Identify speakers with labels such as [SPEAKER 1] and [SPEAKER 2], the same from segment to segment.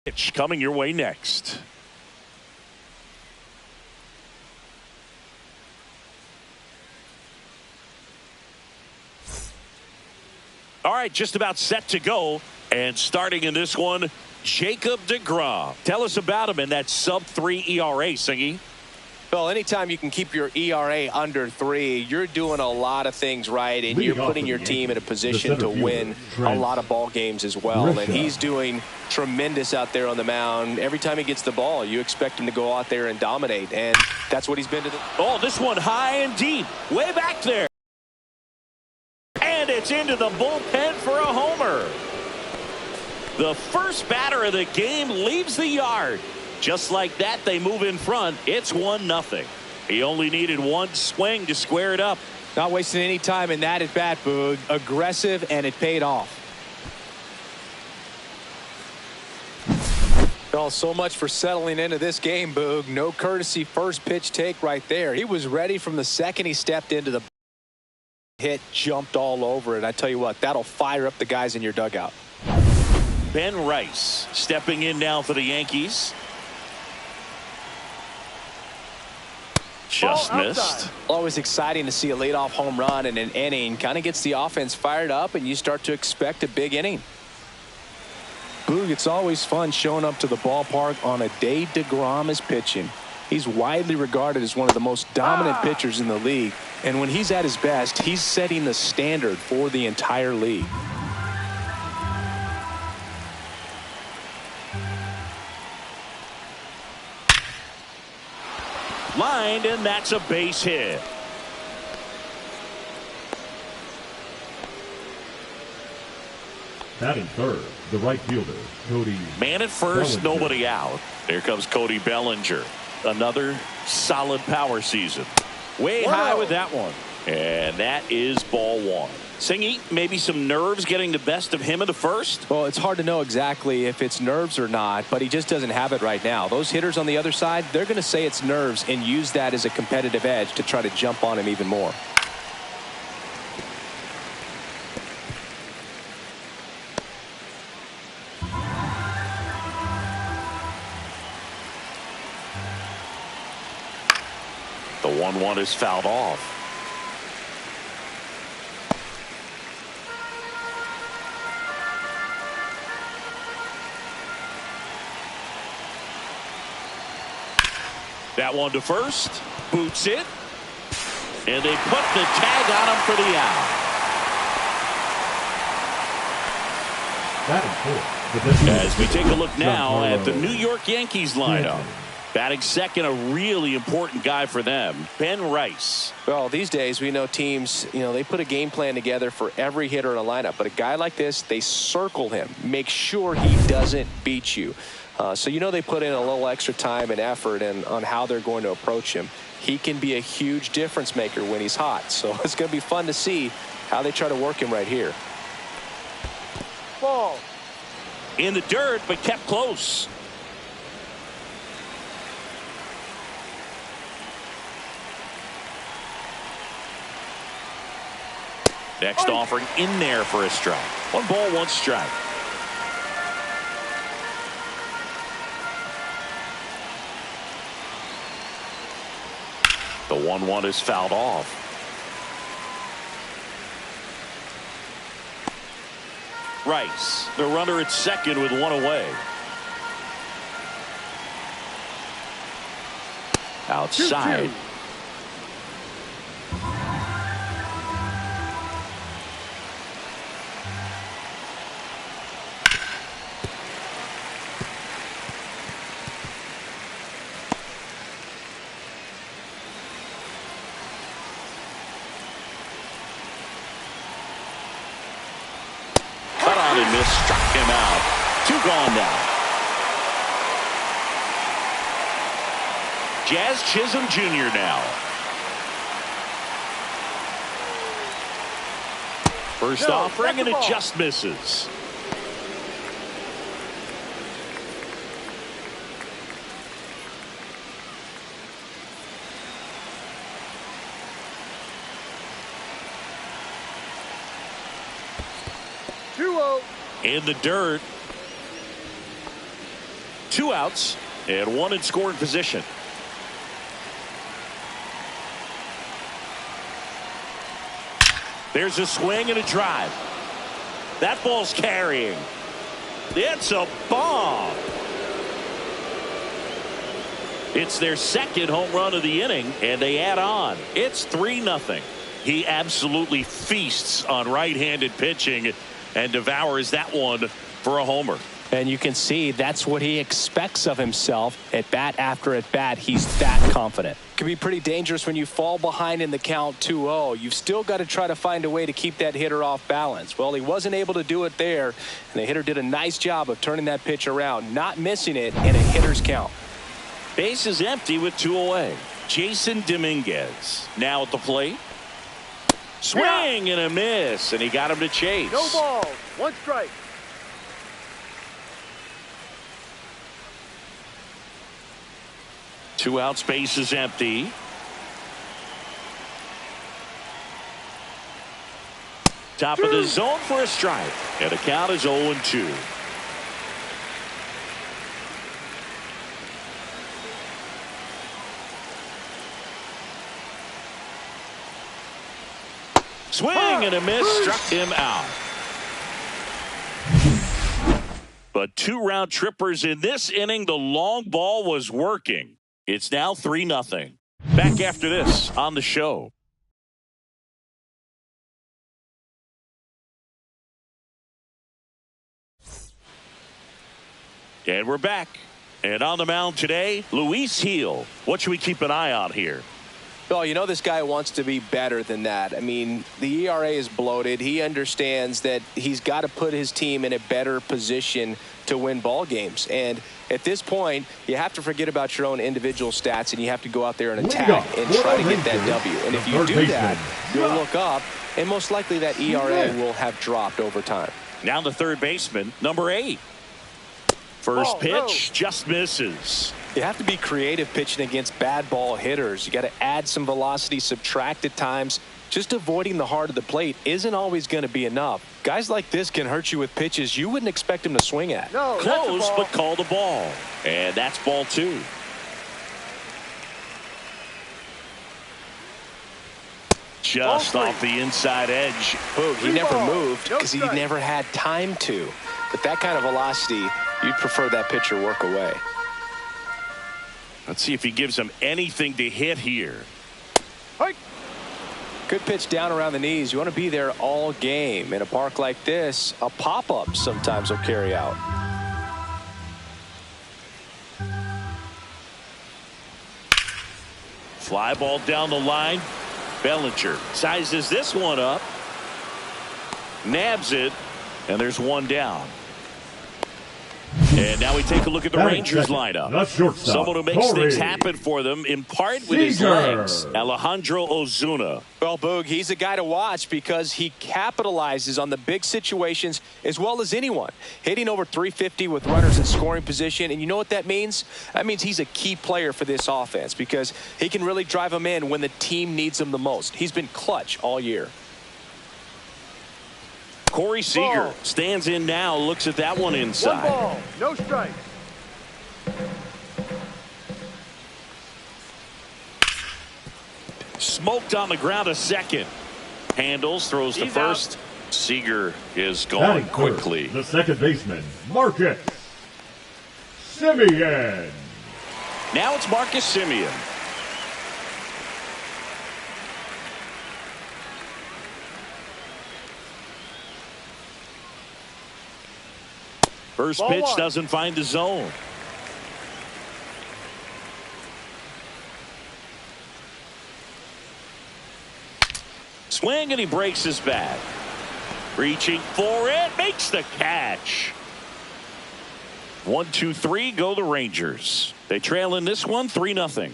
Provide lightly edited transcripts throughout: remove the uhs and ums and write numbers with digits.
[SPEAKER 1] Pitch coming your way next. All right, just about set to go. And starting in this one, Jacob degrom. Tell us about him in that sub-3 ERA, Singy.
[SPEAKER 2] Well, anytime you can keep your ERA under 3, you're doing a lot of things right, and you're putting your team in a position to win a lot of ball games as well. And he's doing tremendous out there on the mound. Every time he gets the ball, you expect him to go out there and dominate, and that's what he's been to the...
[SPEAKER 1] Oh, this one high and deep, way back there. And it's into the bullpen for a homer. The first batter of the game leaves the yard. Just like that, they move in front. It's 1-0. He only needed one swing to square it up.
[SPEAKER 2] Not wasting any time in that at bat, Boog. Aggressive, and it paid off. Oh, so much for settling into this game, Boog. No courtesy first pitch take right there. He was ready from the second he stepped into the hit, jumped all over it. I tell you what, that'll fire up the guys in your dugout.
[SPEAKER 1] Ben Rice stepping in now for the Yankees. Just missed.
[SPEAKER 2] Always exciting to see a leadoff home run in an inning. Kind of gets the offense fired up, and you start to expect a big inning. Boog, it's always fun showing up to the ballpark on a day degrom is pitching. He's widely regarded as one of the most dominant pitchers in the league, and when he's at his best, he's setting the standard for the entire league.
[SPEAKER 1] Lined, and that's a base hit.
[SPEAKER 3] Batting third, the right fielder, Cody.
[SPEAKER 1] Man at first,
[SPEAKER 3] Bellinger.
[SPEAKER 1] nobody out. Here comes Cody Bellinger. Another solid power season. Way high with that one. And that is ball one. Singy, maybe some nerves getting the best of him in the first?
[SPEAKER 2] Well, it's hard to know exactly if it's nerves or not, but he just doesn't have it right now. Those hitters on the other side, they're going to say it's nerves and use that as a competitive edge to try to jump on him even more.
[SPEAKER 1] The 1-1 is fouled off. That one to first, boots it, and they put the tag on him for the out. As we take a look now at the New York Yankees lineup. Batting second, a really important guy for them, Ben Rice.
[SPEAKER 2] Well, these days we know teams, they put a game plan together for every hitter in a lineup. But a guy like this, they circle him, make sure he doesn't beat you. So they put in a little extra time and effort on how they're going to approach him. He can be a huge difference maker when he's hot. So it's going to be fun to see how they try to work him right here.
[SPEAKER 1] Ball. In the dirt, but kept close. Next offering in there for a strike. 1 ball, 1 strike. The 1-1 is fouled off. Rice, the runner at second with 1 away. Outside.
[SPEAKER 3] 2-2.
[SPEAKER 1] Struck him out. 2 gone now. Jazz Chisholm Jr. now. First offering, and it just misses. In the dirt. 2 outs and 1 in scoring position. There's a swing and a drive. That ball's carrying. It's a bomb. It's their second home run of the inning, and they add on. It's 3-0. He absolutely feasts on right-handed pitching and devours that one for a homer.
[SPEAKER 2] And you can see that's what he expects of himself at bat after at bat. He's that confident. Can be pretty dangerous when you fall behind in the count 2-0. You've still got to try to find a way to keep that hitter off balance. Well, he wasn't able to do it there, and the hitter did a nice job of turning that pitch around, not missing it in a hitter's count.
[SPEAKER 1] Base is empty with 2 away. Jason Dominguez now at the plate. Swing and a miss, and he got him to chase.
[SPEAKER 4] No ball, 1 strike.
[SPEAKER 1] Two outs, base is empty. Top of the zone for a strike, and the count is 0-2. Swing and a miss, struck him out. But 2 round trippers in this inning. The long ball was working. It's now 3-0. Back after this on the show. And we're back. And on the mound today, Luis Gil. What should we keep an eye on here?
[SPEAKER 2] Well, you know this guy wants to be better than that. I mean, the ERA is bloated. He understands that he's got to put his team in a better position to win ball games. And at this point, you have to forget about your own individual stats, and you have to go out there and attack and try to get that W. And if you do that, you'll look up, and most likely that ERA will have dropped over time.
[SPEAKER 1] Now the third baseman, number 8. First pitch just misses.
[SPEAKER 2] You have to be creative pitching against bad ball hitters. You got to add some velocity, subtract at times. Just avoiding the heart of the plate isn't always going to be enough. Guys like this can hurt you with pitches you wouldn't expect him to swing at.
[SPEAKER 4] No,
[SPEAKER 1] close, but called a ball. And that's ball 2. Just off the inside edge.
[SPEAKER 2] Boog, he never moved because he never had time to. But that kind of velocity, you'd prefer that pitcher work away.
[SPEAKER 1] Let's see if he gives him anything to hit here.
[SPEAKER 2] Good pitch down around the knees. You want to be there all game. In a park like this, a pop-up sometimes will carry out.
[SPEAKER 1] Fly ball down the line. Bellinger sizes this one up. Nabs it. And there's one down. And now we take a look at the Rangers lineup. Someone who makes things happen for them, in part with his legs, Alejandro Ozuna.
[SPEAKER 2] Well, Boog, he's a guy to watch because he capitalizes on the big situations as well as anyone. Hitting over 350 with runners in scoring position. And you know what that means? That means he's a key player for this offense because he can really drive them in when the team needs him the most. He's been clutch all year.
[SPEAKER 1] Corey Seager stands in now, looks at that one inside.
[SPEAKER 4] 1 ball, no strike.
[SPEAKER 1] Smoked on the ground, a second. Handles, throws to first. Out. Seager is gone
[SPEAKER 3] Batting
[SPEAKER 1] quickly.
[SPEAKER 3] The second baseman, Marcus Semien.
[SPEAKER 1] Now it's Marcus Semien. First pitch doesn't find the zone. Swing and he breaks his bat. Reaching for it, makes the catch. 1, 2, 3, go the Rangers. They trail in this one 3-0.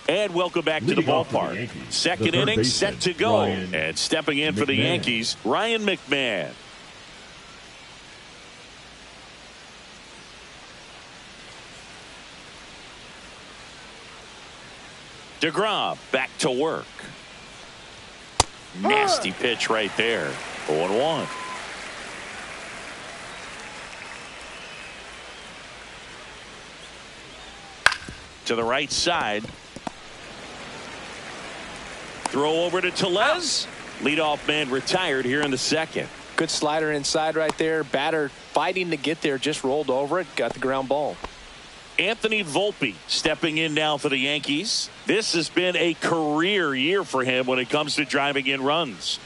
[SPEAKER 1] And welcome back to the ballpark. Second inning set to go. And stepping in for the Yankees, Ryan McMahon. DeGrom back to work. Nasty pitch right there. 0-1. To the right side. Throw over to Tellez. Leadoff man retired here in the second.
[SPEAKER 2] Good slider inside right there. Batter fighting to get there, just rolled over it, got the ground ball.
[SPEAKER 1] Anthony Volpe stepping in now for the Yankees. This has been a career year for him when it comes to driving in runs.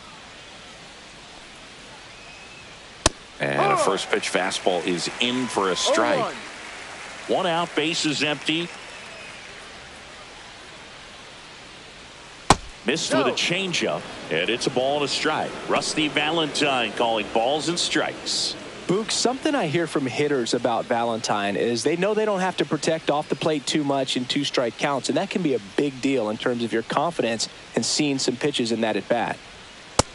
[SPEAKER 1] And a first pitch fastball is in for a strike. 1 out, base is empty. Missed with a changeup, and it's a ball and a strike. Rusty Valentine calling balls and strikes.
[SPEAKER 2] Boog, something I hear from hitters about Valentine is they know they don't have to protect off the plate too much in 2-strike counts, and that can be a big deal in terms of your confidence and seeing some pitches in that at bat.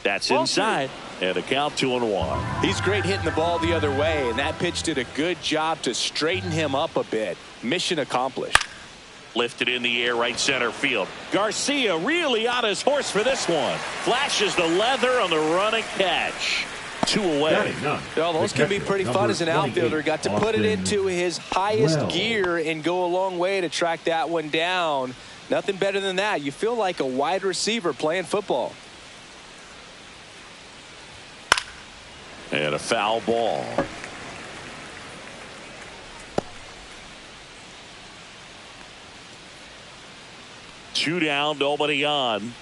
[SPEAKER 1] That's inside, and a count 2-1.
[SPEAKER 2] He's great hitting the ball the other way, and that pitch did a good job to straighten him up a bit. Mission accomplished.
[SPEAKER 1] Lifted in the air, right center field. Garcia really on his horse for this one. Flashes the leather on the running catch. 2 away.
[SPEAKER 2] Well, those can be pretty fun as an outfielder. Got to put it into his highest gear and go a long way to track that one down. Nothing better than that. You feel like a wide receiver playing football.
[SPEAKER 1] And a foul ball. Two down, nobody on.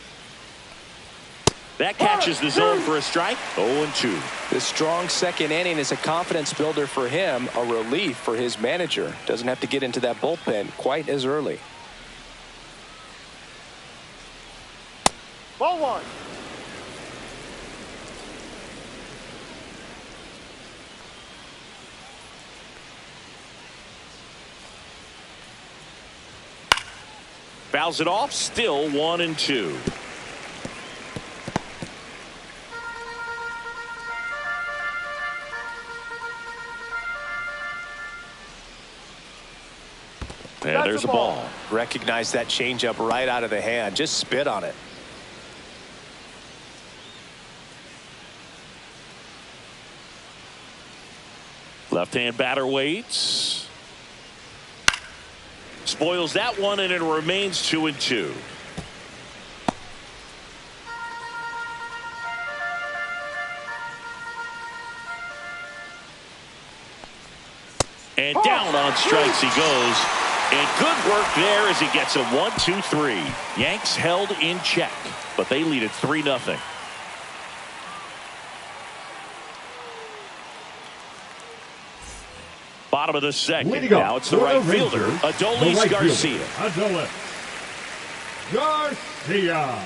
[SPEAKER 1] That catches the zone for a strike. 0-2.
[SPEAKER 2] This strong second inning is a confidence builder for him, a relief for his manager. Doesn't have to get into that bullpen quite as early.
[SPEAKER 4] Ball 1.
[SPEAKER 1] Fouls it off, still 1-2. And there's a ball.
[SPEAKER 2] Recognize that changeup right out of the hand. Just spit on it.
[SPEAKER 1] Left-hand batter waits. Spoils that one, and it remains 2-2. And down on strikes he goes. And good work there as he gets a 1-2-3. Yanks held in check, but they lead it 3-0. Bottom of the second. Now it's the right fielder, Adolis Garcia.
[SPEAKER 3] Adolis Garcia.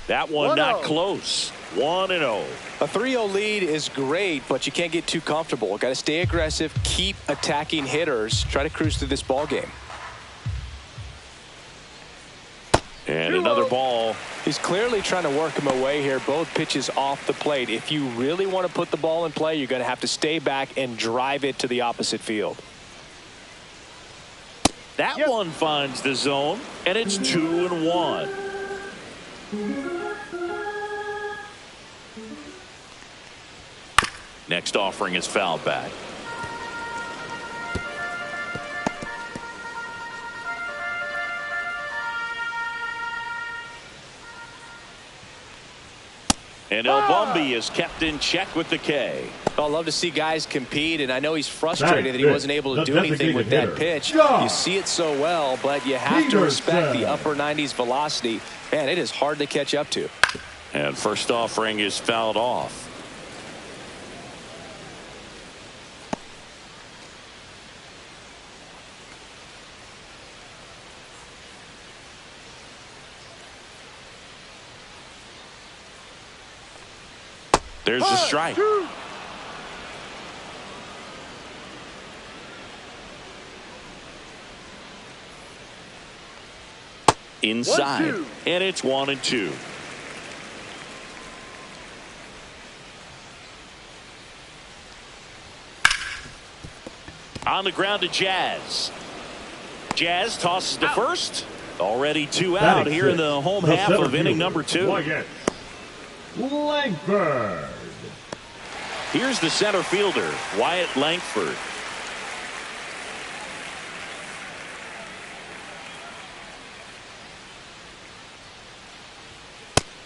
[SPEAKER 1] That one not close. 1-0.
[SPEAKER 2] A 3-0 lead is great, but you can't get too comfortable. Got to stay aggressive, keep attacking hitters, try to cruise through this ball game.
[SPEAKER 1] And another ball.
[SPEAKER 2] He's clearly trying to work him away here. Both pitches off the plate. If you really want to put the ball in play, you're going to have to stay back and drive it to the opposite field.
[SPEAKER 1] That one finds the zone, and it's 2-1. Next offering is fouled back. And El Bumby is kept in check with the K.
[SPEAKER 2] I love to see guys compete, and I know he's frustrated that he wasn't able to do anything with that pitch. You see it so well, but you have to respect the upper 90s velocity. Man, it is hard to catch up to.
[SPEAKER 1] And first offering is fouled off. There's the strike. Inside. And it's 1-2. On the ground to Jazz. Jazz tosses to first. Already 2 out
[SPEAKER 3] Batting
[SPEAKER 1] here in
[SPEAKER 3] six,
[SPEAKER 1] the home
[SPEAKER 3] the
[SPEAKER 1] half
[SPEAKER 3] center
[SPEAKER 1] of inning
[SPEAKER 3] fielder,
[SPEAKER 1] number 2.
[SPEAKER 3] Wyatt Langford.
[SPEAKER 1] Here's the center fielder, Wyatt Langford.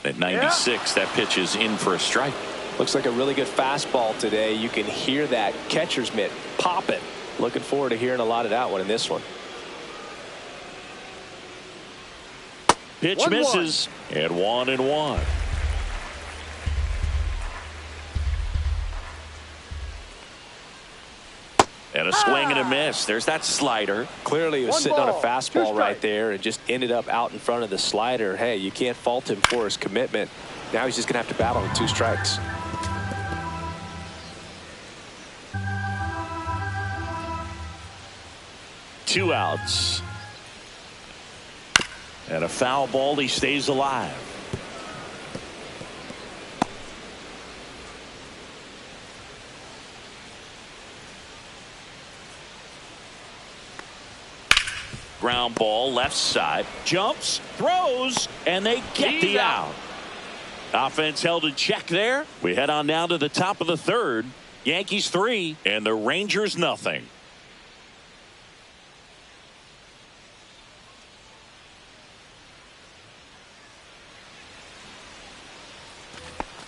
[SPEAKER 1] At 96, that pitch is in for a strike.
[SPEAKER 2] Looks like a really good fastball today. You can hear that catcher's mitt popping. Looking forward to hearing a lot of that one in this one.
[SPEAKER 1] Pitch
[SPEAKER 4] 1-1.
[SPEAKER 1] misses, and 1-1. And a swing and a miss. There's that slider.
[SPEAKER 2] Clearly he was
[SPEAKER 4] One
[SPEAKER 2] sitting on a
[SPEAKER 4] ball, 2
[SPEAKER 2] fastball right
[SPEAKER 4] strikes.
[SPEAKER 2] there and just ended up out in front of the slider. Hey, you can't fault him for his commitment. Now he's just going to have to battle with 2 strikes.
[SPEAKER 1] Two outs. And a foul ball. He stays alive. Ground ball left side. Jumps, throws, and they get the out. Offense held in check there. We head on down to the top of the 3rd. Yankees 3 and the Rangers nothing.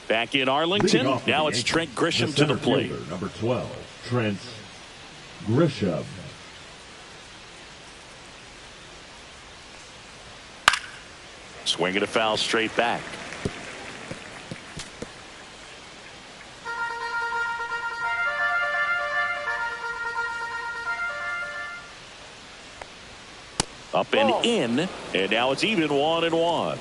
[SPEAKER 1] Back in Arlington. Now it's Trent Grisham to the plate.
[SPEAKER 3] Number 12, Trent Grisham.
[SPEAKER 1] Swinging a foul straight back. Up and in, and now it's even 1-1.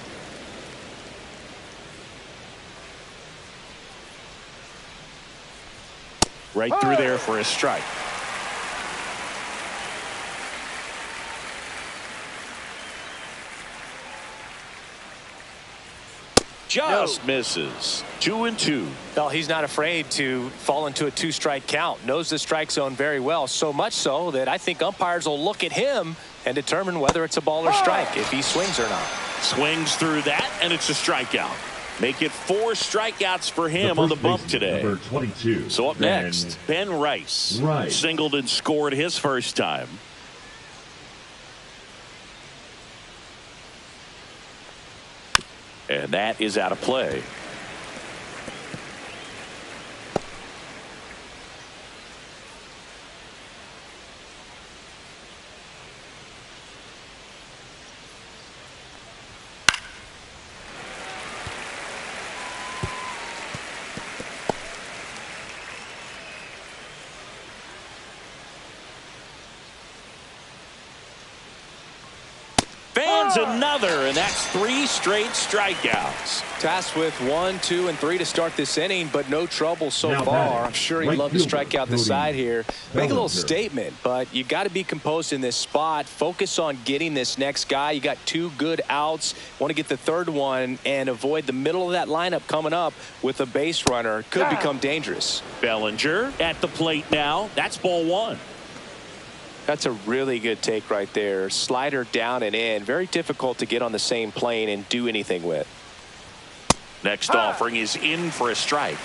[SPEAKER 1] Right through there for a strike. Just misses. 2-2.
[SPEAKER 2] Well, he's not afraid to fall into a 2-strike count. Knows the strike zone very well. So much so that I think umpires will look at him and determine whether it's a ball or strike, if he swings or not.
[SPEAKER 1] Swings through that, and it's a strikeout. Make it 4 strikeouts for him on the bump today.
[SPEAKER 3] Number 22.
[SPEAKER 1] So up next, Ben Rice. Singled and scored his first time. And that is out of play. Fans another, and that's 3 straight strikeouts.
[SPEAKER 2] Tasked with 1, 2, and 3 to start this inning, but no trouble so
[SPEAKER 3] Now
[SPEAKER 2] far.
[SPEAKER 3] batting,
[SPEAKER 2] I'm sure he'd
[SPEAKER 3] right
[SPEAKER 2] love to strike
[SPEAKER 3] fielder,
[SPEAKER 2] out the
[SPEAKER 3] Cody
[SPEAKER 2] side here. Make a little
[SPEAKER 3] Bellinger.
[SPEAKER 2] statement, but you got to be composed in this spot. Focus on getting this next guy. You got 2 good outs. Want to get the 3rd one and avoid the middle of that lineup coming up with a base runner. Could become dangerous.
[SPEAKER 1] Bellinger at the plate now. That's ball 1.
[SPEAKER 2] That's a really good take right there. Slider down and in. Very difficult to get on the same plane and do anything with.
[SPEAKER 1] Next offering is in for a strike.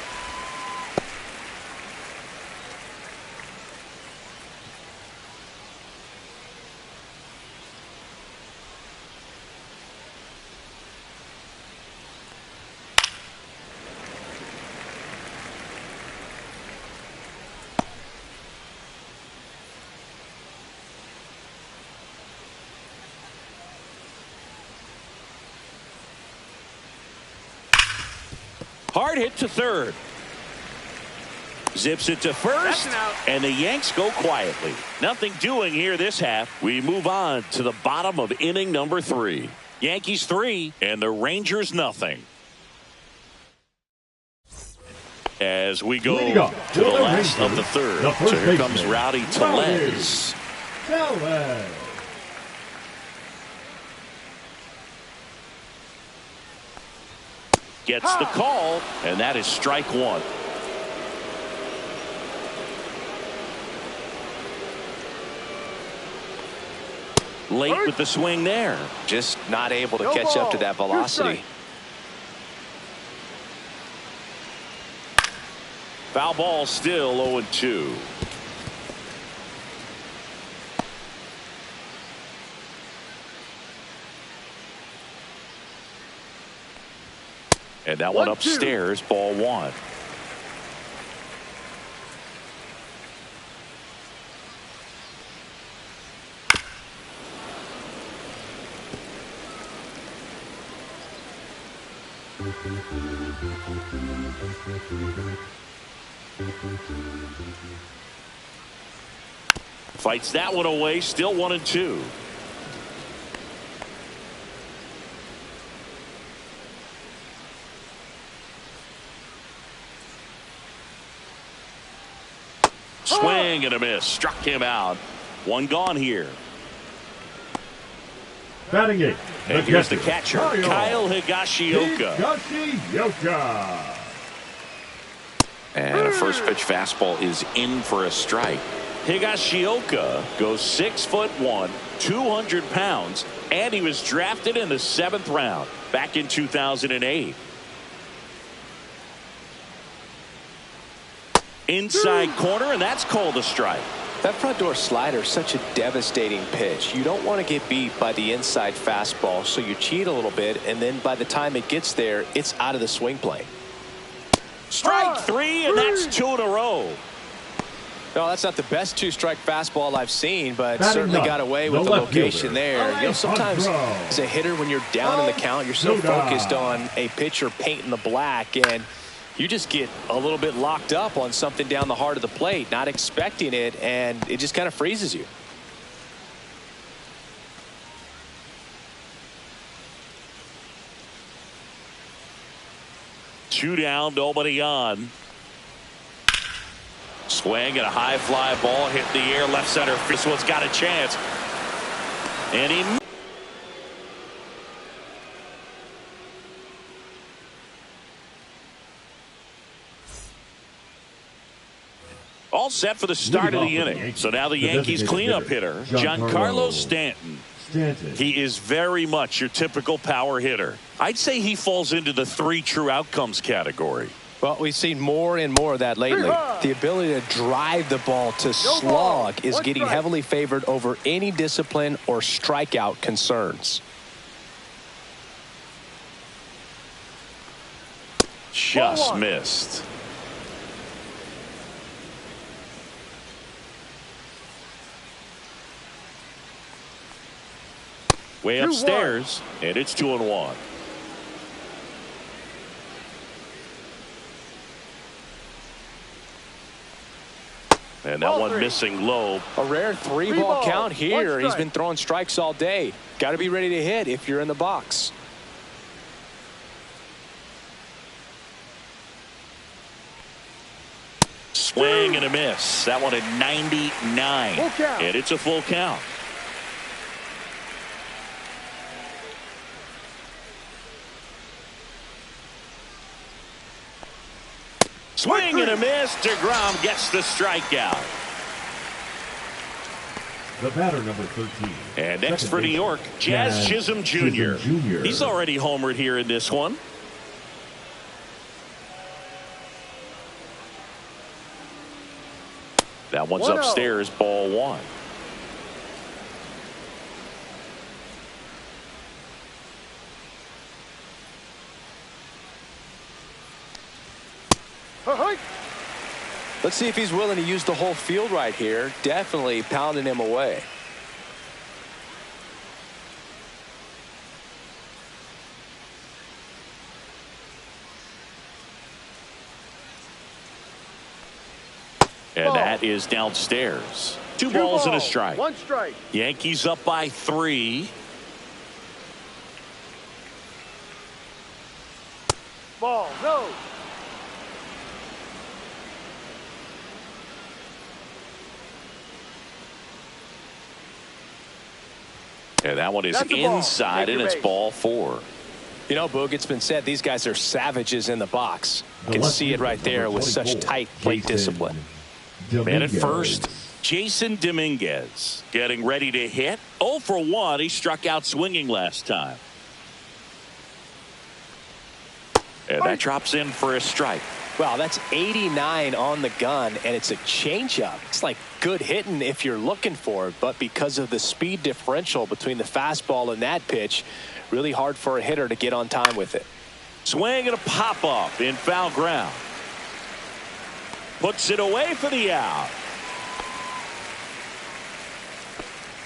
[SPEAKER 1] Hard hit to 3rd. Zips it to 1st, and the Yanks go quietly. Nothing doing here this half. We move on to the bottom of inning number 3. Yankees 3 and the Rangers nothing. As we go to the last of the 3rd. So here comes Rowdy Tellez. Gets the call, and that is strike 1. late with the swing there.
[SPEAKER 2] Just not able to catch up to that velocity.
[SPEAKER 1] Foul ball, still 0-2. And that one upstairs, ball 1. Fights that one away, still 1-2. Swing and a miss. Struck him out. One gone here.
[SPEAKER 3] Batting it.
[SPEAKER 1] And here's the catcher, Kyle Higashioka.
[SPEAKER 3] Higashioka.
[SPEAKER 1] And a first pitch fastball is in for a strike. Higashioka goes 6'1", 200 pounds, and he was drafted in the 7th round back in 2008. Inside corner, and that's called a strike.
[SPEAKER 2] That front door slider is such a devastating pitch. You don't want to get beat by the inside fastball, so you cheat a little bit, and then by the time it gets there, it's out of the swing plane.
[SPEAKER 1] Strike 3, and that's 2 in a row.
[SPEAKER 2] No, that's not the best 2-strike fastball I've seen, but
[SPEAKER 3] Batting
[SPEAKER 2] certainly
[SPEAKER 3] up,
[SPEAKER 2] got away with the location there. You know, sometimes
[SPEAKER 3] Alejandro.
[SPEAKER 2] as a hitter, when you're down in the count, you're so focused on a pitcher painting the black, and you just get a little bit locked up on something down the heart of the plate, not expecting it, and it just kind of freezes you.
[SPEAKER 1] Two down, nobody on. Swing and a high fly ball hit in the air, left center. This one's got a chance. And he all set for the start of the inning. So now the Yankees cleanup hitter, Giancarlo Stanton. He is very much your typical power hitter. I'd say he falls into the 3 true outcomes category.
[SPEAKER 2] Well, we've seen more and more of that lately. The ability to drive the ball to slog is getting heavily favored over any discipline or strikeout concerns.
[SPEAKER 1] Just missed. Way upstairs, and it's 2-1. And that one missing low.
[SPEAKER 2] A rare 3-ball count here. He's been throwing strikes all day. Got to be ready to hit if you're in the box.
[SPEAKER 1] Swing and a miss. That one at 99. And it's a full count. Swing and a miss. DeGrom gets the strikeout.
[SPEAKER 3] The batter, number 13.
[SPEAKER 1] And next for New York, Jazz Chisholm Jr. He's already homered here in this one. That one's upstairs, ball 1.
[SPEAKER 2] Let's see if he's willing to use the whole field right here. Definitely pounding him away.
[SPEAKER 1] And that is downstairs. Two balls and a strike.
[SPEAKER 4] 1 strike.
[SPEAKER 1] Yankees up by 3.
[SPEAKER 4] Ball, no.
[SPEAKER 1] And that one is inside, and it's ball 4.
[SPEAKER 2] You know, Boog, it's been said these guys are savages in the box. You can see it right there with such tight plate discipline.
[SPEAKER 1] Man at first, Jason Dominguez getting ready to hit. 0 for 1. He struck out swinging last time. And that drops in for a strike.
[SPEAKER 2] Wow, that's 89 on the gun, and it's a changeup. It's like good hitting if you're looking for it, but because of the speed differential between the fastball and that pitch, really hard for a hitter to get on time with it.
[SPEAKER 1] Swing and a pop-off in foul ground. Puts it away for the out.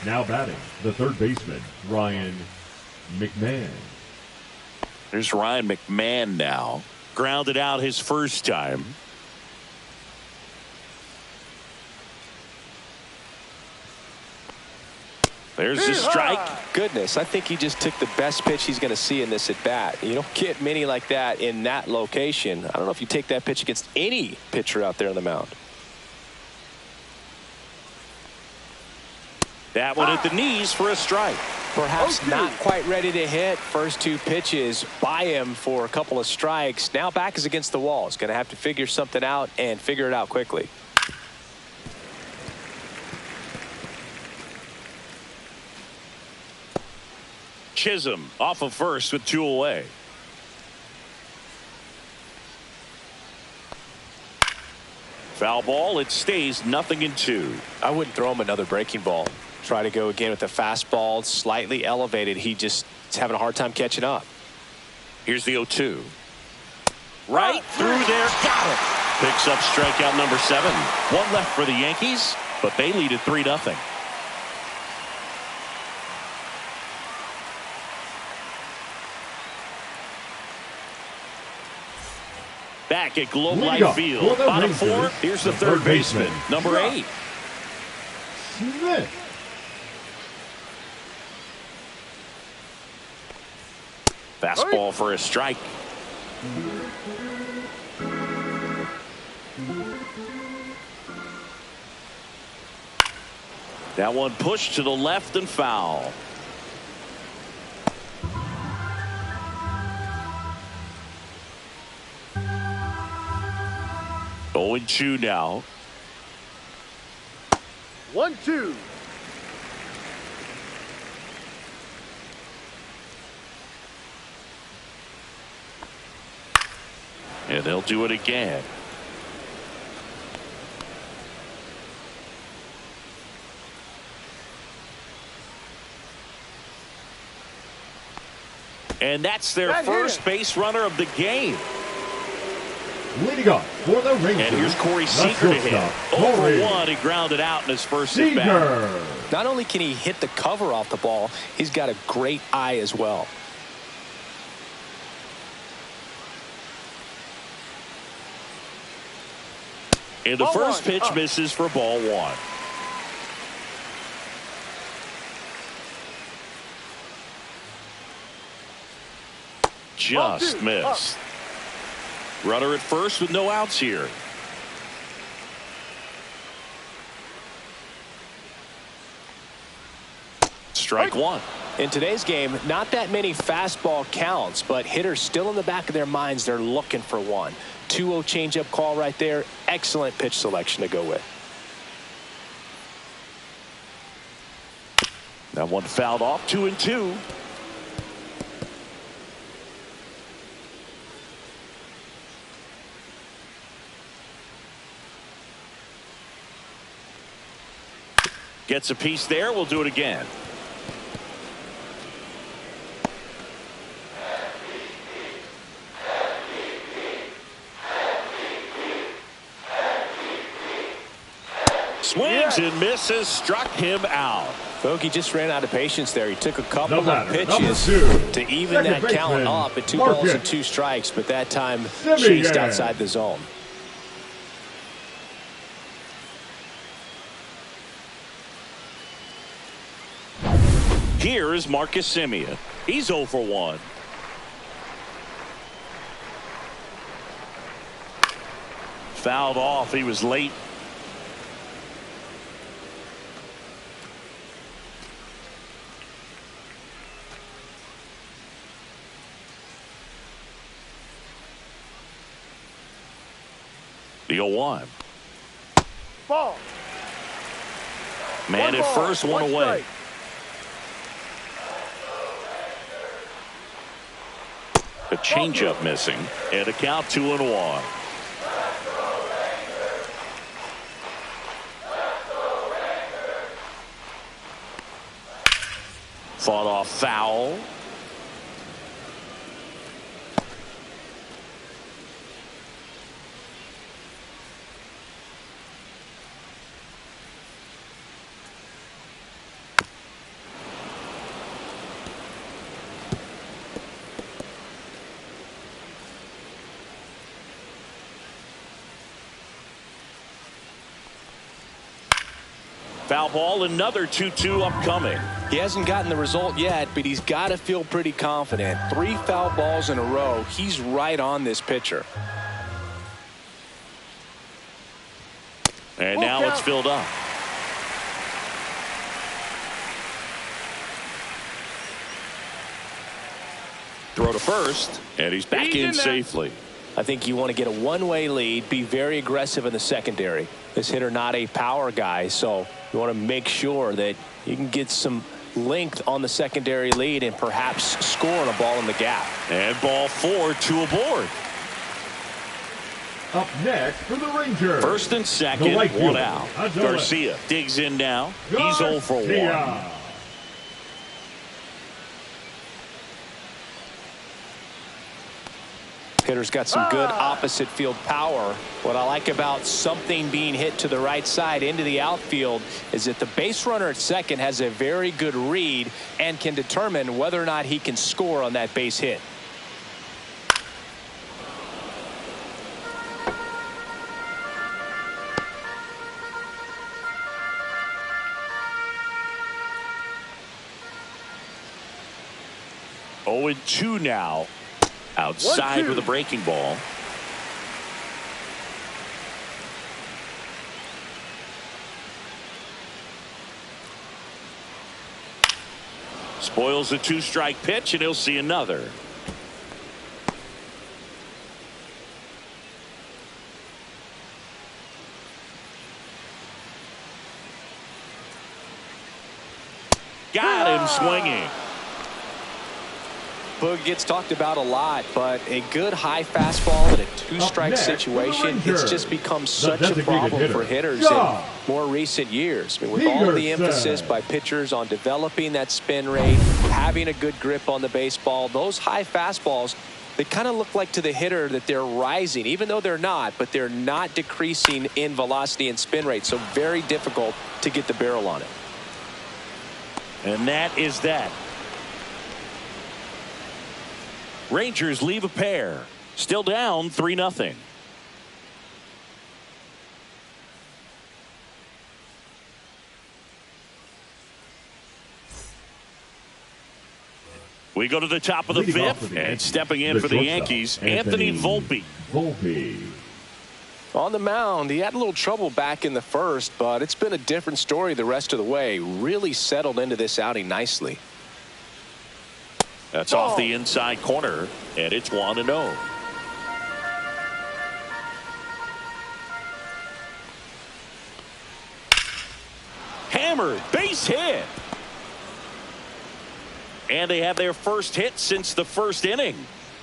[SPEAKER 3] Now batting, the third baseman, Ryan McMahon.
[SPEAKER 1] There's Ryan McMahon now. Grounded out his first time. There's the strike.
[SPEAKER 2] Goodness, I think he just took the best pitch he's going to see in this at bat. You don't get many like that in that location. I don't know if you take that pitch against any pitcher out there on the mound.
[SPEAKER 1] That one at the knees for a strike.
[SPEAKER 2] Perhaps not quite ready to hit. First two pitches by him for a couple of strikes. Now back is against the wall. He's going to have to figure something out and figure it out quickly.
[SPEAKER 1] Chisholm off of first with 2 away. Foul ball. It stays 0-2.
[SPEAKER 2] I wouldn't throw him another breaking ball. Try to go again with the fastball, slightly elevated. He just is having a hard time catching up.
[SPEAKER 1] Here's the 0-2. Right through there. Got it. Picks up strikeout number 7. 1 left for the Yankees, but they lead at 3-0. Back at Globe Life Field. Bottom 4. Here's the third baseman, number 8.
[SPEAKER 3] Smith.
[SPEAKER 1] Fastball for a strike. That one pushed to the left and foul. Oh, 0-2 now.
[SPEAKER 4] 1-2.
[SPEAKER 1] And they'll do it again. And that's their first base runner of the game.
[SPEAKER 3] Leading off for the Rangers.
[SPEAKER 1] And here's Corey Seager to hit. 0 for 1. He grounded out in his first at bat.
[SPEAKER 2] Not only can he hit the cover off the ball, he's got a great eye as well.
[SPEAKER 1] And the first pitch misses for ball 1. Just missed. Runner at first with no outs here. Strike 1.
[SPEAKER 2] In today's game, not that many fastball counts, but hitters still in the back of their minds, they're looking for one. 2-0 changeup call right there. Excellent pitch selection to go with.
[SPEAKER 1] That one fouled off. 2-2. Gets a piece there. We'll do it again. Swings and misses. Struck him out.
[SPEAKER 2] Bogey just ran out of patience there. He took a couple of pitches to even that count up at 2 balls and 2 strikes, but that time chased outside the zone.
[SPEAKER 1] Here is Marcus Semien. He's 0 for 1. Fouled off. He was late. The 0-1.
[SPEAKER 4] Ball.
[SPEAKER 1] Man at first, one away. A changeup missing, and a count 2-1. Fought off foul. Foul ball, another 2-2 upcoming.
[SPEAKER 2] He hasn't gotten the result yet, but he's got to feel pretty confident. 3 foul balls in a row. He's right on this pitcher.
[SPEAKER 1] And now it's filled up. Throw to first, and he's back in safely.
[SPEAKER 2] I think you want to get a one-way lead, be very aggressive in the secondary. This hitter not a power guy, so you want to make sure that you can get some length on the secondary lead and perhaps score on a ball in the gap.
[SPEAKER 1] And ball 4, 2 aboard.
[SPEAKER 3] Up next for the Rangers.
[SPEAKER 1] First and second, one out. Garcia digs in now. He's 0 for 1.
[SPEAKER 2] Hitter's got some good opposite field power. What I like about something being hit to the right side into the outfield is that the base runner at second has a very good read and can determine whether or not he can score on that base hit.
[SPEAKER 1] Oh, 2 now. Outside with a breaking ball. Spoils a 2-strike pitch, and he'll see another. Got him swinging.
[SPEAKER 2] Boog gets talked about a lot, but a good high fastball in a 2-strike situation, it's just become such a problem for hitters in more recent years. I mean, with all the emphasis by pitchers on developing that spin rate, having a good grip on the baseball, those high fastballs, they kind of look like to the hitter that they're rising, even though they're not, but they're not decreasing in velocity and spin rate, so very difficult to get the barrel on it.
[SPEAKER 1] And that is that. Rangers leave a pair. Still down 3-0. We go to the top of the 5th, and stepping in for the Yankees, Anthony Volpe.
[SPEAKER 2] On the mound, he had a little trouble back in the first, but it's been a different story the rest of the way. Really settled into this outing nicely.
[SPEAKER 1] That's off the inside corner, and it's 1-0. Hammered, base hit. And they have their first hit since the first inning.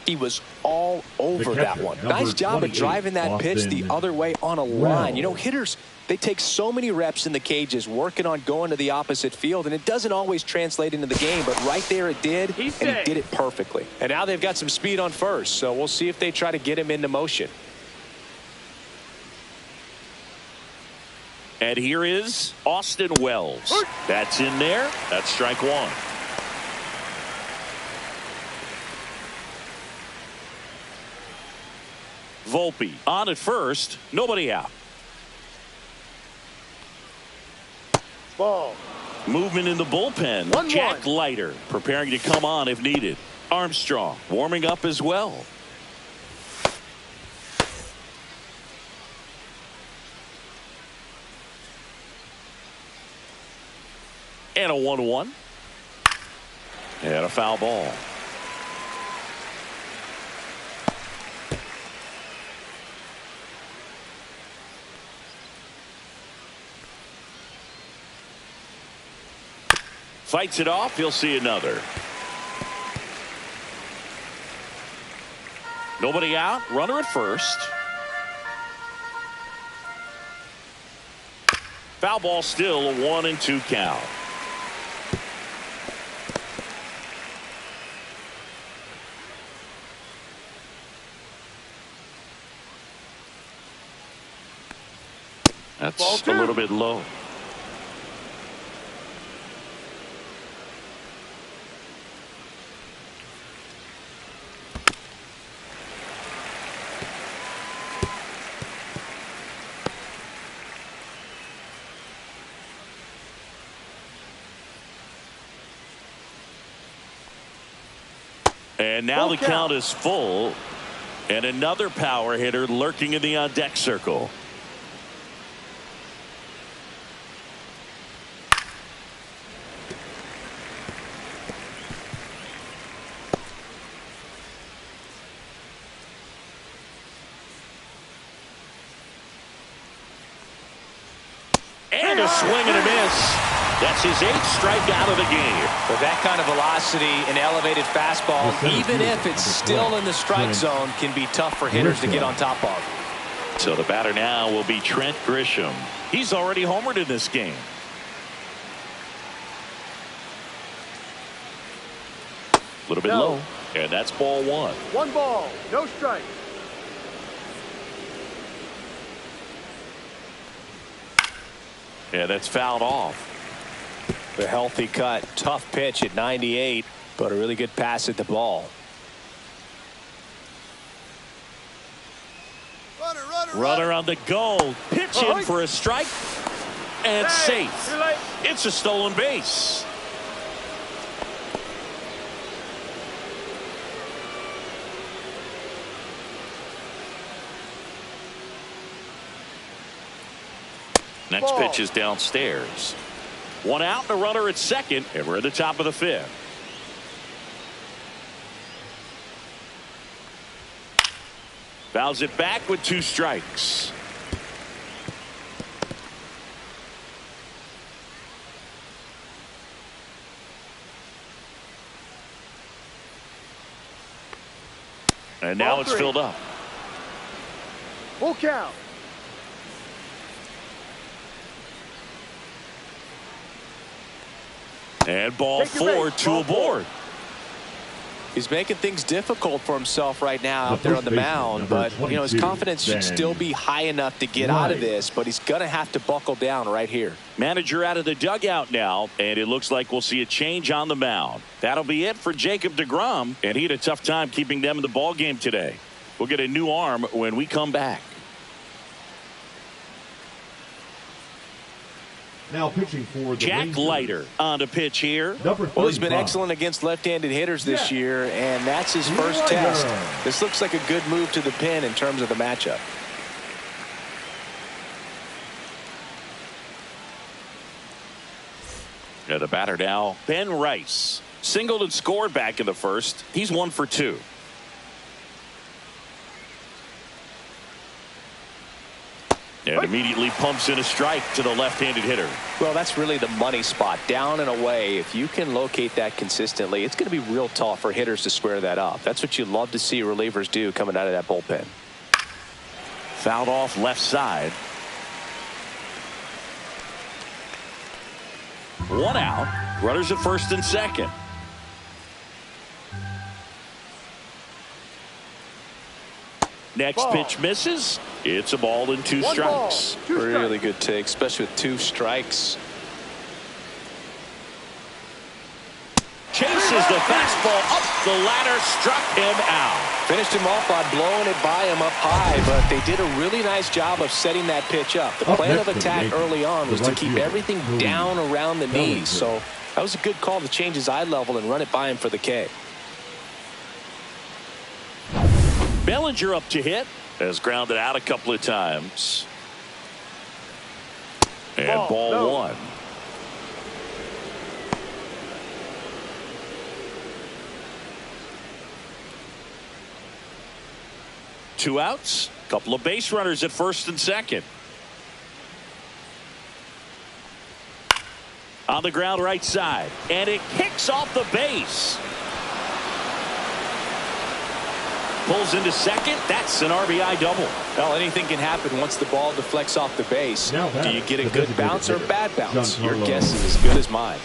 [SPEAKER 2] He was all over that one. Nice job of driving that pitch the other way on a line. You know, hitters, they take so many reps in the cages working on going to the opposite field, and it doesn't always translate into the game, but right there it did, and he did it perfectly. And now they've got some speed on first, so we'll see if they try to get him into motion.
[SPEAKER 1] And here is Austin Wells. That's in there. That's strike 1. Volpe on at first, nobody out.
[SPEAKER 4] Ball.
[SPEAKER 1] Movement in the bullpen. Jack Leiter preparing to come on if needed. Armstrong warming up as well. And a 1-1. And a foul ball. Fights it off. He'll see another. Nobody out. Runner at first. Foul ball still, a 1-2 count. That's a little bit low. And now the count is full. And another power hitter lurking in the on-deck circle. And a swing and a miss. That's his 8th strikeout of the game.
[SPEAKER 2] With that kind of velocity, an elevated fastball, even if it's still in the strike zone, can be tough for hitters to get on top of.
[SPEAKER 1] So the batter now will be Trent Grisham. He's already homered in this game. A little bit low. And that's ball 1.
[SPEAKER 4] 1 ball, no strike.
[SPEAKER 1] Yeah, that's fouled off.
[SPEAKER 2] The healthy cut. Tough pitch at 98, but a really good pass at the ball.
[SPEAKER 1] Runner on the go. Pitch in for a strike. And safe. It's a stolen base. Next pitch is downstairs. 1 out and a runner at second, and we're at the top of the 5th. Fouls it back with 2 strikes. And now it's filled up.
[SPEAKER 4] Full count.
[SPEAKER 1] And ball 4, 2 aboard.
[SPEAKER 2] He's making things difficult for himself right now out there on the mound, but you know his confidence should still be high enough to get out of this, but he's gonna have to buckle down right here.
[SPEAKER 1] Manager out of the dugout now, and it looks like we'll see a change on the mound. That'll be it for Jacob degrom, and he had a tough time keeping them in the ball game today. We'll get a new arm when we come back.
[SPEAKER 3] Now pitching for the
[SPEAKER 1] Jack
[SPEAKER 3] Rangers.
[SPEAKER 1] Leiter on to pitch here.
[SPEAKER 2] Well, he's been excellent against left-handed hitters this year, and that's his first test. This looks like a good move to the pin in terms of the matchup.
[SPEAKER 1] Yeah, the batter now, Ben Rice. Singled and scored back in the first. He's 1 for 2. And immediately pumps in a strike to the left-handed hitter.
[SPEAKER 2] Well, that's really the money spot, down and away. If you can locate that consistently, it's going to be real tough for hitters to square that up. That's what you love to see relievers do coming out of that bullpen.
[SPEAKER 1] Fouled off left side. 1 out. Runners at first and second. Next pitch misses. It's a ball and 2 strikes.
[SPEAKER 2] Really good take, especially with 2 strikes.
[SPEAKER 1] Chases the fastball up the ladder, struck him out.
[SPEAKER 2] Finished him off by blowing it by him up high, but they did a really nice job of setting that pitch up. The plan of attack early on was to keep everything down around the knees, so that was a good call to change his eye level and run it by him for the K.
[SPEAKER 1] Bellinger up to hit. Has grounded out a couple of times. And ball 1. Two outs. Couple of base runners at first and second. On the ground right side. And it kicks off the base. Pulls into second. That's an RBI double.
[SPEAKER 2] Well, anything can happen once the ball deflects off the base. Do you get a good bounce or a bad bounce? Your guess is as good as mine.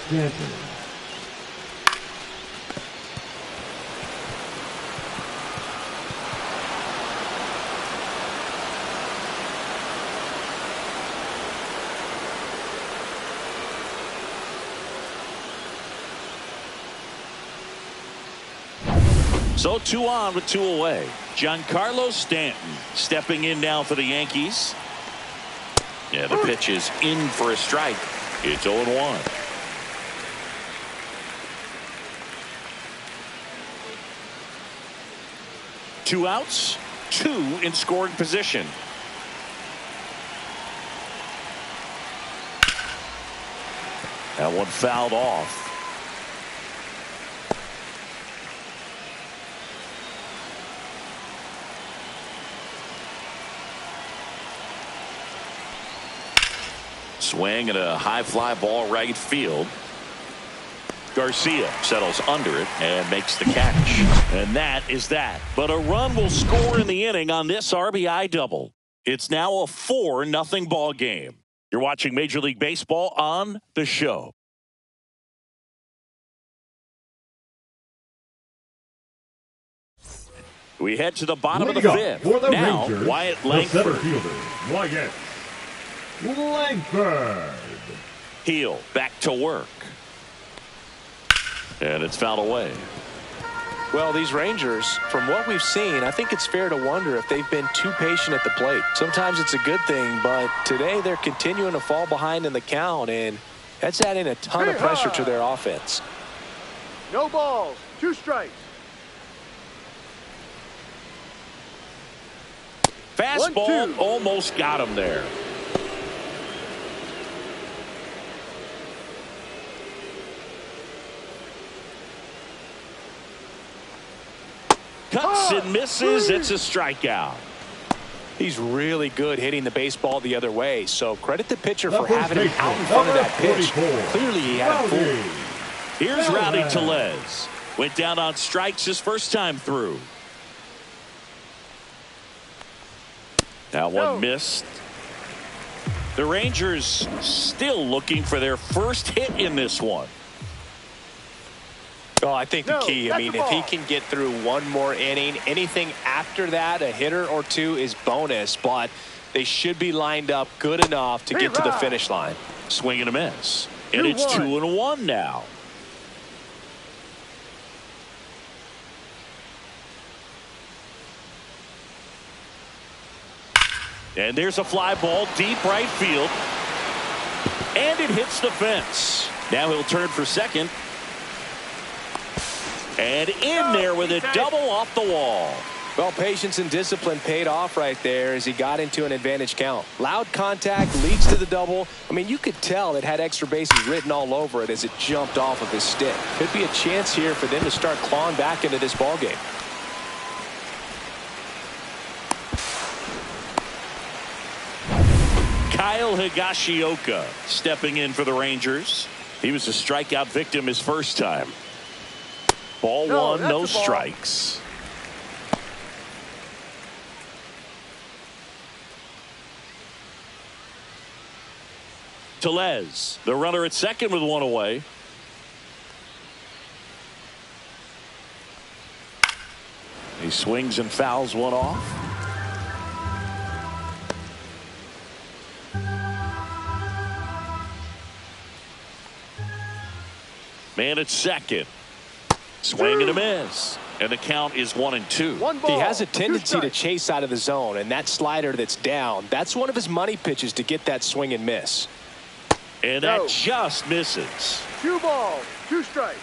[SPEAKER 1] So 2 on with 2 away. Giancarlo Stanton stepping in now for the Yankees. Yeah, the pitch is in for a strike. It's 0-1. Two outs, 2 in scoring position. That one fouled off. Swing and a high fly ball right field. Garcia settles under it and makes the catch. And that is that. But a run will score in the inning on this RBI double. It's now a 4-0 ball game. You're watching Major League Baseball on The Show. We head to the bottom of the 5th. Now,
[SPEAKER 3] Rangers,
[SPEAKER 1] Wyatt
[SPEAKER 3] the
[SPEAKER 1] Langford.
[SPEAKER 3] center fielder, Wyatt Langford.
[SPEAKER 1] Heel back to work. And it's fouled away.
[SPEAKER 2] Well, these Rangers, from what we've seen, I think it's fair to wonder if they've been too patient at the plate. Sometimes it's a good thing, but today they're continuing to fall behind in the count, and that's adding a ton of pressure to their offense.
[SPEAKER 4] No balls. 2 strikes.
[SPEAKER 1] Fastball almost got him there. Cuts and misses. It's a strikeout.
[SPEAKER 2] He's really good hitting the baseball the other way, so credit the pitcher for having him out in front of that pitch. Clearly he had it fooled.
[SPEAKER 1] Here's Rowdy Tellez. Went down on strikes his first time through. That one missed. The Rangers still looking for their first hit in this one.
[SPEAKER 2] Oh, I think the key, I mean, if he can get through one more inning, anything after that, a hitter or 2 is bonus, but they should be lined up good enough to get to the finish line.
[SPEAKER 1] Swing and a miss. And it's 2-1 now. And there's a fly ball deep right field. And it hits the fence. Now he'll turn for second. And in there with a double off the wall.
[SPEAKER 2] Well, patience and discipline paid off right there as he got into an advantage count. Loud contact leads to the double. I mean, you could tell it had extra bases written all over it as it jumped off of his stick. Could be a chance here for them to start clawing back into this ball game.
[SPEAKER 1] Kyle Higashioka stepping in for the Rangers. He was a strikeout victim his first time. Ball 1, no strikes. Tellez, the runner at second with 1 away. He swings and fouls one off. Man at second. Swing and a miss. And the count is 1-2.
[SPEAKER 2] He has a tendency to chase out of the zone, and that slider that's down, that's one of his money pitches to get that swing and miss.
[SPEAKER 1] And that just misses.
[SPEAKER 4] 2 balls, 2 strikes.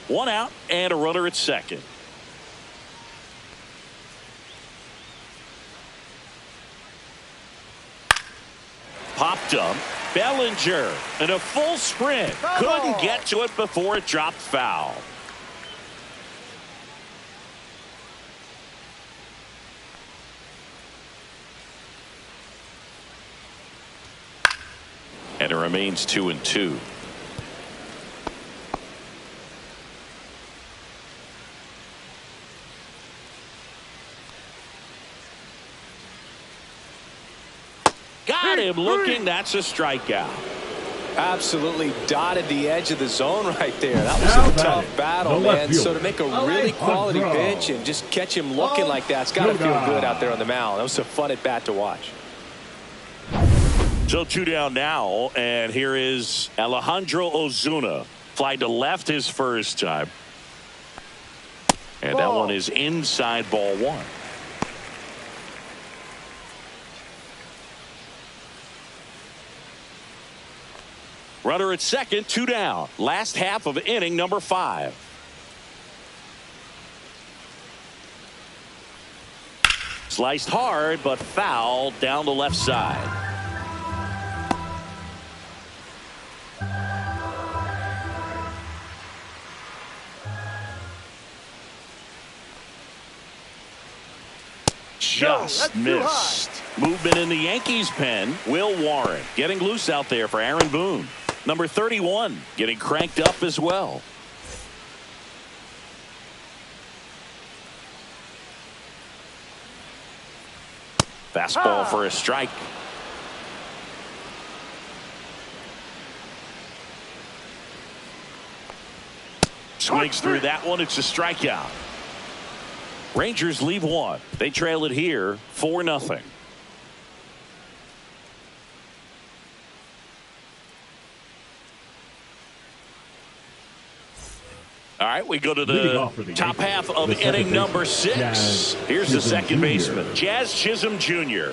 [SPEAKER 1] One out and a runner at second. Popped up. Bellinger in a full sprint. Couldn't get to it before it dropped foul. And it remains 2-2. Got him looking. That's a strikeout.
[SPEAKER 2] Absolutely dotted the edge of the zone right there. That was a tough battle, man. So to make a really quality pitch and just catch him looking like that, it's got to feel good out there on the mound. That was a fun at bat to watch.
[SPEAKER 1] So 2 down now, and here is Alejandro Ozuna. Fly to left his first time. And that one is inside, ball 1. Runner at second, 2 down. Last half of inning number 5. Sliced hard, but foul down the left side. Just missed. Movement in the Yankees pen. Will Warren getting loose out there for Aaron Boone. Number 31 getting cranked up as well. Fastball for a strike. Swings through that one. It's a strikeout. Rangers leave one. They trail it here 4-0. All right, we go to the top half of inning number 6. Here's the second baseman, Jazz Chisholm Jr.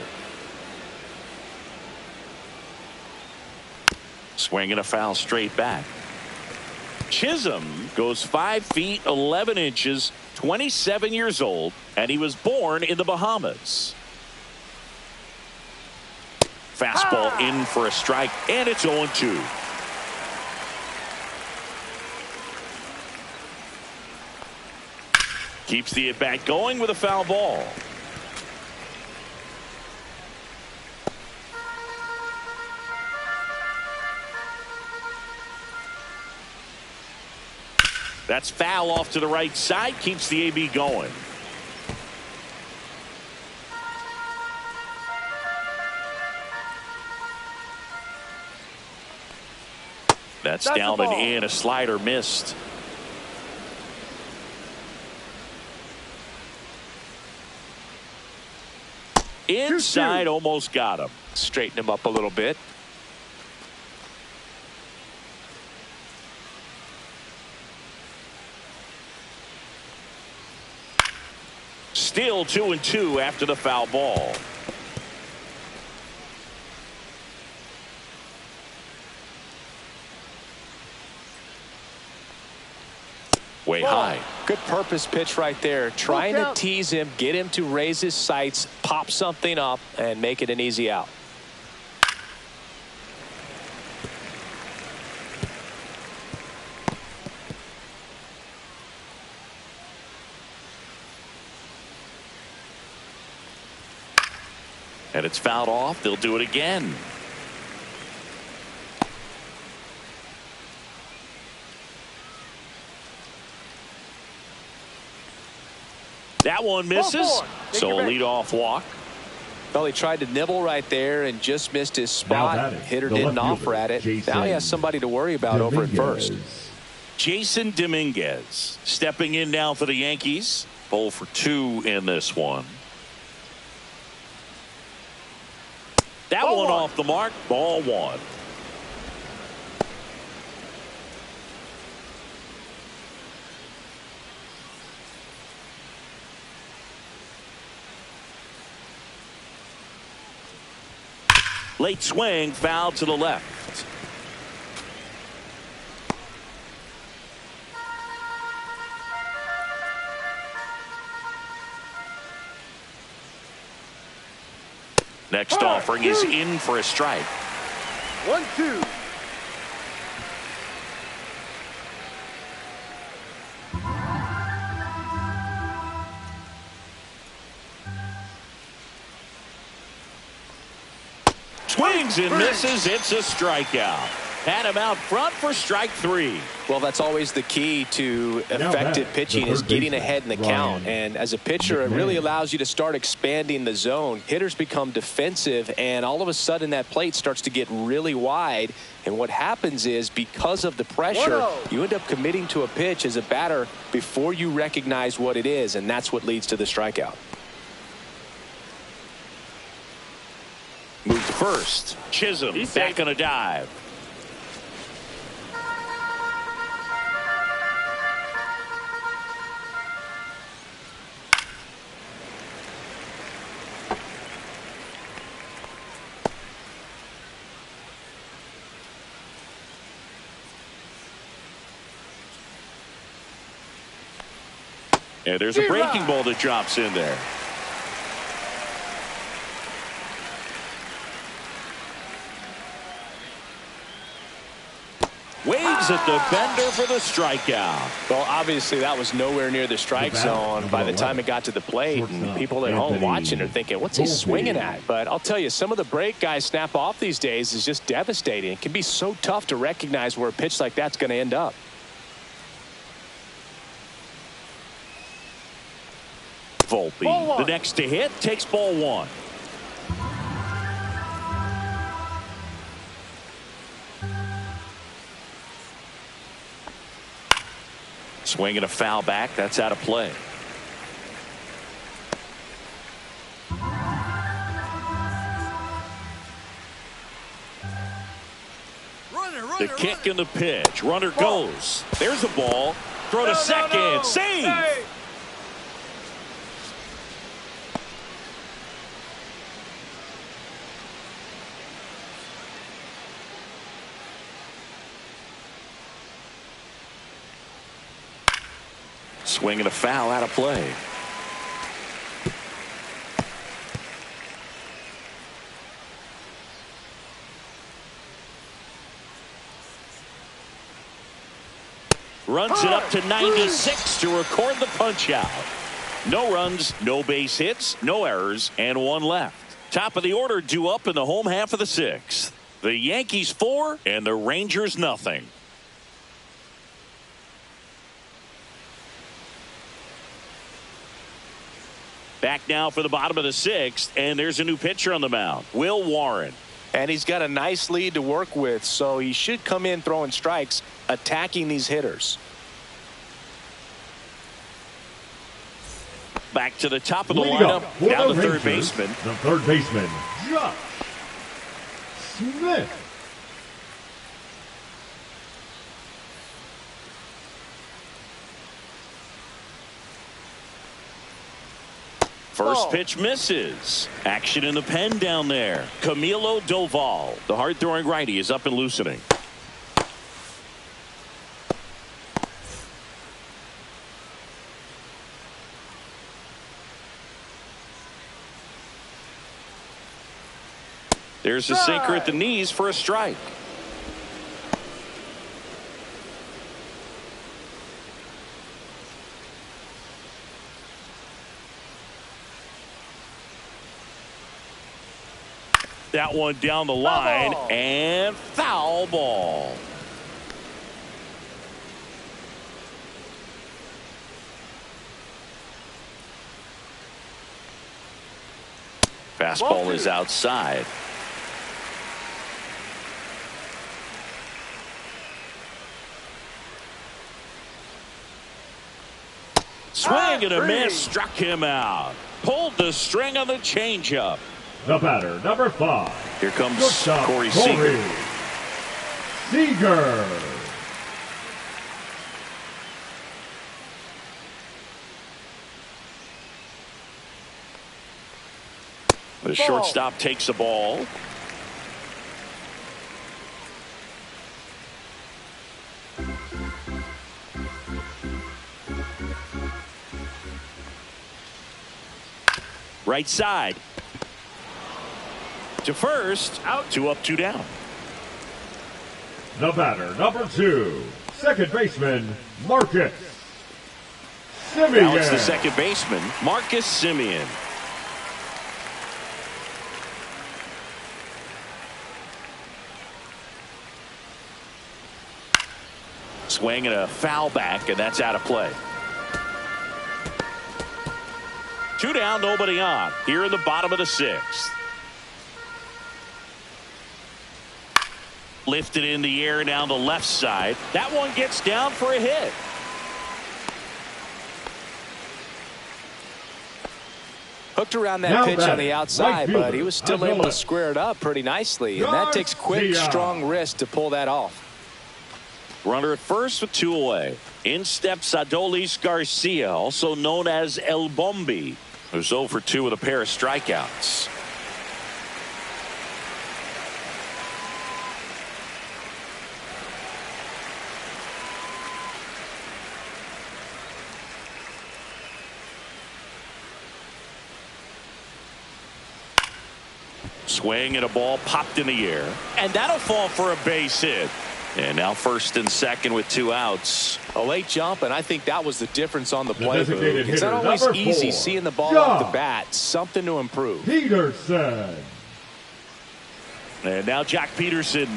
[SPEAKER 1] Swinging a foul straight back. Chisholm goes 5 feet 11 inches, 27 years old, and he was born in the Bahamas. Fastball in for a strike, and it's 0-2. Keeps the at-bat going with a foul ball. That's foul off to the right side. Keeps the AB going. That's down and in. A slider missed. Inside, almost got him.
[SPEAKER 2] Straighten him up a little bit.
[SPEAKER 1] Still 2-2 after the foul ball. Way high.
[SPEAKER 2] Good purpose pitch right there. Trying to tease him, get him to raise his sights, pop something up, and make it an easy out.
[SPEAKER 1] And it's fouled off. They'll do it again. That one misses. So a leadoff walk.
[SPEAKER 2] Well, he tried to nibble right there and just missed his spot. Hitter didn't offer at it. Now he has somebody to worry about over at first.
[SPEAKER 1] Jason Dominguez stepping in now for the Yankees. 0 for 2 in this one. That one off the mark. Ball 1. Late swing, foul to the left. Next offering is in for a strike.
[SPEAKER 4] 1-2.
[SPEAKER 1] Swings and misses. It's a strikeout. Had him out front for strike 3.
[SPEAKER 2] Well, that's always the key to effective pitching is getting ahead in the count. And as a pitcher, it really allows you to start expanding the zone. Hitters become defensive, and all of a sudden that plate starts to get really wide. And what happens is because of the pressure, you end up committing to a pitch as a batter before you recognize what it is, and that's what leads to the strikeout.
[SPEAKER 1] Move to first. Chisholm back on a dive. And there's a breaking ball that drops in there. Waves at the bender for the strikeout.
[SPEAKER 2] Well, obviously that was nowhere near the strike zone by the time it got to the plate, and people at home watching are thinking, what's he swinging at? But I'll tell you, some of the break guys snap off these days is just devastating. It can be so tough to recognize where a pitch like that's going to end up.
[SPEAKER 1] Volpe, the next to hit, takes ball 1. Swing and a foul back. That's out of play. The kick and the pitch. Runner goes. There's a ball. Throw to second. Save. Swing and a foul out of play. Runs it up to 96 to record the punch out. No runs, no base hits, no errors, and 1 left. Top of the order due up in the home half of the 6th. The Yankees 4 and the Rangers nothing. Back now for the bottom of the 6th, and there's a new pitcher on the mound, Will Warren.
[SPEAKER 2] And he's got a nice lead to work with, so he should come in throwing strikes, attacking these hitters.
[SPEAKER 1] Back to the top of the lineup, down to third baseman.
[SPEAKER 3] The third baseman, Josh Smith.
[SPEAKER 1] First pitch misses. Action in the pen down there. Camilo Doval, the hard-throwing righty, is up and loosening. There's a sinker at the knees for a strike. That one down the line, and foul ball. Fastball is outside. Swing and a miss, struck him out. Pulled the string on the changeup.
[SPEAKER 3] The batter, number 5.
[SPEAKER 1] Here comes Corey Seager. The shortstop takes the ball. Right side. To first, out. 2 up, 2 down.
[SPEAKER 3] The batter, number 2, second baseman, Marcus Semien.
[SPEAKER 1] Now it's the second baseman, Marcus Semien. Swing and a foul back, and that's out of play. 2 down, nobody on. Here in the bottom of the 6th. Lifted in the air down the left side. That one gets down for a hit.
[SPEAKER 2] Hooked around that pitch on the outside, but he was still able to square it up pretty nicely, and that takes quick, strong wrist to pull that off.
[SPEAKER 1] Runner at first with 2 away. In steps Adolis Garcia, also known as El Bombi, who's 0 for 2 with a pair of strikeouts. Swing and a ball popped in the air, and that'll fall for a base hit. And now first and second with 2 outs.
[SPEAKER 2] A late jump, and I think that was the difference on the play. It's not
[SPEAKER 3] hitter,
[SPEAKER 2] always easy
[SPEAKER 3] 4,
[SPEAKER 2] seeing the ball off the bat. Something to improve.
[SPEAKER 3] Peterson.
[SPEAKER 1] And now Jack Peterson.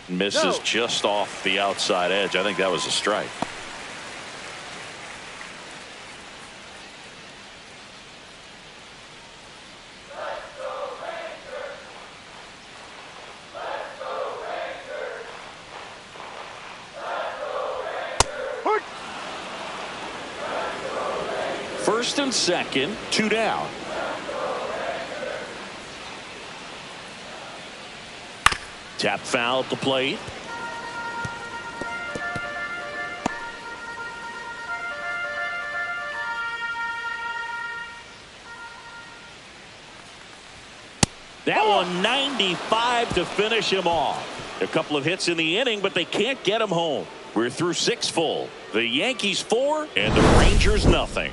[SPEAKER 1] Misses just off the outside edge. I think that was a strike. First and second, 2 down. Tap foul at the plate. That one 95 to finish him off. A couple of hits in the inning, but they can't get him home. We're through 6 full. The Yankees 4 and the Rangers nothing.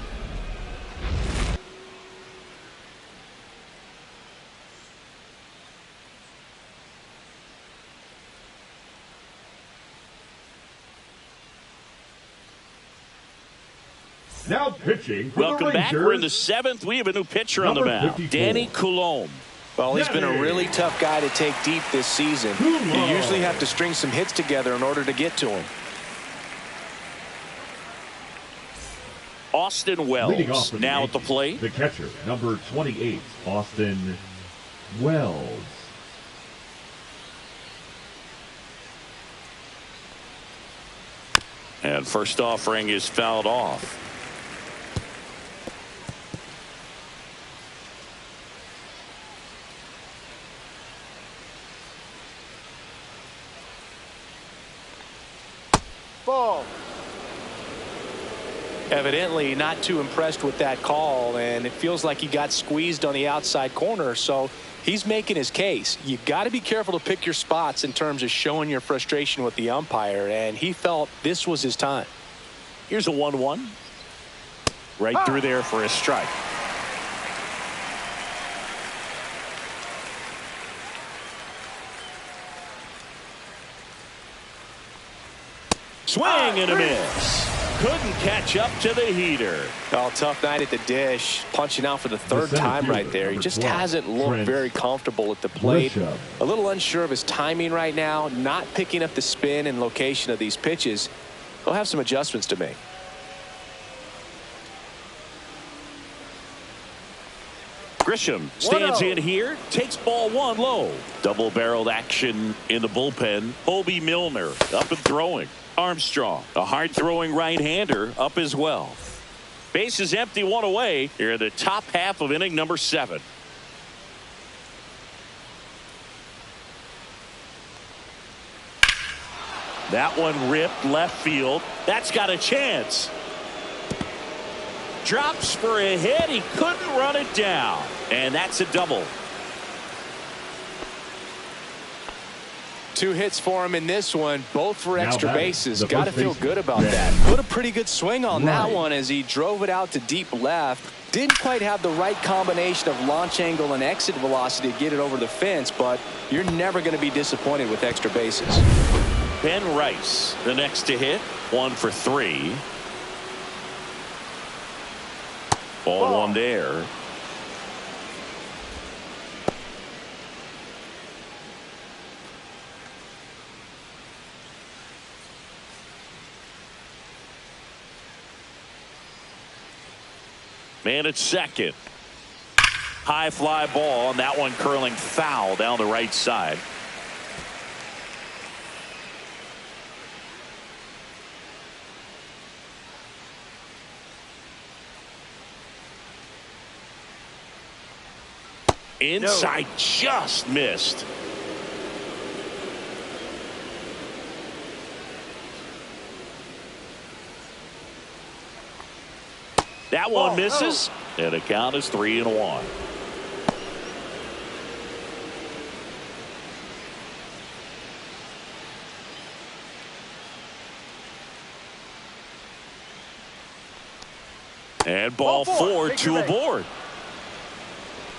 [SPEAKER 3] Now pitching for
[SPEAKER 1] Welcome
[SPEAKER 3] the
[SPEAKER 1] back.
[SPEAKER 3] Rangers.
[SPEAKER 1] We're in the 7th. We have a new pitcher on the
[SPEAKER 3] Number
[SPEAKER 1] mound.
[SPEAKER 3] 54.
[SPEAKER 1] Danny Coulombe.
[SPEAKER 2] Well, he's been a really tough guy to take deep this season. You usually have to string some hits together in order to get to him.
[SPEAKER 1] Austin
[SPEAKER 3] Leading off
[SPEAKER 1] Wells
[SPEAKER 3] for the
[SPEAKER 1] now at the
[SPEAKER 3] Yankees,
[SPEAKER 1] plate.
[SPEAKER 3] The catcher, number 28, Austin Wells.
[SPEAKER 1] And first offering is fouled off.
[SPEAKER 4] Ball.
[SPEAKER 2] Evidently not too impressed with that call, and it feels like he got squeezed on the outside corner, so he's making his case. You got to be careful to pick your spots in terms of showing your frustration with the umpire, and he felt this was his time.
[SPEAKER 1] Here's a 1-1. Right through there for a strike. Swing and a miss. Couldn't catch up to the heater.
[SPEAKER 2] Oh, tough night at the dish. Punching out for the third time right there. He just hasn't looked very comfortable at the plate. A little unsure of his timing right now. Not picking up the spin and location of these pitches. He'll have some adjustments to make.
[SPEAKER 1] Grisham stands in here, takes ball 1 low. Double-barreled action in the bullpen. Hobie Milner up and throwing. Armstrong, a hard-throwing right-hander, up as well. Base is empty, 1 away. Here in the top half of inning number 7. That one ripped left field. That's got a chance. Drops for a hit. He couldn't run it down. And that's a double.
[SPEAKER 2] 2 hits for him in this one, both for
[SPEAKER 3] Now
[SPEAKER 2] extra
[SPEAKER 3] batting,
[SPEAKER 2] bases.
[SPEAKER 3] the
[SPEAKER 2] Got to
[SPEAKER 3] first
[SPEAKER 2] feel
[SPEAKER 3] baseman,
[SPEAKER 2] good about
[SPEAKER 3] Dan
[SPEAKER 2] that. Put a pretty good swing on that
[SPEAKER 3] Right.
[SPEAKER 2] one as he drove it out to deep left. Didn't quite have the right combination of launch angle and exit velocity to get it over the fence, but you're never going to be disappointed with extra bases.
[SPEAKER 1] Ben Rice, the next to hit, 1 for 3. Ball 1 there. Man at second. High fly ball, and that one curling foul down the right side. Inside, just missed. That one misses, and the count is 3-1. And ball 4, 2 aboard.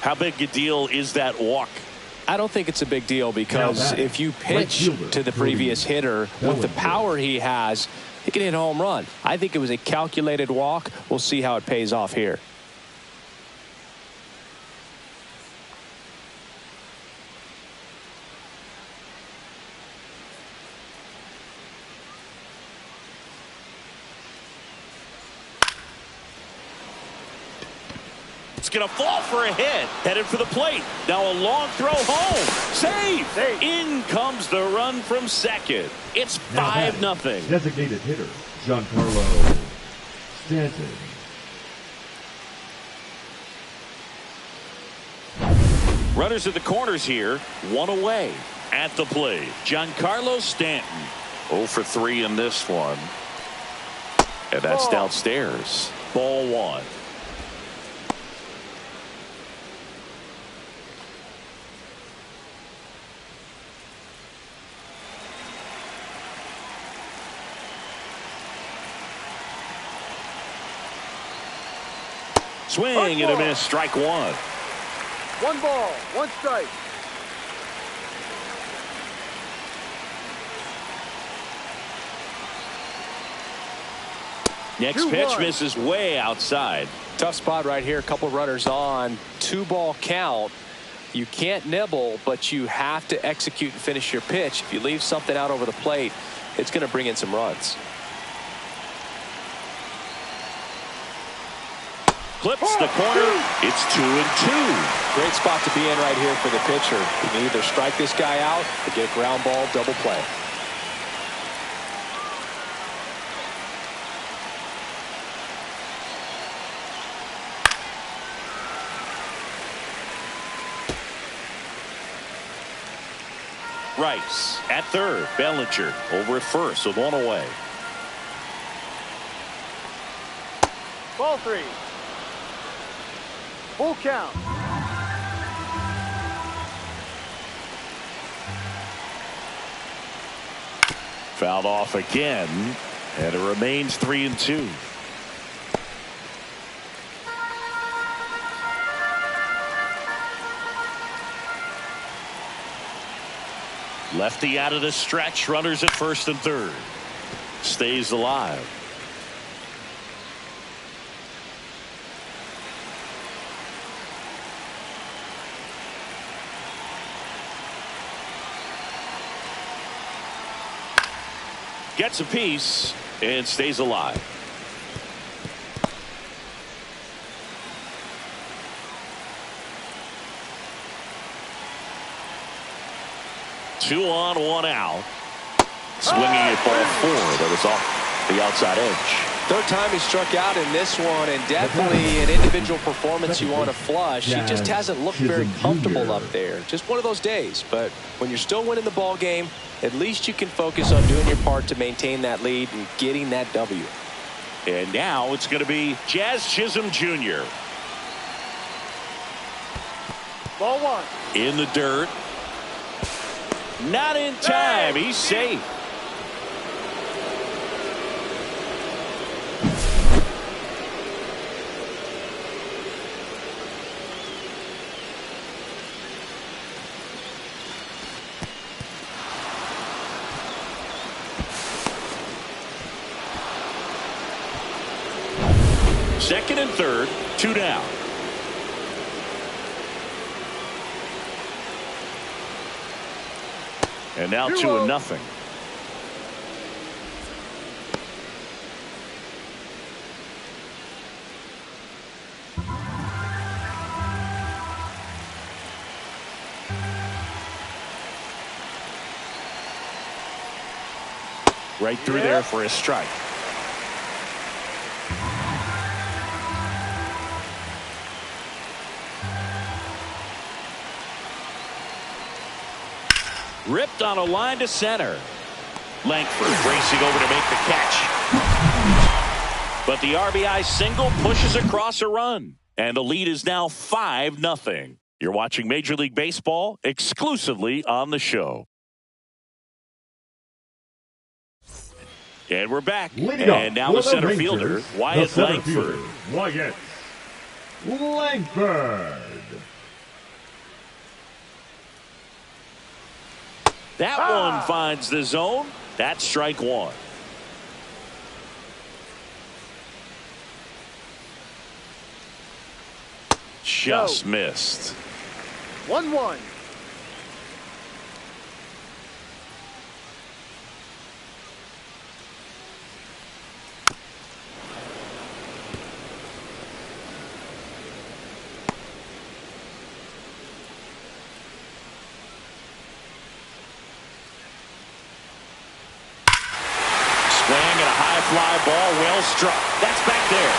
[SPEAKER 1] How big a deal is that walk?
[SPEAKER 2] I don't think it's a big deal because if you pitch to the previous hitter with the power he has, he can hit a home run. I think it was a calculated walk. We'll see how it pays off here.
[SPEAKER 1] It's going to fall for a hit. Headed for the plate. Now a long throw home. Save. In comes the run from second. It's 5-0.
[SPEAKER 3] Designated hitter, Giancarlo Stanton.
[SPEAKER 1] Runners at the corners here. 1 away. At the plate, Giancarlo Stanton. 0 for 3 in this one. And that's downstairs. Ball 1. Swing and a miss. Strike 1.
[SPEAKER 4] 1 ball, 1 strike.
[SPEAKER 1] Next pitch misses way outside.
[SPEAKER 2] Tough spot right here. A couple runners on. 2-ball count. You can't nibble, but you have to execute and finish your pitch. If you leave something out over the plate, it's going to bring in some runs.
[SPEAKER 1] Clips the corner. It's 2-2.
[SPEAKER 2] Great spot to be in right here for the pitcher. You can either strike this guy out or get a ground ball double play.
[SPEAKER 1] Rice at third. Bellinger over at first with 1 away.
[SPEAKER 4] Ball 3. Full count.
[SPEAKER 1] Fouled off again, and it remains 3-2. Lefty out of the stretch. Runners at first and third. Stays alive. Gets a piece and stays alive. Two on, 1 out. Swinging at ball 4, that was off the outside edge.
[SPEAKER 2] Third time he struck out in this one, and definitely an individual performance you want to flush. He just hasn't looked very comfortable up there. Just one of those days. But when you're still winning the ball game, at least you can focus on doing your part to maintain that lead and getting that W.
[SPEAKER 1] And now it's going to be Jazz Chisholm Jr.
[SPEAKER 4] Ball 1.
[SPEAKER 1] In the dirt. Not in time. He's safe. Second and third, 2 down. And now 2-0. Right through there for a strike. Ripped on a line to center. Langford racing over to make the catch. But the RBI single pushes across a run. And the lead is now 5-0. You're watching Major League Baseball exclusively on the show. And we're back. And now the center fielder, Wyatt Langford.
[SPEAKER 3] Wyatt Langford.
[SPEAKER 1] That one finds the zone. That's strike one. Just missed.
[SPEAKER 4] 1-1.
[SPEAKER 1] Fly ball well struck. That's back there.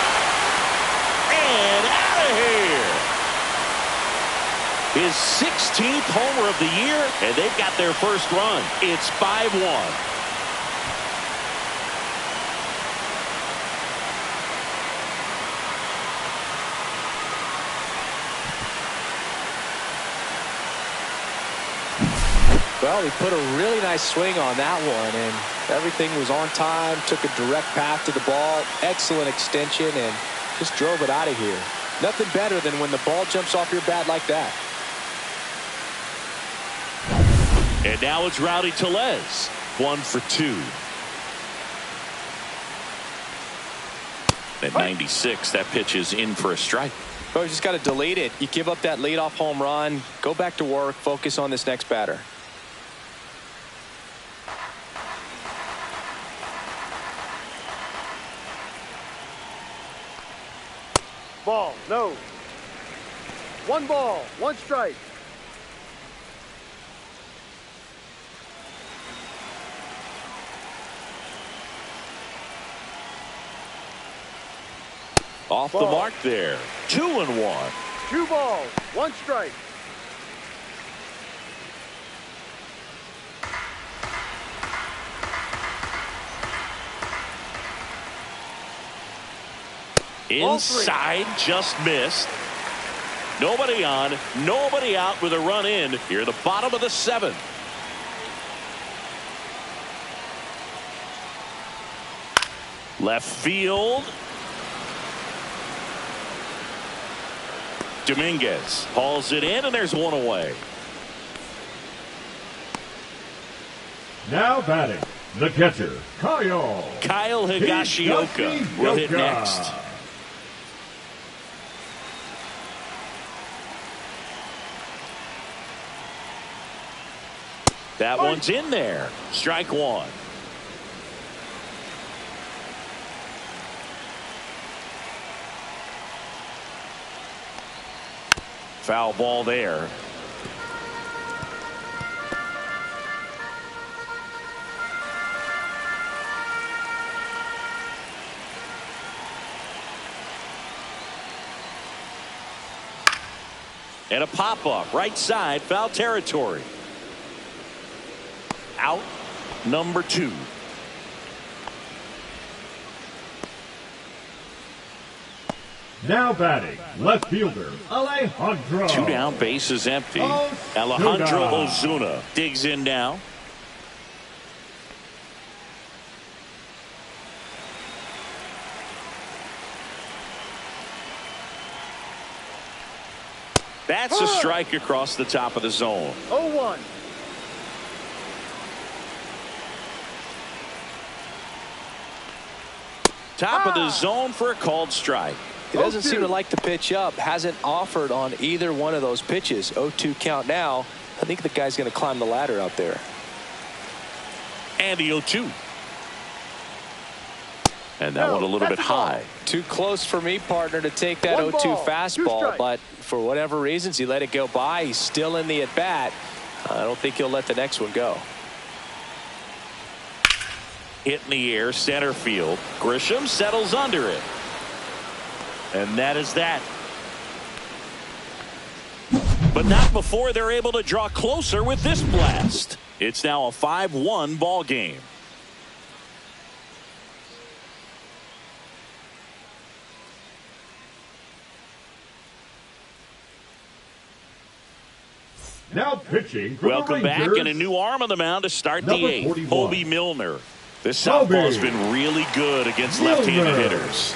[SPEAKER 1] And out of here. His 16th homer of the year, and they've got their first run. It's 5-1.
[SPEAKER 2] Well, he put a really nice swing on that one, and everything was on time, took a direct path to the ball, excellent extension, and just drove it out of here. Nothing better than when the ball jumps off your bat like that.
[SPEAKER 1] And now it's Rowdy Tellez, 1 for 2. At 96, that pitch is in for a strike.
[SPEAKER 2] Well, you just got to delete it. You give up that leadoff home run, go back to work, focus on this next batter.
[SPEAKER 4] Ball, no. 1 ball, 1 strike.
[SPEAKER 1] Off the mark there. 2-1.
[SPEAKER 4] 2 balls, 1 strike.
[SPEAKER 1] Inside, just missed. Nobody on, nobody out with a run in here, the bottom of the 7th. Left field. Dominguez hauls it in, and there's one away.
[SPEAKER 3] Now batting, the catcher, Kyle
[SPEAKER 1] Higashioka will hit next. That one's in there. Strike one. Foul ball there. And a pop-up right side, foul territory. Out number 2.
[SPEAKER 3] Now batting, left fielder, Alejandro.
[SPEAKER 1] 2 down, bases empty.
[SPEAKER 3] Ozuna.
[SPEAKER 1] Alejandro Ozuna digs in now. That's a strike across the top of the zone.
[SPEAKER 4] 0-1.
[SPEAKER 1] Top of the zone for a called strike.
[SPEAKER 2] He doesn't seem to like the pitch up. Hasn't offered on either one of those pitches. 0-2 count now. I think the guy's going to climb the ladder out there.
[SPEAKER 1] And the 0-2. And that one a little bit high.
[SPEAKER 2] Too close for me, partner, to take that 0-2 fastball. But for whatever reasons, he let it go by. He's still in the at-bat. I don't think he'll let the next one go.
[SPEAKER 1] Hit in the air, center field. Grisham settles under it. And that is that. But not before they're able to draw closer with this blast. It's now a 5-1 ball game.
[SPEAKER 3] Now pitching for
[SPEAKER 1] Welcome
[SPEAKER 3] the
[SPEAKER 1] back,
[SPEAKER 3] Rangers.
[SPEAKER 1] and a new arm on the mound to start
[SPEAKER 3] Number
[SPEAKER 1] the 8th.
[SPEAKER 3] 41.
[SPEAKER 1] Hobie Milner. This southpaw has been really good against left-handed hitters.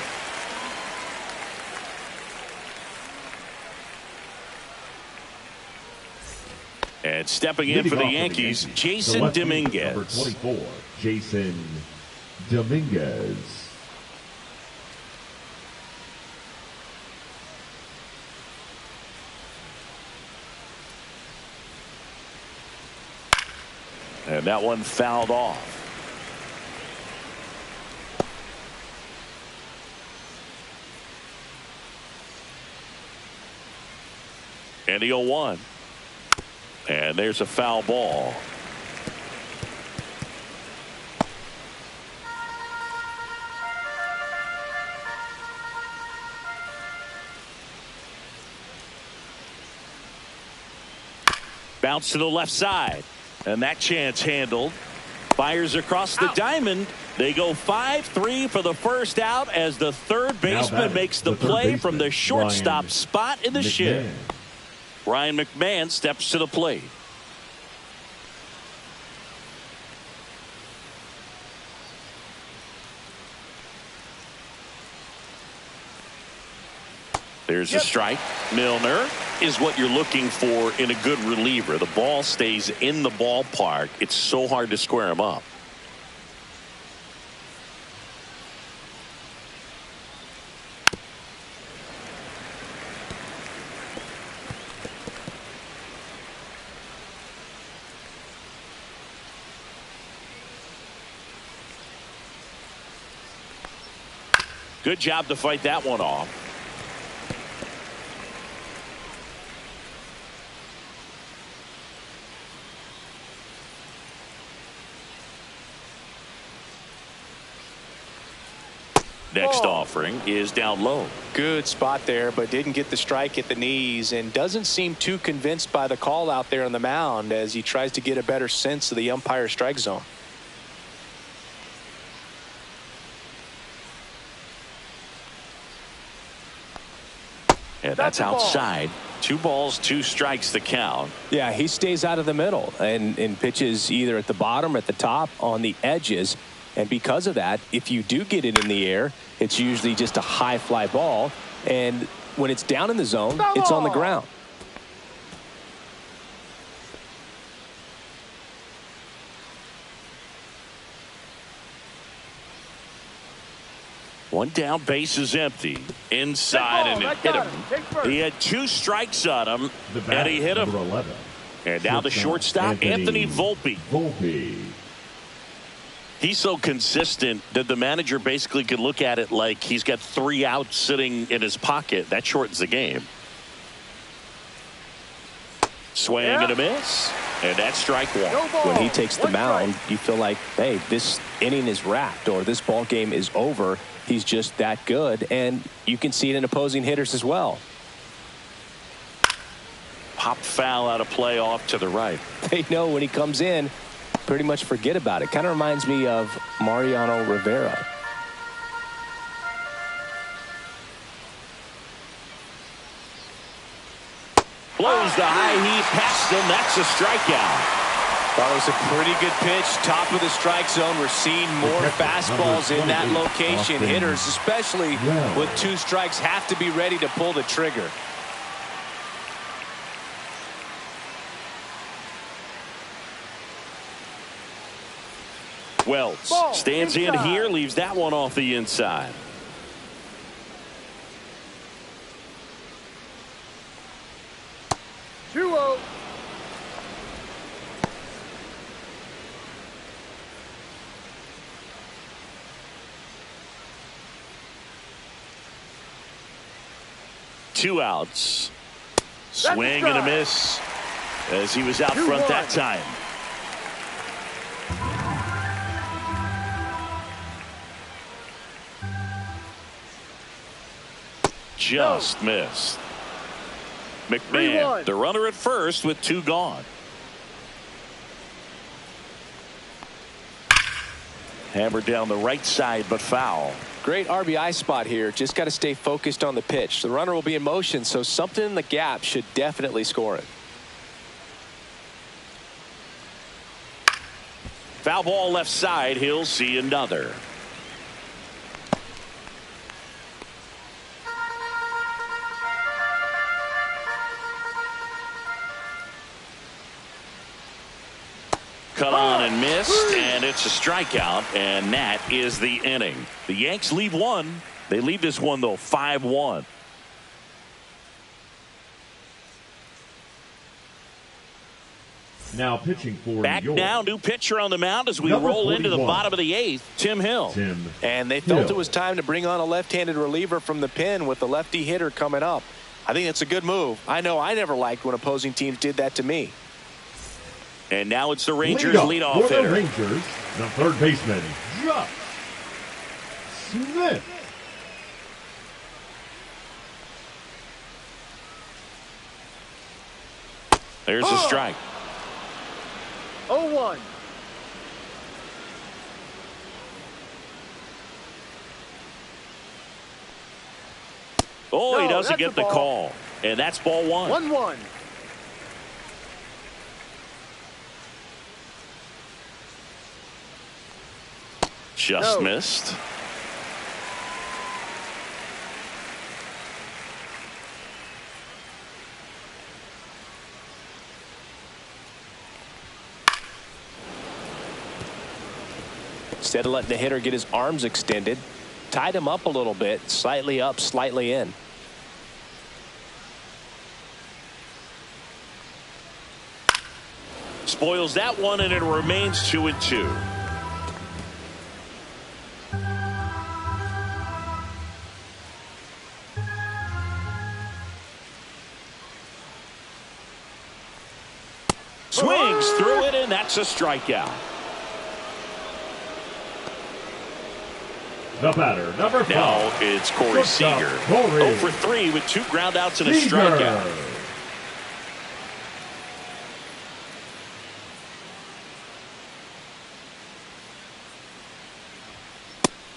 [SPEAKER 1] And stepping in for the Yankees, Jason Dominguez.
[SPEAKER 3] Number 24, Jason Dominguez.
[SPEAKER 1] And that one fouled off. And the 0-1. And there's a foul ball. Bounce to the left side. And that chance handled. Fires across the diamond. They go 5-3 for the first out as the third baseman makes the play from the shortstop spot in the shed. Ryan McMahon steps to the plate. There's a strike. Milner is what you're looking for in a good reliever. The ball stays in the ballpark. It's so hard to square him up. Good job to fight that one off. Next offering is down low.
[SPEAKER 2] Good spot there, but didn't get the strike at the knees and doesn't seem too convinced by the call out there on the mound as he tries to get a better sense of the umpire strike zone.
[SPEAKER 1] And that's outside. 2 balls, 2 strikes the count.
[SPEAKER 2] Yeah, he stays out of the middle and pitches either at the bottom or at the top on the edges. And because of that, if you do get it in the air, it's usually just a high fly ball. And when it's down in the zone, it's on the ground.
[SPEAKER 1] One down, base is empty. Inside, and it hit him. He had 2 strikes on him, and he hit him.
[SPEAKER 3] 11.
[SPEAKER 1] And now the shortstop, Anthony Volpe. He's so consistent that the manager basically could look at it like he's got 3 outs sitting in his pocket. That shortens the game. Swing and a miss. And that's strike 1.
[SPEAKER 2] When he takes the mound, you feel like, hey, this inning is wrapped or this ball game is over. He's just that good. And you can see it in opposing hitters as well.
[SPEAKER 1] Pop foul out of play off to the right.
[SPEAKER 2] They know when he comes in, pretty much forget about it. Kind of reminds me of Mariano Rivera.
[SPEAKER 1] Blows the high heat past him. That's a strikeout.
[SPEAKER 2] That was a pretty good pitch. Top of the strike zone. We're seeing more fastballs in that location. Hitters, especially with 2 strikes, have to be ready to pull the trigger.
[SPEAKER 1] Wells stands in here, leaves that one off the inside.
[SPEAKER 4] Duel.
[SPEAKER 1] Two outs. Swing and a miss as he was out front that time. Just missed. McMahon, the runner at first with 2 gone. Hammered down the right side, but foul.
[SPEAKER 2] Great RBI spot here. Just got to stay focused on the pitch. The runner will be in motion, so something in the gap should definitely score it.
[SPEAKER 1] Foul ball left side. He'll see another. Cut on and missed, and it's a strikeout, and that is the inning. The Yanks lead one. They lead this one, though, 5-1.
[SPEAKER 3] Now pitching for
[SPEAKER 1] Back
[SPEAKER 3] York.
[SPEAKER 1] now, new pitcher on the mound as we
[SPEAKER 3] Number
[SPEAKER 1] roll into the
[SPEAKER 3] 41.
[SPEAKER 1] bottom of the 8th, Tim Hill.
[SPEAKER 2] And they felt it was time to bring on a left-handed reliever from the pen with the lefty hitter coming up. I think it's a good move. I know I never liked when opposing teams did that to me.
[SPEAKER 1] And now it's the Rangers leadoff
[SPEAKER 3] for the
[SPEAKER 1] hitter.
[SPEAKER 3] Rangers, the third baseman, Josh Smith.
[SPEAKER 1] There's a strike.
[SPEAKER 4] 0-1.
[SPEAKER 1] Oh, he
[SPEAKER 4] No,
[SPEAKER 1] doesn't
[SPEAKER 4] that's
[SPEAKER 1] get
[SPEAKER 4] a
[SPEAKER 1] the
[SPEAKER 4] ball.
[SPEAKER 1] call. And that's ball 1.
[SPEAKER 4] 1-1.
[SPEAKER 1] Just
[SPEAKER 4] No.
[SPEAKER 1] missed.
[SPEAKER 2] Instead of letting the hitter get his arms extended, tied him up a little bit, slightly up, slightly in.
[SPEAKER 1] Spoils that one, and it remains 2-2. Swings through it, and that's a strikeout.
[SPEAKER 3] The batter, number 5.
[SPEAKER 1] Now it's Corey Seager. 0 for 3 with 2 groundouts and a strikeout.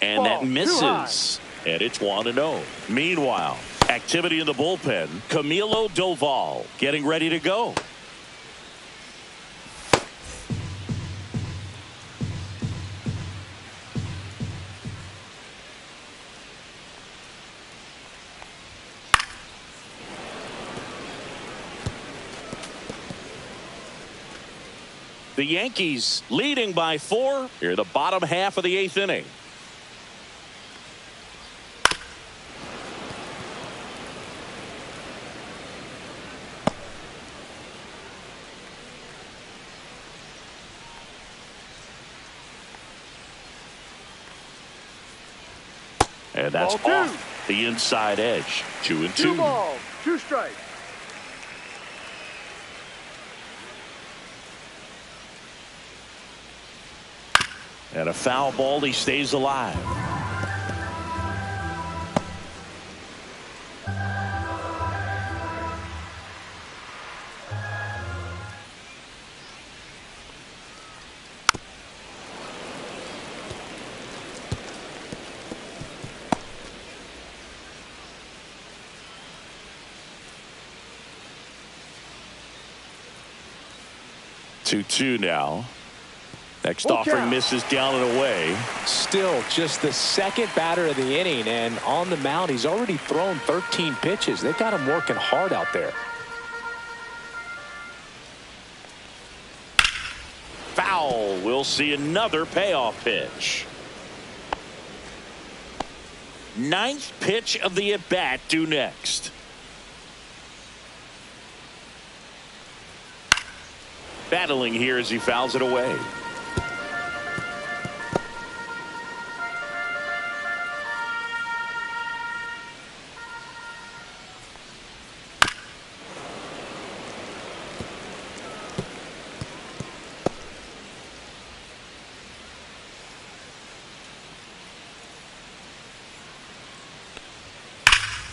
[SPEAKER 1] And that misses. And it's 1-0. Meanwhile, activity in the bullpen. Camilo Doval getting ready to go. The Yankees leading by 4 here, the bottom half of the 8th inning. And that's
[SPEAKER 4] Ball 2.
[SPEAKER 1] off the inside edge. 2-2.
[SPEAKER 4] 2 balls, 2 strikes.
[SPEAKER 1] And a foul ball, he stays alive. 2-2 now. Next
[SPEAKER 4] Full
[SPEAKER 1] offering
[SPEAKER 4] count.
[SPEAKER 1] misses down and away.
[SPEAKER 2] Still just the second batter of the inning, and on the mound he's already thrown 13 pitches. They've got him working hard out there.
[SPEAKER 1] Foul. We'll see another payoff pitch. Ninth pitch of the at-bat due next. Battling here as he fouls it away.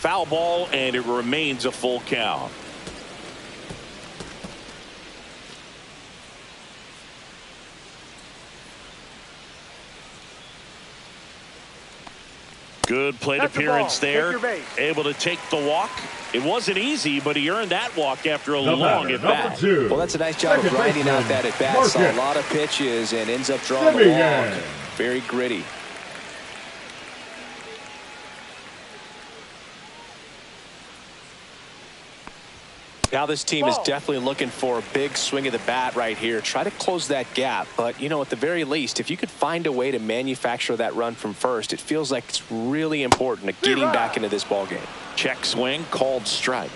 [SPEAKER 1] Foul ball, and it remains a full count. Good plate
[SPEAKER 4] That's the
[SPEAKER 1] appearance
[SPEAKER 4] ball.
[SPEAKER 1] there.
[SPEAKER 4] Take your base.
[SPEAKER 1] Able to take the walk. It wasn't easy, but he earned that walk after a
[SPEAKER 3] The
[SPEAKER 1] long
[SPEAKER 3] batter,
[SPEAKER 1] at bat.
[SPEAKER 3] number 2.
[SPEAKER 2] Well, that's a nice job of
[SPEAKER 3] Second
[SPEAKER 2] grinding out
[SPEAKER 3] baseman,
[SPEAKER 2] that at bat. Saw a
[SPEAKER 3] Marcus.
[SPEAKER 2] lot of pitches and ends up drawing the
[SPEAKER 3] Simeon.
[SPEAKER 2] walk. Very gritty. Now this team is
[SPEAKER 4] Ball.
[SPEAKER 2] definitely looking for a big swing of the bat right here. Try to close that gap. But, you know, at the very least, if you could find a way to manufacture that run from first, it feels like it's really important to getting back into this ball game.
[SPEAKER 1] Check swing, called strike.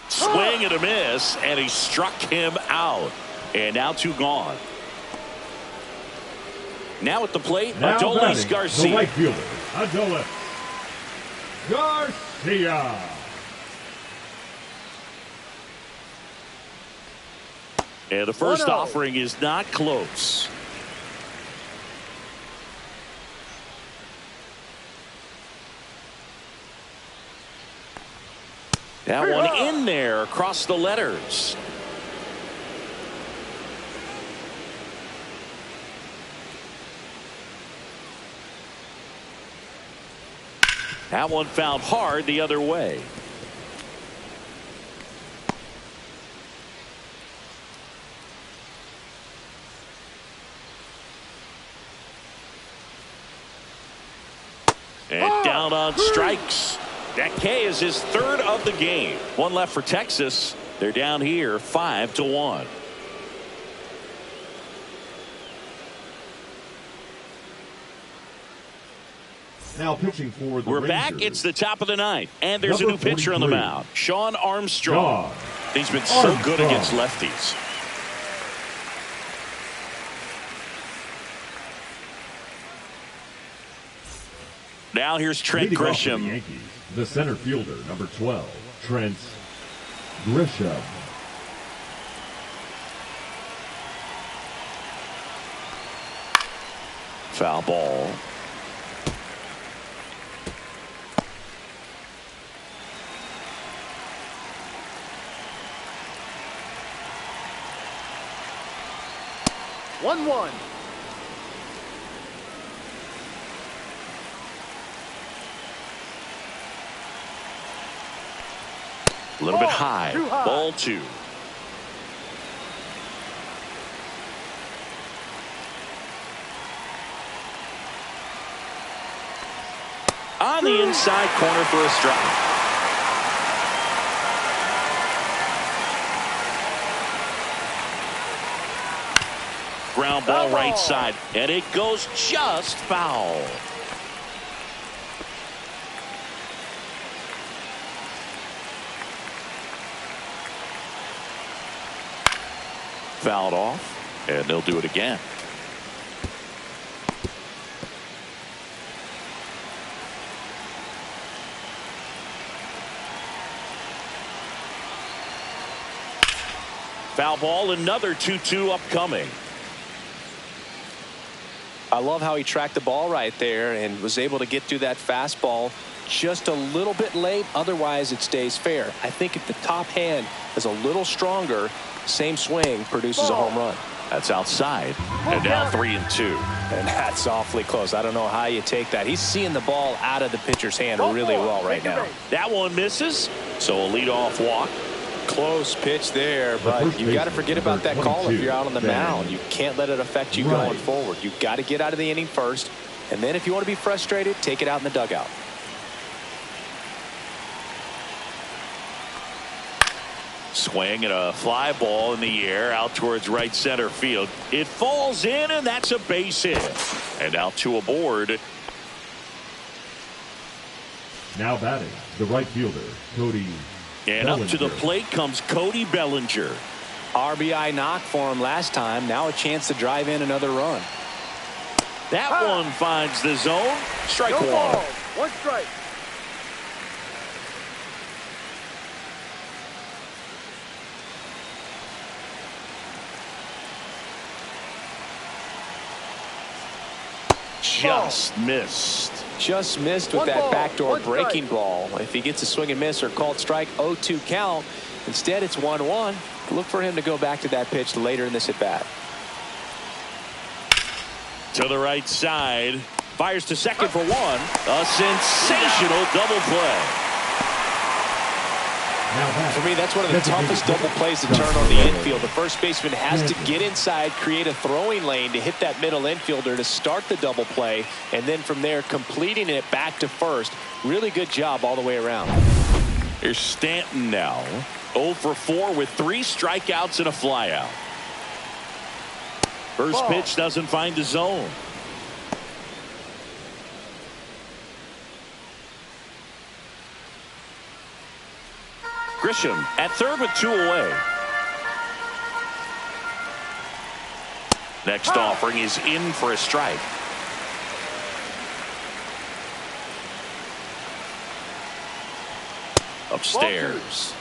[SPEAKER 1] Swing and a miss, and he struck him out. And now 2 gone. Now at the plate,
[SPEAKER 3] Now
[SPEAKER 1] Adolis
[SPEAKER 3] batting, the
[SPEAKER 1] Garcia.
[SPEAKER 3] right fielder, Adolis Garcia.
[SPEAKER 1] And the first
[SPEAKER 4] 1-0.
[SPEAKER 1] offering is not close. That one in there across the letters. That one fouled hard the other way. And down on strikes. That K is his 3rd of the game. One left for Texas. They're down here 5-1.
[SPEAKER 3] Now pitching for the
[SPEAKER 1] We're
[SPEAKER 3] Rangers.
[SPEAKER 1] back. It's the top of the 9th. And there's
[SPEAKER 3] Number
[SPEAKER 1] a new pitcher on the
[SPEAKER 3] 43.
[SPEAKER 1] mound. Sean Armstrong.
[SPEAKER 3] Sean
[SPEAKER 1] He's been so good
[SPEAKER 3] Armstrong.
[SPEAKER 1] against lefties. Now here's Trent
[SPEAKER 3] Leading off for the
[SPEAKER 1] Grisham.
[SPEAKER 3] Yankees, the center fielder, number 12, Trent Grisham.
[SPEAKER 1] Foul ball.
[SPEAKER 4] One.
[SPEAKER 1] A little bit
[SPEAKER 4] Ball,
[SPEAKER 1] high.
[SPEAKER 4] too high.
[SPEAKER 1] Ball 2. On the inside corner for a strike. Ground ball
[SPEAKER 4] Foul
[SPEAKER 1] right
[SPEAKER 4] ball.
[SPEAKER 1] side, and it goes just foul. Fouled off, and they'll do it again. Foul ball, another 2-2 upcoming.
[SPEAKER 2] I love how he tracked the ball right there and was able to get through that fastball. just a little bit late. Otherwise, it stays fair. I think if the top hand is a little stronger, same swing produces a home run.
[SPEAKER 1] That's outside. And now 3-2.
[SPEAKER 2] And that's awfully close. I don't know how you take that. He's seeing the ball out of the pitcher's hand really well right now.
[SPEAKER 1] That one misses. So a leadoff walk.
[SPEAKER 2] Close pitch there, but you got to forget about that call if you're out on the mound. You can't let it affect you going forward. You've got to get out of the inning first, and then if you want to be frustrated, take it out in the dugout.
[SPEAKER 1] Swing and a fly ball in the air out towards right center field. It falls in, and that's a base hit. And now 2 aboard.
[SPEAKER 3] Now batting, the right fielder, Cody
[SPEAKER 1] And
[SPEAKER 3] Bellinger.
[SPEAKER 1] up to the plate comes Cody Bellinger.
[SPEAKER 2] RBI knock for him last time. Now a chance to drive in another run.
[SPEAKER 1] That one finds the zone. Strike
[SPEAKER 4] No
[SPEAKER 1] one.
[SPEAKER 4] ball. 1 strike.
[SPEAKER 1] Just missed.
[SPEAKER 2] Just missed with
[SPEAKER 4] 1
[SPEAKER 2] that
[SPEAKER 4] ball,
[SPEAKER 2] backdoor
[SPEAKER 4] 1 strike.
[SPEAKER 2] breaking ball. If he gets a swing and miss or called strike, 0-2 count. Instead, it's 1-1. Look for him to go back to that pitch later in this at bat.
[SPEAKER 1] To the right side. Fires to second for 1. A sensational double play.
[SPEAKER 3] Now batting,
[SPEAKER 2] For me, that's one of the toughest double plays to turn on the infield. The first baseman has to get inside, create a throwing lane to hit that middle infielder to start the double play, and then from there completing it back to first. Really good job all the way around.
[SPEAKER 1] Here's Stanton now. 0 for 4 with 3 strikeouts and a flyout. First pitch doesn't find the zone. Grisham at third with 2 away. Next offering is in for a strike. Upstairs.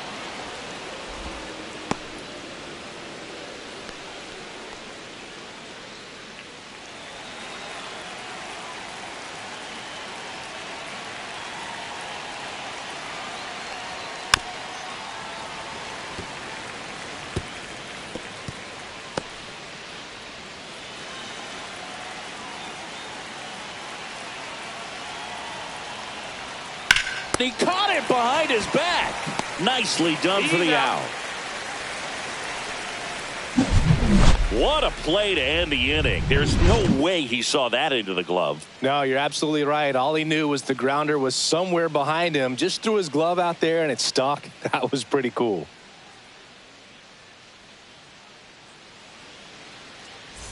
[SPEAKER 1] He caught it behind his back. Nicely done for the out. What a play to end the inning. There's no way he saw that into the glove.
[SPEAKER 2] No, you're absolutely right. All he knew was the grounder was somewhere behind him. Just threw his glove out there and it stuck. That was pretty cool.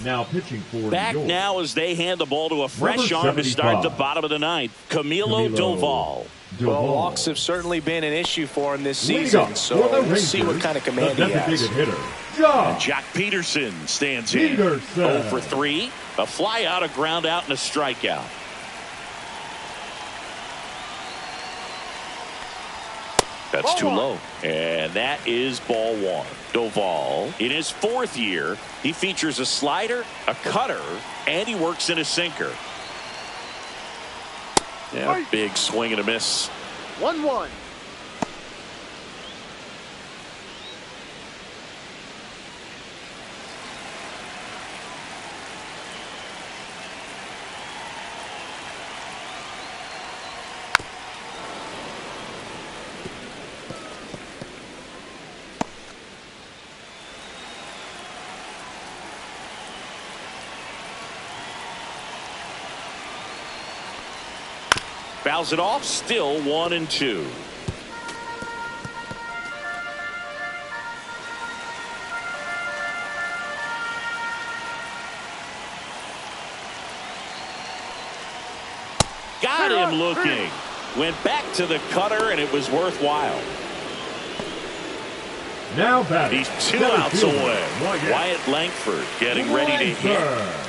[SPEAKER 3] now pitching for
[SPEAKER 1] Back
[SPEAKER 3] York.
[SPEAKER 1] now as they hand the ball to a fresh
[SPEAKER 3] Number
[SPEAKER 1] arm to start the
[SPEAKER 3] 75.
[SPEAKER 1] bottom of the ninth. Camilo Doval.
[SPEAKER 2] Well, walks have certainly been an issue for him this
[SPEAKER 3] Leading
[SPEAKER 2] season,
[SPEAKER 3] up
[SPEAKER 2] so
[SPEAKER 3] for the
[SPEAKER 2] we'll see what
[SPEAKER 3] Rangers,
[SPEAKER 2] kind of command
[SPEAKER 3] the
[SPEAKER 2] he has.
[SPEAKER 3] designated hitter, Josh
[SPEAKER 1] Jack Peterson stands in.
[SPEAKER 3] Peterson.
[SPEAKER 1] 0 for 3. A fly out, a ground out, and a strikeout. That's too low. And that is ball 1. Doval, in his 4th year, he features a slider, a cutter, and he works in a sinker. Yeah, big swing and a miss.
[SPEAKER 4] 1-1.
[SPEAKER 1] Fouls it off, still 1-2. Got him looking. Went back to the cutter, and it was worthwhile.
[SPEAKER 3] Now batting.
[SPEAKER 1] He's 2
[SPEAKER 3] center
[SPEAKER 1] outs
[SPEAKER 3] fielder,
[SPEAKER 1] away. Wyatt Langford getting ready to hit.
[SPEAKER 3] Langford.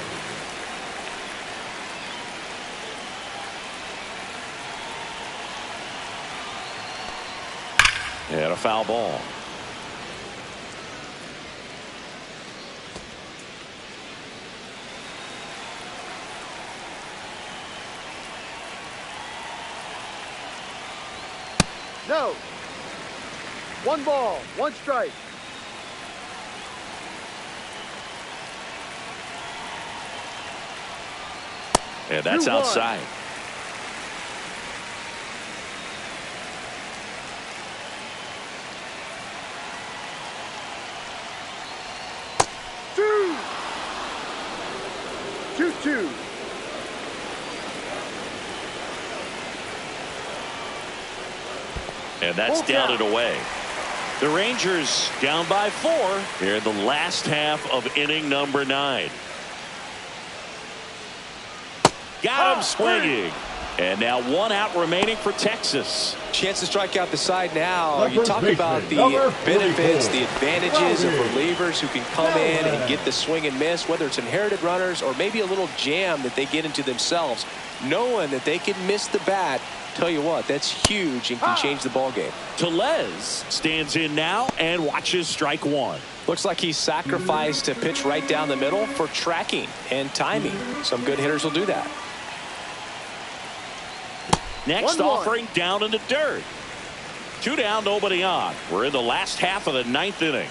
[SPEAKER 1] And a foul ball.
[SPEAKER 4] No. 1 ball, 1 strike.
[SPEAKER 1] And that's
[SPEAKER 4] 2-1.
[SPEAKER 1] outside.
[SPEAKER 4] Two. 2-2.
[SPEAKER 1] And that's down and away. The Rangers down by 4 here in the last half of inning number 9. Got him swinging. And now 1 out remaining for Texas.
[SPEAKER 2] Chance to strike out the side now. You talk
[SPEAKER 3] baseman,
[SPEAKER 2] about the
[SPEAKER 3] number
[SPEAKER 2] benefits,
[SPEAKER 3] 44.
[SPEAKER 2] the advantages of relievers who can come in and get the swing and miss, whether it's inherited runners or maybe a little jam that they get into themselves, knowing that they can miss the bat. Tell you what, that's huge and can change the ball game.
[SPEAKER 1] Tellez stands in now and watches strike 1.
[SPEAKER 2] Looks like he sacrificed to pitch right down the middle for tracking and timing. Some good hitters will do that.
[SPEAKER 1] Next
[SPEAKER 4] 1-1.
[SPEAKER 1] offering down in the dirt. 2 down, nobody on. We're in the last half of the 9th inning.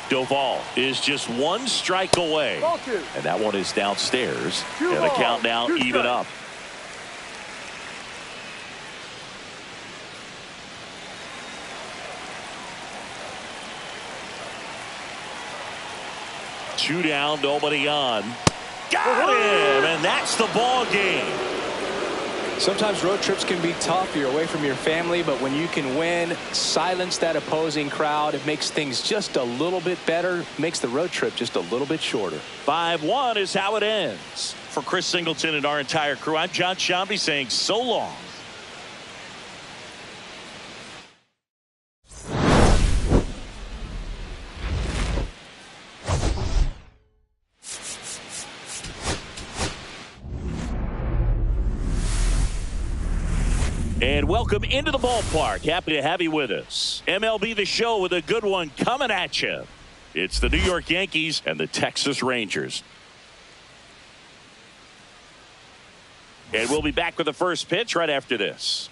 [SPEAKER 1] Doval is just 1 strike away.
[SPEAKER 4] Ball 2.
[SPEAKER 1] And that one is downstairs.
[SPEAKER 4] 2
[SPEAKER 1] And the
[SPEAKER 4] balls,
[SPEAKER 1] count now
[SPEAKER 4] 2
[SPEAKER 1] even
[SPEAKER 4] strikes.
[SPEAKER 1] up. Two down, nobody on. Got him, and that's the ball game.
[SPEAKER 2] Sometimes road trips can be tough. You're away from your family, but when you can win, silence that opposing crowd, it makes things just a little bit better, makes the road trip just a little bit shorter.
[SPEAKER 1] 5-1 is how it ends. For Chris Singleton and our entire crew, I'm John Shambi saying so long. And welcome into the ballpark. Happy to have you with us. MLB The Show with a good one coming at you. It's the New York Yankees and the Texas Rangers. And we'll be back with the first pitch right after this.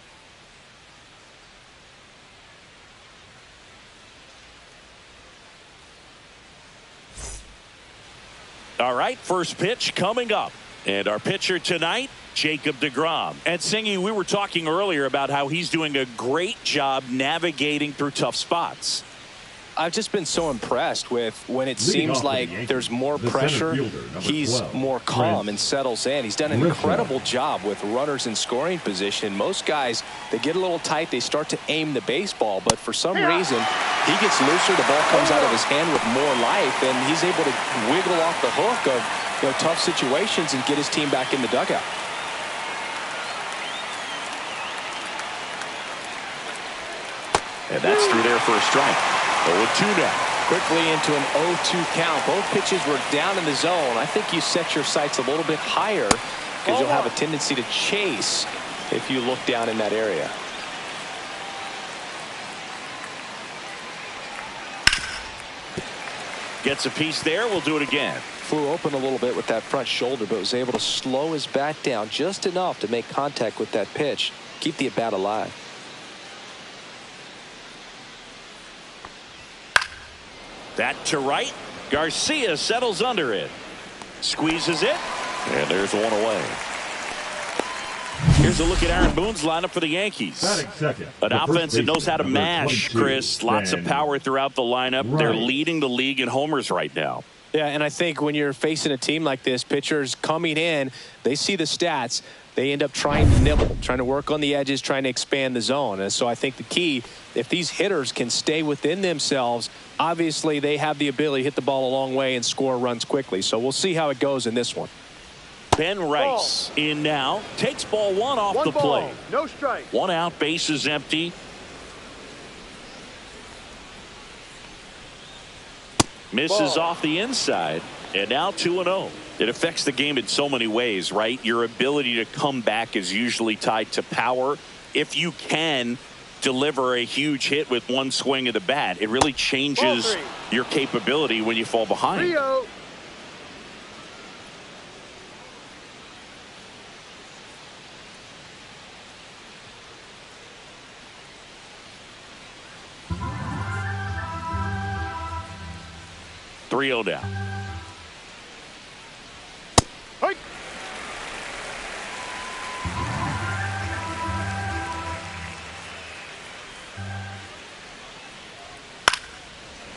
[SPEAKER 1] All right, first pitch coming up. And our pitcher tonight, Jacob degrom. And Singy, we were talking earlier about how he's doing a great job navigating through tough spots.
[SPEAKER 2] I've just been so impressed with when it seems like there's more pressure, he's more calm and settles in. He's done an incredible job with runners in scoring position. Most guys, they get a little tight, they start to aim the baseball, but for some reason, he gets looser, the ball comes out of his hand with more life, and he's able to wiggle off the hook of tough situations and get his team back in the dugout.
[SPEAKER 1] And that's through there for a strike. 0-2 now.
[SPEAKER 2] Quickly into an 0-2 count. Both pitches were down in the zone. I think you set your sights a little bit higher because you'll have a tendency to chase if you look down in that area.
[SPEAKER 1] Gets a piece there. We'll do it again.
[SPEAKER 2] Flew open a little bit with that front shoulder, but was able to slow his bat down just enough to make contact with that pitch. Keep the at-bat alive.
[SPEAKER 1] That to right. Garcia settles under it. Squeezes it. And there's one away. Here's a look at Aaron Boone's lineup for the Yankees. An offense that knows how to mash, Chris. Lots of power throughout the lineup. They're leading the league in homers right now.
[SPEAKER 2] Yeah, and I think when you're facing a team like this, pitchers coming in, they see the stats. They end up trying to nibble, trying to work on the edges, trying to expand the zone. And so I think the key, if these hitters can stay within themselves, obviously they have the ability to hit the ball a long way and score runs quickly. So we'll see how it goes in this one.
[SPEAKER 1] Ben Rice in now. Takes ball 1 off the plate.
[SPEAKER 4] No strike.
[SPEAKER 1] 1 out, bases empty. Misses off the inside. And now 2-0. It affects the game in so many ways, right? Your ability to come back is usually tied to power. If you can deliver a huge hit with one swing of the bat. It really changes your capability when you fall behind.
[SPEAKER 4] 3-0.
[SPEAKER 1] Down.
[SPEAKER 4] Hey.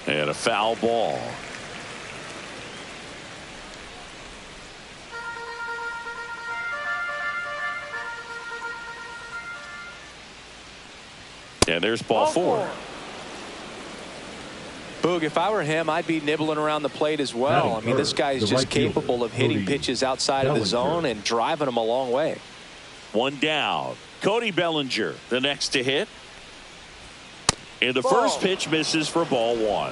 [SPEAKER 1] And a foul ball. And there's ball four.
[SPEAKER 2] Boog, if I were him, I'd be nibbling around the plate as well. I mean, this guy is just capable of hitting pitches outside of the zone and driving them a long way.
[SPEAKER 1] One down. Cody Bellinger, the next to hit. And the first pitch misses for ball one.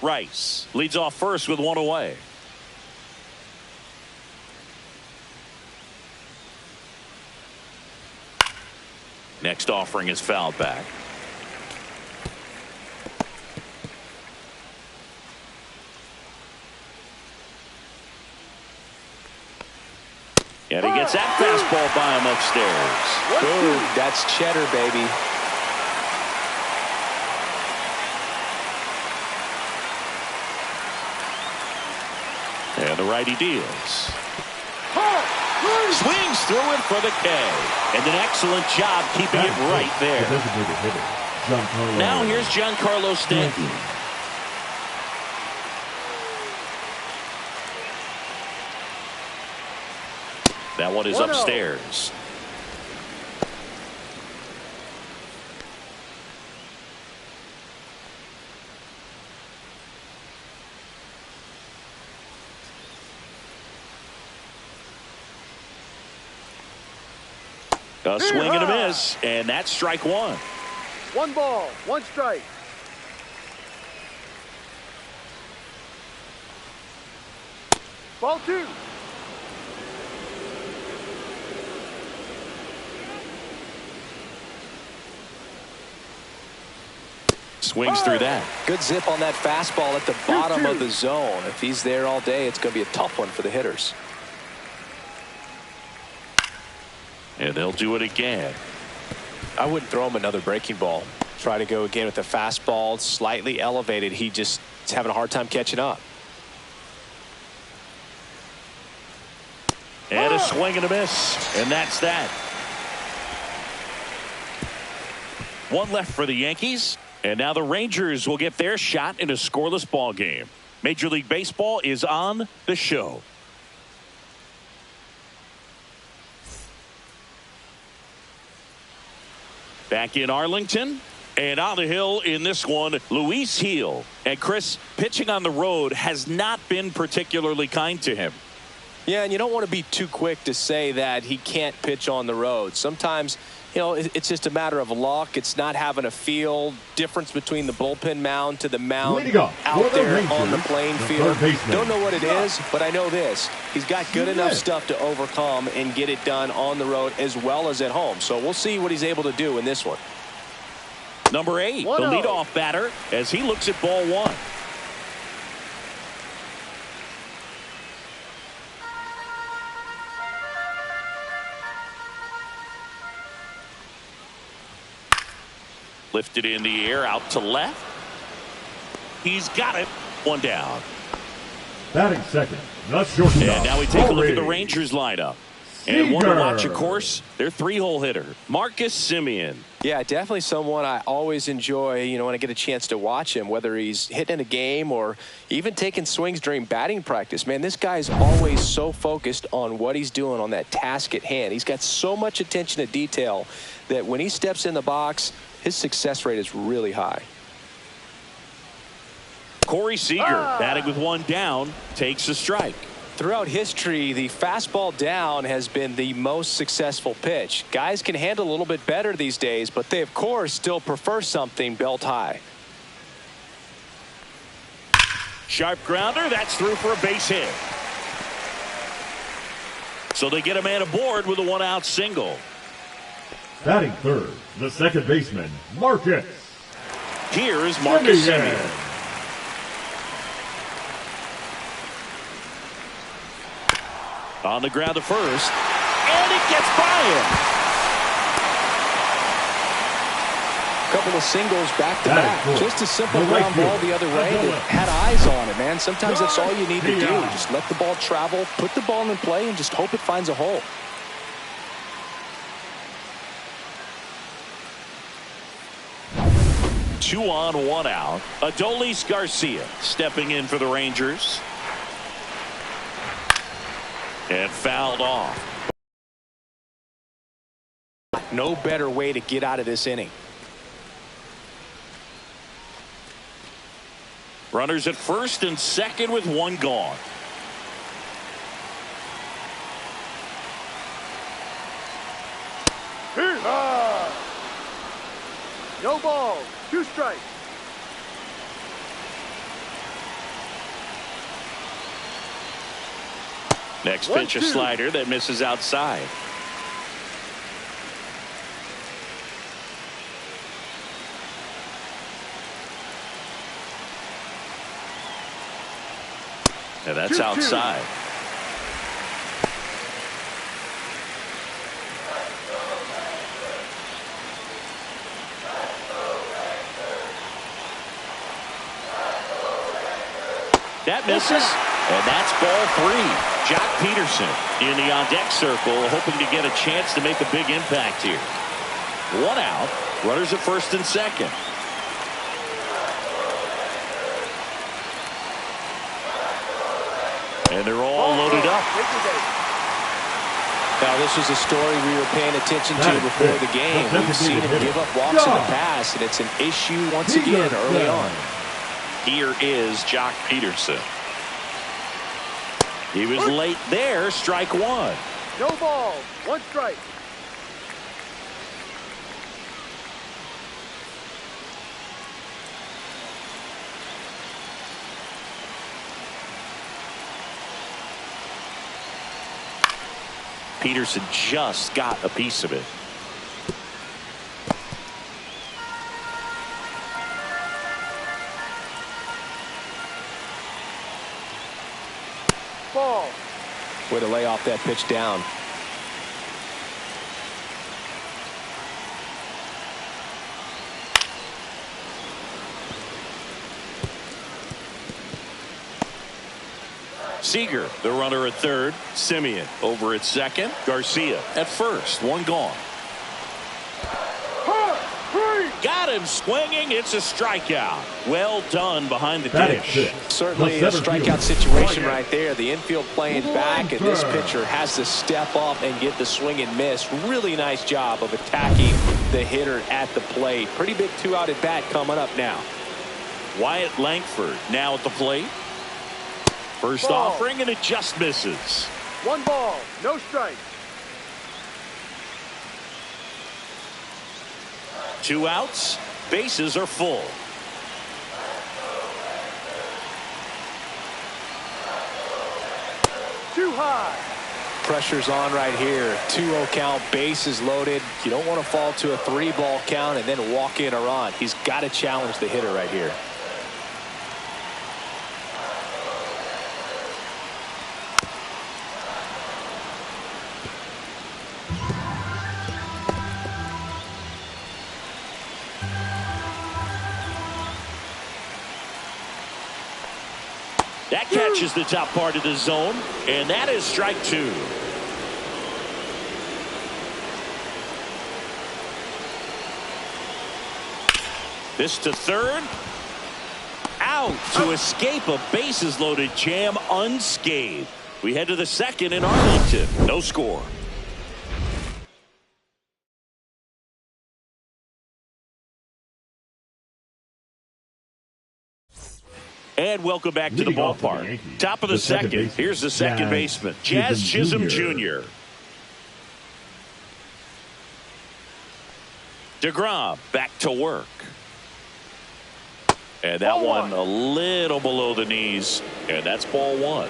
[SPEAKER 1] Rice leads off first with one away. Next offering is fouled back. And he gets that fastball by him upstairs.
[SPEAKER 2] Ooh, that's cheddar, baby.
[SPEAKER 1] And the righty deals. Swings through it for the K. And an excellent job keeping it right there. Now here's Giancarlo Stanton. That one is upstairs. A swing and a miss, and that's strike one.
[SPEAKER 4] 1 ball, 1 strike. Ball 2.
[SPEAKER 1] Swings through that.
[SPEAKER 2] Good zip on that fastball at the bottom of the zone. If he's there all day, it's going to be a tough one for the hitters.
[SPEAKER 1] And they'll do it again.
[SPEAKER 2] I wouldn't throw him another breaking ball. Try to go again with the fastball slightly elevated. He just is having a hard time catching up.
[SPEAKER 1] And a swing and a miss. And that's that. One left for the Yankees. And now the Rangers will get their shot in a scoreless ball game. Major League Baseball is on the show. Back in Arlington. And on the hill in this one, Luis Gil. And Chris, pitching on the road has not been particularly kind to him.
[SPEAKER 2] Yeah, and you don't want to be too quick to say that he can't pitch on the road. Sometimes, you know, it's just a matter of luck. It's not having a feel. Difference between the bullpen mound to the mound out there on the playing field. Don't know what it is, but I know this. He's got good enough stuff to overcome and get it done on the road as well as at home. So we'll see what he's able to do in this one.
[SPEAKER 1] Number 8, the leadoff batter, as he looks at ball one. Lifted in the air out to left. He's got it. One down.
[SPEAKER 3] Batting second, the shortstop.
[SPEAKER 1] And now we take a look at the Rangers lineup. And one to watch, of course, their 3-hole hitter, Marcus Semien.
[SPEAKER 2] Yeah, definitely someone I always enjoy, you know, when I get a chance to watch him, whether he's hitting a game or even taking swings during batting practice. Man, this guy's always so focused on what he's doing on that task at hand. He's got so much attention to detail that when he steps in the box, his success rate is really high.
[SPEAKER 1] Corey Seager, batting with one down, takes a strike.
[SPEAKER 2] Throughout history, the fastball down has been the most successful pitch. Guys can handle a little bit better these days, but they, of course, still prefer something belt high.
[SPEAKER 1] Sharp grounder, that's through for a base hit. So they get a man aboard with a one-out single.
[SPEAKER 3] Batting third, the second baseman, Marcus.
[SPEAKER 1] Here is Marcus
[SPEAKER 3] Semien.
[SPEAKER 1] Semien. On the ground to first, and it gets by him.
[SPEAKER 2] Couple of singles back to back. Just a simple
[SPEAKER 3] The right
[SPEAKER 2] ground ball
[SPEAKER 3] field.
[SPEAKER 2] the other way that had eyes on it, man. Sometimes that's all you need to do. Just let the ball travel, put the ball in play, and just hope it finds a hole.
[SPEAKER 1] Two on, one out. Adolis Garcia stepping in for the Rangers. And fouled off.
[SPEAKER 2] No better way to get out of this inning.
[SPEAKER 1] Runners at first and second with one gone.
[SPEAKER 4] No ball. 2 strikes.
[SPEAKER 1] Next
[SPEAKER 4] 1-2.
[SPEAKER 1] pitch, a slider that misses outside. And that's
[SPEAKER 4] 2-2.
[SPEAKER 1] outside. That misses, and that's ball 3. Jock Peterson in the on-deck circle, hoping to get a chance to make a big impact here. One out, runners at first and second. And they're all loaded up.
[SPEAKER 2] Now, this was a story we were paying attention to before the game. We've seen him give up walks in the past, and it's an issue once again early on.
[SPEAKER 1] Here is Jock Peterson. He was late there, strike 1.
[SPEAKER 4] No ball. 1 strike.
[SPEAKER 1] Peterson just got a piece of it.
[SPEAKER 4] Ball.
[SPEAKER 2] Way to lay off that pitch down.
[SPEAKER 1] Seager, the runner at third. Semien over at second. Garcia at first. One gone. Got him swinging. It's a strikeout. Well done behind the dish.
[SPEAKER 2] Certainly a strikeout situation right there. The infield playing back, and this pitcher has to step up and get the swing and miss. Really nice job of attacking the hitter at the plate. Pretty big 2-out at bat coming up now.
[SPEAKER 1] Wyatt Langford now at the plate. First offering, and it just misses.
[SPEAKER 4] 1 ball. No strike.
[SPEAKER 1] 2 outs. Bases are full.
[SPEAKER 4] Too high.
[SPEAKER 2] Pressure's on right here. 2-0 count, bases loaded. You don't want to fall to a 3-ball count and then walk in a run. He's got to challenge the hitter right here.
[SPEAKER 1] That catches the top part of the zone, and that is strike 2. This to third. Out to escape a bases loaded jam unscathed. We head to the second in Arlington. No score. And welcome back to the ballpark. Top of the second. Here's the second baseman, Jazz Chisholm Jr. DeGrom back to work. And that one a little below the knees. And that's ball 1.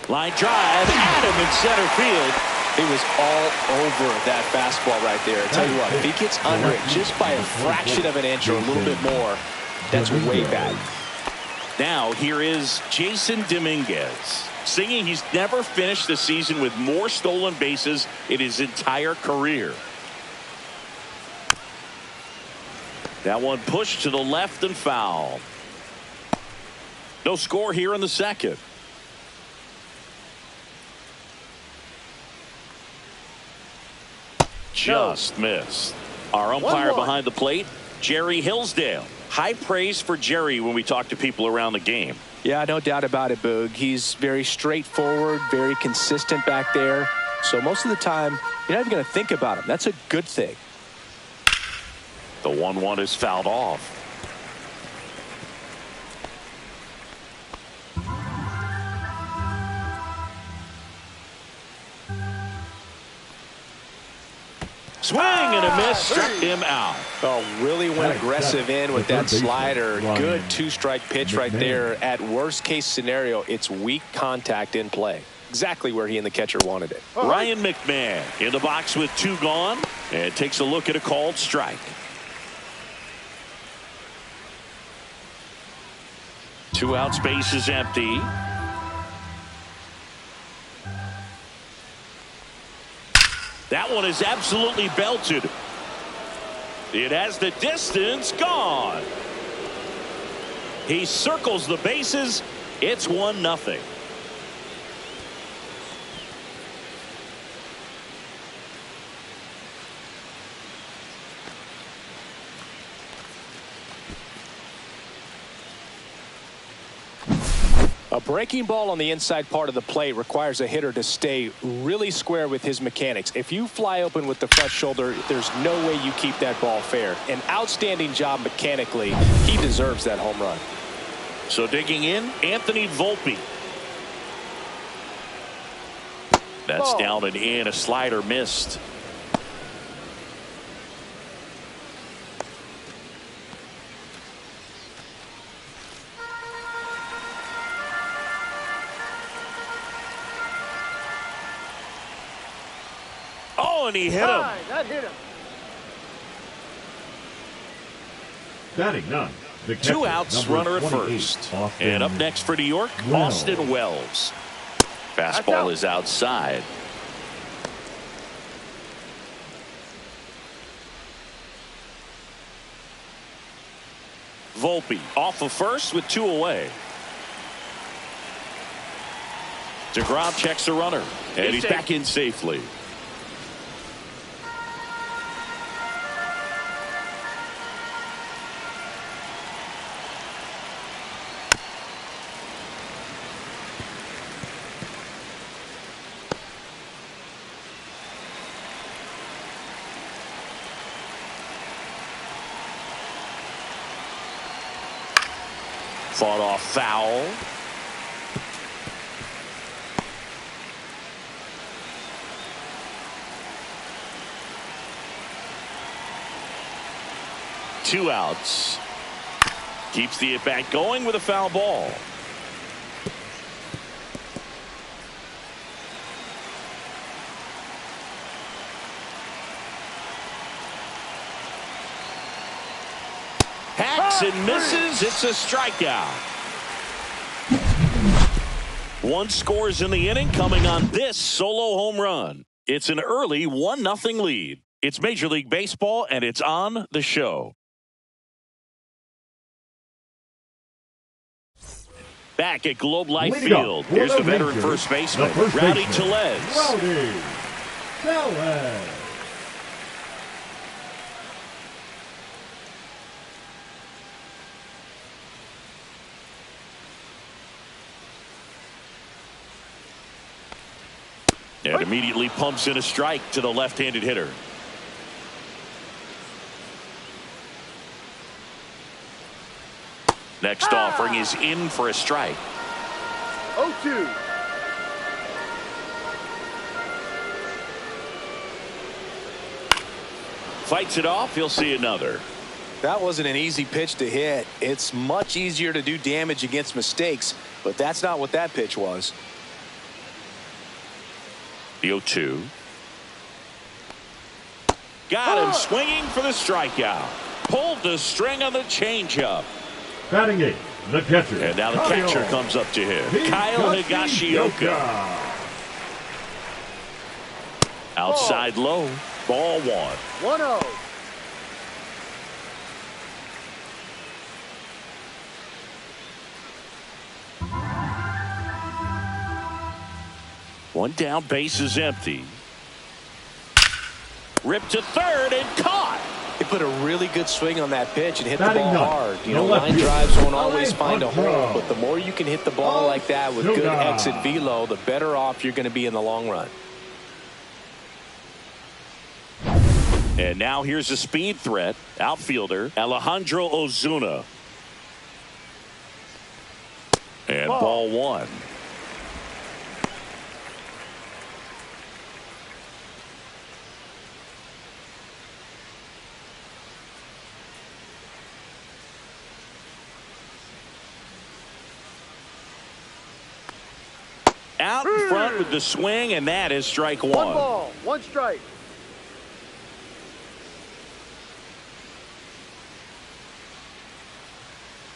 [SPEAKER 1] Line drive, Adam in center field.
[SPEAKER 2] He was all over that fastball right there. I tell you what, if he gets under it just by a fraction of an inch or a little bit more, that's way bad.
[SPEAKER 1] Now here is Jason Dominguez, singing he's never finished the season with more stolen bases in his entire career. That one pushed to the left and foul. No score here in the second. Just missed. Our umpire behind the plate, Jerry Hillsdale. High praise for Jerry when we talk to people around the game.
[SPEAKER 2] Yeah, no doubt about it, Boog. He's very straightforward, very consistent back there. So most of the time, you're not even going to think about him. That's a good thing.
[SPEAKER 1] The 1-1 is fouled off. Swing and a miss, struck him out.
[SPEAKER 2] Oh, really went aggressive in with that slider. Good two-strike pitch right there. At worst case scenario, it's weak contact in play. Exactly where he and the catcher wanted it.
[SPEAKER 1] Ryan McMahon in the box with 2 gone and takes a look at a called strike. 2 outs, base is empty. That one is absolutely belted. It has the distance, gone. He circles the bases. It's 1-0.
[SPEAKER 2] A breaking ball on the inside part of the plate requires a hitter to stay really square with his mechanics. If you fly open with the front shoulder, there's no way you keep that ball fair. An outstanding job mechanically. He deserves that home run.
[SPEAKER 1] So digging in, Anthony Volpe. That's down and in. A slider missed. Oh, and he hit him.
[SPEAKER 4] That hit him.
[SPEAKER 3] Batting none.
[SPEAKER 1] 2 outs, runner at first. And up next for New York, Austin Wells. Fastball is outside. Volpe off of first with 2 away. DeGrom checks the runner, and he's back in safely. Fought off foul. Two outs. Keeps the at-bat going with a foul ball. Hacks and misses. It's a strikeout. 1 scores in the inning coming on this solo home run. It's an early 1-0 lead. It's Major League Baseball, and it's on the show. Back at Globe Life Field, here's the veteran first baseman, Rowdy Tellez.
[SPEAKER 3] Rowdy Tellez.
[SPEAKER 1] And immediately pumps in a strike to the left-handed hitter. Next offering is in for a strike.
[SPEAKER 4] 0-2.
[SPEAKER 1] Fights it off. He'll see another.
[SPEAKER 2] That wasn't an easy pitch to hit. It's much easier to do damage against mistakes, but that's not what that pitch was.
[SPEAKER 1] The 0-2. Got him swinging for the strikeout. Pulled the string on the changeup.
[SPEAKER 3] Batting 8, the catcher.
[SPEAKER 1] And now the catcher comes up to him. Kyle Higashioka. Outside low. Ball 1.
[SPEAKER 4] 1-0.
[SPEAKER 1] One down, base is empty. Ripped to third and caught.
[SPEAKER 2] He put a really good swing on that pitch and hit the
[SPEAKER 3] Batting
[SPEAKER 2] ball
[SPEAKER 3] 9.
[SPEAKER 2] hard. You
[SPEAKER 3] No
[SPEAKER 2] know,
[SPEAKER 3] left
[SPEAKER 2] line
[SPEAKER 3] field.
[SPEAKER 2] drives won't always find a
[SPEAKER 3] Control.
[SPEAKER 2] hole, but the more you can hit the ball like that with good
[SPEAKER 3] Sugar.
[SPEAKER 2] exit velo, the better off you're going to be in the long run.
[SPEAKER 1] And now here's a speed threat. Outfielder Alejandro Ozuna. And ball 1. Out in front with the swing, and that is strike 1.
[SPEAKER 4] 1 ball, 1 strike.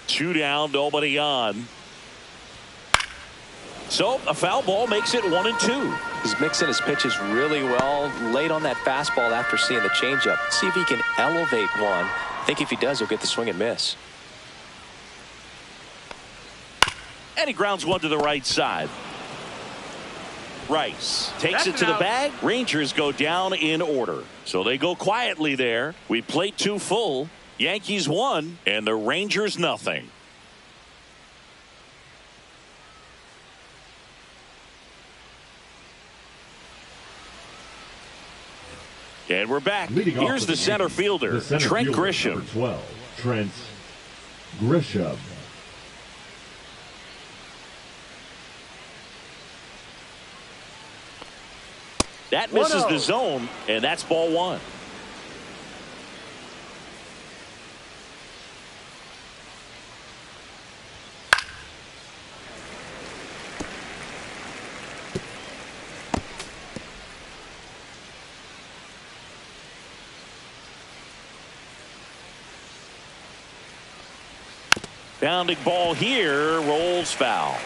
[SPEAKER 1] Two down, nobody on. So a foul ball makes it 1-2.
[SPEAKER 2] He's mixing his pitches really well. Late on that fastball after seeing the changeup. See if he can elevate one. I think if he does, he'll get the swing and miss.
[SPEAKER 1] And he grounds one to the right side. Rice takes it to the bag. Rangers go down in order. So they go quietly there. We played 2 full. Yankees 1 and the Rangers nothing. And we're back. Here's the center fielder, Trent Grisham.
[SPEAKER 3] Number 12, Trent Grisham.
[SPEAKER 1] That misses the zone, and that's ball 1. Bounding ball here, rolls foul.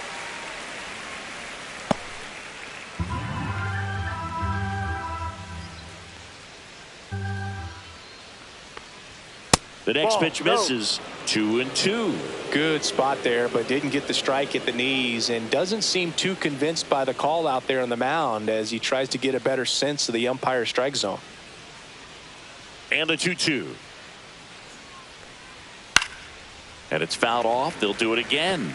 [SPEAKER 1] The next pitch misses. 2-2.
[SPEAKER 2] Good spot there, but didn't get the strike at the knees and doesn't seem too convinced by the call out there on the mound as he tries to get a better sense of the umpire strike zone.
[SPEAKER 1] And a 2-2. And it's fouled off. They'll do it again.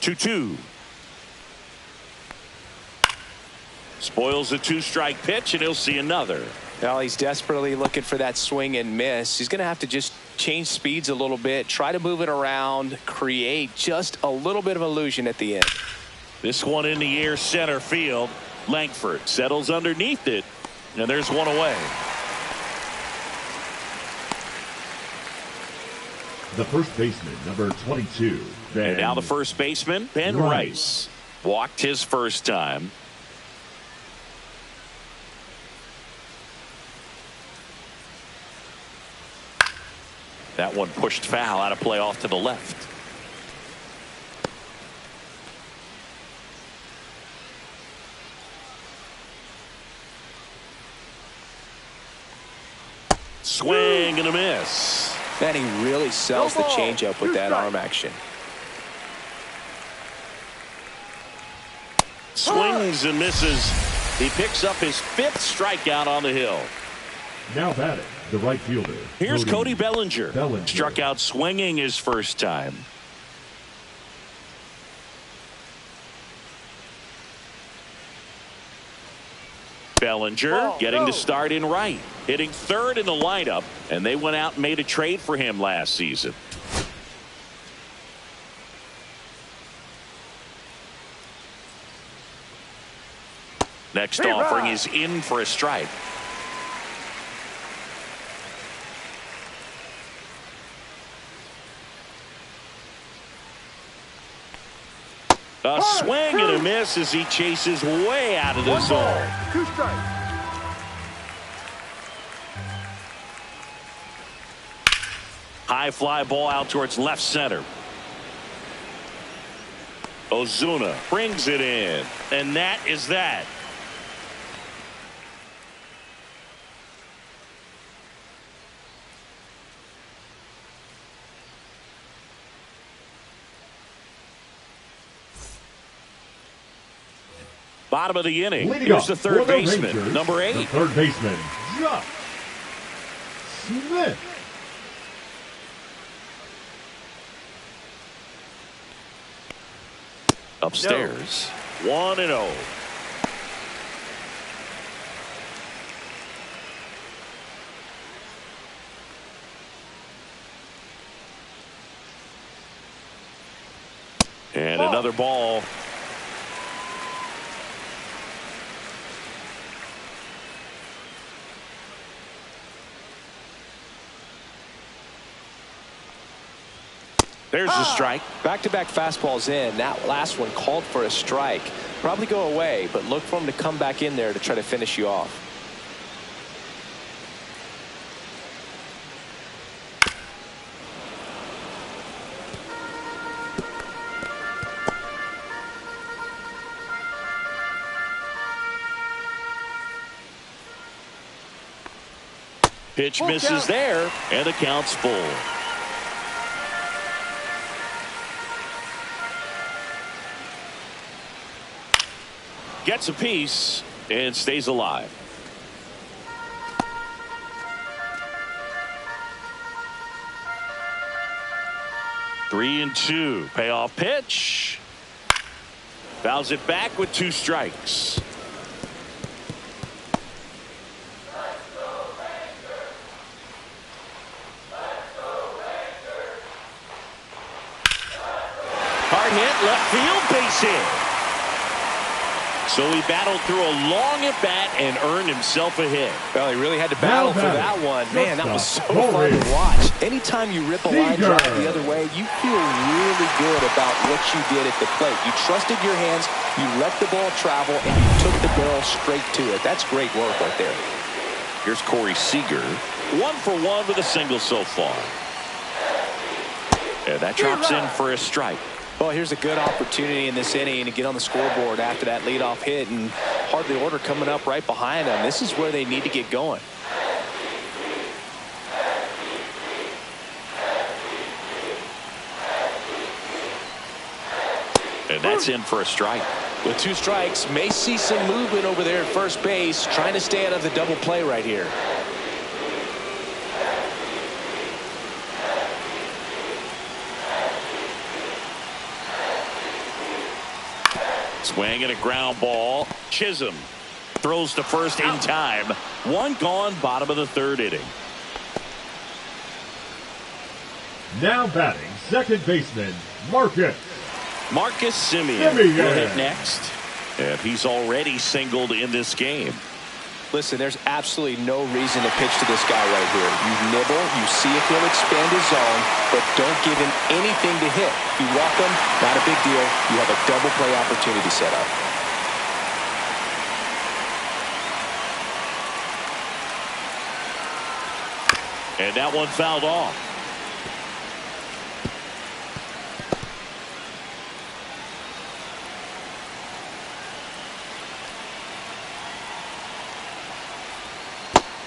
[SPEAKER 1] Two. Spoils a 2-strike pitch, and he'll see another.
[SPEAKER 2] Well, he's desperately looking for that swing and miss. He's going to have to just change speeds a little bit, try to move it around, create just a little bit of illusion at the end.
[SPEAKER 1] This one in the air, center field. Langford settles underneath it, and there's one away.
[SPEAKER 3] The first baseman, number 22. Ben
[SPEAKER 1] And now the first baseman, Ben Rice. Walked his first time. That one pushed foul out of play off to the left. Swing and a miss.
[SPEAKER 2] And he really sells the changeup with that arm action.
[SPEAKER 1] Swings and misses. He picks up his 5th strikeout on the hill.
[SPEAKER 3] Now batting, the right fielder.
[SPEAKER 1] Here's Cody Bellinger. Struck out swinging his first time. Bellinger getting the start in right. Hitting 3rd in the lineup, and they went out and made a trade for him last season. Next offering is in for a strike. A swing and a miss as he chases way out of the
[SPEAKER 4] One ball,
[SPEAKER 1] zone.
[SPEAKER 4] 2 strikes.
[SPEAKER 1] High fly ball out towards left center. Ozuna brings it in, and that is that. Bottom of the inning.
[SPEAKER 3] Leading
[SPEAKER 1] Here's
[SPEAKER 3] up
[SPEAKER 1] the third
[SPEAKER 3] for the
[SPEAKER 1] baseman,
[SPEAKER 3] Rangers,
[SPEAKER 1] number 8.
[SPEAKER 3] the third baseman, Josh Smith.
[SPEAKER 1] Upstairs, 1-0. And another ball. There's the strike.
[SPEAKER 2] Back-to-back fastballs in. That last one called for a strike. Probably go away, but look for him to come back in there to try to finish you off.
[SPEAKER 1] Pitch misses there, and the count's full. Gets a piece and stays alive. Three and two. Payoff pitch. Fouls it back with 2 strikes. Hard hit, left field, base hit. So he battled through a long at bat and earned himself a hit.
[SPEAKER 2] Well, he really had to battle for that one. Man, that was so fun to watch. Anytime you rip a line drive the other way, you feel really good about what you did at the plate. You trusted your hands, you let the ball travel, and you took the barrel straight to it. That's great work right there.
[SPEAKER 1] Here's Corey Seager. 1 for 1 with a single so far. And that drops in for a strike.
[SPEAKER 2] Well, here's a good opportunity in this inning to get on the scoreboard after that leadoff hit, and hardly order coming up right behind them. This is where they need to get going.
[SPEAKER 1] And that's in for a strike.
[SPEAKER 2] With 2 strikes, may see some movement over there at first base, trying to stay out of the double play right here.
[SPEAKER 1] Swing and a ground ball. Chisholm throws to first in time. 1 gone, bottom of the 3rd inning.
[SPEAKER 3] Now batting, second baseman, Marcus
[SPEAKER 1] Semien will hit next. And he's already singled in this game.
[SPEAKER 2] Listen, there's absolutely no reason to pitch to this guy right here. You nibble, you see if he'll expand his zone, but don't give him anything to hit. You walk him, not a big deal. You have a double play opportunity set up.
[SPEAKER 1] And that one fouled off.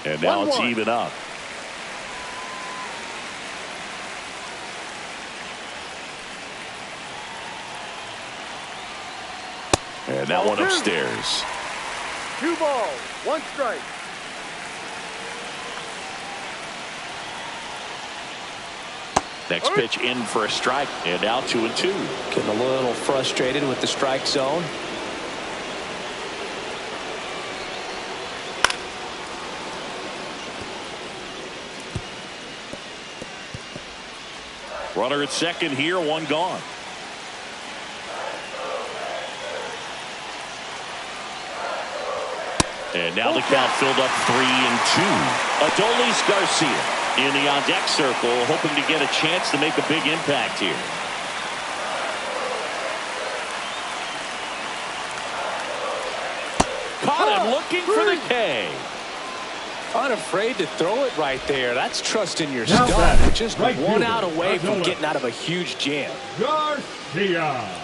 [SPEAKER 1] And now it's even up. And that one upstairs.
[SPEAKER 4] 2 balls, 1 strike.
[SPEAKER 1] Next pitch in for a strike, and now 2-2.
[SPEAKER 2] Getting a little frustrated with the strike zone.
[SPEAKER 1] Runner at second here, 1 gone. And now the count filled up 3-2. Adolis Garcia in the on-deck circle, hoping to get a chance to make a big impact here. Caught him looking for the K.
[SPEAKER 2] Unafraid to throw it right there. That's trust in your
[SPEAKER 3] Now
[SPEAKER 2] stuff.
[SPEAKER 3] batting,
[SPEAKER 2] Just
[SPEAKER 3] right
[SPEAKER 2] one
[SPEAKER 3] fielder,
[SPEAKER 2] out away from
[SPEAKER 3] Garcia.
[SPEAKER 2] getting out of a huge jam.
[SPEAKER 3] Garcia.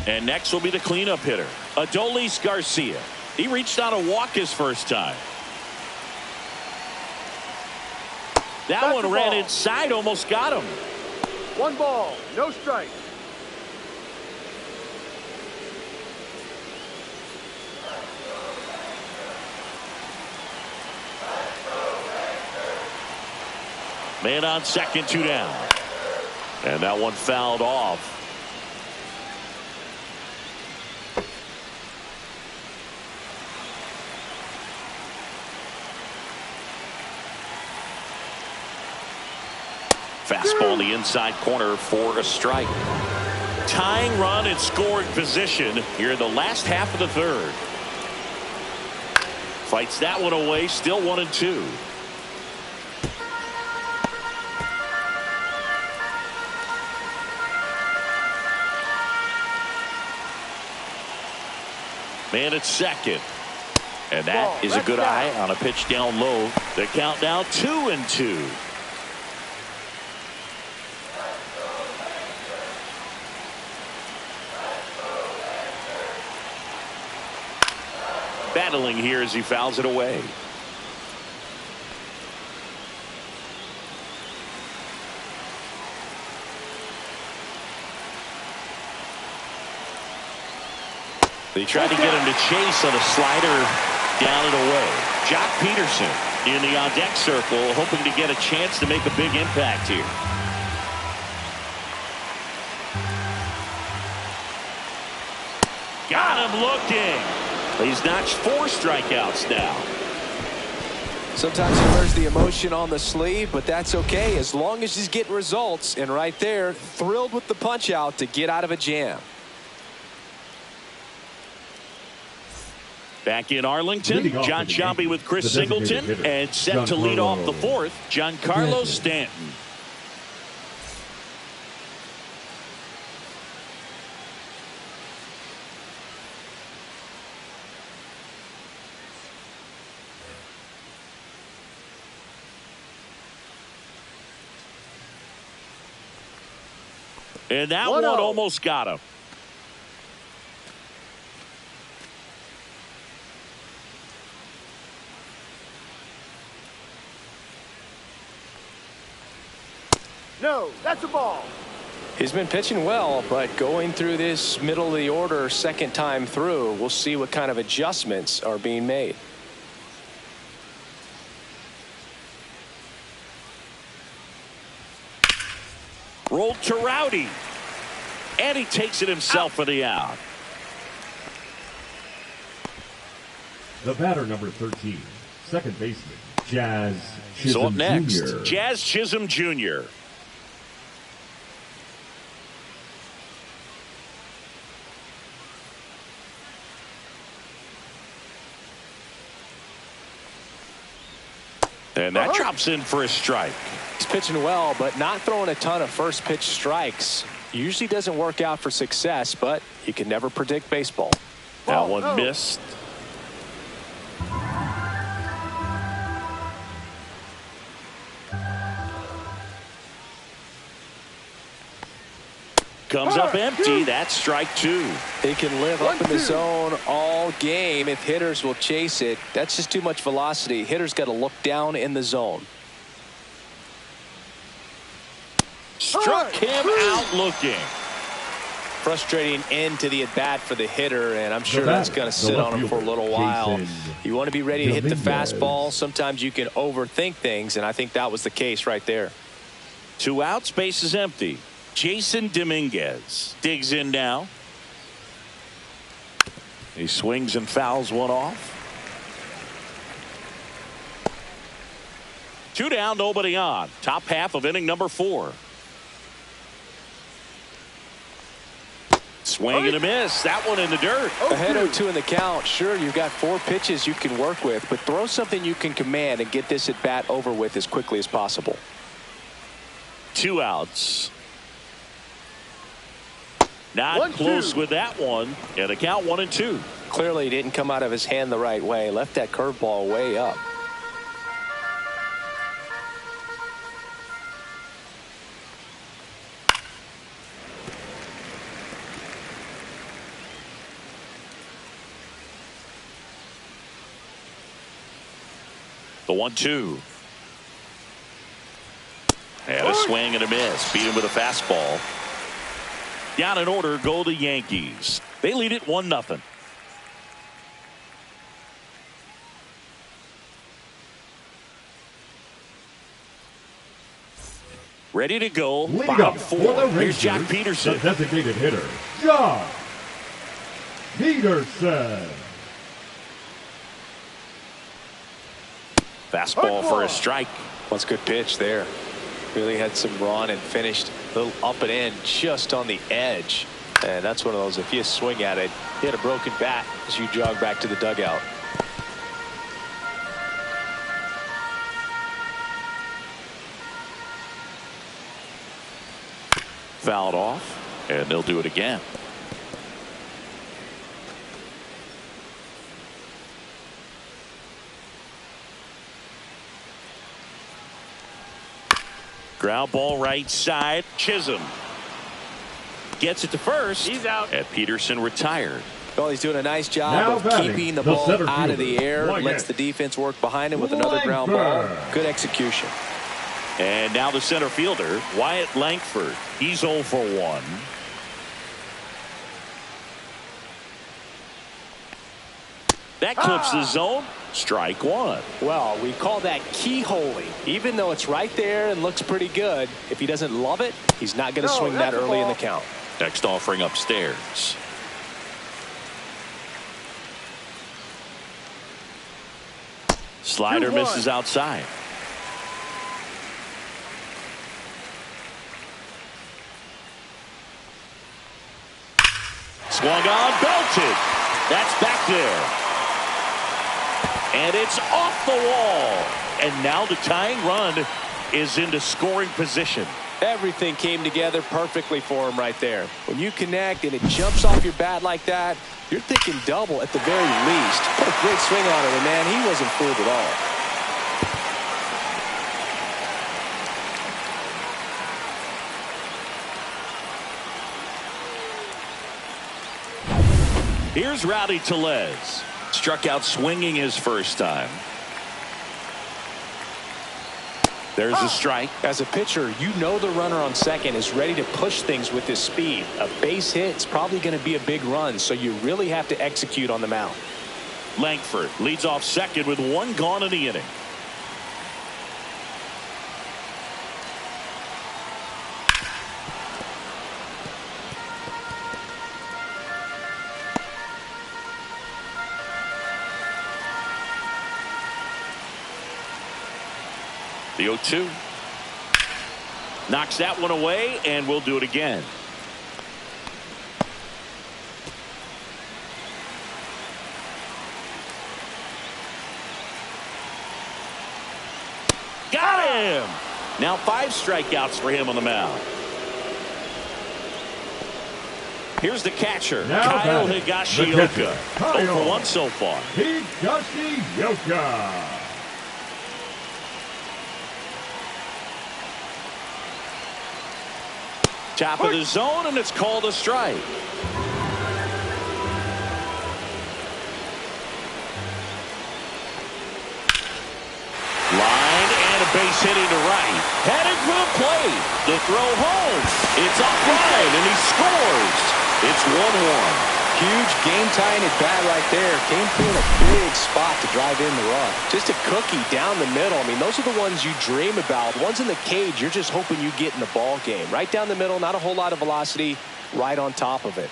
[SPEAKER 1] And next will be the cleanup hitter, Adolis Garcia. He reached on a walk his first time. That
[SPEAKER 4] That's
[SPEAKER 1] one
[SPEAKER 4] the
[SPEAKER 1] ran
[SPEAKER 4] ball.
[SPEAKER 1] inside, almost got him.
[SPEAKER 4] 1 ball, no strike.
[SPEAKER 1] Man on second, 2 down. And that one fouled off. Fastball in the inside corner for a strike. Tying run in scoring position here in the last half of the third. Fights that one away, still 1-2. Man at second. And that is a good eye on a pitch down low. The count now 2-2. Battling here as he fouls it away. They tried to get him to chase on a slider down and away. Jock Peterson in the on-deck circle, hoping to get a chance to make a big impact here. Got him looking. He's notched 4 strikeouts now.
[SPEAKER 2] Sometimes he wears the emotion on the sleeve, but that's okay as long as he's getting results. And right there, thrilled with the punch out to get out of a jam.
[SPEAKER 1] Back in Arlington, John Sciambi with Chris Singleton, and set to lead off the fourth, Giancarlo Stanton. And that one almost got him.
[SPEAKER 4] No, that's a ball.
[SPEAKER 2] He's been pitching well, but going through this middle of the order second time through, we'll see what kind of adjustments are being made.
[SPEAKER 1] Rolled to Rowdy. And he takes it himself for the out.
[SPEAKER 3] The batter, number 13, second baseman, Jazz Chisholm
[SPEAKER 1] So up next,
[SPEAKER 3] Jr.
[SPEAKER 1] Jazz Chisholm Jr. And that drops in for a strike.
[SPEAKER 2] He's pitching well, but not throwing a ton of first pitch strikes. Usually doesn't work out for success, but you can never predict baseball.
[SPEAKER 1] That one missed. Comes up empty. That's strike 2.
[SPEAKER 2] They can live up in the zone all game if hitters will chase it. That's just too much velocity. Hitters got to look down in the zone.
[SPEAKER 1] Struck him out looking.
[SPEAKER 2] Frustrating end to the at bat for the hitter, and I'm sure that's going to sit on him for a little while. You want to be ready to hit the fastball. Sometimes you can overthink things, and I think that was the case right there.
[SPEAKER 1] 2 outs, base is empty. Jason Dominguez digs in now. He swings and fouls one off. 2 down, nobody on. Top half of inning number 4. Swing and a miss. That one in the dirt.
[SPEAKER 2] Ahead 0-2 in the count. Sure, you've got 4 pitches you can work with, but throw something you can command and get this at bat over with as quickly as possible.
[SPEAKER 1] 2 outs. Not
[SPEAKER 4] 1-2.
[SPEAKER 1] close with that one. And a count 1-2.
[SPEAKER 2] Clearly didn't come out of his hand the right way. Left that curveball way up.
[SPEAKER 1] The 1-2. And a swing and a miss. Beat him with a fastball. Down in order go the Yankees. They lead it 1-0. Ready to go.
[SPEAKER 3] Leading
[SPEAKER 1] Bottom
[SPEAKER 3] up for
[SPEAKER 1] 4.
[SPEAKER 3] the
[SPEAKER 1] Here's
[SPEAKER 3] Rangers,
[SPEAKER 1] Jack Peterson.
[SPEAKER 3] the designated hitter, Jack Peterson.
[SPEAKER 1] Fastball for a strike.
[SPEAKER 2] That's a good pitch there. Really had some run and finished a little up and in just on the edge. And that's one of those, if you swing at it, you hit a broken bat as you jog back to the dugout.
[SPEAKER 1] Fouled off, and they'll do it again. Ground ball right side. Chisholm gets it to first. He's out. And Peterson retired.
[SPEAKER 2] Well, he's doing a nice job
[SPEAKER 3] Now
[SPEAKER 2] of
[SPEAKER 3] batting,
[SPEAKER 2] keeping the
[SPEAKER 3] the
[SPEAKER 2] ball
[SPEAKER 3] center
[SPEAKER 2] out of the
[SPEAKER 3] fielder,
[SPEAKER 2] air.
[SPEAKER 3] Wyatt
[SPEAKER 2] Lets the defense work behind him with another ground ball. Good execution.
[SPEAKER 1] And now the center fielder, Wyatt Langford. He's 0 for 1. That clips the zone. Strike 1.
[SPEAKER 2] Well, we call that keyholing. Even though it's right there and looks pretty good, if he doesn't love it, he's not going to swing that early in the count.
[SPEAKER 1] Next offering upstairs. Slider misses outside. Swung on, belted. That's back there. And it's off the wall. And now the tying run is into scoring position.
[SPEAKER 2] Everything came together perfectly for him right there. When you connect and it jumps off your bat like that, you're thinking double at the very least. What a great swing on it, and man, he wasn't fooled at all.
[SPEAKER 1] Here's Rowdy Tellez. Struck out swinging his first time. There's a strike.
[SPEAKER 2] As a pitcher, you know the runner on second is ready to push things with his speed. A base hit is probably going to be a big run, so you really have to execute on the mound.
[SPEAKER 1] Langford leads off second with 1 gone in the inning. The 0-2. Knocks that one away, and we'll do it again. Got him! Now 5 strikeouts for him on the mound. Here's the catcher,
[SPEAKER 3] Now
[SPEAKER 1] Kyle
[SPEAKER 3] batting,
[SPEAKER 1] Higashioka.
[SPEAKER 3] the catcher,
[SPEAKER 1] 0 for 1 so far.
[SPEAKER 3] Higashioka.
[SPEAKER 1] Top of the zone, and it's called a strike. Line and a base hitting to right. Headed for the plate. The throw home. It's offline, and he scores. It's 1-1.
[SPEAKER 2] Huge game-tying at bat right there. Came through in a big spot to drive in the run. Just a cookie down the middle. I mean, those are the ones you dream about. Ones in the cage, you're just hoping you get in the ball game. Right down the middle, not a whole lot of velocity. Right on top of it.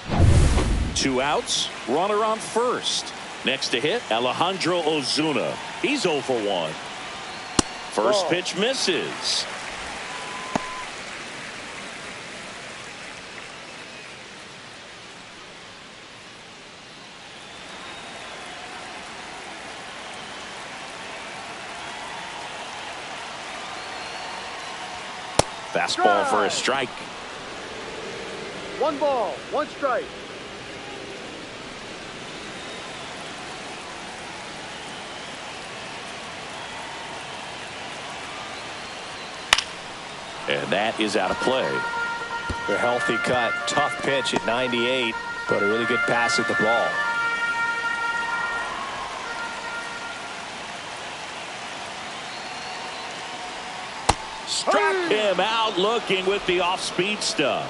[SPEAKER 1] 2 outs. Runner on first. Next to hit, Alejandro Ozuna. He's 0 for 1. First pitch misses. Fastball for a strike.
[SPEAKER 4] 1 ball, 1 strike.
[SPEAKER 1] And that is out of play.
[SPEAKER 2] A healthy cut. Tough pitch at 98, but a really good pass at the ball.
[SPEAKER 1] Struck him out looking with the off-speed stuff.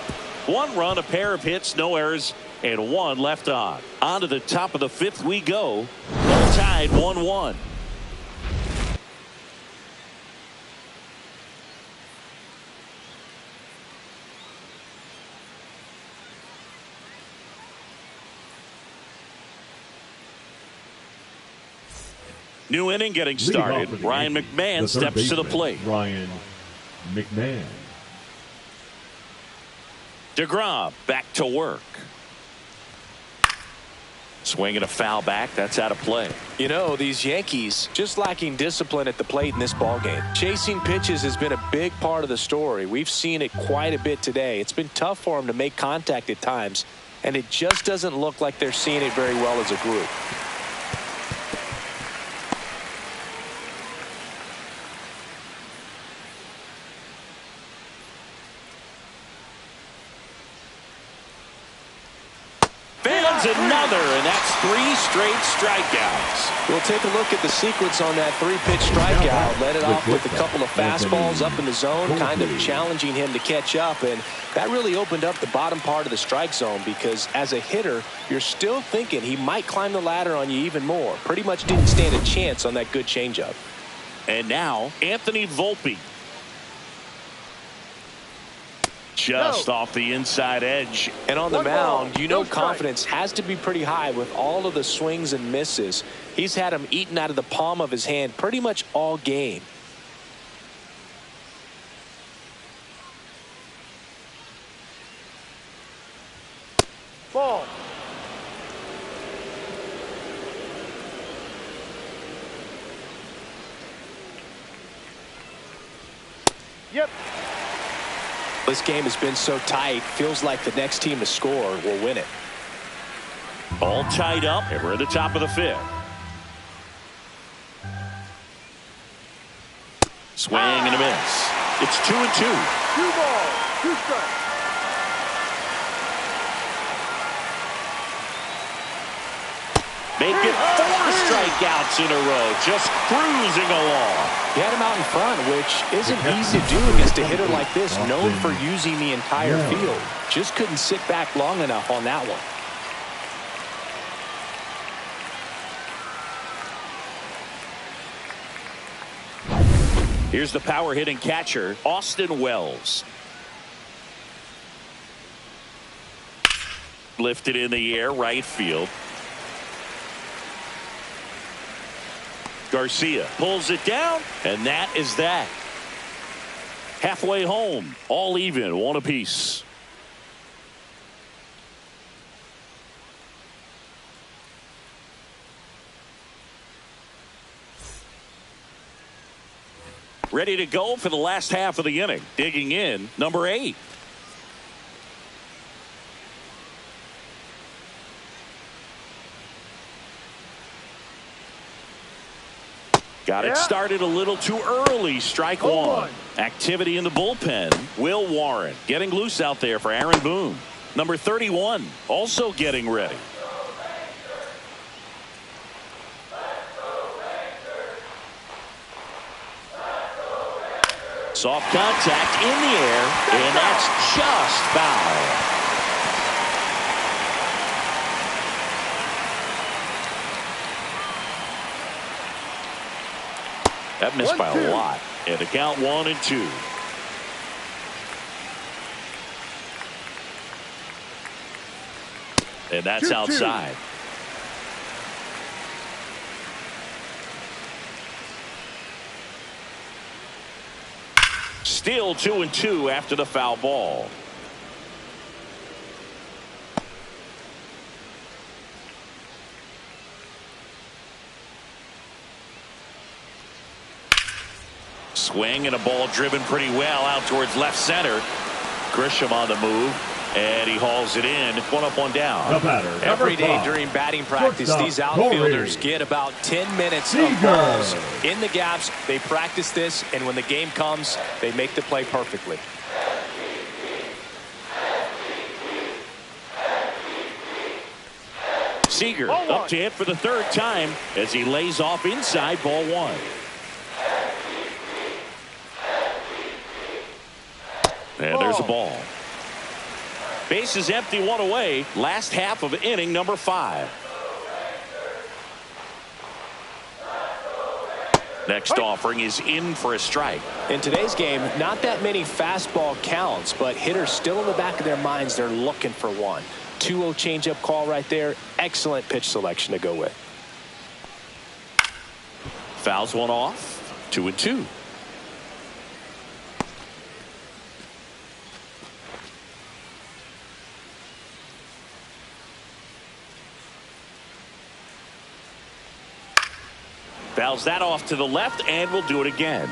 [SPEAKER 1] 1 run, a pair of hits, no errors, and 1 left on. On to the top of the 5th we go. All tied 1-1. New inning getting started. Ryan McMahon steps to the plate.
[SPEAKER 3] Ryan McMahon.
[SPEAKER 1] DeGrom back to work. Swinging a foul back. That's out of play.
[SPEAKER 2] You know, these Yankees just lacking discipline at the plate in this ballgame. Chasing pitches has been a big part of the story. We've seen it quite a bit today. It's been tough for them to make contact at times, and it just doesn't look like they're seeing it very well as a group.
[SPEAKER 1] Another, and that's 3 straight strikeouts.
[SPEAKER 2] We'll take a look at the sequence on that 3-pitch strikeout. Led it off with a couple of fastballs up in the zone, kind of challenging him to catch up, and that really opened up the bottom part of the strike zone because as a hitter, you're still thinking he might climb the ladder on you even more. Pretty much didn't stand a chance on that good changeup.
[SPEAKER 1] And now, Anthony Volpe. Just off the inside edge.
[SPEAKER 2] And on the mound, you know confidence has to be pretty high with all of the swings and misses. He's had them eaten out of the palm of his hand pretty much all game.
[SPEAKER 4] Ball. Yep.
[SPEAKER 2] This game has been so tight, feels like the next team to score will win it.
[SPEAKER 1] All tied up, and we're at the top of the 5th. Swing and a miss. It's 2-2.
[SPEAKER 4] 2 balls, 2 strikes.
[SPEAKER 1] Make it 4 strikeouts in a row, just cruising along.
[SPEAKER 2] He had him out in front, which isn't easy to do against a hitter like this, known for using the entire field. Just couldn't sit back long enough on that one.
[SPEAKER 1] Here's the power hitting catcher, Austin Wells. Lifted in the air, right field. Garcia pulls it down, and that is that. Halfway home, all even, 1 apiece. Ready to go for the last half of the inning. Digging in, number 8. Got it started a little too early. Strike 1. Activity in the bullpen. Will Warren getting loose out there for Aaron Boone. Number 31 also getting ready. Soft contact in the air, and that's just foul. That missed by a lot. And the count 1-2. And that's outside. Still 2-2 after the foul ball. swing and a ball driven pretty well out towards left center. Grisham on the move, and he hauls it in. 1 up, 1 down.
[SPEAKER 3] The batter,
[SPEAKER 2] Every day
[SPEAKER 3] 5.
[SPEAKER 2] during batting practice,
[SPEAKER 3] Shortstop,
[SPEAKER 2] these outfielders
[SPEAKER 3] Corey.
[SPEAKER 2] get about 10 minutes
[SPEAKER 3] Seager.
[SPEAKER 2] of balls in the gaps. They practice this, and when the game comes, they make the play perfectly.
[SPEAKER 1] Seager up to hit for the 3rd time as he lays off inside, ball 1. And there's a ball. Base is empty, 1 away. Last half of inning number 5. Next offering is in for a strike.
[SPEAKER 2] In today's game, not that many fastball counts, but hitters still in the back of their minds, they're looking for one. 2-0 changeup call right there. Excellent pitch selection to go with.
[SPEAKER 1] Fouls one off. 2-2. Fouls that off to the left, and we'll do it again.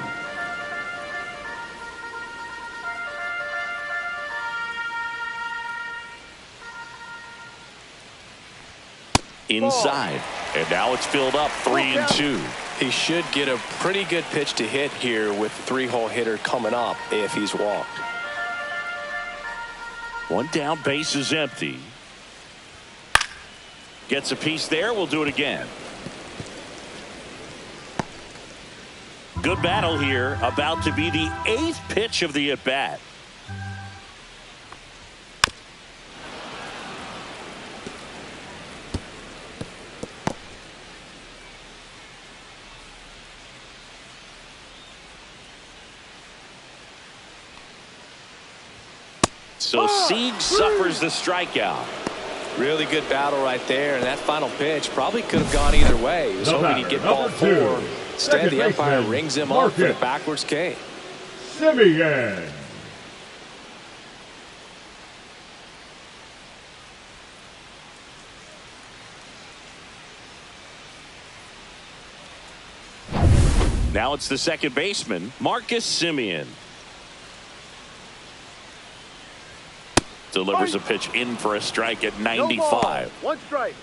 [SPEAKER 1] Inside, and now it's filled up 3-2.
[SPEAKER 2] He should get a pretty good pitch to hit here with the 3-hole hitter coming up if he's walked.
[SPEAKER 1] 1 down, base is empty. Gets a piece there. We'll do it again. Good battle here. About to be the 8th pitch of the at-bat. So Sieg suffers the strikeout.
[SPEAKER 2] Really good battle right there, and that final pitch probably could have gone either way. He was hoping he'd get ball 4. Instead, the umpire rings him up for the backwards K.
[SPEAKER 3] Simeon.
[SPEAKER 1] Now it's the second baseman, Marcus Semien. Delivers a pitch in for a strike at 95.
[SPEAKER 4] No ball. 1 strike.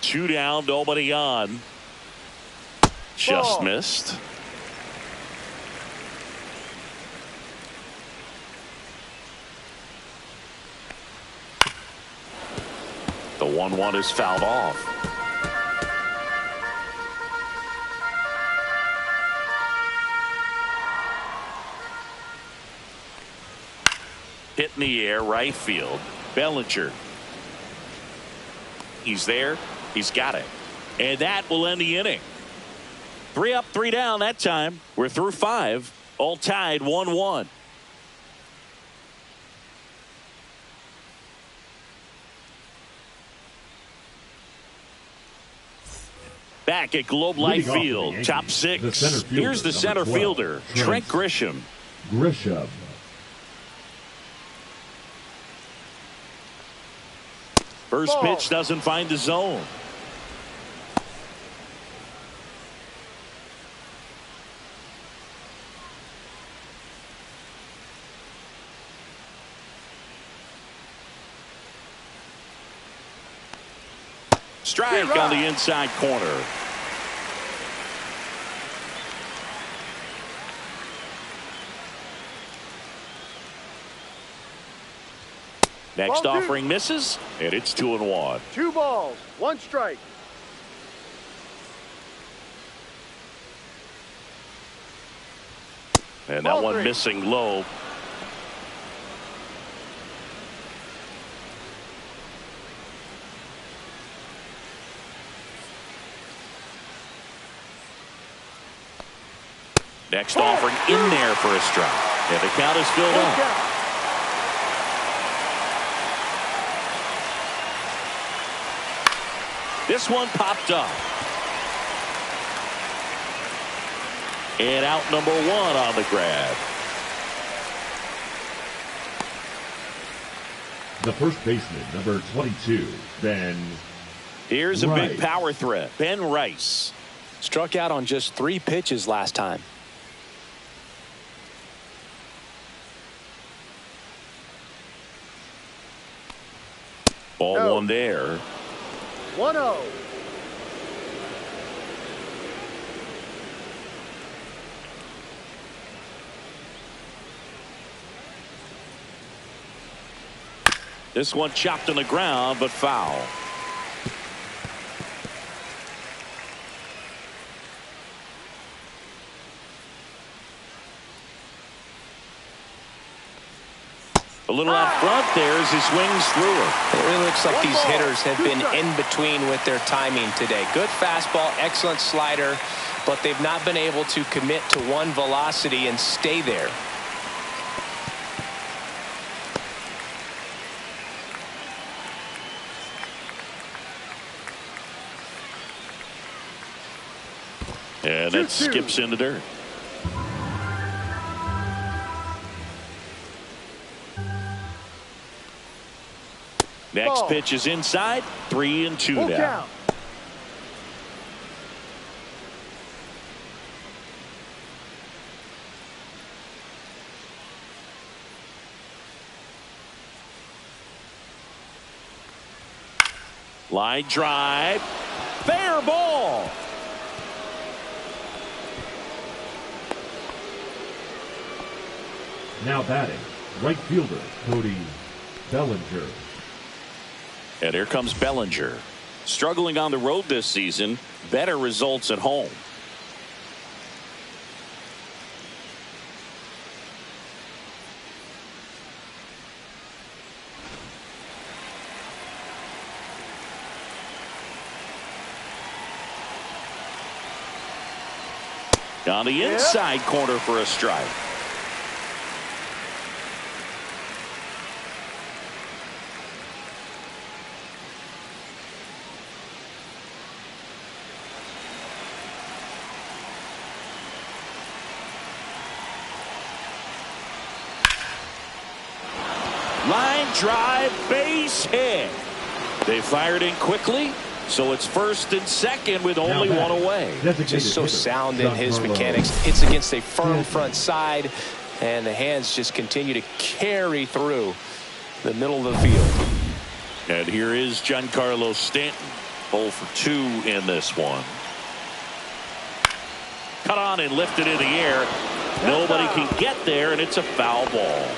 [SPEAKER 1] Two down, nobody on. Just missed. The 1-1 is fouled off. Hit in the air, right field. Bellinger. He's there. He's got it. And that will end the inning. 3 up, 3 down that time. We're through 5. All tied 1-1. Back at Globe Life Field, top 6. Here's the center fielder, Trent Grisham. First pitch doesn't find the zone. Strike on the inside corner. Next offering misses, and it's 2-1.
[SPEAKER 4] 2 balls, 1 strike.
[SPEAKER 1] And that one missing low. Next offering in there for a strike. And the count is filled up. This one popped up. And out number 1 on the grab.
[SPEAKER 3] The first baseman, number 22, Ben.
[SPEAKER 1] Here's a
[SPEAKER 3] Rice.
[SPEAKER 1] big power threat. Ben Rice.
[SPEAKER 2] Struck out on just 3 pitches last time.
[SPEAKER 1] Ball
[SPEAKER 4] No.
[SPEAKER 1] 1 there.
[SPEAKER 4] 1-0.
[SPEAKER 1] This one chopped on the ground, but foul. A little out front there as he swings through it.
[SPEAKER 2] It really looks like
[SPEAKER 4] One
[SPEAKER 2] these
[SPEAKER 4] ball,
[SPEAKER 2] hitters have
[SPEAKER 4] 2
[SPEAKER 2] been
[SPEAKER 4] strikes.
[SPEAKER 2] in between with their timing today. Good fastball, excellent slider, but they've not been able to commit to one velocity and stay there.
[SPEAKER 1] And that
[SPEAKER 4] 2-2.
[SPEAKER 1] skips in the dirt. Next
[SPEAKER 4] Ball.
[SPEAKER 1] pitch is inside. 3-2
[SPEAKER 4] Full
[SPEAKER 1] now.
[SPEAKER 4] count.
[SPEAKER 1] Line drive. Fair ball.
[SPEAKER 3] Now batting, right fielder, Cody Bellinger.
[SPEAKER 1] And here comes Bellinger. Struggling on the road this season. Better results at home. On the inside corner for a strike. Line drive, base hit. They fired in quickly, so it's 1st and 2nd with only
[SPEAKER 3] Now
[SPEAKER 1] one away.
[SPEAKER 3] designated
[SPEAKER 2] Just so
[SPEAKER 3] hitter,
[SPEAKER 2] sound in his
[SPEAKER 3] Giancarlo
[SPEAKER 2] mechanics. Hits against a firm
[SPEAKER 3] Stanton.
[SPEAKER 2] front side, and the hands just continue to carry through the middle of the field.
[SPEAKER 1] And here is Giancarlo Stanton. 0 for 2 in this one. Cut on and lifted in the air. Nobody can get there, and it's a foul ball.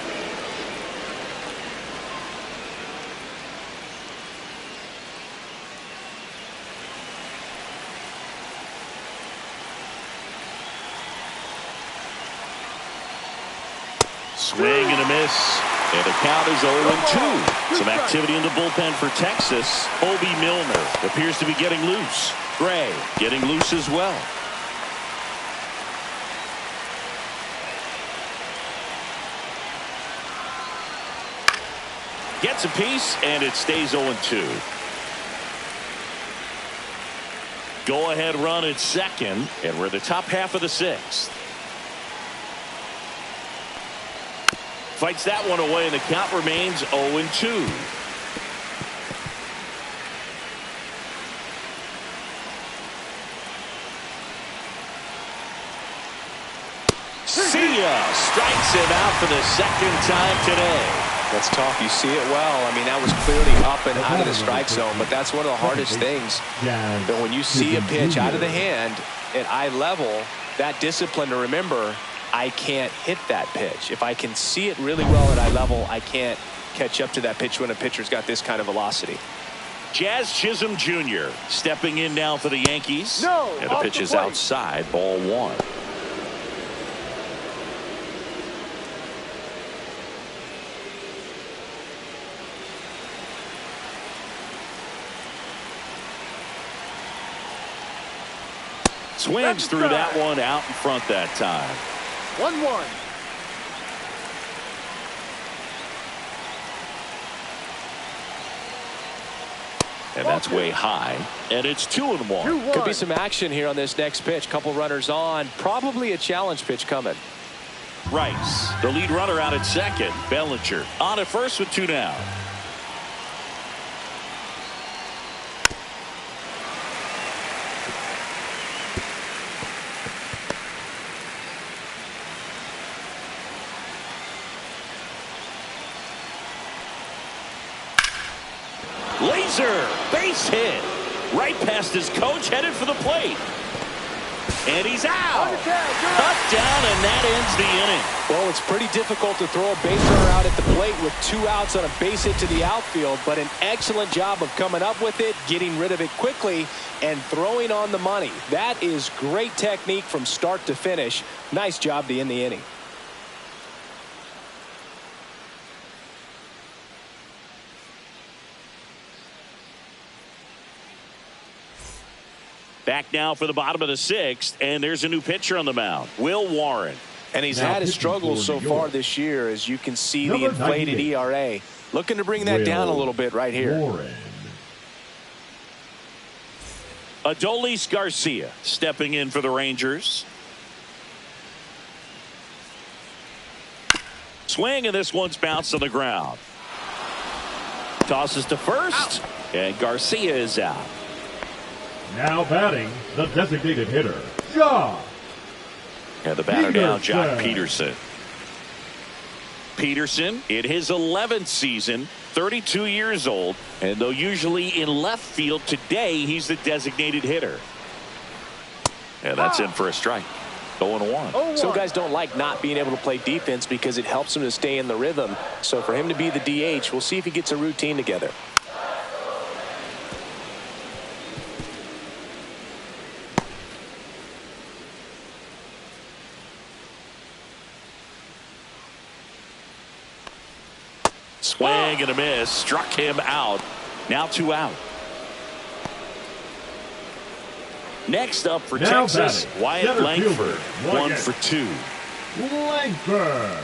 [SPEAKER 1] Swing and a miss. And the count is 0-2. Some activity in the bullpen for Texas. Obi Milner appears to be getting loose. Gray getting loose as well. Gets a piece, and it stays 0-2. Go ahead run at second, and we're in the top half of the 6th. Fights that one away, and the count remains 0-2. See ya. Strikes him out for the 2nd time today.
[SPEAKER 2] That's tough. You see it well. I mean, that was clearly up and out of the strike zone, but that's one of the hardest things. But when you see a pitch out of the hand at eye level, that discipline to remember, I can't hit that pitch. If I can see it really well at eye level, I can't catch up to that pitch when a pitcher's got this kind of velocity.
[SPEAKER 1] Jazz Chisholm Jr. stepping in now for the Yankees.
[SPEAKER 4] No,
[SPEAKER 1] and the
[SPEAKER 4] off
[SPEAKER 1] pitch
[SPEAKER 4] the
[SPEAKER 1] is
[SPEAKER 4] plate.
[SPEAKER 1] outside, ball 1. Swings through that one out in front that time.
[SPEAKER 4] 1-1.
[SPEAKER 1] And that's way high. And it's 2-1.
[SPEAKER 4] 2-1.
[SPEAKER 2] Could be some action here on this next pitch. Couple runners on. Probably a challenge pitch coming.
[SPEAKER 1] Rice, the lead runner out at second. Bellinger on at first with 2 down. Laser base hit. Right past his coach, headed for the plate. And he's out. Cut down, and that ends the inning.
[SPEAKER 2] Well, it's pretty difficult to throw a base runner out at the plate with 2 outs on a base hit to the outfield, but an excellent job of coming up with it, getting rid of it quickly, and throwing on the money. That is great technique from start to finish. Nice job to end the inning.
[SPEAKER 1] Back now for the bottom of the 6th, and there's a new pitcher on the mound, Will Warren.
[SPEAKER 2] And he's had his struggles so far this year, as you can see the inflated ERA. Looking to bring that down a little bit right here.
[SPEAKER 3] Warren.
[SPEAKER 1] Adolis Garcia stepping in for the Rangers. Swing, and this one's bounced on the ground. Tosses to first, and Garcia is out.
[SPEAKER 3] Now batting, the designated hitter, Josh.
[SPEAKER 1] And the batter now, Jock Peterson. Peterson in his 11th season, 32 years old, and though usually in left field, today he's the designated hitter. And that's in for a strike. 0-1.
[SPEAKER 2] Some guys don't like not being able to play defense because it helps them to stay in the rhythm. So for him to be the DH, we'll see if he gets a routine together.
[SPEAKER 1] Swing and a miss. Struck him out. Now 2 out. Next up for Texas, Wyatt Langford. 1 for 2.
[SPEAKER 3] Langford.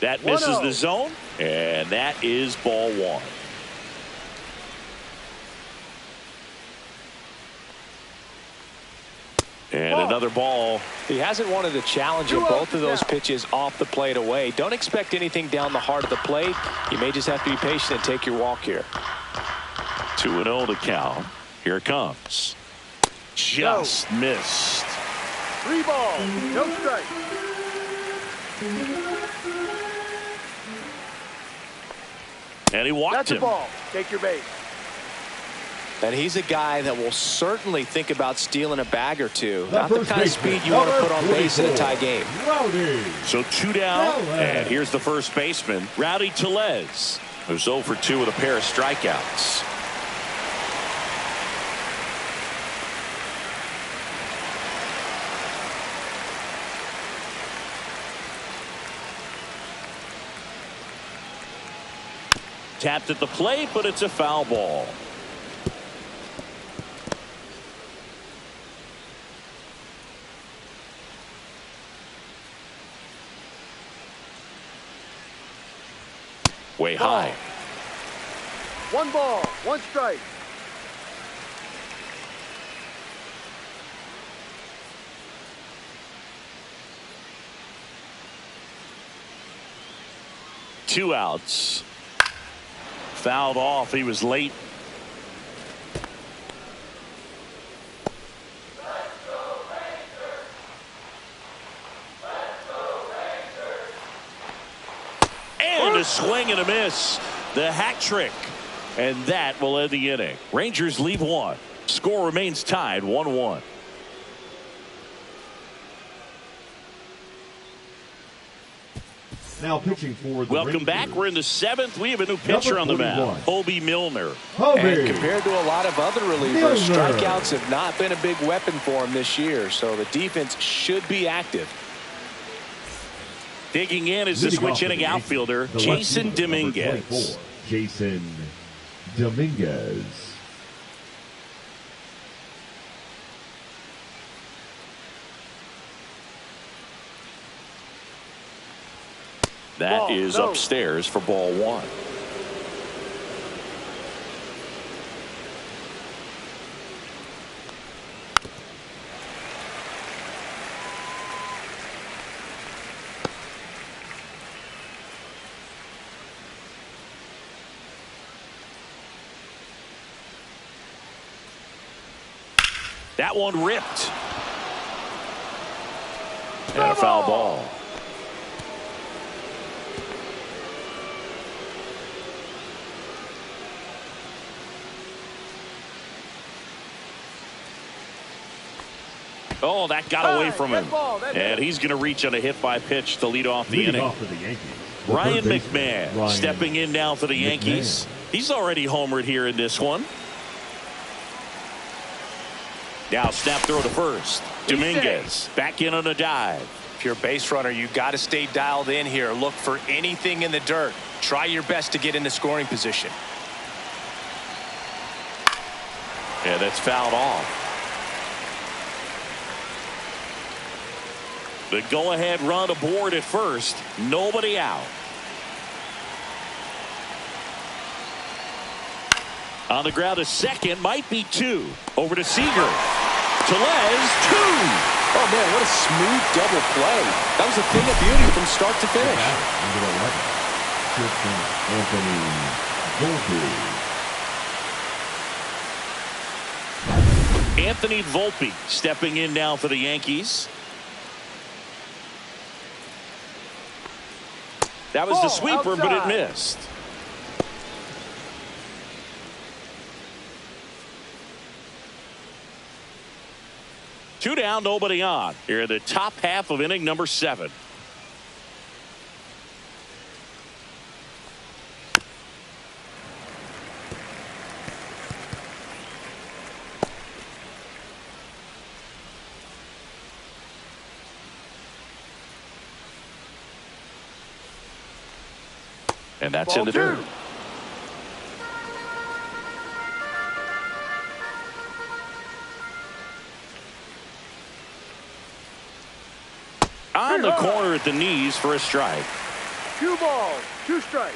[SPEAKER 1] That misses the zone, and that is ball 1. And another ball.
[SPEAKER 2] He hasn't wanted to challenge in both of those pitches off the plate away. Don't expect anything down the heart of the plate. You may just have to be patient and take your walk here.
[SPEAKER 1] 2-0 to count. Here it comes. Just missed.
[SPEAKER 4] 3 balls, no strike.
[SPEAKER 1] And he walked
[SPEAKER 4] That's
[SPEAKER 1] him.
[SPEAKER 4] a ball. Take your base.
[SPEAKER 2] And he's a guy that will certainly think about stealing a bag or two. Not the kind of speed you want to put on base in a tie game.
[SPEAKER 3] Rowdy.
[SPEAKER 1] So 2 down, and here's the first baseman, Rowdy Tellez, who's 0 for 2 with a pair of strikeouts. Tapped at the plate, but it's a foul ball. Way high.
[SPEAKER 4] 1 ball, 1 strike.
[SPEAKER 1] Two outs. Fouled off. He was late. And a swing and a miss. The hat trick. And that will end the inning. Rangers leave 1. Score remains tied 1-1.
[SPEAKER 3] Now pitching for the
[SPEAKER 1] Welcome
[SPEAKER 3] Rangers.
[SPEAKER 1] back. We're in the 7th. We have a new pitcher on the mound, Hobie Milner.
[SPEAKER 2] And compared to a lot of other relievers, strikeouts have not been a big weapon for him this year. So the defense should be active.
[SPEAKER 1] Digging in is the switch inning outfielder, Jason Dominguez.
[SPEAKER 3] Jason Dominguez.
[SPEAKER 1] That is upstairs for ball 1. That one ripped. And a foul ball. Oh, that got away from him.
[SPEAKER 4] That
[SPEAKER 1] And he's going to reach on a hit-by pitch to lead off the inning.
[SPEAKER 3] Off for the Yankees.
[SPEAKER 1] Ryan McMahon stepping in now for the Yankees. He's already homered here in this one. Now snap throw to first. Dominguez back in on a dive.
[SPEAKER 2] If you're a base runner, you got to stay dialed in here. Look for anything in the dirt. Try your best to get into scoring position.
[SPEAKER 1] Yeah, that's fouled off. The go-ahead run aboard at first. Nobody out. On the ground, a second, might be two. Over to Seager. Tellez, two.
[SPEAKER 2] Oh, man, what a smooth double play. That was a thing of beauty from start to finish.
[SPEAKER 1] Anthony Volpe stepping in now for the Yankees. That was the sweeper,
[SPEAKER 4] outside.
[SPEAKER 1] but it missed. Two down, nobody on. Here in the top half of inning number 7. And that's in the dirt. On the corner at the knees for a strike.
[SPEAKER 4] 2 balls, 2 strikes.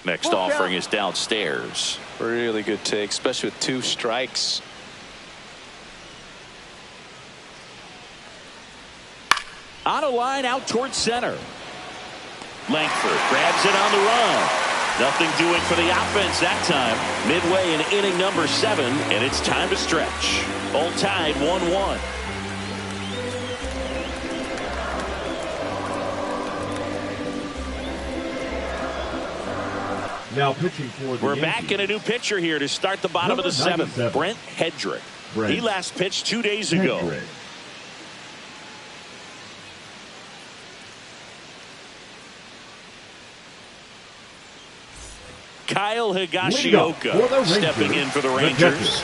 [SPEAKER 1] Next offering is downstairs.
[SPEAKER 2] Really good take, especially with 2 strikes.
[SPEAKER 1] On a line out towards center. Langford grabs it on the run. Nothing doing for the offense that time. Midway in inning number 7, and it's time to stretch. All tied 1-1.
[SPEAKER 3] Now pitching for the
[SPEAKER 1] We're
[SPEAKER 3] Yankees.
[SPEAKER 1] back in a new pitcher here to start the bottom of the 7th. Brent Hedrick. He last pitched 2 days ago.
[SPEAKER 3] Hedrick.
[SPEAKER 1] Kyle Higashioka stepping in for the Rangers.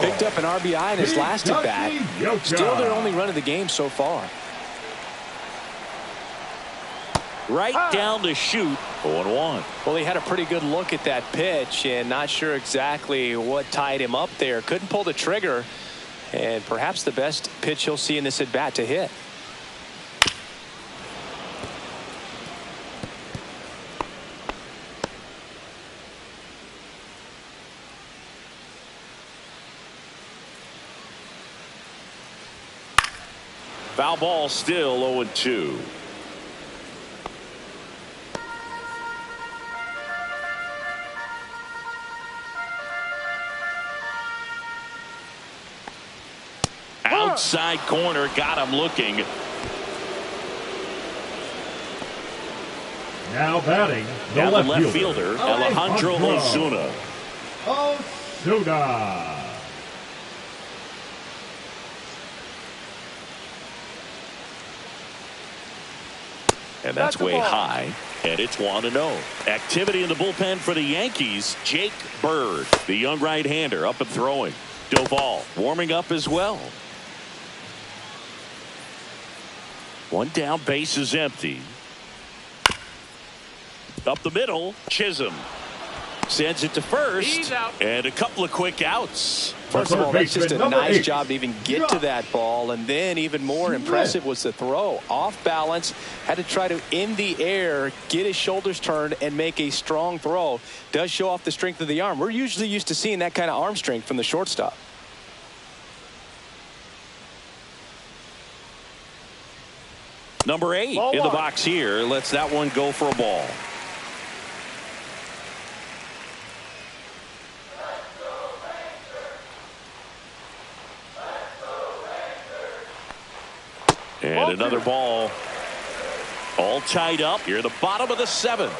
[SPEAKER 2] Picked up an RBI in his last at bat. Still their only run of the game so far.
[SPEAKER 1] Right down the chute. 0-1.
[SPEAKER 2] Well, he had a pretty good look at that pitch and not sure exactly what tied him up there. Couldn't pull the trigger, and perhaps the best pitch he'll see in this at bat to hit.
[SPEAKER 1] Foul ball, still 0-2. Outside corner, got him looking.
[SPEAKER 3] Now batting, the
[SPEAKER 1] left fielder, Alejandro Ozuna.
[SPEAKER 3] Ozuna.
[SPEAKER 1] And that's way high, and it's 1-0. Activity in the bullpen for the Yankees. Jake Bird, the young right-hander, up and throwing. Doval warming up as well. One down, base is empty. Up the middle, Chisholm sends it to first, and a couple of quick outs.
[SPEAKER 2] First of all, that's just a nice job to even get to that ball, and then even more impressive was the throw. Off balance, had to try to, in the air, get his shoulders turned and make a strong throw. Does show off the strength of the arm. We're usually used to seeing that kind of arm strength from the shortstop.
[SPEAKER 1] Number 8 in the box here. Lets that one go for a ball. And another ball. All tied up here at the bottom of the 7th.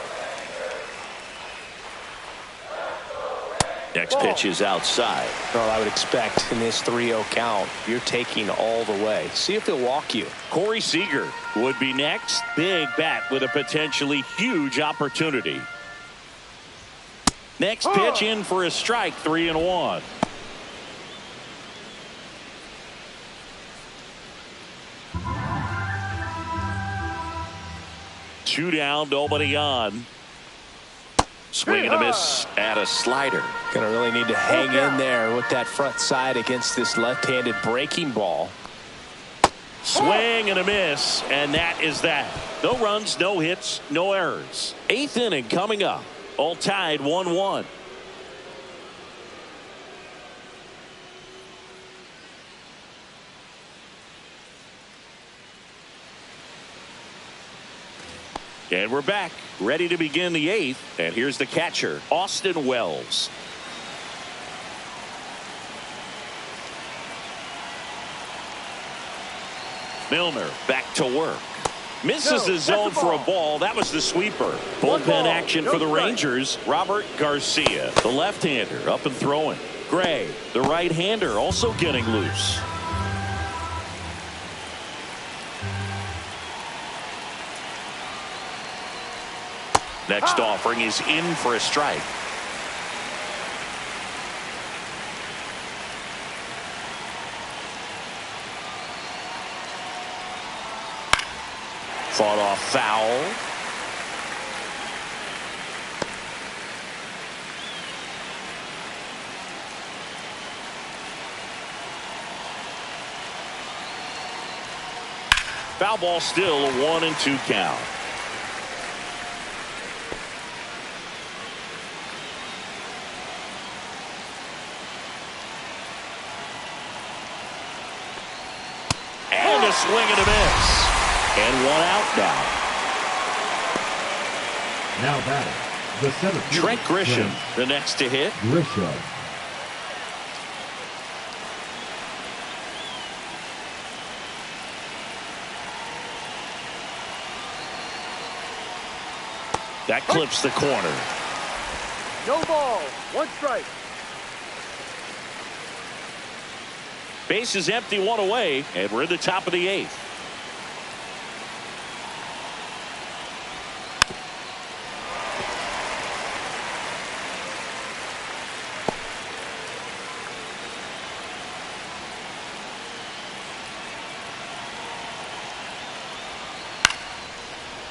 [SPEAKER 1] Next pitch is outside.
[SPEAKER 2] Well, I would expect in this 3-0 count, you're taking all the way. See if he'll walk you.
[SPEAKER 1] Corey Seager would be next. Big bat with a potentially huge opportunity. Next pitch in for a strike, 3-1. Two down, nobody on. Swing and a miss at a slider.
[SPEAKER 2] Gonna really need to hang in there with that front side against this left-handed breaking ball.
[SPEAKER 1] Swing and a miss, and that is that. No runs, no hits, no errors. 8th inning coming up. All tied 1-1. And we're back, ready to begin the 8th. And here's the catcher, Austin Wells. Milner back to work. Misses the zone for a ball. That was the sweeper. Bullpen action for the Rangers. Robert Garcia, the left-hander, up and throwing. Gray, the right-hander, also getting loose. Next offering is in for a strike. Fought off foul. Foul ball, still a 1-2 count. And a swing and a miss. And one out now.
[SPEAKER 3] Now batting, the 7th.
[SPEAKER 1] Trent Grisham, the next to hit.
[SPEAKER 3] Grisham.
[SPEAKER 1] That clips the corner.
[SPEAKER 4] No ball. 1 strike.
[SPEAKER 1] Base is empty, 1 away, and we're in the top of the 8th.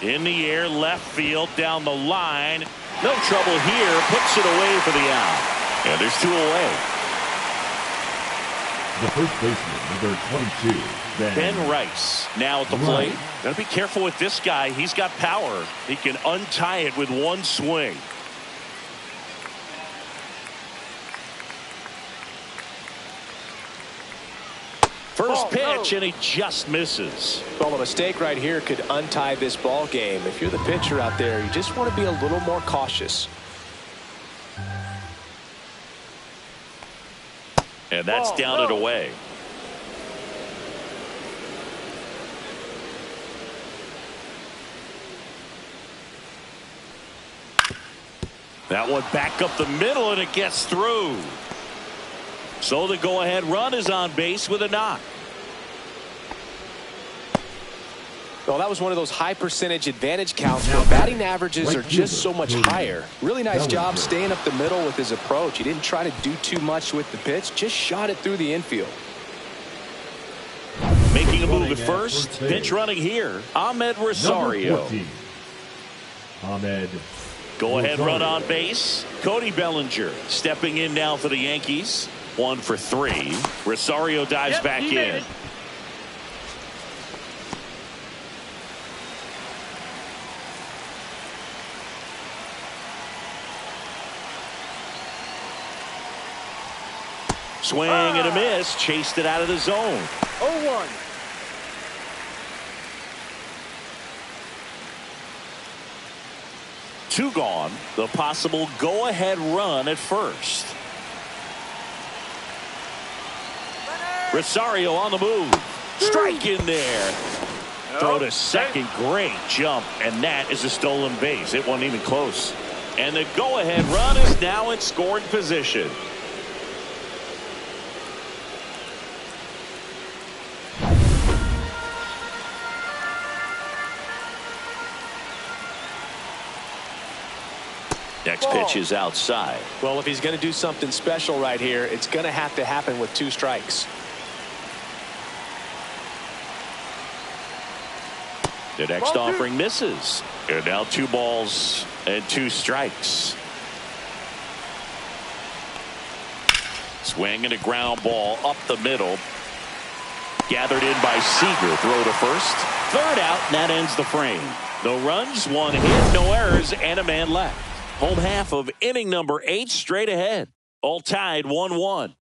[SPEAKER 1] In the air, left field, down the line. No trouble here. Puts it away for the out. And there's 2 away.
[SPEAKER 3] The first baseman, number 22,
[SPEAKER 1] Ben Rice, now at the plate. Got to be careful with this guy. He's got power. He can untie it with 1 swing. First pitch, and he just misses.
[SPEAKER 2] Well, a mistake right here could untie this ball game. If you're the pitcher out there, you just want to be a little more cautious.
[SPEAKER 1] And that's down and away. That one back up the middle, and it gets through. So the go-ahead run is on base with a knock.
[SPEAKER 2] Well, that was one of those high percentage advantage counts where batting averages are just so much higher. Really nice job staying up the middle with his approach. He didn't try to do too much with the pitch, just shot it through the infield.
[SPEAKER 1] Making a move at first. Pitch running here. Ahmed Rosario.
[SPEAKER 3] Ahmed.
[SPEAKER 1] Go-ahead run on base. Cody Bellinger stepping in now for the Yankees. 1 for 3. Rosario dives back in. Swing and a miss. Chased it out of the zone.
[SPEAKER 4] 0-1.
[SPEAKER 1] Two gone. The possible go-ahead run at first. Rosario on the move. Strike in there. Throw to second. Great jump. And that is a stolen base. It wasn't even close. And the go-ahead run is now in scoring position. Next pitch is outside.
[SPEAKER 2] Well, if he's going to do something special right here, it's going to have to happen with 2 strikes.
[SPEAKER 1] The next offering misses. And now 2 balls and 2 strikes. Swing and a ground ball up the middle. Gathered in by Seager. Throw to first. Third out, and that ends the frame. No runs, 1 hit, no errors, and a man left. Home half of inning number 8 straight ahead. All tied 1-1.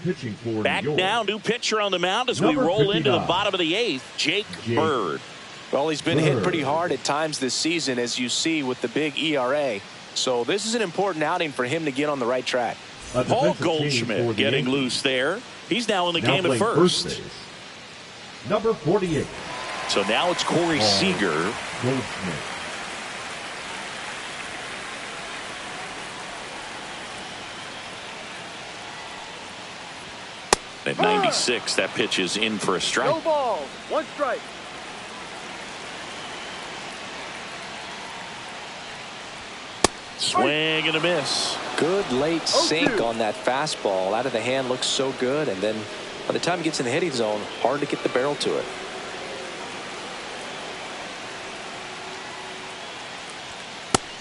[SPEAKER 3] Pitching for
[SPEAKER 1] Back
[SPEAKER 3] York.
[SPEAKER 1] now, new pitcher on the mound as
[SPEAKER 3] Number
[SPEAKER 1] we roll
[SPEAKER 3] 59.
[SPEAKER 1] into the bottom of the 8th, Jake Bird.
[SPEAKER 2] Well, he's been hit pretty hard at times this season, as you see with the big ERA. So this is an important outing for him to get on the right track.
[SPEAKER 1] Paul Goldschmidt getting loose there. He's now in the game at first.
[SPEAKER 3] Base. Number 48.
[SPEAKER 1] So now it's Corey Seager.
[SPEAKER 3] Goldschmidt.
[SPEAKER 1] At 96, that pitch is in for a strike.
[SPEAKER 4] No balls, 1 strike.
[SPEAKER 1] Swing and a miss.
[SPEAKER 2] Good late sink on that fastball. Out of the hand, looks so good, and then by the time it gets in the hitting zone, hard to get the barrel to it.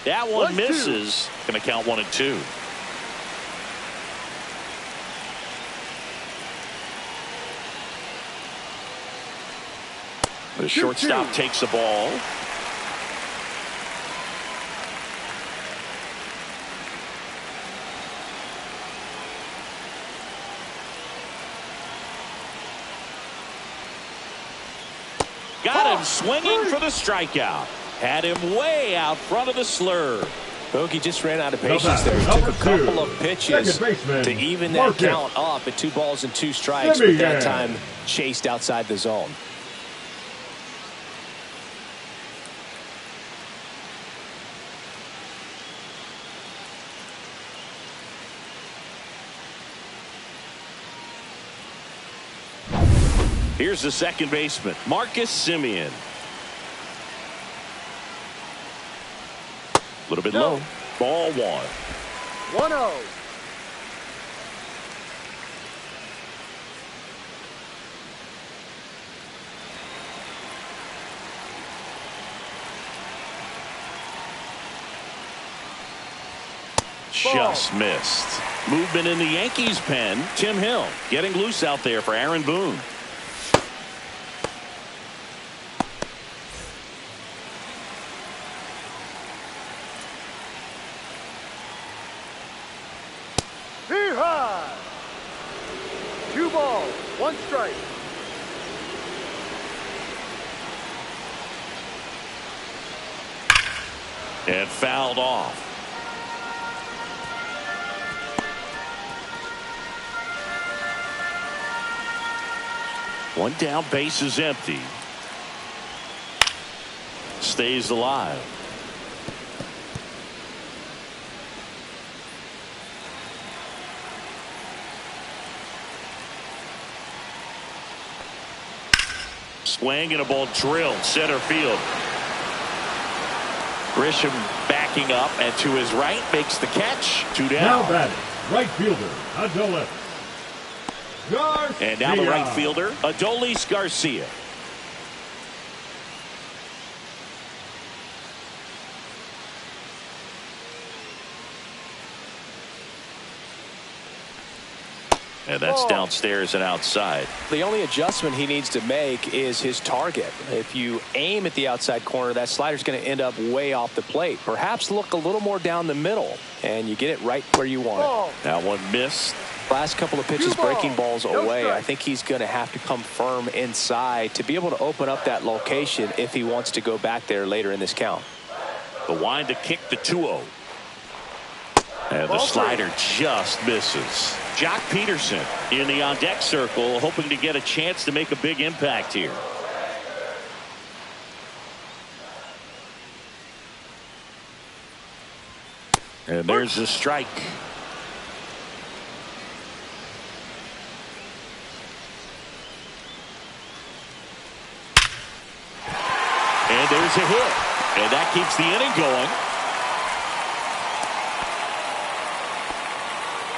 [SPEAKER 1] That one misses. Going to count 1-2. The shortstop takes the ball. Got him swinging for the strikeout. Had him way out front of the slur.
[SPEAKER 2] Bogey just ran out of patience there. He took a couple of pitches to even that count up at 2 balls and 2 strikes, but that time chased outside the zone.
[SPEAKER 1] Here's the second baseman, Marcus Semien. A little bit low. Ball 1.
[SPEAKER 4] 1-0.
[SPEAKER 1] Just missed. Movement in the Yankees pen. Tim Hill getting loose out there for Aaron Boone.
[SPEAKER 4] Hee-haw! 2 balls, 1 strike.
[SPEAKER 1] And fouled off. One down, base is empty. Stays alive. Swing and a ball drilled center field. Grisham backing up and to his right makes the catch. 2 down.
[SPEAKER 3] Now batting, right fielder, Adolis. Garcia.
[SPEAKER 1] And now the right fielder, Adolis Garcia. And that's downstairs and outside.
[SPEAKER 2] The only adjustment he needs to make is his target. If you aim at the outside corner, that slider's going to end up way off the plate. Perhaps look a little more down the middle, and you get it right where you want it.
[SPEAKER 1] That one missed.
[SPEAKER 2] Last couple of pitches breaking balls away. I think he's going to have to come firm inside to be able to open up that location if he wants to go back there later in this count.
[SPEAKER 1] The wind to kick the 2-0. And the slider just misses. Jock Peterson in the on-deck circle, hoping to get a chance to make a big impact here. And there's a strike. And there's a hit. And that keeps the inning going.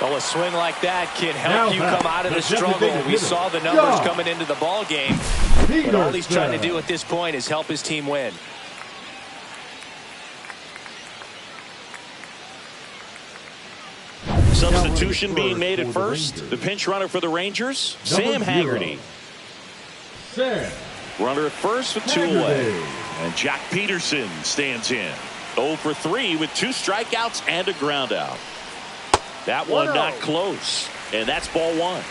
[SPEAKER 2] Well, a swing like that can help you come out of the struggle. We saw the numbers coming into the ball game. But all he's trying to do at this point is help his team win.
[SPEAKER 1] Substitution being made at first. The pinch runner for the Rangers, Sam Haggerty. Runner at first with 2 away. And Jack Peterson stands in. 0 for 3 with 2 strikeouts and a ground out. That one not close. And that's ball 1.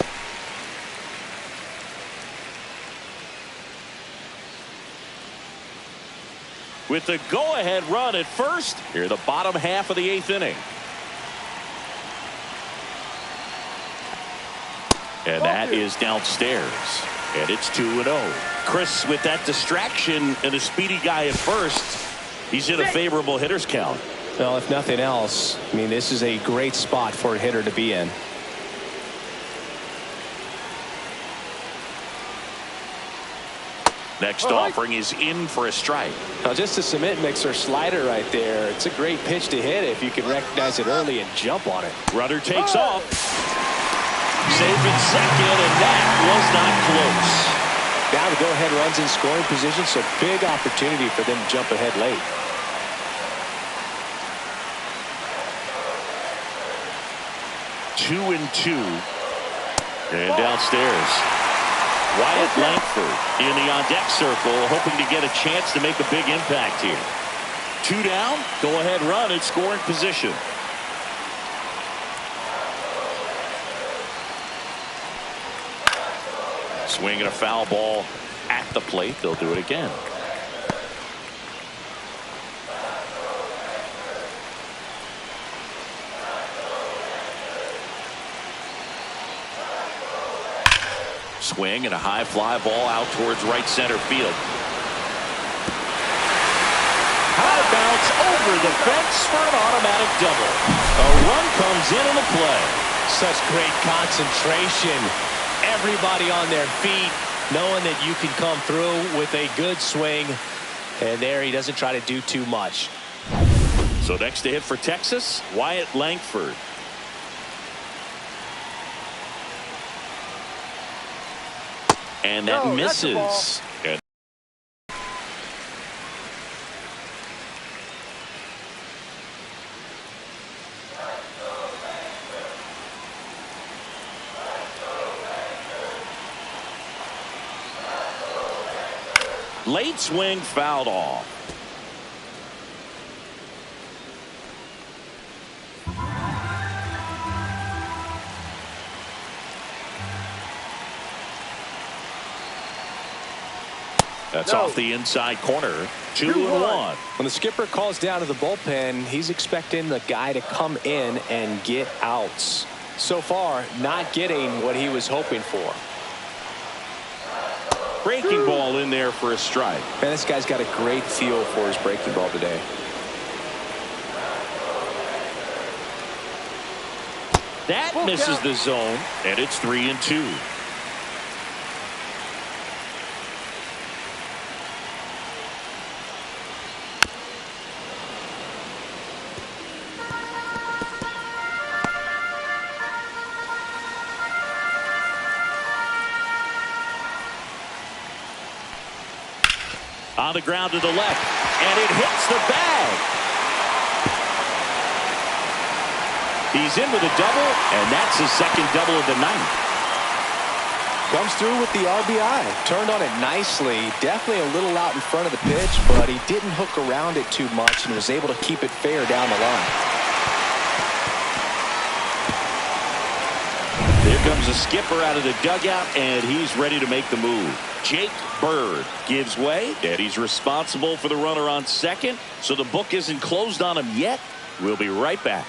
[SPEAKER 1] With the go-ahead run at first, here the bottom half of the 8th inning. And that is downstairs. And it's 2-0. Chris, with that distraction and a speedy guy at first, he's in a favorable hitter's count.
[SPEAKER 2] Well, if nothing else, I mean, this is a great spot for a hitter to be in.
[SPEAKER 1] Next offering is in for a strike.
[SPEAKER 2] Now, just a cement mixer slider right there. It's a great pitch to hit if you can recognize it early and jump on it.
[SPEAKER 1] Runner takes off. Safe at second, and that was not close.
[SPEAKER 2] Now the go-ahead runs in scoring position, so big opportunity for them to jump ahead late.
[SPEAKER 1] 2-2. And downstairs, Wyatt Langford in the on-deck circle, hoping to get a chance to make a big impact here. 2 down, go-ahead run in scoring position. Swinging a foul ball at the plate. They'll do it again. Swing and a high fly ball out towards right center field. High bounce over the fence for an automatic double. A run comes in on the play.
[SPEAKER 2] Such great concentration. Everybody on their feet, knowing that you can come through with a good swing. And there he doesn't try to do too much.
[SPEAKER 1] So next to hit for Texas, Wyatt Langford. And that misses. And late swing fouled off. That's off the inside corner. 2-1.
[SPEAKER 2] When the skipper calls down to the bullpen, he's expecting the guy to come in and get outs. So far, not getting what he was hoping for.
[SPEAKER 1] Breaking ball in there for a strike.
[SPEAKER 2] Man, this guy's got a great feel for his breaking ball today.
[SPEAKER 1] That misses the zone, and it's 3-2. On the ground to the left, and it hits the bag. He's in with a double, and that's his second double of the night.
[SPEAKER 2] Comes through with the RBI. Turned on it nicely. Definitely a little out in front of the pitch, but he didn't hook around it too much and was able to keep it fair down the line.
[SPEAKER 1] Here comes the skipper out of the dugout, and he's ready to make the move. Jake Bird gives way, and he's responsible for the runner on second, so the book isn't closed on him yet. We'll be right back.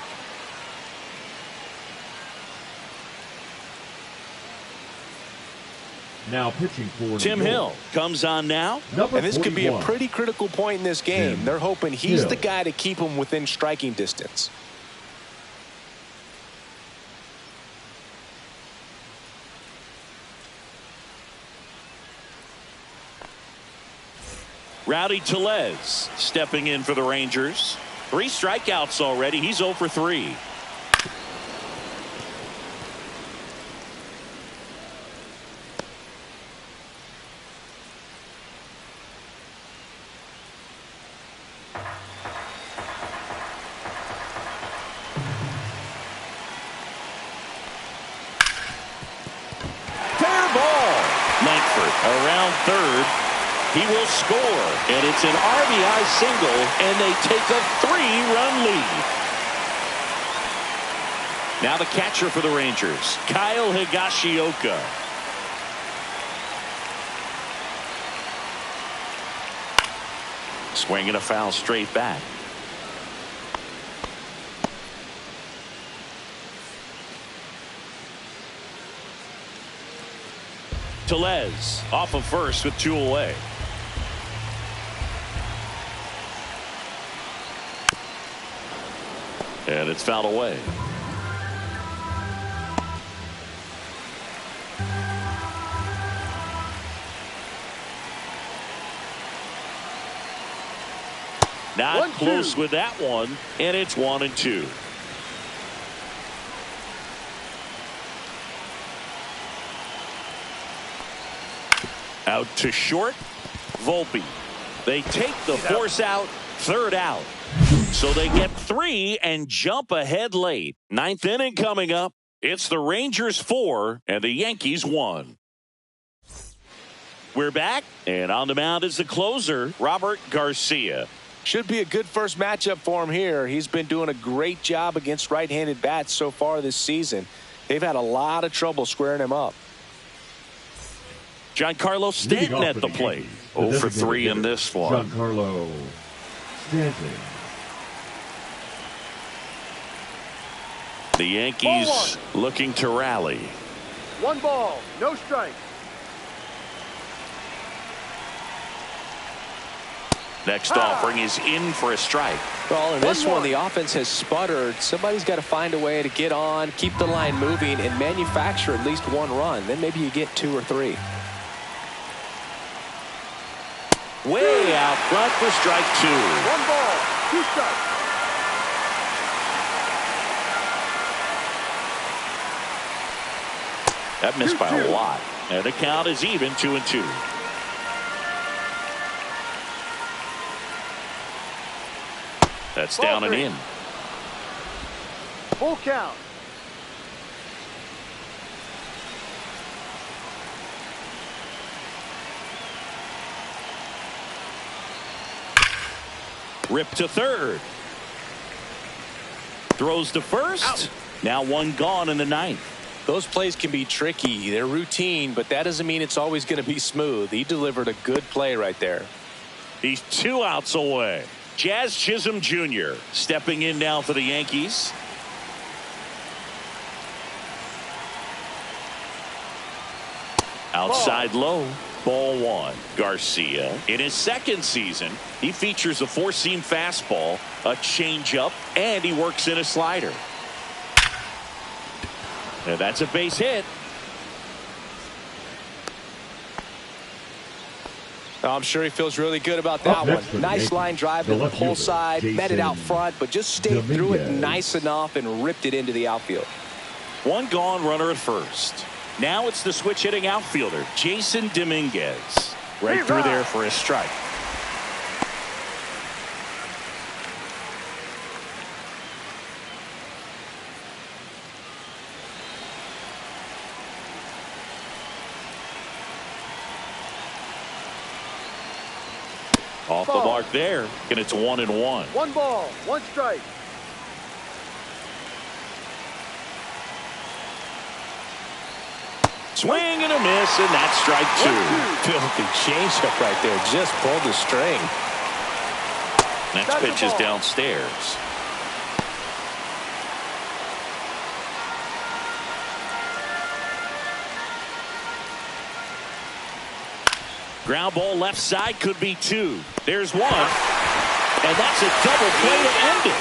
[SPEAKER 3] Now pitching for
[SPEAKER 1] Tim Hill comes on now.
[SPEAKER 3] Number
[SPEAKER 2] and this could be a
[SPEAKER 3] 41.
[SPEAKER 2] pretty critical point in this game. They're hoping he's the guy to keep him within striking distance.
[SPEAKER 1] Rowdy Tellez stepping in for the Rangers. 3 strikeouts already. He's 0 for 3. Around third, he will score, and it's an RBI single, and they take a 3-run lead. Now the catcher for the Rangers, Kyle Higashioka. Swinging a foul straight back. Tellez off of first with 2 away. And it's fouled away. Not close with that one, and it's 1-2. Out to short, Volpe. They take the force out, 3rd out. So they get 3 and jump ahead late. 9th inning coming up. It's the Rangers 4 and the Yankees 1. We're back, and on the mound is the closer, Robert Garcia.
[SPEAKER 2] Should be a good first matchup for him here. He's been doing a great job against right-handed bats so far this season. They've had a lot of trouble squaring him up.
[SPEAKER 1] Giancarlo Stanton at the plate. 0 for 3 in this one.
[SPEAKER 3] Giancarlo Stanton.
[SPEAKER 1] The Yankees looking to rally.
[SPEAKER 4] 1 ball, no strike.
[SPEAKER 1] Next offering is in for a strike.
[SPEAKER 2] Well, in this one, the offense has sputtered. Somebody's got to find a way to get on, keep the line moving, and manufacture at least 1 run. Then maybe you get 2 or 3.
[SPEAKER 1] Way out front for strike 2.
[SPEAKER 4] 1 ball, 2 strikes.
[SPEAKER 1] That missed by a lot. And the count is even, 2-2. That's down and in.
[SPEAKER 4] Full count.
[SPEAKER 1] Rip to third. Throws to first. Out. Now 1 gone in the 9th.
[SPEAKER 2] Those plays can be tricky. They're routine, but that doesn't mean it's always going to be smooth. He delivered a good play right there.
[SPEAKER 1] He's 2 outs away. Jazz Chisholm Jr. stepping in now for the Yankees. Outside low. Ball 1. Garcia, in his 2nd season, he features a 4-seam fastball, a changeup, and he works in a slider. And that's a base hit.
[SPEAKER 2] I'm sure he feels really good about that one. Nice line drive to the pull side, met it out front, but just stayed through it nice enough and ripped it into the outfield.
[SPEAKER 1] 1 gone, runner at first. Now it's the switch hitting outfielder, Jason Dominguez. Right through there for a strike. Off the mark there, and it's 1-1.
[SPEAKER 4] 1 ball, 1 strike.
[SPEAKER 1] Swing and a miss, and that's strike 2.
[SPEAKER 2] Filthy changeup right there. Just pulled the string.
[SPEAKER 1] Next pitch is downstairs. Ground ball left side, could be 2. There's 1. And that's a double play to end it.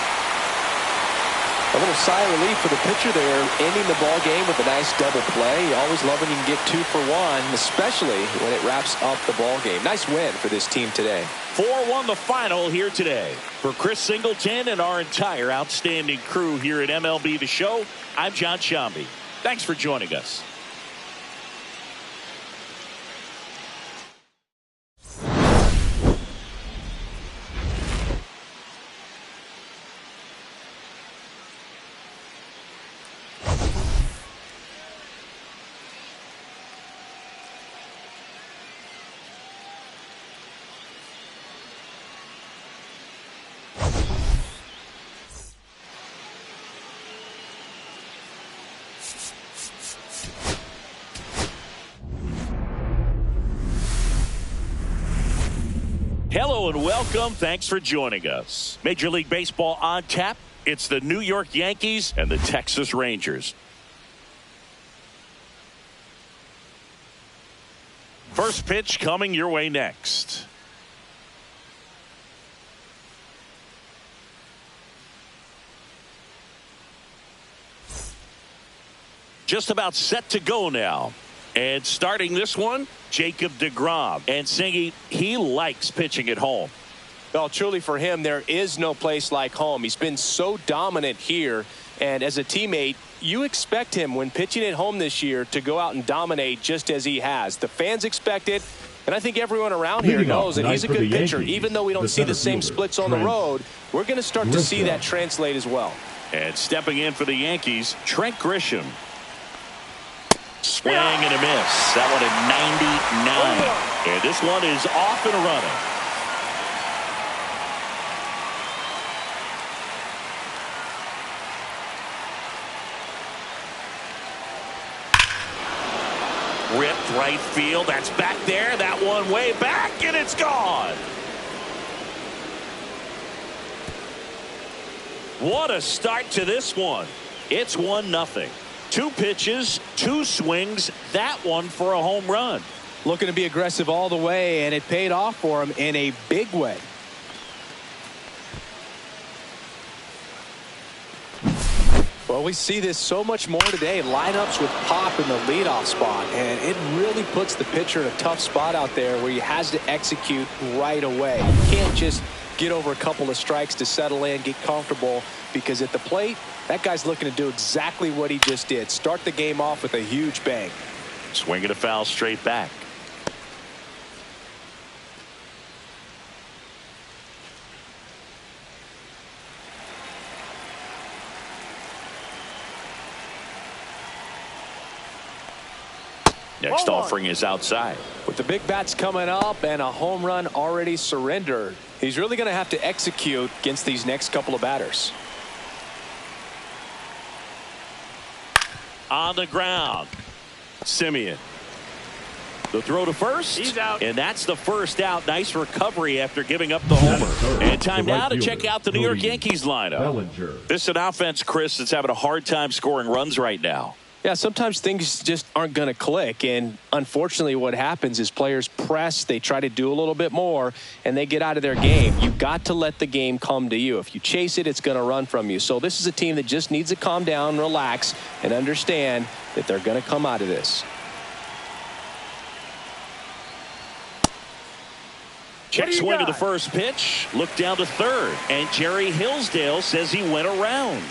[SPEAKER 2] A little sigh of relief for the pitcher there, ending the ball game with a nice double play. You always love when you can get 2 for 1, especially when it wraps up the ball game. Nice win for this team today.
[SPEAKER 1] 4-1 the final here today. For Chris Singleton and our entire outstanding crew here at MLB The Show, I'm John Shambi. Thanks for joining us. Hello and welcome. Thanks for joining us. Major League Baseball on tap. It's the New York Yankees and the Texas Rangers. First pitch coming your way next. Just about set to go now. And starting this one, Jacob degrom. And Singy, he likes pitching at home.
[SPEAKER 2] Well, truly for him, there is no place like home. He's been so dominant here. And as a teammate, you expect him when pitching at home this year to go out and dominate just as he has. The fans expect it. And I think everyone around here knows that he's a good pitcher. Even though we don't see the same splits on the road, we're going to start to see that translate as well.
[SPEAKER 1] And stepping in for the Yankees, Trent Grisham. Swing and a miss. That one at 99. And this one is off and running. Ripped right field. That's back there. That one way back, and it's gone. What a start to this one. It's 1-0. 2 pitches, 2 swings, that one for a home run.
[SPEAKER 2] Looking to be aggressive all the way, and it paid off for him in a big way. Well, we see this so much more today. Lineups with pop in the leadoff spot, and it really puts the pitcher in a tough spot out there where he has to execute right away. You can't just get over a couple of strikes to settle in, get comfortable, because at the plate, that guy's looking to do exactly what he just did. Start the game off with a huge bang.
[SPEAKER 1] Swing and a foul straight back. Next offering is outside.
[SPEAKER 2] With the big bats coming up and a home run already surrendered, he's really going to have to execute against these next couple of batters.
[SPEAKER 1] On the ground, Simeon. The throw to first. He's out. And that's the first out. Nice recovery after giving up the homer. And time now to check out the New York Yankees lineup. This is an offense, Chris, that's having a hard time scoring runs right now.
[SPEAKER 2] Yeah, sometimes things just aren't going to click, and unfortunately what happens is players press, they try to do a little bit more, and they get out of their game. You've got to let the game come to you. If you chase it, it's going to run from you. So this is a team that just needs to calm down, relax, and understand that they're going to come out of this.
[SPEAKER 1] Check swing to the first pitch, look down to third, and Jerry Hillsdale says he went around.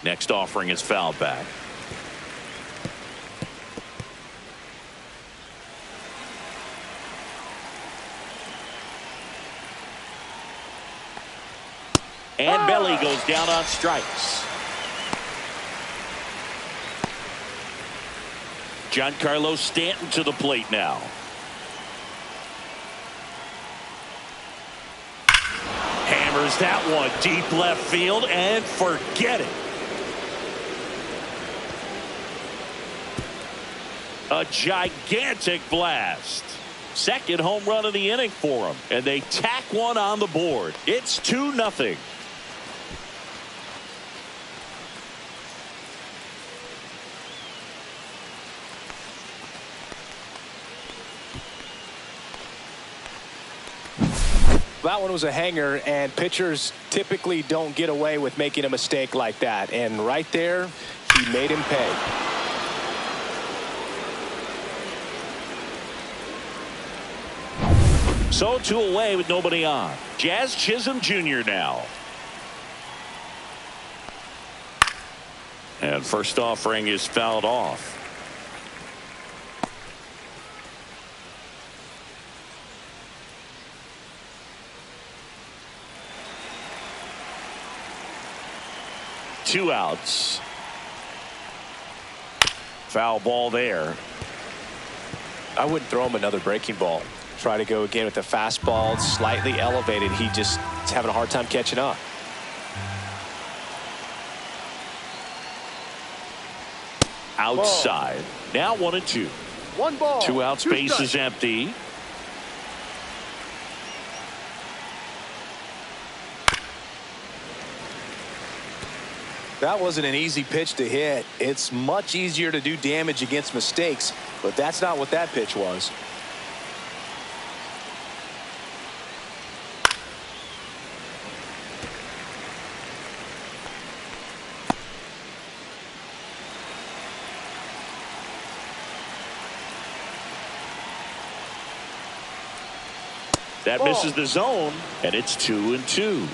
[SPEAKER 1] Next offering is fouled back. And Belly goes down on strikes. Giancarlo Stanton to the plate now. Hammers that one deep left field and forget it. A gigantic blast. Second home run of the inning for them. And they tack one on the board. It's 2-0.
[SPEAKER 2] That one was a hanger, and pitchers typically don't get away with making a mistake like that. And right there, he made him pay.
[SPEAKER 1] So 2 away with nobody on. Jazz Chisholm Jr. now. And first offering is fouled off. Two outs. Foul ball there.
[SPEAKER 2] I wouldn't throw him another breaking ball. Try to go again with the fastball, slightly elevated. He just is having a hard time catching up.
[SPEAKER 1] Outside. Now 1-2.
[SPEAKER 4] 1 ball.
[SPEAKER 1] 2 outs,
[SPEAKER 4] 2
[SPEAKER 1] base
[SPEAKER 4] strikes.
[SPEAKER 1] is empty.
[SPEAKER 2] That wasn't an easy pitch to hit. It's much easier to do damage against mistakes, but that's not what that pitch was.
[SPEAKER 1] That
[SPEAKER 4] Ball.
[SPEAKER 1] misses the zone, and it's 2-2.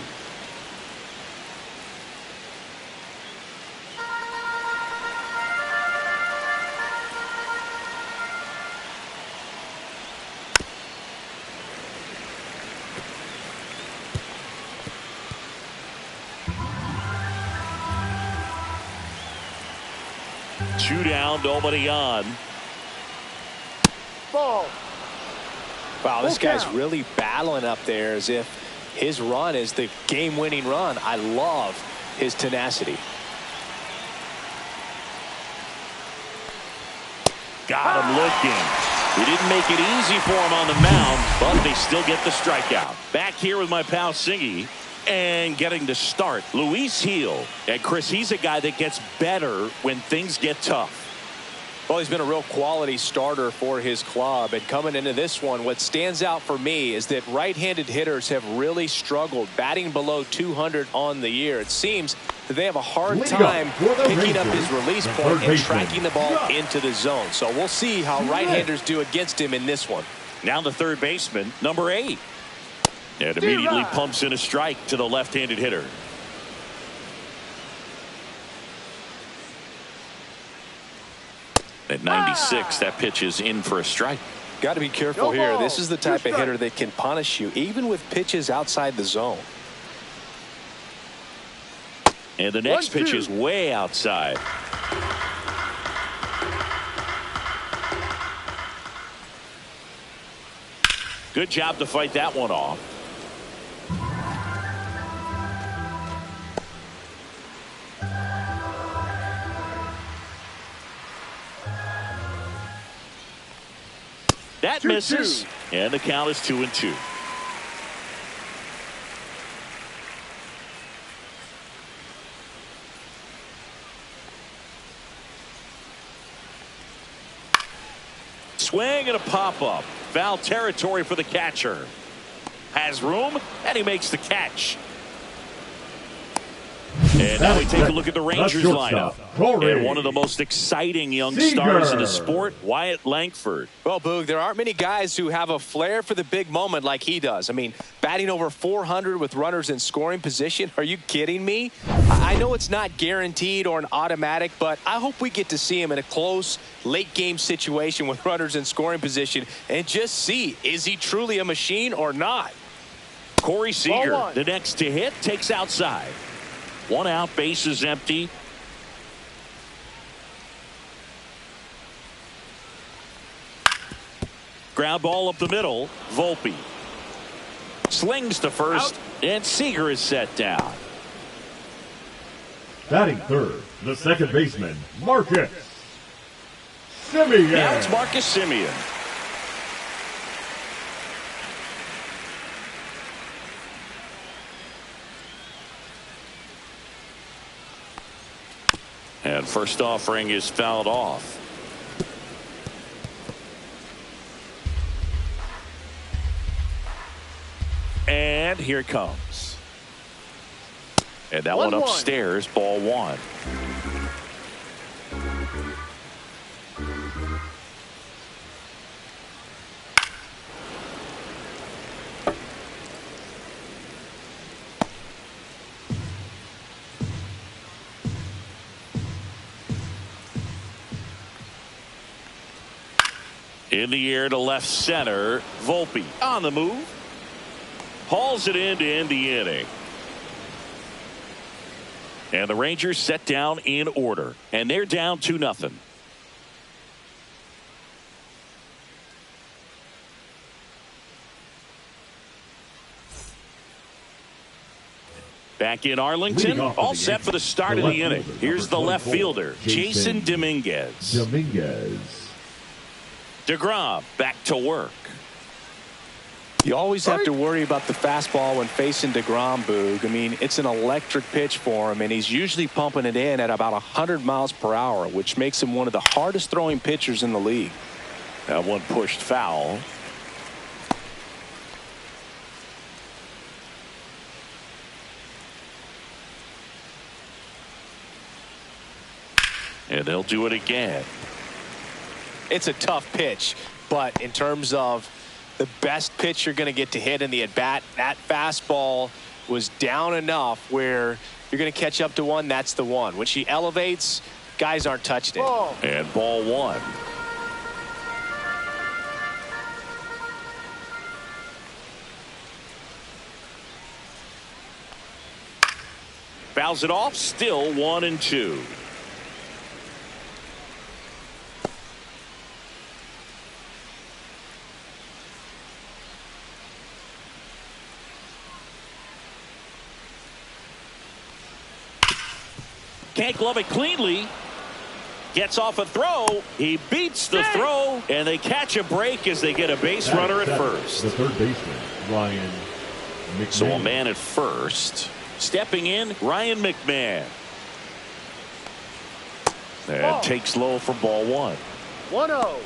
[SPEAKER 1] Two down, nobody on.
[SPEAKER 4] Ball.
[SPEAKER 2] Wow, this
[SPEAKER 4] Full
[SPEAKER 2] guy's
[SPEAKER 4] count.
[SPEAKER 2] really battling up there as if his run is the game-winning run. I love his tenacity.
[SPEAKER 1] Got him looking. He didn't make it easy for him on the mound, but they still get the strikeout. Back here with my pal Singy, and getting to start, Luis Heel. And Chris, he's a guy that gets better when things get tough.
[SPEAKER 2] Well, he's been a real quality starter for his club, and coming into this one, what stands out for me is that right-handed hitters have really struggled batting below 200 on the year. It seems that they have a hard time picking up his release point and tracking the ball into the zone. So we'll see how right-handers do against him in this one.
[SPEAKER 1] Now the third baseman, number 8. And immediately pumps in a strike to the left-handed hitter. At 96, that pitch is in for a strike.
[SPEAKER 2] Got to be careful
[SPEAKER 4] No
[SPEAKER 2] here.
[SPEAKER 4] ball.
[SPEAKER 2] This is the type of hitter that can punish you, even with pitches outside the zone.
[SPEAKER 1] And the next
[SPEAKER 4] 1-2.
[SPEAKER 1] pitch is way outside. Good job to fight that one off. That
[SPEAKER 4] 2-2.
[SPEAKER 1] misses, and the count is 2-2. Swing and a pop-up. Foul territory for the catcher. Has room, and he makes the catch. And now we take a look at the Rangers lineup. And one of the most exciting young stars in the sport, Wyatt Langford.
[SPEAKER 2] Well, Boog, there aren't many guys who have a flair for the big moment like he does. I mean, batting over 400 with runners in scoring position. Are you kidding me? I know it's not guaranteed or an automatic, but I hope we get to see him in a close, late-game situation with runners in scoring position and just see, is he truly a machine or not?
[SPEAKER 1] Corey Seager,
[SPEAKER 4] Ball 1.
[SPEAKER 1] the next to hit, takes outside. 1 out, base is empty. Ground ball up the middle. Volpe slings to first, and Seager is set down.
[SPEAKER 3] Batting third, the second baseman, Marcus Semien.
[SPEAKER 1] Now it's Marcus Semien. And first offering is fouled off. And And here it comes. And that one upstairs, ball one. In the air to left center. Volpe on the move. Hauls it in to end the inning. And the Rangers set down in order. And they're down 2-0. Back in Arlington, all set for the start of the inning. Here's the left fielder, Jason Dominguez. DeGrom back to work.
[SPEAKER 2] You always have to worry about the fastball when facing DeGrom, Boog. I mean, it's an electric pitch for him, and he's usually pumping it in at about 100 miles per hour, which makes him one of the hardest throwing pitchers in the league.
[SPEAKER 1] That one pushed foul. And they'll do it again.
[SPEAKER 2] It's a tough pitch, but in terms of the best pitch you're going to get to hit in the at-bat, that fastball was down enough where you're going to catch up to one. That's the one. When she elevates, guys aren't touching it.
[SPEAKER 1] And ball one. Fouls it off. Still 1-2. Can't glove it cleanly. Gets off a throw. He beats the throw, and they catch a break as they get a base runner at first.
[SPEAKER 3] The third baseman, Ryan McMahon.
[SPEAKER 1] So a man at first. Stepping in, Ryan McMahon. And takes low for ball one.
[SPEAKER 4] 1-0.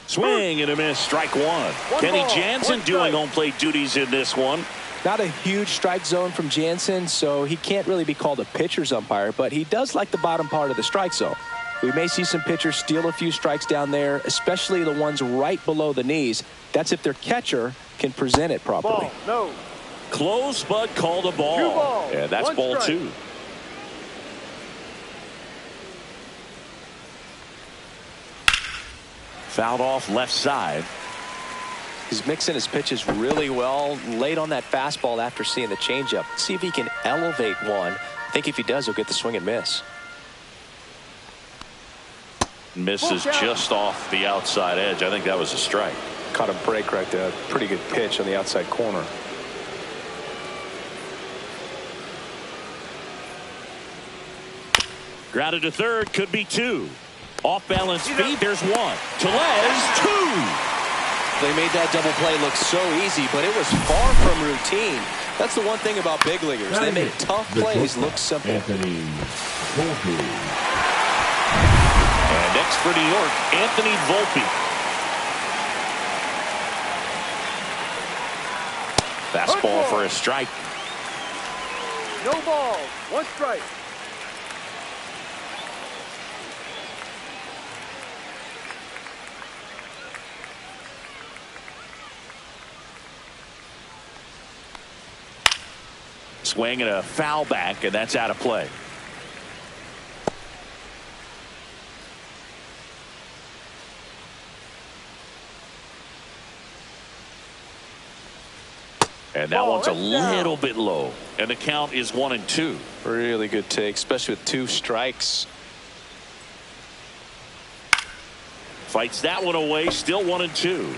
[SPEAKER 1] Swing and a miss. Strike one. Kenny Jansen doing home plate duties in this one.
[SPEAKER 2] Not a huge strike zone from Jansen, so he can't really be called a pitcher's umpire, but he does like the bottom part of the strike zone. We may see some pitchers steal a few strikes down there, especially the ones right below the knees. That's if their catcher can present it properly.
[SPEAKER 4] No.
[SPEAKER 1] Close, but called a ball. Yeah, that's ball two. Fouled off left side.
[SPEAKER 2] He's mixing his pitches really well. Late on that fastball after seeing the changeup. See if he can elevate one. I think if he does, he'll get the swing and miss.
[SPEAKER 1] Misses just off the outside edge. I think that was a strike.
[SPEAKER 2] Caught a break right there. Pretty good pitch on the outside corner.
[SPEAKER 1] Grounded to third. Could be two. Off balance feet. There's one. Tellez, two.
[SPEAKER 2] They made that double play look so easy, but it was far from routine. That's the one thing about big leaguers. They make tough plays look simple.
[SPEAKER 3] Anthony Volpe.
[SPEAKER 1] And next for New York, Anthony Volpe. Fastball for a strike.
[SPEAKER 4] No ball. One strike.
[SPEAKER 1] Swing and a foul back, and that's out of play. And that one's a little bit low. And the count is 1-2.
[SPEAKER 2] Really good take, especially with two strikes.
[SPEAKER 1] Fights that one away, still 1-2.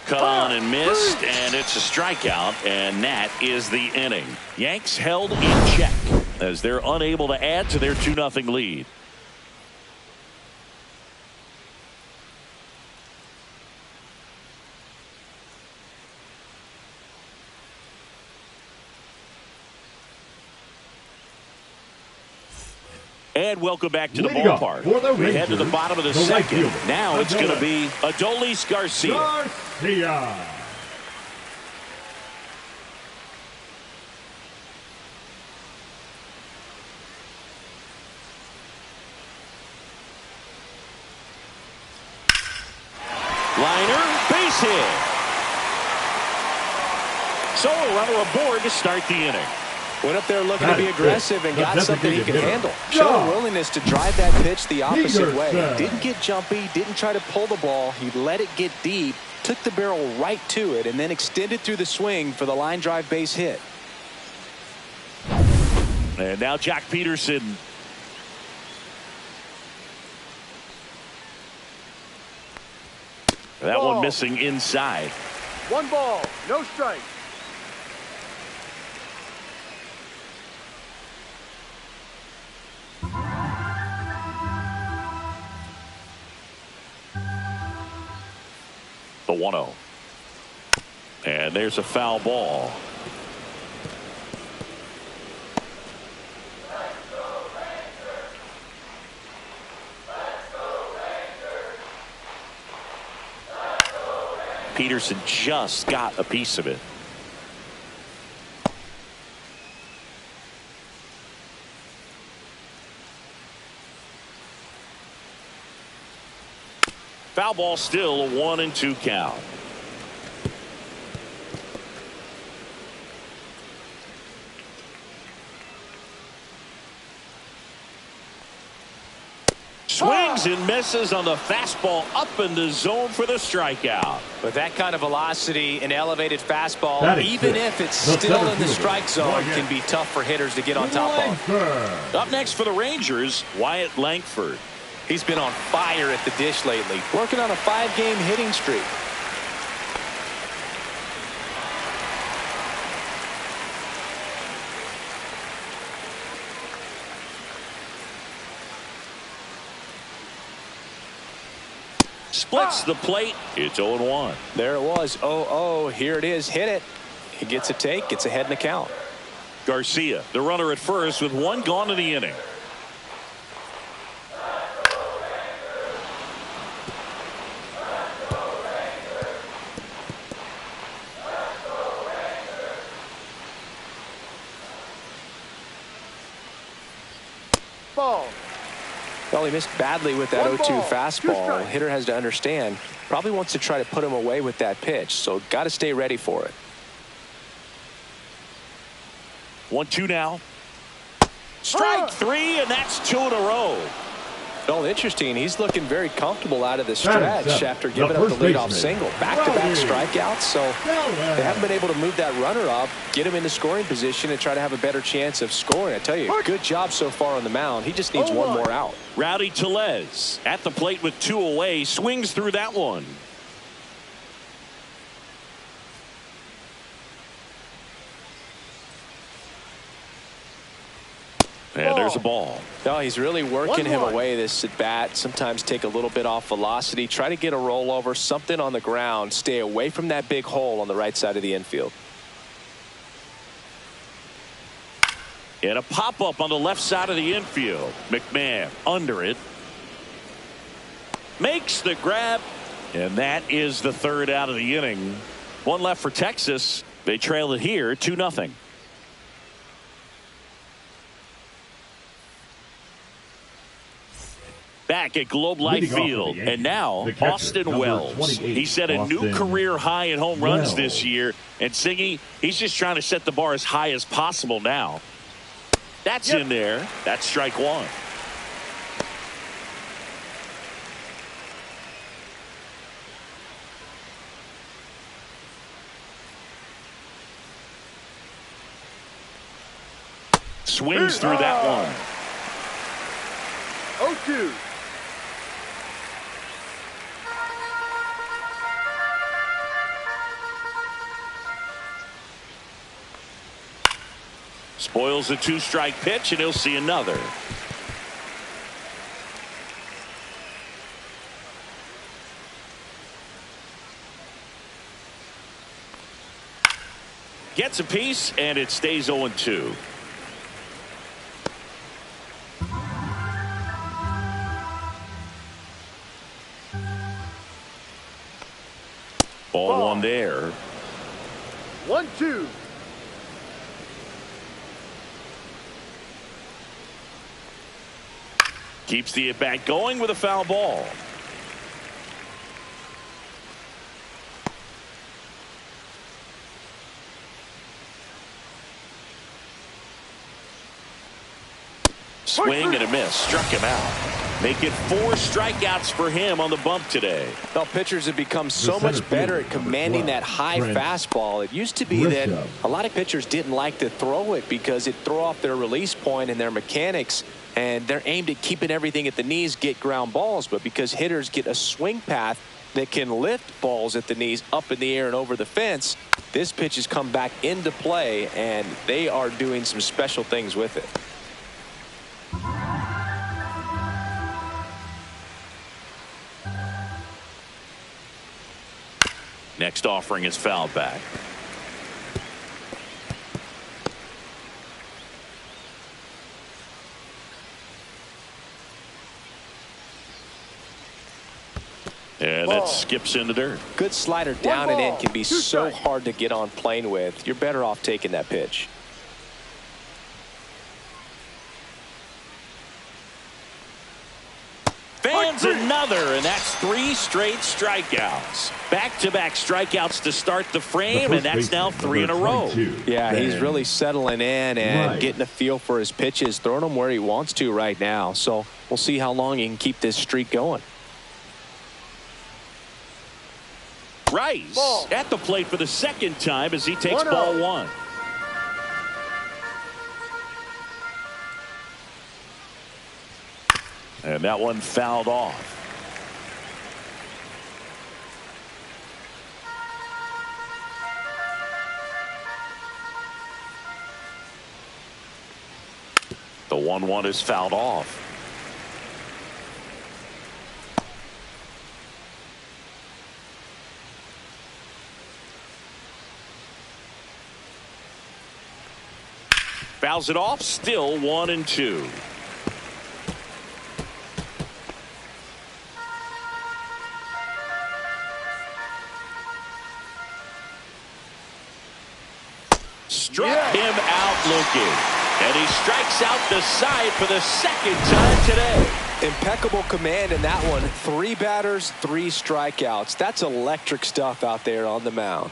[SPEAKER 1] Cut on and missed, and it's a strikeout, and that is the inning. Yanks held in check as they're unable to add to their 2-0 lead. And welcome back to the
[SPEAKER 3] Leading off
[SPEAKER 1] ballpark.
[SPEAKER 3] for the
[SPEAKER 1] We head to the
[SPEAKER 3] Rangers,
[SPEAKER 1] bottom of the
[SPEAKER 3] the right
[SPEAKER 1] second.
[SPEAKER 3] fielder,
[SPEAKER 1] Now it's going to be Adolis Garcia.
[SPEAKER 3] Garcia.
[SPEAKER 1] Liner, base hit. So a runner aboard to start the inning.
[SPEAKER 2] Went up there looking to be aggressive and got something he could handle.
[SPEAKER 3] Go.
[SPEAKER 2] Showed a willingness to drive that pitch the opposite way.
[SPEAKER 3] Peterson.
[SPEAKER 2] Didn't get jumpy, didn't try to pull the ball. He let it get deep, took the barrel right to it, and then extended through the swing for the line drive base hit.
[SPEAKER 1] And now Jack Peterson. That one missing inside.
[SPEAKER 4] 1 ball, no strike.
[SPEAKER 1] The 1-0. And there's a foul ball. Peterson just got a piece of it. Foul ball, still a 1-2 count. Swings and misses on the fastball up in the zone for the strikeout.
[SPEAKER 2] With that kind of velocity, an elevated fastball, even if it's still in the strike zone, can be tough for hitters to get on top of.
[SPEAKER 1] Up next for the Rangers, Wyatt Langford.
[SPEAKER 2] He's been on fire at the dish lately, working on a 5-game hitting streak.
[SPEAKER 1] Splits the plate. It's 0-1.
[SPEAKER 2] There it was. 0-0. Here it is. Hit it. He gets a take. Gets ahead in the count.
[SPEAKER 1] Garcia, the runner at first with 1 gone in the inning.
[SPEAKER 4] Ball.
[SPEAKER 2] Well, he missed badly with that 0-2
[SPEAKER 4] 1 ball, 2
[SPEAKER 2] fastball.
[SPEAKER 4] strikes.
[SPEAKER 2] Hitter has to understand. Probably wants to try to put him away with that pitch. So got to stay ready for it.
[SPEAKER 1] 1-2 now. Strike 3, and that's 2 in a row.
[SPEAKER 2] Well, interesting. He's looking very comfortable out of the stretch after giving up the leadoff single. Back-to-back strikeouts, so they haven't been able to move that runner up, get him into scoring position, and try to have a better chance of scoring. I tell you, good job so far on the mound. He just needs one more out.
[SPEAKER 1] Rowdy Tellez at the plate with 2 away, swings through that one. And there's a ball.
[SPEAKER 2] No, he's really working him away this at bat. Sometimes take a little bit off velocity. Try to get a rollover, something on the ground. Stay away from that big hole on the right side of the infield.
[SPEAKER 1] And a pop-up on the left side of the infield. McMahon under it. Makes the grab. And that is the 3rd out of the inning. 1 left for Texas. They trail it here 2-0. Back at Globe Life Field, and now Austin Wells. He set a new career high in home runs this year, and Singy, he's just trying to set the bar as high as possible now. That's in there. That's strike 1. Swings through that one.
[SPEAKER 4] 0-2.
[SPEAKER 1] Spoils a 2-strike pitch, and he'll see another. Gets a piece, and it stays 0-2. Ball one there.
[SPEAKER 4] 1-2.
[SPEAKER 1] Keeps the at-bat going with a foul ball. Swing and a miss. Struck him out. Make it 4 strikeouts for him on the bump today.
[SPEAKER 2] Well, pitchers have become so much better at commanding that high fastball. It used to be that a lot of pitchers didn't like to throw it because it threw off their release point and their mechanics, and they're aimed at keeping everything at the knees, get ground balls. But because hitters get a swing path that can lift balls at the knees up in the air and over the fence, this pitch has come back into play, and they are doing some special things with it.
[SPEAKER 1] Next offering is fouled back. And that skips in the dirt.
[SPEAKER 2] Good slider down and in can be so hard to get on plane with. You're better off taking that pitch.
[SPEAKER 1] Fans another, and that's 3 straight strikeouts. Back-to-back strikeouts to start the frame, and that's now 3 in a row.
[SPEAKER 2] Yeah, he's really settling in and getting a feel for his pitches, throwing them where he wants to right now. So we'll see how long he can keep this streak going.
[SPEAKER 1] Rice at the plate for the second time as he takes ball 1. And that one fouled off. The 1-1 is fouled off. Fouls it off, still 1-2. Struck him out looking. And he strikes out the side for the second time today.
[SPEAKER 2] Impeccable command in that one. 3 batters, 3 strikeouts. That's electric stuff out there on the mound.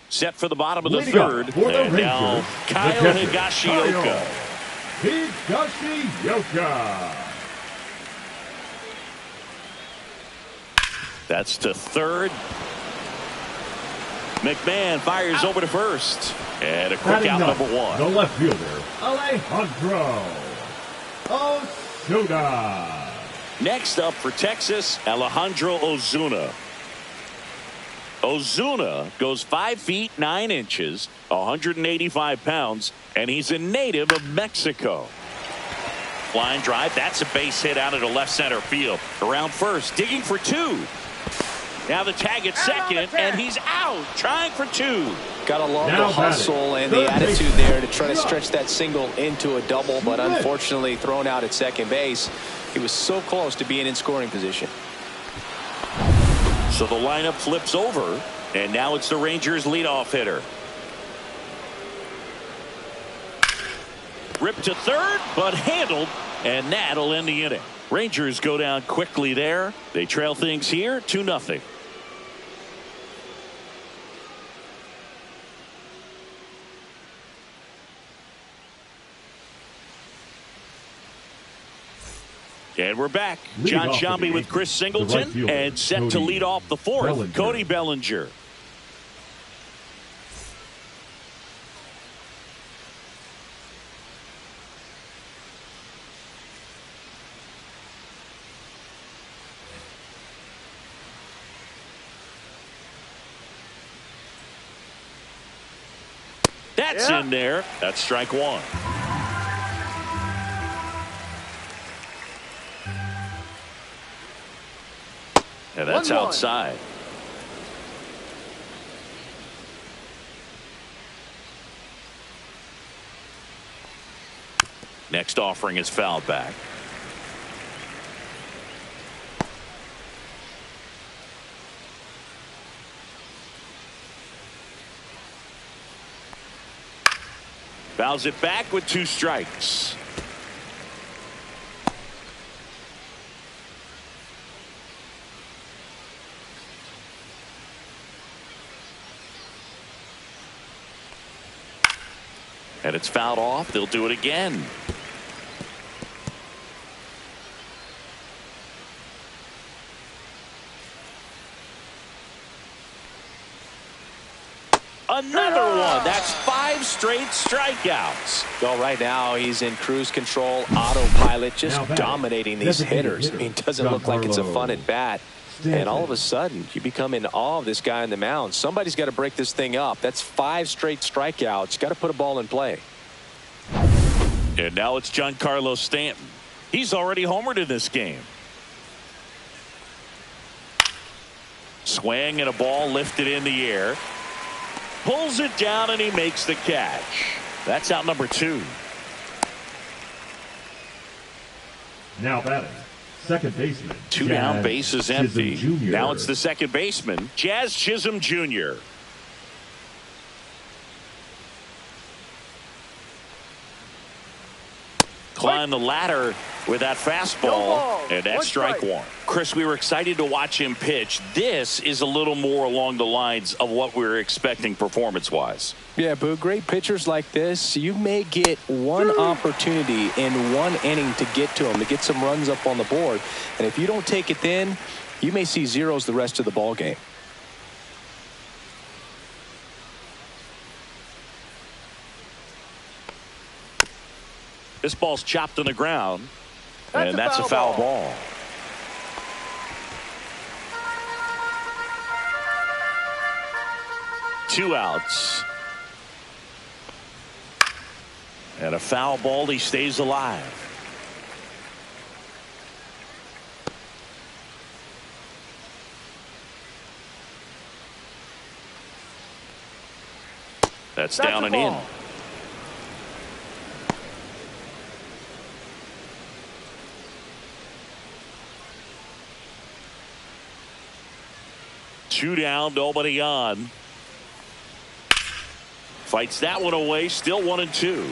[SPEAKER 1] Set for the bottom of the third. And now Kyle Higashioka. That's to third. McMahon fires over to first. And a quick out, number 1.
[SPEAKER 3] The left fielder, Alejandro Ozuna.
[SPEAKER 1] Next up for Texas, Alejandro Ozuna. Ozuna goes 5 feet 9 inches, 185 pounds, and he's a native of Mexico. Line drive, that's a base hit out into left center field. Around first, digging for 2. Now the tag at second, and he's out, trying for 2.
[SPEAKER 2] Got to love the hustle and the attitude there to try to stretch that single into a double, but unfortunately thrown out at second base. He was so close to being in scoring position.
[SPEAKER 1] So the lineup flips over, and now it's the Rangers' leadoff hitter. Ripped to third, but handled, and that'll end the inning. Rangers go down quickly there. They trail things here 2-0. And we're back. John Sciambi with Chris Singleton, and set to lead off the fourth, Cody Bellinger. That's in there. That's strike 1. And that's outside. Next offering is fouled back. Fouls it back with 2 strikes. And it's fouled off. They'll do it again. Another one. That's 5 straight strikeouts.
[SPEAKER 2] Well, right now he's in cruise control, autopilot, just dominating these hitters. I mean, it doesn't look like it's a fun at bat. And all of a sudden, you become in awe of this guy on the mound. Somebody's got to break this thing up. That's 5 straight strikeouts. Got to put a ball in play.
[SPEAKER 1] And now it's Giancarlo Stanton. He's already homered in this game. Swing and a ball lifted in the air. Pulls it down and he makes the catch. That's out number 2.
[SPEAKER 3] Now batting, second baseman.
[SPEAKER 1] 2 down, base is empty.
[SPEAKER 3] Chisholm Jr.
[SPEAKER 1] Now it's the second baseman, Jazz Chisholm Jr. Climb the ladder with that fastball, and that's strike 1. Chris, we were excited to watch him pitch. This is a little more along the lines of what we were expecting performance-wise.
[SPEAKER 2] Yeah, Boo, great pitchers like this, you may get one opportunity in one inning to get to them, to get some runs up on the board. And if you don't take it then, you may see zeros the rest of the ball game.
[SPEAKER 1] This ball's chopped on the ground, and that's a foul ball. Two outs. And a foul ball. He stays alive. That's down and in. Two down, nobody on. Fights that one away, still 1-2.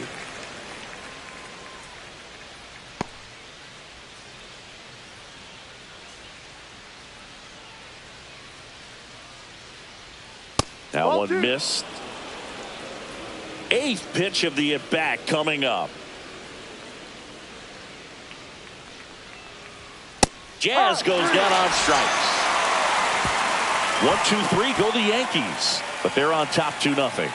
[SPEAKER 1] That one missed. 8th pitch of the at-bat coming up. Jazz goes down on strikes. 1-2-3 go the Yankees, but they're on top 2-0.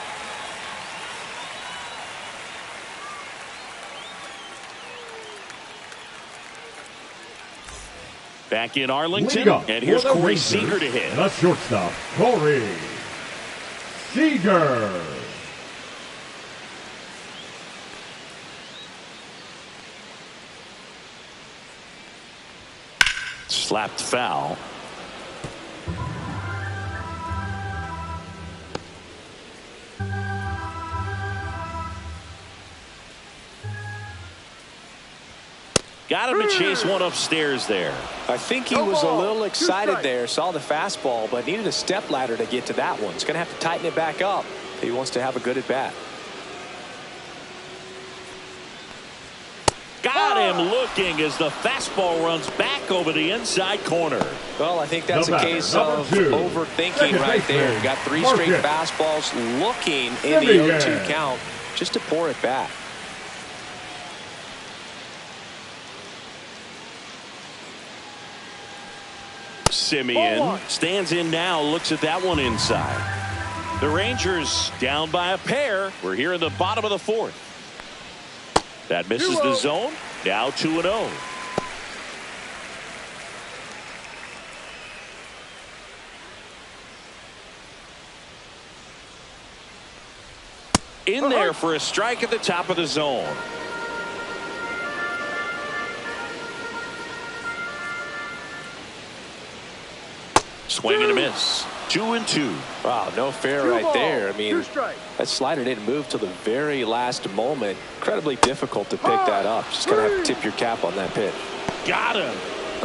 [SPEAKER 1] Back in Arlington, and here's Corey Seager to hit.
[SPEAKER 3] The shortstop, Corey Seager.
[SPEAKER 1] Slapped foul. Got him to chase one upstairs there.
[SPEAKER 2] I think he was a little excited there, saw the fastball, but needed a step ladder to get to that one. He's going to have to tighten it back up if he wants to have a good at bat.
[SPEAKER 1] Got him looking as the fastball runs back over the inside corner.
[SPEAKER 2] Well, I think that's a case of overthinking right there. You got 3 straight fastballs looking in the 0-2 count just to pour it back.
[SPEAKER 1] Simeon stands in now, looks at that one inside. The Rangers down by a pair. We're here in the bottom of the 4th. That misses the zone. Now 2-0. In there for a strike at the top of the zone. Swing and a miss. 2-2.
[SPEAKER 2] Wow, no fair
[SPEAKER 4] Two
[SPEAKER 2] right
[SPEAKER 4] balls,
[SPEAKER 2] there. I mean,
[SPEAKER 4] two strikes.
[SPEAKER 2] that slider didn't move till the very last moment. Incredibly difficult to pick that up. Just gonna have to tip your cap on that pitch.
[SPEAKER 1] Got him.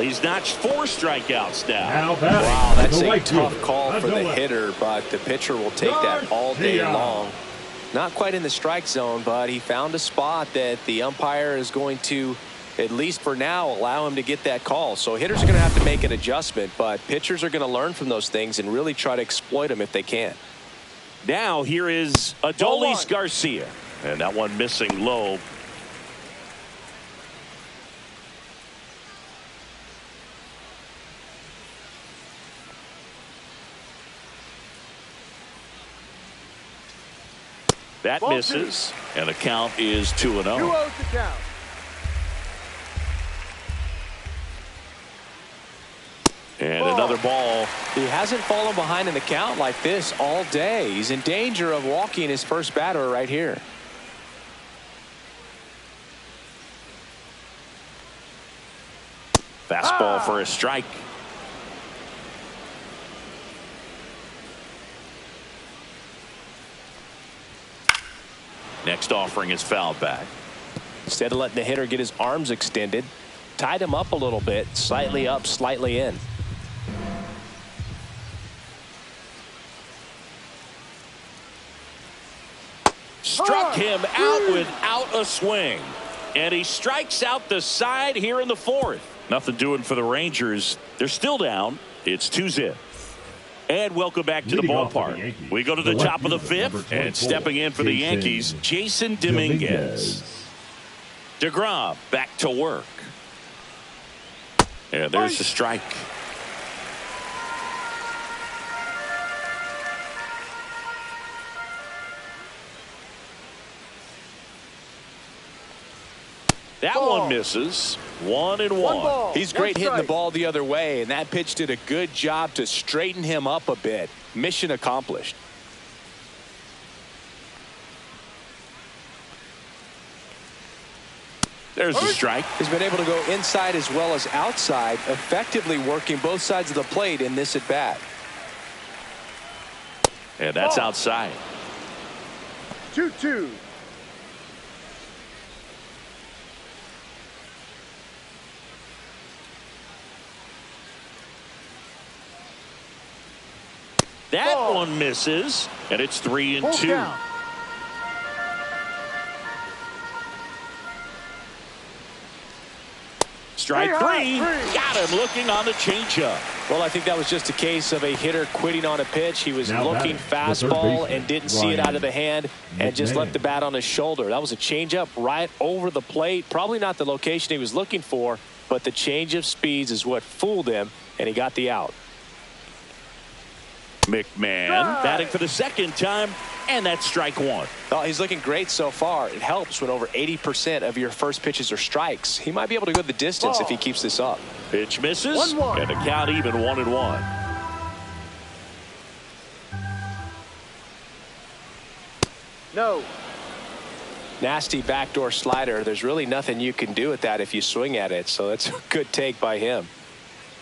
[SPEAKER 1] He's notched 4 strikeouts now.
[SPEAKER 2] Wow, that's a
[SPEAKER 3] right
[SPEAKER 2] tough
[SPEAKER 3] field.
[SPEAKER 2] call for the
[SPEAKER 3] Duel.
[SPEAKER 2] hitter, but the pitcher will take that all day long. Not quite in the strike zone, but he found a spot that the umpire is going to, at least for now, allow him to get that call. So hitters are going to have to make an adjustment, but pitchers are going to learn from those things and really try to exploit them if they can.
[SPEAKER 1] Now here is Adolis Garcia. And that one missing low. That
[SPEAKER 4] Ball
[SPEAKER 1] misses. And the count is 2-0.
[SPEAKER 4] 2-0 to count.
[SPEAKER 1] And another ball.
[SPEAKER 2] He hasn't fallen behind in the count like this all day. He's in danger of walking his first batter right here.
[SPEAKER 1] Fastball for a strike. Next offering is fouled back.
[SPEAKER 2] Instead of letting the hitter get his arms extended, tied him up a little bit, slightly up, slightly in.
[SPEAKER 1] Struck him out without a swing. And he strikes out the side here in the 4th. Nothing doing for the Rangers. They're still down. It's 2-0. And welcome back to the ballpark. We go to the top of the 5th, and stepping in for the Yankees, Jason Dominguez. DeGrom back to work. And there's the strike. That one misses. 1-1.
[SPEAKER 2] He's great hitting the ball the other way, and that pitch did a good job to straighten him up a bit. Mission accomplished.
[SPEAKER 1] There's the strike.
[SPEAKER 2] He's been able to go inside as well as outside, effectively working both sides of the plate in this at bat.
[SPEAKER 1] And that's outside.
[SPEAKER 4] 2-2.
[SPEAKER 1] That one misses, and it's 3-2. Strike 3. Got him looking on the changeup.
[SPEAKER 2] Well, I think that was just a case of a hitter quitting on a pitch. He was looking fastball and didn't see it out of the hand and just left the bat on his shoulder. That was a changeup right over the plate. Probably not the location he was looking for, but the change of speeds is what fooled him, and he got the out.
[SPEAKER 1] McMahon batting for the 2nd time, and that's strike 1.
[SPEAKER 2] Oh, he's looking great so far. It helps when over 80% of your first pitches are strikes. He might be able to go the distance if he keeps this up.
[SPEAKER 1] Pitch misses, and the count even 1-1.
[SPEAKER 4] No.
[SPEAKER 2] Nasty backdoor slider. There's really nothing you can do with that if you swing at it, so it's a good take by him.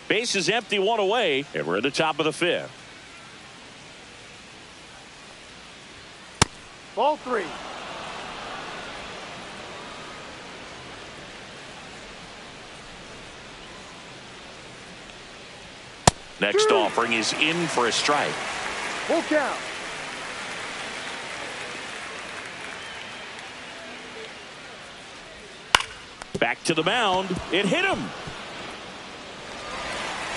[SPEAKER 1] Base is empty, 1 away, and we're at the top of the 5th.
[SPEAKER 4] Ball 3.
[SPEAKER 1] Next offering is in for a strike.
[SPEAKER 4] Full count.
[SPEAKER 1] Back to the mound. It hit him.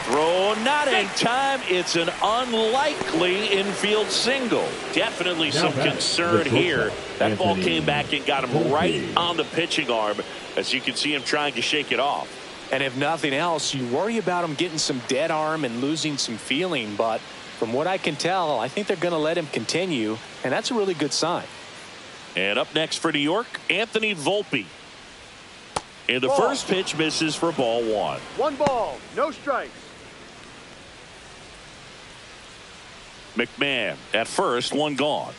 [SPEAKER 1] Throw not in time. It's an unlikely infield single. Definitely some concern here. That ball came back and got him right on the pitching arm, as you can see him trying to shake it off.
[SPEAKER 2] And if nothing else, you worry about him getting some dead arm and losing some feeling. But from what I can tell, I think they're going to let him continue, and that's a really good sign.
[SPEAKER 1] And up next for New York, Anthony Volpe. And the first pitch misses for ball 1.
[SPEAKER 4] 1 ball, no strikes.
[SPEAKER 1] McMahon at first, 1 gone.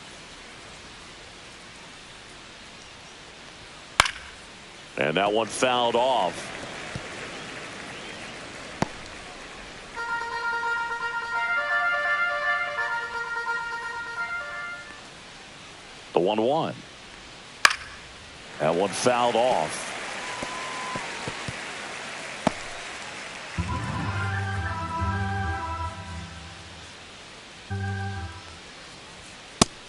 [SPEAKER 1] And that one fouled off. 1-1. That one fouled off.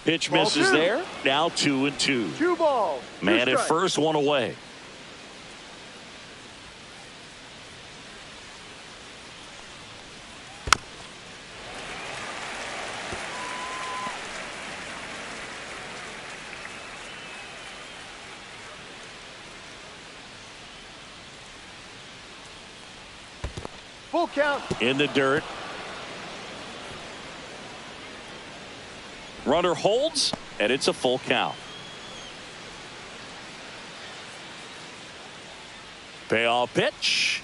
[SPEAKER 1] Pitch misses there. Now 2-2.
[SPEAKER 4] 2 balls.
[SPEAKER 1] Man at first, 1 away.
[SPEAKER 4] Full count.
[SPEAKER 1] In the dirt. Runner holds, and it's a full count. Payoff pitch.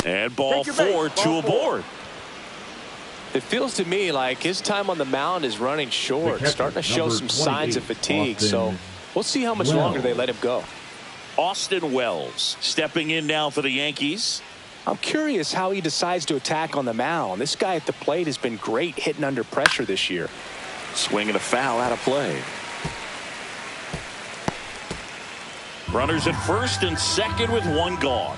[SPEAKER 1] And ball 4, 2 aboard.
[SPEAKER 2] It feels to me like his time on the mound is running short, starting to show some signs of fatigue. So we'll see how much longer they let him go.
[SPEAKER 1] Austin Wells stepping in now for the Yankees.
[SPEAKER 2] I'm curious how he decides to attack on the mound. This guy at the plate has been great hitting under pressure this year.
[SPEAKER 1] Swing and a foul out of play. Runners at first and second with 1 gone.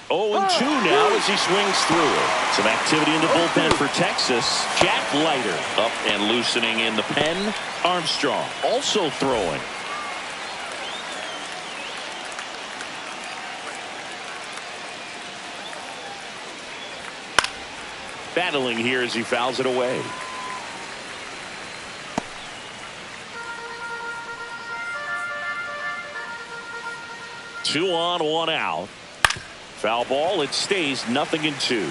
[SPEAKER 1] 0-2 now as he swings through it. Some activity in the bullpen for Texas. Jack Leiter up and loosening in the pen. Armstrong also throwing. Battling here as he fouls it away. Two on, 1 out. Foul ball. It stays 0-2.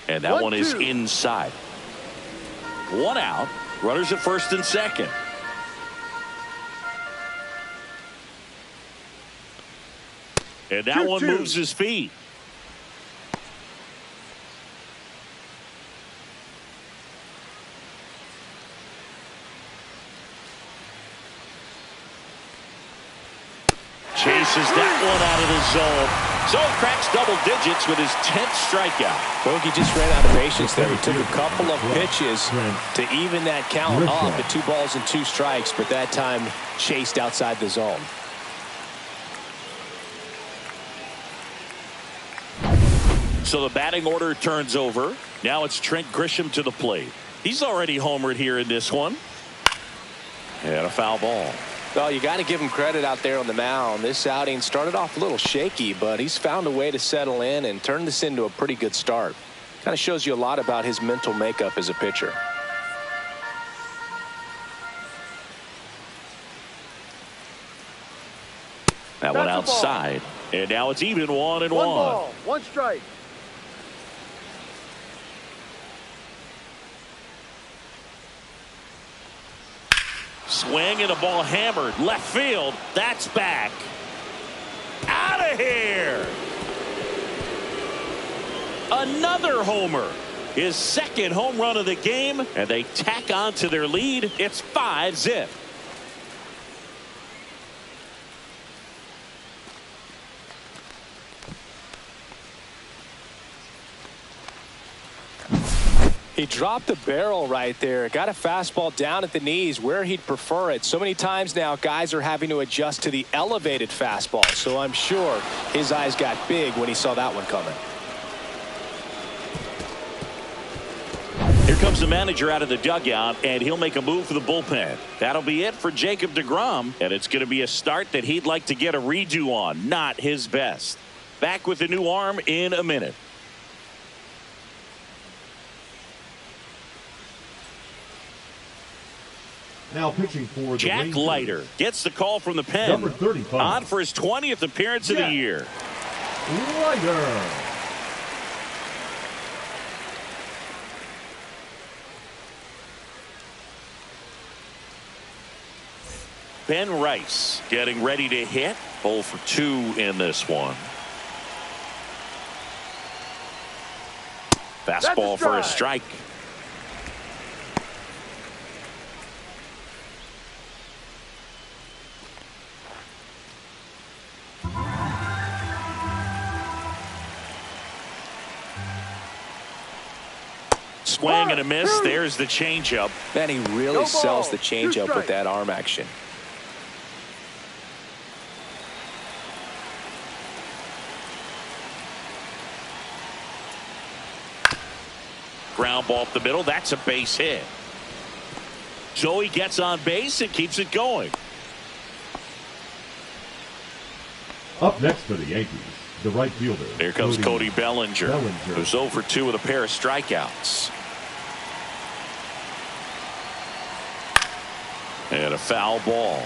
[SPEAKER 1] And that one is inside. 1 out. Runners at first and second. And that one moves his feet. Chases that one out of the zone. So cracks double digits with his 10th strikeout.
[SPEAKER 2] Bogey just ran out of patience there. He took a couple of pitches to even that count up at 2 balls and 2 strikes, but that time chased outside the zone.
[SPEAKER 1] So the batting order turns over. Now it's Trent Grisham to the plate. He's already homered here in this one. And a foul ball.
[SPEAKER 2] Well, you got to give him credit out there on the mound. This outing started off a little shaky, but he's found a way to settle in and turn this into a pretty good start. Kind of shows you a lot about his mental makeup as a pitcher.
[SPEAKER 1] That one outside. And now it's even 1-1.
[SPEAKER 4] 1 ball, 1 strike.
[SPEAKER 1] Swing and a ball hammered left field. That's back. Out of here. Another homer. His 2nd home run of the game, and they tack on to their lead. It's 5-zip.
[SPEAKER 2] He dropped the barrel right there. Got a fastball down at the knees where he'd prefer it. So many times now guys are having to adjust to the elevated fastball. So I'm sure his eyes got big when he saw that one coming.
[SPEAKER 1] Here comes the manager out of the dugout, and he'll make a move for the bullpen. That'll be it for Jacob degrom, and it's going to be a start that he'd like to get a redo on. Not his best. Back with the new arm in a minute.
[SPEAKER 3] Now pitching for the
[SPEAKER 1] Jack
[SPEAKER 3] Rangers.
[SPEAKER 1] Leiter gets the call from the pen.
[SPEAKER 3] Number 35.
[SPEAKER 1] On for his 20th appearance of the year.
[SPEAKER 3] Leiter.
[SPEAKER 1] Ben Rice getting ready to hit. 0 for 2 in this one. Fastball for a strike. Swing and a miss. There's the changeup.
[SPEAKER 2] Man, he really sells the changeup with that arm action.
[SPEAKER 1] Ground ball up the middle. That's a base hit. So he gets on base and keeps it going.
[SPEAKER 3] Up next for the Yankees, the right fielder.
[SPEAKER 1] Here comes Cody Bellinger, who's 0 for 2 with a pair of strikeouts. And a foul ball.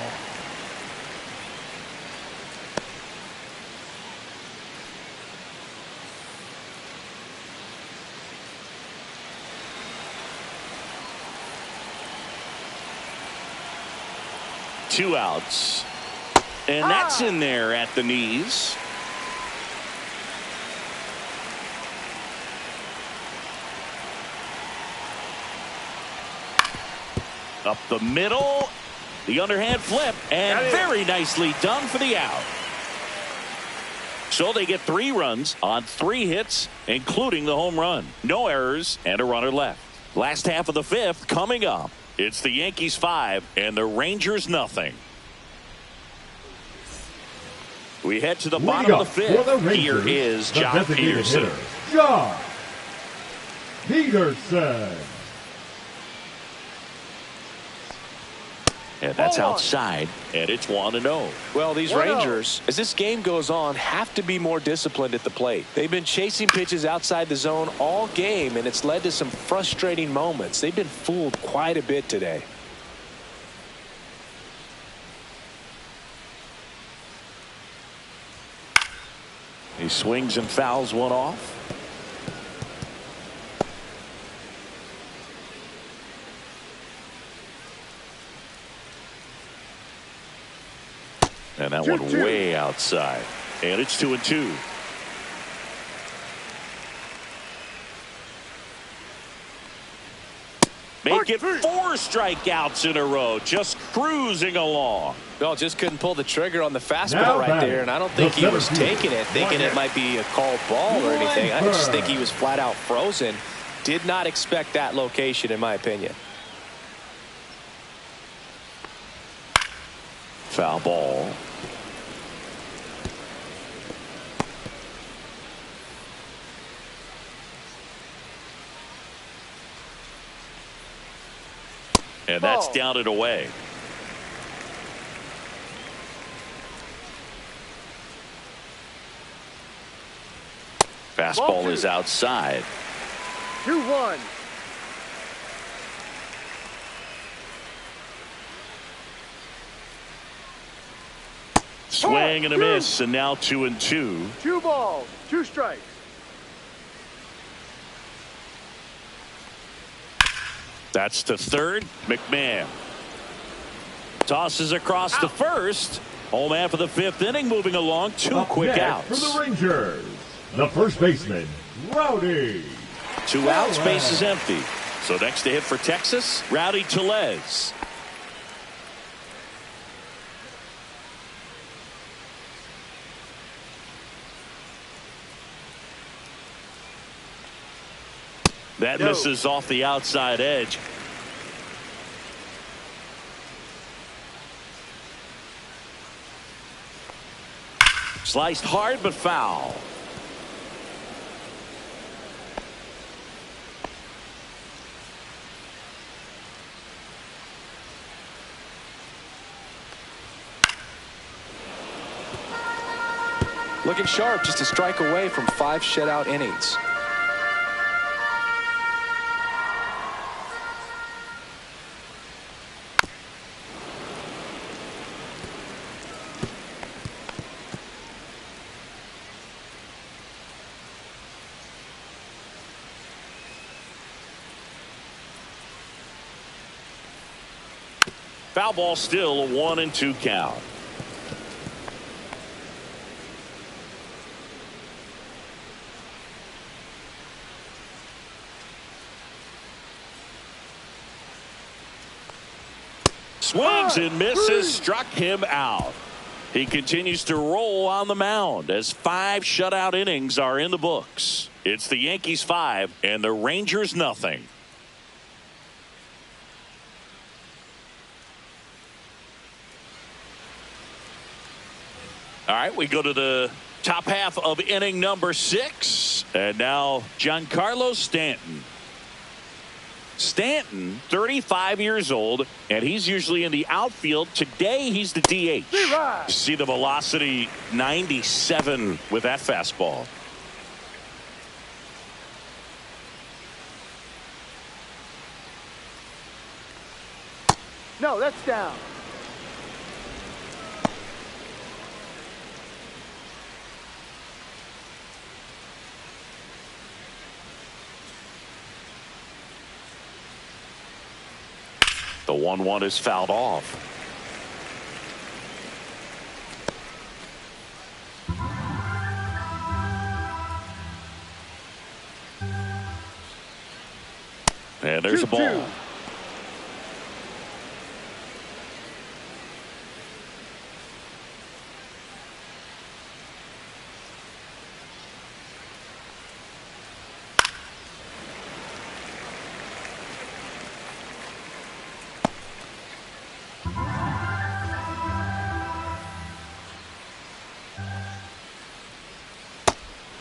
[SPEAKER 1] Two outs. And that's in there at the knees. Up the middle. The underhand flip. And very nicely done for the out. So they get 3 runs on 3 hits, including the home run. No errors and a runner left. Last half of the 5th coming up. It's the Yankees 5 and the Rangers nothing. We head to the bottom of the 5th. Here is John Peterson.
[SPEAKER 3] John Peterson.
[SPEAKER 1] And that's outside, and it's 1-0.
[SPEAKER 2] Well, these Rangers, as this game goes on, have to be more disciplined at the plate. They've been chasing pitches outside the zone all game, and it's led to some frustrating moments. They've been fooled quite a bit today.
[SPEAKER 1] He swings and fouls one off. And that one way outside. And it's 2-2. Make it 4 strikeouts in a row. Just cruising along.
[SPEAKER 2] Well, just couldn't pull the trigger on the fastball right there. And I don't think he was taking it, thinking it might be a called ball or anything. I just think he was flat out frozen. Did not expect that location, in my opinion.
[SPEAKER 1] Foul ball. And that's down and away. Fastball is outside.
[SPEAKER 4] 2-1.
[SPEAKER 1] Swing and a miss, and now 2-2.
[SPEAKER 4] 2 balls, 2 strikes.
[SPEAKER 1] That's to third. McMahon tosses across to first. Home half of the 5th inning, moving along. 2 quick outs.
[SPEAKER 3] For the Rangers, the first baseman, Rowdy.
[SPEAKER 1] 2 outs, base is empty. So next to hit for Texas, Rowdy Tellez. That misses off the outside edge. Sliced hard but foul.
[SPEAKER 2] Looking sharp, just a strike away from 5 shutout innings.
[SPEAKER 1] Foul ball, still a 1-2 count. Swings and misses, struck him out. He continues to roll on the mound as 5 shutout innings are in the books. It's the Yankees 5 and the Rangers nothing. All right, we go to the top half of inning number 6. And now Giancarlo Stanton. Stanton, 35 years old, and he's usually in the outfield. Today, he's the DH. You see the velocity, 97 with that fastball.
[SPEAKER 4] No, that's down.
[SPEAKER 1] The 1-1 is fouled off. And there's a ball.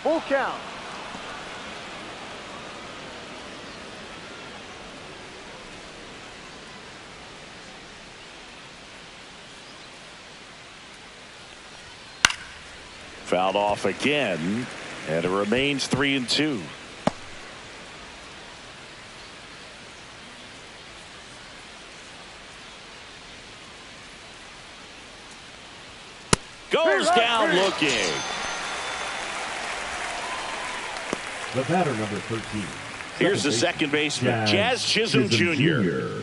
[SPEAKER 4] Full count.
[SPEAKER 1] Fouled off again, and it remains 3-2. Goes down looking.
[SPEAKER 3] The batter number 13.
[SPEAKER 1] Here's the second baseman, Jazz Chisholm Jr.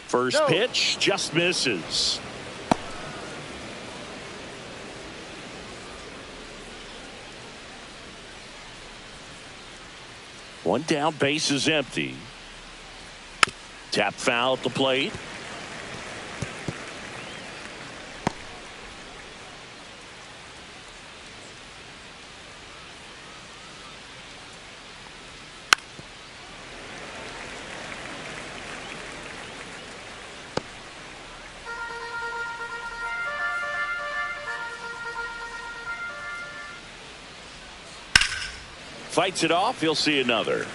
[SPEAKER 1] First pitch just misses. One down, base is empty. Tap foul at the plate. Fights it off. He'll see another.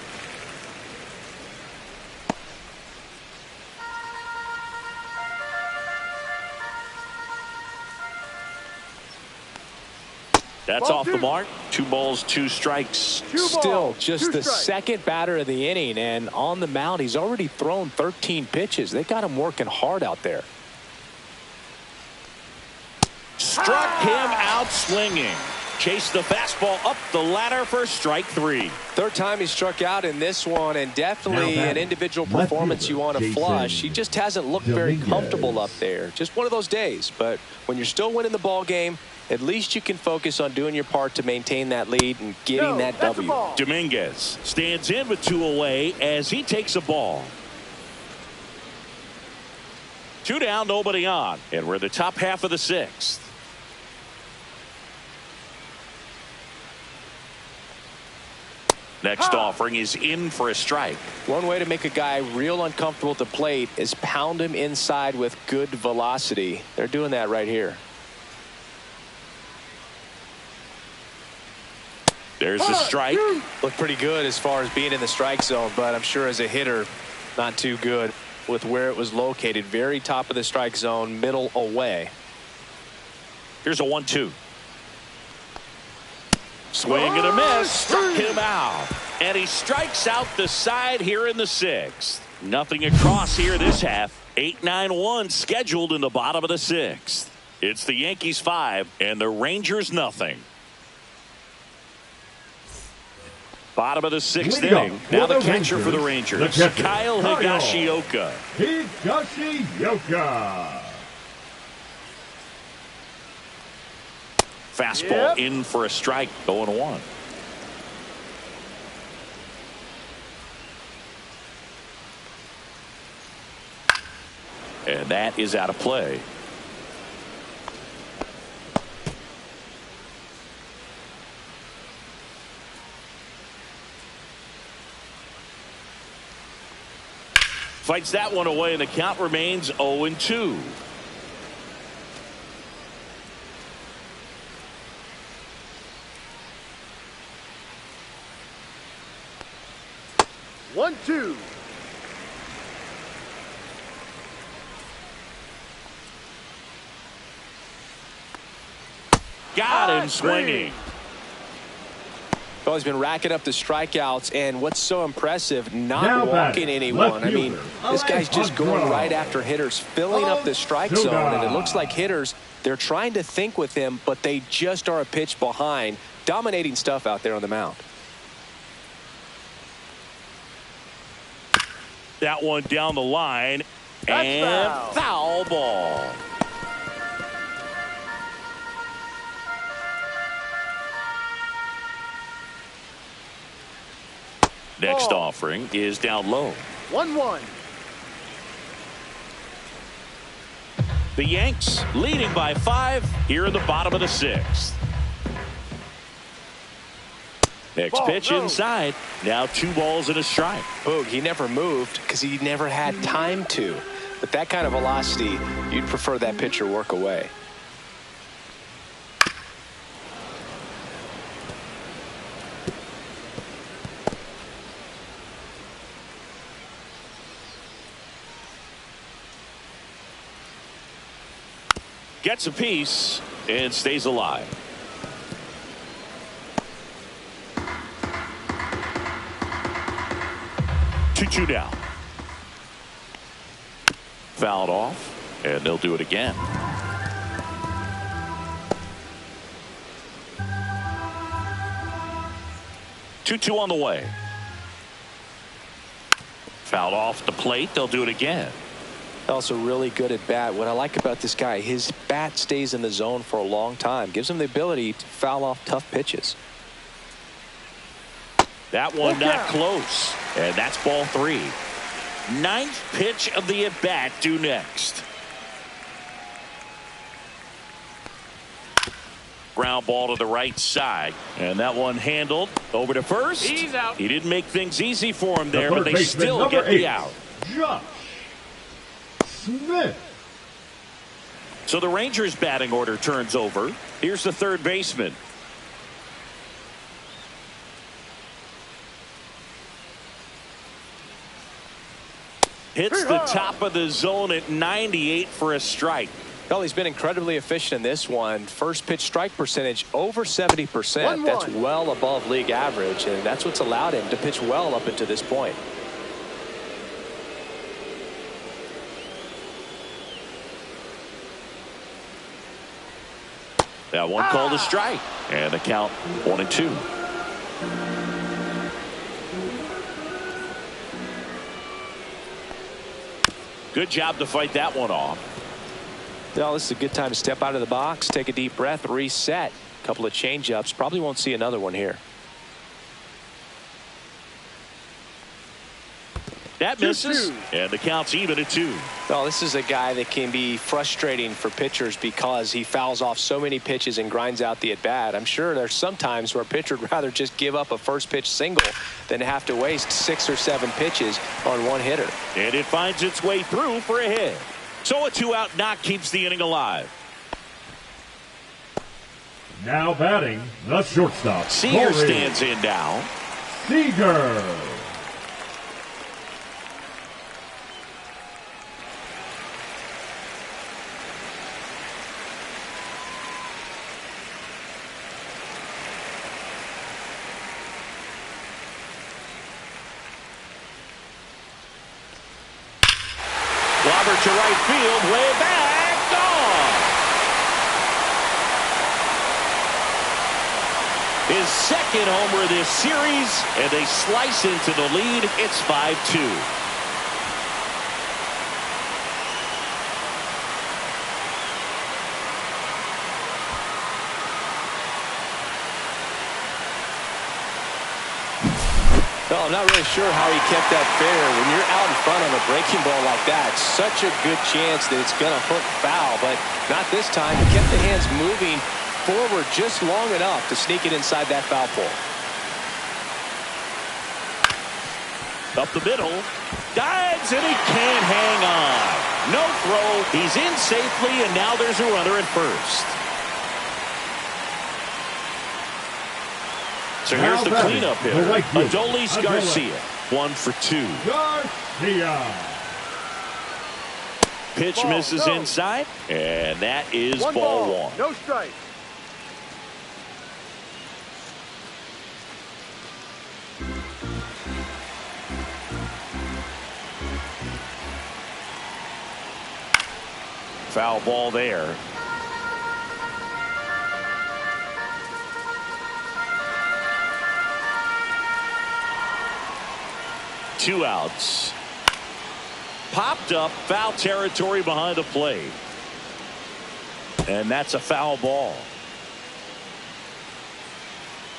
[SPEAKER 1] That's off the mark. 2 balls, 2 strikes.
[SPEAKER 2] Still just the second batter of the inning, and on the mound he's already thrown 13 pitches. They got him working hard out there.
[SPEAKER 1] Struck him out swinging. Chased the fastball up the ladder for strike 3.
[SPEAKER 2] Third time he struck out in this one, and definitely an individual performance you want to flush. He just hasn't looked very comfortable up there. Just one of those days. But when you're still winning the ball game, at least you can focus on doing your part to maintain that lead and getting that W.
[SPEAKER 1] Dominguez stands in with 2 away as he takes a ball. 2 down, nobody on, and we're the top half of the 6th. Next offering is in for a strike.
[SPEAKER 2] One way to make a guy real uncomfortable at the plate is pound him inside with good velocity. They're doing that right here.
[SPEAKER 1] There's the strike.
[SPEAKER 2] Looked pretty good as far as being in the strike zone, but I'm sure as a hitter, not too good with where it was located. Very top of the strike zone, middle away.
[SPEAKER 1] Here's a 1-2. Swing and a miss. Struck him out. And he strikes out the side here in the 6th. Nothing across here this half. 8-9-1 scheduled in the bottom of the 6th. It's the Yankees 5 and the Rangers nothing. Bottom of the 6th inning. Now the catcher for the Rangers, Kyle Higashioka. Fastball in for a strike, 0-1. And that is out of play. Fights that one away, and the count remains 0-2.
[SPEAKER 4] One, two.
[SPEAKER 1] Got him swinging.
[SPEAKER 2] Well, he's been racking up the strikeouts, and what's so impressive, not
[SPEAKER 3] Now
[SPEAKER 2] walking
[SPEAKER 3] batting,
[SPEAKER 2] anyone. I mean,
[SPEAKER 3] fielder,
[SPEAKER 2] this guy's just going
[SPEAKER 3] draw.
[SPEAKER 2] right after hitters, filling up the strike zone, and it looks like hitters, they're trying to think with him, but they just are a pitch behind. Dominating stuff out there on the mound.
[SPEAKER 1] That one down the line.
[SPEAKER 4] That's
[SPEAKER 1] And
[SPEAKER 4] foul.
[SPEAKER 1] foul ball. Next
[SPEAKER 4] Ball.
[SPEAKER 1] offering is down low.
[SPEAKER 4] 1-1.
[SPEAKER 1] The Yanks leading by 5 here in the bottom of the 6th. Next
[SPEAKER 4] Ball,
[SPEAKER 1] pitch
[SPEAKER 4] no.
[SPEAKER 1] inside. Now 2 balls and a strike.
[SPEAKER 2] Boog, he never moved because he never had time to. With that kind of velocity, you'd prefer that pitcher work away.
[SPEAKER 1] Gets a piece and stays alive. Two down. Fouled off, and they'll do it again. Two on the way. Fouled off the plate. They'll do it again.
[SPEAKER 2] Also really good at bat. What I like about this guy, his bat stays in the zone for a long time. Gives him the ability to foul off tough pitches.
[SPEAKER 1] That one not close. And that's ball 3. 9th pitch of the at-bat due next. Ground ball to the right side. And that one handled over to first.
[SPEAKER 4] He's out.
[SPEAKER 1] He didn't make things easy for him there,
[SPEAKER 3] The
[SPEAKER 1] but
[SPEAKER 3] third
[SPEAKER 1] they
[SPEAKER 3] baseman,
[SPEAKER 1] still
[SPEAKER 3] number
[SPEAKER 1] get the
[SPEAKER 3] 8,
[SPEAKER 1] out.
[SPEAKER 3] Josh Smith.
[SPEAKER 1] So the Rangers batting order turns over. Here's the third baseman. Hits the top of the zone at 98 for a strike.
[SPEAKER 2] Well, he's been incredibly efficient in this one. First pitch strike percentage over 70%.
[SPEAKER 4] 1-1.
[SPEAKER 2] That's well above league average, and that's what's allowed him to pitch well up until this point.
[SPEAKER 1] That one called a strike. And the count 1-2. Good job to fight that one off.
[SPEAKER 2] Well, this is a good time to step out of the box, take a deep breath, reset. A couple of change-ups. Probably won't see another one here.
[SPEAKER 1] That misses. And the count's even at 2.
[SPEAKER 2] Well, this is a guy that can be frustrating for pitchers because he fouls off so many pitches and grinds out the at-bat. I'm sure there's some times where a pitcher would rather just give up a first pitch single than have to waste 6 or 7 pitches on one hitter.
[SPEAKER 1] And it finds its way through for a hit. So a 2-out knock keeps the inning alive.
[SPEAKER 3] Now batting, the shortstop.
[SPEAKER 1] Seager
[SPEAKER 3] Corey
[SPEAKER 1] stands in now.
[SPEAKER 3] Seager.
[SPEAKER 1] Robert to right field, way back, gone. His second homer this series, and they slice into the lead. It's 5-2.
[SPEAKER 2] Well, I'm not really sure how he kept that fair. When you're out in front of a breaking ball like that, such a good chance that it's going to hook foul, but not this time. He kept the hands moving forward just long enough to sneak it inside that foul pole.
[SPEAKER 1] Up the middle, dives, and he can't hang on. No throw. He's in safely, and now there's a runner at first. So here's the cleanup hitter, Adolis Garcia. 1 for 2.
[SPEAKER 3] Garcia.
[SPEAKER 1] Pitch misses inside, and that is ball 1.
[SPEAKER 4] No strike.
[SPEAKER 1] Foul ball there. Two outs. Popped up, foul territory behind the plate. And that's a foul ball.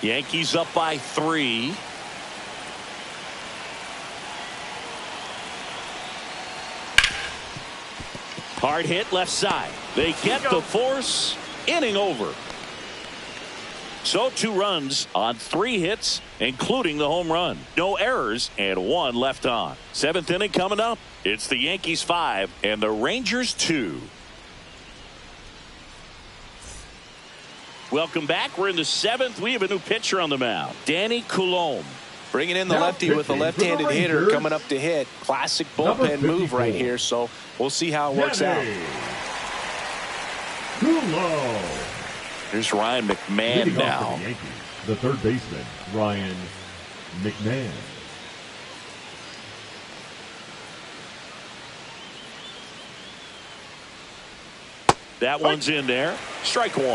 [SPEAKER 1] Yankees up by 3. Hard hit left side. They get the force. Inning over. So 2 runs on 3 hits, including the home run. No errors and 1 left on. 7th inning coming up. It's the Yankees 5 and the Rangers 2. Welcome back. We're in the 7th. We have a new pitcher on the mound. Danny Coulombe.
[SPEAKER 2] Bringing in the lefty with a left-handed hitter coming up to hit. Classic bullpen move right here, so we'll see how it works out.
[SPEAKER 1] Here's Ryan McMahon now.
[SPEAKER 3] The third baseman, Ryan McMahon.
[SPEAKER 1] That one's in there. Strike 1.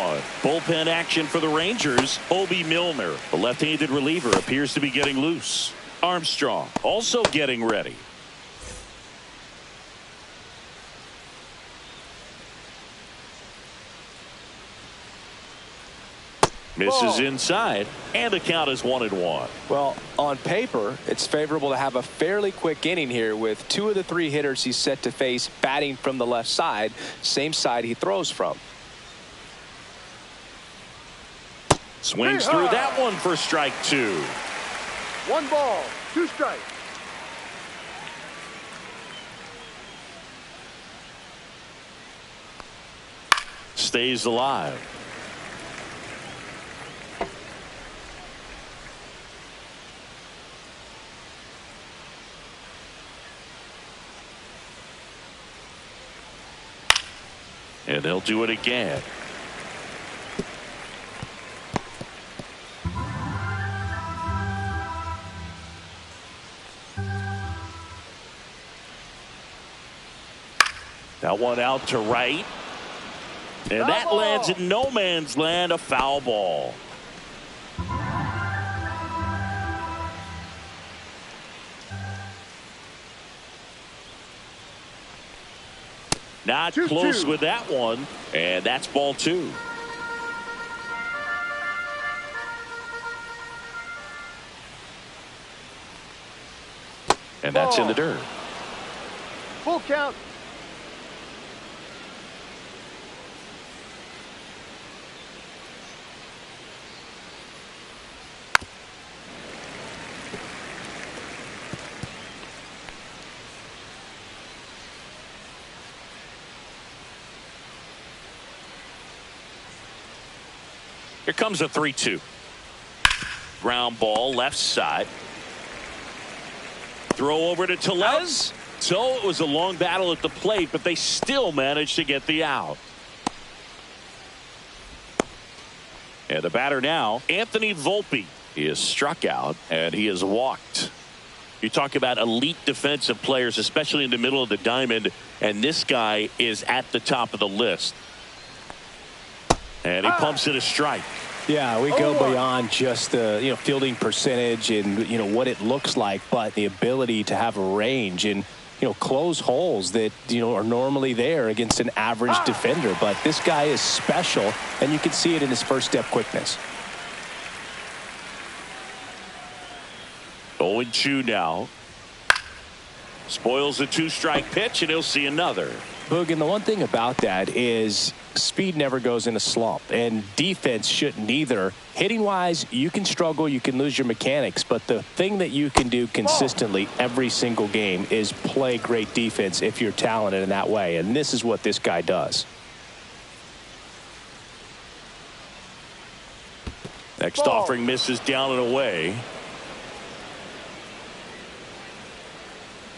[SPEAKER 1] Bullpen action for the Rangers. Obi Milner, the left-handed reliever, appears to be getting loose. Armstrong also getting ready. Misses inside, and the count is 1-1.
[SPEAKER 2] Well, on paper, it's favorable to have a fairly quick inning here with 2 of the 3 hitters he's set to face batting from the left side, same side he throws from.
[SPEAKER 1] Swings through that one for strike 2.
[SPEAKER 4] 1 ball, 2 strikes.
[SPEAKER 1] Stays alive. And they'll do it again. That one out to right. And that lands in no man's land, a foul ball. Not close with that one, and that's ball 2. And that's in the dirt.
[SPEAKER 4] Full count.
[SPEAKER 1] Here comes a 3-2. Ground ball left side. Throw over to Tellez. So it was a long battle at the plate, but they still managed to get the out. And the batter now, Anthony Volpe. He is struck out and he is walked. You talk about elite defensive players, especially in the middle of the diamond, and this guy is at the top of the list. And he pumps it a strike.
[SPEAKER 2] Yeah, we go beyond just the fielding percentage and what it looks like, but the ability to have a range and close holes that are normally there against an average defender. But this guy is special, and you can see it in his first step quickness.
[SPEAKER 1] 0-2 now. Spoils the 2-strike pitch, and he'll see another.
[SPEAKER 2] Boog, and the one thing about that is speed never goes in a slump, and defense shouldn't either. Hitting wise, you can struggle, you can lose your mechanics, but the thing that you can do consistently every single game is play great defense if you're talented in that way, and this is what this guy does.
[SPEAKER 1] Next offering misses down and away.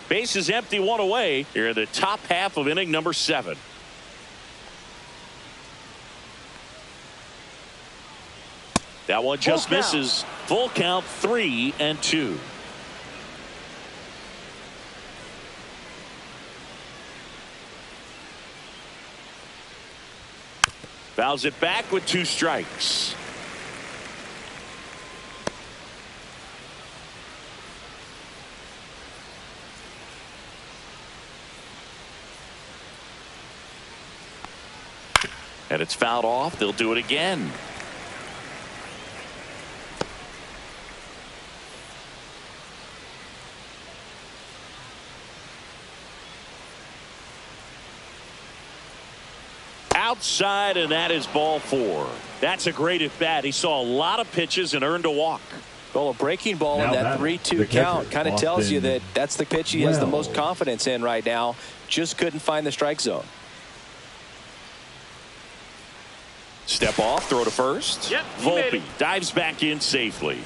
[SPEAKER 1] Base is empty, 1 away here in the top half of inning number 7. That one just misses. Full count, 3-2. Fouls it back with 2 strikes. And it's fouled off. They'll do it again. Outside, and that is ball 4. That's a great at bat. He saw a lot of pitches and earned a walk.
[SPEAKER 2] Well, a breaking ball in that 3-2 count kind of tells you that that's the pitch he has the most confidence in right now. Just couldn't find the strike zone.
[SPEAKER 1] Step off, throw to first.
[SPEAKER 4] Yep,
[SPEAKER 1] Volpe dives back in safely.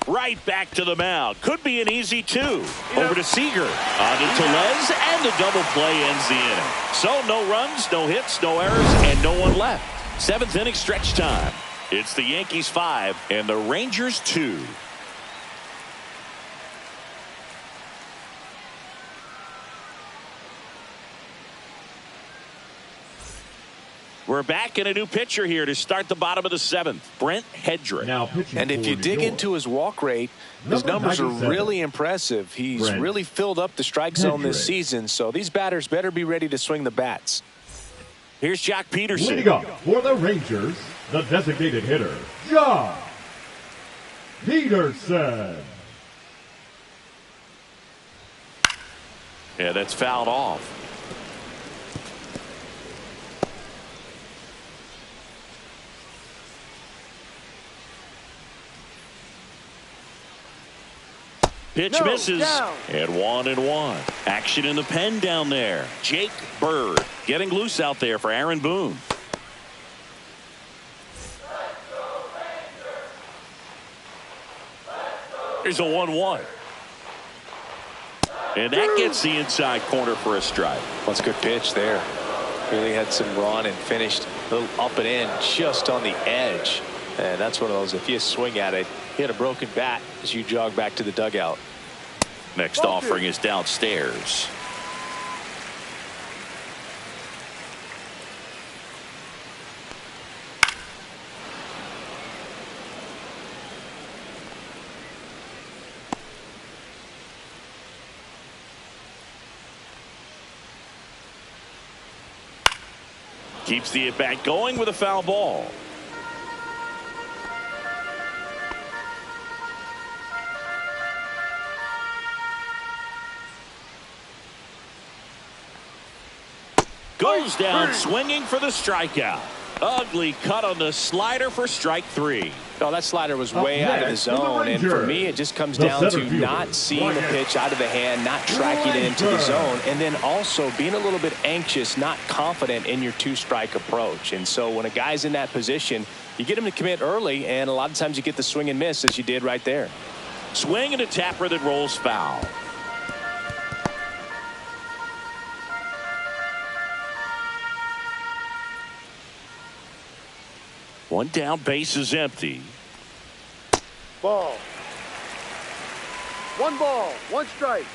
[SPEAKER 1] Right back to the mound. Could be an easy 2. Over to Seager. On to Tellez, and the double play ends the inning. So no runs, no hits, no errors, and no one left. 7th inning stretch time. It's the Yankees 5 and the Rangers 2. We're back in a new pitcher here to start the bottom of the 7th. Brent Hedrick.
[SPEAKER 2] And if you dig into his walk rate, his numbers are really impressive. He's really filled up the strike zone this season, so these batters better be ready to swing the bats.
[SPEAKER 1] Here's Jock Peterson.
[SPEAKER 3] Leading up for the Rangers, the designated hitter, Jock Peterson.
[SPEAKER 1] Yeah, that's fouled off. Pitch misses. And 1-1. Action in the pen down there. Jake Bird getting loose out there for Aaron Boone. There's a 1-1. And that gets the inside corner for a strike.
[SPEAKER 2] That's a good pitch there. Really had some run and finished a little up and in just on the edge. And that's one of those, if you swing at it, hit a broken bat as you jog back to the dugout.
[SPEAKER 1] Next offering is downstairs. Keeps the at bat going with a foul ball. Goes down swinging for the strikeout. Ugly cut on the slider for strike 3.
[SPEAKER 2] Oh, that slider was way out of the zone, and for me it just comes down to not seeing the pitch out of the hand, not tracking it into the zone, and then also being a little bit anxious, not confident in your 2-strike approach. And so when a guy's in that position, you get him to commit early, and a lot of times you get the swing and miss as you did right there.
[SPEAKER 1] Swing and a tapper that rolls foul. One down, base is empty.
[SPEAKER 4] Ball. 1 ball, 1 strike.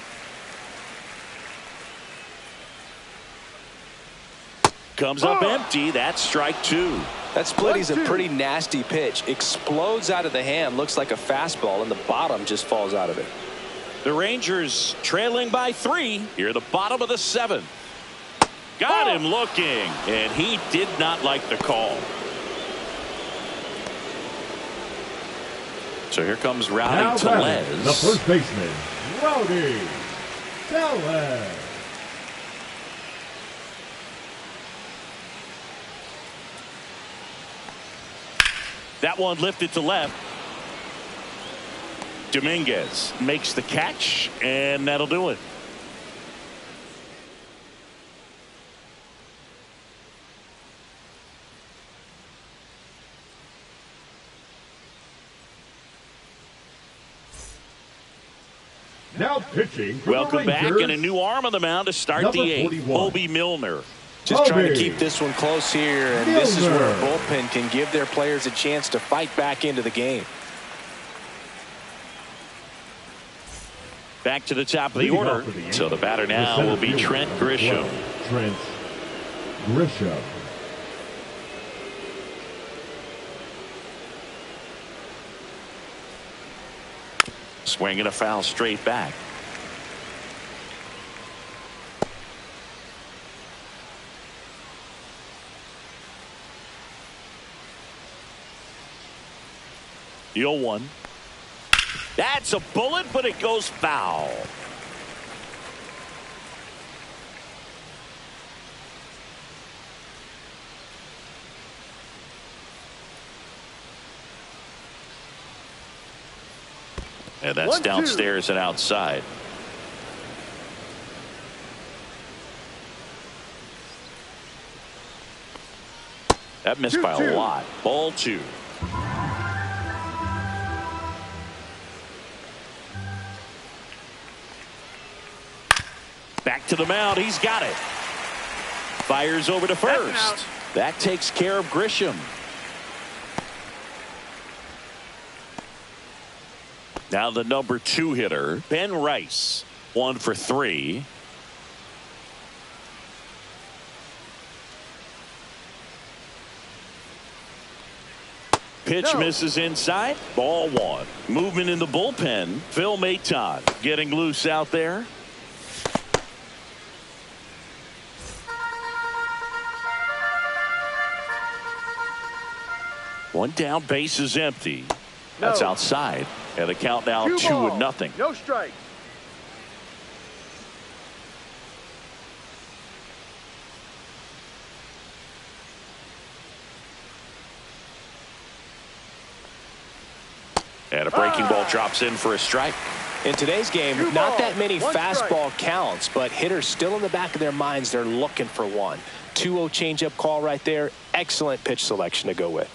[SPEAKER 1] Comes up empty. That's strike 2.
[SPEAKER 2] That split is a pretty nasty pitch. Explodes out of the hand. Looks like a fastball, and the bottom just falls out of it.
[SPEAKER 1] The Rangers trailing by 3 here at the bottom of the 7th. Got him looking, and he did not like the call. So here comes Rowdy Tellez.
[SPEAKER 3] The first baseman, Rowdy Tellez.
[SPEAKER 1] That one lifted to left. Dominguez makes the catch, and that'll do it.
[SPEAKER 3] Now pitching.
[SPEAKER 1] Welcome back, and a new arm on the mound to start
[SPEAKER 3] Number
[SPEAKER 1] the eighth.
[SPEAKER 3] 41.
[SPEAKER 1] Bobby Milner.
[SPEAKER 2] Just trying to keep this one close here, and this is where a bullpen can give their players a chance to fight back into the game.
[SPEAKER 1] Back to the top of the order. So the batter now will be Trent Grisham.
[SPEAKER 3] Trent Grisham.
[SPEAKER 1] Swinging a foul straight back. The 0-1. That's a bullet, but it goes foul. And that's downstairs and outside. That missed by a lot. Ball 2. Back to the mound. He's got it. Fires over to first. That takes care of Grisham. Now the number 2 hitter, Ben Rice. 1 for 3. Pitch misses inside. Ball 1. Movement in the bullpen. Phil Maton getting loose out there. One down, base is empty. That's outside. And the count now 2-0.
[SPEAKER 4] No strikes.
[SPEAKER 1] And a breaking ball drops in for a strike.
[SPEAKER 2] In today's game, not that many fastball counts, but hitters still in the back of their minds, they're looking for one. 2-0 changeup call right there. Excellent pitch selection to go with.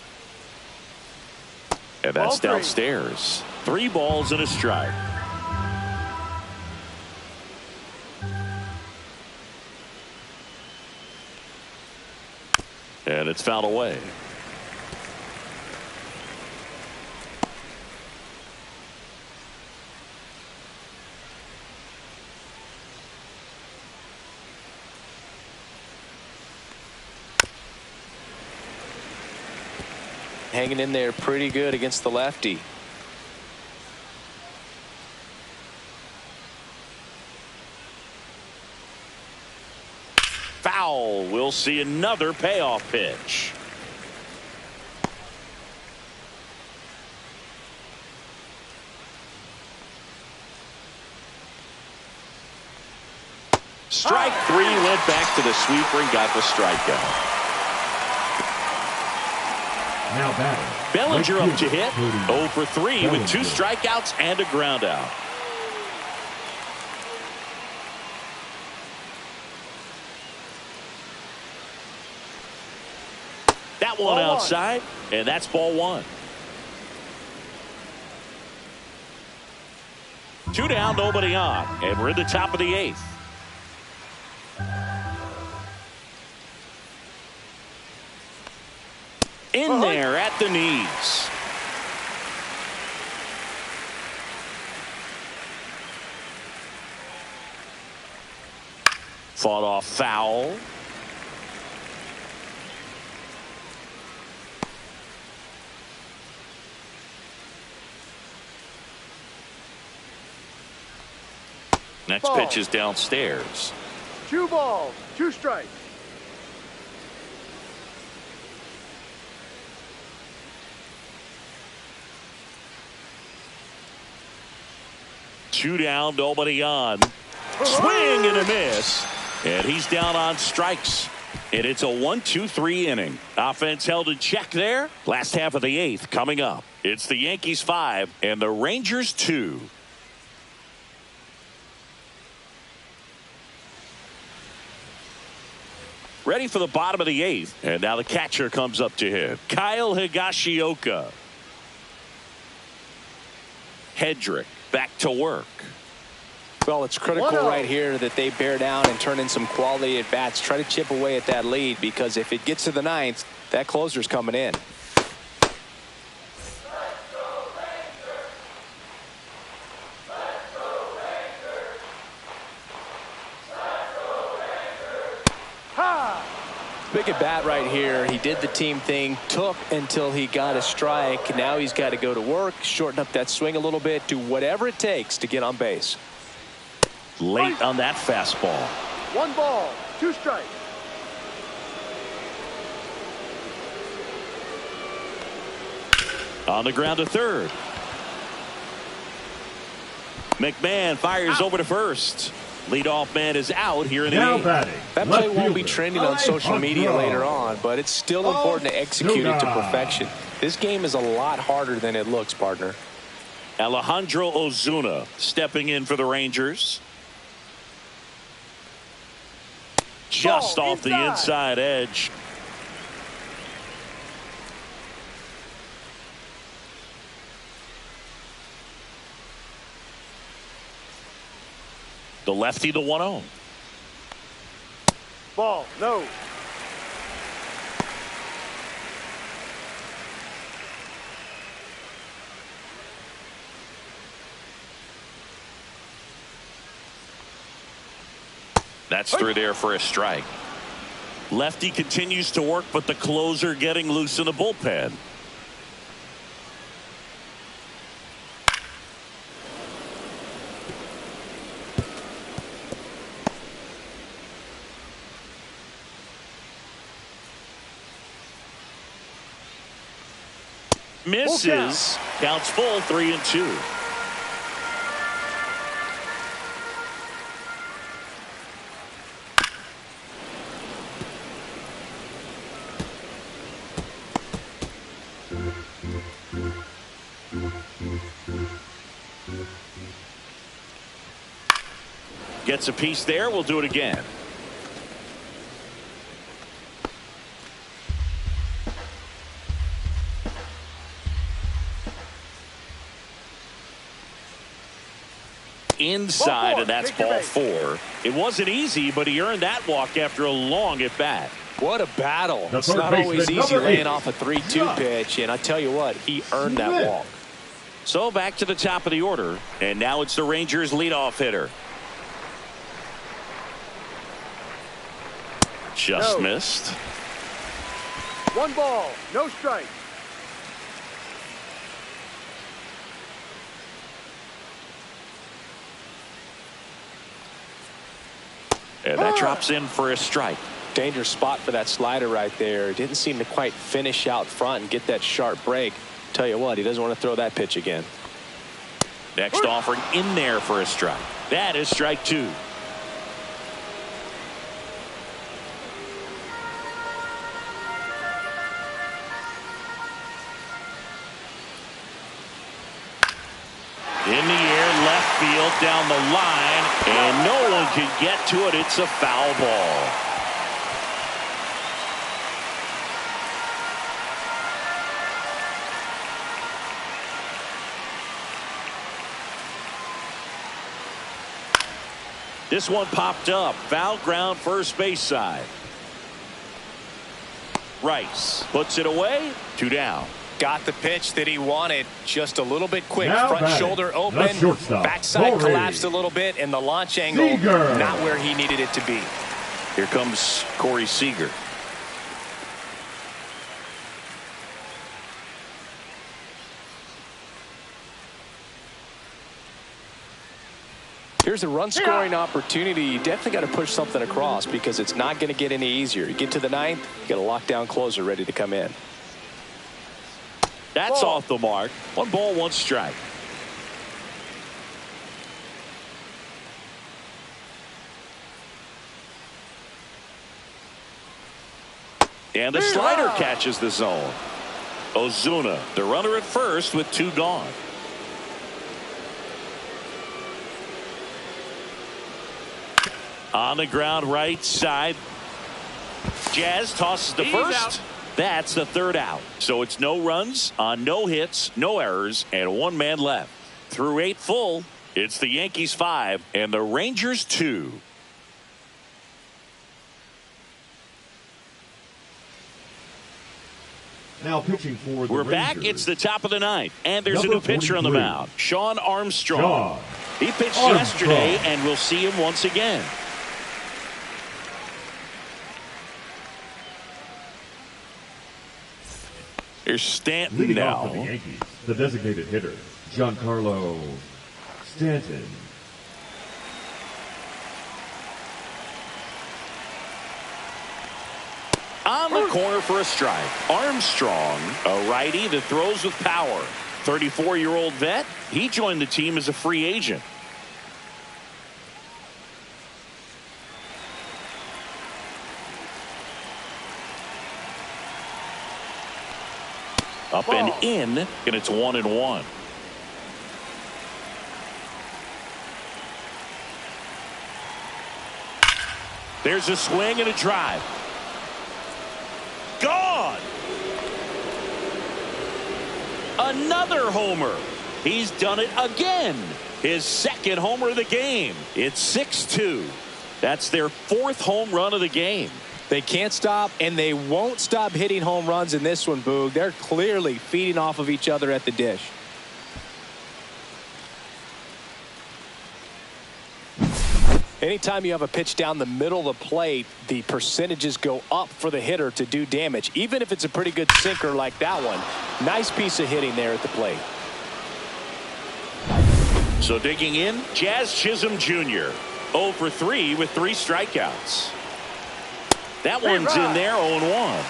[SPEAKER 1] And that's downstairs. 3 balls and a strike. And it's fouled away.
[SPEAKER 2] Hanging in there pretty good against the lefty.
[SPEAKER 1] Foul. We'll see another payoff pitch. Strike 3. Went back to the sweeper and got the strikeout.
[SPEAKER 3] Now batting.
[SPEAKER 1] Bellinger up to hit. 0 for 3 with 2 strikeouts and a ground out. That one outside, and that's ball 1. 2 down, nobody on, and we're in the top of the 8th. In there at the knees. Fought off foul. Next pitch is downstairs.
[SPEAKER 4] 2 balls, 2 strikes.
[SPEAKER 1] 2 down, nobody on. Swing and a miss. And he's down on strikes. And it's a 1-2-3 inning. Offense held in check there. Last half of the 8th coming up. It's the Yankees 5 and the Rangers 2. Ready for the bottom of the 8th. And now the catcher comes up to him. Kyle Higashioka. Hedrick back to work.
[SPEAKER 2] Well, it's critical right here that they bear down and turn in some quality at bats. Try to chip away at that lead, because if it gets to the 9th, that closer's coming in. Big at bat right here. He did the team thing, took until he got a strike. Now he's got to go to work, shorten up that swing a little bit, do whatever it takes to get on base.
[SPEAKER 1] Late on that fastball.
[SPEAKER 4] 1 ball, 2 strikes.
[SPEAKER 1] On the ground to third. McMahon fires over to first. Leadoff man is out here in the 8th.
[SPEAKER 2] That play won't be trending on social media later on, but it's still important to execute it to perfection. This game is a lot harder than it looks, partner.
[SPEAKER 1] Alejandro Ozuna stepping in for the Rangers. Just off the inside edge. The lefty, the 1-0.
[SPEAKER 4] Ball, no.
[SPEAKER 1] That's through there for a strike. Lefty continues to work, but the closer getting loose in the bullpen. Misses. Counts full, 3-2. Gets a piece there. We'll do it again. Inside, and that's ball 4. It wasn't easy, but he earned that walk after a long at bat.
[SPEAKER 2] What a battle. It's not always easy laying off a 3-2 pitch, and I tell you what, he earned that walk.
[SPEAKER 1] So back to the top of the order, and now it's the Rangers leadoff hitter. Just missed.
[SPEAKER 4] 1 ball, no strike.
[SPEAKER 1] And that drops in for a strike.
[SPEAKER 2] Dangerous spot for that slider right there. Didn't seem to quite finish out front and get that sharp break. Tell you what, he doesn't want to throw that pitch again.
[SPEAKER 1] Next offering in there for a strike. That is strike 2. In the air, left field, down the line, and no one can get to it. It's a foul ball. This one popped up. Foul ground, first base side. Rice puts it away. 2 down.
[SPEAKER 2] Got the pitch that he wanted, just a little bit quick.
[SPEAKER 3] Now
[SPEAKER 2] front
[SPEAKER 3] batting,
[SPEAKER 2] shoulder open, backside
[SPEAKER 3] Corey.
[SPEAKER 2] collapsed a little bit, and the launch angle
[SPEAKER 3] Seager.
[SPEAKER 2] not where he needed it to be.
[SPEAKER 1] Here comes Corey Seager.
[SPEAKER 2] Here's a run scoring opportunity. You definitely got to push something across, because it's not going to get any easier. You get to the 9th, you got a lockdown closer ready to come in.
[SPEAKER 1] That's off the mark. 1 ball, 1 strike. And the slider catches the zone. Ozuna, the runner at first with 2 gone. On the ground right side. Jazz tosses to first. That's the 3rd out. So it's no runs on no hits, no errors, and 1 man left. Through 8 full, it's the Yankees 5 and the Rangers 2.
[SPEAKER 3] Now pitching for the
[SPEAKER 1] We're
[SPEAKER 3] Rangers.
[SPEAKER 1] back. It's the top of the 9th, and there's
[SPEAKER 3] Number
[SPEAKER 1] a new pitcher on the
[SPEAKER 3] 43.
[SPEAKER 1] mound, Sean Armstrong. He pitched yesterday, and we'll see him once again. Here's Stanton
[SPEAKER 3] Leading
[SPEAKER 1] now.
[SPEAKER 3] off for the Yankees, the designated hitter, Giancarlo Stanton.
[SPEAKER 1] On the corner for a strike. Armstrong, a righty that throws with power. 34-year-old vet. He joined the team as a free agent. Up and in, and it's 1-1. There's a swing and a drive. Gone. Another homer. He's done it again. His 2nd homer of the game. It's 6-2. That's their 4th home run of the game.
[SPEAKER 2] They can't stop, and they won't stop hitting home runs in this one, Boog. They're clearly feeding off of each other at the dish. Anytime you have a pitch down the middle of the plate, the percentages go up for the hitter to do damage, even if it's a pretty good sinker like that one. Nice piece of hitting there at the plate.
[SPEAKER 1] So digging in, Jazz Chisholm Jr. 0 for 3 with 3 strikeouts. That one's in there, 0-1.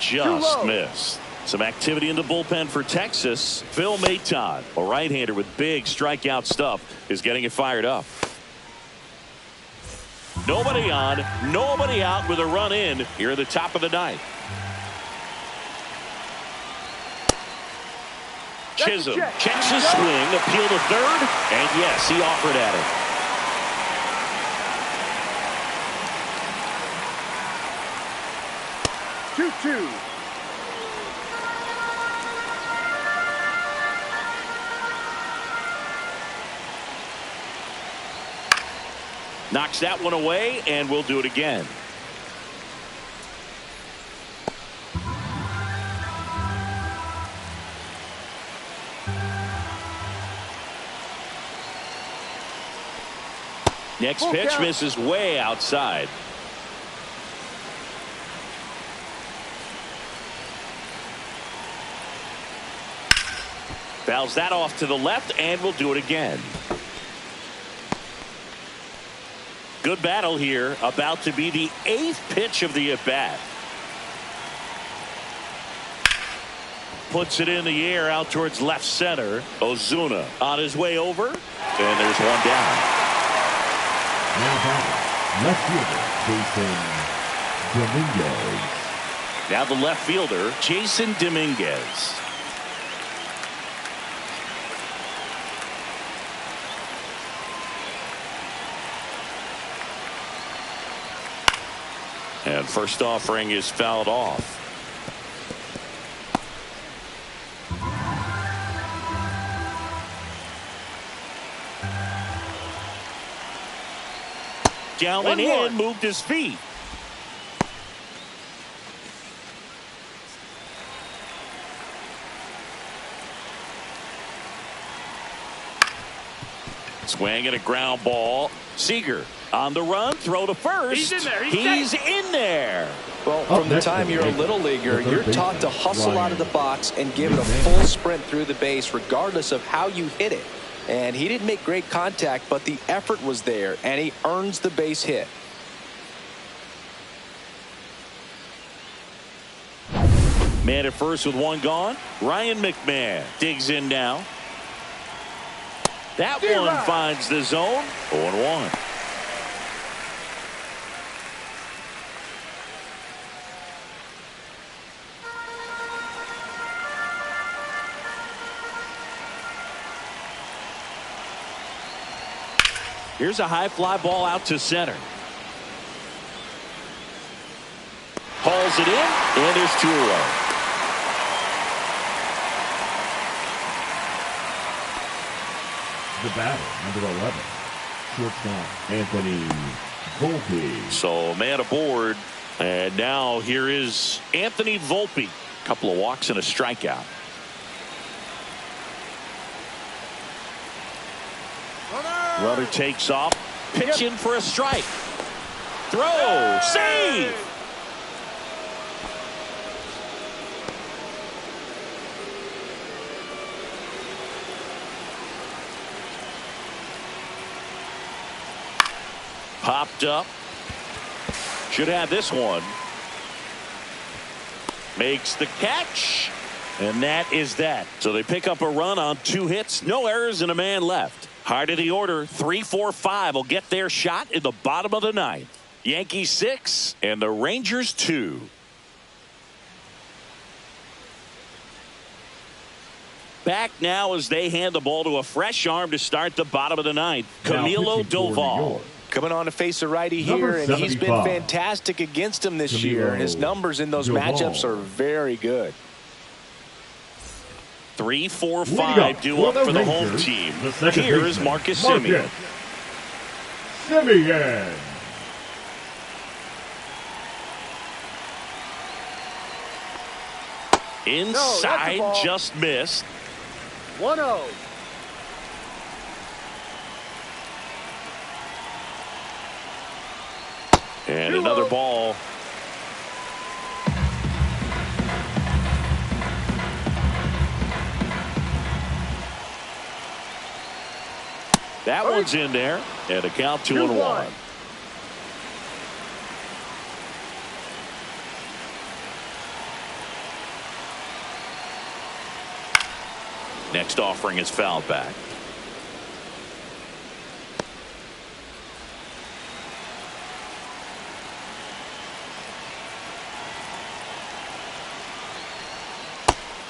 [SPEAKER 1] Just missed. Some activity in the bullpen for Texas. Phil Maton, a right-hander with big strikeout stuff, is getting it fired up. Nobody on, nobody out with a run in here at the top of the 9th. Chisholm checks his swing, appeal to 3rd, and yes, he offered at it.
[SPEAKER 4] 2-2.
[SPEAKER 1] Knocks that one away, and we'll do it again. Next pitch misses way outside. Fouls that off to the left, and we'll do it again. Good battle here. About to be the 8th pitch of the at-bat. Puts it in the air out towards left center. Ozuna on his way over, and there's one down.
[SPEAKER 3] Now batting, left fielder, Jason Dominguez.
[SPEAKER 1] Now the left fielder, Jason Dominguez. And first offering is fouled off. Down and in, moved his feet. Swing and a ground ball. Seager on the run, throw to first.
[SPEAKER 4] He's in there.
[SPEAKER 1] He's in there.
[SPEAKER 2] Well, from the time you're a little leaguer, you're taught to hustle out of the box and give it a full sprint through the base regardless of how you hit it. And he didn't make great contact, but the effort was there, and he earns the base hit.
[SPEAKER 1] Man at first with one gone. Ryan McMahon digs in now. That one finds the zone. 0-1. Here's a high fly ball out to center. Hauls it in, and there's 2 away.
[SPEAKER 3] The batter, number 11, shortstop Anthony Volpe.
[SPEAKER 1] So man aboard, and now here is Anthony Volpe. A couple of walks and a strikeout. Runner takes off, pitch in for a strike. Throw, save. Popped up. Should have this one. Makes the catch. And that is that. So they pick up a run on 2 hits. No errors and a man left. Heart of the order. 3, 4, 5 will get their shot in the bottom of the 9th. Yankees 6 and the Rangers 2. Back now as they hand the ball to a fresh arm to start the bottom of the 9th. Camilo Doval.
[SPEAKER 2] Coming on to face a righty here, and he's been fantastic against him this year. His numbers in those matchups are very good.
[SPEAKER 1] 3, 4, 5 due up for the home team. Here is Marcus Semien. Inside, just missed.
[SPEAKER 4] 1-0.
[SPEAKER 1] And another ball. That one's in there. And a count 2-1. Next offering is fouled back.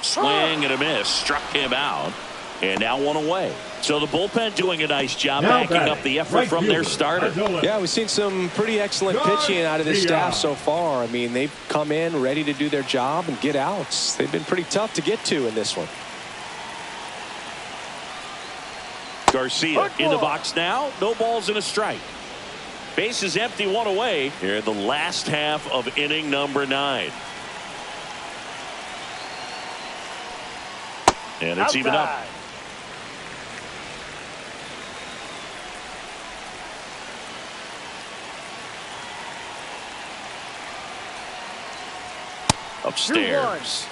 [SPEAKER 1] Swing and a miss. Struck him out. And now 1 away. So the bullpen doing a nice job backing up the effort from their starter.
[SPEAKER 2] Yeah, we've seen some pretty excellent pitching out of this staff so far. I mean, they've come in ready to do their job and get outs. They've been pretty tough to get to in this one.
[SPEAKER 1] Garcia in the box now. No balls and a strike. Base is empty, 1 away. Here in the last half of inning number 9. And it's even up. Upstairs.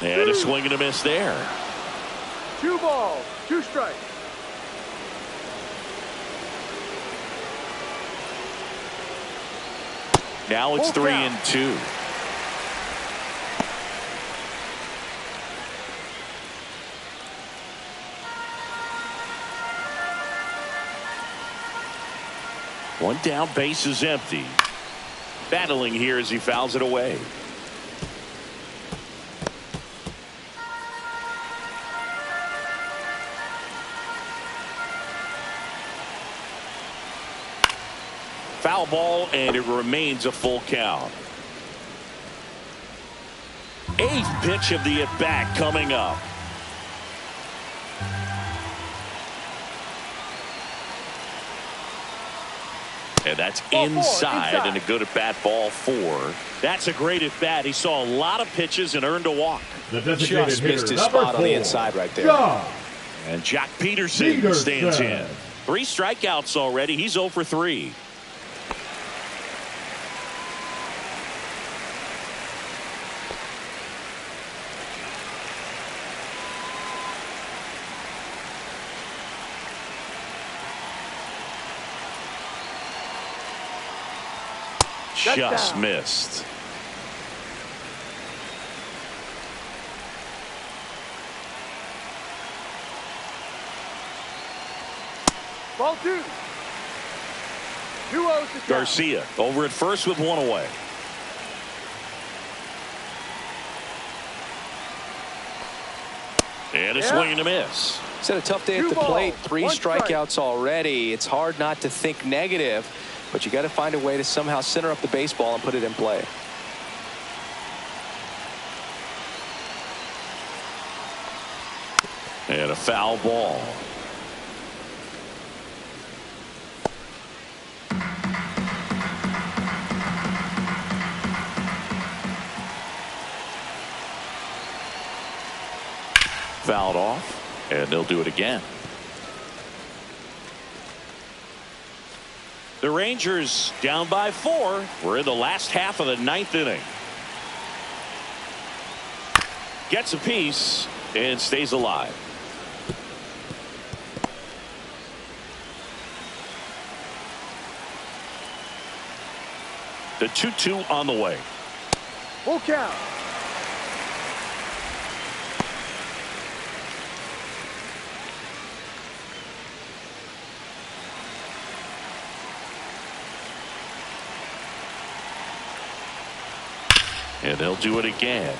[SPEAKER 1] And a swing and a miss there.
[SPEAKER 4] 2 balls, 2 strikes.
[SPEAKER 1] Now it's 3-2. One down, base is empty. Battling here as he fouls it away. Foul ball, and it remains a full count. 8th pitch of the at-bat coming up. And that's inside and a good at-bat, ball 4. That's a great at-bat. He saw a lot of pitches and earned a walk.
[SPEAKER 2] Just missed his spot on the inside right there.
[SPEAKER 1] And Jack Peterson stands in. 3 strikeouts already. He's 0 for 3. just missed.
[SPEAKER 4] Ball 2. 2-0 to count.
[SPEAKER 1] Garcia over at first with one away. And a swing and a miss.
[SPEAKER 2] He's had a tough day at the plate. 3 strikeouts already. It's hard not to think negative, but you got to find a way to somehow center up the baseball and put it in play.
[SPEAKER 1] And a foul ball. Fouled off, and they'll do it again. The Rangers down by 4. We're in the last half of the 9th inning. Gets a piece and stays alive. The 2-2 on the way.
[SPEAKER 4] Full count.
[SPEAKER 1] And they'll do it again.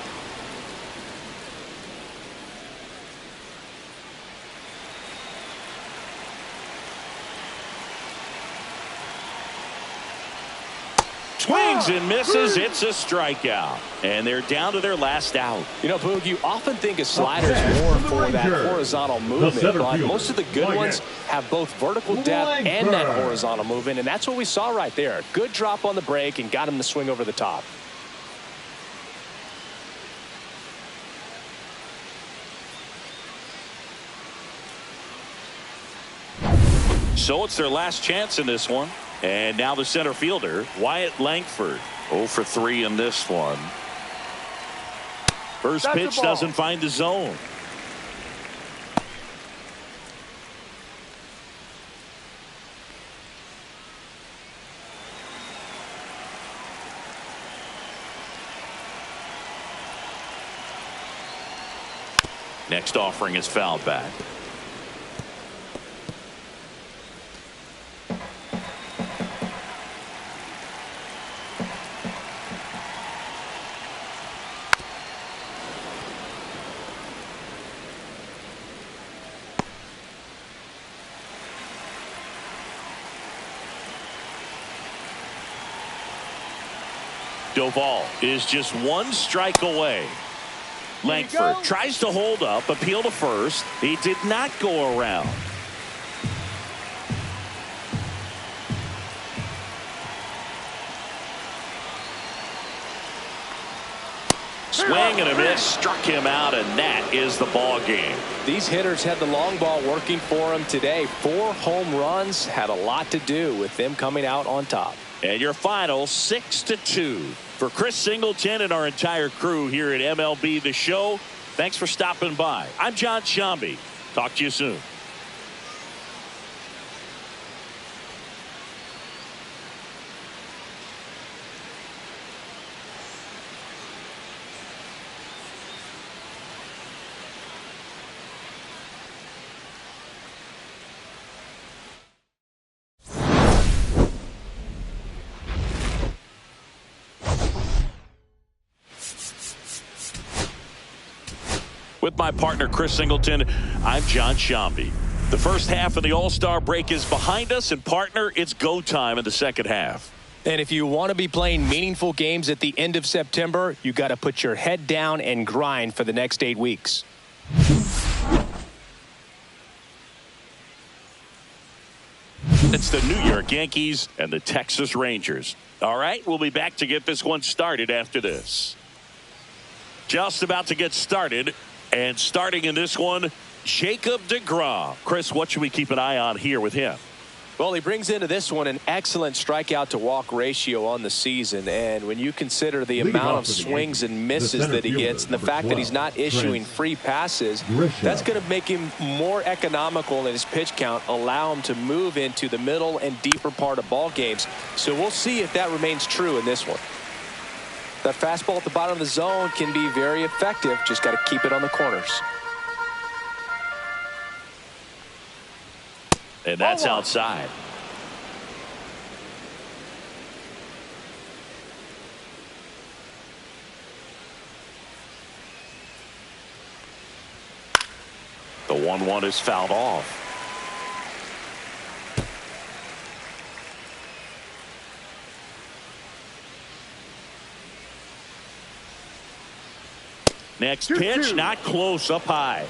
[SPEAKER 1] Swings and misses. It's a strikeout. And they're down to their last out.
[SPEAKER 2] You know, Boog, you often think a slider is more for that horizontal movement, but most of the good ones have both vertical depth and that horizontal movement, and that's what we saw right there. Good drop on the break and got him to swing over the top.
[SPEAKER 1] So it's their last chance in this one. And now the center fielder, Wyatt Langford. 0 for 3 in this one. First pitch doesn't find the zone. Next offering is fouled back. Doval is just 1 strike away. Langford tries to hold up, appeal to first. He did not go around. Swing and a miss, struck him out, and that is the ball game.
[SPEAKER 2] These hitters had the long ball working for them today. 4 home runs had a lot to do with them coming out on top.
[SPEAKER 1] And your final 6-2. For Chris Singleton and our entire crew here at MLB The Show, thanks for stopping by. I'm John Shambi. Talk to you soon. With my partner, Chris Singleton, I'm John Shambi. The first half of the All-Star break is behind us, and partner, it's go time in the second half.
[SPEAKER 2] And if you want to be playing meaningful games at the end of September, you got to put your head down and grind for the next 8 weeks.
[SPEAKER 1] It's the New York Yankees and the Texas Rangers. All right, we'll be back to get this one started after this. Just about to get started. And starting in this one, Jacob degrom. Chris, what should we keep an eye on here with him?
[SPEAKER 2] Well, he brings into this one an excellent strikeout to walk ratio on the season. And when you consider the amount of swings and misses that he gets and the fact that he's not issuing free passes, that's going to make him more economical in his pitch count, allow him to move into the middle and deeper part of ball games. So we'll see if that remains true in this one. That fastball at the bottom of the zone can be very effective. Just got to keep it on the corners.
[SPEAKER 1] And that's outside. The 1-1 is fouled off. Next pitch, not close, up high.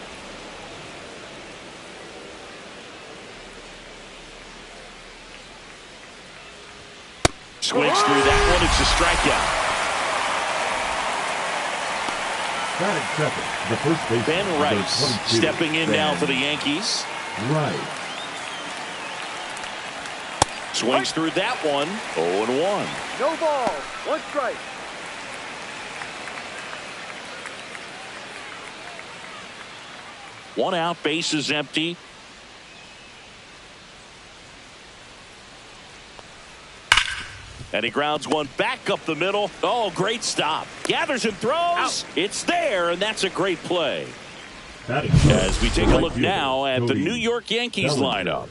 [SPEAKER 1] Swings through that one. It's a strikeout.
[SPEAKER 3] The first baseman,
[SPEAKER 1] Ben Rice stepping in now for the Yankees.
[SPEAKER 3] Right.
[SPEAKER 1] Swings through that one. 0-1.
[SPEAKER 4] No ball. 1 strike.
[SPEAKER 1] One out, bases empty. And he grounds one back up the middle. Oh, great stop. Gathers and throws. Out. It's there, and that's a great play. As we take a look now at the New York Yankees lineup.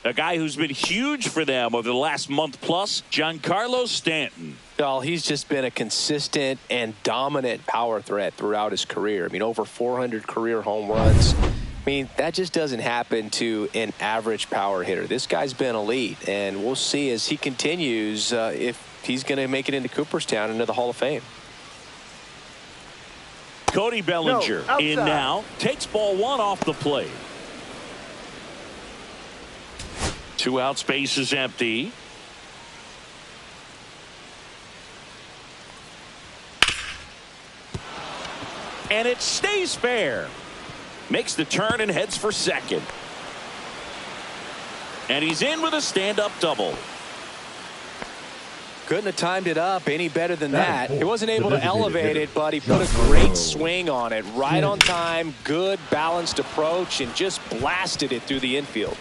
[SPEAKER 1] A guy who's been huge for them over the last month plus, Giancarlo Stanton.
[SPEAKER 2] Well, he's just been a consistent and dominant power threat throughout his career. I mean, over 400 career home runs. I mean, that just doesn't happen to an average power hitter. This guy's been elite, and we'll see as he continues if he's going to make it into Cooperstown, into the Hall of Fame.
[SPEAKER 1] Cody Bellinger in now. Takes ball 1 off the plate. 2 outs, base is empty. And it stays fair. Makes the turn and heads for second. And he's in with a stand-up double.
[SPEAKER 2] Couldn't have timed it up any better than that. He wasn't able to elevate it, but he put a great swing on it. Right on time, good balanced approach, and just blasted it through the infield.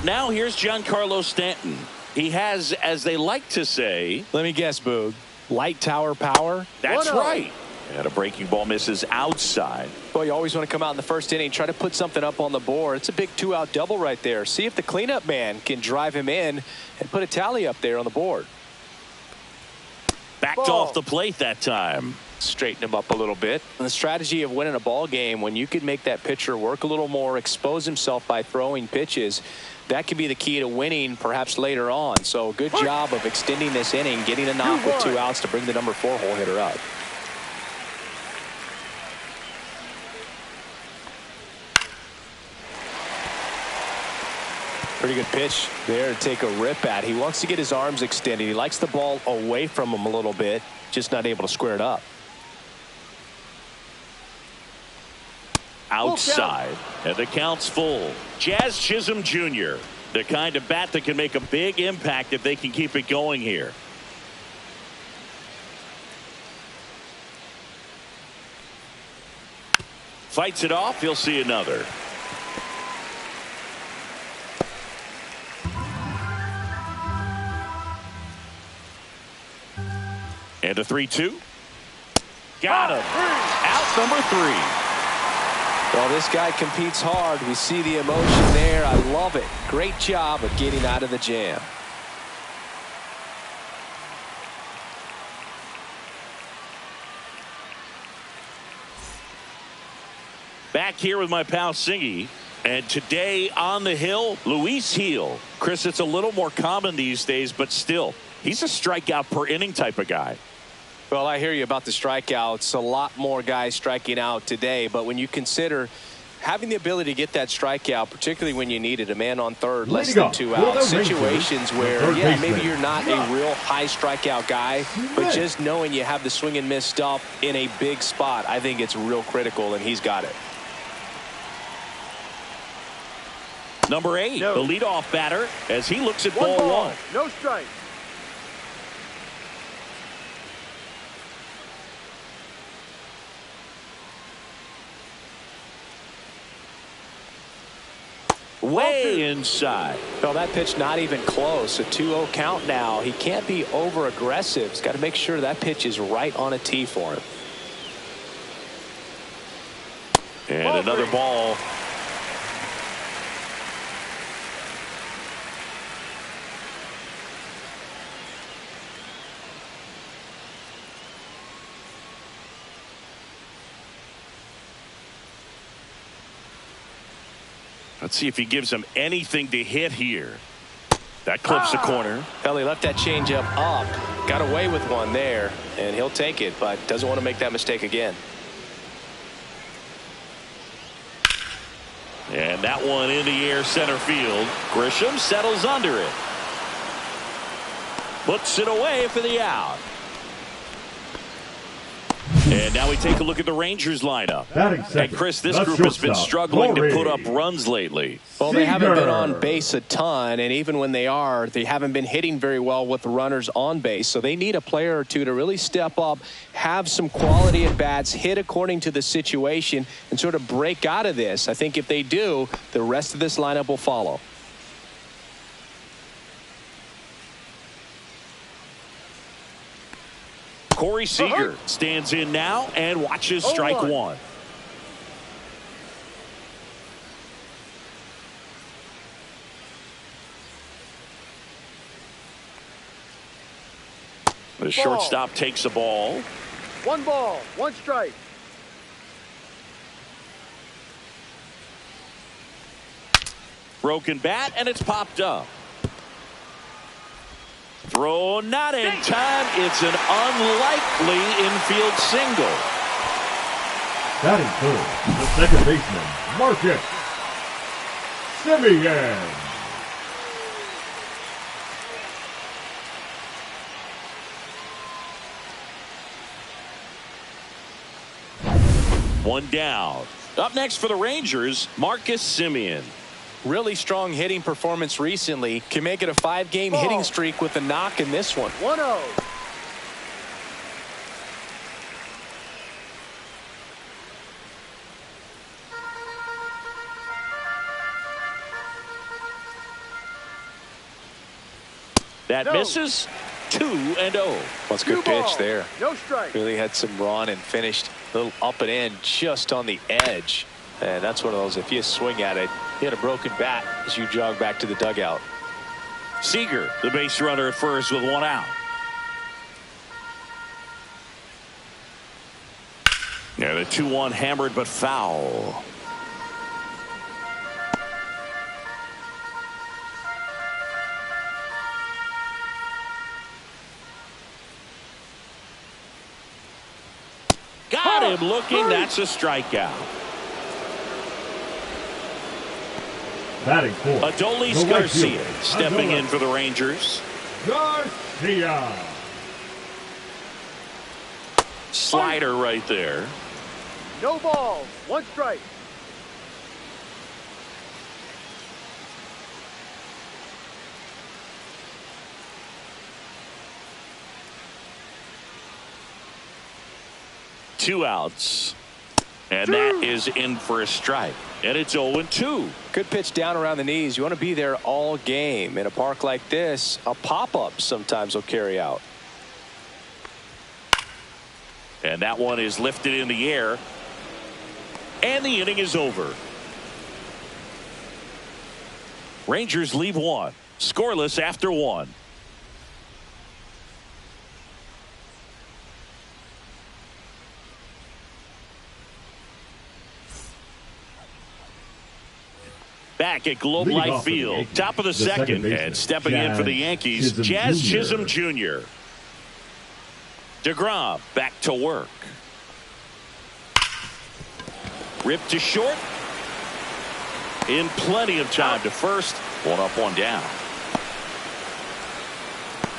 [SPEAKER 1] Now here's Giancarlo Stanton. He has, as they like to say,
[SPEAKER 2] let me guess, Boog, light tower power?
[SPEAKER 1] That's right. And a breaking ball misses outside.
[SPEAKER 2] Well, you always want to come out in the first inning, try to put something up on the board. It's a big 2-out double right there. See if the cleanup man can drive him in and put a tally up there on the board.
[SPEAKER 1] Backed off the plate that time.
[SPEAKER 2] Straighten him up a little bit. And the strategy of winning a ball game, when you can make that pitcher work a little more, expose himself by throwing pitches, that could be the key to winning perhaps later on. So good job of extending this inning, getting a knock with 2 outs to bring the number 4 hole hitter up. Pretty good pitch there to take a rip at. He wants to get his arms extended. He likes the ball away from him a little bit, just not able to square it up.
[SPEAKER 1] Outside, and the count's full. Jazz Chisholm Jr., the kind of bat that can make a big impact if they can keep it going here. Fights it off. He'll see another. And a 3-2. Got him. Out number 3.
[SPEAKER 2] Well, this guy competes hard. We see the emotion there. I love it. Great job of getting out of the jam.
[SPEAKER 1] Back here with my pal Singy. And today on the hill, Luis Gil. Chris, it's a little more common these days, but still, he's a strikeout per inning type of guy.
[SPEAKER 2] Well, I hear you about the strikeouts. A lot more guys striking out today. But when you consider Having the ability to get that strikeout, particularly when you needed a man on third, less
[SPEAKER 3] Leading
[SPEAKER 2] than
[SPEAKER 3] up
[SPEAKER 2] 2
[SPEAKER 3] for
[SPEAKER 2] outs,
[SPEAKER 3] the Rangers,
[SPEAKER 2] situations where,
[SPEAKER 3] third
[SPEAKER 2] yeah,
[SPEAKER 3] baseman,
[SPEAKER 2] maybe you're not a real high strikeout guy, but just knowing you have the swing and miss stuff in a big spot, I think it's real critical, and he's got it.
[SPEAKER 1] Number 8,
[SPEAKER 4] No.
[SPEAKER 1] the leadoff batter, as he looks at
[SPEAKER 4] One
[SPEAKER 1] ball
[SPEAKER 4] ball,
[SPEAKER 1] 1.
[SPEAKER 4] no strike.
[SPEAKER 1] Way inside.
[SPEAKER 2] Well, that pitch not even close. A 2-0 count now. He can't be over aggressive. He's got to make sure that pitch is right on a tee for him.
[SPEAKER 1] And another ball. Let's see if he gives him anything to hit here. That clips the corner.
[SPEAKER 2] Well, he left that changeup up. Got away with one there, and he'll take it, but doesn't want to make that mistake again.
[SPEAKER 1] And that one in the air center field. Grisham settles under it. Puts it away for the out. And now we take a look at the Rangers lineup. And Chris, this group has been struggling to put up runs lately.
[SPEAKER 2] Well, they haven't been on base a ton, and even when they are, they haven't been hitting very well with runners on base. So they need a player or two to really step up, have some quality at bats, hit according to the situation, and sort of break out of this. I think if they do, the rest of this lineup will follow.
[SPEAKER 1] Corey Seager stands in now and watches strike 1. The shortstop takes the ball.
[SPEAKER 4] 1 ball, 1 strike.
[SPEAKER 1] Broken bat, and it's popped up. Throw not in time. It's an unlikely infield single.
[SPEAKER 3] Batting third, the second baseman, Marcus Semien.
[SPEAKER 1] One down. Up next for the Rangers, Marcus Semien.
[SPEAKER 2] Really strong hitting performance recently. Can make it a 5-game hitting streak with a knock in this one.
[SPEAKER 4] 1-0.
[SPEAKER 1] That misses. 2-0.
[SPEAKER 2] Well, it's a good pitch there.
[SPEAKER 4] No strike.
[SPEAKER 2] Really had some run and finished a little up and in just on the edge. And that's one of those, if you swing at it, you had a broken bat as you jog back to the dugout.
[SPEAKER 1] Seager, the base runner at first with 1 out. Yeah, the 2-1 hammered but foul. Got him looking. That's a strikeout.
[SPEAKER 3] Batting fourth,
[SPEAKER 1] Adolis Garcia stepping in for the Rangers.
[SPEAKER 3] Garcia.
[SPEAKER 1] Slider right there.
[SPEAKER 4] No balls, 1 strike.
[SPEAKER 1] Two outs. And that is in for a strike. And it's 0-2.
[SPEAKER 2] Good pitch down around the knees. You want to be there all game. In a park like this, a pop-up sometimes will carry out.
[SPEAKER 1] And that one is lifted in the air. And the inning is over. Rangers leave 1. Scoreless after 1. Back at Globe Life Field, top of the second, and stepping in for the Yankees, Jazz Chisholm Jr. DeGrom back to work. Ripped to short, in plenty of time to first. One up, one down.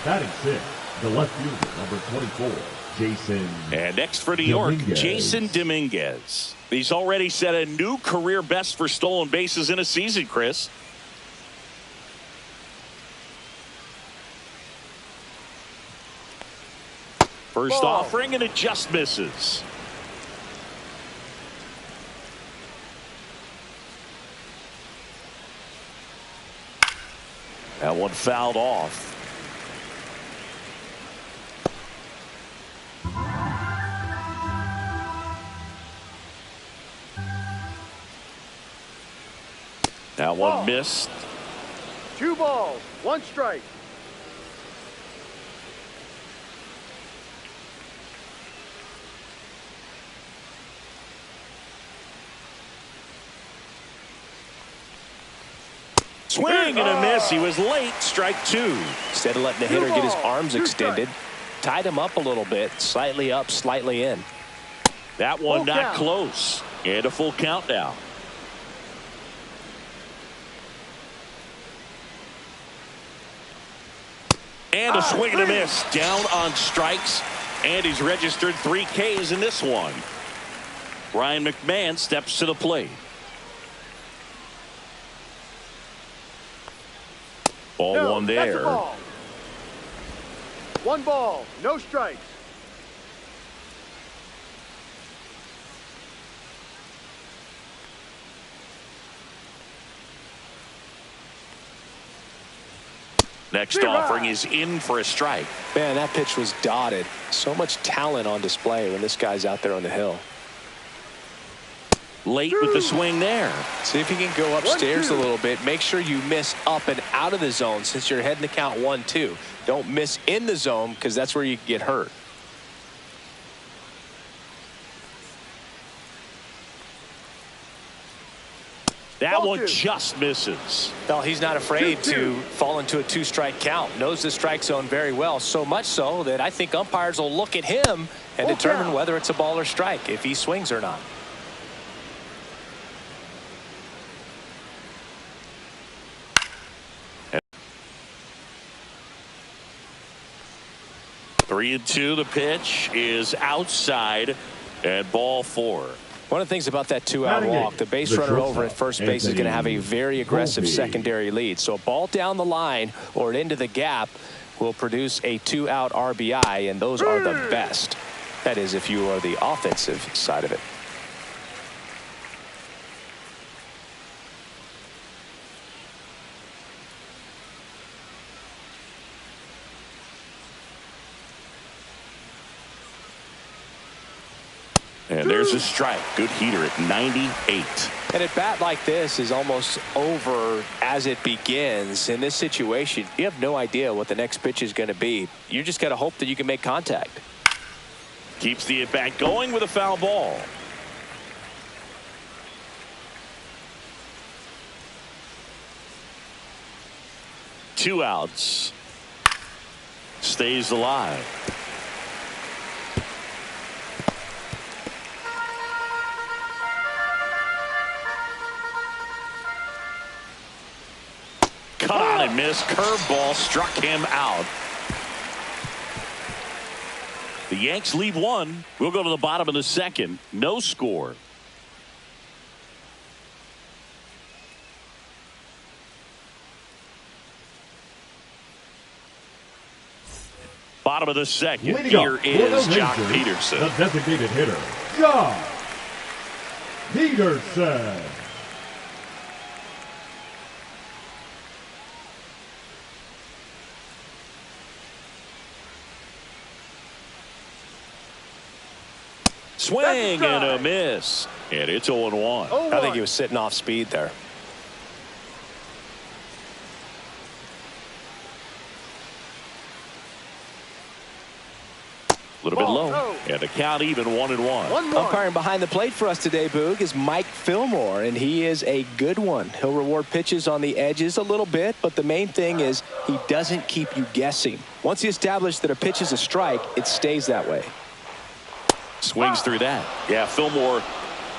[SPEAKER 3] Batting sixth, the left fielder, number 24, Jason.
[SPEAKER 1] And next for New York,
[SPEAKER 3] Dominguez.
[SPEAKER 1] Jason Dominguez. He's already set a new career best for stolen bases in a season, Chris. First
[SPEAKER 4] Ball.
[SPEAKER 1] offering, and it just misses. That one fouled off. That one missed.
[SPEAKER 4] 2 balls, 1 strike.
[SPEAKER 1] Swing and a miss. He was late. Strike 2.
[SPEAKER 2] Instead of letting the hitter get his arms
[SPEAKER 4] 2
[SPEAKER 2] extended, tied him up a little bit, slightly up, slightly in.
[SPEAKER 1] That one
[SPEAKER 4] Full
[SPEAKER 1] not
[SPEAKER 4] count.
[SPEAKER 1] close. And a full count now. And a swing and a miss. Down on strikes. And he's registered 3 Ks in this one. Ryan McMahon steps to the plate. Ball
[SPEAKER 4] No,
[SPEAKER 1] one
[SPEAKER 4] that's a
[SPEAKER 1] there.
[SPEAKER 4] ball. 1 ball, no strikes.
[SPEAKER 1] Next offering is in for a strike.
[SPEAKER 2] Man, that pitch was dotted. So much talent on display when this guy's out there on the hill.
[SPEAKER 1] Late with the swing there.
[SPEAKER 2] See if you can go upstairs
[SPEAKER 4] 1-2.
[SPEAKER 2] a little bit. Make sure you miss up and out of the zone since you're heading to count 1-2. Don't miss in the zone because that's where you get hurt.
[SPEAKER 1] That
[SPEAKER 4] Ball
[SPEAKER 1] one
[SPEAKER 4] 2.
[SPEAKER 1] just misses.
[SPEAKER 2] Well, he's not afraid
[SPEAKER 4] 2-2.
[SPEAKER 2] to fall into a 2-strike count. Knows the strike zone very well. So much so that I think umpires will look at him and
[SPEAKER 4] Full
[SPEAKER 2] determine
[SPEAKER 4] count.
[SPEAKER 2] whether it's a ball or strike, if he swings or not.
[SPEAKER 1] Three and two. The pitch is outside and ball 4.
[SPEAKER 2] One of the things about that 2-out
[SPEAKER 3] Batting
[SPEAKER 2] walk,
[SPEAKER 3] eighth,
[SPEAKER 2] the base
[SPEAKER 3] the
[SPEAKER 2] runner over
[SPEAKER 3] shortstop,
[SPEAKER 2] at first base is going to have a very aggressive
[SPEAKER 3] Bullpen.
[SPEAKER 2] secondary lead. So a ball down the line or into the gap will produce a 2-out RBI, and those are the best. That is, if you are the offensive side of it.
[SPEAKER 1] And there's a strike. Good heater at 98.
[SPEAKER 2] And at bat like this is almost over as it begins. In this situation, you have no idea what the next pitch is going to be. You just got to hope that you can make contact.
[SPEAKER 1] Keeps the at-bat going with a foul ball. Two outs. Stays alive. Cut on and missed. Curveball struck him out. The Yanks leave one. We'll go to the bottom of the second. No score. Bottom of the second.
[SPEAKER 3] Leading
[SPEAKER 1] Here
[SPEAKER 3] up for
[SPEAKER 1] is
[SPEAKER 3] the
[SPEAKER 1] Jock
[SPEAKER 3] Rangers,
[SPEAKER 1] Peterson.
[SPEAKER 3] the designated hitter, Jock Peterson.
[SPEAKER 1] Swing and a miss. And it's 0-1.
[SPEAKER 2] I think he was sitting off speed there.
[SPEAKER 1] A little bit low. And the count even 1-1.
[SPEAKER 2] Umpiring behind the plate for us today, Boog, is Mike Fillmore, and he is a good one. He'll reward pitches on the edges a little bit, but the main thing is he doesn't keep you guessing. Once he establishes that a pitch is a strike, it stays that way.
[SPEAKER 1] Swings through that. Yeah, Fillmore,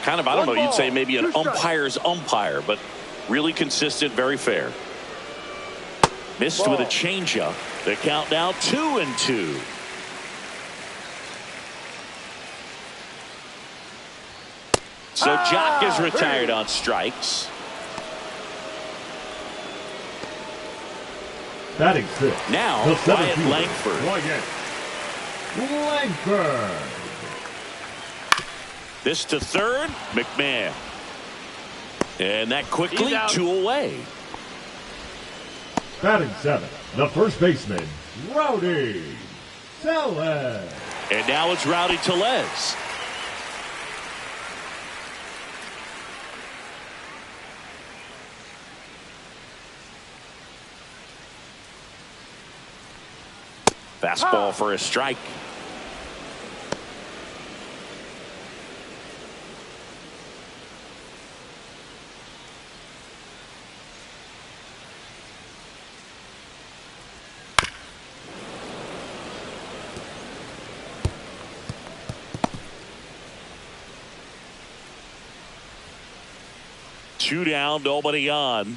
[SPEAKER 1] kind of, I don't know, you'd say maybe an umpire's umpire, but Really consistent, very fair. Missed with a changeup. The count now 2-2. So Jock is retired on strikes.
[SPEAKER 3] Batting fifth.
[SPEAKER 1] Now
[SPEAKER 3] the
[SPEAKER 1] Wyatt
[SPEAKER 3] 17th,
[SPEAKER 1] Langford.
[SPEAKER 3] Wyatt Langford.
[SPEAKER 1] This to third, McMahon. And that quickly 2 away.
[SPEAKER 3] Batting seventh, the first baseman, Rowdy Tellez.
[SPEAKER 1] And now it's Rowdy Tellez. Fastball for a strike. Two down, nobody on.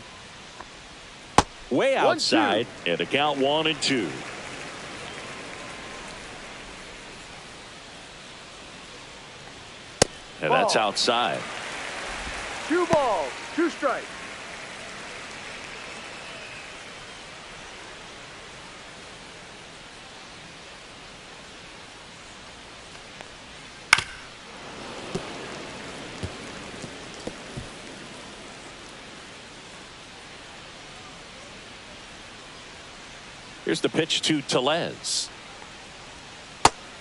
[SPEAKER 1] Way outside, and the count 1-2. And that's outside.
[SPEAKER 4] 2 balls, 2 strikes.
[SPEAKER 1] Here's the pitch to Tellez.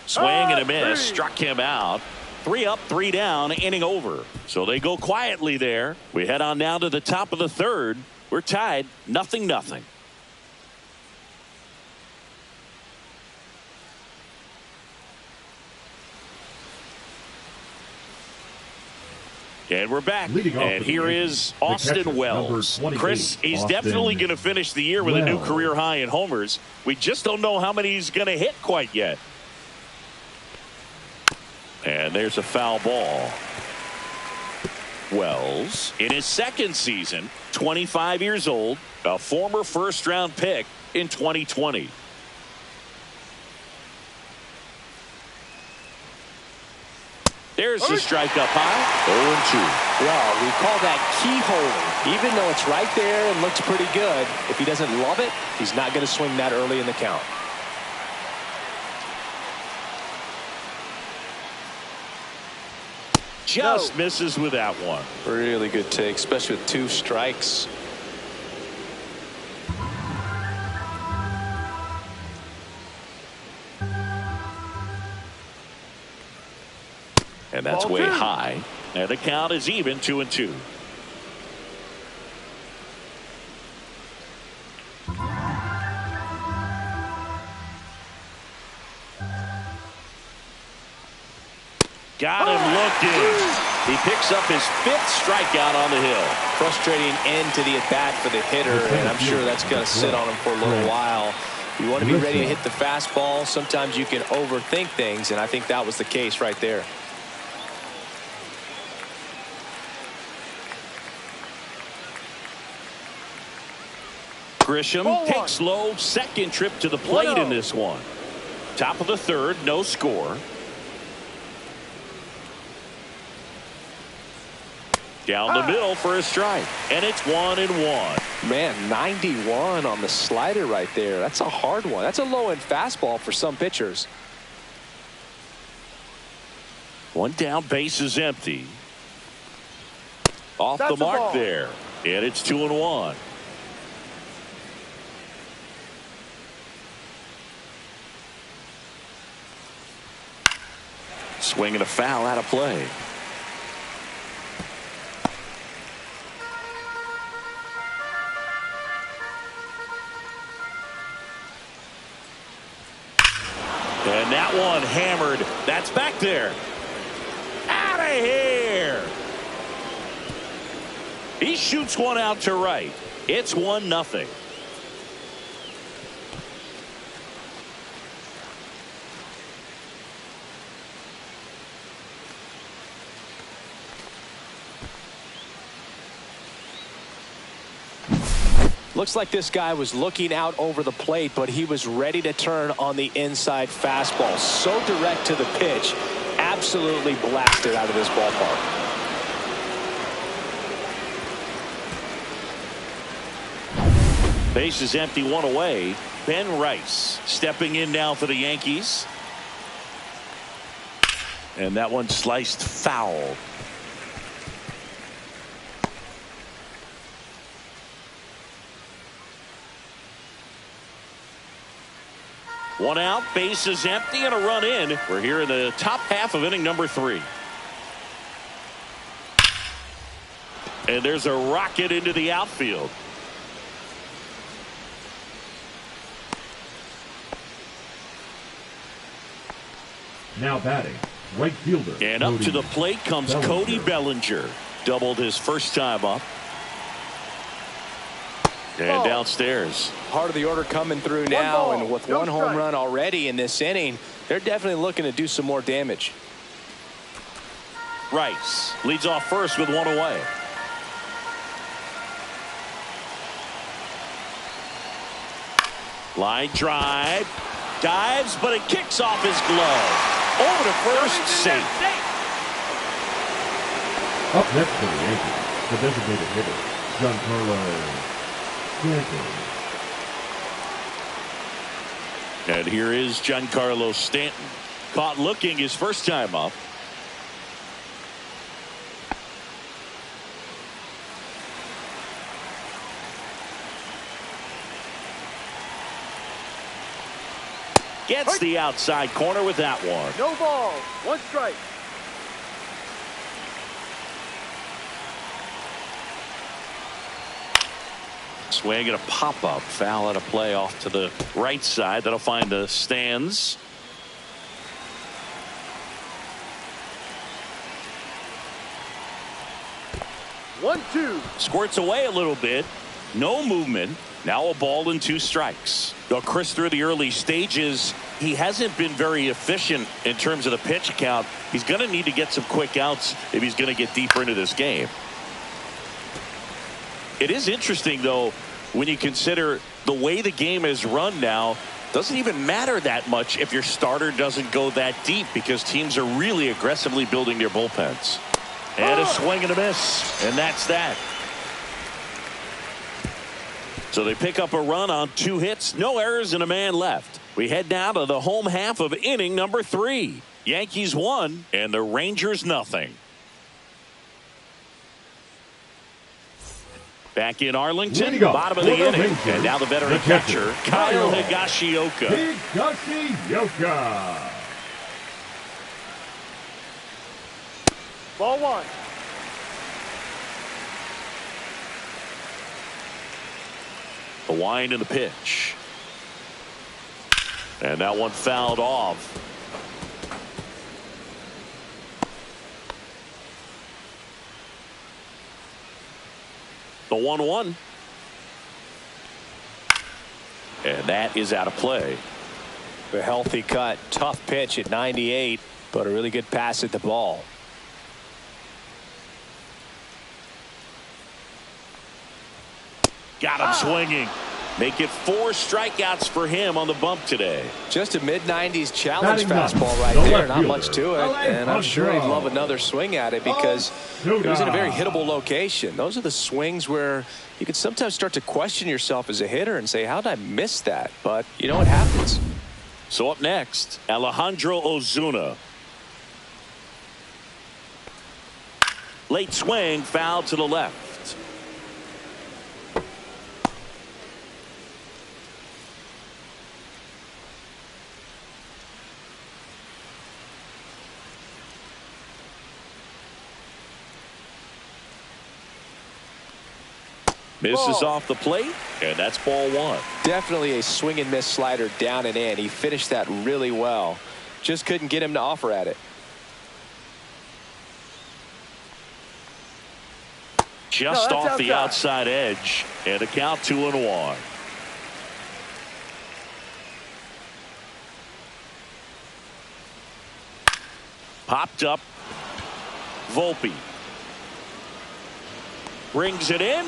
[SPEAKER 1] Swing and a miss. Struck him out. 3 up, 3 down, inning over. So they go quietly there. We head on down to the top of the third. We're tied 0-0. And we're back. And here is Austin Wells. Chris, he's definitely going to finish the year with a new career high in homers. We just don't know how many he's going to hit quite yet. And there's a foul ball. Wells, in his second season, 25 years old, a former first-round pick in 2020. There's the strike up high. 0-2.
[SPEAKER 2] Well, we call that keyhole. Even though it's right there and looks pretty good, if he doesn't love it, he's not going to swing that early in the count.
[SPEAKER 1] Just misses with that one.
[SPEAKER 2] Really good take, especially with 2 strikes.
[SPEAKER 1] And that's way high. And the count is even 2-2. Got him looking. He picks up his 5th strikeout on the hill.
[SPEAKER 2] Frustrating end to the at-bat for the hitter, and I'm sure that's going to sit on him for a little while. You want to be ready to hit the fastball. Sometimes you can overthink things, and I think that was the case right there.
[SPEAKER 1] Grisham takes low, second trip to the plate in this one. Top of the third, no score. Down the middle for a strike. And it's 1-1.
[SPEAKER 2] Man, 91 on the slider right there. That's a hard one. That's a low-end fastball for some pitchers.
[SPEAKER 1] One down, base is empty. Off the mark there. And it's 2-1. Swing and a foul out of play. And that one hammered. That's back there. Out of here. He shoots one out to right. It's 1-0.
[SPEAKER 2] Looks like this guy was looking out over the plate, but he was ready to turn on the inside fastball. So direct to the pitch. Absolutely blasted out of this ballpark.
[SPEAKER 1] Base is empty, one away. Ben Rice stepping in now for the Yankees. And that one sliced foul. One out, base is empty, and a run in. We're here in the top half of inning number 3. And there's a rocket into the outfield.
[SPEAKER 3] Now batting, right fielder.
[SPEAKER 1] And up to the plate comes Cody Bellinger. Doubled his first time up. And downstairs.
[SPEAKER 2] Part of the order coming through now, and with one home run already in this inning, they're definitely looking to do some more damage.
[SPEAKER 1] Rice leads off first with one away. Line drive. Dives, but it kicks off his glove. Over to first, safe.
[SPEAKER 3] Up next for the Yankees, the designated hitter, Giancarlo Stanton.
[SPEAKER 1] And here is Giancarlo Stanton. Caught looking his first time up. Gets the outside corner with that one.
[SPEAKER 4] No ball. 1 strike.
[SPEAKER 1] Swing and a pop-up. Foul at a play off to the right side. That'll find the stands.
[SPEAKER 4] One, two.
[SPEAKER 1] Squirts away a little bit. No movement. Now a ball and 2 strikes. Though Chris, through the early stages, he hasn't been very efficient in terms of the pitch count. He's going to need to get some quick outs if he's going to get deeper into this game. It is interesting, though, when you consider the way the game is run now. Doesn't even matter that much if your starter doesn't go that deep, because teams are really aggressively building their bullpens. And a swing and a miss, and that's that. So they pick up a run on 2 hits, no errors, and a man left. We head now to the home half of inning number 3. Yankees 1 and the Rangers nothing. Back in Arlington, bottom of the inning, and now the veteran catcher, Kyle Higashioka.
[SPEAKER 3] Higashioka.
[SPEAKER 4] Ball 1.
[SPEAKER 1] The wind and the pitch. And that one fouled off. The 1-1. And that is out of play.
[SPEAKER 2] A healthy cut. Tough pitch at 98, but a really good pass at the ball.
[SPEAKER 1] Got him swinging. Make it 4 strikeouts for him on the bump today.
[SPEAKER 2] Just a mid-90s challenge fastball right there. Not much to it. And I'm sure he'd love another swing at it, because it was in a very hittable location. Those are the swings where you can sometimes start to question yourself as a hitter and say, how did I miss that? But, you know, it happens.
[SPEAKER 1] So up next, Alejandro Ozuna. Late swing, foul to the left. Misses off the plate, and that's ball 1.
[SPEAKER 2] Definitely a swing and miss slider down and in. He finished that really well. Just couldn't get him to offer at it.
[SPEAKER 1] Just off the outside edge, and a count 2-1. Popped up. Volpe brings it in.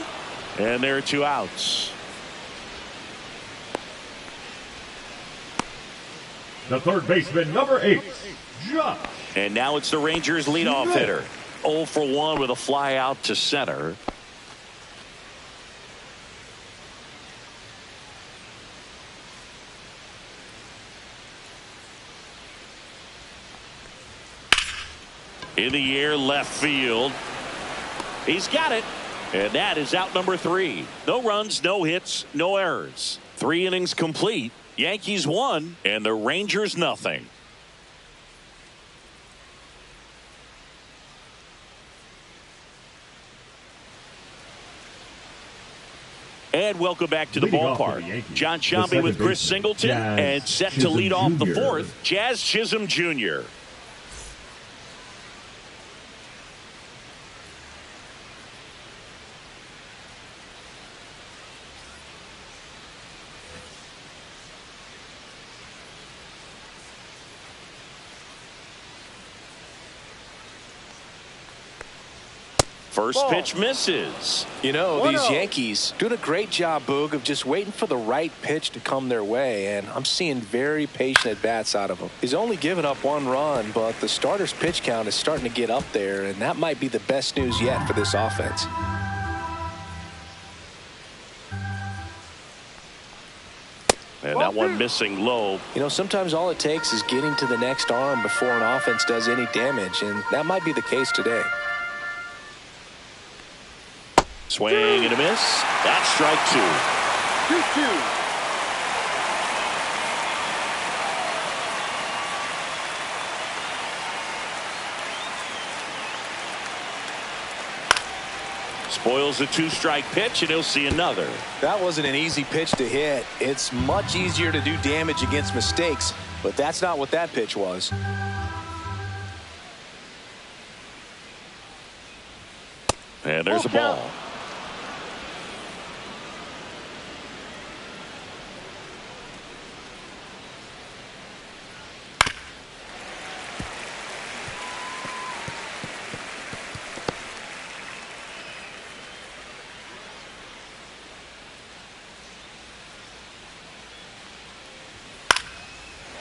[SPEAKER 1] And there are 2 outs.
[SPEAKER 3] The third baseman, number 8, Josh.
[SPEAKER 1] And now it's the Rangers leadoff hitter. 0 for 1 with a fly out to center. In the air, left field. He's got it. And that is out number 3. No runs, no hits, no errors. 3 innings complete. Yankees 1 and the Rangers nothing. And welcome back to the ballpark. John Shambi with Chris Singleton and set to lead off the 4th, Jazz Chisholm Jr. First pitch misses.
[SPEAKER 2] You know, these Yankees doing a great job, Boog, of just waiting for the right pitch to come their way, and I'm seeing very patient at-bats out of him. He's only given up 1 run, but the starter's pitch count is starting to get up there, and that might be the best news yet for this offense.
[SPEAKER 1] And that one missing low.
[SPEAKER 2] You know, sometimes all it takes is getting to the next arm before an offense does any damage, and that might be the case today.
[SPEAKER 1] Swing and a miss. That's strike 2.
[SPEAKER 4] 2-2.
[SPEAKER 1] Spoils a 2-strike pitch, and he'll see another.
[SPEAKER 2] That wasn't an easy pitch to hit. It's much easier to do damage against mistakes, but that's not what that pitch was.
[SPEAKER 1] And there's a ball.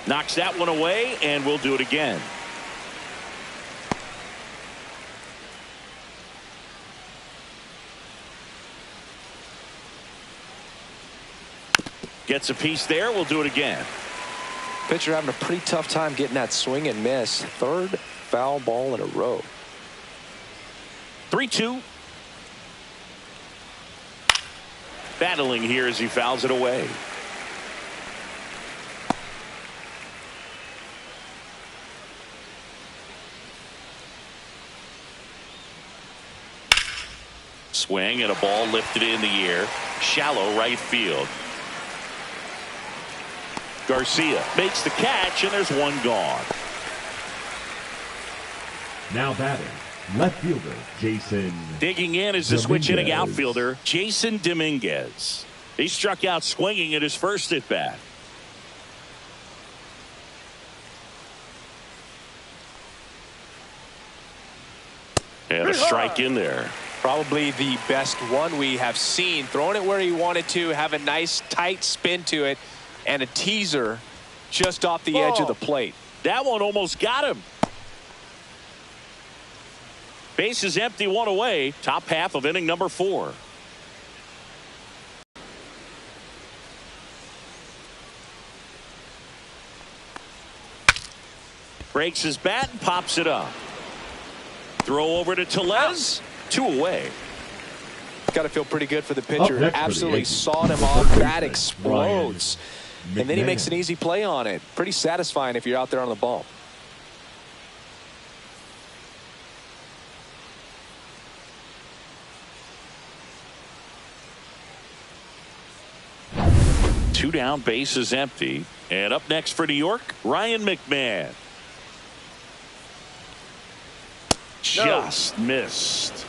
[SPEAKER 1] Knocks that one away, and we'll do it again. Gets a piece there. We'll do it again.
[SPEAKER 2] Pitcher having a pretty tough time getting that swing and miss. 3rd foul ball in a row.
[SPEAKER 1] 3-2. Battling here as he fouls it away. Swing and a ball lifted in the air. Shallow right field. Garcia makes the catch, and there's one gone.
[SPEAKER 3] Now batting, left fielder Jason.
[SPEAKER 1] Digging in is the switch hitting outfielder Jason Dominguez. He struck out swinging at his first at bat. And a strike in there.
[SPEAKER 2] Probably the best one we have seen. Throwing it where he wanted to, have a nice tight spin to it, and a teaser just off the edge of the plate.
[SPEAKER 1] That one almost got him. Base is empty, 1 away. Top half of inning number 4. Breaks his bat and pops it up. Throw over to Tellez. 2 away.
[SPEAKER 2] Got to feel pretty good for the pitcher. Absolutely sawed him off. Bat explodes. And then he makes an easy play on it. Pretty satisfying if you're out there on the ball.
[SPEAKER 1] Two down, base is empty. And up next for New York, Ryan McMahon. Just missed.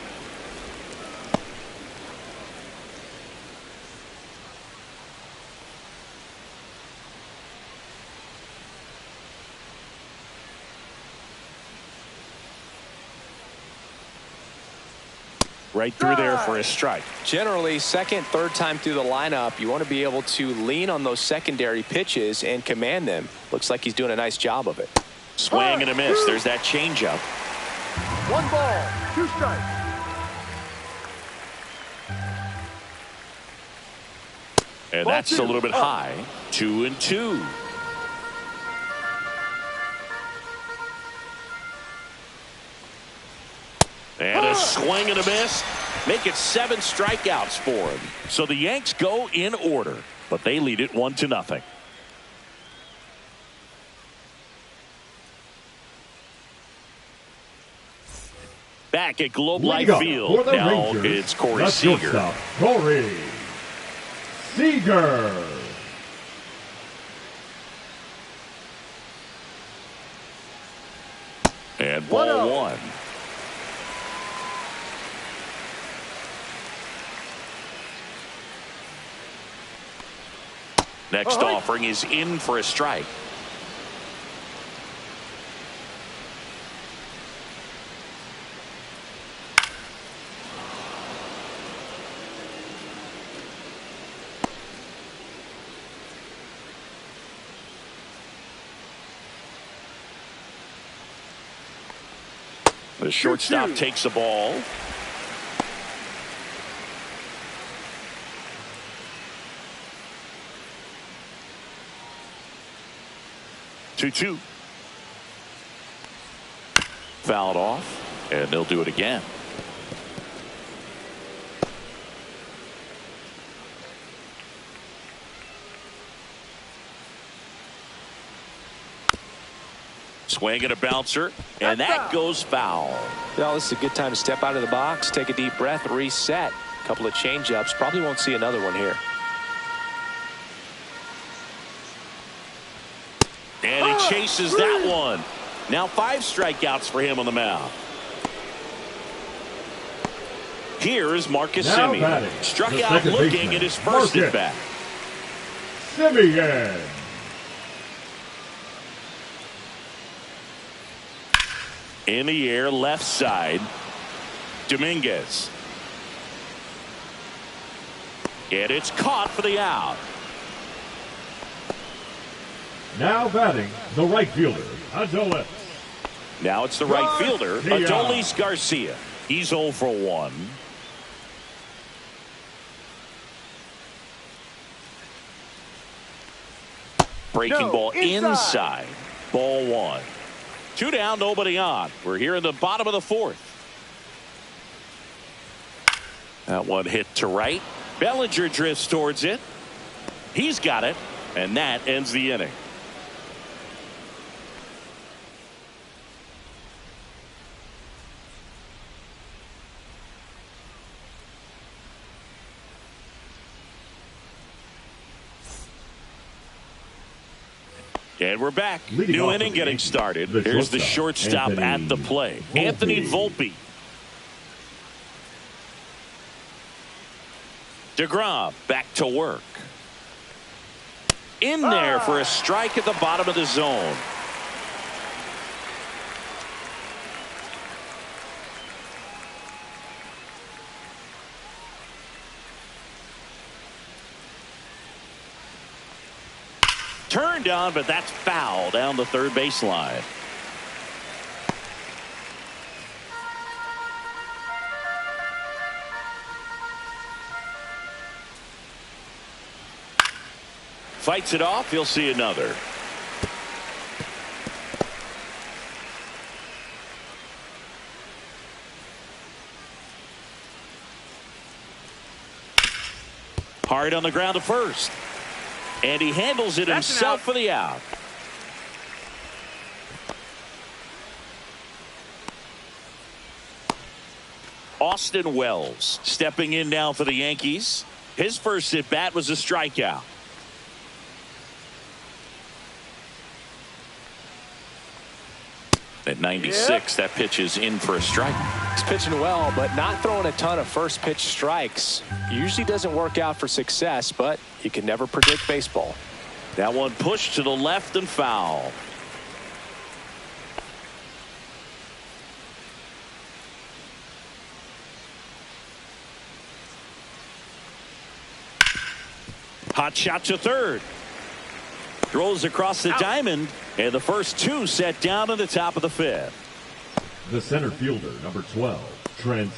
[SPEAKER 1] right through there for a strike.
[SPEAKER 2] Generally, second, third time through the lineup, you want to be able to lean on those secondary pitches and command them. Looks like he's doing a nice job of it.
[SPEAKER 1] Swing and a miss. There's that changeup.
[SPEAKER 4] 1 ball, 2 strikes.
[SPEAKER 1] And that's a little bit high. 2-2. And a swing and a miss. Make it 7 strikeouts for him. So the Yanks go in order, but they lead it 1-0. Back at Globe Life Field. Now it's Corey Seager.
[SPEAKER 3] Corey Seager.
[SPEAKER 1] And ball 1. Next offering is in for a strike. The shortstop takes the ball. Two. Fouled off, and they'll do it again. Swing and a bouncer, and that goes foul.
[SPEAKER 2] Well, this is a good time to step out of the box, take a deep breath, reset. A couple of changeups. Probably won't see another one here.
[SPEAKER 1] And he chases that one. Now 5 strikeouts for him on the mound. Here is Marcus Semien. Struck out looking at his first at bat.
[SPEAKER 3] Semien.
[SPEAKER 1] In the air, left side. Dominguez. And it's caught for the out.
[SPEAKER 3] Now batting, the right fielder, Adolis.
[SPEAKER 1] Now it's the right fielder, Adolis Garcia. He's 0 for 1. Breaking ball inside. Ball 1. 2 down, nobody on. We're here in the bottom of the 4th. That one hit to right. Bellinger drifts towards it. He's got it, and that ends the inning. And we're back. New inning getting started. Here's the shortstop at the play. Anthony Volpe. DeGrom back to work. In there for a strike at the bottom of the zone. Turned on, but that's foul down the third baseline. Fights it off. He'll see another. Hard on the ground to first. And he handles it himself for the out. Austin Wells stepping in now for the Yankees. His first at bat was a strikeout. At 96, that pitch is in for a strike.
[SPEAKER 2] He's pitching well, but not throwing a ton of first pitch strikes. Usually doesn't work out for success, but you can never predict baseball.
[SPEAKER 1] That one pushed to the left and foul. Hot shot to third. Throws across the diamond, and the first two set down in the top of the fifth.
[SPEAKER 3] The center fielder, number 12, Trent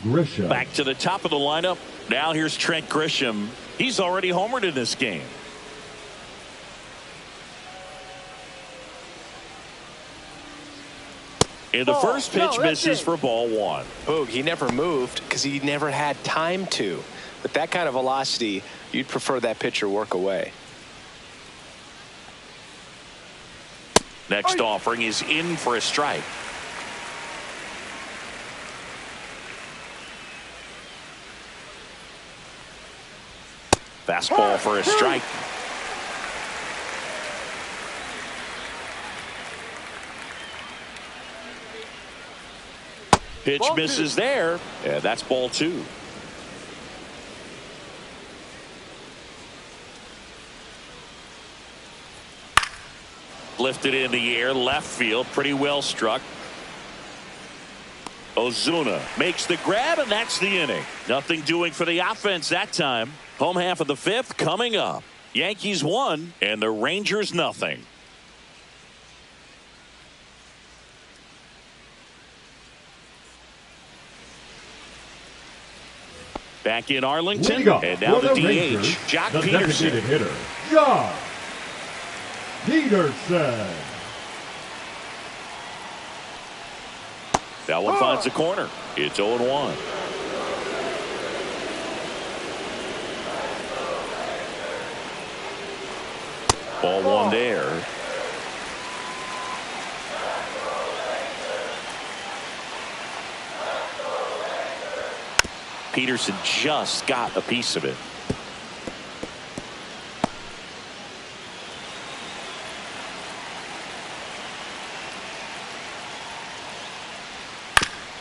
[SPEAKER 3] Grisham.
[SPEAKER 1] Back to the top of the lineup. Now here's Trent Grisham. He's already homered in this game. And the first pitch misses for ball one.
[SPEAKER 2] Boog, he never moved because he never had time to. With that kind of velocity, you'd prefer that pitcher work away.
[SPEAKER 1] Next offering is in for a strike. Fastball for a strike. Pitch misses there. Yeah, that's ball two. Lifted in the air, left field, pretty well struck. Ozuna makes the grab, and that's the inning. Nothing doing for the offense that time. Home half of the fifth coming up. Yankees 1 and the Rangers nothing. Back in Arlington, and now the DH, Jock
[SPEAKER 3] the
[SPEAKER 1] Peterson.
[SPEAKER 3] designated hitter, Jock Peterson.
[SPEAKER 1] That one finds the corner. It's 0-1. Ball one there. Peterson just got a piece of it.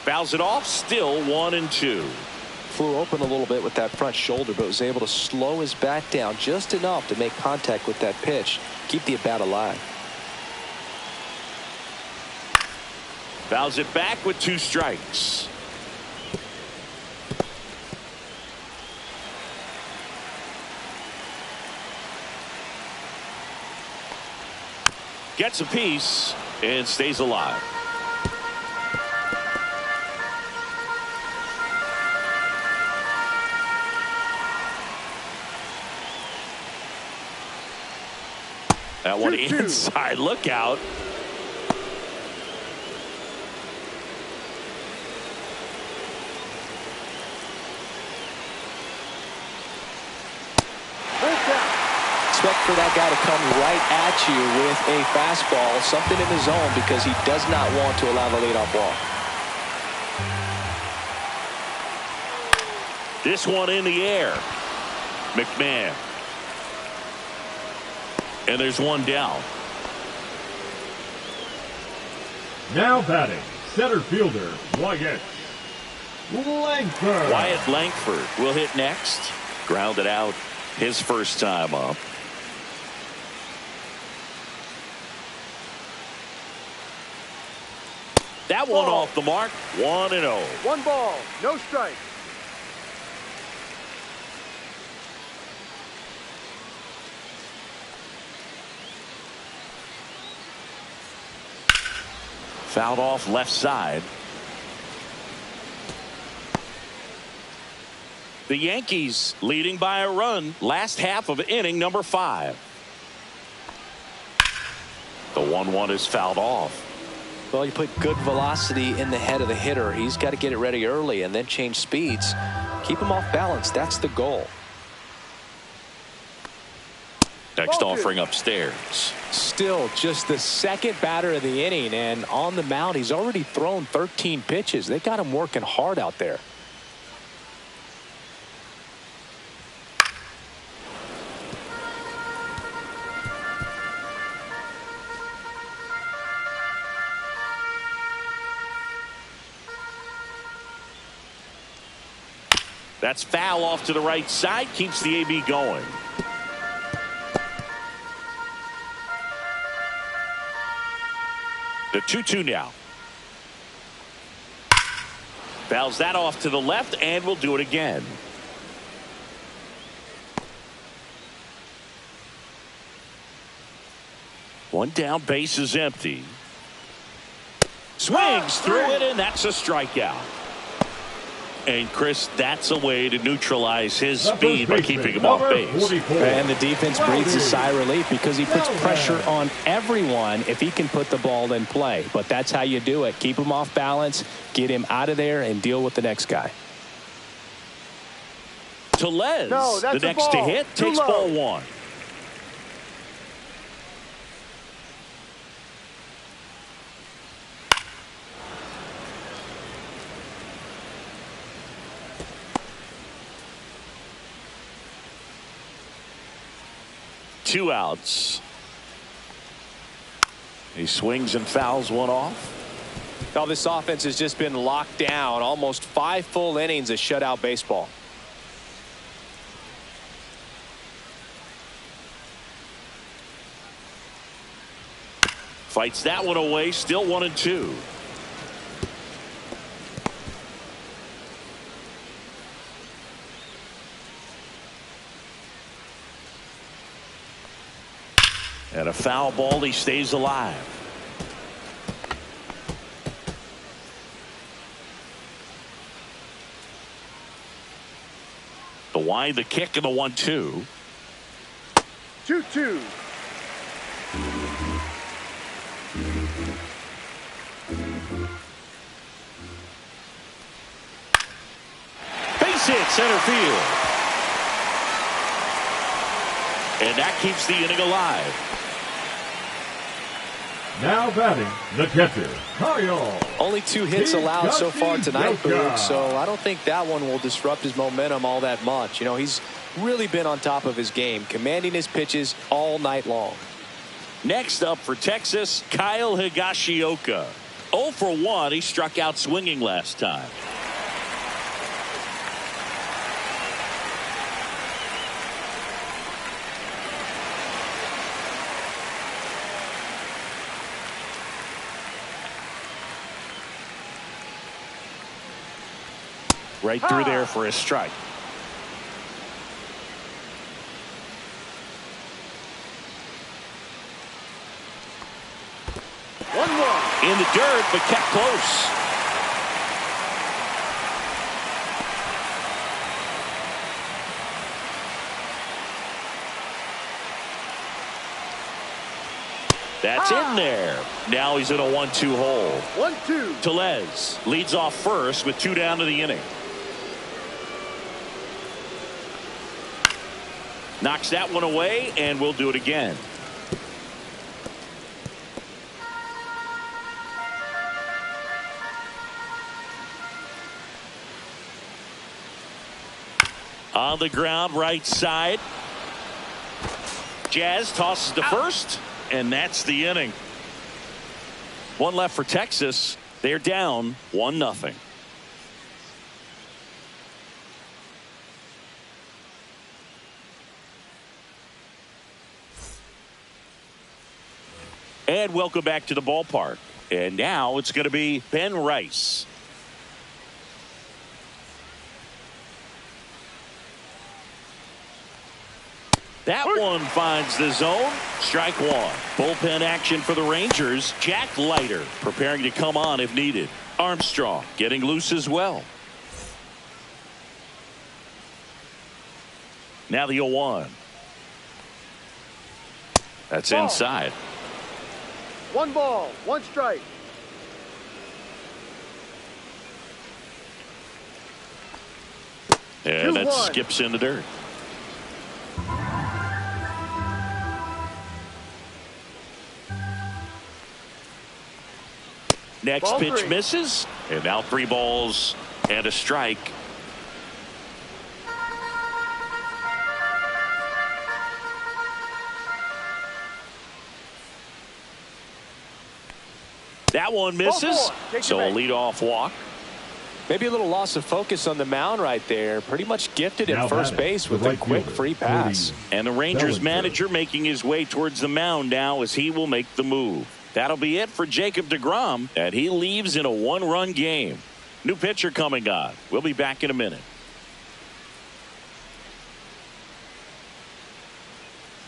[SPEAKER 1] Fouls it off, still 1-2.
[SPEAKER 2] Flew open a little bit with that front shoulder, but was able to slow his bat down just enough to make contact with that pitch, keep the at-bat alive.
[SPEAKER 1] Fouls it back with 2 strikes. Gets a piece and stays alive. That one inside. Look out.
[SPEAKER 2] Expect for that guy to come right at you with a fastball, something in the zone, because he does not want to allow the leadoff walk.
[SPEAKER 1] This one in the air. McMahon. And there's one down.
[SPEAKER 3] Now batting, center fielder, Wyatt Langford.
[SPEAKER 1] Wyatt Langford will hit next. Grounded out his first time up. That one off the mark. 1-0.
[SPEAKER 4] 1 ball, no strike.
[SPEAKER 1] Fouled off left side. The Yankees leading by a run. Last half of inning number 5. The 1-1 is fouled off.
[SPEAKER 2] Well, you put good velocity in the head of the hitter. He's got to get it ready early and then change speeds. Keep him off balance. That's the goal.
[SPEAKER 1] Next offering upstairs.
[SPEAKER 2] Still just the second batter of the inning, and on the mound he's already thrown 13 pitches. They got him working hard out there.
[SPEAKER 1] That's foul off to the right side. Keeps the AB going. The 2-2 now. Fouls that off to the left, and we'll do it again. One down, base is empty. Swings through it, and that's a strikeout. And Chris, that's a way to neutralize his speed by keeping him off base.
[SPEAKER 2] And the defense breathes a sigh of relief because he puts pressure on everyone if he can put the ball in play. But that's how you do it. Keep him off balance, get him out of there, and deal with the next guy.
[SPEAKER 1] Tellez, the next to hit, takes ball one. Two outs. He swings and fouls one off.
[SPEAKER 2] Now this offense has just been locked down. Almost 5 full innings of shutout baseball.
[SPEAKER 1] Fights that one away. Still 1-2. And a foul ball. He stays alive. The wind, the kick, and the 1-2.
[SPEAKER 4] 2-2.
[SPEAKER 1] Base hit, center field. And that keeps the inning alive.
[SPEAKER 3] Now batting, the catcher, Kyle.
[SPEAKER 2] Only 2 hits allowed so far tonight, Boog, so I don't think that one will disrupt his momentum all that much. You know, he's really been on top of his game, commanding his pitches all night long.
[SPEAKER 1] Next up for Texas, Kyle Higashioka. 0 for 1. He struck out swinging last time. Right through there for a strike.
[SPEAKER 4] 1-1.
[SPEAKER 1] In the dirt, but kept close. That's in there. Now he's in a 1-2 hole.
[SPEAKER 4] 1-2.
[SPEAKER 1] Tellez leads off first with 2 down to the inning. Knocks that one away, and we'll do it again. On the ground, right side. Jazz tosses to first, and that's the inning. 1 left for Texas. They're down 1-0. And welcome back to the ballpark. And now it's going to be Ben Rice. That one finds the zone. Strike one. Bullpen action for the Rangers. Jack Leiter preparing to come on if needed. Armstrong getting loose as well. Now the 0-1. That's
[SPEAKER 4] ball.
[SPEAKER 1] Inside.
[SPEAKER 4] 1 ball, 1 strike.
[SPEAKER 1] And that
[SPEAKER 4] 2-1.
[SPEAKER 1] skips in the dirt. Next
[SPEAKER 4] Ball
[SPEAKER 1] pitch
[SPEAKER 4] 3.
[SPEAKER 1] misses. And now 3 balls and a strike. That one misses. So a leadoff walk.
[SPEAKER 2] Maybe a little loss of focus on the mound right there. Pretty much gifted at first base with a quick free pass.
[SPEAKER 1] And the Rangers manager making his way towards the mound now as he will make the move. That'll be it for Jacob deGrom, and he leaves in a 1-run game. New pitcher coming on. We'll be back in a minute.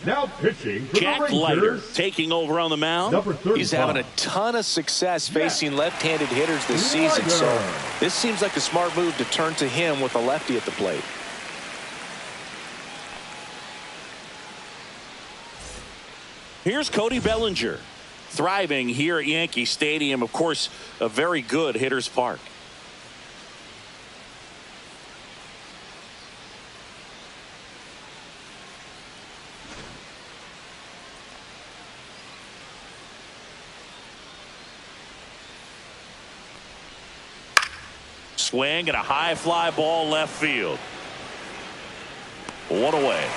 [SPEAKER 3] Now pitching for
[SPEAKER 1] Jack
[SPEAKER 3] the
[SPEAKER 1] Leiter
[SPEAKER 3] Rangers,
[SPEAKER 1] taking over on the mound.
[SPEAKER 3] number 35.
[SPEAKER 2] He's having a ton of success facing left-handed hitters this season, so this seems like a smart move to turn to him with a lefty at the plate.
[SPEAKER 1] Here's Cody Bellinger, thriving here at Yankee Stadium. Of course, a very good hitter's park. Swing and a high fly ball left field. One away.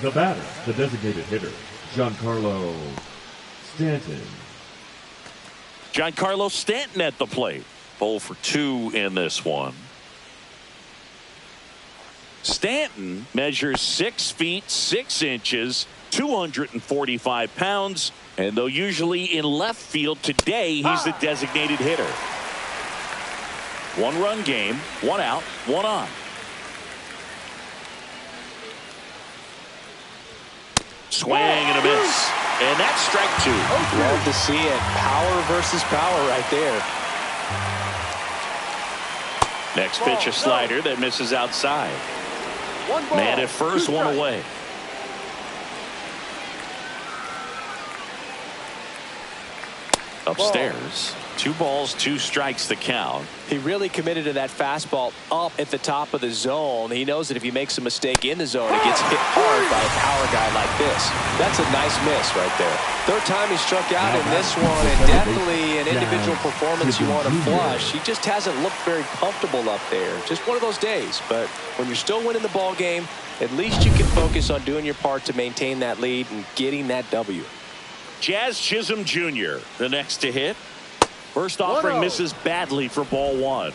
[SPEAKER 3] The batter, the designated hitter, Giancarlo Stanton.
[SPEAKER 1] Giancarlo Stanton at the plate. 0 for 2 in this one. Stanton measures 6 feet 6 inches, 245 pounds, and though usually in left field, today he's the designated hitter. 1-run game, 1 out, 1 on. Swing and a miss. And that's strike 2.
[SPEAKER 2] Love to see it. Power versus power right there.
[SPEAKER 1] Next pitch, a slider that misses outside. Man at first, 1 away. Upstairs, 2 balls, 2 strikes the count.
[SPEAKER 2] He really committed to that fastball up at the top of the zone. He knows that if he makes a mistake in the zone, it gets hit hard by a power guy like this. That's a nice miss right there. Third time he struck out in this one, and definitely an individual performance you want to flush. He just hasn't looked very comfortable up there. Just one of those days. But when you're still winning the ball game, at least you can focus on doing your part to maintain that lead and getting that W.
[SPEAKER 1] Jazz Chisholm Jr., the next to hit. First offering misses badly for ball 1.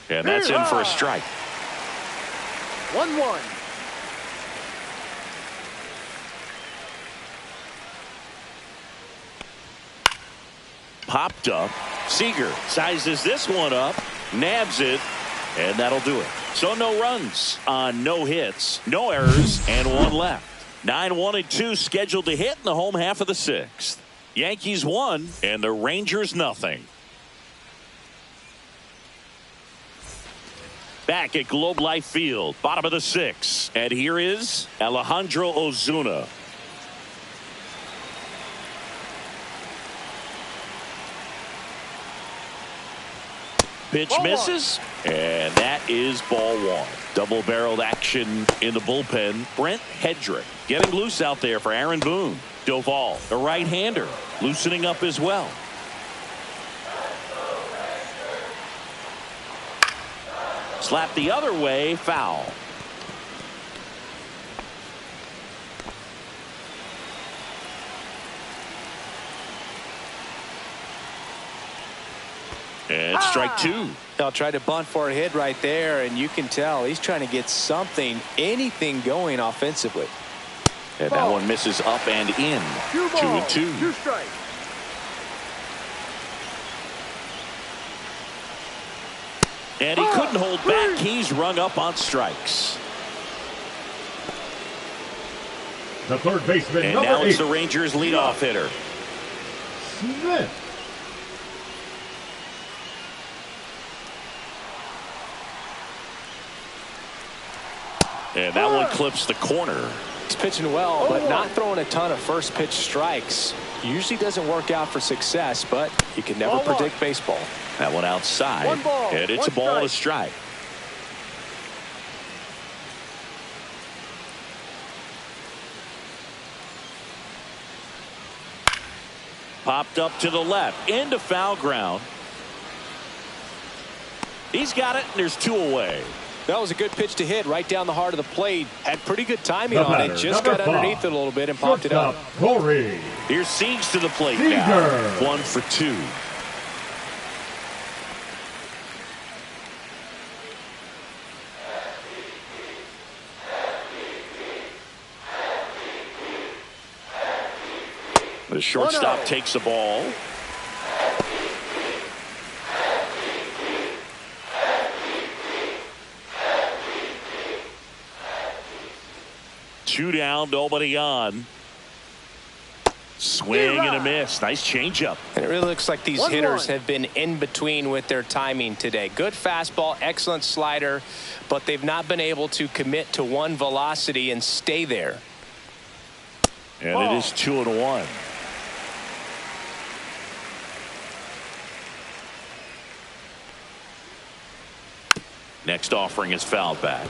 [SPEAKER 1] And that's in for a strike.
[SPEAKER 4] 1-1.
[SPEAKER 1] Popped up. Seager sizes this one up, nabs it, and that'll do it. So no runs on no hits, no errors, and 1 left. 9-1-2 scheduled to hit in the home half of the 6th. Yankees 1 and the Rangers nothing. Back at Globe Life Field, bottom of the 6th, and here is Alejandro Ozuna. Pitch misses, and that is ball 1. Double-barreled action in the bullpen. Brent Hedrick getting loose out there for Aaron Boone. Doval, the right-hander, loosening up as well. Slap the other way, foul. And strike 2.
[SPEAKER 2] They'll try to bunt for a hit right there, and you can tell he's trying to get something, anything going offensively.
[SPEAKER 1] And that one misses up and in. 2-2.
[SPEAKER 4] 2 strikes.
[SPEAKER 1] And he couldn't hold back. He's rung up on strikes.
[SPEAKER 3] The third baseman,
[SPEAKER 1] And
[SPEAKER 3] number
[SPEAKER 1] now
[SPEAKER 3] 8.
[SPEAKER 1] it's the Rangers leadoff hitter.
[SPEAKER 3] Smith.
[SPEAKER 1] And that one clips the corner.
[SPEAKER 2] He's pitching well, but not throwing a ton of first pitch strikes. Usually doesn't work out for success, but you can never predict baseball.
[SPEAKER 1] That one outside.
[SPEAKER 4] 1 ball,
[SPEAKER 1] And it's
[SPEAKER 4] 1
[SPEAKER 1] a ball and a
[SPEAKER 4] strike.
[SPEAKER 1] strike. Popped up to the left into foul ground. He's got it, and there's 2 away.
[SPEAKER 2] That was a good pitch to hit right down the heart of the plate. Had pretty good timing
[SPEAKER 3] The
[SPEAKER 2] on
[SPEAKER 3] batter,
[SPEAKER 2] it. Just
[SPEAKER 3] number
[SPEAKER 2] got
[SPEAKER 3] 5.
[SPEAKER 2] underneath it a little bit and popped it up.
[SPEAKER 3] Corey.
[SPEAKER 1] Here's Siegs to the plate
[SPEAKER 3] Seager.
[SPEAKER 1] now. 1 for 2. The shortstop takes the ball. Two down, nobody on. Swing and a miss. Nice changeup.
[SPEAKER 2] And it really looks like these
[SPEAKER 4] 1-1.
[SPEAKER 2] hitters have been in between with their timing today. Good fastball, excellent slider, but they've not been able to commit to one velocity and stay there.
[SPEAKER 1] And it is 2-1. Next offering is fouled back.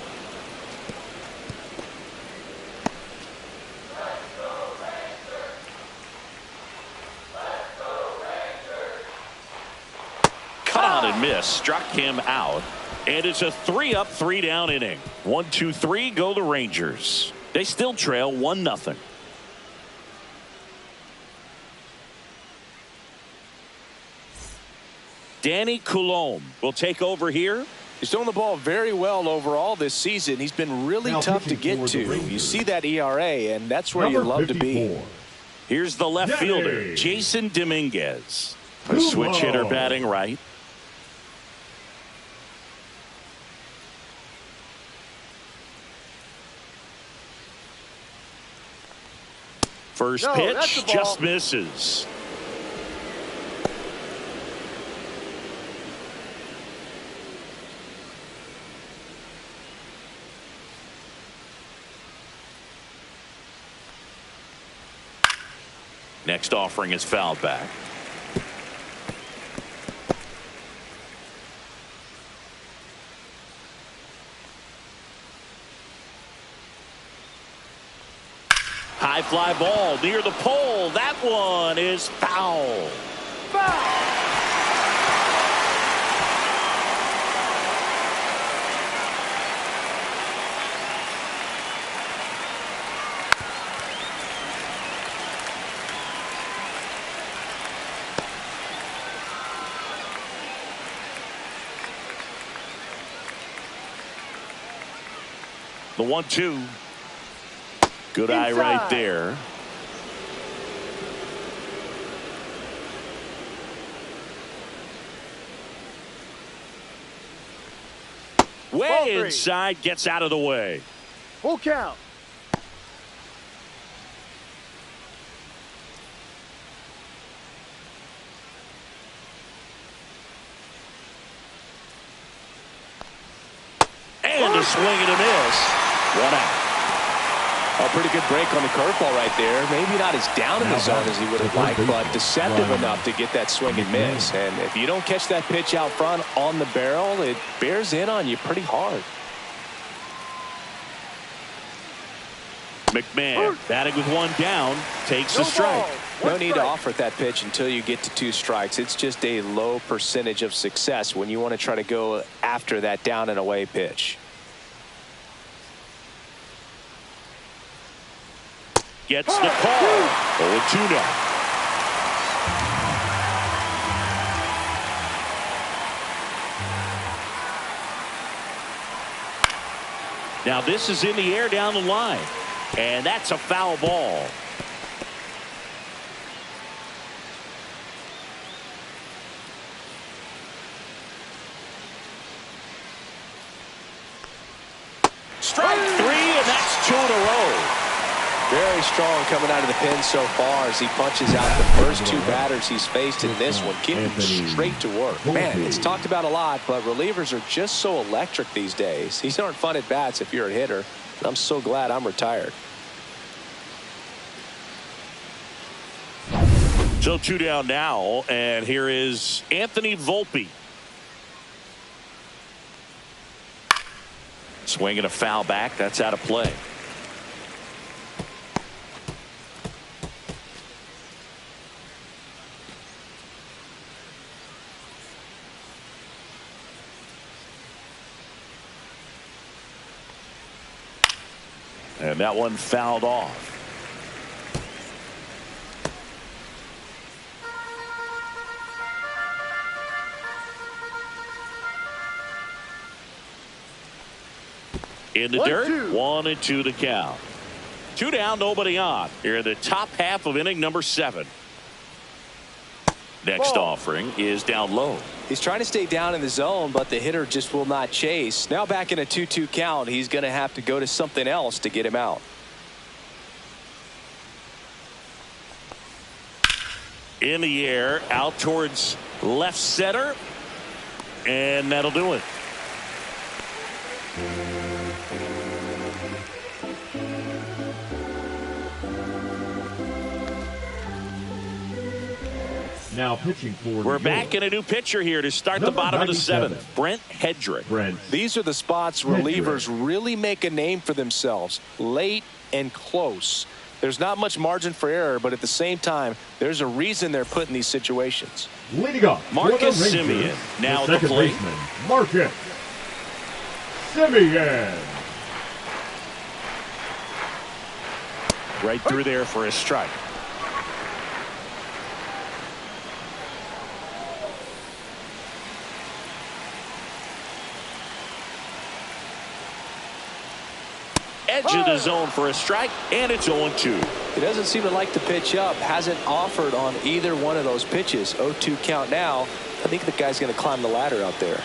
[SPEAKER 1] Cut on and miss. Struck him out. And it's a 3-up, 3-down inning. 1, 2, 3 go the Rangers. They still trail 1-0. Danny Coulombe will take over here.
[SPEAKER 2] He's throwing the ball very well overall this season. He's been really tough to get to. You see that ERA, and that's where you love to be.
[SPEAKER 1] Here's the left fielder, Jason Dominguez. A switch hitter batting right. First pitch just misses. Next offering is fouled back. High fly ball near the pole. That one is foul. The 1-2. Good eye right there. Way inside, gets out of the way.
[SPEAKER 4] Full count.
[SPEAKER 1] And a swing and a miss. 1 out.
[SPEAKER 2] A pretty good break on the curveball right there. Maybe not as down in the zone as he would have liked, but deceptive enough to get that swing and miss. And if you don't catch that pitch out front on the barrel, it bears in on you pretty hard.
[SPEAKER 1] McMahon batting with 1 down, takes a strike.
[SPEAKER 2] No need to offer that pitch until you get to 2 strikes. It's just a low percentage of success when you want to try to go after that down and away pitch.
[SPEAKER 1] Gets the call. 0-2 now. Now this is in the air down the line. And that's a foul ball. Strike 3, and that's 2 in a row.
[SPEAKER 2] Very strong coming out of the pen so far as he punches out the first 2 batters he's faced in this one. Getting straight to work. Man, it's talked about a lot, but relievers are just so electric these days. These aren't fun at bats if you're a hitter. I'm so glad I'm retired.
[SPEAKER 1] So 2 down now, and here is Anthony Volpe. Swinging a foul back. That's out of play. And that one fouled off. In the dirt, 1-2 to count. 2 down, nobody on. Here in the top half of inning number 7. Next offering is down low.
[SPEAKER 2] He's trying to stay down in the zone, but the hitter just will not chase. Now back in a 2-2 count, he's going to have to go to something else to get him out.
[SPEAKER 1] In the air, out towards left center, and that'll do it.
[SPEAKER 3] Now pitching for
[SPEAKER 1] We're back in a new pitcher here to start the bottom of the 7th. Brent Hedrick.
[SPEAKER 2] These are the spots where relievers really make a name for themselves. Late and close. There's not much margin for error, but at the same time, there's a reason they're put in these situations.
[SPEAKER 3] Leading up,
[SPEAKER 1] Marcus Semien. Now the plate.
[SPEAKER 3] Baseman, Marcus Semien.
[SPEAKER 1] Right through there for a strike. Edge of the zone for a strike, and it's 0-2.
[SPEAKER 2] He doesn't seem to like to pitch up. Hasn't offered on either one of those pitches. 0-2 count now. I think the guy's going to climb the ladder out there.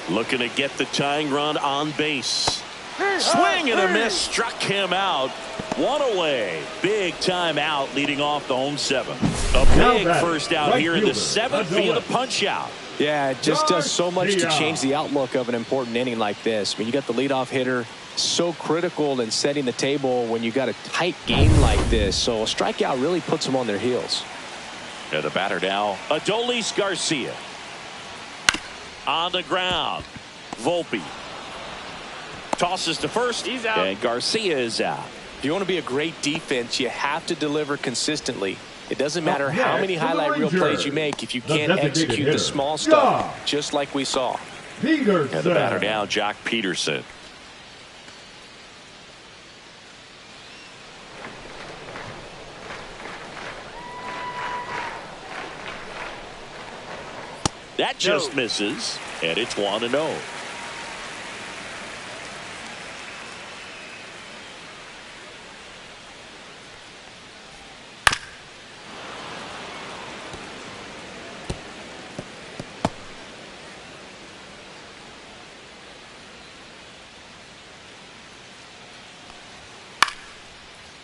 [SPEAKER 1] Looking to get the tying run on base. Swing and a miss, struck him out. 1 away. Big time out leading off the home 7th. A big first out here in the 7th via the punch out.
[SPEAKER 2] Yeah, it just does so much to change the outlook of an important inning like this. I mean, you got the leadoff hitter, so critical in setting the table when you got a tight game like this. So a strikeout really puts them on their heels.
[SPEAKER 1] And the batter now, Adolis Garcia. On the ground, Volpe tosses to first. He's out. And Garcia is out.
[SPEAKER 2] If you want to be a great defense, you have to deliver consistently. It doesn't matter how many highlight reel plays you make if you can't execute the small stuff, just like we saw.
[SPEAKER 3] Peterson.
[SPEAKER 1] And the batter now, Jock Peterson. That just misses, and it's 1-0.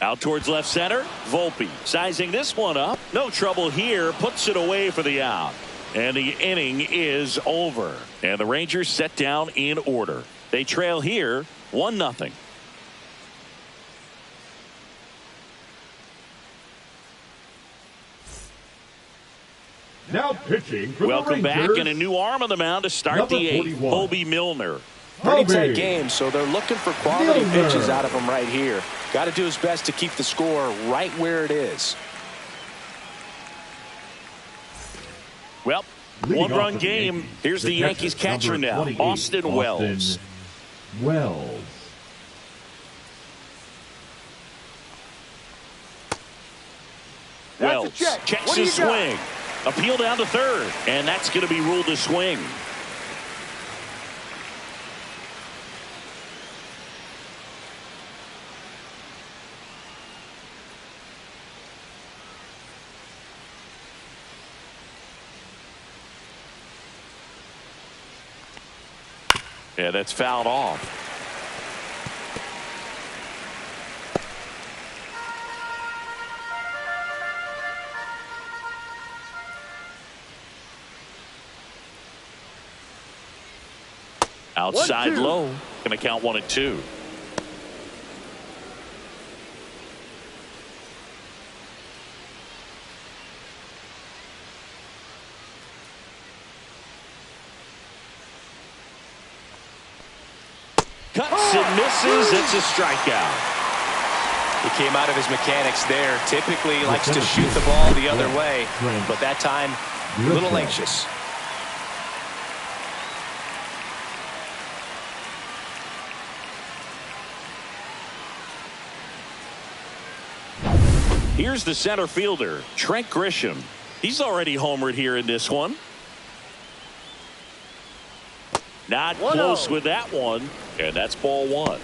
[SPEAKER 1] Out towards left center, Volpe sizing this one up. No trouble here, puts it away for the out. And the inning is over. And the Rangers set down in order. They trail here 1-0.
[SPEAKER 3] Now pitching for
[SPEAKER 1] Welcome
[SPEAKER 3] the Rangers.
[SPEAKER 1] back, and a new arm on the mound to start
[SPEAKER 3] Number
[SPEAKER 1] the 8th.
[SPEAKER 3] 41.
[SPEAKER 1] Hobie Milner.
[SPEAKER 2] Pretty tight game, so they're looking for quality pitches out of him right here. Got to do his best to keep the score right where it is.
[SPEAKER 1] Well, one-run game. Here's the Yankees catcher now, Austin Wells.
[SPEAKER 3] Wells.
[SPEAKER 1] Wells checks his swing. Appeal down to third, and that's going to be ruled a swing. Yeah, that's fouled off. Outside low. Going to count 1-2. Cuts and misses. It's a strikeout.
[SPEAKER 2] He came out of his mechanics there. Typically he likes to shoot the ball the other way, but that time a little anxious.
[SPEAKER 1] Here's the center fielder, Trent Grisham. He's already homered here in this one. Not close with that one, and that's ball 1.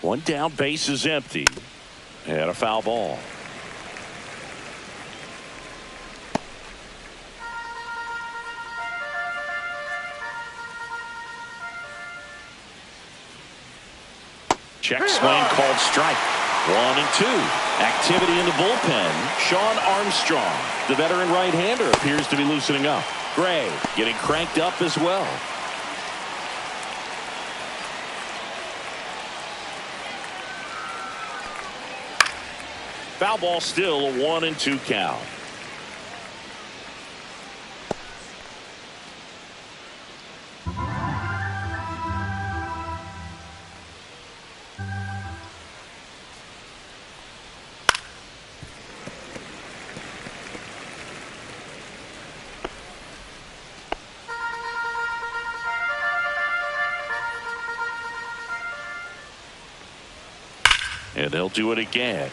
[SPEAKER 1] One down, base is empty. And a foul ball. Check swing called strike. 1-2. Activity in the bullpen. Sean Armstrong, the veteran right-hander, appears to be loosening up. Gray getting cranked up as well. Foul ball, still a 1-2 count. And they'll do it again.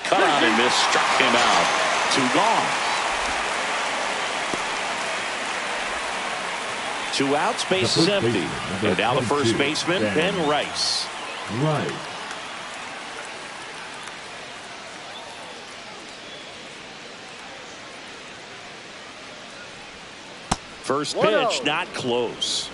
[SPEAKER 1] Cut out and missed, struck him out. 2 gone. 2 outs, base is empty. And now the first baseman, Ben Rice.
[SPEAKER 3] Right.
[SPEAKER 1] First pitch, not close.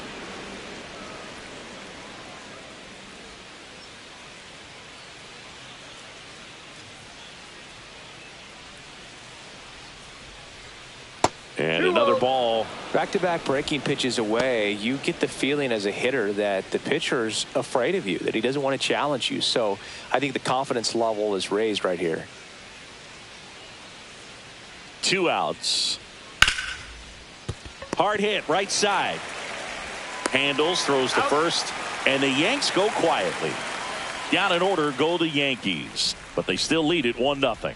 [SPEAKER 1] And another ball.
[SPEAKER 2] Back-to-back breaking pitches away, you get the feeling as a hitter that the pitcher's afraid of you, that he doesn't want to challenge you. So I think the confidence level is raised right here.
[SPEAKER 1] 2 outs. Hard hit, right side. Handles, throws to first, and the Yanks go quietly. Down in order go the Yankees, but they still lead it 1-0.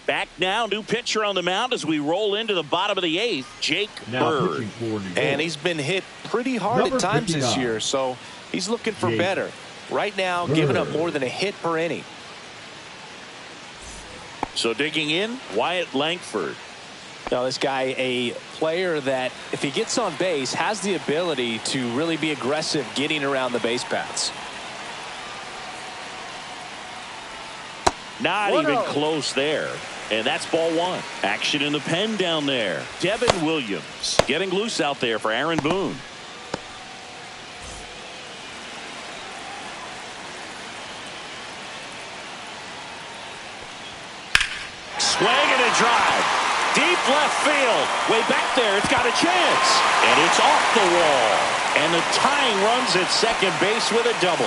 [SPEAKER 1] Back now, new pitcher on the mound as we roll into the bottom of the 8th, Jake Bird.
[SPEAKER 2] And he's been hit pretty hard at times this year, so he's looking for better. Right now, giving up more than a hit per inning.
[SPEAKER 1] So digging in, Wyatt Langford.
[SPEAKER 2] Now this guy, a player that if he gets on base has the ability to really be aggressive getting around the base paths.
[SPEAKER 1] Not even close there. And that's ball 1. Action in the pen down there. Devin Williams getting loose out there for Aaron Boone. Swing and a drive. Deep left field. Way back there. It's got a chance. And it's off the wall. And the tying runs at second base with a double.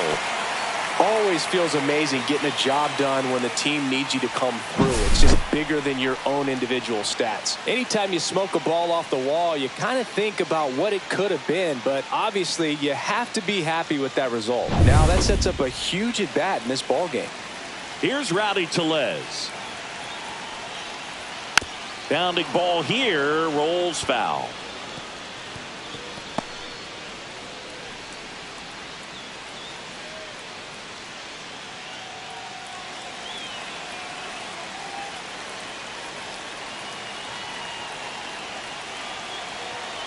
[SPEAKER 2] Always feels amazing getting a job done when the team needs you to come through. It's just bigger than your own individual stats. Anytime you smoke a ball off the wall, you kind of think about what it could have been, but obviously you have to be happy with that result. Now that sets up a huge at bat in this ball game.
[SPEAKER 1] Here's Rowdy Tellez. Bounding ball here, rolls foul.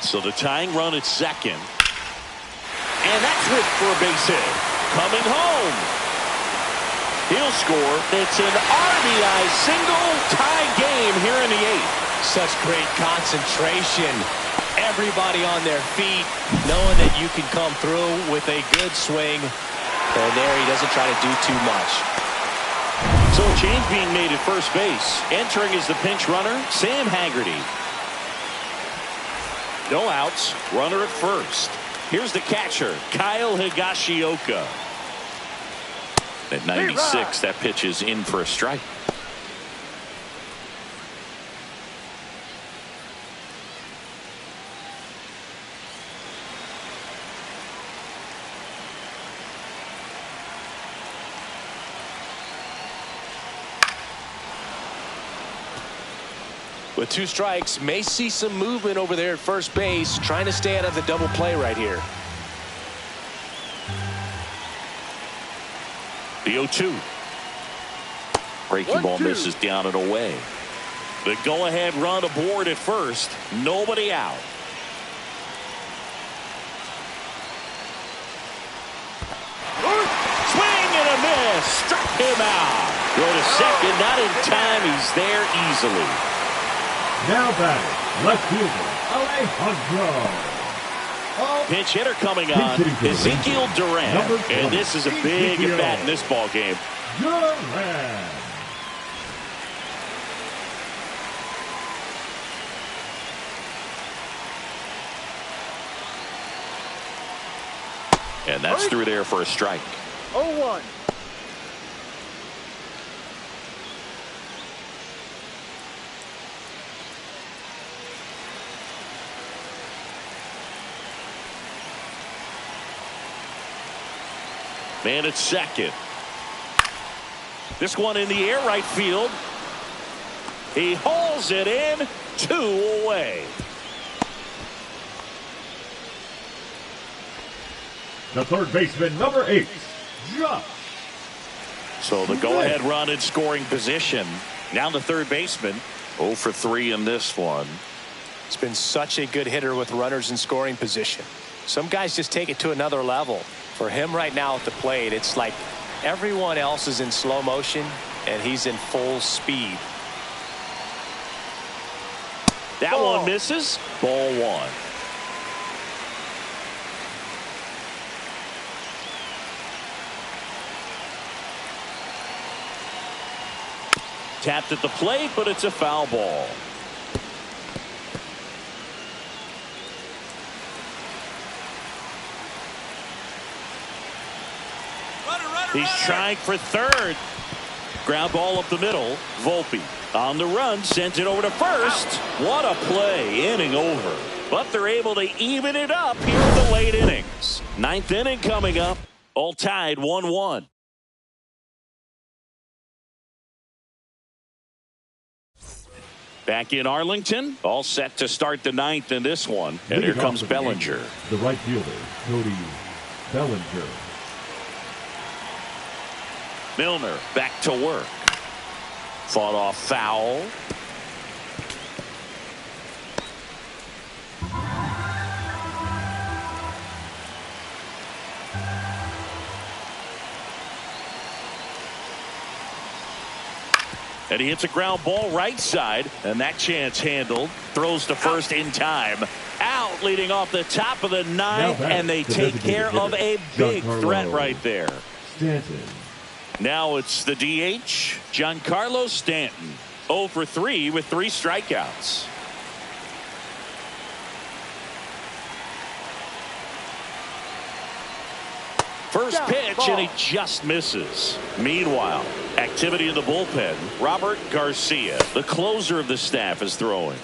[SPEAKER 1] So the tying run at second. And that's whipped for a base hit. Coming home. He'll score. It's an RBI single, tie game here in the 8th.
[SPEAKER 2] Such great concentration. Everybody on their feet, knowing that you can come through with a good swing. And there he doesn't try to do too much.
[SPEAKER 1] So a change being made at first base. Entering is the pinch runner, Sam Haggerty. No outs. Runner at first. Here's the catcher, Kyle Higashioka. At 96, that pitch is in for a strike.
[SPEAKER 2] With 2 strikes, may see some movement over there at first base, trying to stay out of the double play right here.
[SPEAKER 1] The 0-2. Breaking ball misses down and away. The go-ahead run aboard at first. Nobody out. Swing and a miss. Struck him out. Go to second. Not in time. He's there easily.
[SPEAKER 3] Now batting, left fielder, Alejandro.
[SPEAKER 1] Pinch hitter coming on, Ezekiel Duran. And this is a big at-bat in this ball game.
[SPEAKER 3] Duran.
[SPEAKER 1] And that's through there for a strike.
[SPEAKER 4] 0-1.
[SPEAKER 1] Man at second. This one in the air, right field. He hauls it in, 2 away.
[SPEAKER 3] The third baseman, number 8, Josh.
[SPEAKER 1] So the go-ahead run in scoring position. Now the third baseman, 0 for 3 in this one.
[SPEAKER 2] It's been such a good hitter with runners in scoring position. Some guys just take it to another level. For him right now at the plate, it's like everyone else is in slow motion and he's in full speed.
[SPEAKER 1] That one misses. Ball 1. Tapped at the plate, but it's a foul ball. He's trying for third. Ground ball up the middle. Volpe on the run, sends it over to first. What a play. Inning over. But they're able to even it up here in the late innings. 9th inning coming up. All tied 1-1. Back in Arlington. All set to start the 9th in this one. And here comes Bellinger.
[SPEAKER 3] The right fielder, Cody Bellinger.
[SPEAKER 1] Milner back to work. Fought off foul. And he hits a ground ball right side, and that chance handled. Throws to first in time. Out leading off the top of the 9th, and they take care of a big threat right there.
[SPEAKER 3] Stanton.
[SPEAKER 1] Now it's the DH, Giancarlo Stanton. 0 for 3 with 3 strikeouts. First pitch, and he just misses. Meanwhile, activity in the bullpen. Robert Garcia, the closer of the staff, is throwing.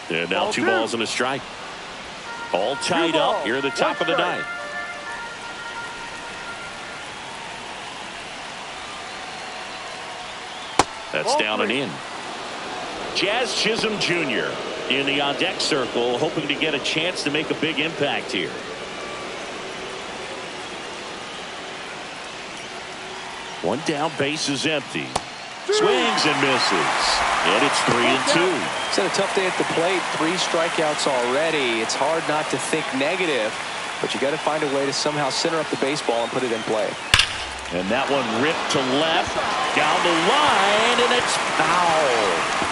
[SPEAKER 1] And now 2 balls and a strike. All tied up here at the top of the 9th. That's down and in. Jazz Chisholm Jr. in the on-deck circle, hoping to get a chance to make a big impact here. One down, base is empty. Swings and misses. And it's 3-2.
[SPEAKER 2] It's had a tough day at the plate. 3 strikeouts already. It's hard not to think negative, but you got to find a way to somehow center up the baseball and put it in play.
[SPEAKER 1] And that one ripped to left, down the line, and it's foul.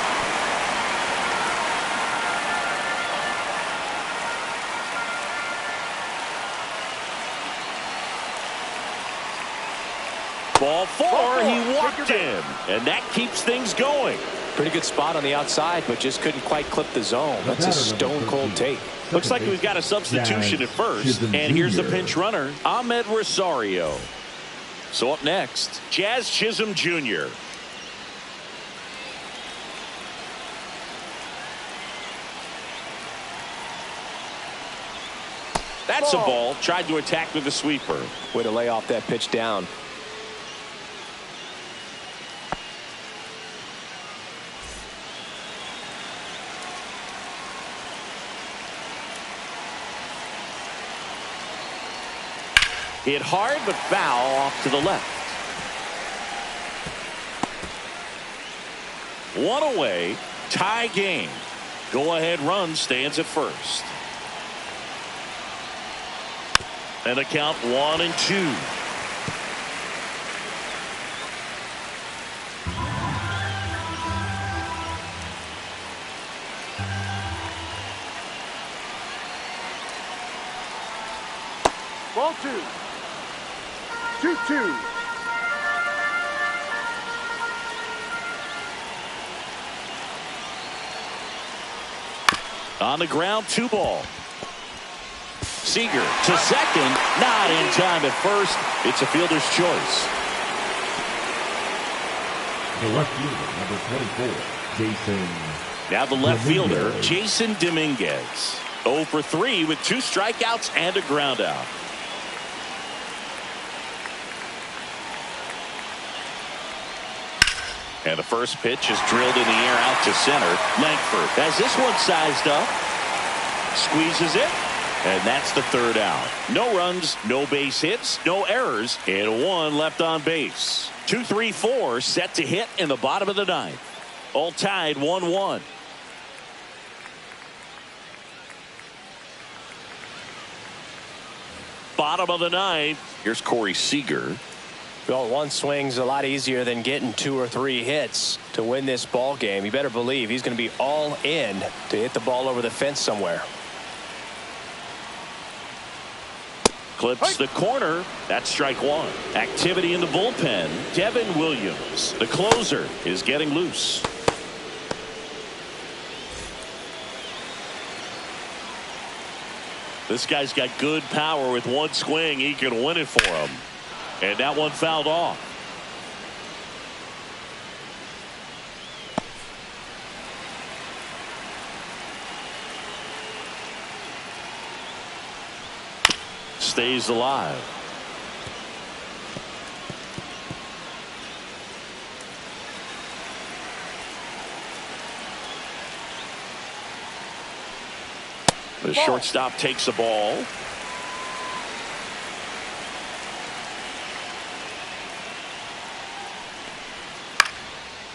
[SPEAKER 1] Ball 4, he walked in, and that keeps things going.
[SPEAKER 2] Pretty good spot on the outside, but just couldn't quite clip the zone. That's a stone-cold take.
[SPEAKER 1] Looks like we've got a substitution at first, and here's the pinch runner, Ahmed Rosario. So up next, Jazz Chisholm Jr. That's a ball. Tried to attack with a sweeper.
[SPEAKER 2] Way to lay off that pitch down.
[SPEAKER 1] Hit hard but foul off to the left. One away. Tie game. Go ahead run stands at first. And a count 1-2.
[SPEAKER 4] Ball 2. 2-2.
[SPEAKER 1] On the ground, 2 ball. Seager to second, not in time at first. It's a fielder's choice.
[SPEAKER 3] The left fielder, number 24, Jason.
[SPEAKER 1] Now the left fielder,
[SPEAKER 3] Dominguez.
[SPEAKER 1] Jason Dominguez. 0 for 3 with 2 strikeouts and a ground out. And the first pitch is drilled in the air out to center. Langford has this one sized up. Squeezes it. And that's the 3rd out. No runs, no base hits, no errors, and 1 left on base. 2, 3, 4 set to hit in the bottom of the 9th. All tied 1-1. Bottom of the 9th. Here's Corey Seager.
[SPEAKER 2] Well, 1 swing's a lot easier than getting 2 or 3 hits to win this ball game. You better believe he's going to be all in to hit the ball over the fence somewhere.
[SPEAKER 1] Clips the corner. That's strike 1. Activity in the bullpen. Devin Williams, the closer, is getting loose. This guy's got good power. With 1 swing, he can win it for him. And that one fouled off. Stays alive. The shortstop takes the ball.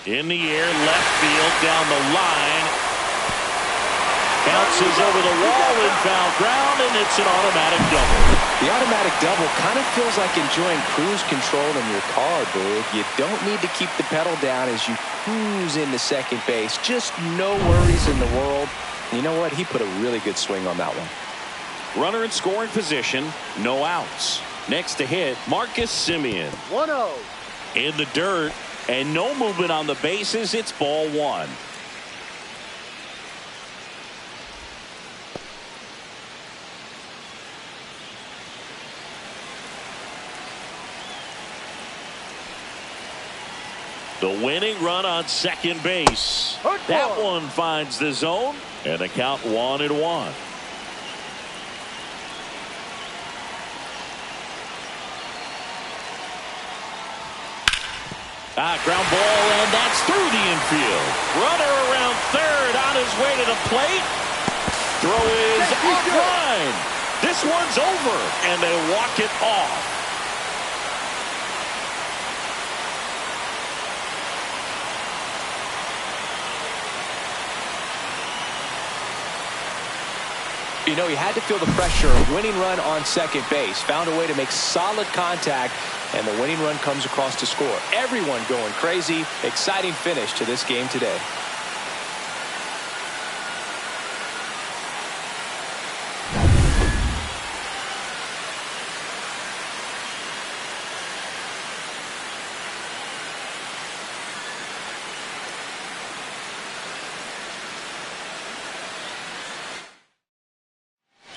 [SPEAKER 1] In the air, left field, down the line. Bounces over the wall in foul ground, and it's an automatic double.
[SPEAKER 2] The automatic double kind of feels like enjoying cruise control in your car, Boog. You don't need to keep the pedal down as you cruise into second base. Just no worries in the world. You know what? He put a really good swing on that one.
[SPEAKER 1] Runner in scoring position, no outs. Next to hit, Marcus Semien.
[SPEAKER 4] 1-0.
[SPEAKER 1] In the dirt, and no movement on the bases. It's ball 1. The winning run on second base. That one finds the zone, and the count 1-1. Ground ball, and that's through the infield. Runner around third, on his way to the plate. Throw is offline. This one's over, and they walk it off.
[SPEAKER 2] You know, he had to feel the pressure. Winning run on second base. Found a way to make solid contact, and the winning run comes across to score. Everyone going crazy. Exciting finish to this game today.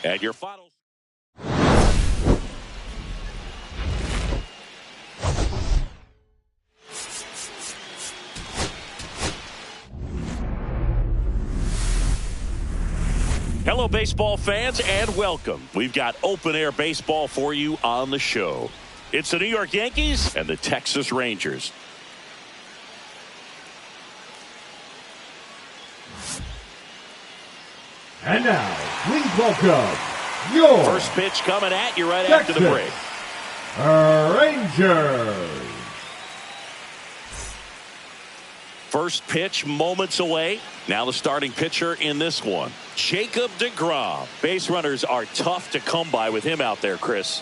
[SPEAKER 1] And your final. Hello, baseball fans, and welcome. We've got open-air baseball for you on the show. It's the New York Yankees and the Texas Rangers.
[SPEAKER 3] And now, please welcome your
[SPEAKER 1] first pitch coming at you right
[SPEAKER 3] Texas
[SPEAKER 1] after the break.
[SPEAKER 3] Rangers.
[SPEAKER 1] First pitch moments away. Now the starting pitcher in this one, Jacob degrom. Base runners are tough to come by with him out there, Chris.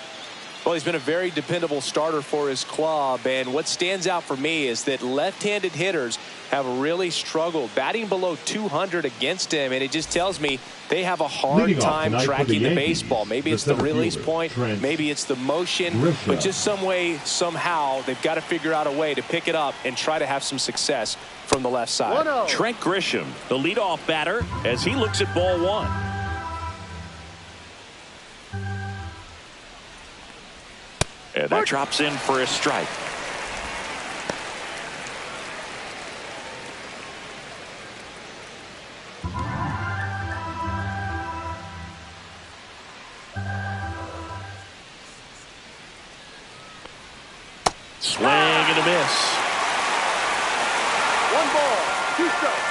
[SPEAKER 2] Well, he's been a very dependable starter for his club, and what stands out for me is that left-handed hitters have really struggled batting below 200 against him, and it just tells me they have a hard time tracking the baseball. Maybe it's the release point, maybe it's the motion, but just some way, somehow, they've got to figure out a way to pick it up and try to have some success from the left side.
[SPEAKER 1] Trent Grisham, the leadoff batter, as he looks at ball one. And that drops in for a strike. Swing and a miss.
[SPEAKER 4] 1 ball, 2 strikes.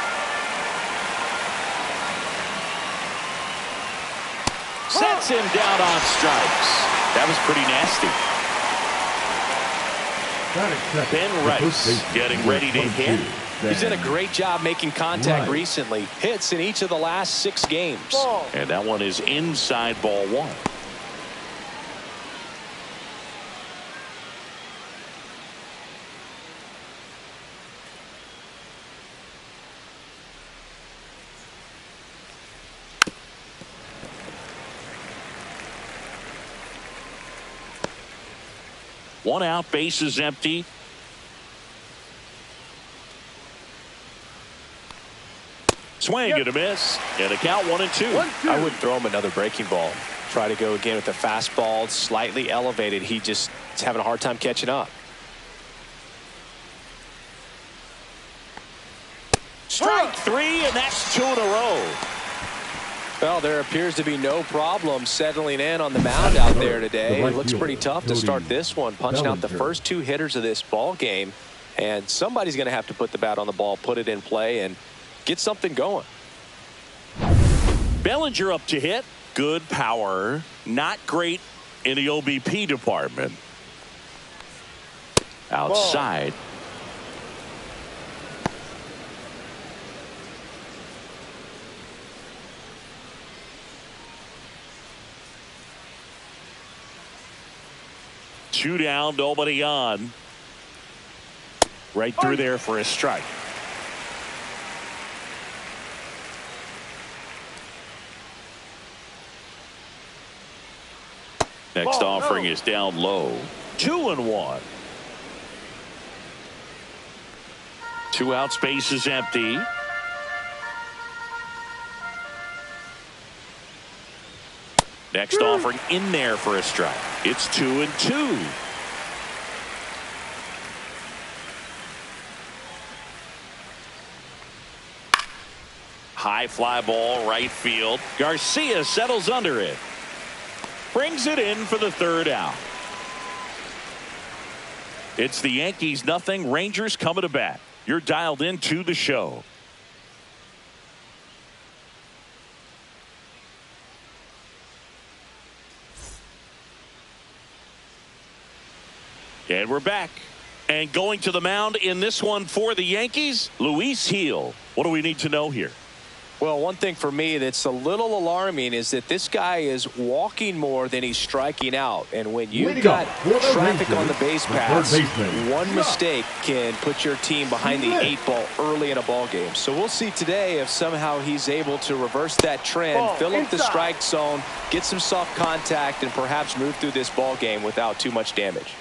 [SPEAKER 1] Sets him down on strikes. That was pretty nasty. Ben Rice getting ready to hit.
[SPEAKER 2] He's done a great job making contact recently. Hits in each of the last 6 games.
[SPEAKER 1] And that one is inside ball one. One out, base is empty. Swing and a miss, and a count 1-2.
[SPEAKER 2] I wouldn't throw him another breaking ball. Try to go again with the fastball, slightly elevated. He just is having a hard time catching up.
[SPEAKER 1] Strike 3, and that's 2 in a row.
[SPEAKER 2] Well, there appears to be no problem settling in on the mound out there today. It looks pretty tough to start this one, punching out the first 2 hitters of this ball game. And somebody's going to have to put the bat on the ball, put it in play, and get something going.
[SPEAKER 1] Bellinger up to hit. Good power. Not great in the OBP department. Outside. Two down, nobody on. Right through there for a strike. Next offering is down low. 2-1. 2 out, space is empty. Next offering in there for a strike. It's 2-2. High fly ball, right field. Garcia settles under it. Brings it in for the 3rd out. It's the Yankees 0, Rangers coming to bat. You're dialed into the show. And we're back. And going to the mound in this one for the Yankees, Luis Gil. What do we need to know here?
[SPEAKER 2] Well, one thing for me that's a little alarming is that this guy is walking more than he's striking out. And when you've got traffic on the base paths, one mistake can put your team behind the 8 ball early in a ball game. So we'll see today if somehow he's able to reverse that trend, fill up the strike zone, get some soft contact, and perhaps move through this ball game without too much damage.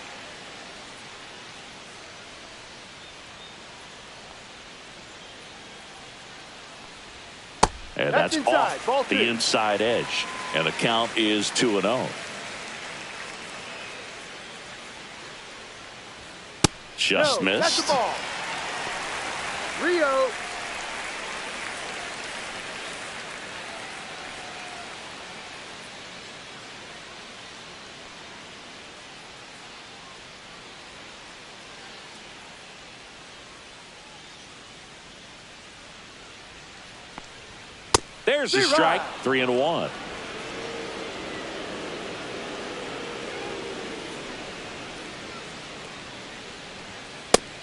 [SPEAKER 1] And that's off the inside edge. And the count is 2-0. Just missed.
[SPEAKER 4] That's the ball. Rio.
[SPEAKER 1] There's a strike. 3-1.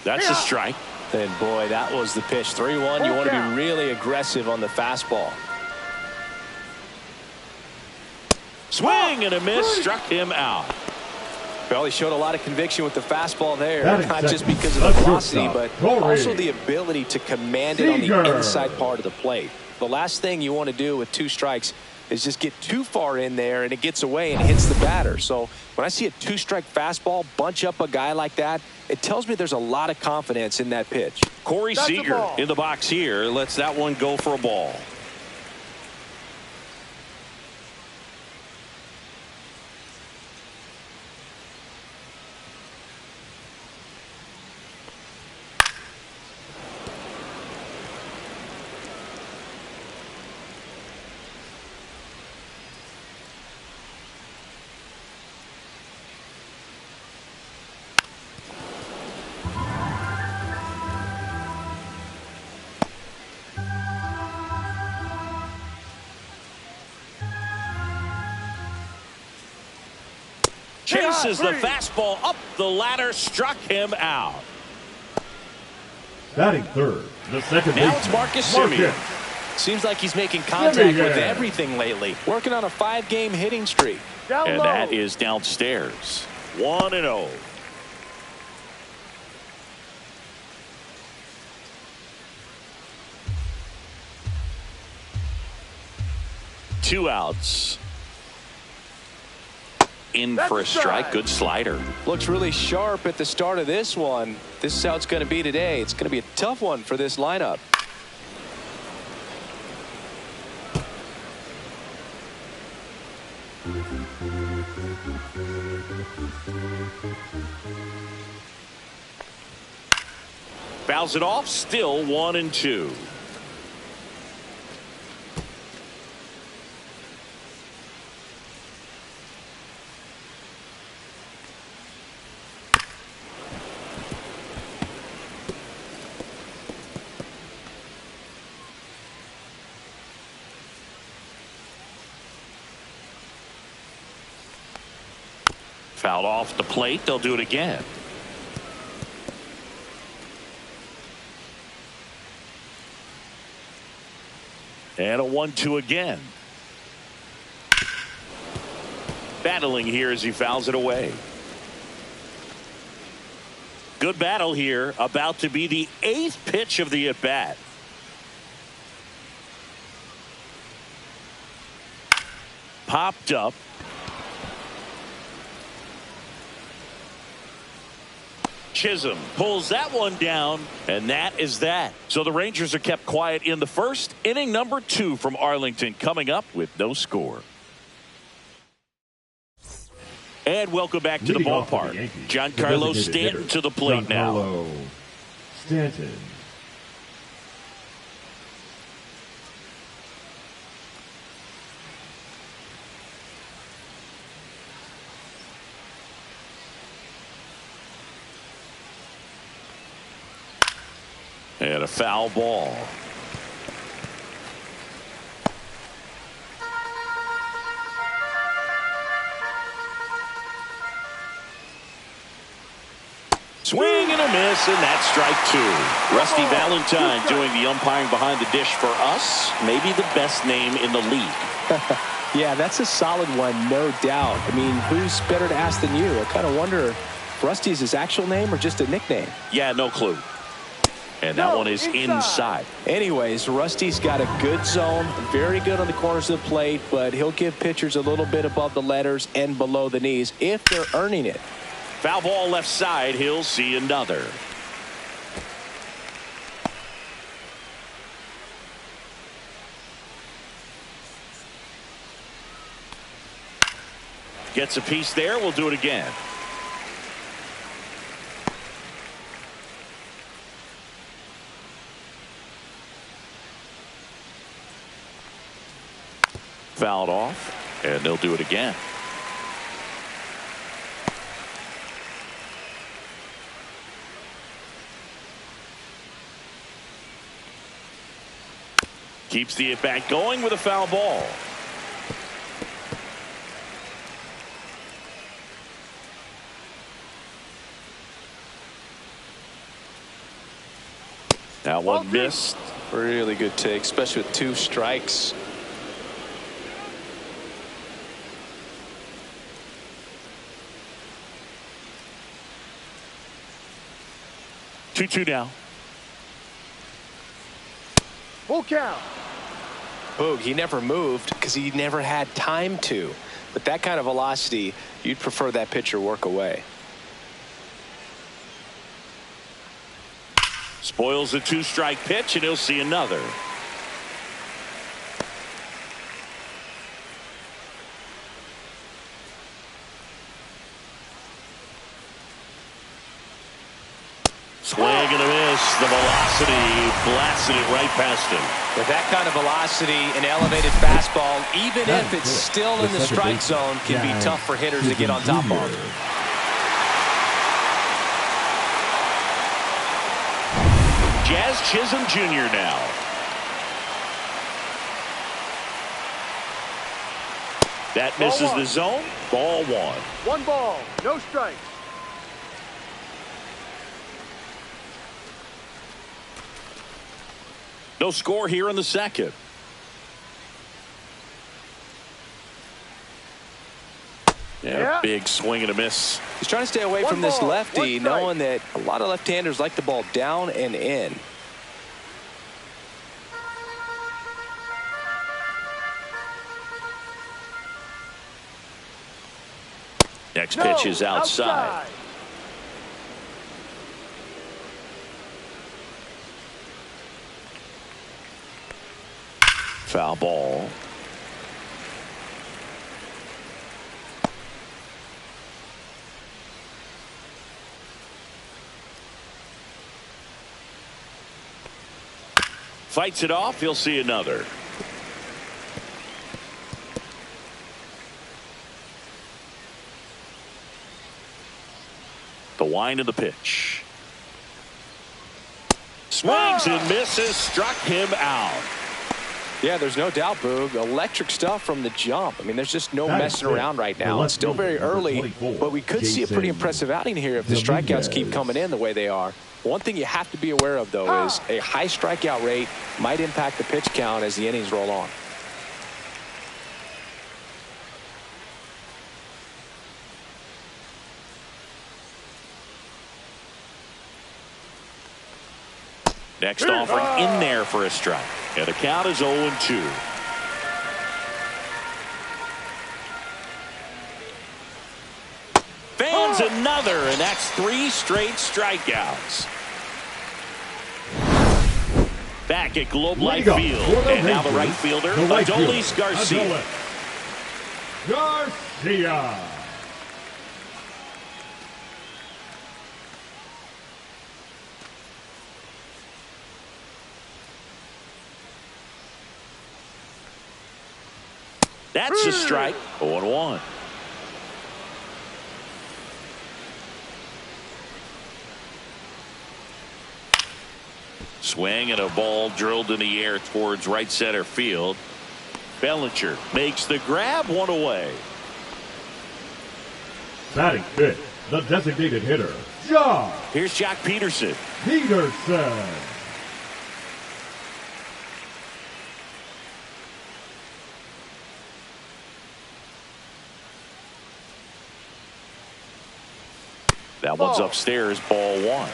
[SPEAKER 1] That's a strike.
[SPEAKER 2] And boy, that was the pitch. 3-1. You want to be really aggressive on the fastball.
[SPEAKER 1] Swing and a miss. Struck him out.
[SPEAKER 2] Well, he showed a lot of conviction with the fastball there, not just
[SPEAKER 3] second.
[SPEAKER 2] because of the velocity, but also the ability to command it on the inside part of the plate. The last thing you want to do with 2 strikes is just get too far in there and it gets away and hits the batter. So when I see a 2-strike fastball bunch up a guy like that, it tells me there's a lot of confidence in that pitch.
[SPEAKER 1] Corey Seager in the box here lets that one go for a ball. Chases the fastball up the ladder, struck him out.
[SPEAKER 3] Batting third, the second
[SPEAKER 1] Now it's Marcus Semien.
[SPEAKER 2] Seems like he's making contact with everything lately. Working on a 5-game hitting streak.
[SPEAKER 1] And that is downstairs. 1-0. Two outs. In for a strike. Good slider.
[SPEAKER 2] Looks really sharp at the start of this one. This is how it's going to be today. It's going to be a tough one for this lineup.
[SPEAKER 1] Fouls it off. Still 1-2. Fouled off the plate. They'll do it again. And a 1-2 again. Battling here as he fouls it away. Good battle here. About to be the 8th pitch of the at-bat. Popped up. Chisholm pulls that one down, and that is that. So the Rangers are kept quiet in the first. Inning number 2 from Arlington coming up with no score. And welcome back to the ballpark. Giancarlo Stanton to the plate now.
[SPEAKER 3] Stanton.
[SPEAKER 1] And a foul ball. Swing and a miss, and that's strike 2. Rusty Valentine doing the umpiring behind the dish for us. Maybe the best name in the league.
[SPEAKER 2] Yeah, that's a solid one, no doubt. I mean, who's better to ask than you? I kind of wonder if Rusty is his actual name or just a nickname.
[SPEAKER 1] Yeah, no clue. And that one is inside.
[SPEAKER 2] Anyways, Rusty's got a good zone, very good on the corners of the plate, but he'll give pitchers a little bit above the letters and below the knees if they're earning it.
[SPEAKER 1] Foul ball left side. He'll see another. Gets a piece there. We'll do it again. Fouled off, and they'll do it again. Keeps the at-bat going with a foul ball. That one missed.
[SPEAKER 2] Really good take, especially with 2 strikes.
[SPEAKER 1] Two now.
[SPEAKER 4] Full count.
[SPEAKER 2] Boog, he never moved because he never had time to. With that kind of velocity, you'd prefer that pitcher work away.
[SPEAKER 1] Spoils a 2-strike pitch, and he'll see another. Swing and a miss. The velocity blasted it right past him.
[SPEAKER 2] With that kind of velocity, an elevated fastball, even if it's still in the strike zone, can be tough for hitters to get on top of.
[SPEAKER 1] Jazz Chisholm Jr. now. That misses the zone. Ball 1.
[SPEAKER 4] 1 ball, no strikes.
[SPEAKER 1] No score here in the second. Yeah, big swing and a miss.
[SPEAKER 2] He's trying to stay away from this lefty, knowing that a lot of left-handers like the ball down and in.
[SPEAKER 1] Next pitch is outside. Foul ball. Fights it off. He'll see another. The wind of the pitch. Swings and misses. Struck him out.
[SPEAKER 2] Yeah, there's no doubt, Boog. Electric stuff from the jump. I mean, there's just no messing around right now. It's still very early, but we could see a pretty impressive outing here if the strikeouts keep coming in the way they are. One thing you have to be aware of, though, is a high strikeout rate might impact the pitch count as the innings roll on.
[SPEAKER 1] Next offering in there for a strike. And the count is 0-2. Fans another, and that's 3 straight strikeouts. Back at Globe Life Field, and now the right fielder, Adolis Garcia.
[SPEAKER 3] Garcia.
[SPEAKER 1] That's a strike. 0-1. Swing and a ball drilled in the air towards right center field. Bellinger makes the grab, 1 away.
[SPEAKER 3] Batting fifth, the designated hitter, Josh.
[SPEAKER 1] Here's Jock Peterson.
[SPEAKER 3] Peterson.
[SPEAKER 1] That one's upstairs, ball 1.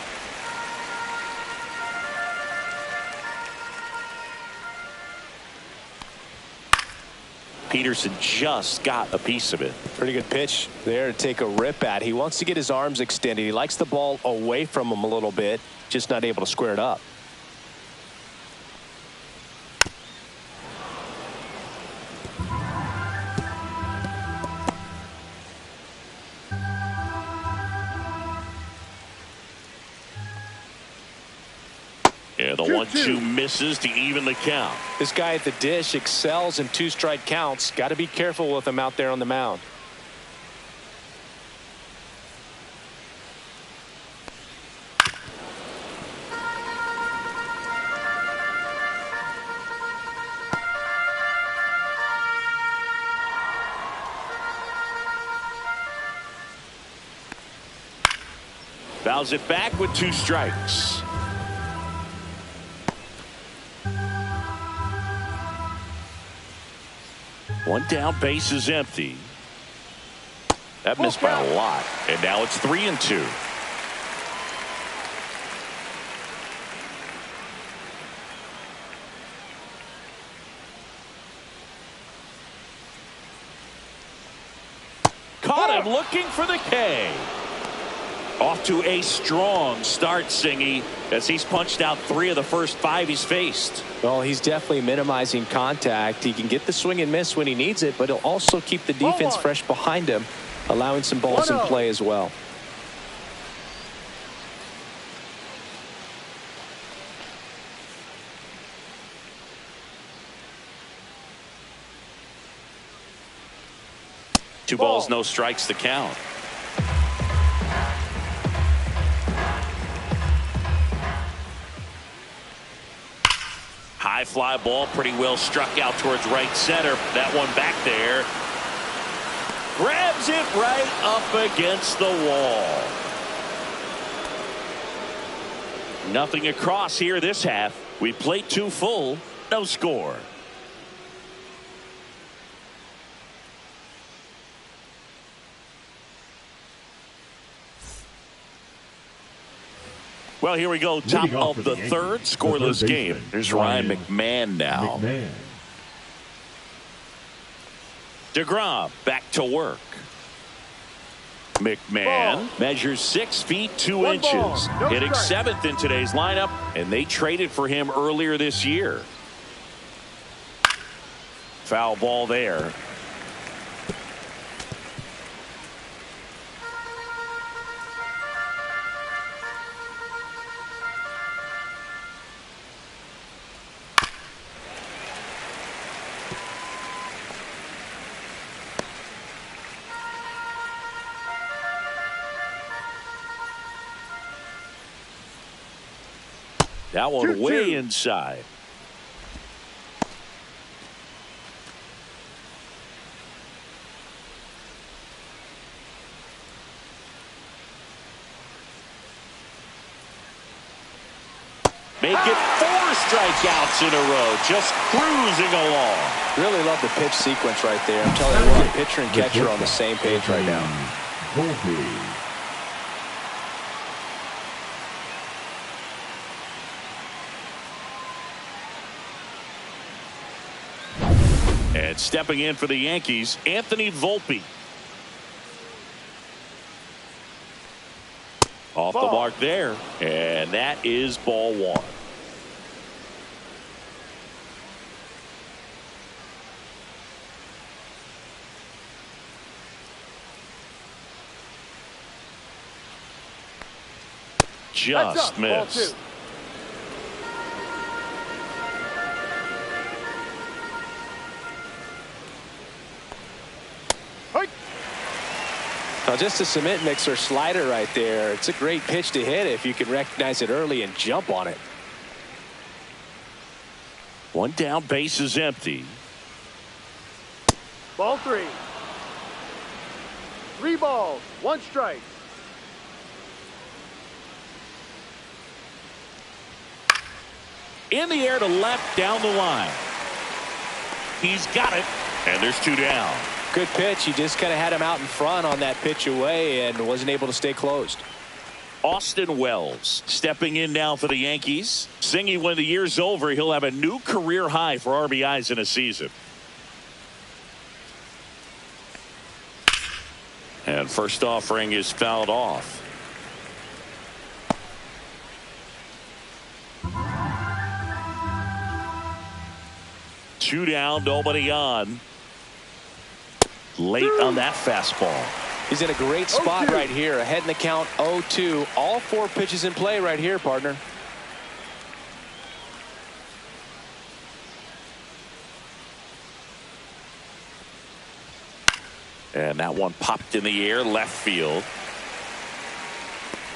[SPEAKER 1] Peterson just got a piece of it.
[SPEAKER 2] Pretty good pitch there to take a rip at. He wants to get his arms extended. He likes the ball away from him a little bit, just not able to square it up.
[SPEAKER 1] Yeah, the 1-2 misses to even the count.
[SPEAKER 2] This guy at the dish excels in 2-strike counts. Got to be careful with him out there on the mound.
[SPEAKER 1] Fouls it back with 2 strikes. One down, base is empty. That missed by a lot. And now it's 3-2. Caught him looking for the K. Off to a strong start, Singy, as he's punched out 3 of the first 5 he's faced.
[SPEAKER 2] Well, he's definitely minimizing contact. He can get the swing and miss when he needs it, but he'll also keep the defense fresh behind him, allowing some balls in play as well.
[SPEAKER 1] Two balls, no strikes to count. High fly ball, pretty well struck out towards right center. That one back there. Grabs it right up against the wall. Nothing across here this half. We played 2 full, no score. Well, here we go. Top of the third, scoreless game. Here's Ryan McMahon now. DeGrom back to work. McMahon measures 6 feet 2 inches. Hitting 7th in today's lineup, and they traded for him earlier this year. Foul ball there. That one way inside. Make it 4 strikeouts in a row. Just cruising along.
[SPEAKER 2] Really love the pitch sequence right there. I'm telling you what, pitcher and catcher are on the same page right now.
[SPEAKER 1] And stepping in for the Yankees, Anthony Volpe. Off the mark there. And that is ball 1. Just missed.
[SPEAKER 2] Now just a cement mixer slider right there. It's a great pitch to hit if you can recognize it early and jump on it.
[SPEAKER 1] One down, base is empty.
[SPEAKER 4] Ball 3. 3 balls, 1 strike.
[SPEAKER 1] In the air to left, down the line. He's got it, and there's 2 down.
[SPEAKER 2] Good pitch. He just kind of had him out in front on that pitch away and wasn't able to stay closed.
[SPEAKER 1] Austin Wells stepping in now for the Yankees. Singy, when the year's over, he'll have a new career high for RBIs in a season. And first offering is fouled off. Two down, nobody on. Late on that fastball.
[SPEAKER 2] He's in a great spot right here. Ahead in the count, 0-2. All 4 pitches in play right here, partner.
[SPEAKER 1] And that one popped in the air, left field.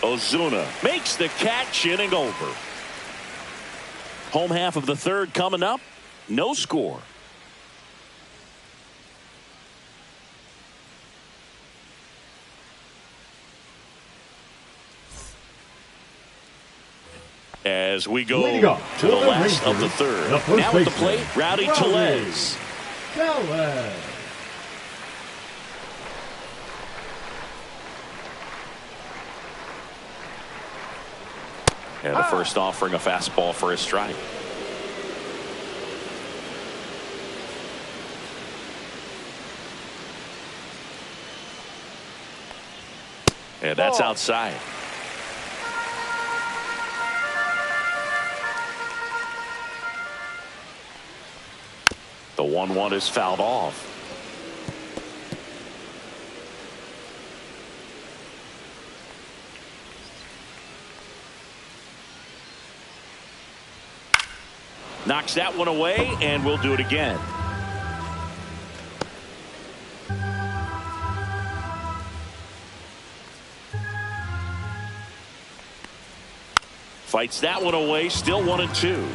[SPEAKER 1] Ozuna makes the catch, inning over. Home half of the third coming up. No score. As we go
[SPEAKER 3] Leading up
[SPEAKER 1] to the
[SPEAKER 3] for the
[SPEAKER 1] last of the
[SPEAKER 3] Rangers,
[SPEAKER 1] third.
[SPEAKER 3] the first
[SPEAKER 1] Now at the
[SPEAKER 3] baseman,
[SPEAKER 1] plate, Rowdy
[SPEAKER 3] Rowdy
[SPEAKER 1] Tellez.
[SPEAKER 3] Tellez.
[SPEAKER 1] And the first offering a fastball for a strike. And that's outside. The 1-1 is fouled off. Knocks that one away, and we'll do it again. Fights that one away, still 1-2.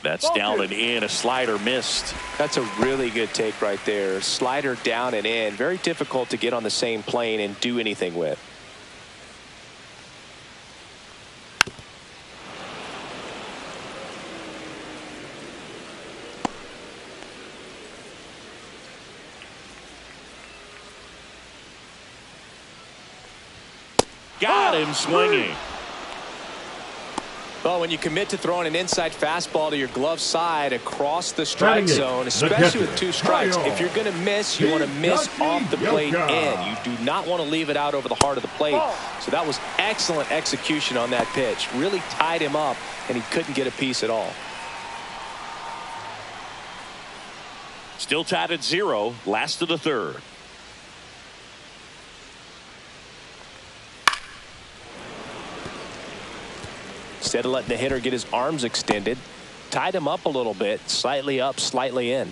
[SPEAKER 1] That's down and in. A slider missed.
[SPEAKER 2] That's a really good take right there. Slider down and in. Very difficult to get on the same plane and do anything with.
[SPEAKER 1] Got him swinging.
[SPEAKER 2] Well, when you commit to throwing an inside fastball to your glove side across the strike
[SPEAKER 3] Batting it,
[SPEAKER 2] zone,
[SPEAKER 3] the
[SPEAKER 2] especially
[SPEAKER 3] catcher,
[SPEAKER 2] with 2 strikes,
[SPEAKER 3] Kyle.
[SPEAKER 2] if you're going to miss, you want to miss off the plate
[SPEAKER 3] Yoka.
[SPEAKER 2] in. You do not want to leave it out over the heart of the plate. So that was excellent execution on that pitch. Really tied him up, and he couldn't get a piece at all.
[SPEAKER 1] Still tied at 0. Last of the third.
[SPEAKER 2] Instead of letting the hitter get his arms extended, tied him up a little bit, slightly up, slightly in.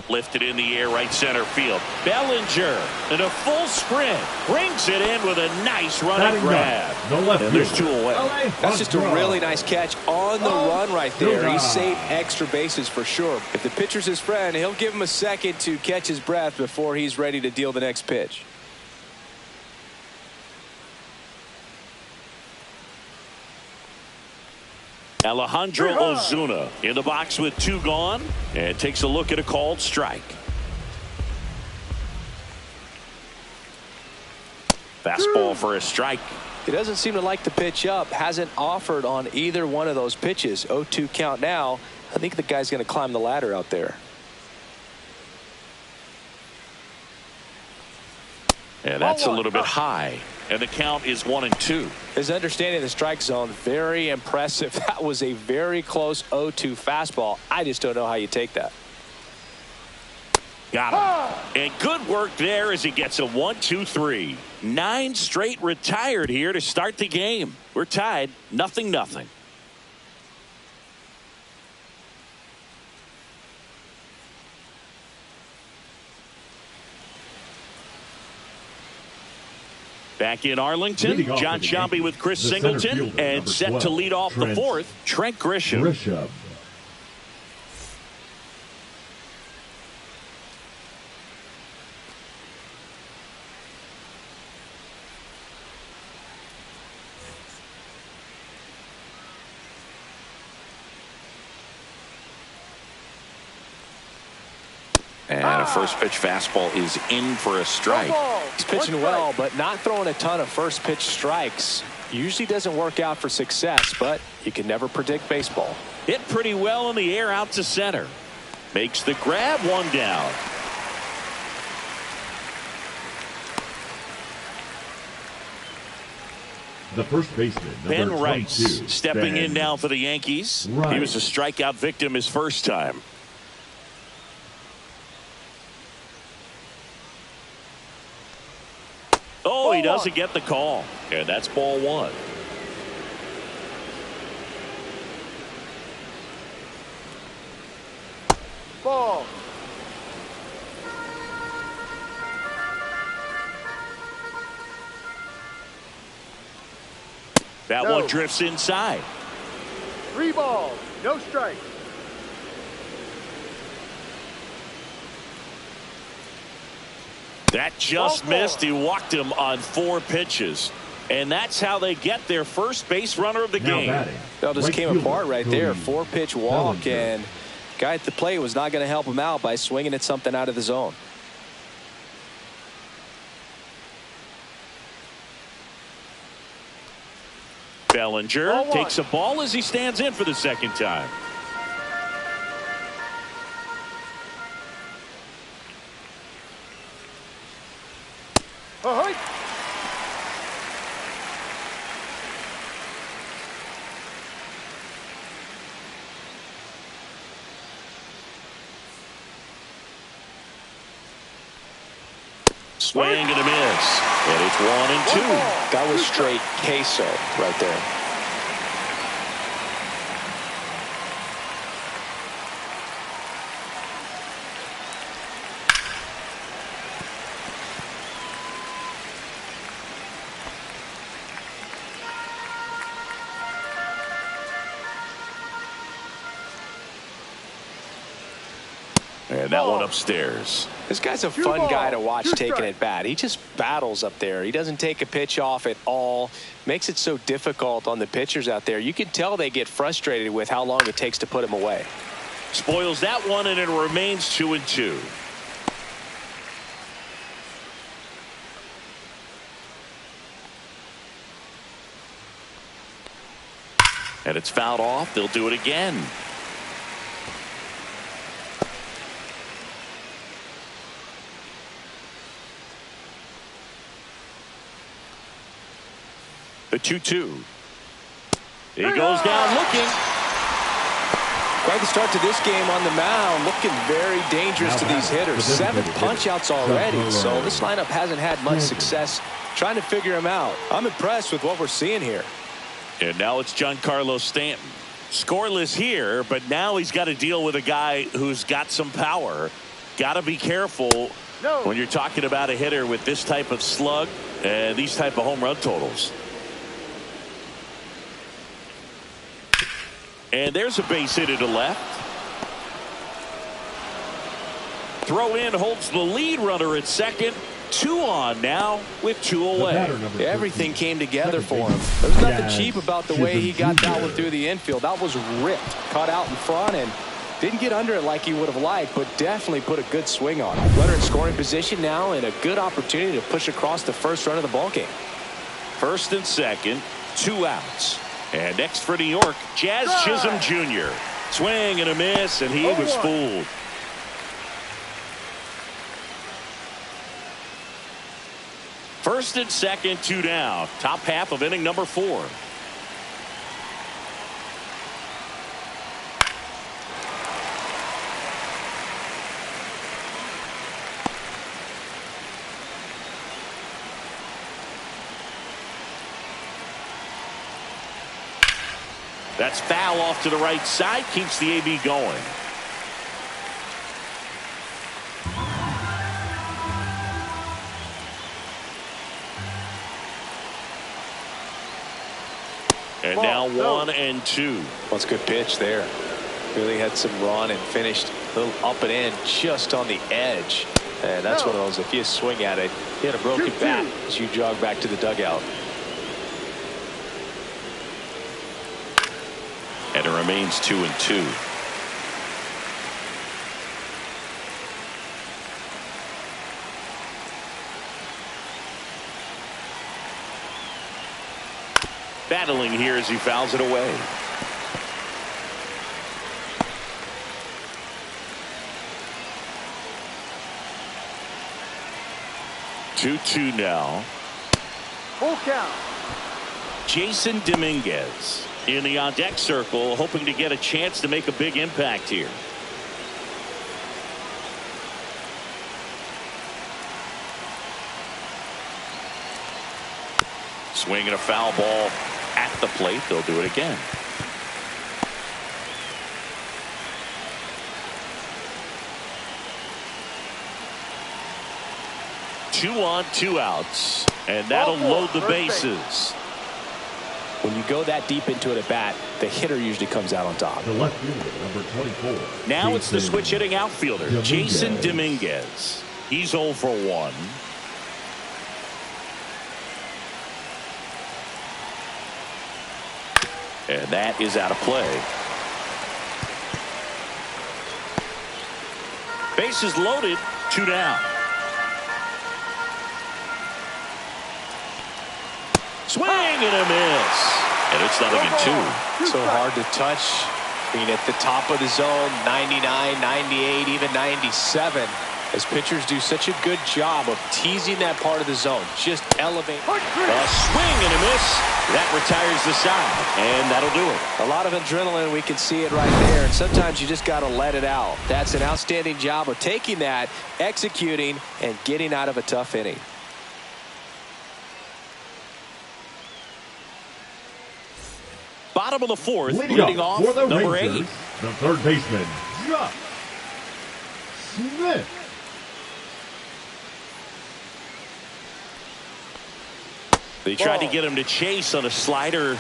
[SPEAKER 1] Lifted in the air, right center field. Bellinger in a full sprint brings it in with a nice running grab.
[SPEAKER 3] No left
[SPEAKER 1] And there's
[SPEAKER 3] field.
[SPEAKER 1] 2 away.
[SPEAKER 2] That's just a really nice catch on the run right there. He saved extra bases for sure. If the pitcher's his friend, he'll give him a second to catch his breath before he's ready to deal the next pitch.
[SPEAKER 1] Alejandro Ozuna in the box with 2 gone and takes a look at a called strike. Fastball for a strike.
[SPEAKER 2] He doesn't seem to like the pitch up. Hasn't offered on either one of those pitches. 0-2 count now. I think the guy's going to climb the ladder out there.
[SPEAKER 1] And that's a little bit high. And the count is 1-2.
[SPEAKER 2] His understanding of the strike zone, very impressive. That was a very close 0-2 fastball. I just don't know how you take that.
[SPEAKER 1] Got him. And good work there as he gets a 1-2-3. 9 straight retired here to start the game. We're tied 0-0. Back in Arlington, John Sciambi with Chris Singleton, and set to lead off the fourth, Trent Grisham. And a first pitch fastball is in for a strike.
[SPEAKER 2] He's pitching well, but not throwing a ton of first pitch strikes. Usually doesn't work out for success, but you can never predict baseball.
[SPEAKER 1] Hit pretty well in the air out to center. Makes the grab, 1 down.
[SPEAKER 3] The first baseman,
[SPEAKER 1] Ben
[SPEAKER 3] number
[SPEAKER 1] Rice
[SPEAKER 3] 22,
[SPEAKER 1] stepping
[SPEAKER 3] Ben
[SPEAKER 1] in now for the Yankees.
[SPEAKER 3] Rice.
[SPEAKER 1] He was a strikeout victim his first time. Oh, he doesn't get the call. And that's ball 1.
[SPEAKER 4] Ball.
[SPEAKER 1] That one drifts inside.
[SPEAKER 4] 3 balls, no strikes.
[SPEAKER 1] That just missed. He walked him on 4 pitches. And that's how they get their first base runner of the game.
[SPEAKER 2] That just came apart right there. 4-pitch walk, and guy at the plate was not going to help him out by swinging at something out of the zone.
[SPEAKER 1] Bellinger takes a ball as he stands in for the second time. Swing and a miss. And it's 1-2.
[SPEAKER 2] That was straight queso right there.
[SPEAKER 1] And that one upstairs.
[SPEAKER 2] This guy's a fun guy to watch taking at bat. He just battles up there. He doesn't take a pitch off at all. Makes it so difficult on the pitchers out there. You can tell they get frustrated with how long it takes to put him away.
[SPEAKER 1] Spoils that one, and it remains 2-2. And it's fouled off. They'll do it again. The 2-2. He goes down looking.
[SPEAKER 2] Quite the start to this game on the mound. Looking very dangerous to these hitters. 7 punch-outs already. So this lineup hasn't had much success trying to figure him out. I'm impressed with what we're seeing here.
[SPEAKER 1] And now it's Giancarlo Stanton. Scoreless here, but now he's got to deal with a guy who's got some power. Got to be careful when you're talking about a hitter with this type of slug and these type of home run totals. And there's a base hit to left. Throw in holds the lead runner at second. 2 on now with 2 away.
[SPEAKER 2] Everything came together for him. There's nothing cheap about the way he got that one through the infield. That was ripped, caught out in front, and didn't get under it like he would have liked, but definitely put a good swing on it. Runner in scoring position now, and a good opportunity to push across the first run of the ballgame.
[SPEAKER 1] First and second, 2 outs. And next for New York, Jazz Chisholm Jr. Swing and a miss, and he was fooled. First and second, 2 down. Top half of inning number 4. That's foul off to the right side. Keeps the AB going. And now 1-2.
[SPEAKER 2] That's a good pitch there. Really had some run and finished a little up and in just on the edge. And that's one of those, if you swing at it, you had a broken bat as you jog back to the dugout.
[SPEAKER 1] And it remains 2-2. Battling here as he fouls it away. Two now.
[SPEAKER 4] Full count.
[SPEAKER 1] Jason Dominguez in the on deck circle, hoping to get a chance to make a big impact here. Swinging a foul ball at the plate. They'll do it again. Two on, 2 outs, and that'll load the bases.
[SPEAKER 2] When you go that deep into it at bat, the hitter usually comes out on top.
[SPEAKER 3] The left fielder, number 24.
[SPEAKER 1] Now it's the
[SPEAKER 3] Jason
[SPEAKER 1] switch hitting outfielder,
[SPEAKER 3] Dominguez.
[SPEAKER 1] Jason Dominguez. He's 0 for 1. And that is out of play. Bases loaded, 2 down. Swing and a miss. And it's not even 2.
[SPEAKER 2] So hard to touch. I mean, at the top of the zone, 99, 98, even 97. As pitchers do such a good job of teasing that part of the zone. Just elevate.
[SPEAKER 1] A swing and a miss. That retires the side. And that'll do it.
[SPEAKER 2] A lot of adrenaline. We can see it right there. And sometimes you just got to let it out. That's an outstanding job of taking that, executing, and getting out of a tough inning.
[SPEAKER 1] Bottom of the 4th,
[SPEAKER 3] Leading
[SPEAKER 1] leading
[SPEAKER 3] off
[SPEAKER 1] off,
[SPEAKER 3] for the
[SPEAKER 1] number
[SPEAKER 3] Rangers,
[SPEAKER 1] 8.
[SPEAKER 3] the third baseman, Josh Smith.
[SPEAKER 1] They tried to get him to chase on a slider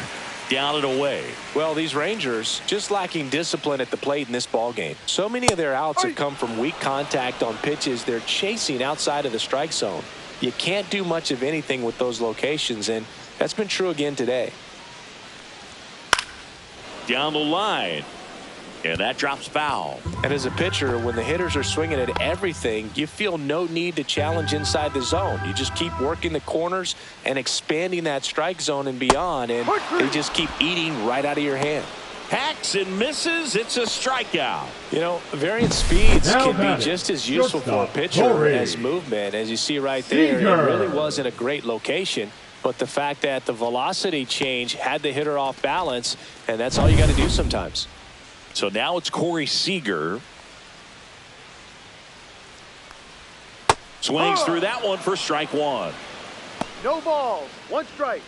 [SPEAKER 1] down and away.
[SPEAKER 2] Well, these Rangers just lacking discipline at the plate in this ball game. So many of their outs have come from weak contact on pitches they're chasing outside of the strike zone. You can't do much of anything with those locations, and that's been true again today.
[SPEAKER 1] Down the line. And that drops foul.
[SPEAKER 2] And as a pitcher, when the hitters are swinging at everything, you feel no need to challenge inside the zone. You just keep working the corners and expanding that strike zone and beyond, and they just keep eating right out of your hand.
[SPEAKER 1] Hacks and misses. It's a strikeout.
[SPEAKER 2] You know, variant speeds
[SPEAKER 3] Now
[SPEAKER 2] can be
[SPEAKER 3] batting,
[SPEAKER 2] just as useful for a pitcher
[SPEAKER 3] Torrey.
[SPEAKER 2] as movement. As you see right there,
[SPEAKER 3] Seager.
[SPEAKER 2] it really wasn't a great location. But the fact that the velocity change had the hitter off balance, and that's all you got to do sometimes.
[SPEAKER 1] So now it's Corey Seager. Swings through that one for strike 1.
[SPEAKER 4] No balls. 1 strike.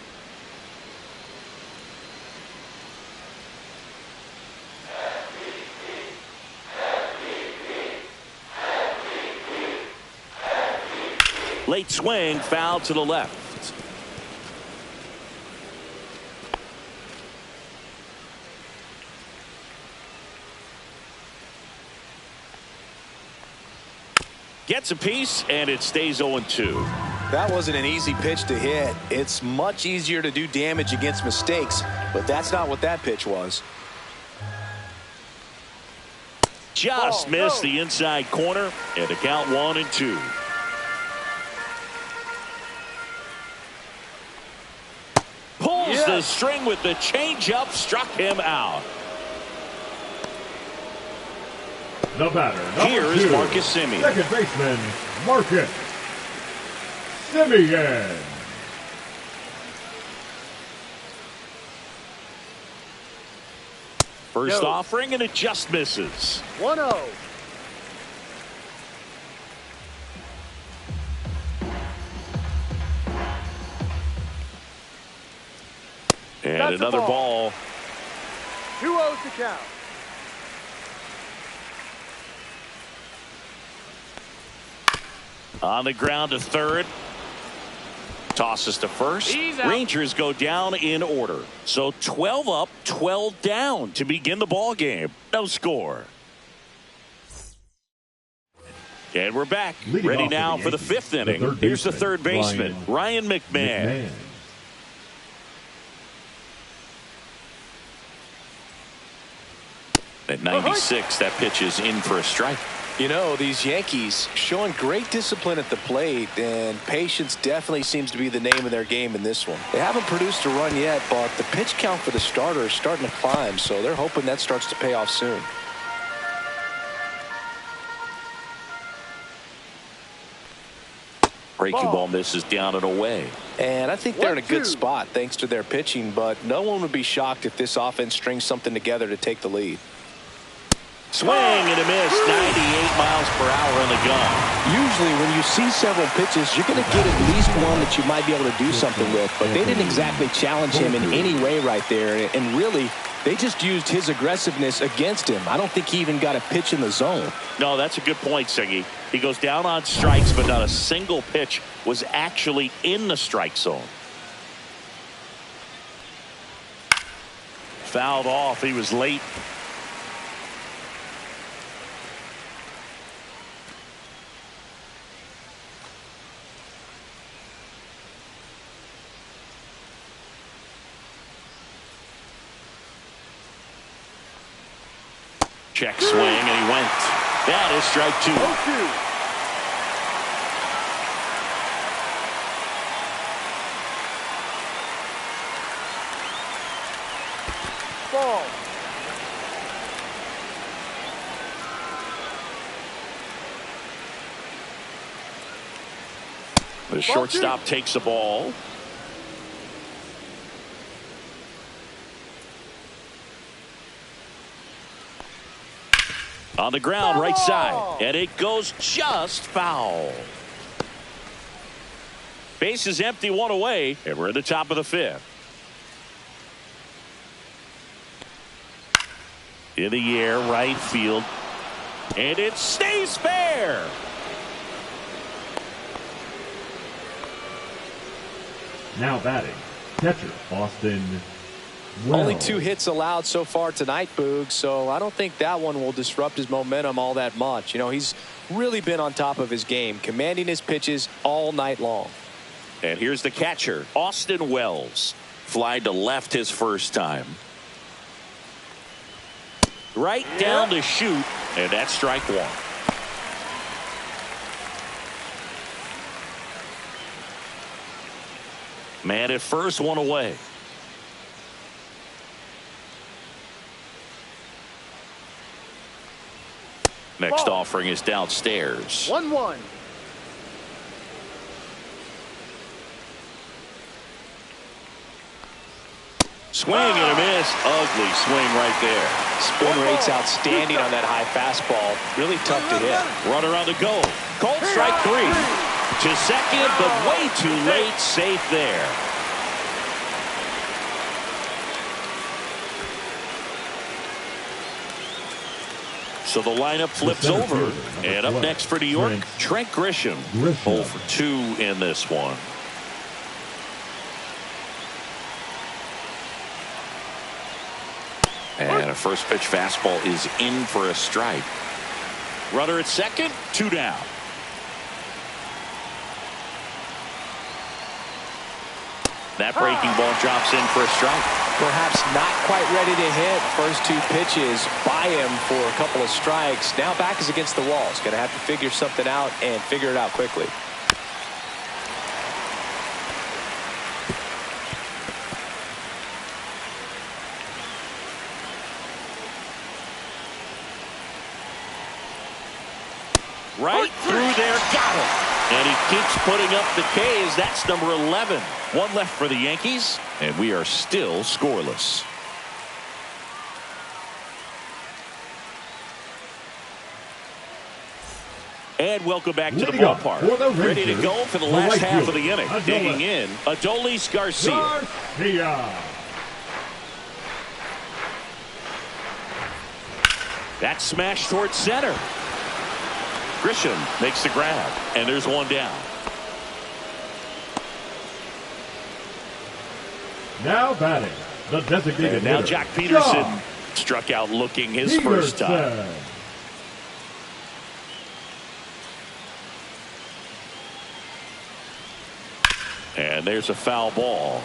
[SPEAKER 1] Late swing, foul to the left. Gets a piece, and it stays 0-2.
[SPEAKER 2] That wasn't an easy pitch to hit. It's much easier to do damage against mistakes, but that's not what that pitch was.
[SPEAKER 1] Just missed the inside corner, and the count 1-2. Pulls the string with the changeup, struck him out.
[SPEAKER 3] The batter, number
[SPEAKER 1] Here is
[SPEAKER 3] 2,
[SPEAKER 1] Marcus Semien.
[SPEAKER 3] second baseman, Marcus Semien.
[SPEAKER 1] First offering, and it just misses.
[SPEAKER 4] 1-0.
[SPEAKER 1] And
[SPEAKER 4] That's a
[SPEAKER 1] another ball.
[SPEAKER 4] 2-0 to count.
[SPEAKER 1] On the ground to third. Tosses to first. Rangers go down in order. So 12 up, 12 down to begin the ball game. No score. And we're back.
[SPEAKER 3] Leading
[SPEAKER 1] Ready
[SPEAKER 3] off
[SPEAKER 1] now
[SPEAKER 3] the
[SPEAKER 1] for the
[SPEAKER 3] Yankees,
[SPEAKER 1] 5th inning.
[SPEAKER 3] third
[SPEAKER 1] Here's the
[SPEAKER 3] baseman,
[SPEAKER 1] third baseman, Ryan McMahon. At 96, that pitch is in for a strike.
[SPEAKER 2] You know, these Yankees showing great discipline at the plate, and patience definitely seems to be the name of their game in this one. They haven't produced a run yet, but the pitch count for the starter is starting to climb, so they're hoping that starts to pay off soon.
[SPEAKER 1] Breaking ball misses down and away.
[SPEAKER 2] And I think they're in a good
[SPEAKER 4] 1-2.
[SPEAKER 2] spot thanks to their pitching, but no one would be shocked if this offense strings something together to take the lead.
[SPEAKER 1] Swing and a miss, 98 miles per hour on the gun.
[SPEAKER 2] Usually when you see several pitches, you're going to get at least one that you might be able to do something with, but they didn't exactly challenge him in any way right there, and really they just used his aggressiveness against him. I don't think he even got a pitch in the zone.
[SPEAKER 1] No, that's a good point, Siggy. He goes down on strikes, but not a single pitch was actually in the strike zone. Fouled off. He was late. Check swing, and he went. That is strike 2.
[SPEAKER 4] Ball.
[SPEAKER 1] The shortstop takes the ball. On the ground, right side, and it goes just foul. Base is empty, 1 away, and we're at the top of the 5th. In the air, right field, and it stays fair.
[SPEAKER 3] Now batting, catcher Austin.
[SPEAKER 2] Only 2 hits allowed so far tonight, Boog, so I don't think that one will disrupt his momentum all that much. You know, he's really been on top of his game, commanding his pitches all night long.
[SPEAKER 1] And here's the catcher, Austin Wells. Fly to left his first time. Right down to shoot, and that's strike 1. Man at first, 1 away. Next offering is downstairs.
[SPEAKER 4] 1-1.
[SPEAKER 1] Swing and a miss. Ugly swing right there.
[SPEAKER 2] Spin rate's outstanding on that high fastball. Really tough to hit.
[SPEAKER 1] Runner on the go. Called strike 3. To second, but way too late. Safe there. So the lineup flips over. And up next for New York, Trent Grisham. 0 for 2 in this one. And a first pitch fastball is in for a strike. Runner at second, 2 down. That breaking ball drops in for a strike.
[SPEAKER 2] Perhaps not quite ready to hit. First 2 pitches by him for a couple of strikes. Now back is against the wall. He's going to have to figure something out and figure it out quickly.
[SPEAKER 1] Right through there, got him. And he keeps putting up the Ks. That's number 11. 1 left for the Yankees, and we are still scoreless. And welcome back to the ballpark. Ready to go for the last half of the inning. Digging in, Adolis Garcia. That smash towards center. Grisham makes the grab, and there's 1 down.
[SPEAKER 3] Now batting, the designated
[SPEAKER 1] And now
[SPEAKER 3] hitter,
[SPEAKER 1] Jack Peterson struck out looking his first time. And there's a foul ball.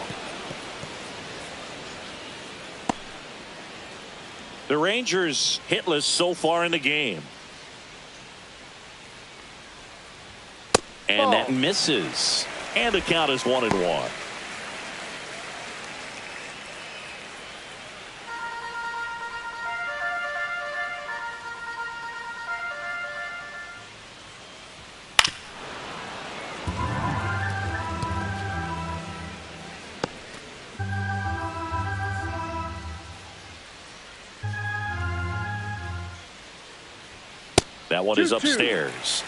[SPEAKER 1] The Rangers hitless so far in the game. And that misses. And the count is 1-1. That one is upstairs.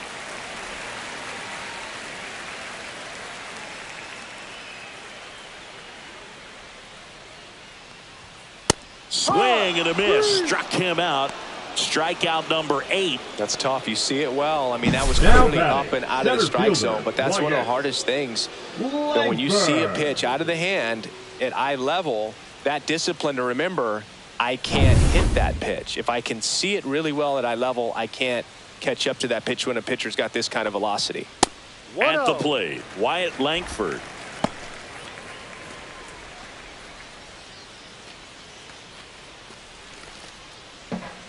[SPEAKER 1] Swing and a miss. Struck him out. Strikeout number 8.
[SPEAKER 2] That's tough. You see it well. I mean, that was clearly up and out of the strike zone, but that's one of the hardest things. When you see a pitch out of the hand at eye level, that discipline to remember I can't hit that pitch. If I can see it really well at eye level, I can't catch up to that pitch when a pitcher's got this kind of velocity.
[SPEAKER 1] At the plate, Wyatt Langford.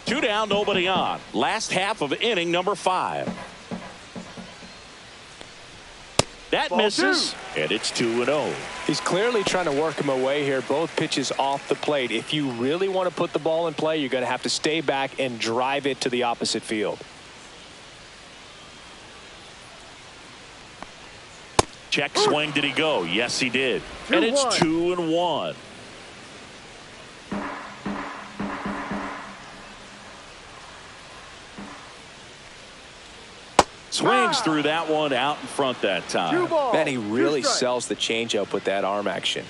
[SPEAKER 1] Two down, nobody on. Last half of inning number 5. That misses, and it's 2-0.
[SPEAKER 2] He's clearly trying to work him away here. Both pitches off the plate. If you really want to put the ball in play, you're going to have to stay back and drive it to the opposite field.
[SPEAKER 1] Check swing. Did he go? Yes, he did. And it's 2-1. Swings through that one out in front that time.
[SPEAKER 2] Man, he really sells the changeup with that arm action.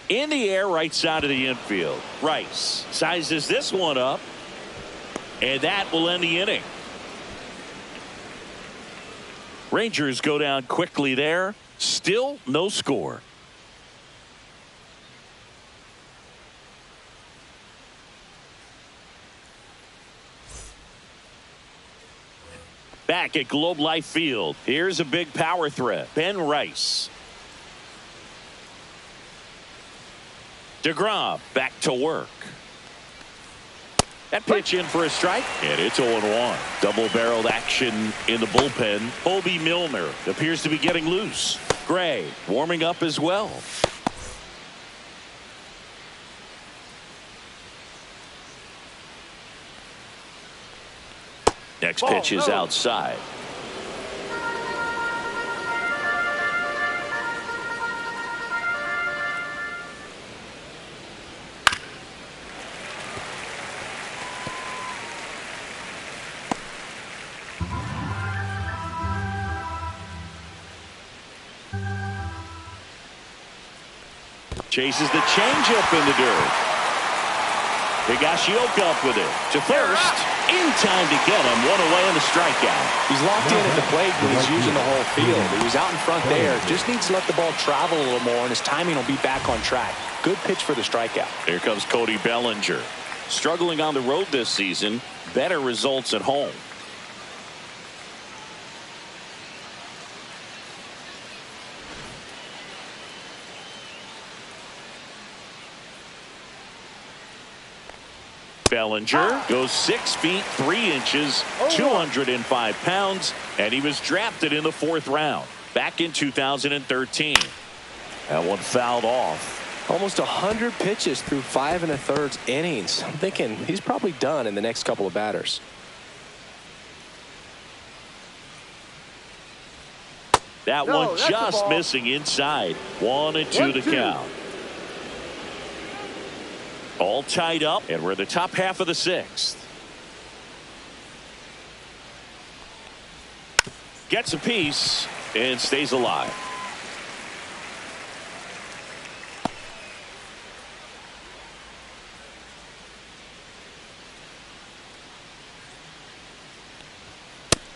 [SPEAKER 1] In the air, right side of the infield. Rice sizes this one up, and that will end the inning. Rangers go down quickly there. Still no score. Back at Globe Life Field, here's a big power threat. Ben Rice. DeGrom back to work. That pitch in for a strike, and it's 0-1. Double-barreled action in the bullpen. Hobie Milner appears to be getting loose. Gray warming up as well. Next pitch is outside. Chases the changeup in the dirt. Higashioka up with it to first. In time to get him. One away and a strikeout.
[SPEAKER 2] He's locked in at the plate when he's using the whole field. He was out in front there. Just needs to let the ball travel a little more, and his timing will be back on track. Good pitch for the strikeout.
[SPEAKER 1] Here comes Cody Bellinger. Struggling on the road this season. Better results at home. Bellinger goes 6 feet 3 inches, 205 pounds, and he was drafted in the 4th round back in 2013. That one fouled off.
[SPEAKER 2] Almost 100 pitches through 5 1/3 innings. I'm thinking he's probably done in the next couple of batters.
[SPEAKER 1] That one just missing inside. 1-2 to count. All tied up, and we're in the top half of the 6th. Gets a piece and stays alive.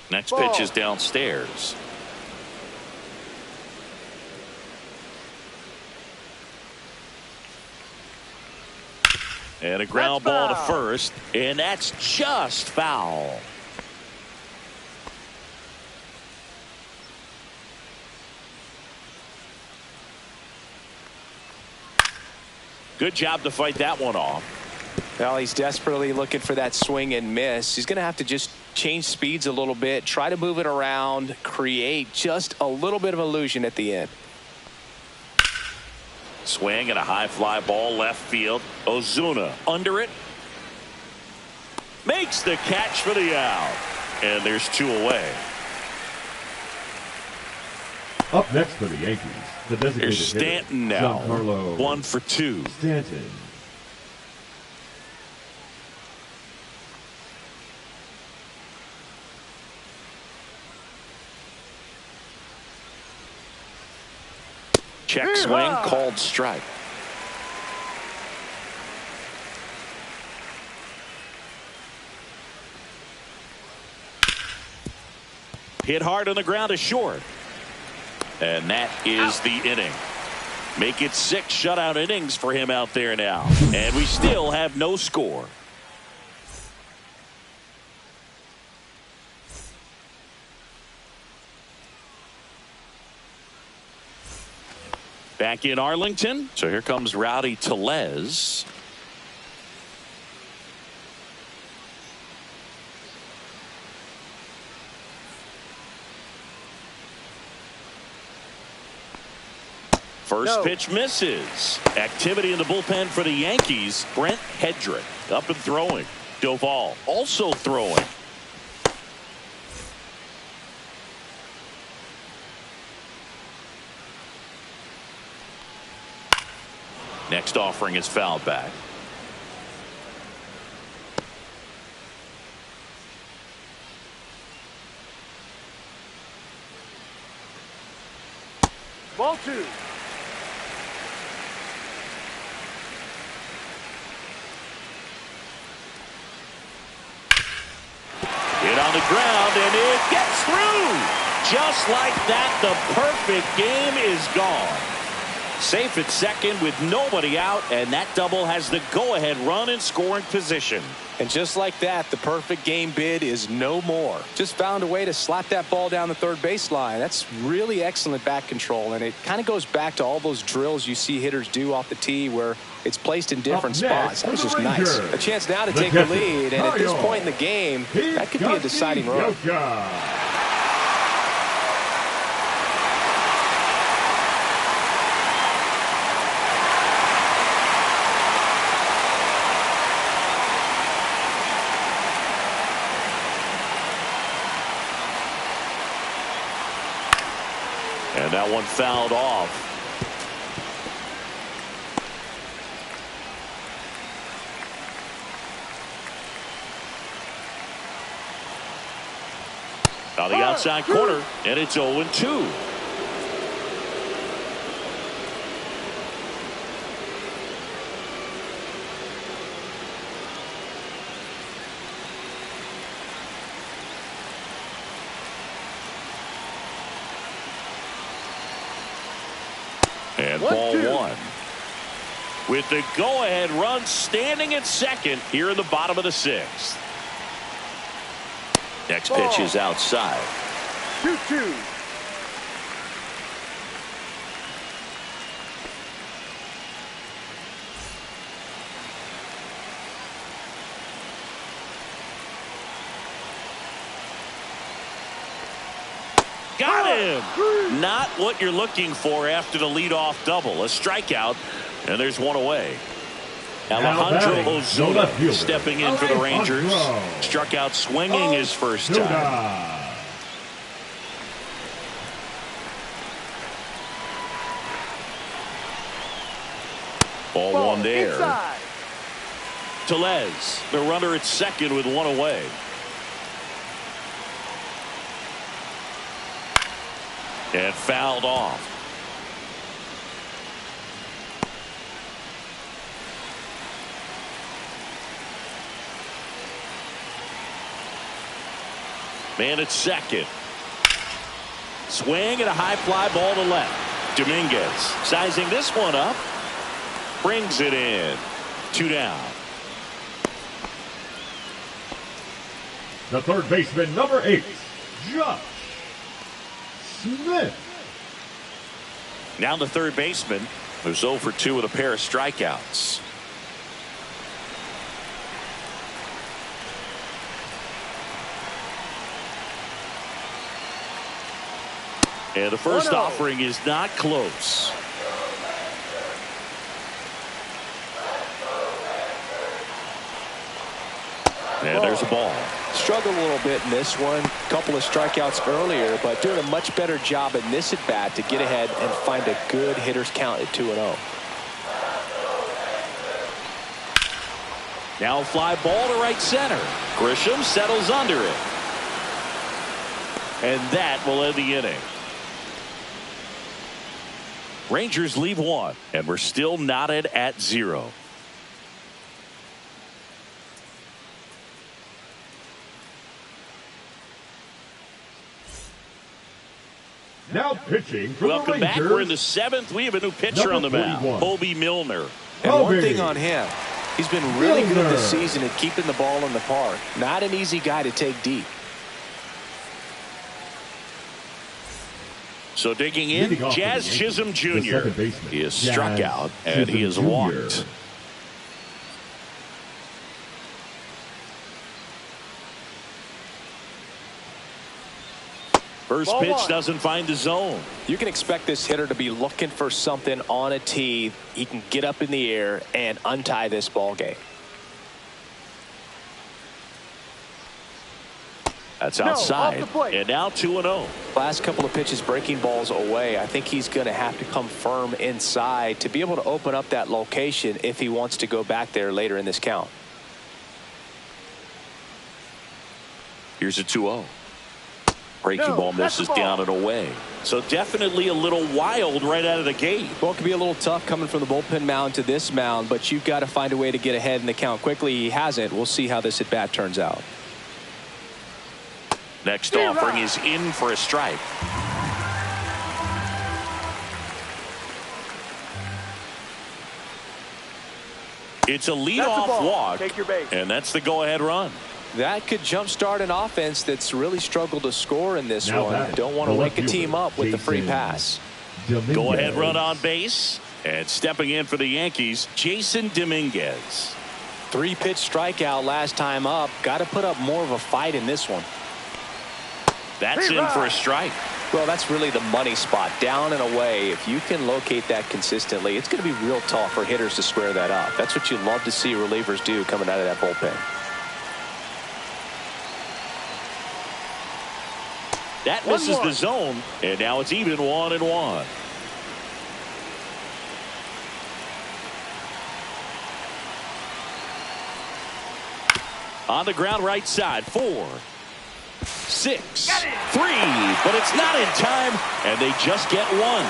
[SPEAKER 1] Next pitch is downstairs. And a ground ball to first, and that's just foul. Good job to fight that one off.
[SPEAKER 2] Well, he's desperately looking for that swing and miss. He's going to have to just change speeds a little bit, try to move it around, create just a little bit of illusion at the end.
[SPEAKER 1] Swing and a high fly ball left field. Ozuna under it. Makes the catch for the out. And there's 2 away.
[SPEAKER 3] Up next for the Yankees, the designated
[SPEAKER 1] Here's Stanton now. 1 for 2.
[SPEAKER 3] Stanton.
[SPEAKER 1] Check swing, called strike. Hit hard on the ground to short. And that is the inning. Make it 6 shutout innings for him out there now. And we still have no score. Back in Arlington. So here comes Rowdy Tellez. First pitch misses. Activity in the bullpen for the Yankees. Brent Hedrick up and throwing. Doval also throwing. Next offering is fouled back.
[SPEAKER 4] Ball 2.
[SPEAKER 1] Hit on the ground, and it gets through. Just like that, the perfect game is gone. Safe at second with nobody out, and that double has the go-ahead run in scoring position.
[SPEAKER 2] And just like that, the perfect game bid is no more. Just found a way to slap that ball down the third baseline. That's really excellent bat control, and it kind of goes back to all those drills you see hitters do off the tee where it's placed in different spots. That was just nice. A chance now to take the lead, and at this point in the game, that could be a deciding run.
[SPEAKER 1] And that one fouled off. On the outside corner, and it's 0-2. And ball 1. With the go-ahead run standing at second here in the bottom of the 6th. Next pitch is outside.
[SPEAKER 4] 2-2.
[SPEAKER 1] Got him! Not what you're looking for after the leadoff double. A strikeout, and there's one away. Alejandro Ozuna stepping in for the Rangers. Struck out swinging his first time. Ball 1 there.
[SPEAKER 4] Inside.
[SPEAKER 1] Tellez, the runner at second with one away. And fouled off. Man at second. Swing and a high fly ball to left. Dominguez sizing this one up. Brings it in. 2 down.
[SPEAKER 3] The third baseman, number 8, Josh Smith.
[SPEAKER 1] Now the third baseman, who's 0 for 2 with a pair of strikeouts. And the first offering is not close. And there's a ball.
[SPEAKER 2] Struggled a little bit in this one. Couple of strikeouts earlier, but doing a much better job in this at bat to get ahead and find a good hitter's count at 2-0.
[SPEAKER 1] Now a fly ball to right center. Grisham settles under it. And that will end the inning. Rangers leave 1, and we're still knotted at 0.
[SPEAKER 3] Now pitching for
[SPEAKER 1] Welcome
[SPEAKER 3] the
[SPEAKER 1] back.
[SPEAKER 3] Rangers.
[SPEAKER 1] We're in the 7th. We have a new pitcher on the mound, Hobie Milner.
[SPEAKER 2] And one thing on him, he's been really good this season at keeping the ball in the park. Not an easy guy to take deep.
[SPEAKER 1] So digging in, Jazz Chisholm Jr. He is struck out and he is walked. First pitch doesn't find the zone.
[SPEAKER 2] You can expect this hitter to be looking for something on a tee. He can get up in the air and untie this ball game.
[SPEAKER 1] That's outside. And now 2-0.
[SPEAKER 2] Last couple of pitches breaking balls away. I think he's going to have to come firm inside to be able to open up that location if he wants to go back there later in this count.
[SPEAKER 1] Here's a 2-0. Breaking ball misses down and away. So definitely a little wild right out of the gate.
[SPEAKER 2] Well, it can be a little tough coming from the bullpen mound to this mound, but you've got to find a way to get ahead in the count quickly. He hasn't. We'll see how this at bat turns out.
[SPEAKER 1] Next offering is in for a strike. It's a leadoff walk, and that's the go-ahead run.
[SPEAKER 2] That could jumpstart an offense that's really struggled to score in this one. Don't want to wake a team up with the free pass.
[SPEAKER 1] Go-ahead run on base, and stepping in for the Yankees, Jason Dominguez.
[SPEAKER 2] 3-pitch strikeout last time up. Got to put up more of a fight in this one.
[SPEAKER 1] That's in for a strike.
[SPEAKER 2] Well, that's really the money spot, down and away. If you can locate that consistently, it's going to be real tough for hitters to square that up. That's what you love to see relievers do coming out of that bullpen.
[SPEAKER 1] That misses the zone, and now it's even 1-1. On the ground right side, 4, 6, 3, but it's not in time, and they just get one.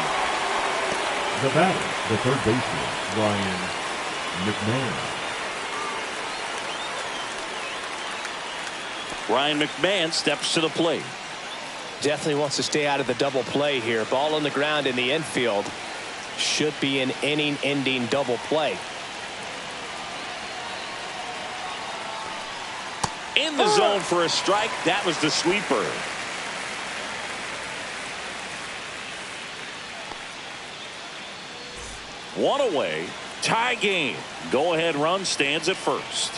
[SPEAKER 3] The batter, the third baseman, Ryan McMahon.
[SPEAKER 1] Ryan McMahon steps to the plate.
[SPEAKER 2] Definitely wants to stay out of the double play here. Ball on the ground in the infield. Should be an inning-ending double play.
[SPEAKER 1] In the zone for a strike. That was the sweeper. One away. Tie game. Go-ahead run stands at first.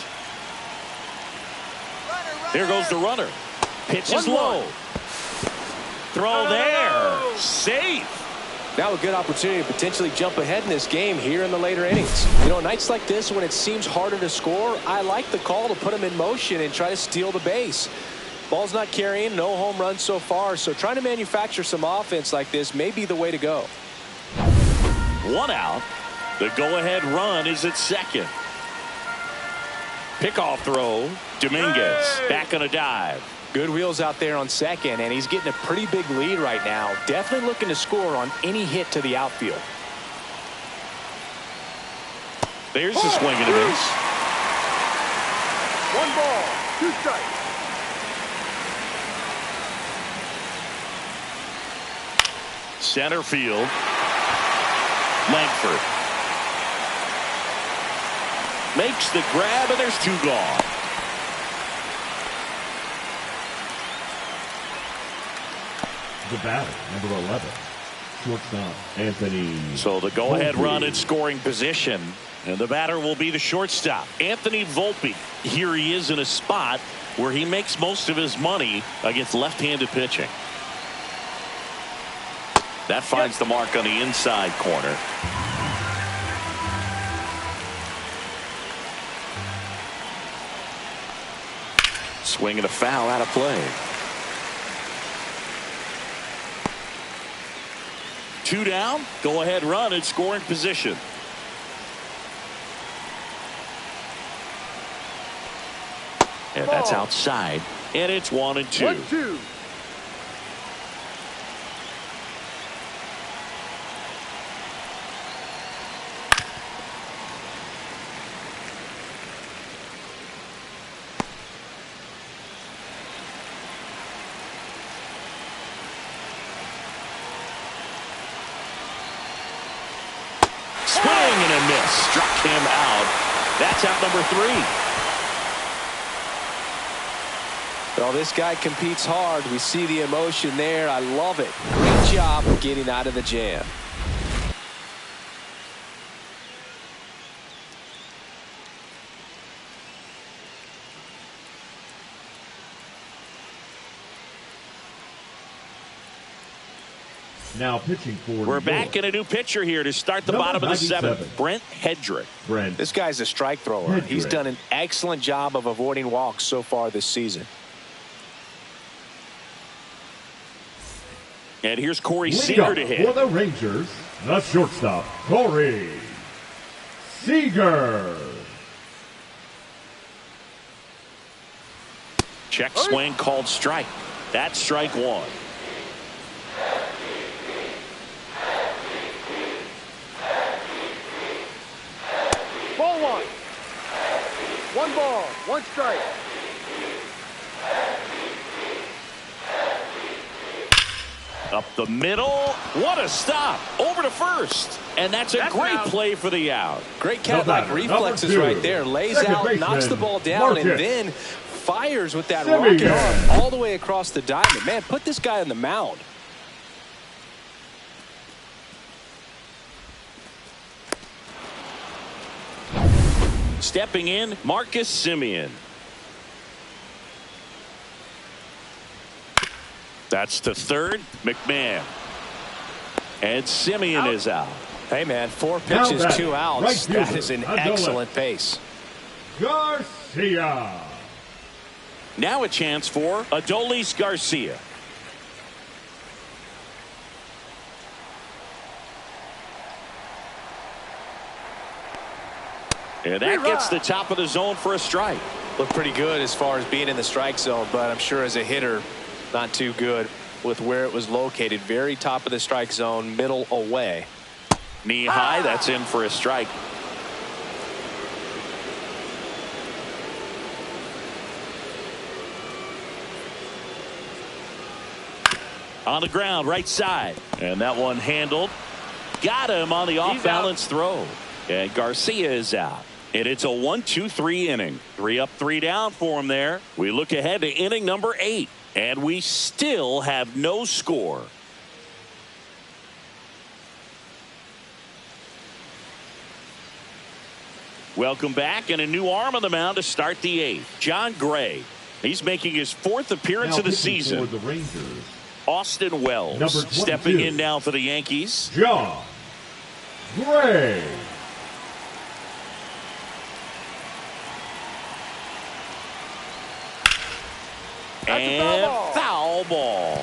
[SPEAKER 1] Here goes the runner. Pitch is low. Throw there. Safe.
[SPEAKER 2] Now a good opportunity to potentially jump ahead in this game here in the later innings. You know, nights like this when it seems harder to score, I like the call to put him in motion and try to steal the base. Ball's not carrying, no home runs so far, so trying to manufacture some offense like this may be the way to go.
[SPEAKER 1] 1 out. The go-ahead run is at second. Pickoff throw. Dominguez back on a dive.
[SPEAKER 2] Good wheels out there on second, and he's getting a pretty big lead right now. Definitely looking to score on any hit to the outfield.
[SPEAKER 1] There's the swing and a miss.
[SPEAKER 4] 1 ball, 2 strikes.
[SPEAKER 1] Center field. Langford makes the grab, and there's 2 gone.
[SPEAKER 3] The batter, number 11, shortstop Anthony.
[SPEAKER 1] So the go-ahead
[SPEAKER 3] Volpe.
[SPEAKER 1] run in scoring position, and the batter will be the shortstop, Anthony Volpe. Here he is in a spot where he makes most of his money against left-handed pitching. That finds the mark on the inside corner. Swing and a foul out of play. 2 down. Go ahead run in scoring position. And that's outside. And it's 1-2.
[SPEAKER 4] 1-2.
[SPEAKER 1] miss. Struck him out. That's out number 3.
[SPEAKER 2] Well, this guy competes hard. We see the emotion there. I love it. Great job of getting out of the jam.
[SPEAKER 3] Now pitching for
[SPEAKER 1] We're back in a new pitcher here to start the bottom of the 7th. Brent Hedrick.
[SPEAKER 3] This
[SPEAKER 2] guy's a strike thrower. He's done an excellent job of avoiding walks so far this season.
[SPEAKER 1] And here's Corey Seager to hit.
[SPEAKER 3] For the Rangers, the shortstop, Corey Seager.
[SPEAKER 1] Check swing called strike. That's strike 1.
[SPEAKER 4] Ball 1. 1 ball, 1 strike.
[SPEAKER 1] Up the middle. What a stop. Over to first. And that's a great play for the out.
[SPEAKER 2] Great cat-like reflexes right there. Lays out, knocks the ball down, and then fires with that rocket arm all the way across the diamond. Man, put this guy on the mound.
[SPEAKER 1] Stepping in, Marcus Semien. That's to third, McMahon. And Semien is out.
[SPEAKER 2] Hey, man, 4 pitches, 2 outs. That is an excellent pace.
[SPEAKER 3] Garcia.
[SPEAKER 1] Now a chance for Adolis Garcia. And that gets the top of the zone for a strike.
[SPEAKER 2] Looked pretty good as far as being in the strike zone, but I'm sure as a hitter, not too good with where it was located. Very top of the strike zone, middle away.
[SPEAKER 1] Knee high, that's in for a strike. On the ground, right side. And that one handled. Got him on the off-balance throw. And Garcia is out. And it's a 1-2-3 inning. 3 up, 3 down for him there. We look ahead to inning number 8. And we still have no score. Welcome back, and a new arm on the mound to start the 8th. John Gray. He's making his 4th appearance of the season.
[SPEAKER 3] For the Rangers,
[SPEAKER 1] Austin Wells stepping in now for the Yankees.
[SPEAKER 3] John Gray.
[SPEAKER 1] And foul ball.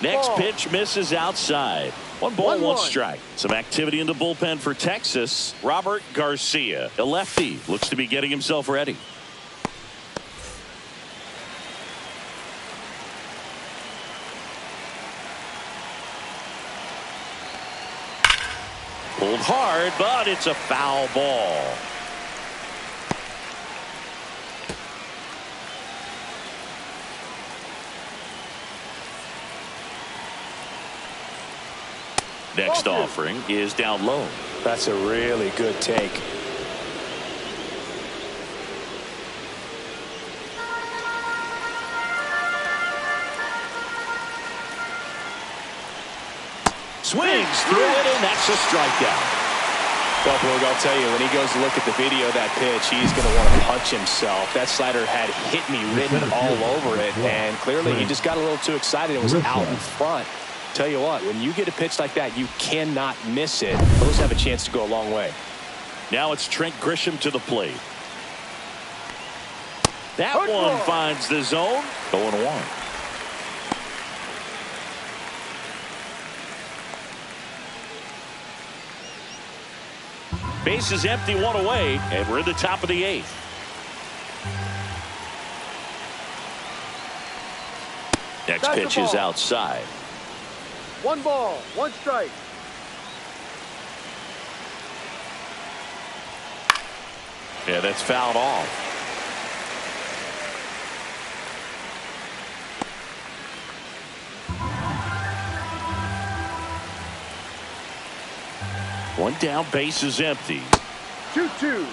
[SPEAKER 1] Next pitch misses outside. 1 ball, 1 strike. Some activity in the bullpen for Texas. Robert Garcia, a lefty, looks to be getting himself ready. Pulled hard, but it's a foul ball. Next offering is down low.
[SPEAKER 2] That's a really good take.
[SPEAKER 1] Swings through it, and that's a strikeout.
[SPEAKER 2] Well, Boog, I'll tell you, when he goes to look at the video of that pitch, he's going to want to punch himself. That slider had hit me written all over it, and clearly he just got a little too excited and was out in front. Tell you what, when you get a pitch like that, you cannot miss it. Those have a chance to go a long way.
[SPEAKER 1] Now it's Trent Grisham to the plate. That one finds the zone. 0-1. Base is empty, 1 away, and we're in the top of the 8th. Next pitch is outside.
[SPEAKER 4] 1 ball, 1 strike.
[SPEAKER 1] Yeah, that's fouled off. One down, base is empty.
[SPEAKER 4] 2-2.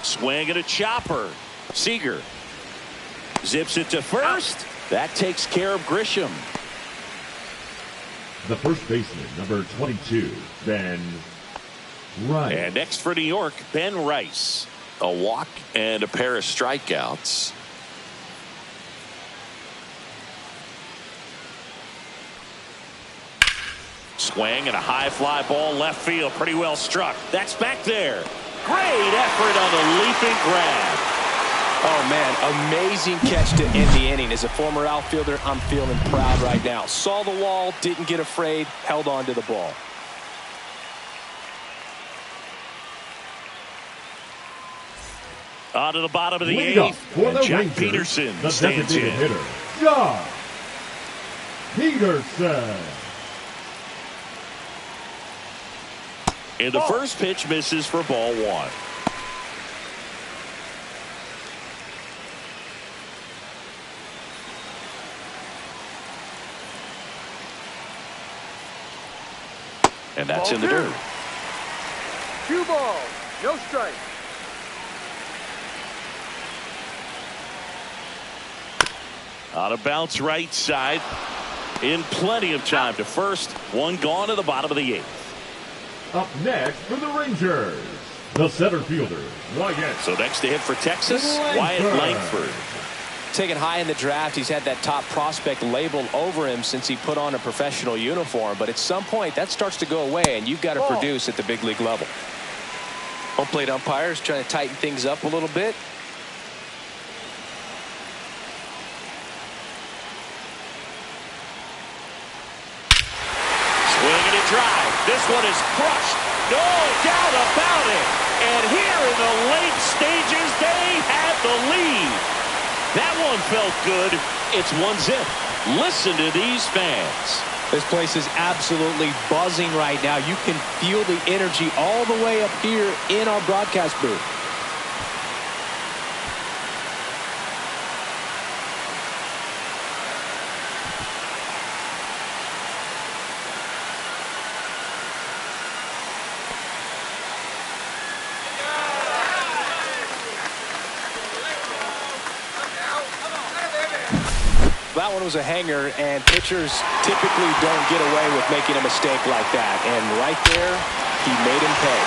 [SPEAKER 1] Swing and a chopper. Seager zips it to first. That takes care of Grisham.
[SPEAKER 3] The first baseman, number 22, Ben Rice.
[SPEAKER 1] And next for New York, Ben Rice.
[SPEAKER 5] A walk and a pair of strikeouts.
[SPEAKER 1] Swing and a high fly ball left field. Pretty well struck. That's back there. Great effort on the leaping grab.
[SPEAKER 2] Oh, man, amazing catch to end the inning. As a former outfielder, I'm feeling proud right now. Saw the wall, didn't get afraid, held on to the ball.
[SPEAKER 1] On to the bottom of the
[SPEAKER 3] Lead up
[SPEAKER 1] eighth.
[SPEAKER 3] for the
[SPEAKER 1] Jack
[SPEAKER 3] Rangers,
[SPEAKER 1] Peterson
[SPEAKER 3] the
[SPEAKER 1] stands
[SPEAKER 3] designated
[SPEAKER 1] in.
[SPEAKER 3] hitter, Josh Peterson.
[SPEAKER 1] And the first pitch misses for ball one. And that's in the dirt.
[SPEAKER 4] 2 balls, no strike.
[SPEAKER 1] On a bounce right side. In plenty of time to first. One gone to the bottom of the eighth.
[SPEAKER 3] Up next for the Rangers, the center fielder, Wyatt.
[SPEAKER 1] So next to hit for Texas, Wyatt Langford.
[SPEAKER 2] Taken high in the draft, he's had that top prospect label over him since he put on a professional uniform. But at some point, that starts to go away, and you've got to produce at the big league level. Home plate umpires trying to tighten things up a little bit.
[SPEAKER 1] Swing and a drive. This one is crushed. No doubt about it. And here in the late stages, they had the lead. That one felt good. It's 1-0. Listen to these fans.
[SPEAKER 2] This place is absolutely buzzing right now. You can feel the energy all the way up here in our broadcast booth. That one was a hanger, and pitchers typically don't get away with making a mistake like that. And right there, he made him pay.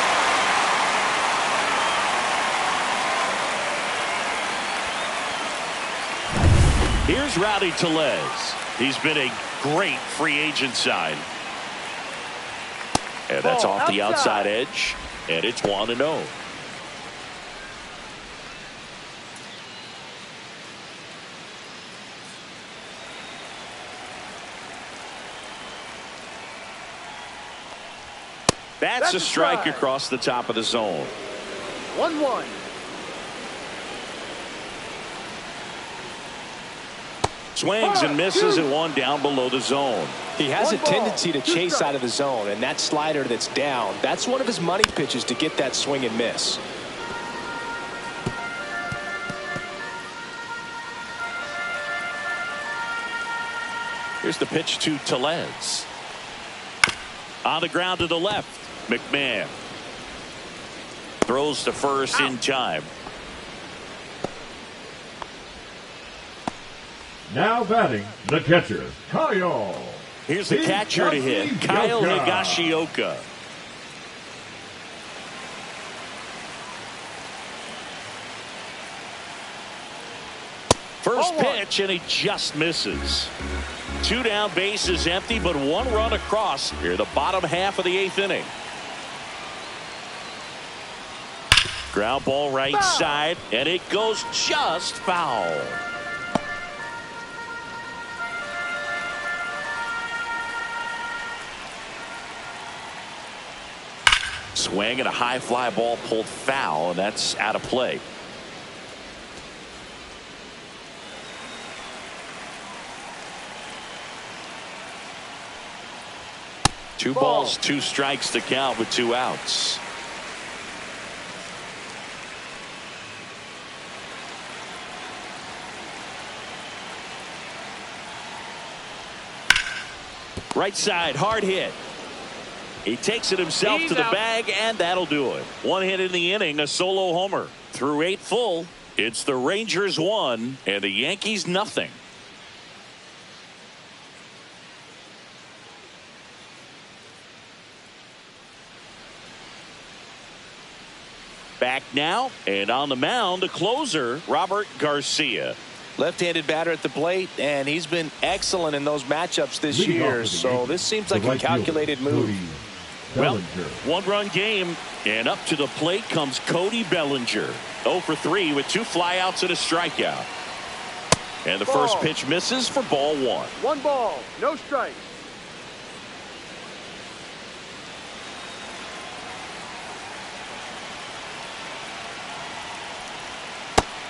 [SPEAKER 1] Here's Rowdy Tellez. He's been a great free agent sign. And that's off the outside edge. And it's 1-0. That's a strike across the top of the zone.
[SPEAKER 4] 1-1.
[SPEAKER 1] Swings and misses and one down below the zone.
[SPEAKER 2] He has a tendency to chase out of the zone, and that slider that's down, that's one of his money pitches to get that swing and miss.
[SPEAKER 1] Here's the pitch to Tellez. On the ground to the left. McMahon throws to first in time.
[SPEAKER 3] Now batting, the catcher, Kyle.
[SPEAKER 1] Here's the catcher to hit, Kyle Higashioka. First pitch, and he just misses. 2 down, base is empty, but 1 run across here, the bottom half of the 8th inning. Ground ball right side, and it goes just foul. Swing and a high fly ball pulled foul, and that's out of play. Two
[SPEAKER 4] Ball.
[SPEAKER 1] balls, two strikes to count with 2 outs. Right side, hard hit. He takes it himself
[SPEAKER 4] He's
[SPEAKER 1] to the
[SPEAKER 4] out.
[SPEAKER 1] bag, and that'll do it. 1 hit in the inning, a solo homer. Through 8 full, it's the Rangers 1 and the Yankees nothing. Back now, and on the mound, the closer, Robert Garcia.
[SPEAKER 2] Left-handed batter at the plate, and he's been excellent in those matchups this
[SPEAKER 3] Leading off
[SPEAKER 2] year.
[SPEAKER 3] for the
[SPEAKER 2] So
[SPEAKER 3] Yankees,
[SPEAKER 2] this seems
[SPEAKER 3] the
[SPEAKER 2] like a
[SPEAKER 3] right fielder,
[SPEAKER 2] calculated move.
[SPEAKER 3] Cody
[SPEAKER 1] Well,
[SPEAKER 3] Bellinger.
[SPEAKER 1] 1-run game, and up to the plate comes Cody Bellinger. 0 for 3 with 2 flyouts and a strikeout. And the first
[SPEAKER 4] Ball.
[SPEAKER 1] pitch misses for ball 1.
[SPEAKER 4] 1 ball, no strikes.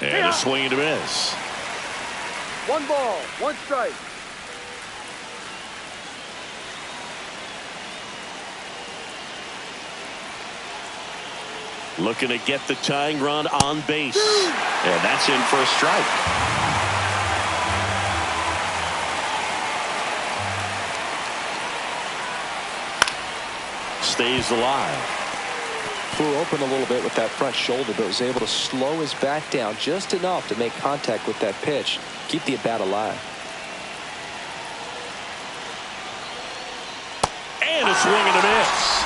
[SPEAKER 1] And a swing and a miss.
[SPEAKER 4] 1 ball, 1 strike.
[SPEAKER 1] Looking to get the tying run on base. And that's in for a strike. Stays alive.
[SPEAKER 2] Flew open a little bit with that front shoulder, but was able to slow his bat down just enough to make contact with that pitch. Keep the at-bat alive.
[SPEAKER 1] And a swing and a miss.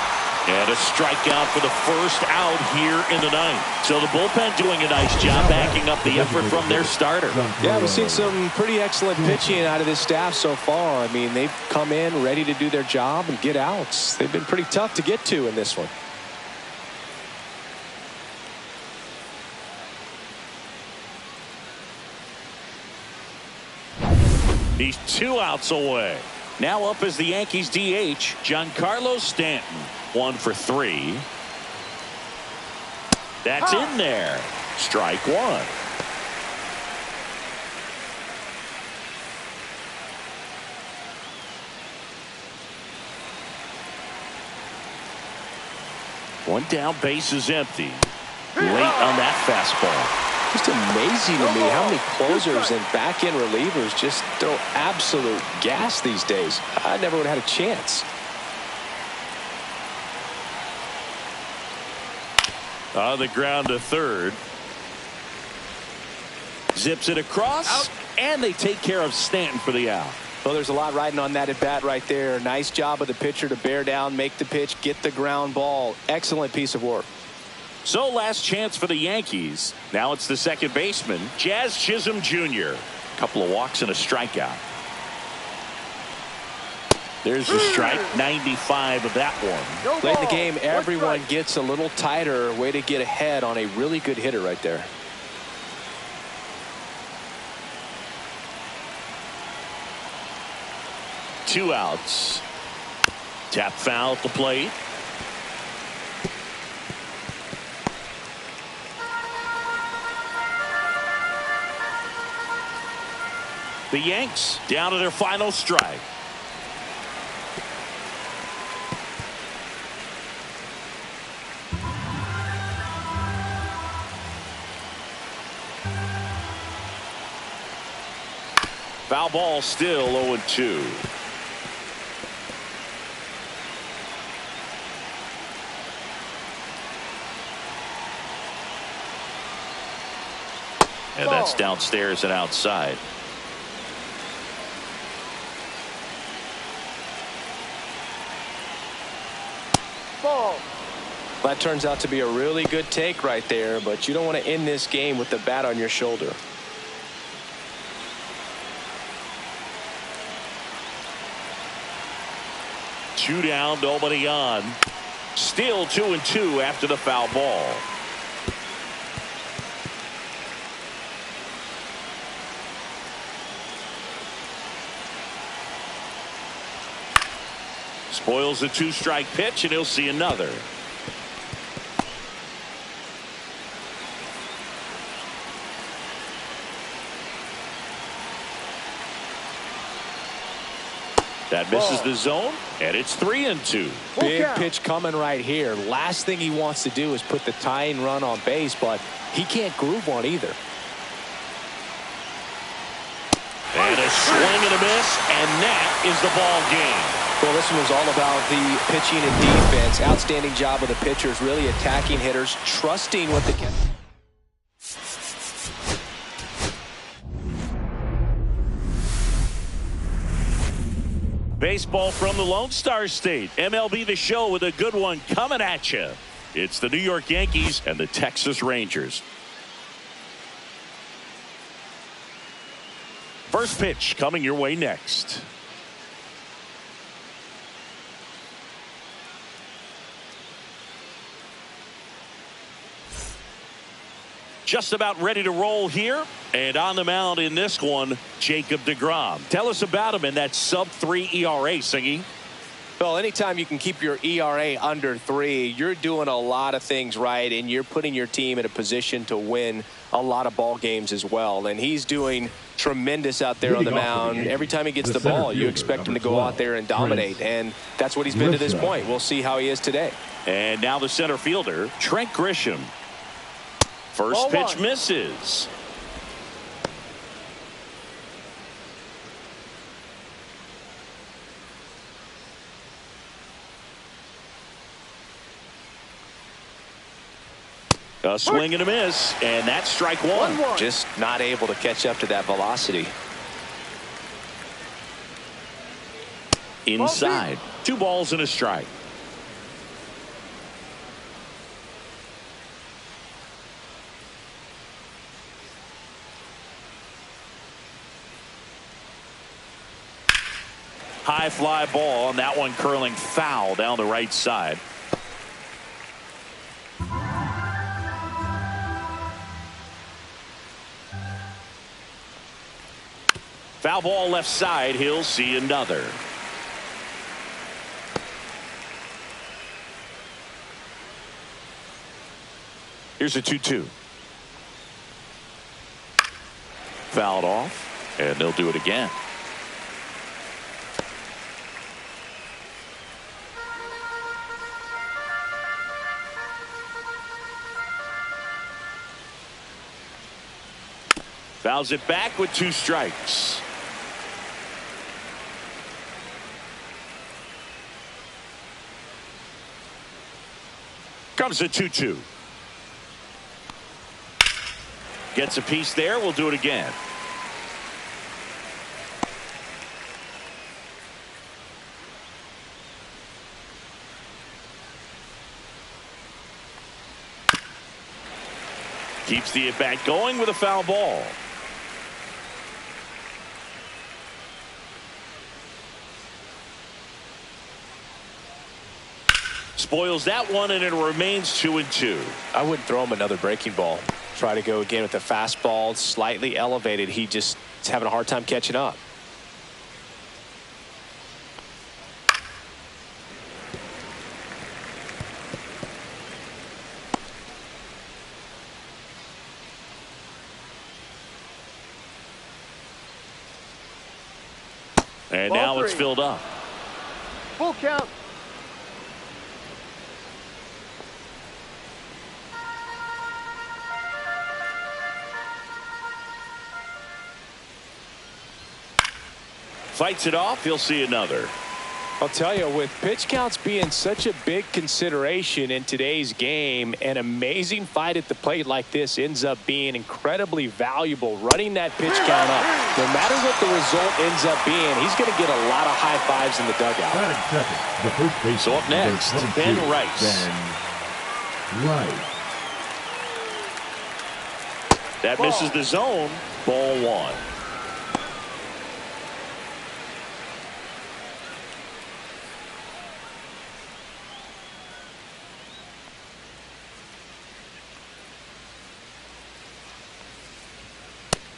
[SPEAKER 1] And a strikeout for the first out here in the ninth. So the bullpen doing a nice job backing up the effort from their starter.
[SPEAKER 2] Yeah, we've seen some pretty excellent pitching out of this staff so far. I mean, they've come in ready to do their job and get outs. They've been pretty tough to get to in this one.
[SPEAKER 1] He's 2 outs away. Now up as the Yankees DH, Giancarlo Stanton. 1 for 3. That's in there. Strike 1. One down, base is empty. Late on that fastball.
[SPEAKER 2] Just amazing to me how many closers and back-end relievers just throw absolute gas these days. I never would have had a chance.
[SPEAKER 1] On the ground to third. Zips it across.
[SPEAKER 4] Out.
[SPEAKER 1] And they take care of Stanton for the out.
[SPEAKER 2] Well, there's a lot riding on that at bat right there. Nice job of the pitcher to bear down, make the pitch, get the ground ball. Excellent piece of work.
[SPEAKER 1] So last chance for the Yankees. Now it's the second baseman, Jazz Chisholm Jr. Couple of walks and a strikeout. There's the strike, 95 of that one.
[SPEAKER 4] No
[SPEAKER 2] Late in the
[SPEAKER 4] ball,
[SPEAKER 2] game,
[SPEAKER 4] 1
[SPEAKER 2] everyone
[SPEAKER 4] strike.
[SPEAKER 2] gets a little tighter. Way to get ahead on a really good hitter right there.
[SPEAKER 1] Two outs. Tap foul at the plate. The Yanks down to their final strike. Foul ball, still 0-2. And that's downstairs and outside.
[SPEAKER 4] Ball.
[SPEAKER 2] That turns out to be a really good take right there, but you don't want to end this game with the bat on your shoulder.
[SPEAKER 1] Two down, nobody on. Still 2-2 after the foul ball. Spoils a 2-strike pitch, and he'll see another. That misses the zone, and it's 3-2.
[SPEAKER 2] Big pitch coming right here. Last thing he wants to do is put the tying run on base, but he can't groove one either.
[SPEAKER 1] And a swing and a miss, and that is the ball game.
[SPEAKER 2] Well, this one was all about the pitching and defense. Outstanding job of the pitchers, really attacking hitters, trusting what the
[SPEAKER 1] Baseball from the Lone Star State. MLB The Show with a good one coming at you. It's the New York Yankees and the Texas Rangers. First pitch coming your way next. Just about ready to roll here. And on the mound in this one, Jacob degrom. Tell us about him in that sub-3 ERA, Singy.
[SPEAKER 2] Well, anytime you can keep your ERA under 3, you're doing a lot of things right, and you're putting your team in a position to win a lot of ball games as well. And he's doing tremendous out there on the mound. Every time he gets the ball, you expect him to go out there and dominate, and that's what he's been to this point. We'll see how he is today.
[SPEAKER 1] And now the center fielder, Trent Grisham. First pitch misses. A swing and a miss, and that's strike one.
[SPEAKER 2] Just not able to catch up to that velocity.
[SPEAKER 1] Inside. 2 balls and a strike. High fly ball, and that one curling foul down the right side. Foul ball left side. He'll see another. Here's a 2-2. Fouled off, and they'll do it again. Fouls it back with 2 strikes. Comes a 2-2. Gets a piece there. We'll do it again. Keeps the at-bat going with a foul ball. Spoils that one, and it remains 2-2.
[SPEAKER 2] I wouldn't throw him another breaking ball. Try to go again with the fastball, slightly elevated. He just is having a hard time catching up.
[SPEAKER 1] And now it's filled up.
[SPEAKER 4] Full count.
[SPEAKER 1] Fights it off. He'll see another.
[SPEAKER 2] I'll tell you, with pitch counts being such a big consideration in today's game, an amazing fight at the plate like this ends up being incredibly valuable. Running that pitch count up, no matter what the result ends up being, he's going to get a lot of high fives in the dugout.
[SPEAKER 3] The first base.
[SPEAKER 1] So up next, Ben Rice. That misses the zone. Ball 1.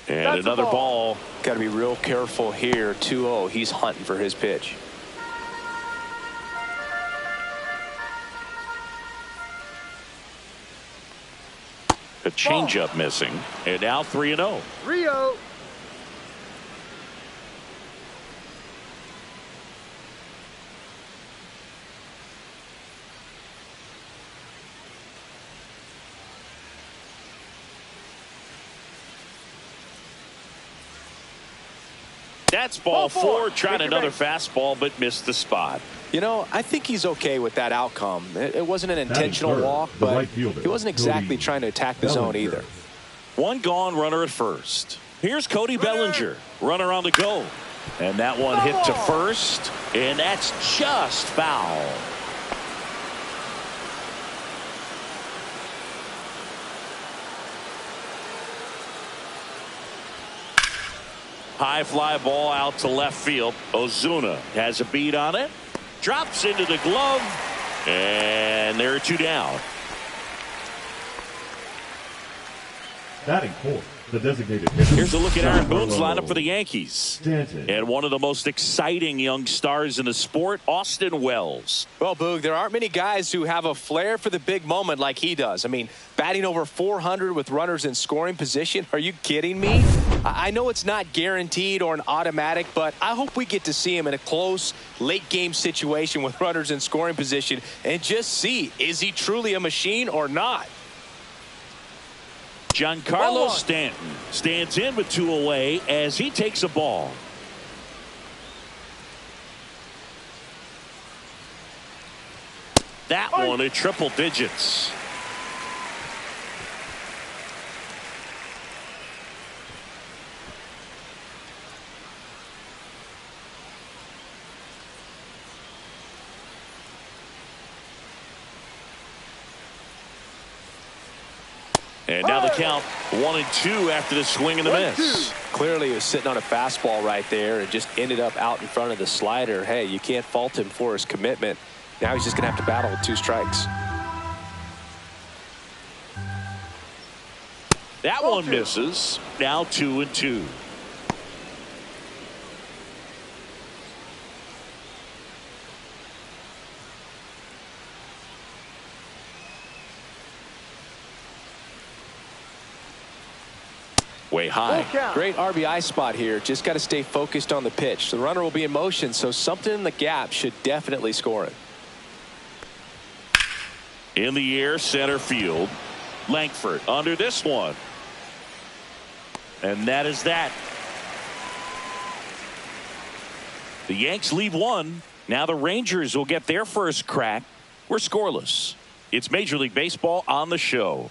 [SPEAKER 1] And another ball.
[SPEAKER 2] Got to be real careful here. 2-0. He's hunting for his pitch.
[SPEAKER 1] A changeup missing. And now 3-0.
[SPEAKER 4] 3-0.
[SPEAKER 1] That's ball four, trying another fastball, but missed the spot.
[SPEAKER 2] You know, I think he's okay with that outcome. It wasn't an intentional walk, but he wasn't exactly trying to attack the zone either.
[SPEAKER 1] One gone, runner at first. Here's Cody Bellinger, runner on the go. And that one hit to first, and that's just foul. High fly ball out to left field. Ozuna has a beat on it. Drops into the glove. And there are two down.
[SPEAKER 3] Batting fourth, the designated hitter.
[SPEAKER 1] Here's a look at Aaron Boone's lineup for the Yankees.
[SPEAKER 3] Stanton.
[SPEAKER 1] And one of the most exciting young stars in the sport, Austin Wells.
[SPEAKER 2] Well, Boog, there aren't many guys who have a flair for the big moment like he does. I mean, batting over 400 with runners in scoring position. Are you kidding me? I know it's not guaranteed or an automatic, but I hope we get to see him in a close, late-game situation with runners in scoring position and just see, is he truly a machine or not?
[SPEAKER 1] Giancarlo Stanton stands in with two away as he takes a ball. That one at triple digits. And now the count 1-2 after the swing and the miss.
[SPEAKER 2] Clearly he was sitting on a fastball right there and just ended up out in front of the slider. Hey, you can't fault him for his commitment. Now he's just going to have to battle with two strikes.
[SPEAKER 1] That one misses. Now 2-2. Way high.
[SPEAKER 2] Great RBI spot here. Just got to stay focused on the pitch. The runner will be in motion, so something in the gap should definitely score it.
[SPEAKER 1] In the air, center field. Langford under this one. And that is that. The Yanks leave one. Now the Rangers will get their first crack. We're scoreless. It's Major League Baseball on the show.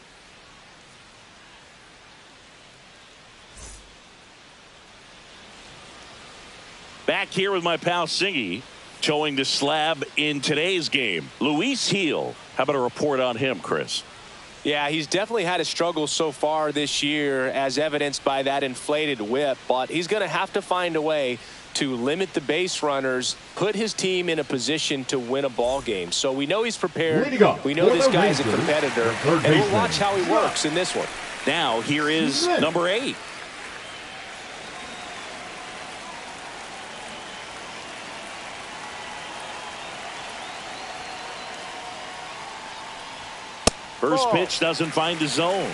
[SPEAKER 1] Back here with my pal Singy, towing the slab in today's game. Luis Gil. How about a report on him, Chris?
[SPEAKER 2] Yeah, he's definitely had a struggle so far this year, as evidenced by that inflated whip. But he's going to have to find a way to limit the base runners, put his team in a position to win a ball game. So we know he's prepared. We know this guy's a competitor, and we'll watch how he works in this one.
[SPEAKER 1] Now here is number 8. First pitch doesn't find the zone.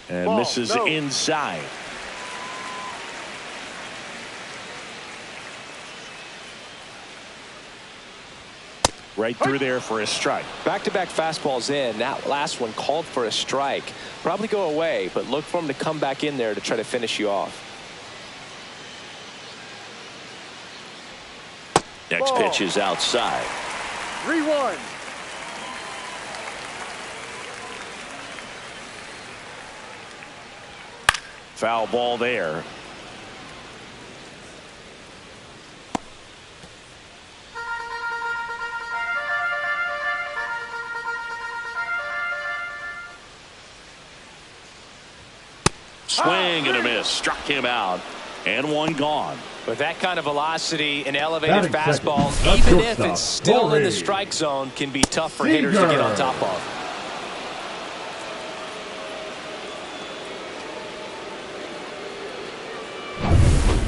[SPEAKER 1] And misses inside. Right through there for a strike.
[SPEAKER 2] Back-to-back fastballs in. That last one called for a strike. Probably go away, but look for him to come back in there to try to finish you off.
[SPEAKER 1] Next pitch is outside.
[SPEAKER 4] 3-1.
[SPEAKER 1] Foul ball there. Swing and a miss. Struck him out. And one gone.
[SPEAKER 2] With that kind of velocity, an elevated fastball, even if it's still in the strike zone, can be tough for hitters to get on top of.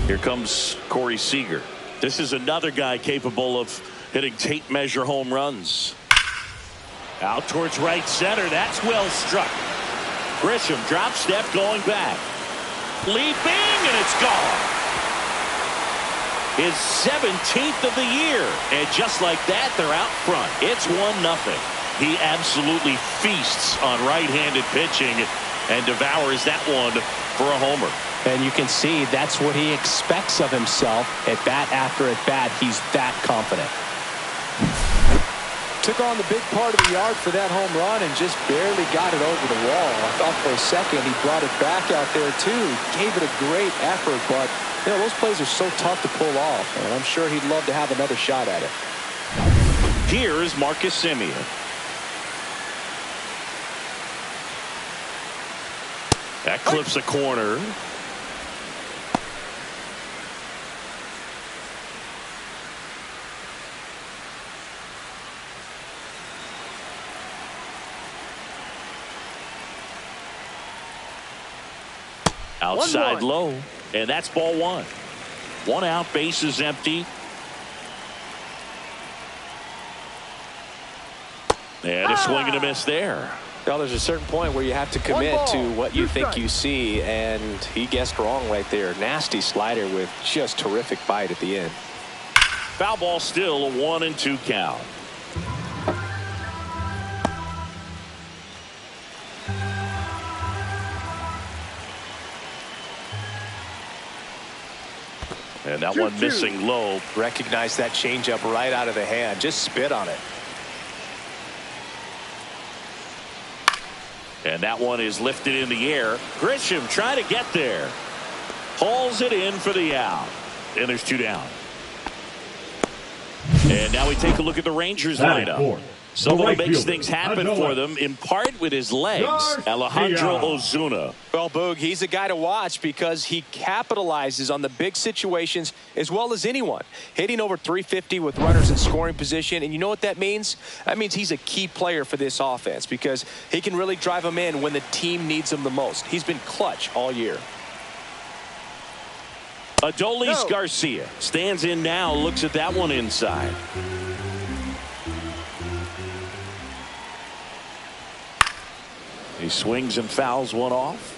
[SPEAKER 1] Here comes Corey Seager. This is another guy capable of hitting tape measure home runs. Out towards right center. That's well struck. Grisham drop step going back. Leaping, and it's gone. his 17th of the year. And just like that, they're out front. It's 1-0. He absolutely feasts on right-handed pitching and devours that one for a homer.
[SPEAKER 2] And you can see that's what he expects of himself at bat after at bat. He's that confident.
[SPEAKER 6] Took on the big part of the yard for that home run and just barely got it over the wall. I thought for a second he brought it back out there too. Gave it a great effort, but you know, those plays are so tough to pull off, and I'm sure he'd love to have another shot at it.
[SPEAKER 1] Here is Marcus Semien. That clips a corner. Outside low, and that's ball one. 1 out, base is empty. And a swing and a miss there.
[SPEAKER 6] Well, there's a certain point where you have to commit to what you think you see, and he guessed wrong right there. Nasty slider with just terrific bite at the end.
[SPEAKER 1] Foul ball, still a 1-2 count. And that one missing low.
[SPEAKER 6] Recognize that changeup right out of the hand. Just spit on it.
[SPEAKER 1] And that one is lifted in the air. Grisham trying to get there. Hauls it in for the out. And there's 2 down. And now we take a look at the Rangers lineup. Someone who makes things happen for them, in part with his legs, Alejandro Ozuna.
[SPEAKER 6] Well, Boog, he's a guy to watch because he capitalizes on the big situations as well as anyone. Hitting over 350 with runners in scoring position. And you know what that means? That means he's a key player for this offense because he can really drive them in when the team needs him the most. He's been clutch all year.
[SPEAKER 1] Adolis Garcia stands in now, looks at that one inside. He swings and fouls one off.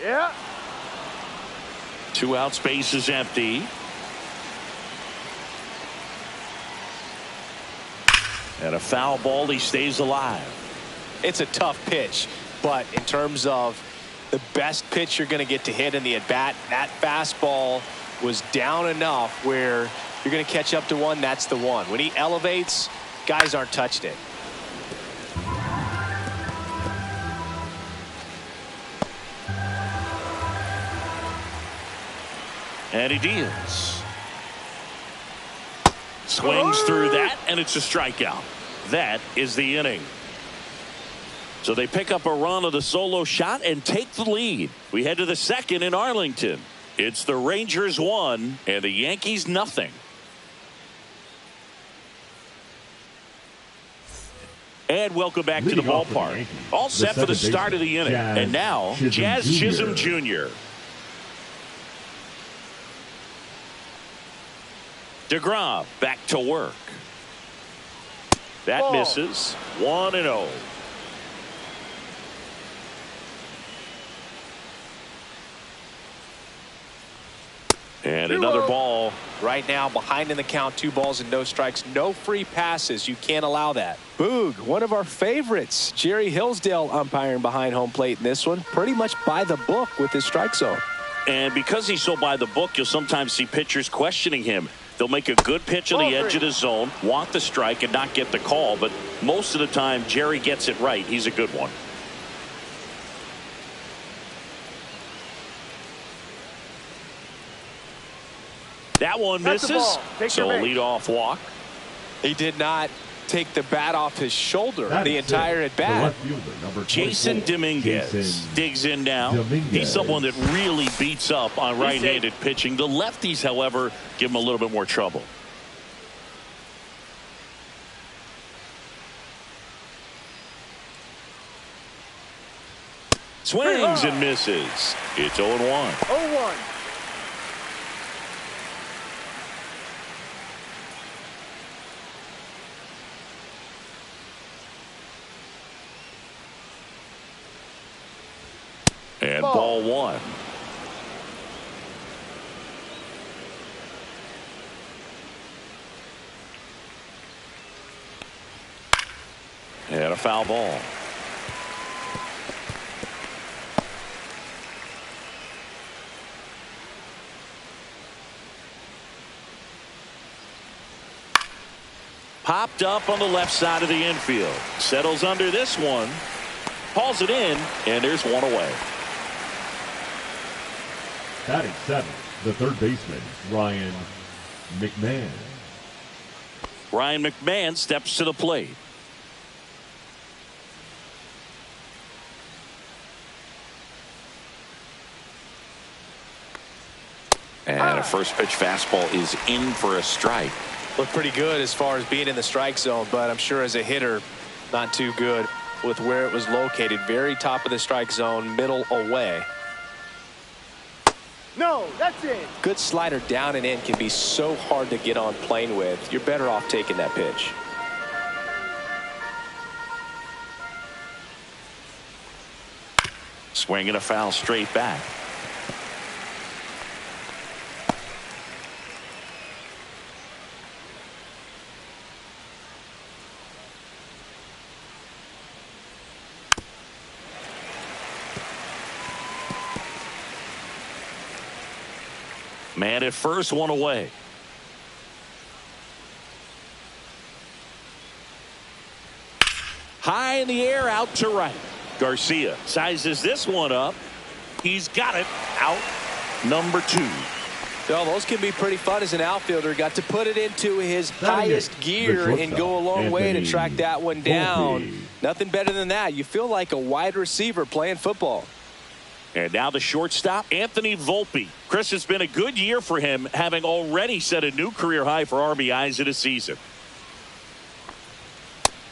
[SPEAKER 4] Yeah.
[SPEAKER 1] 2 out, space is empty. And a foul ball, he stays alive.
[SPEAKER 6] It's a tough pitch, but in terms of the best pitch you're going to get to hit in the at-bat, that fastball was down enough where you're going to catch up to one. That's the one. When he elevates, guys aren't touching it.
[SPEAKER 1] And he deals. Swings through that, and it's a strikeout. That is the inning. So they pick up a run of the solo shot and take the lead. We head to the second in Arlington. It's the Rangers 1 and the Yankees nothing. And welcome back to the ballpark. All set for the start of the inning. And now, Jazz Chisholm Jr. DeGrom back to work. That misses. 1-0. And another ball.
[SPEAKER 6] Right now, behind in the count, 2 balls and no strikes. No free passes. You can't allow that. Boog, one of our favorites. Jerry Hillsdale umpiring behind home plate in this one. Pretty much by the book with his strike zone.
[SPEAKER 1] And because he's so by the book, you'll sometimes see pitchers questioning him. They'll make a good pitch on the edge of the zone, want the strike, and not get the call. But most of the time, Jerry gets it right. He's a good one. That one misses. So a leadoff walk.
[SPEAKER 6] He did not take the bat off his shoulder the entire at bat.
[SPEAKER 1] Jason Dominguez digs in now. He's someone that really beats up on right-handed pitching. The lefties, however, give him a little bit more trouble. Swings and misses. It's 0-1.
[SPEAKER 4] 0-1.
[SPEAKER 1] ball one. And a foul ball. Popped up on the left side of the infield. Settles under this one. Hauls it in, and there's one away.
[SPEAKER 3] Batting seventh, the third baseman, Ryan McMahon.
[SPEAKER 1] Ryan McMahon steps to the plate. And a first pitch fastball is in for a strike.
[SPEAKER 6] Looked pretty good as far as being in the strike zone, but I'm sure as a hitter, not too good with where it was located. Very top of the strike zone, middle away.
[SPEAKER 4] No, that's it.
[SPEAKER 6] Good slider down and in can be so hard to get on plane with. You're better off taking that pitch.
[SPEAKER 1] Swinging a foul straight back. Man at first, one away. High in the air, out to right. Garcia sizes this one up. He's got it. Out number two.
[SPEAKER 6] Well, those can be pretty fun as an outfielder. Got to put it into his highest gear and go a long way to track that one down. Nothing better than that. You feel like a wide receiver playing football.
[SPEAKER 1] And now the shortstop, Anthony Volpe. Chris, it's been a good year for him, having already set a new career high for RBIs in a season.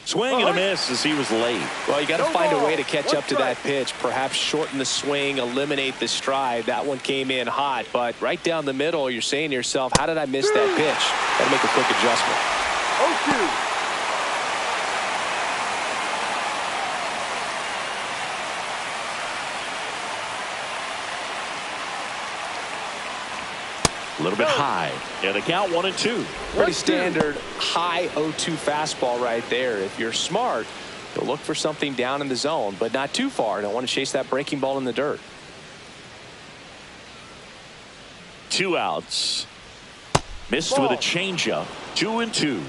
[SPEAKER 1] Swing and a miss as he was late.
[SPEAKER 6] Well, you got to find a way to catch up to that pitch. Perhaps shorten the swing, eliminate the stride. That one came in hot, but right down the middle, you're saying to yourself, how did I miss that pitch? Got to make a quick adjustment.
[SPEAKER 4] 0-2.
[SPEAKER 1] A little bit high. And the count 1-2.
[SPEAKER 6] Pretty standard high 0-2 fastball right there. If you're smart, you'll look for something down in the zone, but not too far. Don't want to chase that breaking ball in the dirt.
[SPEAKER 1] 2 outs. Missed with a changeup. 2-2.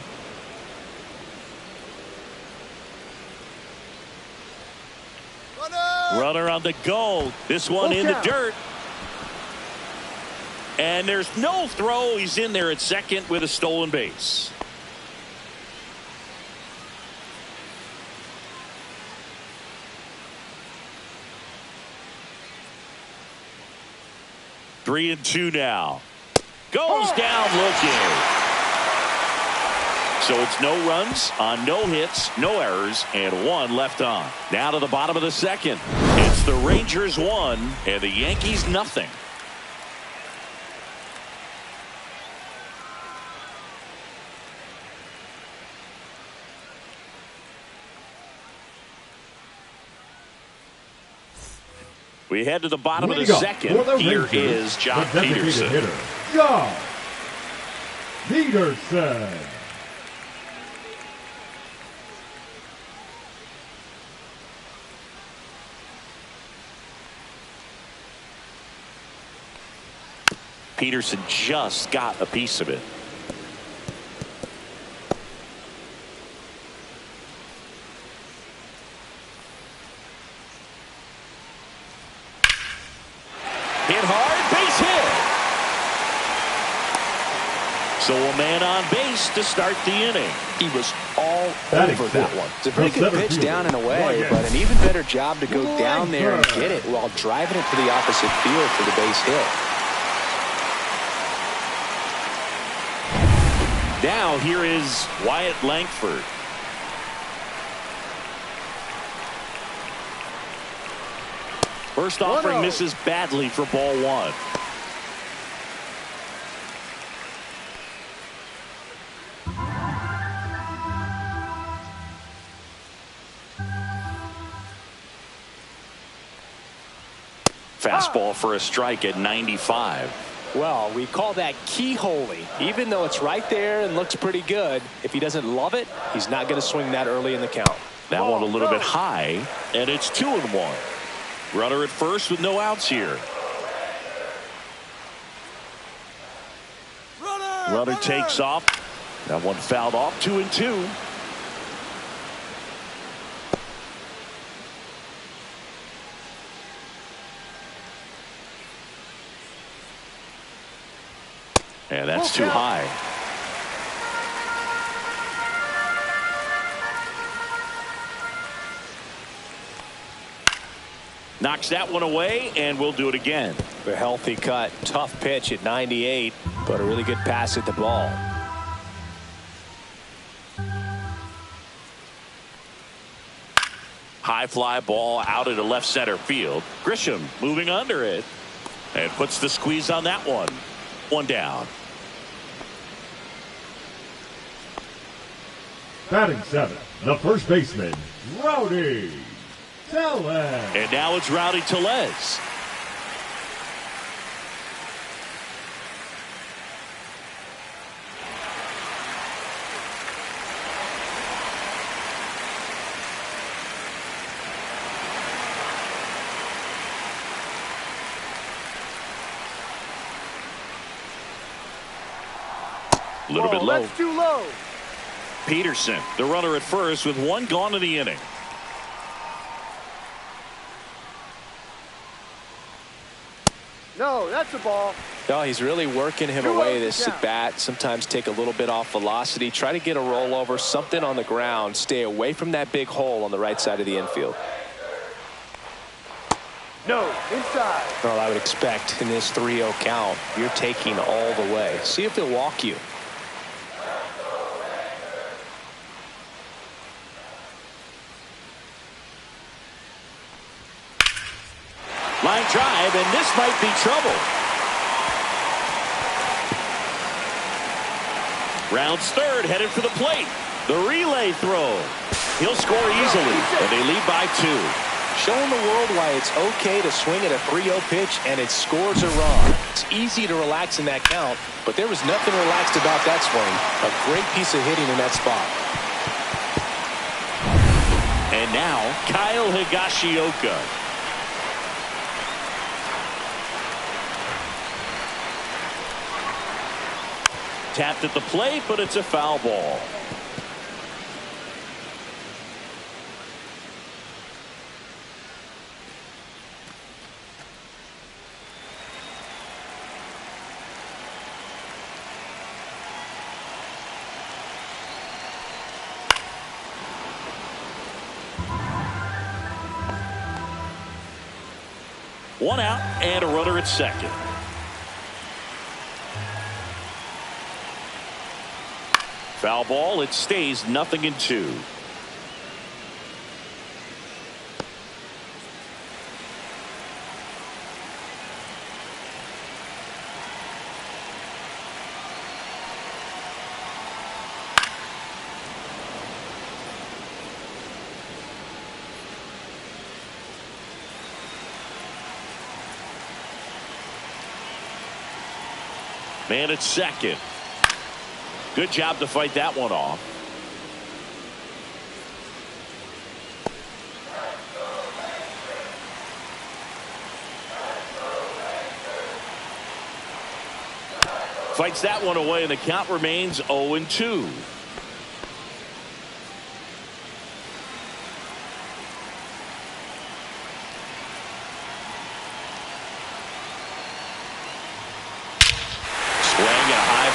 [SPEAKER 1] Runner on the go. This one in the dirt. And there's no throw. He's in there at second with a stolen base. Three and two now. Goes down looking. So it's no runs on no hits, no errors, and 1 left on. Now to the bottom of the second. It's the Rangers 1 and the Yankees nothing. We head to the bottom of the second. Here is Jock Peterson.
[SPEAKER 3] Jock Peterson.
[SPEAKER 1] Peterson just got a piece of it. Hit hard, base hit. So a man on base to start the inning.
[SPEAKER 6] He was all over that one. It's a pretty good pitch down and away, but an even better job to go down there and get it while driving it to the opposite field for the base hit.
[SPEAKER 1] Now here is Wyatt Langford. First offering misses badly for ball 1. fastball for a strike at 95.
[SPEAKER 6] Well, we call that keyholing. Even though it's right there and looks pretty good, if he doesn't love it, he's not going to swing that early in the count.
[SPEAKER 1] That one a little bit high, and it's 2-1. Runner at first with no outs here. Runner takes off. That one fouled off. 2-2. And that's too high. Knocks that one away, and we'll do it again.
[SPEAKER 6] A healthy cut. Tough pitch at 98, but a really good pass at the ball.
[SPEAKER 1] High fly ball out into left center field. Grisham moving under it and puts the squeeze on that one. One down.
[SPEAKER 3] Batting seventh, the first baseman, Rowdy Tellez.
[SPEAKER 1] And now it's Rowdy Tellez. A little bit low.
[SPEAKER 4] That's too low.
[SPEAKER 1] Peterson, the runner at first with one gone in the inning.
[SPEAKER 4] No, that's a ball.
[SPEAKER 6] No, he's really working him away this at bat. Sometimes take a little bit off velocity. Try to get a rollover, something on the ground. Stay away from that big hole on the right side of the infield.
[SPEAKER 4] No, inside.
[SPEAKER 6] Well, I would expect in this 3-0 count, you're taking all the way. See if he'll walk you.
[SPEAKER 1] Line drive, and this might be trouble. Rounds third, headed for the plate. The relay throw. He'll score easily, and they lead by 2.
[SPEAKER 6] Showing the world why it's okay to swing at a 3-0 pitch and it scores a run. It's easy to relax in that count, but there was nothing relaxed about that swing. A great piece of hitting in that spot.
[SPEAKER 1] And now, Kyle Higashioka. Tapped at the plate, but it's a foul ball. One out and a runner at second. Foul ball. It stays 0-2. Man at second. Good job to fight that one off. Fights that one away, and the count remains 0-2.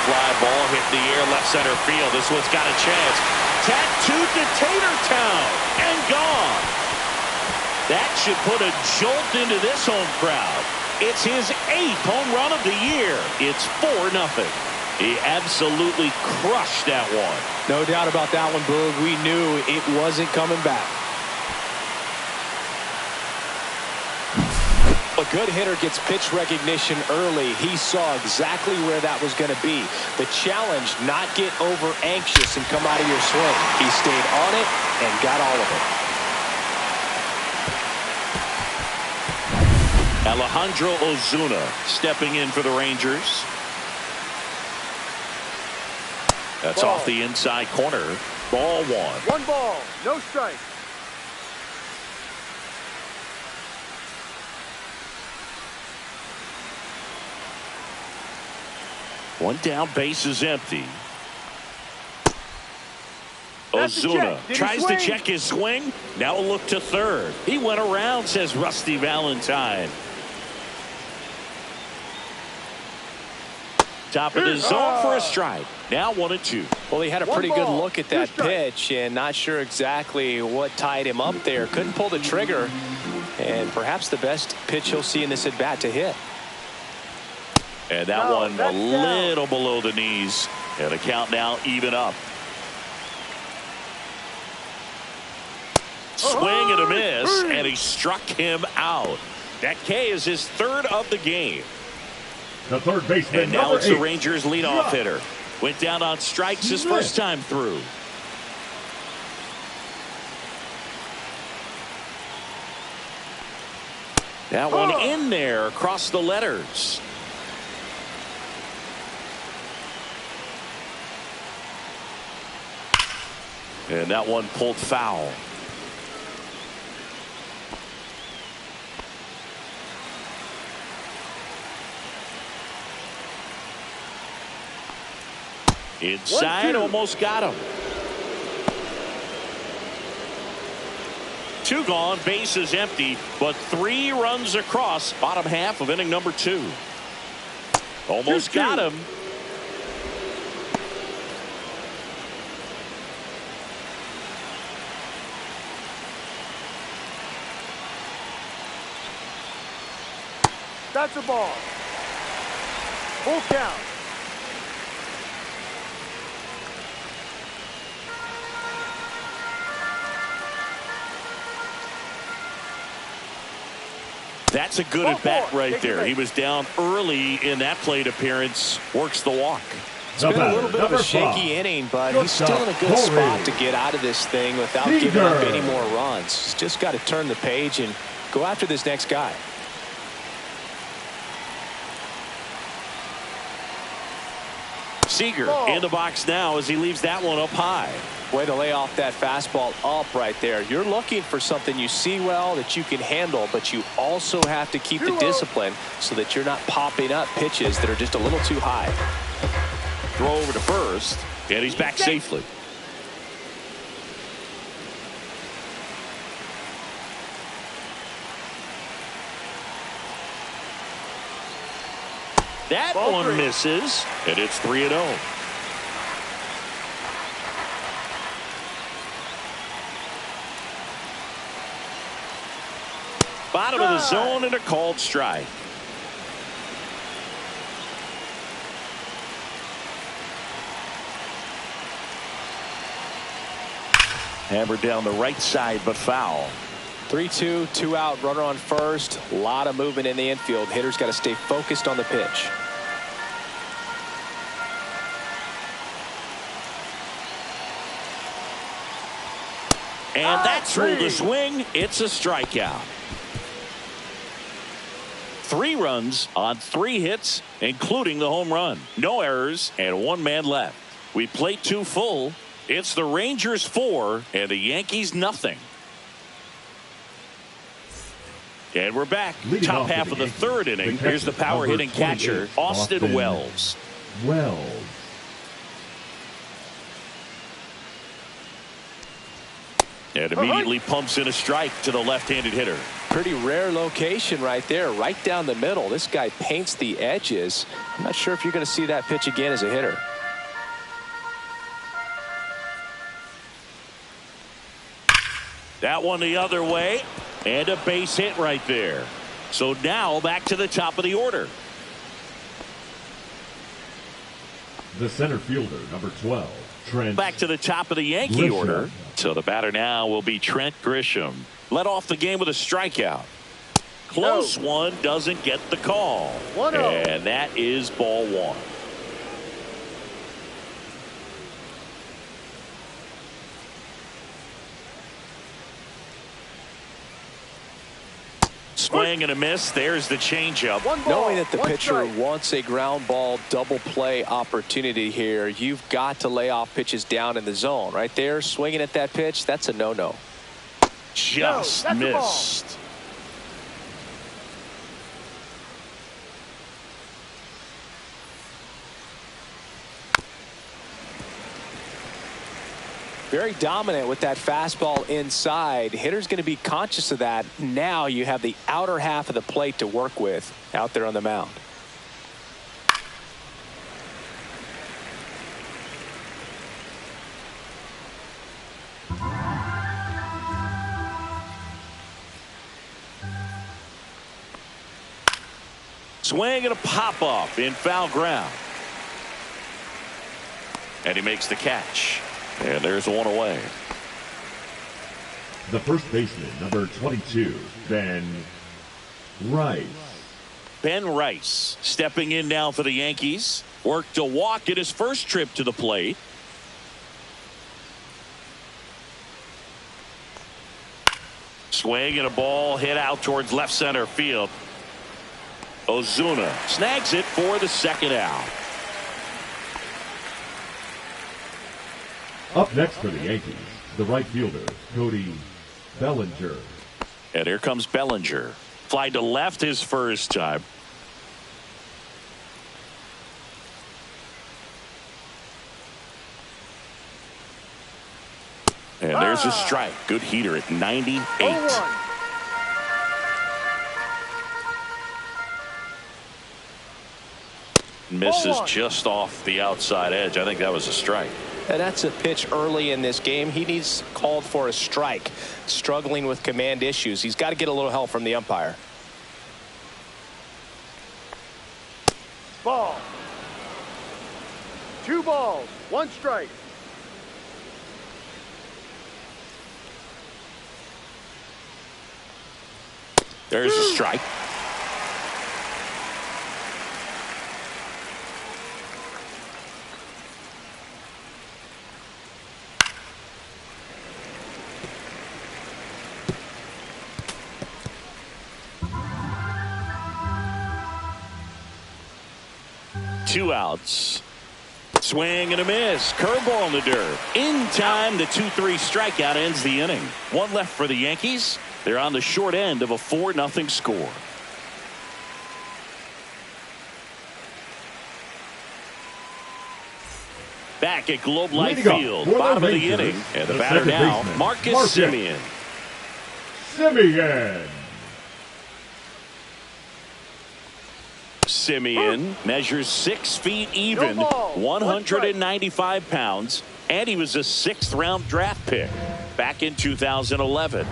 [SPEAKER 1] Fly ball hit the air left center field. This one's got a chance. Tattooed to Tatertown and gone. That should put a jolt into this home crowd. It's his 8th home run of the year. It's 4-0. He absolutely crushed that one.
[SPEAKER 6] No doubt about that one, Boog. We knew it wasn't coming back. A good hitter gets pitch recognition early. He saw exactly where that was going to be. The challenge, not get over anxious and come out of your swing. He stayed on it and got all of it.
[SPEAKER 1] Alejandro Ozuna stepping in for the Rangers. That's off the inside corner. Ball one.
[SPEAKER 4] 1 ball, no strike.
[SPEAKER 1] One down, base is empty.
[SPEAKER 4] That's the
[SPEAKER 1] Ozuna
[SPEAKER 4] check. Did he
[SPEAKER 1] tries to
[SPEAKER 4] swing?
[SPEAKER 1] check his swing. Now a look to third. He went around, says Rusty Valentine. Top of the zone for a strike. Now 1-2.
[SPEAKER 6] Well, he had a
[SPEAKER 4] 1
[SPEAKER 6] pretty good
[SPEAKER 4] ball,
[SPEAKER 6] look at
[SPEAKER 4] 2
[SPEAKER 6] that
[SPEAKER 4] strikes.
[SPEAKER 6] pitch and not sure exactly what tied him up there. Couldn't pull the trigger, and perhaps the best pitch he'll see in this at bat to hit.
[SPEAKER 1] And that
[SPEAKER 4] No,
[SPEAKER 1] one a
[SPEAKER 4] that's
[SPEAKER 1] little below the knees. And the count now even up. Swing and a miss, and he struck him out. That K is his third of the game.
[SPEAKER 3] The third baseman,
[SPEAKER 1] And now
[SPEAKER 3] number
[SPEAKER 1] it's the
[SPEAKER 3] 8.
[SPEAKER 1] Rangers leadoff hitter. Went down on strikes his first time through. That one in there across the letters. And that one pulled foul. Inside,
[SPEAKER 4] 1-2.
[SPEAKER 1] almost got him. 2 gone, base is empty, but 3 runs across bottom half of inning number 2. Almost
[SPEAKER 4] 2-2.
[SPEAKER 1] got him.
[SPEAKER 4] That's a ball. Full count.
[SPEAKER 1] That's a good
[SPEAKER 4] Ball
[SPEAKER 1] at bat
[SPEAKER 4] 4.
[SPEAKER 1] right
[SPEAKER 4] Take it
[SPEAKER 1] there.
[SPEAKER 4] back.
[SPEAKER 1] He was down early in that plate appearance. Works the walk.
[SPEAKER 6] It's been a little bit of a shaky inning, but he's still in a good spot to get out of this thing without giving up any more runs. He's just got to turn the page and go after this next guy.
[SPEAKER 1] Seager in the box now as he leaves that one up high.
[SPEAKER 6] Way to lay off that fastball up right there. You're looking for something you see well that you can handle, but you also have to keep the discipline so that you're not popping up pitches that are just a little too high.
[SPEAKER 1] Throw over to first, and he's back safely. That
[SPEAKER 4] Ball
[SPEAKER 1] one
[SPEAKER 4] 3.
[SPEAKER 1] misses, and it's 3-0. Bottom of the zone and a called strike. Hammered down the right side, but foul.
[SPEAKER 6] 3-2, 2 out, runner on first. A lot of movement in the infield. Hitter's got to stay focused on the pitch.
[SPEAKER 1] And that's through the swing. It's a strikeout. 3 runs on 3 hits, including the home run. No errors and 1 man left. We play 2 full. It's the Rangers 4 and the Yankees nothing. And we're back.
[SPEAKER 3] Leading
[SPEAKER 1] Top
[SPEAKER 3] off
[SPEAKER 1] half
[SPEAKER 3] for
[SPEAKER 1] of
[SPEAKER 3] the
[SPEAKER 1] the
[SPEAKER 3] Yankees,
[SPEAKER 1] third inning.
[SPEAKER 3] the
[SPEAKER 1] Here's the
[SPEAKER 3] catcher,
[SPEAKER 1] power
[SPEAKER 3] number
[SPEAKER 1] hitting catcher,
[SPEAKER 3] 28,
[SPEAKER 1] Austin Wells.
[SPEAKER 3] Wells.
[SPEAKER 1] And immediately pumps in a strike to the left-handed hitter.
[SPEAKER 6] Pretty rare location right there, right down the middle. This guy paints the edges. I'm not sure if you're going to see that pitch again as a hitter.
[SPEAKER 1] That one the other way, and a base hit right there. So now back to the top of the order.
[SPEAKER 3] The center fielder, number 12, Trent.
[SPEAKER 1] Back to the top of the Yankee
[SPEAKER 3] Grisham.
[SPEAKER 1] order. So the batter now will be Trent Grisham. Led off the game with a strikeout. Close one, doesn't get the call.
[SPEAKER 4] 1-0.
[SPEAKER 1] And that is ball 1. Swing and a miss. There's the changeup.
[SPEAKER 6] Knowing that the pitcher
[SPEAKER 4] strike.
[SPEAKER 6] wants a ground ball double play opportunity here, you've got to lay off pitches down in the zone. Right there, swinging at that pitch, that's a no-no.
[SPEAKER 1] Just
[SPEAKER 4] that's a ball.
[SPEAKER 1] missed.
[SPEAKER 6] Very dominant with that fastball inside. Hitter's going to be conscious of that. Now you have the outer half of the plate to work with out there on the mound.
[SPEAKER 1] Swing and a pop-up in foul ground. And he makes the catch. And there's one away.
[SPEAKER 3] The first baseman, number 22, Ben Rice.
[SPEAKER 1] Ben Rice stepping in now for the Yankees. Worked a walk in his first trip to the plate. Swing and a ball hit out towards left center field. Ozuna snags it for the second out.
[SPEAKER 3] Up next for the Yankees, the right fielder, Cody Bellinger.
[SPEAKER 1] And here comes Bellinger. Fly to left his first time. And there's a strike. Good heater at 98.
[SPEAKER 4] 0-1.
[SPEAKER 1] Misses
[SPEAKER 4] 0-1.
[SPEAKER 1] just off the outside edge. I think that was a strike.
[SPEAKER 6] And that's a pitch early in this game. He needs called for a strike. Struggling with command issues. He's got to get a little help from the umpire.
[SPEAKER 4] Ball. 2 balls, 1 strike.
[SPEAKER 1] There's a strike. Two outs. Swing and a miss. Curveball in the dirt. In time, the 2-3 strikeout ends the inning. One left for the Yankees. They're on the short end of a 4-0 score. Back at Globe Life Field, bottom of the inning, and the batter now, Marcus Semien. Semien measures 6 feet even, 195 pounds, and he was a 6th round draft pick back in 2011.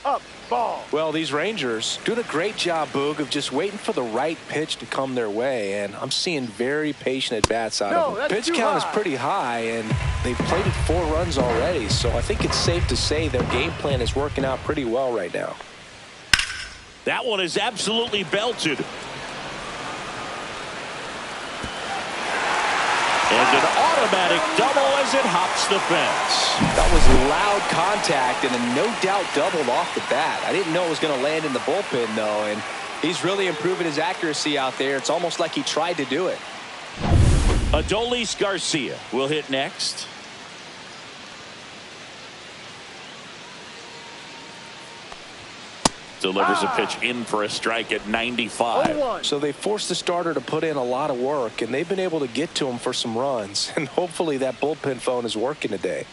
[SPEAKER 4] Up, ball.
[SPEAKER 6] Well, these Rangers doing a great job, Boog, of just waiting for the right pitch to come their way, and I'm seeing very patient at-bats out of them. Pitch count is pretty high, and they've plated 4 runs already, so I think it's safe to say their game plan is working out pretty well right now.
[SPEAKER 1] That one is absolutely belted. And an automatic double as it hops the fence.
[SPEAKER 6] That was loud contact and a no-doubt double off the bat. I didn't know it was going to land in the bullpen, though, and he's really improving his accuracy out there. It's almost like he tried to do it.
[SPEAKER 1] Adolis Garcia will hit next. Delivers a pitch in for a strike at 95.
[SPEAKER 6] So they forced the starter to put in a lot of work, and they've been able to get to him for some runs. And hopefully that bullpen phone is working today.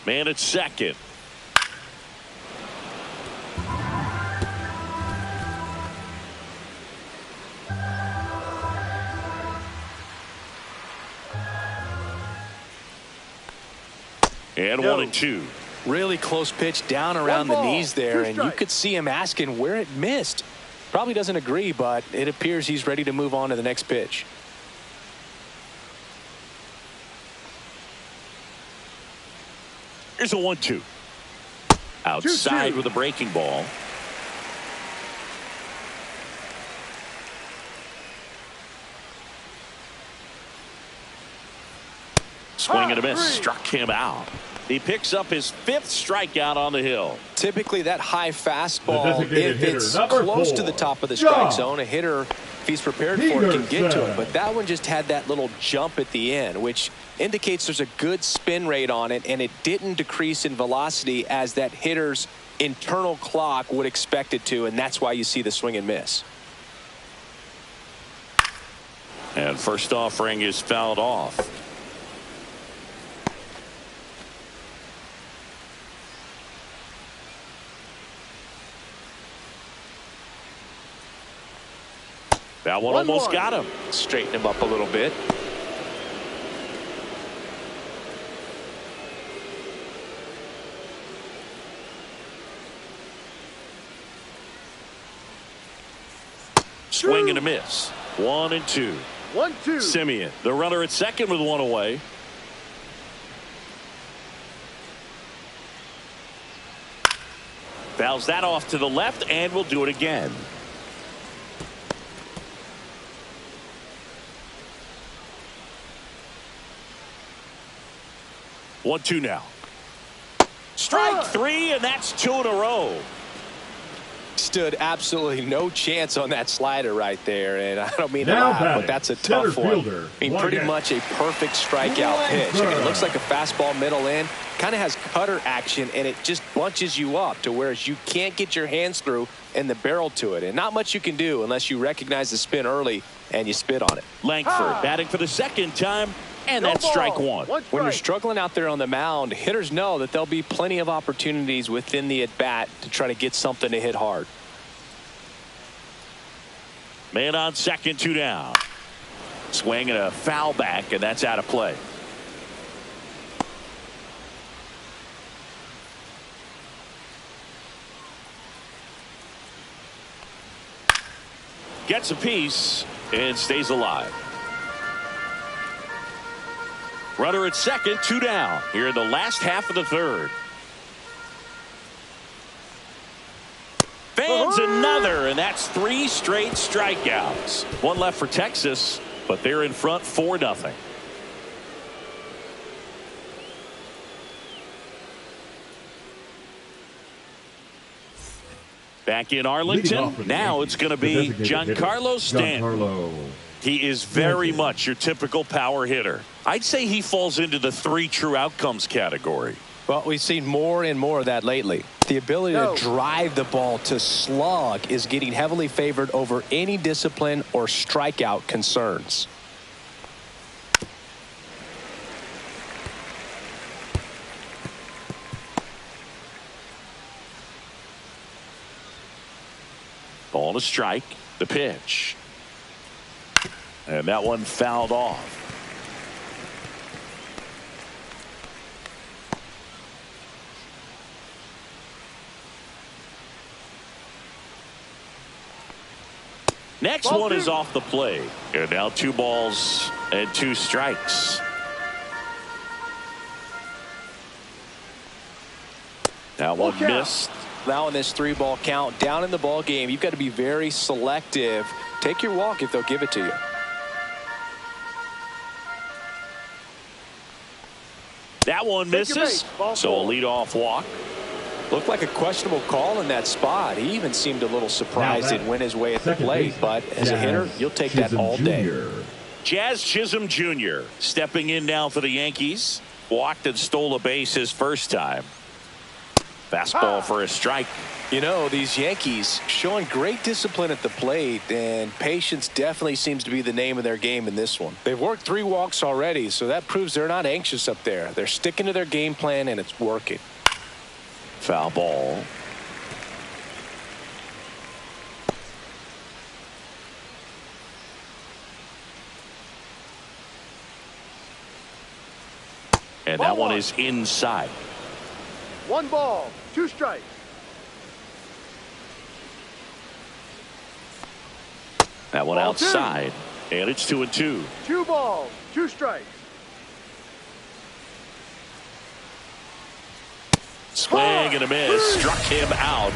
[SPEAKER 1] Man at second. And 1-2.
[SPEAKER 6] Really close pitch down around the knees there, and you could see him asking where it missed. Probably doesn't agree, but it appears he's ready to move on to the next pitch.
[SPEAKER 1] Here's a 1-2. Outside with a breaking ball. Swing and a miss. Struck him out. He picks up his 5th strikeout on the hill.
[SPEAKER 6] Typically, that high fastball, if it's
[SPEAKER 3] number
[SPEAKER 6] close
[SPEAKER 3] 4,
[SPEAKER 6] to the top of the strike zone, a hitter, if he's prepared for it, can get to it. But that one just had that little jump at the end, which indicates there's a good spin rate on it, and it didn't decrease in velocity as that hitter's internal clock would expect it to, and that's why you see the swing and miss.
[SPEAKER 1] And first offering is fouled off. That one almost got him.
[SPEAKER 6] Straighten him up a little bit.
[SPEAKER 1] Swing and a miss. 1-2.
[SPEAKER 4] 1-2.
[SPEAKER 1] Simeon, the runner at second with one away. Fouls that off to the left, and will do it again. 1-2 now. Strike 3, and that's 2 in a row.
[SPEAKER 6] Stood absolutely no chance on that slider right there, and I don't mean to laugh, but that's a tough one. I mean, pretty much a perfect strikeout pitch. I mean, it looks like a fastball middle in, kind of has cutter action, and it just bunches you up to whereas you can't get your hands through and the barrel to it, and not much you can do unless you recognize the spin early and you spit on it.
[SPEAKER 1] Langford batting for the second time, and that's strike 1.
[SPEAKER 6] When you're struggling out there on the mound, hitters know that there'll be plenty of opportunities within the at-bat to try to get something to hit hard.
[SPEAKER 1] Man on second, 2 down. Swing and a foul back, and that's out of play. Gets a piece and stays alive. Runner at second, 2 down here in the last half of the third. Fans another, and that's 3 straight strikeouts. One left for Texas, but they're in front 4-0. Back in Arlington, now it's going to be Giancarlo Stanton. He is very much your typical power hitter. I'd say he falls into the 3 true outcomes category.
[SPEAKER 6] Well, we've seen more and more of that lately. The ability to drive the ball to slug is getting heavily favored over any discipline or strikeout concerns.
[SPEAKER 1] Ball to strike, the pitch. And that one fouled off. Next one is off the plate. And now 2 balls and 2 strikes. That one missed.
[SPEAKER 6] Now in this 3-ball count, down in the ball game, you've got to be very selective. Take your walk if they'll give it to you.
[SPEAKER 1] That one misses. So a leadoff walk.
[SPEAKER 6] Looked like a questionable call in that spot. He even seemed a little surprised it went his way at the plate. But as a hitter, you'll take that all day.
[SPEAKER 1] Jazz Chisholm Jr. stepping in now for the Yankees. Walked and stole a base his first time. Fastball for a strike.
[SPEAKER 6] You know, these Yankees showing great discipline at the plate, and patience definitely seems to be the name of their game in this one. They've worked 3 walks already, so that proves they're not anxious up there. They're sticking to their game plan, and it's working.
[SPEAKER 1] Foul ball. And that one is inside.
[SPEAKER 4] 1 ball, 2 strikes.
[SPEAKER 1] That one outside, and it's 2-2.
[SPEAKER 4] 2 balls, 2 strikes.
[SPEAKER 1] Swing and a miss. Struck him out.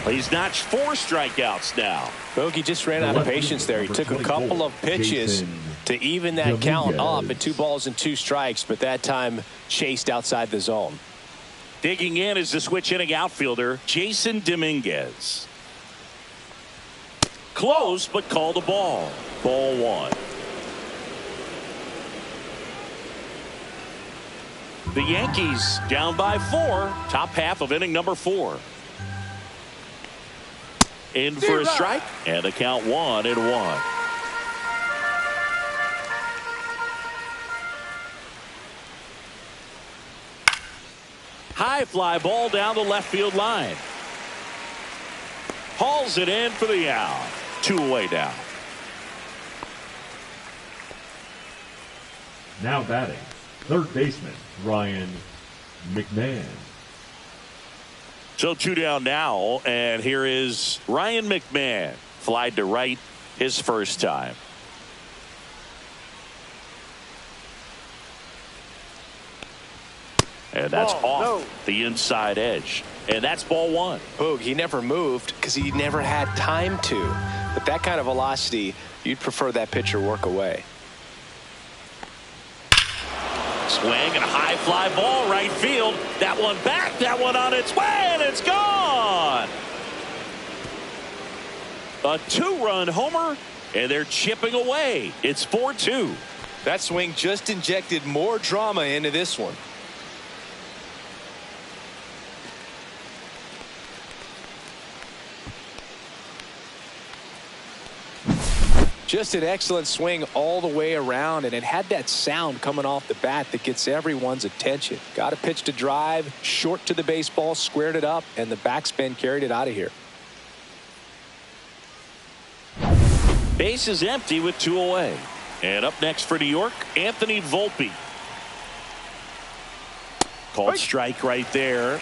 [SPEAKER 1] He's notched 4 strikeouts now.
[SPEAKER 6] Bogey just ran out of patience there. He took a couple of pitches, to even that count up at 2 balls and 2 strikes, but that time chased outside the zone.
[SPEAKER 1] Digging in is the switch hitting outfielder, Jason Dominguez. Close, but called a ball. Ball 1. The Yankees down by 4. Top half of inning number 4. In for a strike, and the count 1-1. High fly ball down the left field line. Hauls it in for the out. 2 away now.
[SPEAKER 3] Now batting, third baseman Ryan McMahon.
[SPEAKER 1] So 2 down now, and here is Ryan McMahon. Flied to right his first time. And that's off the inside edge. And that's ball 1.
[SPEAKER 6] Boog, he never moved because he never had time to. But that kind of velocity, you'd prefer that pitcher work away.
[SPEAKER 1] Swing and a high fly ball right field. That one back, that one on its way, and it's gone. A 2-run homer, and they're chipping away. It's 4-2.
[SPEAKER 6] That swing just injected more drama into this one. Just an excellent swing all the way around, and it had that sound coming off the bat that gets everyone's attention. Got a pitch to drive, short to the baseball, squared it up, and the backspin carried it out of here.
[SPEAKER 1] Base is empty with 2 away. And up next for New York, Anthony Volpe. Called strike right there.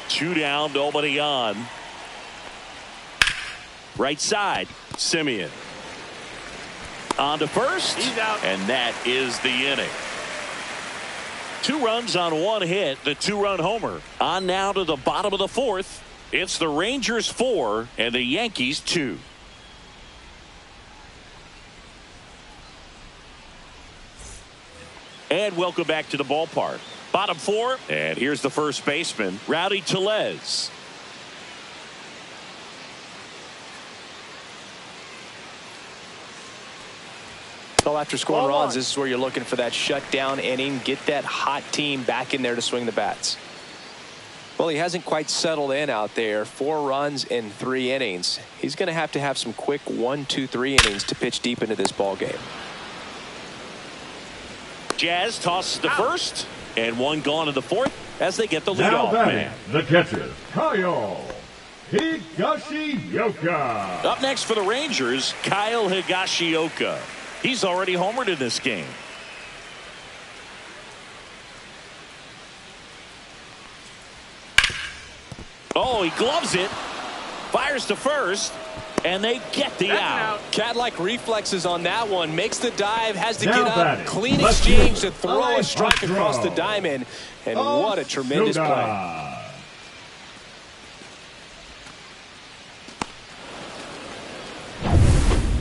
[SPEAKER 1] Two down, nobody on. Right side, Simeon. On to first, and that is the inning. 2 runs on 1 hit, the 2-run homer. On now to the bottom of the 4th. It's the Rangers 4 and the Yankees 2. And welcome back to the ballpark. Bottom 4, and here's the first baseman, Rowdy Tellez.
[SPEAKER 6] Well, after scoring runs, this is where you're looking for that shutdown inning. Get that hot team back in there to swing the bats. Well, he hasn't quite settled in out there. 4 runs in 3 innings. He's going to have some quick 1, 2, 3 innings to pitch deep into this ball game.
[SPEAKER 1] Jazz tosses to first, and 1 gone in the 4th as they get the leadoff man.
[SPEAKER 3] The catcher, Kyle Higashioka.
[SPEAKER 1] Up next for the Rangers, Kyle Higashioka. He's already homered in this game. Oh, he gloves it, fires to first, and they get the out.
[SPEAKER 6] Cat-like reflexes on that one. Makes the dive, has to
[SPEAKER 3] Now
[SPEAKER 6] get up.
[SPEAKER 3] batting.
[SPEAKER 6] Clean
[SPEAKER 3] Let's
[SPEAKER 6] exchange
[SPEAKER 3] go.
[SPEAKER 6] to throw a strike across the diamond. And what a tremendous play.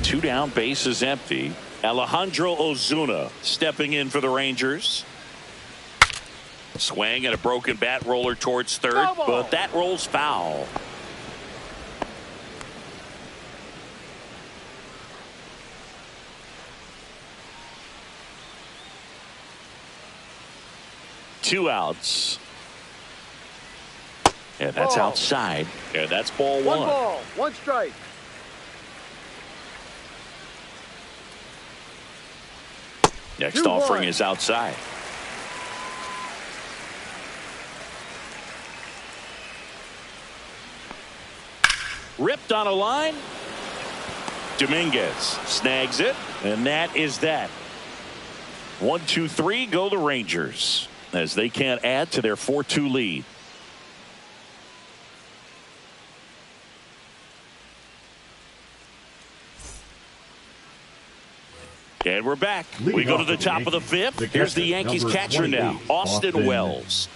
[SPEAKER 1] 2 down, base is empty. Alejandro Ozuna stepping in for the Rangers. Swing and a broken bat roller towards third, but that rolls foul. Two outs. And that's outside. And that's ball 1.
[SPEAKER 4] 1 ball, 1 strike.
[SPEAKER 1] Next
[SPEAKER 4] 2-1.
[SPEAKER 1] offering is outside. Ripped on a line. Dominguez snags it, and that is that. 1, 2, 3 go the Rangers as they can't add to their 4-2 lead. And we're back.
[SPEAKER 3] Leading
[SPEAKER 1] We go to
[SPEAKER 3] off
[SPEAKER 1] the
[SPEAKER 3] for
[SPEAKER 1] top of the fifth. Here's the Yankees
[SPEAKER 3] number
[SPEAKER 1] catcher now,
[SPEAKER 3] 28,
[SPEAKER 1] Austin Wells.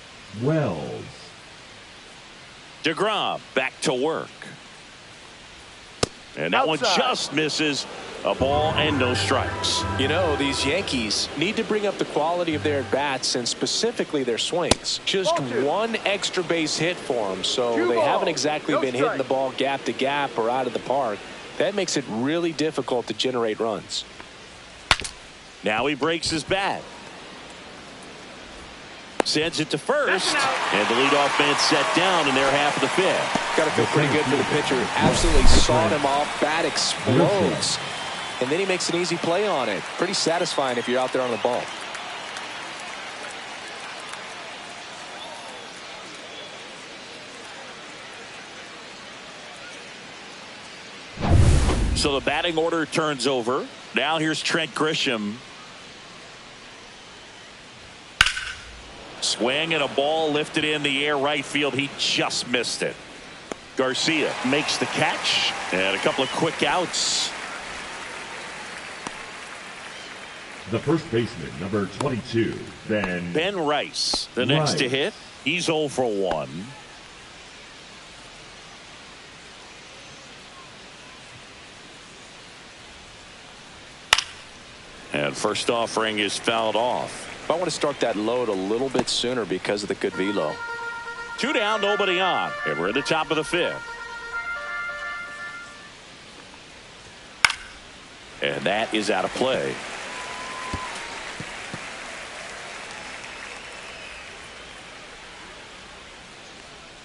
[SPEAKER 3] Wells.
[SPEAKER 1] DeGrom back to work. And that one just misses. A ball and no strikes.
[SPEAKER 6] You know, these Yankees need to bring up the quality of their at-bats and specifically their swings. Just one extra base hit for them, so they haven't exactly been hitting the ball gap to gap or out of the park. That makes it really difficult to generate runs.
[SPEAKER 1] Now he breaks his bat. Sends it to first. And the leadoff man set down in their half of the fifth.
[SPEAKER 6] Got to feel pretty good for the pitcher. Absolutely sawed him off. Bat explodes. And then he makes an easy play on it. Pretty satisfying if you're out there on the ball.
[SPEAKER 1] So the batting order turns over. Now here's Trent Grisham. Swing and a ball lifted in the air right field. He just missed it. Garcia makes the catch. And a couple of quick outs.
[SPEAKER 3] The first baseman, number 22,
[SPEAKER 1] Ben Rice, the next to hit. He's 0 for 1. And first offering is fouled off.
[SPEAKER 6] I want to start that load a little bit sooner because of the good velo.
[SPEAKER 1] 2 down, nobody on. And we're at the top of the fifth. And that is out of play.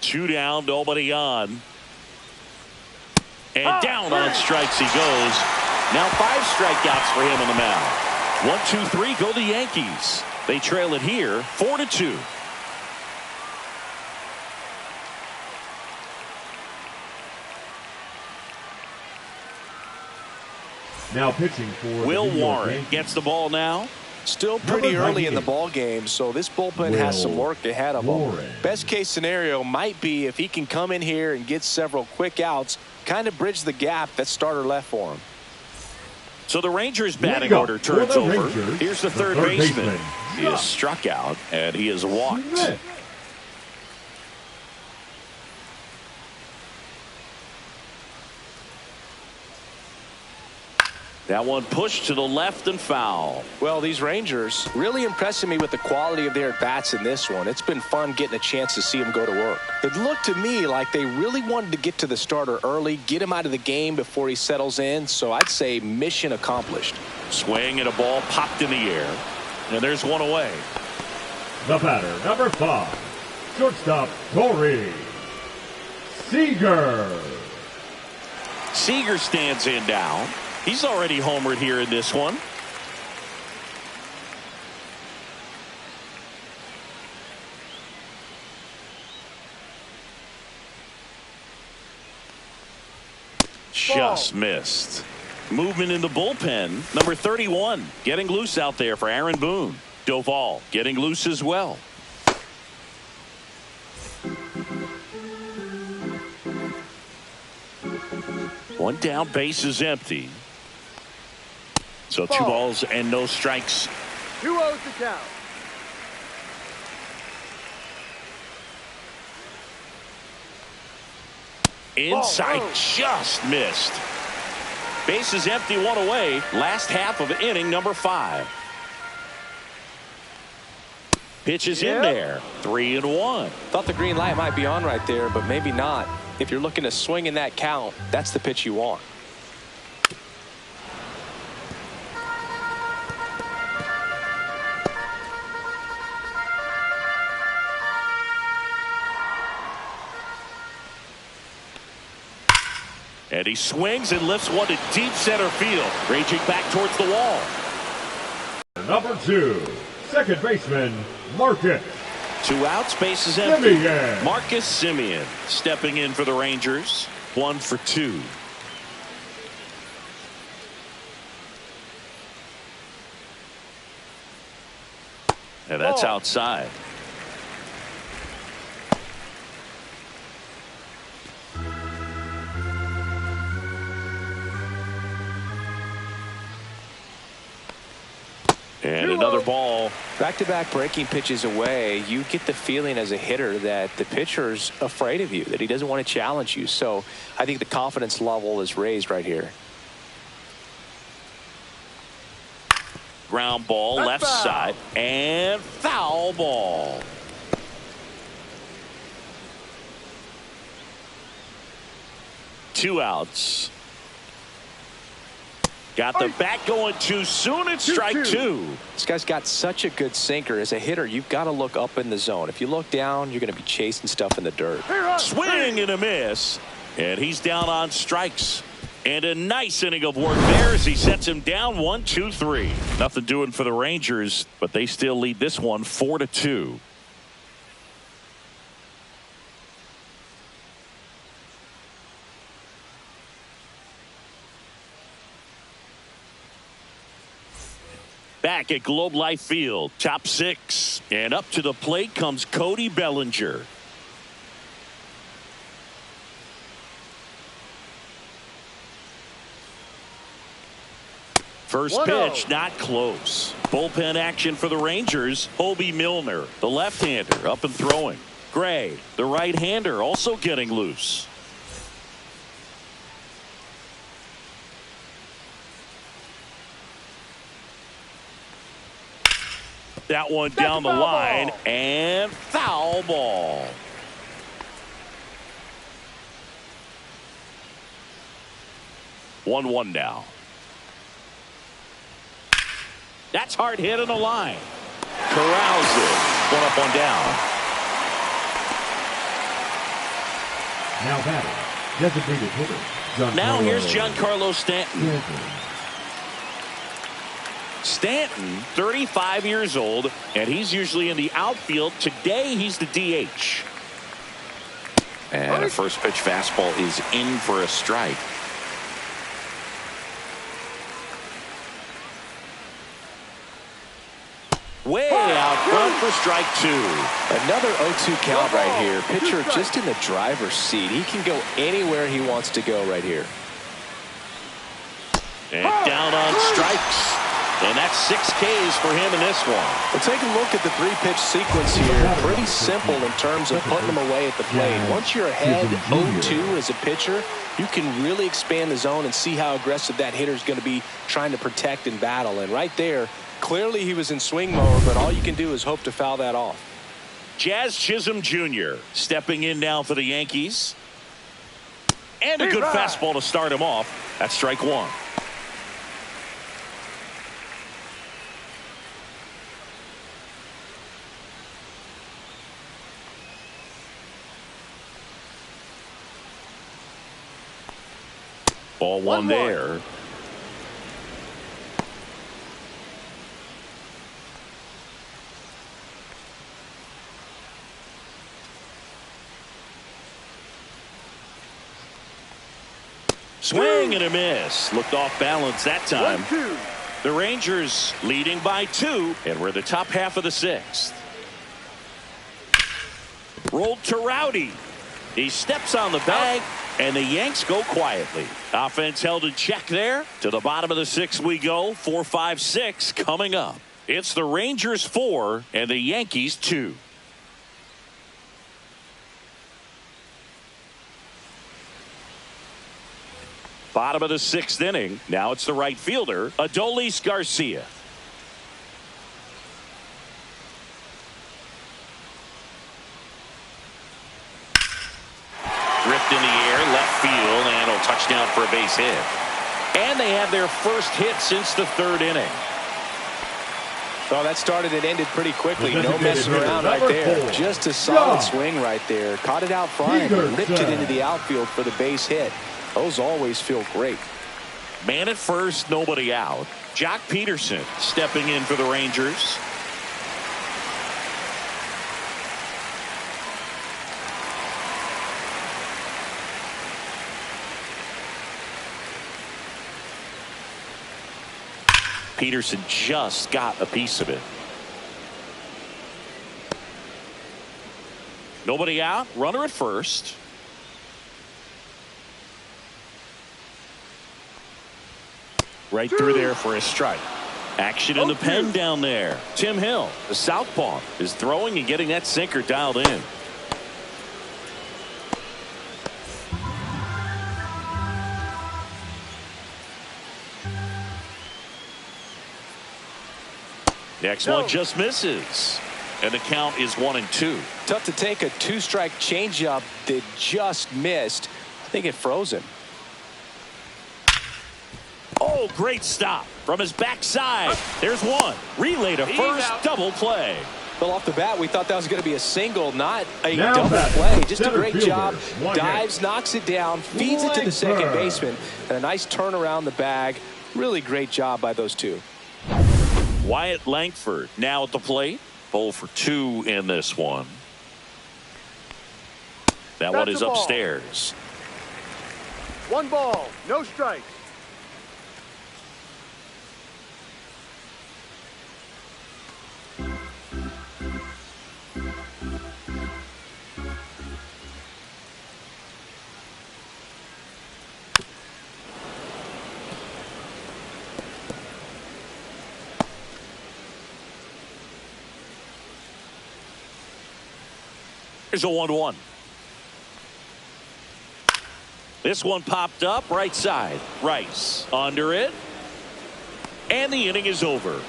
[SPEAKER 1] Two down, nobody on. And down on strikes he goes. Now 5 strikeouts for him on the mound. 1, 2, 3, go the Yankees. They trail it here 4-2.
[SPEAKER 3] Now pitching for
[SPEAKER 1] Will Warren gets the ball now.
[SPEAKER 6] Still pretty early in the ball game, so this bullpen has some work ahead of him. Best case scenario might be if he can come in here and get several quick outs, kind of bridge the gap that starter left for him.
[SPEAKER 1] So the Rangers batting order turns over. Here's the third baseman. He is struck out and he is walked. That one pushed to the left and foul.
[SPEAKER 6] Well, these Rangers really impressing me with the quality of their bats in this one. It's been fun getting a chance to see them go to work. It looked to me like they really wanted to get to the starter early, get him out of the game before he settles in. So I'd say mission accomplished.
[SPEAKER 1] Swing and a ball popped in the air. And there's one away.
[SPEAKER 3] The batter, number 5, shortstop Corey Seager.
[SPEAKER 1] Seager stands in now. He's already homered here in this one. Just missed. Movement in the bullpen. Number 31 getting loose out there for Aaron Boone. Doval getting loose as well. One down, base is empty. So 2 balls and no strikes.
[SPEAKER 4] 2-0 to count.
[SPEAKER 1] Inside, just missed. Base is empty, 1 away. Last half of inning number 5. Pitch is in there. 3-1.
[SPEAKER 6] Thought the green light might be on right there, but maybe not. If you're looking to swing in that count, that's the pitch you want.
[SPEAKER 1] And he swings and lifts one to deep center field. Raging back towards the wall.
[SPEAKER 3] Number 2, second baseman Marcus.
[SPEAKER 1] 2 outs, base is empty.
[SPEAKER 3] Semien.
[SPEAKER 1] Marcus Semien stepping in for the Rangers. 1 for 2. And that's outside. And another ball.
[SPEAKER 6] Back-to-back breaking pitches away, you get the feeling as a hitter that the pitcher's afraid of you, that he doesn't want to challenge you. So I think the confidence level is raised right here.
[SPEAKER 1] Ground ball,
[SPEAKER 4] That's
[SPEAKER 1] left
[SPEAKER 4] foul.
[SPEAKER 1] side, and foul ball. Two outs. Got the bat going too soon. It's strike two.
[SPEAKER 6] This guy's got such a good sinker. As a hitter, you've got to look up in the zone. If you look down, you're going to be chasing stuff in the dirt.
[SPEAKER 1] Swing and a miss. And he's down on strikes. And a nice inning of work there as he sets him down 1-2-3. Nothing doing for the Rangers, but they still lead this one 4-2. Back at Globe Life Field, top six. And up to the plate comes Cody Bellinger. First pitch, not close. Bullpen action for the Rangers. Hobie Milner, the left-hander, up and throwing. Gray, the right-hander, also getting loose. That one down the line, and foul ball. One now. That's hard hit in the line. Corrals it. One up, one down.
[SPEAKER 3] Now batting, designated hitter.
[SPEAKER 1] Now here's Giancarlo Stanton. Stanton, 35 years old, and he's usually in the outfield. Today, he's the DH.
[SPEAKER 5] And a first pitch fastball is in for a strike.
[SPEAKER 1] Way out front for strike two.
[SPEAKER 6] Another 0-2 count right here. Pitcher just in the driver's seat. He can go anywhere he wants to go right here.
[SPEAKER 1] And down on strikes. And that's 6 Ks for him in this one.
[SPEAKER 6] Well, take a look at the 3-pitch sequence here. Pretty simple in terms of putting them away at the plate. Once you're ahead 0-2 as a pitcher, you can really expand the zone and see how aggressive that hitter is going to be trying to protect and battle. And right there, clearly he was in swing mode, but all you can do is hope to foul that off.
[SPEAKER 1] Jazz Chisholm Jr. stepping in now for the Yankees. And a good fastball to start him off. That's strike one. Ball one there. Swing and a miss. Looked off balance that time. The Rangers leading by 2, and we're the top half of the 6th. Rolled to Rowdy. He steps on the bag, and the Yanks go quietly. Offense held in check there. To the bottom of the 6th we go. 4, 5, 6 coming up. It's the Rangers 4 and the Yankees 2. Bottom of the 6th inning. Now it's the right fielder, Adolis Garcia. Ripped in the air, left field, and a touchdown for a base hit. And they have their first hit since the 3rd inning.
[SPEAKER 6] Oh, that started and ended pretty quickly. No messing around right there. Just a solid swing right there. Caught it out front and ripped it into the outfield for the base hit. Those always feel great.
[SPEAKER 1] Man at first, nobody out. Jock Peterson stepping in for the Rangers. Peterson just got a piece of it. Nobody out. Runner at first. Right through there for a strike. Action in the pen down there. Tim Hill, the southpaw, is throwing and getting that sinker dialed in. Next one just misses. And the count is 1-2.
[SPEAKER 6] Tough to take a two-strike changeup that just missed. I think it froze him.
[SPEAKER 1] Oh, great stop from his backside. There's one. Relay to first, double play.
[SPEAKER 6] Well, off the bat, we thought that was going to be a single, not a
[SPEAKER 3] Now
[SPEAKER 6] double
[SPEAKER 3] batting,
[SPEAKER 6] play. Just a
[SPEAKER 3] center
[SPEAKER 6] great
[SPEAKER 3] fielder,
[SPEAKER 6] job.
[SPEAKER 3] Wyatt.
[SPEAKER 6] Dives, knocks it down, feeds it to the second baseman, and a nice turn around the bag. Really great job by those two.
[SPEAKER 1] Wyatt Langford now at the plate. 0 for 2 in this one. That one is upstairs.
[SPEAKER 4] 1 ball, no strikes.
[SPEAKER 1] Here's a 1-1. This one popped up right side. Rice under it. And the inning is over.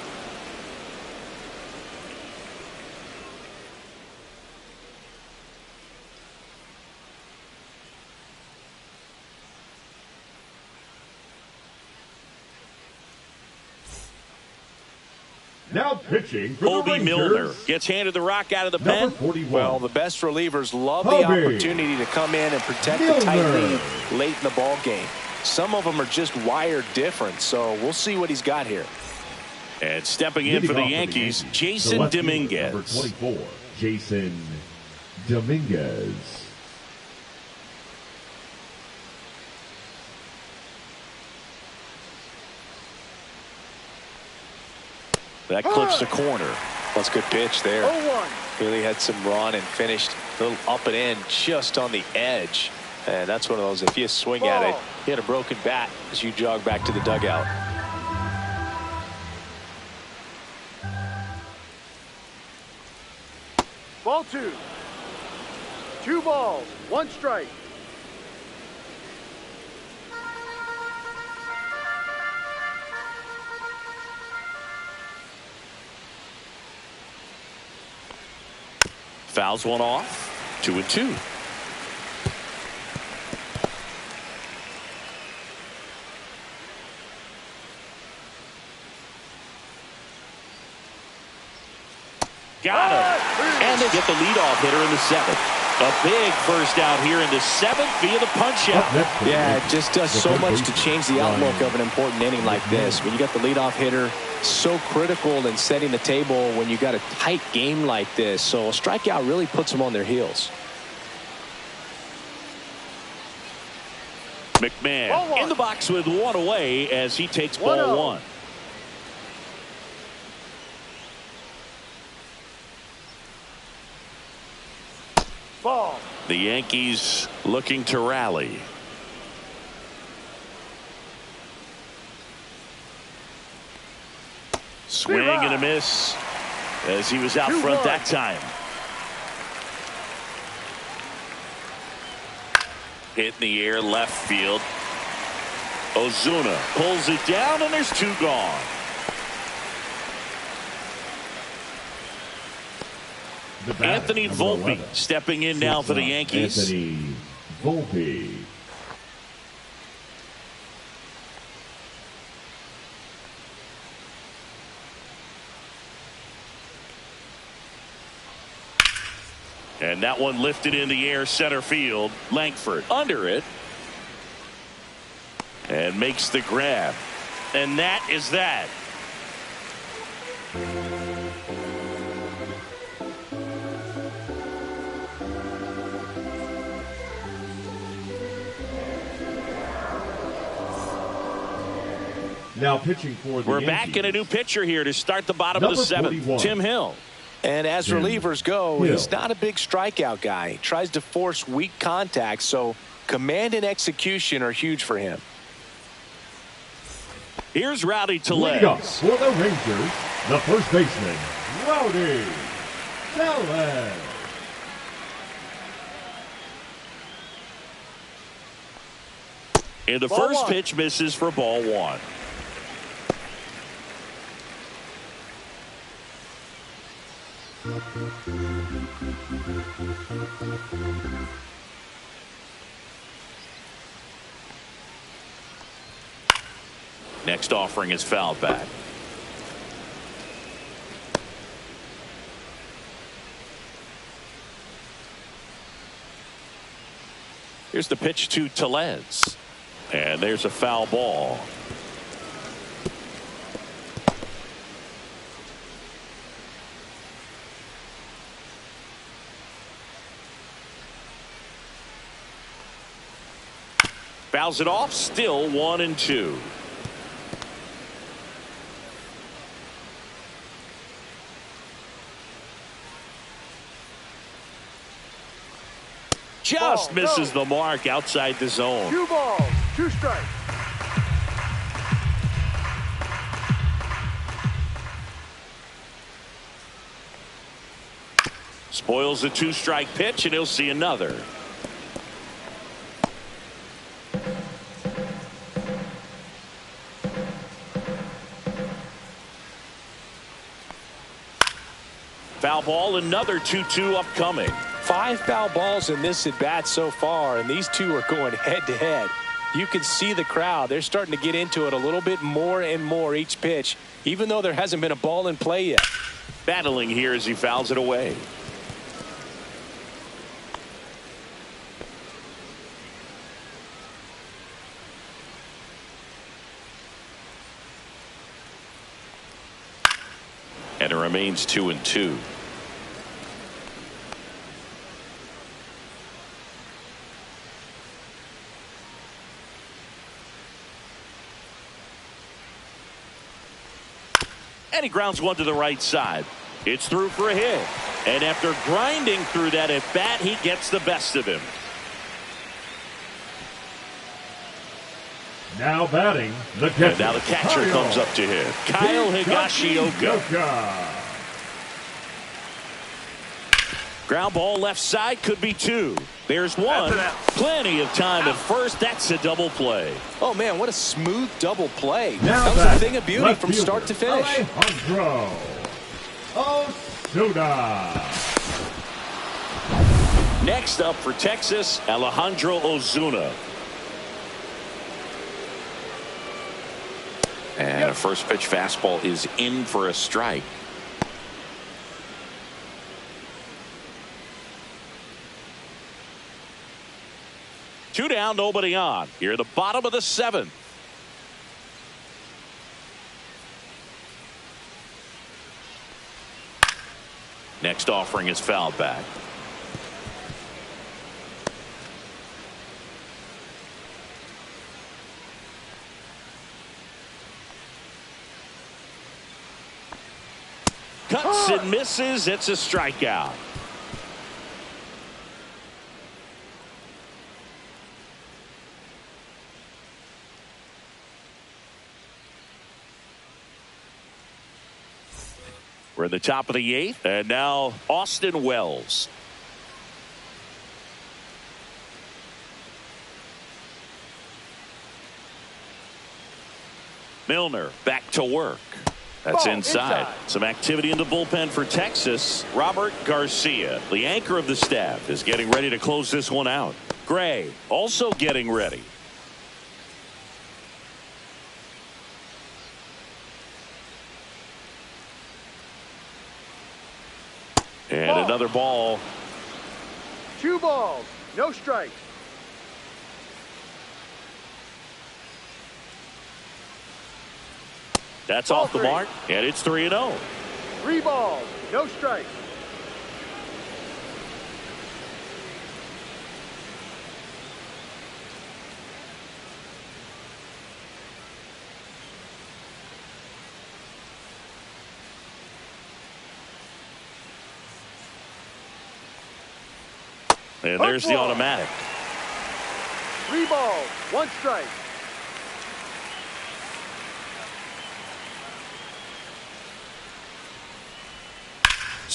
[SPEAKER 3] Now pitching for the
[SPEAKER 1] Obi
[SPEAKER 3] Rangers,
[SPEAKER 1] Milner gets handed the rock out of the pen.
[SPEAKER 3] number 41.
[SPEAKER 6] Well, the best relievers love the
[SPEAKER 3] Obi
[SPEAKER 6] opportunity to come in and protect the tight lead late in the ball game. Some of them are just wired different, so we'll see what he's got here.
[SPEAKER 1] And stepping in for the Yankees, Jason
[SPEAKER 3] Number
[SPEAKER 1] Dominguez.
[SPEAKER 3] 24, Jason Dominguez.
[SPEAKER 1] That clips the corner.
[SPEAKER 6] That's a good pitch there.
[SPEAKER 4] 0-1.
[SPEAKER 6] Really had some run and finished a little up and in just on the edge. And that's one of those, if you swing at it, you had a broken bat as you jog back to the dugout.
[SPEAKER 4] Ball 2. 2 balls, 1 strike.
[SPEAKER 1] Fouls one off. 2-2. Got him. And they get the leadoff hitter in the 7th. A big first out here in the 7th via the punch out.
[SPEAKER 6] Yeah, it just does so much to change the outlook of an important inning like this. When you got the leadoff hitter, so critical in setting the table when you got a tight game like this. So a strikeout really puts them on their heels.
[SPEAKER 1] McMahon in the box with one away as he takes ball 1.
[SPEAKER 4] Ball.
[SPEAKER 1] The Yankees looking to rally. Swing and a miss as he was out front that time. Hit in the air left field. Ozuna pulls it down and there's 2 gone. Anthony Volpe stepping in now for the Yankees.
[SPEAKER 3] Anthony Volpe.
[SPEAKER 1] And that one lifted in the air center field. Langford under it. And makes the grab. And that is that.
[SPEAKER 3] Now pitching for the
[SPEAKER 1] We're
[SPEAKER 3] Yankees,
[SPEAKER 1] back in a new pitcher here to start the bottom of the
[SPEAKER 3] number
[SPEAKER 1] 7th.
[SPEAKER 3] 41.
[SPEAKER 1] Tim Hill.
[SPEAKER 6] And as
[SPEAKER 3] Tim
[SPEAKER 6] relievers go,
[SPEAKER 3] Hill.
[SPEAKER 6] he's not a big strikeout guy. He tries to force weak contact, so command and execution are huge for him.
[SPEAKER 1] Here's Rowdy
[SPEAKER 3] Leading up
[SPEAKER 1] Tellez.
[SPEAKER 3] for the Rangers, the first baseman, Rowdy Tellez.
[SPEAKER 1] And the
[SPEAKER 4] Ball
[SPEAKER 1] first
[SPEAKER 4] one.
[SPEAKER 1] pitch misses for ball one. Next offering is fouled back. Here's the pitch to Tellez. And there's a foul ball. Fouls it off, still 1-2. Just
[SPEAKER 4] Ball,
[SPEAKER 1] misses
[SPEAKER 4] go.
[SPEAKER 1] the mark outside the zone.
[SPEAKER 4] 2 balls, 2 strikes.
[SPEAKER 1] Spoils the 2-strike pitch, and he'll see another. Foul ball, another 2-2 upcoming.
[SPEAKER 6] 5 foul balls in this at bat so far, and these two are going head to head. You can see the crowd. They're starting to get into it a little bit more and more each pitch, even though there hasn't been a ball in play yet.
[SPEAKER 1] Battling here as he fouls it away. And it remains 2-2. And he grounds one to the right side. It's through for a hit. And after grinding through that at bat, he gets the best of him.
[SPEAKER 3] Now batting, the catcher.
[SPEAKER 1] And now the catcher comes up to hit. Kyle Higashioka. Ground ball left side, could be 2. There's 1. Plenty of time at first. That's a double play.
[SPEAKER 6] Oh, man, what a smooth double play.
[SPEAKER 3] Now
[SPEAKER 6] That was a thing of beauty
[SPEAKER 3] left
[SPEAKER 6] from start to
[SPEAKER 3] fielder,
[SPEAKER 6] finish.
[SPEAKER 3] Alejandro Osuna.
[SPEAKER 1] Next up for Texas, Alejandro Osuna.
[SPEAKER 5] And a first pitch fastball is in for a strike.
[SPEAKER 1] Two down, nobody on. Here at the bottom of the 7th. Next offering is fouled back. Cuts and misses. It's a strikeout. We're at the top of the 8th, and now Austin Wells. Milner back to work. That's
[SPEAKER 4] Ball
[SPEAKER 1] inside. Some activity in the bullpen for Texas. Robert Garcia, the anchor of the staff, is getting ready to close this one out. Gray also getting ready. And another ball.
[SPEAKER 4] 2 balls, no strikes.
[SPEAKER 1] That's
[SPEAKER 4] Ball
[SPEAKER 1] off the
[SPEAKER 4] 3.
[SPEAKER 1] mark, and it's 3-0.
[SPEAKER 4] 3 balls, no strikes.
[SPEAKER 1] And there's the automatic.
[SPEAKER 4] 3 balls, 1 strike.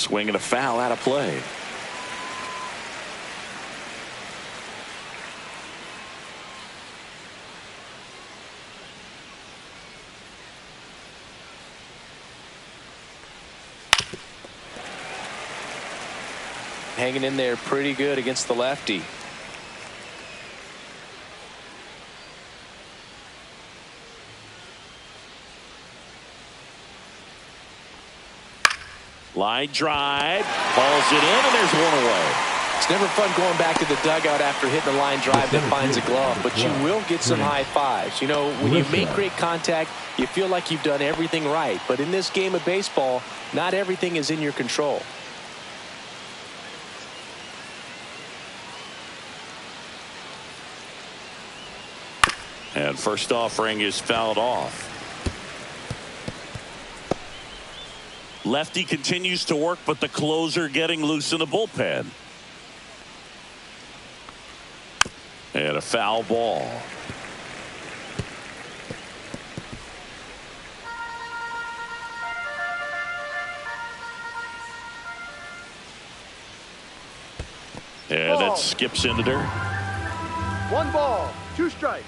[SPEAKER 5] Swing and a foul out of play.
[SPEAKER 6] Hanging in there pretty good against the lefty.
[SPEAKER 1] Line drive, balls it in, and there's one away.
[SPEAKER 6] It's never fun going back to the dugout after hitting a line drive that finds a glove, but you will get some high fives. You know, when you make great contact, you feel like you've done everything right. But in this game of baseball, not everything is in your control.
[SPEAKER 1] And first offering is fouled off. Lefty continues to work, but the closer getting loose in the bullpen. And a foul ball. And that skips into dirt.
[SPEAKER 4] 1 ball, 2 strikes.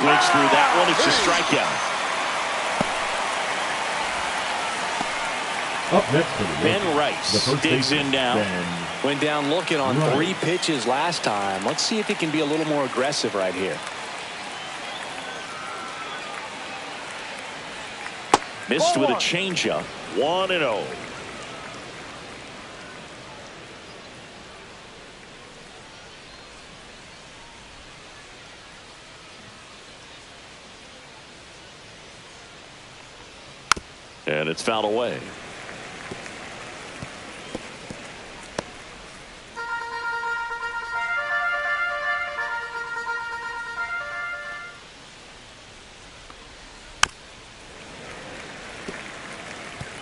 [SPEAKER 1] Swings through that one. It's a strikeout.
[SPEAKER 3] Up next for the
[SPEAKER 1] Ben Rice digs in now.
[SPEAKER 6] Went down looking on 3 pitches last time. Let's see if he can be a little more aggressive right here.
[SPEAKER 1] Missed with a changeup. 1-0. And it's fouled away.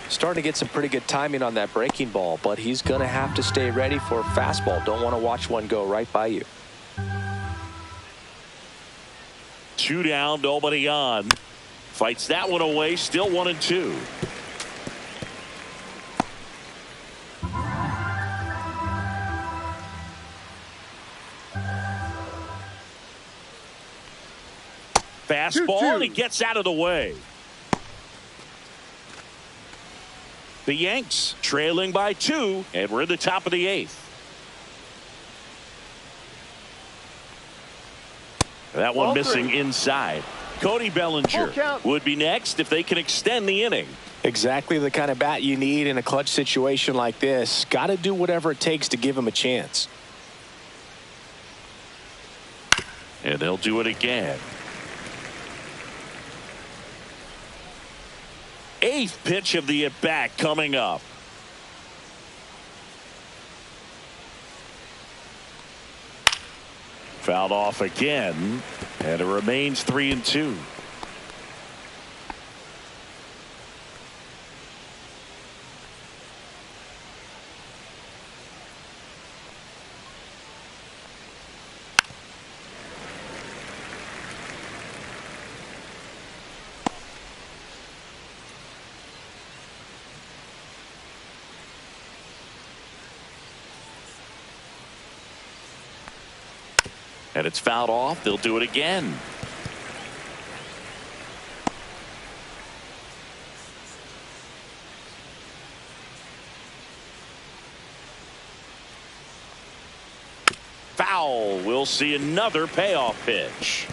[SPEAKER 6] Starting to get some pretty good timing on that breaking ball, but he's going to have to stay ready for a fastball. Don't want to watch one go right by you.
[SPEAKER 1] 2 down, nobody on. Fights that one away, still 1-2. Fastball, and he gets out of the way. The Yanks trailing by 2, and we're in the top of the 8th. That one missing inside. Cody Bellinger would be next if they can extend the inning.
[SPEAKER 6] Exactly the kind of bat you need in a clutch situation like this. Got to do whatever it takes to give him a chance.
[SPEAKER 1] And they'll do it again. 8th pitch of the at-bat coming up. Fouled off again, and it remains 3-2. And it's fouled off. They'll do it again. Foul. We'll see another payoff pitch.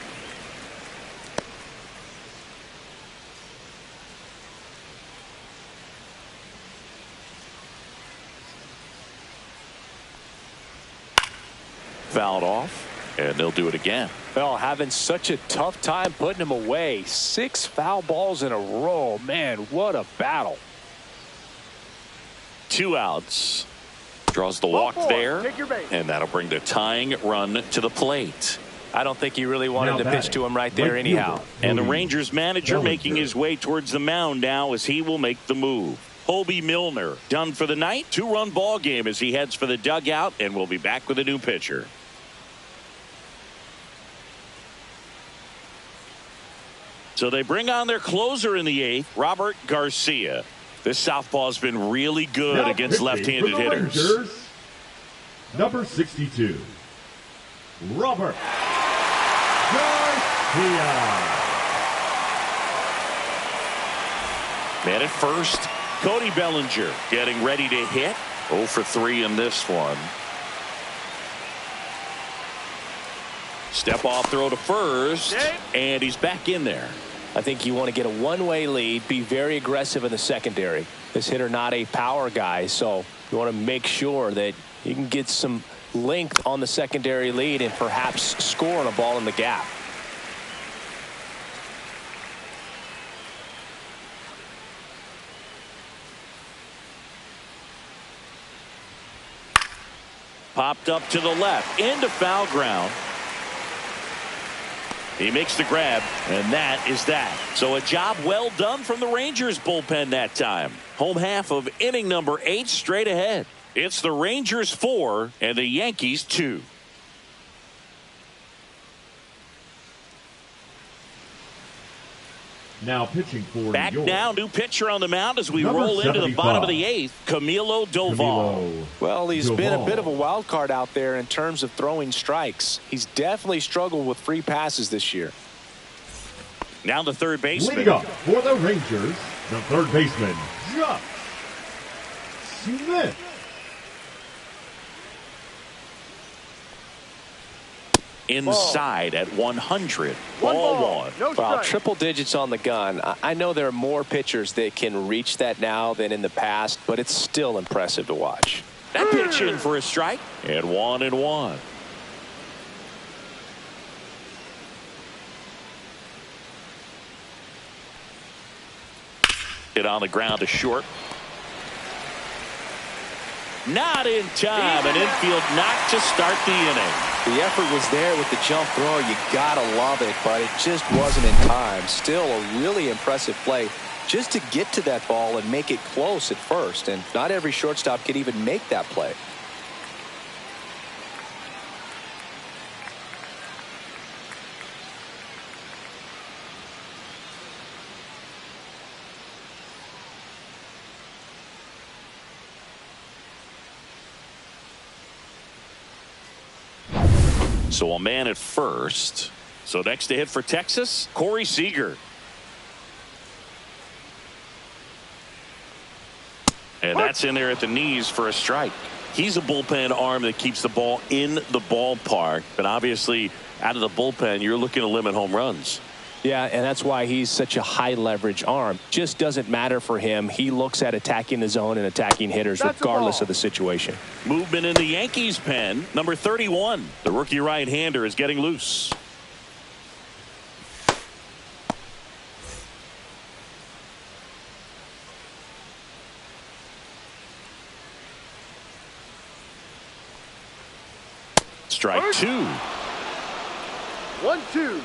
[SPEAKER 1] Fouled off.
[SPEAKER 5] And they'll do it again.
[SPEAKER 6] Well, having such a tough time putting him away. 6 foul balls in a row. Man, what a battle.
[SPEAKER 1] 2 outs.
[SPEAKER 5] Draws the walk there.
[SPEAKER 4] Take your base.
[SPEAKER 5] And that'll bring the tying run to the plate.
[SPEAKER 6] I don't think he really wanted
[SPEAKER 3] Now
[SPEAKER 6] to pitch
[SPEAKER 3] batting,
[SPEAKER 6] to him right there
[SPEAKER 3] right
[SPEAKER 6] anyhow.
[SPEAKER 3] fielder,
[SPEAKER 1] And the
[SPEAKER 3] Cody
[SPEAKER 1] Rangers manager
[SPEAKER 3] Bellinger.
[SPEAKER 1] making his way towards the mound now as he will make the move. Hobie Milner done for the night. 2-run ball game as he heads for the dugout, and we'll be back with a new pitcher. So they bring on their closer in the 8th, Robert Garcia. This southpaw has been really good
[SPEAKER 3] Now
[SPEAKER 1] against
[SPEAKER 3] pitching
[SPEAKER 1] left-handed
[SPEAKER 3] for the
[SPEAKER 1] hitters.
[SPEAKER 3] Rangers, number 62, Robert Garcia.
[SPEAKER 1] Man at first, Cody Bellinger getting ready to hit.
[SPEAKER 5] 0 for 3 in this one.
[SPEAKER 1] Step off throw to first, and he's back in there.
[SPEAKER 6] I think you want to get a one-way lead, be very aggressive in the secondary. This hitter not a power guy, so you want to make sure that you can get some length on the secondary lead and perhaps score on a ball in the gap.
[SPEAKER 1] Popped up to the left, into foul ground. He makes the grab, and that is that. So a job well done from the Rangers bullpen that time. Home half of inning number 8 straight ahead. It's the Rangers 4 and the Yankees 2.
[SPEAKER 3] Now pitching for
[SPEAKER 1] Back
[SPEAKER 3] York,
[SPEAKER 1] now, new pitcher on the mound as we
[SPEAKER 3] number
[SPEAKER 1] roll into the bottom of
[SPEAKER 3] 75,
[SPEAKER 1] the 8th, Camilo Doval.
[SPEAKER 3] Camilo
[SPEAKER 6] Well, he's been a
[SPEAKER 3] Doval.
[SPEAKER 6] bit of a wild card out there in terms of throwing strikes. He's definitely struggled with free passes this year.
[SPEAKER 1] Now the third baseman.
[SPEAKER 3] Leading up for the Rangers, the third baseman, Josh Smith.
[SPEAKER 1] Inside at 100.
[SPEAKER 4] One
[SPEAKER 1] Ball
[SPEAKER 4] ball.
[SPEAKER 1] one.
[SPEAKER 4] No
[SPEAKER 6] Wow,
[SPEAKER 4] strike.
[SPEAKER 6] triple digits on the gun. I know there are more pitchers that can reach that now than in the past, but it's still impressive to watch.
[SPEAKER 1] That pitch in for a strike. And 1-1. Hit on the ground to short. Not in time. An infield knock to start the inning.
[SPEAKER 6] The effort was there with the jump throw. You gotta love it, but it just wasn't in time. Still a really impressive play just to get to that ball and make it close at first. And not every shortstop can even make that play.
[SPEAKER 1] So a man at first. So next to hit for Texas, Corey Seager. And that's in there at the knees for a strike. He's a bullpen arm that keeps the ball in the ballpark. But obviously, out of the bullpen, you're looking to limit home runs.
[SPEAKER 6] Yeah, and that's why he's such a high leverage arm. Just doesn't matter for him. He looks at attacking the zone and attacking hitters
[SPEAKER 4] That's a
[SPEAKER 6] regardless
[SPEAKER 4] ball.
[SPEAKER 6] of the situation.
[SPEAKER 1] Movement in the Yankees pen. Number 31. The rookie right-hander is getting loose. Strike 2.
[SPEAKER 4] 1-2.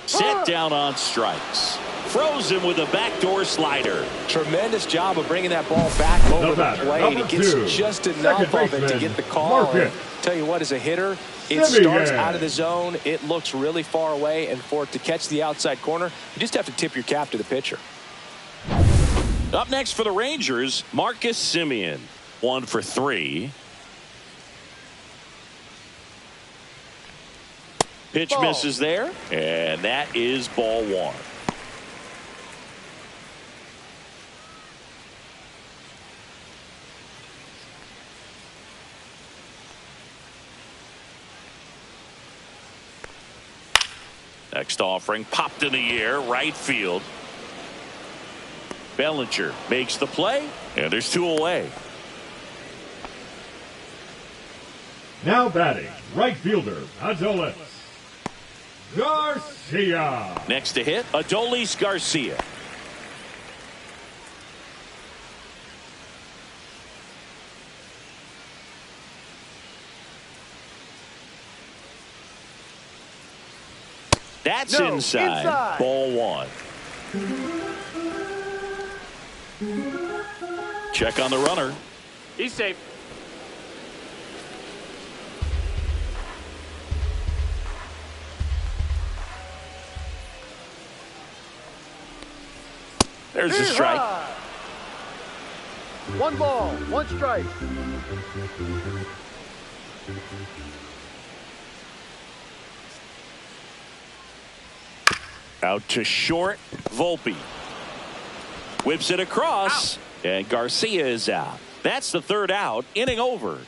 [SPEAKER 1] Set down on strikes. Throws him with a backdoor slider.
[SPEAKER 6] Tremendous job of bringing that ball back over the
[SPEAKER 3] batter,
[SPEAKER 6] plate.
[SPEAKER 3] number
[SPEAKER 6] He gets
[SPEAKER 3] 2,
[SPEAKER 6] just
[SPEAKER 3] second
[SPEAKER 6] enough of it to
[SPEAKER 3] baseman,
[SPEAKER 6] get the call.
[SPEAKER 3] Marcus
[SPEAKER 6] And tell you what, as a hitter, it
[SPEAKER 3] Simeon.
[SPEAKER 6] starts out of the zone. It looks really far away, and for it to catch the outside corner, you just have to tip your cap to the pitcher.
[SPEAKER 1] Up next for the Rangers, Marcus Simeon. 1 for 3. Pitch
[SPEAKER 4] Ball.
[SPEAKER 1] misses there, and that is ball 1. Next offering popped in the air, right field. Bellinger makes the play, and there's 2 away.
[SPEAKER 3] Now batting, right fielder, Adolis Garcia.
[SPEAKER 1] Next to hit, Adolis Garcia. That's inside. Ball 1. Check on the runner.
[SPEAKER 4] He's safe.
[SPEAKER 1] There's a strike.
[SPEAKER 4] 1 ball, 1 strike.
[SPEAKER 1] Out to short, Volpe. Whips it across, and Garcia is out. That's the 3rd out, inning over.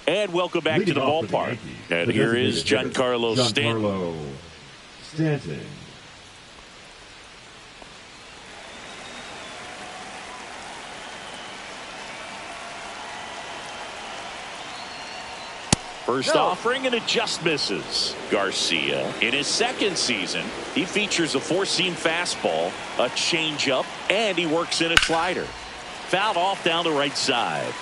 [SPEAKER 1] And welcome back to the ballpark. And here is Giancarlo
[SPEAKER 3] Stanton.
[SPEAKER 1] First offering, and it just misses. Garcia, in his 2nd season, he features a 4-seam fastball, a changeup, and he works in a slider. Fouled off down the right side.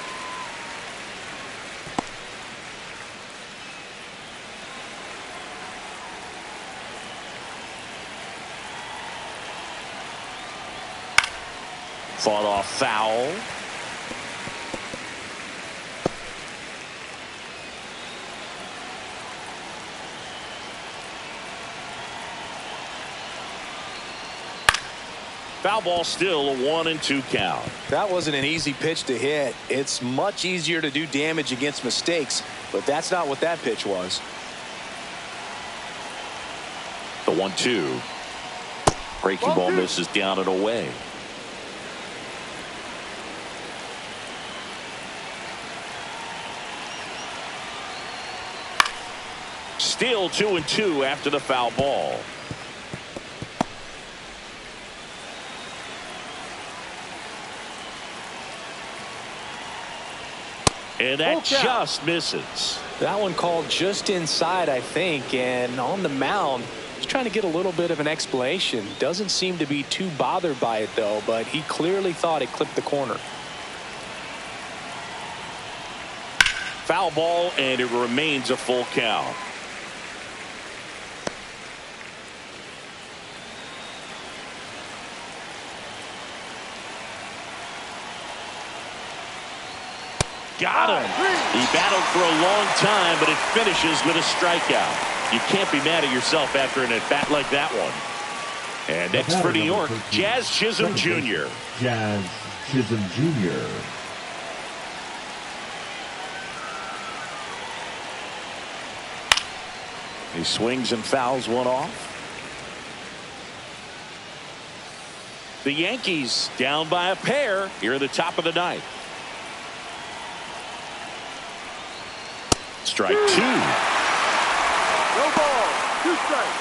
[SPEAKER 1] Fought off foul. Foul ball, still a 1-2 count.
[SPEAKER 6] That wasn't an easy pitch to hit. It's much easier to do damage against mistakes, but that's not what that pitch was.
[SPEAKER 1] The 1-2. Breaking ball misses down and away. Still 2-2 after the foul ball. And that just misses.
[SPEAKER 6] That one called just inside, I think, and on the mound, he's trying to get a little bit of an explanation. Doesn't seem to be too bothered by it, though, but he clearly thought it clipped the corner.
[SPEAKER 1] Foul ball, and it remains a full count. Got him. He battled for a long time, but it finishes with a strikeout. You can't be mad at yourself after an at-bat like that one. And next for New York, Jazz Chisholm Jr.
[SPEAKER 3] Jazz Chisholm Jr.
[SPEAKER 1] He swings and fouls one off. The Yankees down by a pair here at the top of the 9th. Strike 2.
[SPEAKER 4] No ball, 2 strikes.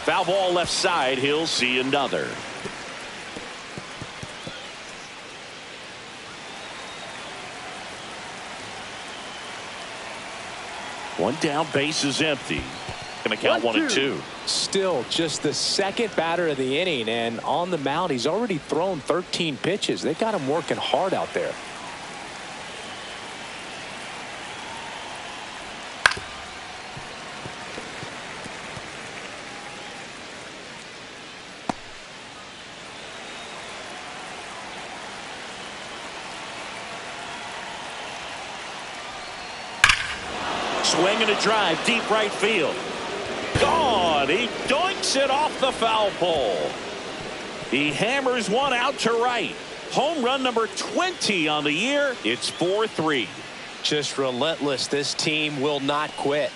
[SPEAKER 1] Foul ball left side. He'll see another. One down, base is empty. Gonna count 1-2.
[SPEAKER 6] Still just the 2nd batter of the inning, and on the mound he's already thrown 13 pitches. They got him working hard out there.
[SPEAKER 1] Swing and a drive, deep right field. Gone. He doinks it off the foul pole. He hammers one out to right. Home run number 20 on the year. It's 4-3.
[SPEAKER 6] Just relentless. This team will not quit.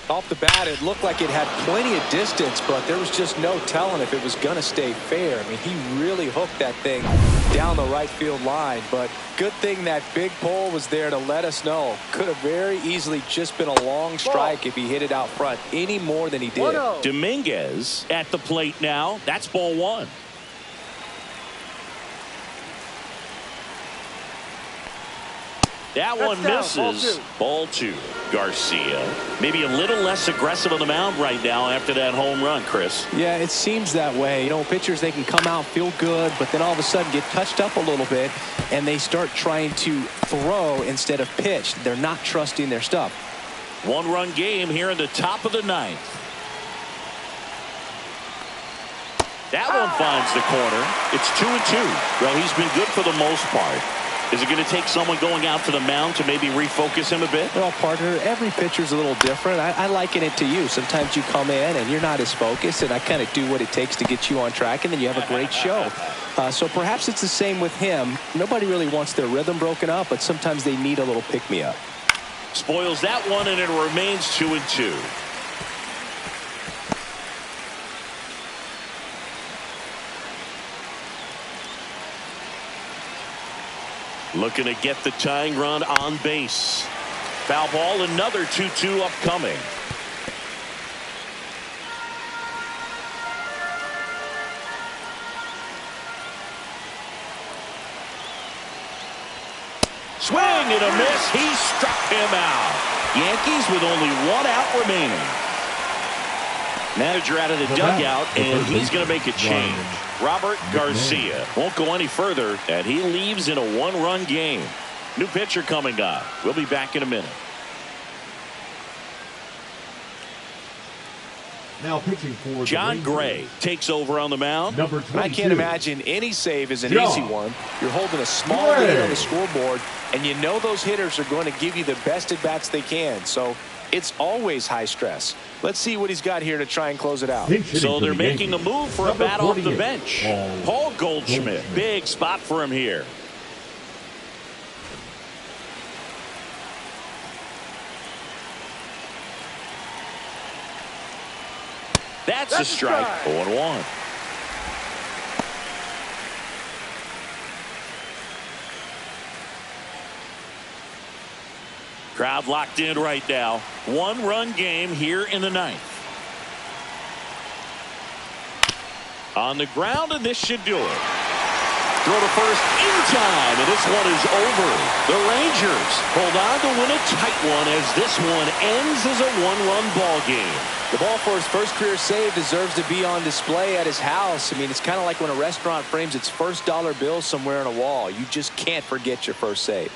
[SPEAKER 6] Off the bat, it looked like it had plenty of distance, but there was just no telling if it was going to stay fair. I mean, he really hooked that thing down the right field line, but good thing that big pole was there to let us know. Could have very easily just been a long strike if he hit it out front any more than he did.
[SPEAKER 1] Dominguez at the plate now. That's ball one. That one misses. Ball two. Garcia maybe a little less aggressive on the mound right now after that home run, Chris.
[SPEAKER 6] Yeah, it seems that way. You know, pitchers, they can come out, feel good, but then all of a sudden get touched up a little bit, and they start trying to throw instead of pitch. They're not trusting their stuff.
[SPEAKER 1] One-run game here in the top of the ninth. That one finds the corner. It's 2-2. Well, he's been good for the most part. Is it going to take someone going out to the mound to maybe refocus him a bit?
[SPEAKER 6] Well, partner, every pitcher's a little different. I liken it to you. Sometimes you come in and you're not as focused, and I kind of do what it takes to get you on track, and then you have a great show. So perhaps it's the same with him. Nobody really wants their rhythm broken up, but sometimes they need a little pick-me-up.
[SPEAKER 1] Spoils that one, and it remains 2-2. Looking to get the tying run on base. Foul ball, another 2-2 upcoming. Swing and a miss. He struck him out. Yankees with only one out remaining. Manager out of the dugout, and he's going to make a change. Robert Garcia won't go any further, and he leaves in a one-run game. New pitcher coming up. We'll be back in a minute.
[SPEAKER 3] Now pitching for
[SPEAKER 1] John Gray takes over on the mound.
[SPEAKER 3] Number 22.
[SPEAKER 6] I can't imagine any save is an easy one. You're holding a small lead on the scoreboard, and you know those hitters are going to give you the best at-bats they can. So it's always high stress. Let's see what he's got here to try and close it out.
[SPEAKER 1] So they're making a move for a bat off the bench. Paul Goldschmidt. Big spot for him here. That's a strike. 0-1. Crowd locked in right now. One-run game here in the ninth. On the ground, and this should do it. Throw to first in time, and this one is over. The Rangers hold on to win a tight one as this one ends as a one-run ball game.
[SPEAKER 6] The ball for his first career save deserves to be on display at his house. I mean, it's kind of like when a restaurant frames its first dollar bill somewhere on a wall. You just can't forget your first save.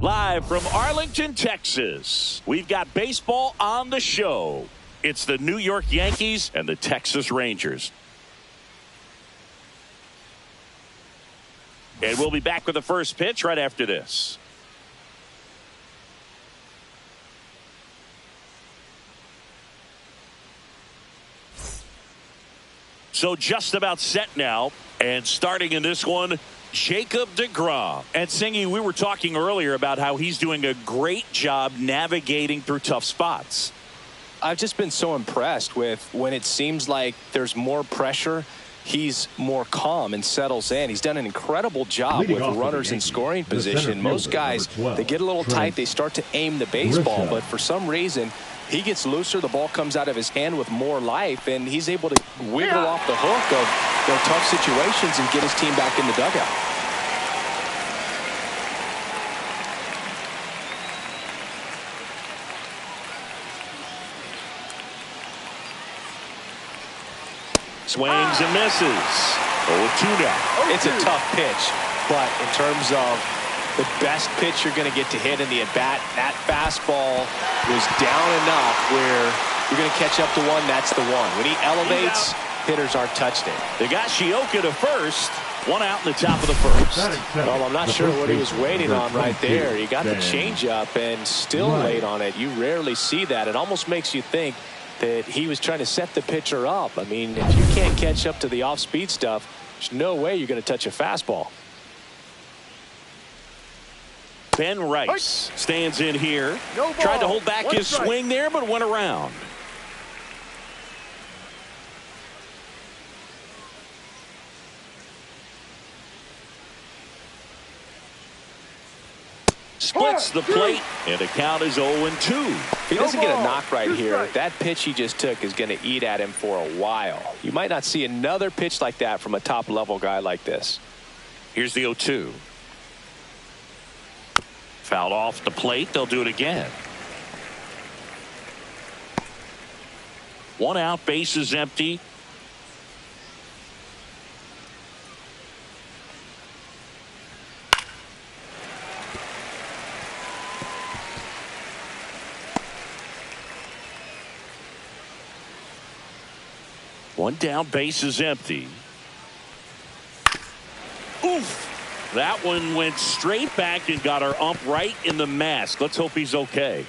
[SPEAKER 1] Live from Arlington, Texas, we've got baseball on the show. It's the New York Yankees and the Texas Rangers. And we'll be back with the first pitch right after this. So just about set now, and starting in this one, Jacob degrom. And Singy, we were talking earlier about how he's doing a great job navigating through tough spots.
[SPEAKER 6] I've just been so impressed with when it seems like there's more pressure, he's more calm and settles in. He's done an incredible job with runners in scoring position. Most guys, they get a little tight, they start to aim the baseball, but for some reason, he gets looser, the ball comes out of his hand with more life, and he's able to wiggle off the hook of tough situations and get his team back in the dugout.
[SPEAKER 1] Swings and misses. 0-2 now.
[SPEAKER 6] It's a tough pitch, but in terms of the best pitch you're going to get to hit in the at-bat, that fastball was down enough where you're going to catch up to one, that's the one. When he elevates, hitters aren't touched it.
[SPEAKER 1] They got Shioka to first. One out in the top of the first.
[SPEAKER 6] Well, I'm not sure what he was waiting on right there. He got the changeup and still laid on it. You rarely see that. It almost makes you think that he was trying to set the pitcher up. I mean, if you can't catch up to the off-speed stuff, there's no way you're going to touch a fastball.
[SPEAKER 1] Ben Rice stands in here. Tried to hold back his swing there, but went around. Splits the plate, and the count is 0-2.
[SPEAKER 6] If he doesn't get a knock right here, that pitch he just took is going to eat at him for a while. You might not see another pitch like that from a top-level guy like this.
[SPEAKER 1] Here's the 0-2. Fouled off the plate. They'll do it again. One out, bases empty. One down, bases empty. Oof. That one went straight back and got our ump right in the mask. Let's hope he's okay.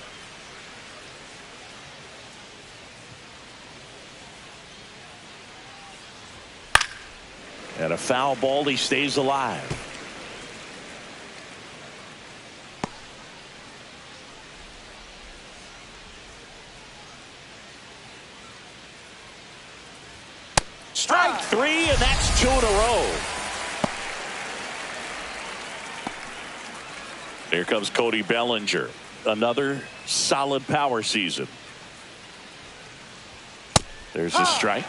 [SPEAKER 1] And a foul ball, he stays alive. Strike three, and that's 2 in a row. Here comes Cody Bellinger. Another solid power season. There's a strike.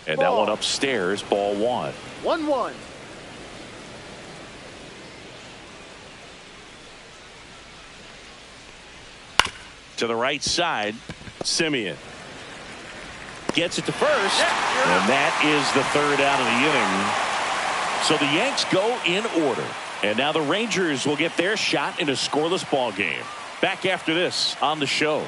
[SPEAKER 1] And that one upstairs, ball 1.
[SPEAKER 4] 1-1.
[SPEAKER 1] To the right side, Simeon gets it to first, and that is the 3rd out of the inning. So the Yanks go in order, and now the Rangers will get their shot in a scoreless ball game. Back after this on the show.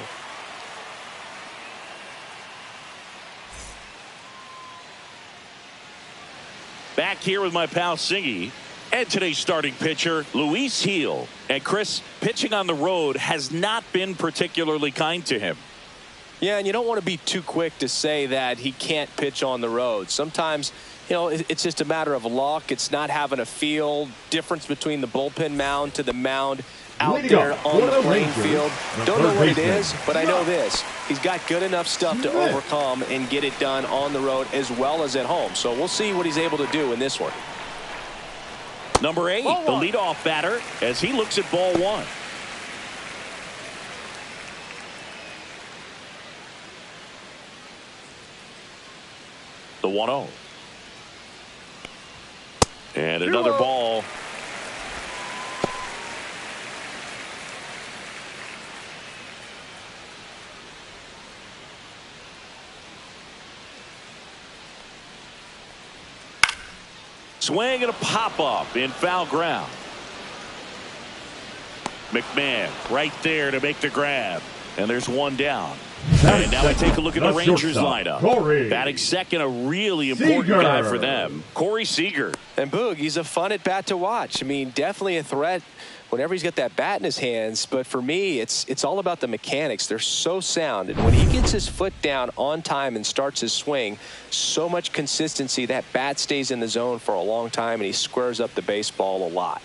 [SPEAKER 1] Back here with my pal Singy. And today's starting pitcher, Luis Gil. And Chris, pitching on the road has not been particularly kind to him.
[SPEAKER 6] Yeah, and you don't want to be too quick to say that he can't pitch on the road. Sometimes, you know, it's just a matter of luck. It's not having a feel. Difference between the bullpen mound to the mound out there on the playing field. Don't know what it is, but I know this. He's got good enough stuff to overcome and get it done on the road as well as at home. So we'll see what he's able to do in this one.
[SPEAKER 1] Number 8, the leadoff batter, as he looks at ball 1. The 1-0. And another ball. Swing and a pop-up in foul ground. McMahon right there to make the grab. And there's one down. And now we take a look at the Rangers lineup. Batting second, a really important guy for them, Corey Seager.
[SPEAKER 6] And Boog, he's a fun at bat to watch. I mean, definitely a threat whenever he's got that bat in his hands. But for me, it's all about the mechanics. They're so sound. And when he gets his foot down on time and starts his swing, so much consistency, that bat stays in the zone for a long time, and he squares up the baseball a lot.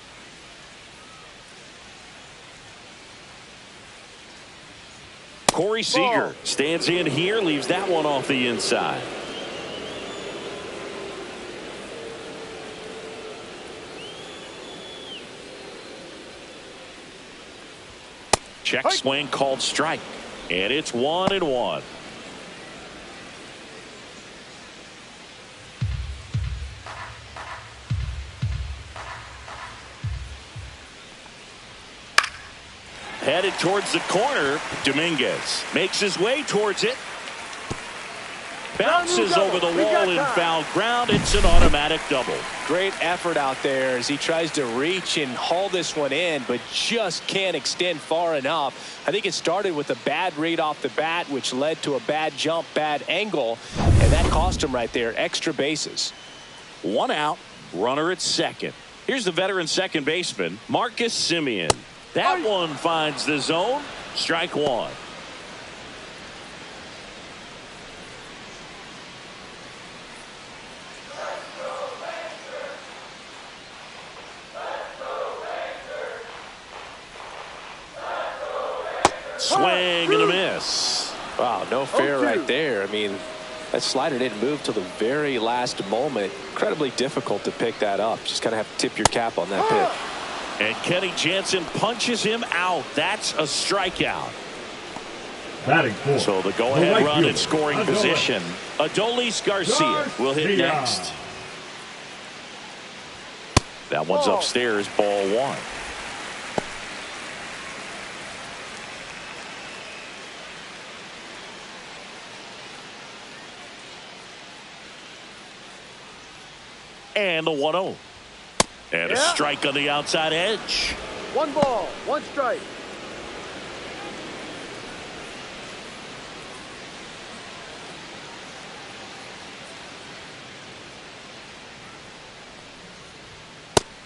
[SPEAKER 1] Corey Seager stands in here, leaves that one off the inside. Check swing called strike. And it's 1-1. Headed towards the corner. Dominguez makes his way towards it. Bounces over the wall in foul ground. It's an automatic double.
[SPEAKER 6] Great effort out there as he tries to reach and haul this one in, but just can't extend far enough. I think it started with a bad read off the bat, which led to a bad jump, bad angle, and that cost him right there. Extra bases.
[SPEAKER 1] One out, runner at second. Here's the veteran second baseman, Marcus Semien. That one finds the zone. Strike one. Swing and a miss.
[SPEAKER 6] Wow, no fair right there. I mean, that slider didn't move till the very last moment. Incredibly difficult to pick that up. Just kind of have to tip your cap on that pitch.
[SPEAKER 1] And Kenny Jansen punches him out. That's a strikeout.
[SPEAKER 3] Batting fourth.
[SPEAKER 1] So the go-ahead run in scoring position. Adolis Garcia will hit next. That one's upstairs, ball one. And the 1-0. And a strike on the outside edge.
[SPEAKER 4] 1 ball, 1 strike.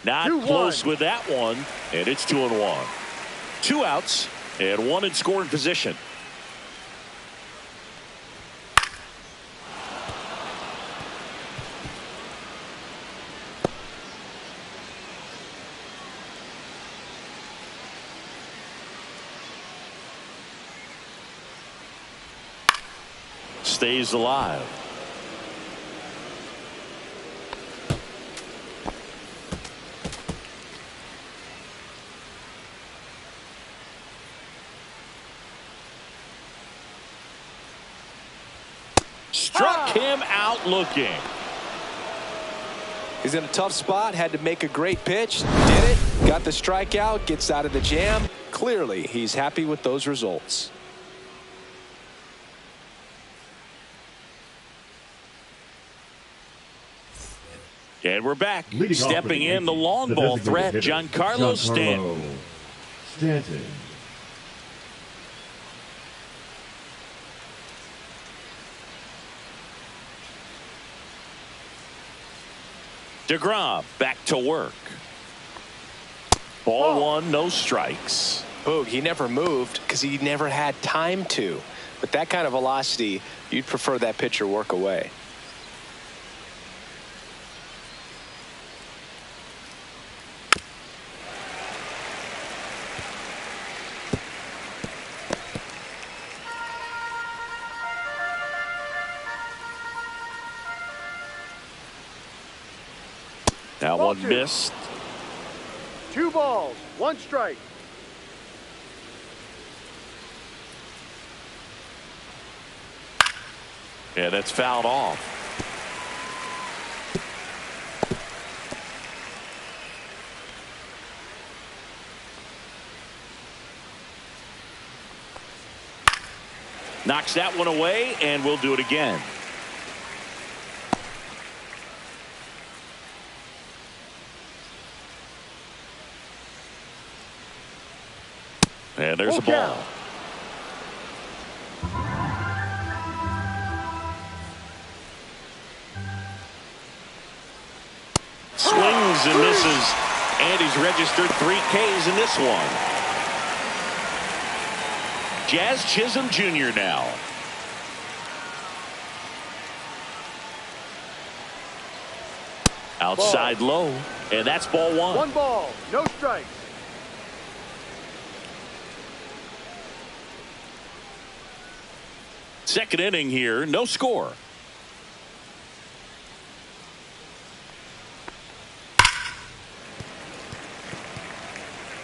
[SPEAKER 1] Not close with that one. And it's 2-1. 2 outs and 1 in scoring position. Stays alive. Struck him out looking.
[SPEAKER 6] He's in a tough spot, had to make a great pitch, did it, got the strikeout, gets out of the jam. Clearly, he's happy with those results.
[SPEAKER 1] And we're back. Stepping in the long ball threat, Giancarlo Stanton. DeGrom back to work. Ball one, no strikes.
[SPEAKER 6] Boog, he never moved because he never had time to. With that kind of velocity, you'd prefer that pitcher work away.
[SPEAKER 1] That one missed.
[SPEAKER 4] 2 balls, 1 strike.
[SPEAKER 1] Yeah, that's fouled off. Knocks that one away, and we'll do it again. And there's a ball. Swings and misses. And he's registered 3 Ks in this one. Jazz Chisholm Jr. now. Outside low. And that's ball 1.
[SPEAKER 4] 1 ball, no strikes.
[SPEAKER 1] Second inning here, no score.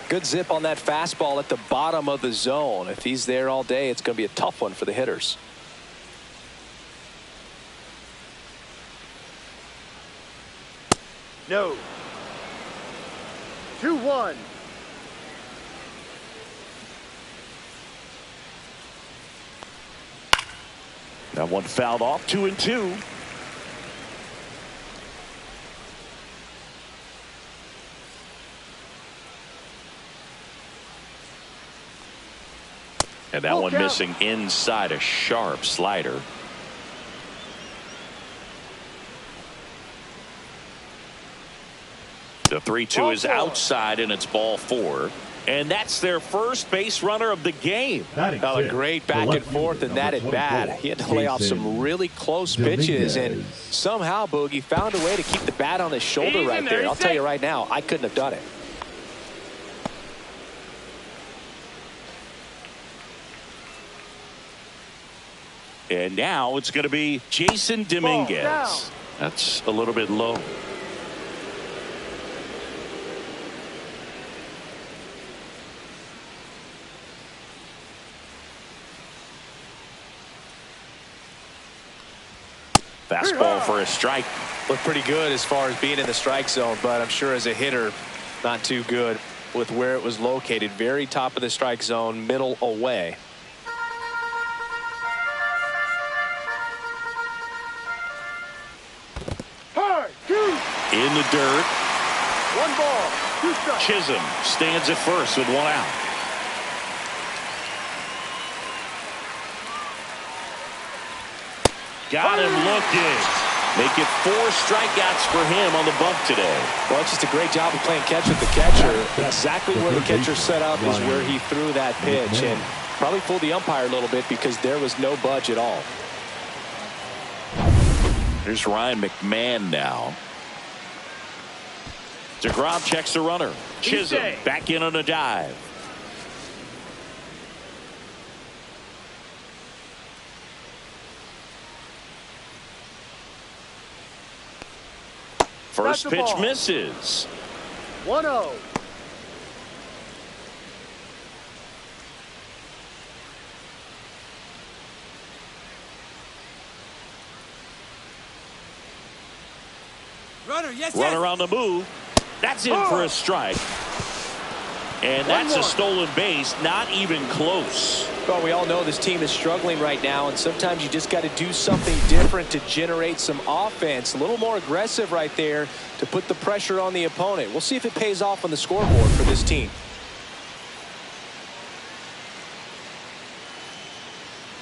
[SPEAKER 6] Good zip on that fastball at the bottom of the zone. If he's there all day, it's going to be a tough one for the hitters.
[SPEAKER 4] No. 2-1.
[SPEAKER 1] That one fouled off. 2-2. And that one missing inside, a sharp slider. The 3-2 is outside, and it's ball 4. And that's their first base runner of the game.
[SPEAKER 6] A great back and forth, and that at bat. He had to lay off some really close pitches, and somehow Boogie found a way to keep the bat on his shoulder right there. I'll tell you right now, I couldn't have done it.
[SPEAKER 1] And now it's going to be Jason Dominguez. That's a little bit low. Fastball for a strike.
[SPEAKER 6] Looked pretty good as far as being in the strike zone, but I'm sure as a hitter, not too good with where it was located. Very top of the strike zone, middle away.
[SPEAKER 1] In the dirt.
[SPEAKER 4] 1 ball, 2 strikes.
[SPEAKER 1] Chisholm stands at first with 1 out. Got him looking. Make it 4 strikeouts for him on the bump today.
[SPEAKER 6] Well, it's just a great job of playing catch with the catcher. Exactly where the catcher set up is where he threw that pitch, and probably fooled the umpire a little bit because there was no budge at all.
[SPEAKER 1] Here's Ryan McMahon now. DeGrom checks the runner. Chisholm back in on a dive. First pitch misses.
[SPEAKER 4] 1-0.
[SPEAKER 1] Runner on the move. That's in for a strike. And that's a stolen base. Not even close.
[SPEAKER 6] Well, we all know this team is struggling right now, and sometimes you just got to do something different to generate some offense. A little more aggressive right there to put the pressure on the opponent. We'll see if it pays off on the scoreboard for this team.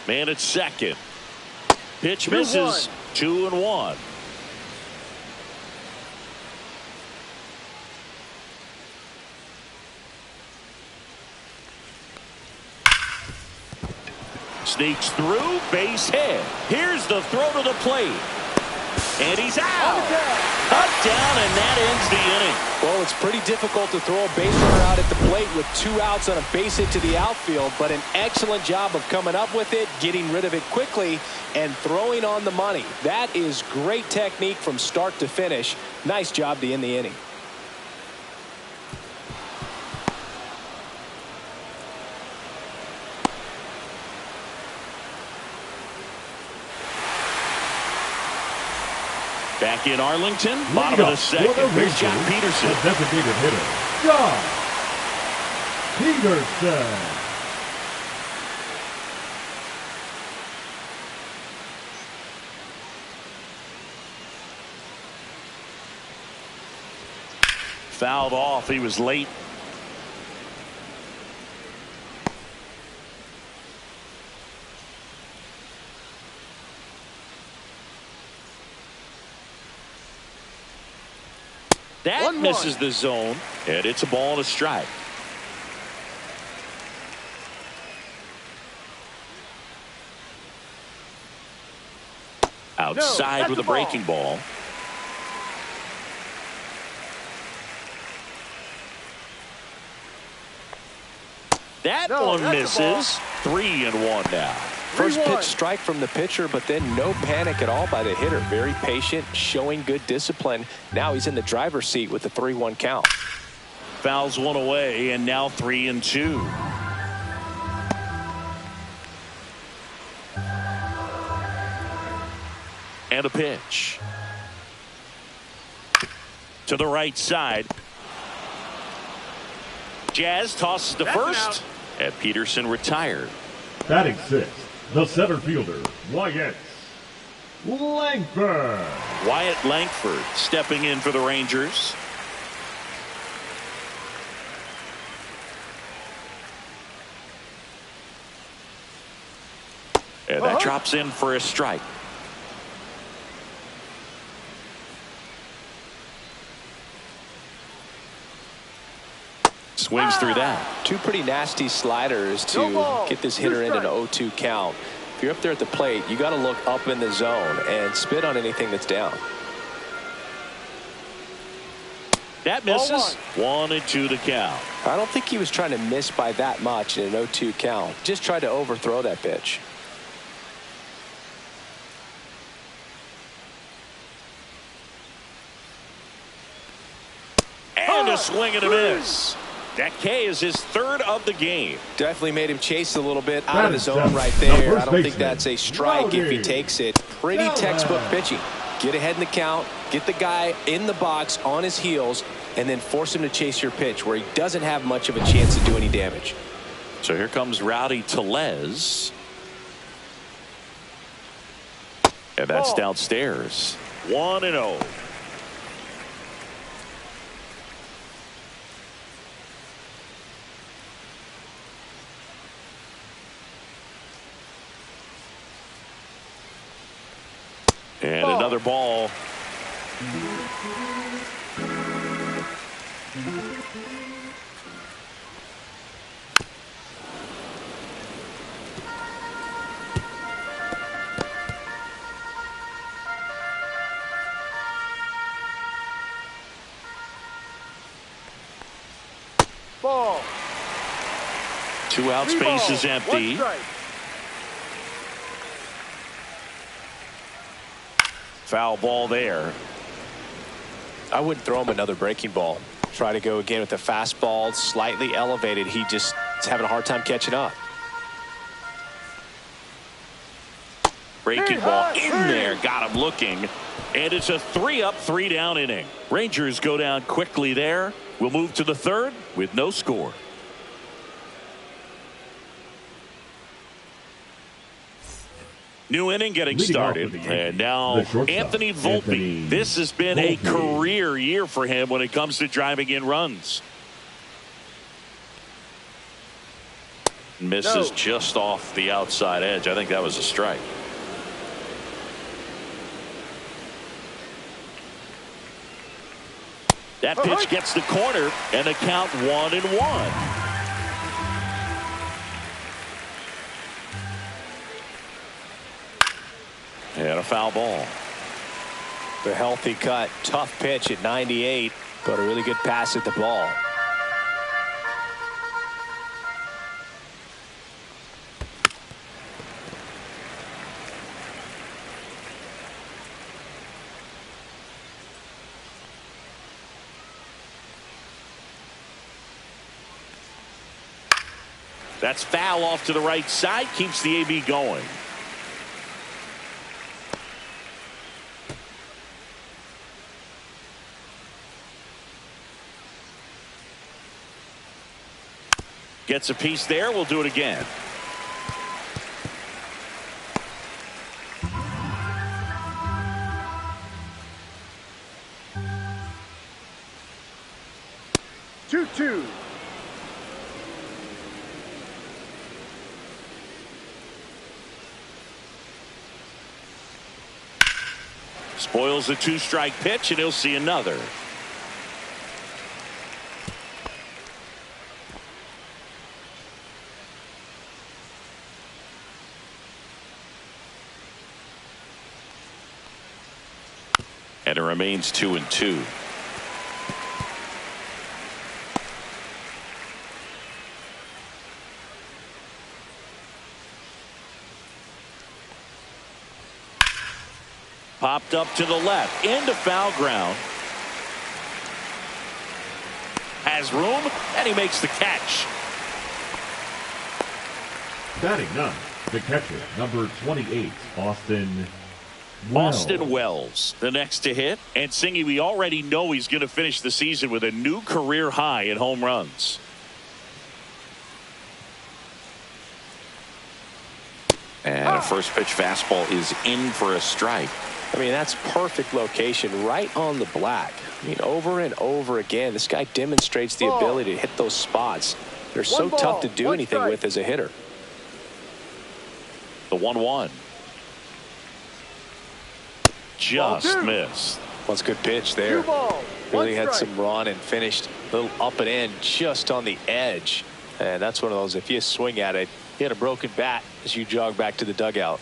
[SPEAKER 1] Man at second. Pitch misses. 2-1. Sneaks through, base hit. Here's the throw to the plate. And he's out. Cut down, and that ends the inning.
[SPEAKER 6] Well, it's pretty difficult to throw a base runner out at the plate with 2 outs on a base hit to the outfield, but an excellent job of coming up with it, getting rid of it quickly, and throwing on the money. That is great technique from start to finish. Nice job to end the inning.
[SPEAKER 1] Back in Arlington, bottom of the second. Here's John Peterson.
[SPEAKER 3] The designated hitter, John Peterson.
[SPEAKER 1] Fouled off. He was late. That
[SPEAKER 4] 1-1.
[SPEAKER 1] misses the zone, and it's a ball and a strike. Outside
[SPEAKER 4] that's
[SPEAKER 1] with
[SPEAKER 4] a
[SPEAKER 1] a breaking ball. That
[SPEAKER 4] No,
[SPEAKER 1] one
[SPEAKER 4] that's a ball.
[SPEAKER 1] misses. 3-1 now.
[SPEAKER 6] First
[SPEAKER 4] 3-1.
[SPEAKER 6] pitch strike from the pitcher, but then no panic at all by the hitter. Very patient, showing good discipline. Now he's in the driver's seat with the 3-1 count.
[SPEAKER 1] Fouls one away, and now 3-2. And a pitch. To the right side. Jazz tosses to
[SPEAKER 4] That's an
[SPEAKER 1] first.
[SPEAKER 4] out.
[SPEAKER 1] And Peterson retired.
[SPEAKER 3] Batting sixth, the center fielder, Wyatt Langford.
[SPEAKER 1] Wyatt Langford stepping in for the Rangers. And that drops in for a strike. Swings through that.
[SPEAKER 6] Two pretty nasty sliders to
[SPEAKER 4] No ball.
[SPEAKER 6] get this
[SPEAKER 4] Two
[SPEAKER 6] hitter into an
[SPEAKER 4] strikes.
[SPEAKER 6] 0-2 count. If you're up there at the plate, you got to look up in the zone and spit on anything that's down.
[SPEAKER 1] That misses. 1-2 to count.
[SPEAKER 6] I don't think he was trying to miss by that much in an 0-2 count. Just tried to overthrow that pitch.
[SPEAKER 1] And a swing and a miss. That K is his third of the game.
[SPEAKER 6] Definitely made him chase a little bit out
[SPEAKER 3] That
[SPEAKER 6] of the
[SPEAKER 3] is
[SPEAKER 6] zone right
[SPEAKER 3] the
[SPEAKER 6] there.
[SPEAKER 3] first
[SPEAKER 6] I don't think
[SPEAKER 3] baseman,
[SPEAKER 6] that's a strike if he
[SPEAKER 3] Rowdy.
[SPEAKER 6] takes it. Pretty
[SPEAKER 3] Down
[SPEAKER 6] textbook
[SPEAKER 3] there.
[SPEAKER 6] pitching. Get ahead in the count, get the guy in the box on his heels, and then force him to chase your pitch where he doesn't have much of a chance to do any damage.
[SPEAKER 1] So here comes Rowdy Tellez. And that's
[SPEAKER 4] Ball.
[SPEAKER 1] downstairs. 1-0. And
[SPEAKER 4] Ball.
[SPEAKER 1] another ball.
[SPEAKER 4] Ball.
[SPEAKER 1] 2 out,
[SPEAKER 4] 3
[SPEAKER 1] space
[SPEAKER 4] balls,
[SPEAKER 1] is
[SPEAKER 4] 1
[SPEAKER 1] empty.
[SPEAKER 4] strike.
[SPEAKER 1] Foul ball there.
[SPEAKER 6] I wouldn't throw him another breaking ball. Try to go again with the fastball, slightly elevated. He just is having a hard time catching up.
[SPEAKER 1] Breaking ball in there. Got him looking. And it's a 3-up, 3-down inning. Rangers go down quickly there. We'll move to the third with no score. New inning getting
[SPEAKER 3] Leading off
[SPEAKER 1] started.
[SPEAKER 3] for the Yankees,
[SPEAKER 1] And now
[SPEAKER 3] the shortstop,
[SPEAKER 1] Anthony Volpe.
[SPEAKER 3] Anthony
[SPEAKER 1] This has been a
[SPEAKER 3] Volpe.
[SPEAKER 1] career year for him when it comes to driving in runs. Misses
[SPEAKER 4] No.
[SPEAKER 1] just off the outside edge. I think that was a strike. That pitch gets the corner and the count 1-1. And a foul ball.
[SPEAKER 6] The healthy cut, tough pitch at 98, but a really good pass at the ball.
[SPEAKER 1] That's foul off to the right side. Keeps the AB going. Gets a piece there. We'll do it again.
[SPEAKER 4] 2-2.
[SPEAKER 1] Spoils the 2-strike pitch, and he'll see another.
[SPEAKER 5] And it remains 2-2.
[SPEAKER 1] Popped up to the left into foul ground. Has room and he makes the catch.
[SPEAKER 3] Batting ninth, the catcher, number 28, Austin
[SPEAKER 1] Wells, the next to hit. And Singy, we already know he's going to finish the season with a new career high in home runs.
[SPEAKER 5] And a first pitch fastball is in for a strike.
[SPEAKER 6] I mean, that's perfect location right on the black. I mean, over and over again, this guy demonstrates the ability to hit those spots. They're so tough to do anything with as a hitter.
[SPEAKER 1] The 1-1. Just missed.
[SPEAKER 6] Well, it's a good pitch there. Really had some run and finished a little up and in just on the edge. And that's one of those, if you swing at it, you had a broken bat as you jog back to the dugout.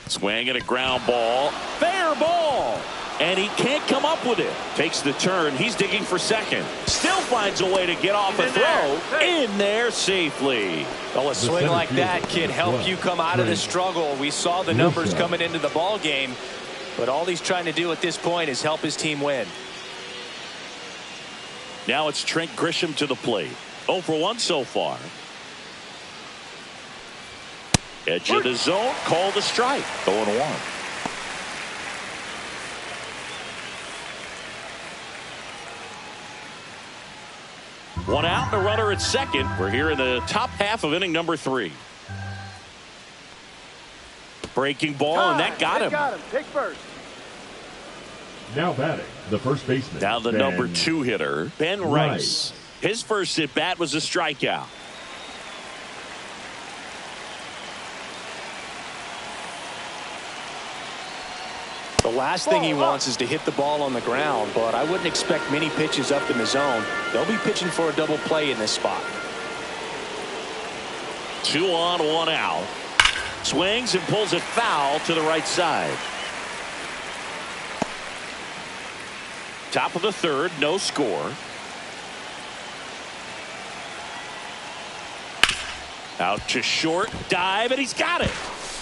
[SPEAKER 1] Swing and a ground ball. Fair ball. And he can't come up with it. Takes the turn. He's digging for second. Still finds a way to get off a throw. In there safely.
[SPEAKER 6] Well, a swing like that can help you come out of the struggle. We saw the numbers coming into the ball game, but all he's trying to do at this point is help his team win.
[SPEAKER 1] Now it's Trent Grisham to the plate. 0 for 1 so far. Edge of the zone, called a strike. 0-1. One out and a runner at second. We're here in the top half of inning number 3. Breaking ball, and that got him.
[SPEAKER 4] Take first.
[SPEAKER 3] Now batting, the first baseman.
[SPEAKER 1] Now the number 2 hitter, Ben Rice. His first at bat was a strikeout.
[SPEAKER 6] The last thing he wants is to hit the ball on the ground, but I wouldn't expect many pitches up in the zone. They'll be pitching for a double play in this spot.
[SPEAKER 1] 2 on, 1 out. Swings and pulls it foul to the right side. Top of the 3rd, no score. Out to short, dive, and he's got it.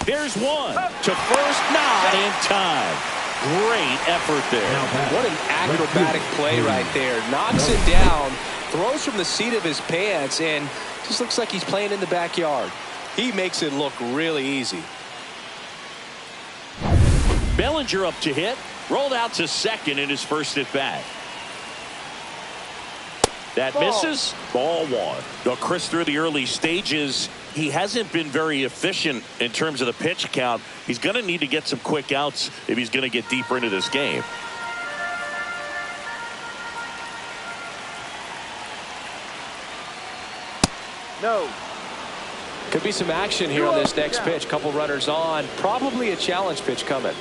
[SPEAKER 1] There's one to first, not in time. Great effort there.
[SPEAKER 6] What an acrobatic play right there. Knocks it down, throws from the seat of his pants, and just looks like he's playing in the backyard. He makes it look really easy.
[SPEAKER 1] Bellinger up to hit. Rolled out to second in his first at bat. That misses. Ball 1. Now, Chris, through the early stages, he hasn't been very efficient in terms of the pitch count. He's going to need to get some quick outs if he's going to get deeper into this game.
[SPEAKER 4] No.
[SPEAKER 6] Could be some action here on this next pitch. Couple runners on. Probably a challenge pitch coming.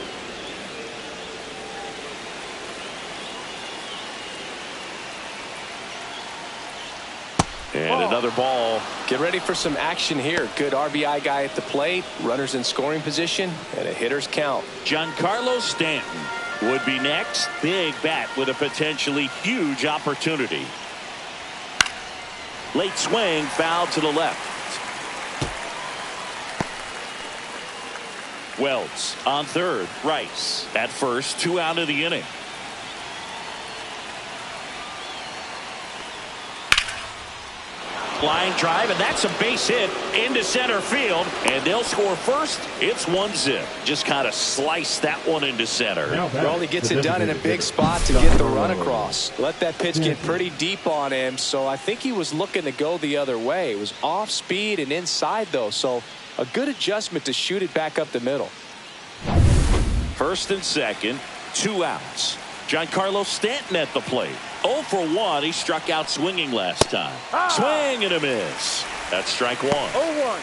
[SPEAKER 1] And another ball.
[SPEAKER 6] Get ready for some action here. Good RBI guy at the plate. Runners in scoring position and a hitter's count.
[SPEAKER 1] Giancarlo Stanton would be next. Big bat with a potentially huge opportunity. Late swing, foul to the left. Wells on 3rd. Rice at first. 2 out of the inning. Line drive, and that's a base hit into center field, and they'll score first. It's 1-0. Just kind of slice that one into center.
[SPEAKER 6] Well, he gets it done in a big spot to get the run across. Let that pitch get pretty deep on him, so I think he was looking to go the other way. It was off speed and inside, though, so a good adjustment to shoot it back up the middle.
[SPEAKER 1] First and second, 2 outs. Giancarlo Stanton at the plate. 0 for 1. He struck out swinging last time. Swing and a miss. That's strike 1.
[SPEAKER 4] 0-1.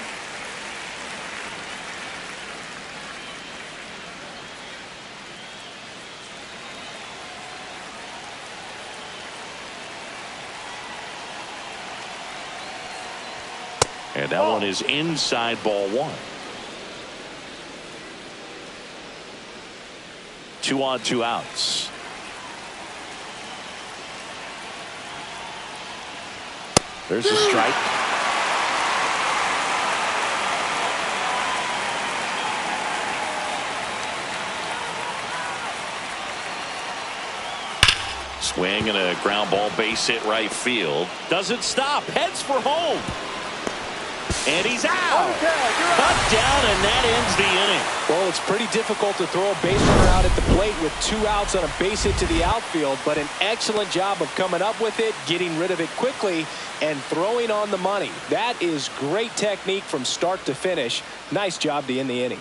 [SPEAKER 1] And that one is inside ball 1. 2 on, 2 outs. There's a strike. Swing and a ground ball, base hit right field. Doesn't stop. Heads for home. And he's out. Cut down, and that ends the inning.
[SPEAKER 6] Well, it's pretty difficult to throw a base runner out at the plate with 2 outs on a base hit to the outfield, but an excellent job of coming up with it, getting rid of it quickly, and throwing on the money. That is great technique from start to finish. Nice job to end the inning.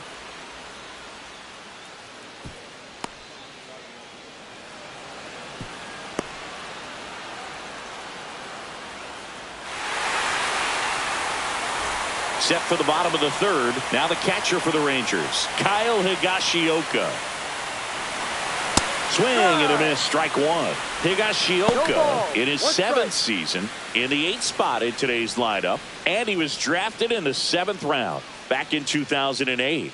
[SPEAKER 1] Set for the bottom of the 3rd. Now the catcher for the Rangers, Kyle Higashioka. Swing and a miss, strike 1. Higashioka in his 7th season in the 8th spot in today's lineup, and he was drafted in the 7th round back in 2008.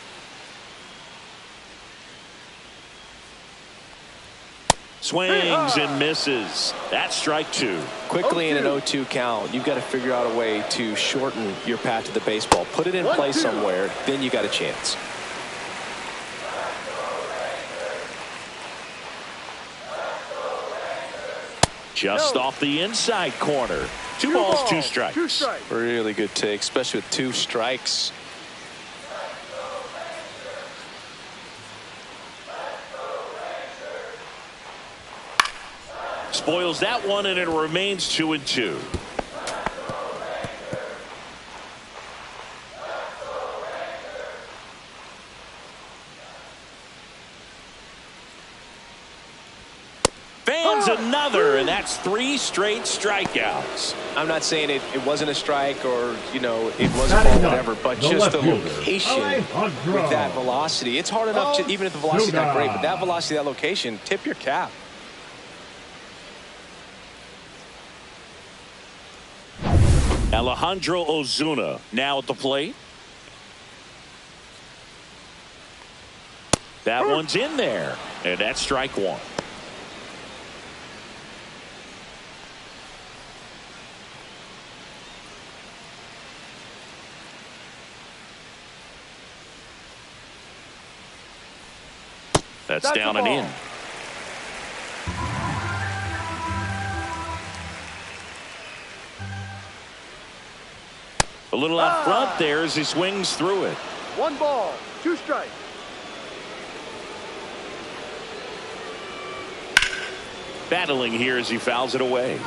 [SPEAKER 1] Swings and misses. That's strike 2.
[SPEAKER 6] Quickly in an 0-2 count, you've got to figure out a way to shorten your path to the baseball. Put it in play somewhere, then you got a chance.
[SPEAKER 1] Just off the inside corner. 2 balls, 2 strikes.
[SPEAKER 6] Really good take, especially with 2 strikes.
[SPEAKER 1] Spoils that one, and it remains 2-2. Fans another, and that's 3 straight strikeouts.
[SPEAKER 6] I'm not saying it wasn't a strike or, you know, it wasn't a ball, whatever, but just the location with that velocity. It's hard enough to, even if the velocity is not great, but that velocity, that location, tip your cap.
[SPEAKER 1] Alejandro Ozuna now at the plate. That one's in there, and that's strike 1. That's down and in. A little out front there as he swings through it.
[SPEAKER 4] 1 ball, 2 strikes.
[SPEAKER 1] Battling here as he fouls it away.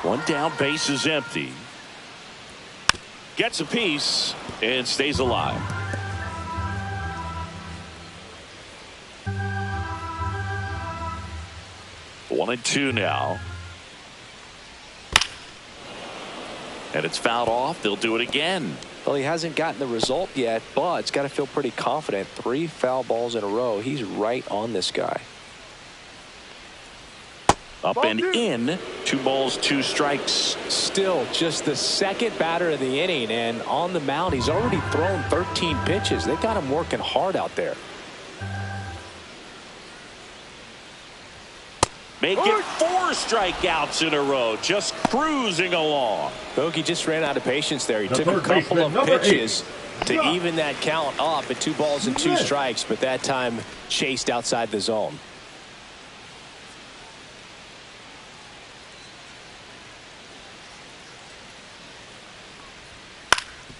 [SPEAKER 1] One down, base is empty. Gets a piece and stays alive. One and 2 now. And it's fouled off. They'll do it again.
[SPEAKER 6] Well, he hasn't gotten the result yet, but it's got to feel pretty confident. 3 foul balls in a row. He's right on this guy.
[SPEAKER 1] Up and in. 2 balls, 2 strikes.
[SPEAKER 6] Still just the 2nd batter of the inning, and on the mound he's already thrown 13 pitches. They got him working hard out there.
[SPEAKER 1] Make it 4 strikeouts in a row, just cruising along.
[SPEAKER 6] Bogey just ran out of patience there. He took a couple of pitches to even that count up at 2 balls and 2 strikes, but that time chased outside the zone.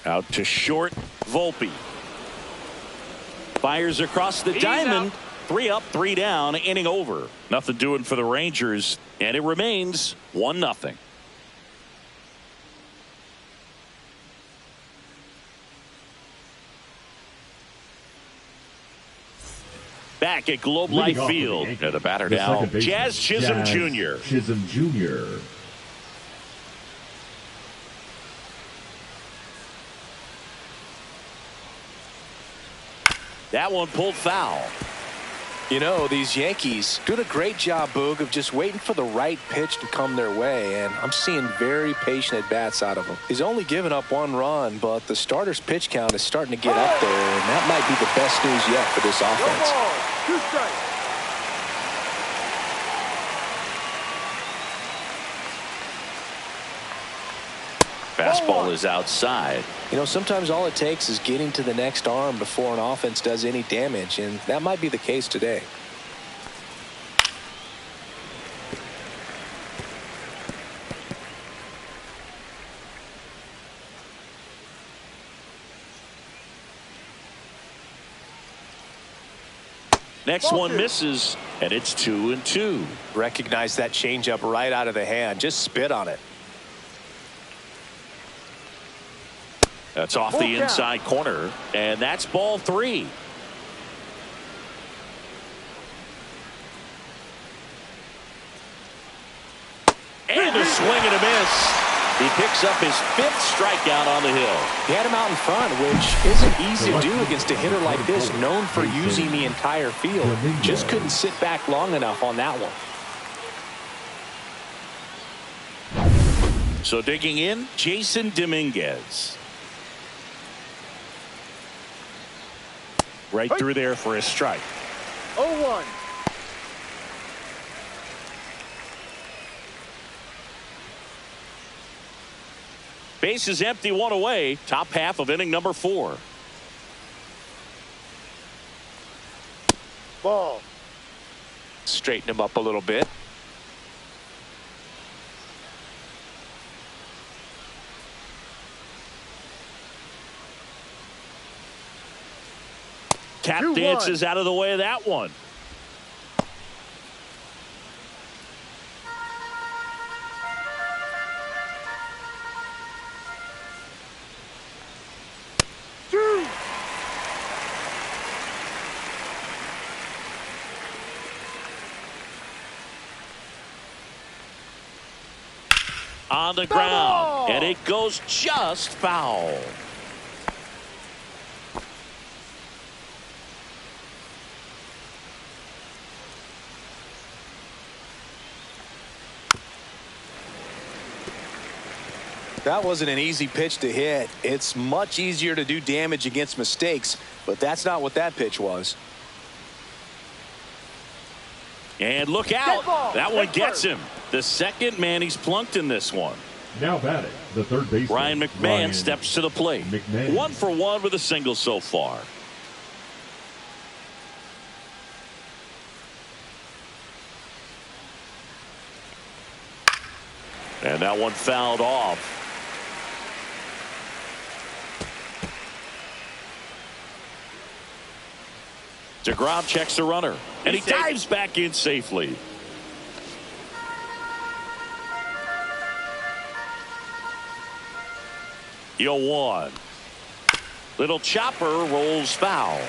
[SPEAKER 1] Out to short, Volpe. Fires across the diamond. 3 up, 3 down, inning over. Nothing doing for the Rangers, and it remains 1-0. Back at Globe Life Field. The batter now, Jazz Chisholm Jr.
[SPEAKER 3] Chisholm Jr.
[SPEAKER 1] That one pulled foul.
[SPEAKER 6] You know, these Yankees doing a great job, Boog, of just waiting for the right pitch to come their way, and I'm seeing very patient at-bats out of them. He's only given up 1 run, but the starter's pitch count is starting to get up there, and that might be the best news yet for this offense.
[SPEAKER 4] 2 strikes.
[SPEAKER 1] Fastball is outside.
[SPEAKER 6] You know, sometimes all it takes is getting to the next arm before an offense does any damage, and that might be the case today.
[SPEAKER 1] Next one misses, and it's 2-2.
[SPEAKER 6] Recognize that changeup right out of the hand. Just spit on it.
[SPEAKER 1] That's off the inside corner, and that's ball 3. And a swing and a miss. He picks up his 5th strikeout on the hill.
[SPEAKER 6] He had him out in front, which isn't easy to do against a hitter like this, known for using the entire field. Just couldn't sit back long enough on that one.
[SPEAKER 1] So digging in, Jason Dominguez. Right through there for a strike.
[SPEAKER 4] 0-1.
[SPEAKER 1] Base is empty, 1 away. Top half of inning number 4.
[SPEAKER 4] Ball.
[SPEAKER 6] Straighten him up a little bit.
[SPEAKER 1] Tap dances out of the way of that one. On the ground, and it goes just foul.
[SPEAKER 6] That wasn't an easy pitch to hit. It's much easier to do damage against mistakes, but that's not what that pitch was.
[SPEAKER 1] And look out. That one gets him. The second man he's plunked in this one.
[SPEAKER 3] Now batting, the third baseman,
[SPEAKER 1] Ryan McMahon steps to the plate. 1 for 1 with a single so far. And that one fouled off. DeGrom checks the runner, and he dives back in safely. Yo, 1. Little chopper rolls foul.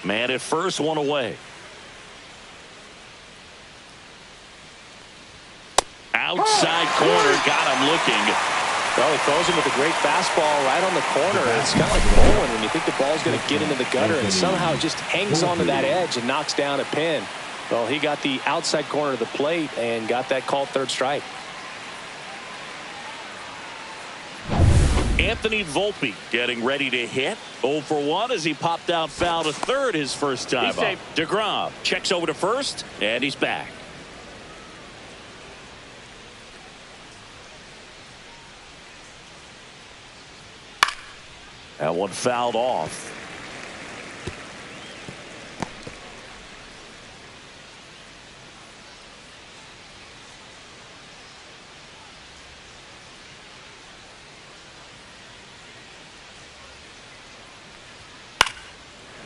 [SPEAKER 1] Man at first, 1 away. Outside corner, got him looking.
[SPEAKER 6] Well, he throws him with a great fastball right on the corner. It's kind of like bowling when you think the ball's going to get into the gutter, and somehow it just hangs onto that edge and knocks down a pin. Well, he got the outside corner of the plate and got that called 3rd strike.
[SPEAKER 1] Anthony Volpe getting ready to hit. 0 for 1 as he popped out foul to 3rd his first time up. DeGrom checks over to 1st, and he's back. That one fouled off.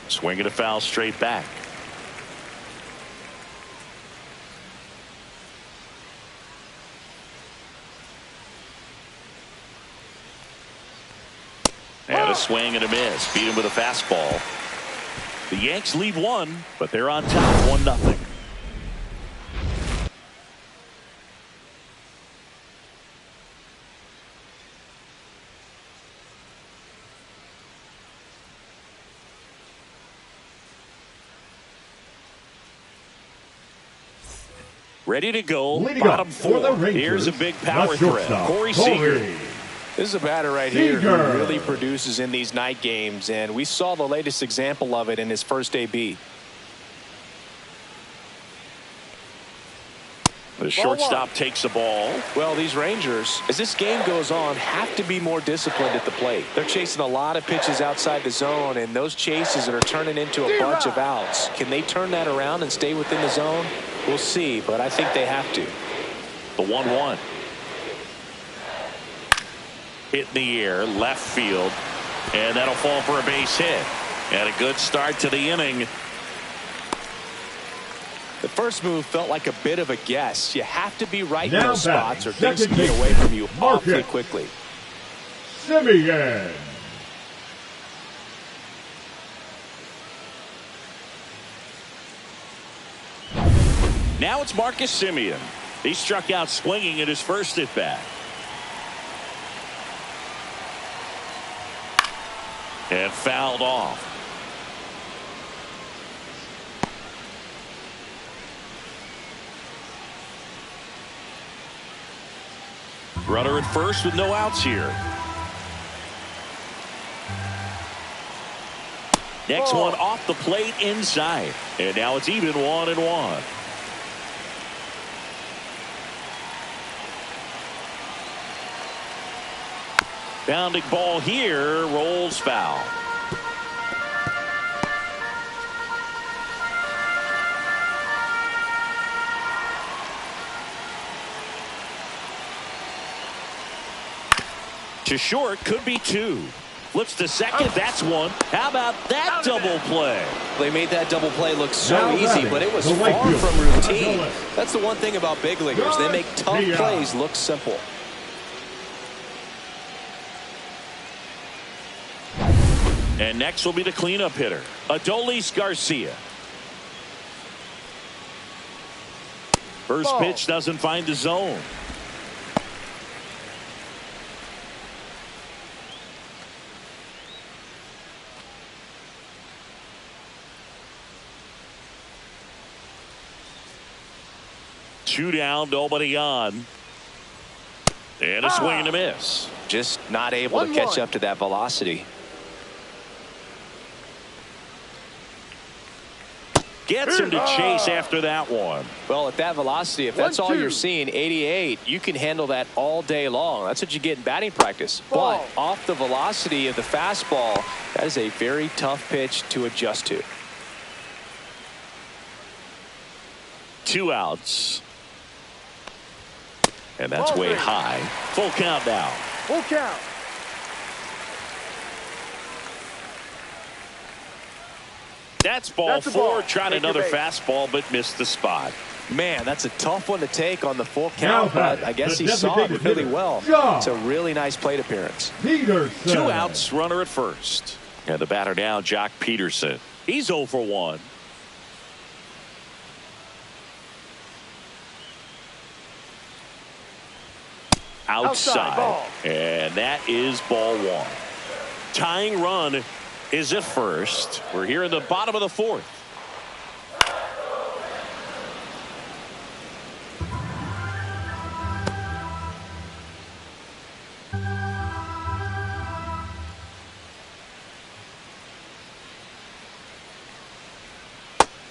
[SPEAKER 1] Swinging a foul straight back. And a swing and a miss. Beat him with a fastball. The Yanks lead one, but they're on top 1-0. Ready to go.
[SPEAKER 3] Leading
[SPEAKER 1] Bottom
[SPEAKER 3] up for the
[SPEAKER 1] 4.
[SPEAKER 3] Rangers,
[SPEAKER 1] Here's a big
[SPEAKER 3] the
[SPEAKER 1] power threat.
[SPEAKER 3] shortstop,
[SPEAKER 1] Corey Seager.
[SPEAKER 6] This is a batter right here
[SPEAKER 3] Seager.
[SPEAKER 6] who really produces in these night games, and we saw the latest example of it in his first AB.
[SPEAKER 1] The shortstop takes the ball.
[SPEAKER 6] Well, these Rangers, as this game goes on, have to be more disciplined at the plate. They're chasing a lot of pitches outside the zone, and those chases are turning into a bunch of outs. Can they turn that around and stay within the zone? We'll see, but I think they have to.
[SPEAKER 1] The 1-1. Hit in the air, left field, and that'll fall for a base hit. And a good start to the inning.
[SPEAKER 6] The first move felt like a bit of a guess. You have to be right in
[SPEAKER 3] Now
[SPEAKER 6] those spots or
[SPEAKER 3] batting,
[SPEAKER 6] things can
[SPEAKER 3] second
[SPEAKER 6] get away from you
[SPEAKER 3] baseman,
[SPEAKER 6] awfully
[SPEAKER 3] Marcus.
[SPEAKER 6] quickly.
[SPEAKER 3] Simeon.
[SPEAKER 1] Now it's Marcus Simeon. He struck out swinging at his first at bat. And fouled off. Runner at first with no outs here. Next one off the plate inside. And now it's even 1-1. Bounding ball here, rolls foul. To short, could be 2. Flips to second, that's 1. How about that double play?
[SPEAKER 6] They made that double play look so
[SPEAKER 3] Now
[SPEAKER 6] easy,
[SPEAKER 3] batting,
[SPEAKER 6] but it was
[SPEAKER 3] the right
[SPEAKER 6] far
[SPEAKER 3] fielder,
[SPEAKER 6] from routine.
[SPEAKER 3] Scoreless.
[SPEAKER 6] That's the one thing about big leaguers. They make tough
[SPEAKER 3] Garcia.
[SPEAKER 6] plays look simple.
[SPEAKER 1] And next will be the cleanup hitter, Adolis Garcia. First pitch doesn't find the zone. Two down, nobody on. And a swing and a miss.
[SPEAKER 6] Just not able to catch up to that velocity.
[SPEAKER 1] Gets him to chase after that one.
[SPEAKER 6] Well, at that velocity, if that's all you're seeing, 88, you can handle that all day long. That's what you get in batting practice. But off the velocity of the fastball, that is a very tough pitch to adjust to.
[SPEAKER 1] 2 outs. And that's way high. Full count now.
[SPEAKER 4] Full count.
[SPEAKER 1] That's ball 4. Tried
[SPEAKER 4] Take
[SPEAKER 1] another
[SPEAKER 4] your base.
[SPEAKER 1] fastball, but missed the spot.
[SPEAKER 6] Man, that's a tough one to take on the full
[SPEAKER 3] Now
[SPEAKER 6] count, but I guess
[SPEAKER 3] the
[SPEAKER 6] he saw it
[SPEAKER 3] designated
[SPEAKER 6] really
[SPEAKER 3] hitter,
[SPEAKER 6] well.
[SPEAKER 3] John
[SPEAKER 6] It's a really nice plate appearance.
[SPEAKER 3] Peterson.
[SPEAKER 1] 2 outs, runner at first. And the batter now, Jock Peterson. He's 0 for 1. Outside.
[SPEAKER 4] Ball.
[SPEAKER 1] And that is ball 1. Tying run is at first. We're here in the bottom of the 4th.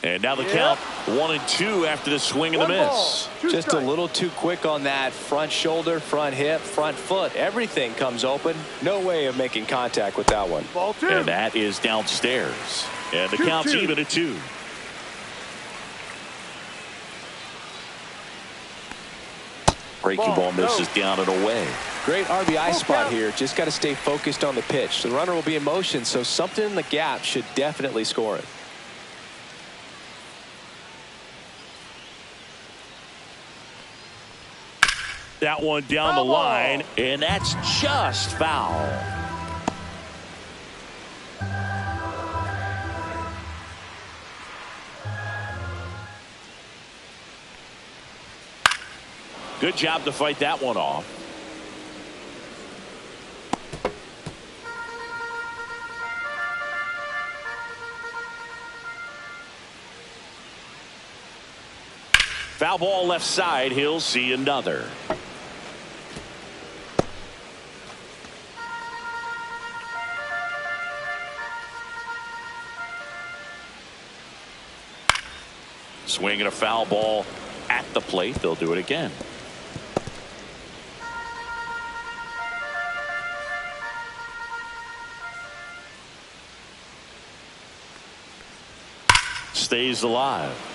[SPEAKER 1] And now the count 1-2 after the swing and the miss.
[SPEAKER 6] Just a little too quick on that front shoulder, front hip, front foot. Everything comes open. No way of making contact with that one.
[SPEAKER 4] Ball 2.
[SPEAKER 1] And that is downstairs. And the count's even at 2. Breaking ball misses down and away.
[SPEAKER 6] Great RBI spot here. Just got to stay focused on the pitch. The runner will be in motion, so something in the gap should definitely score it.
[SPEAKER 1] That one down the line, and that's just foul. Good job to fight that one off. Foul ball left side. He'll see another. Swinging a foul ball at the plate. They'll do it again. Stays alive.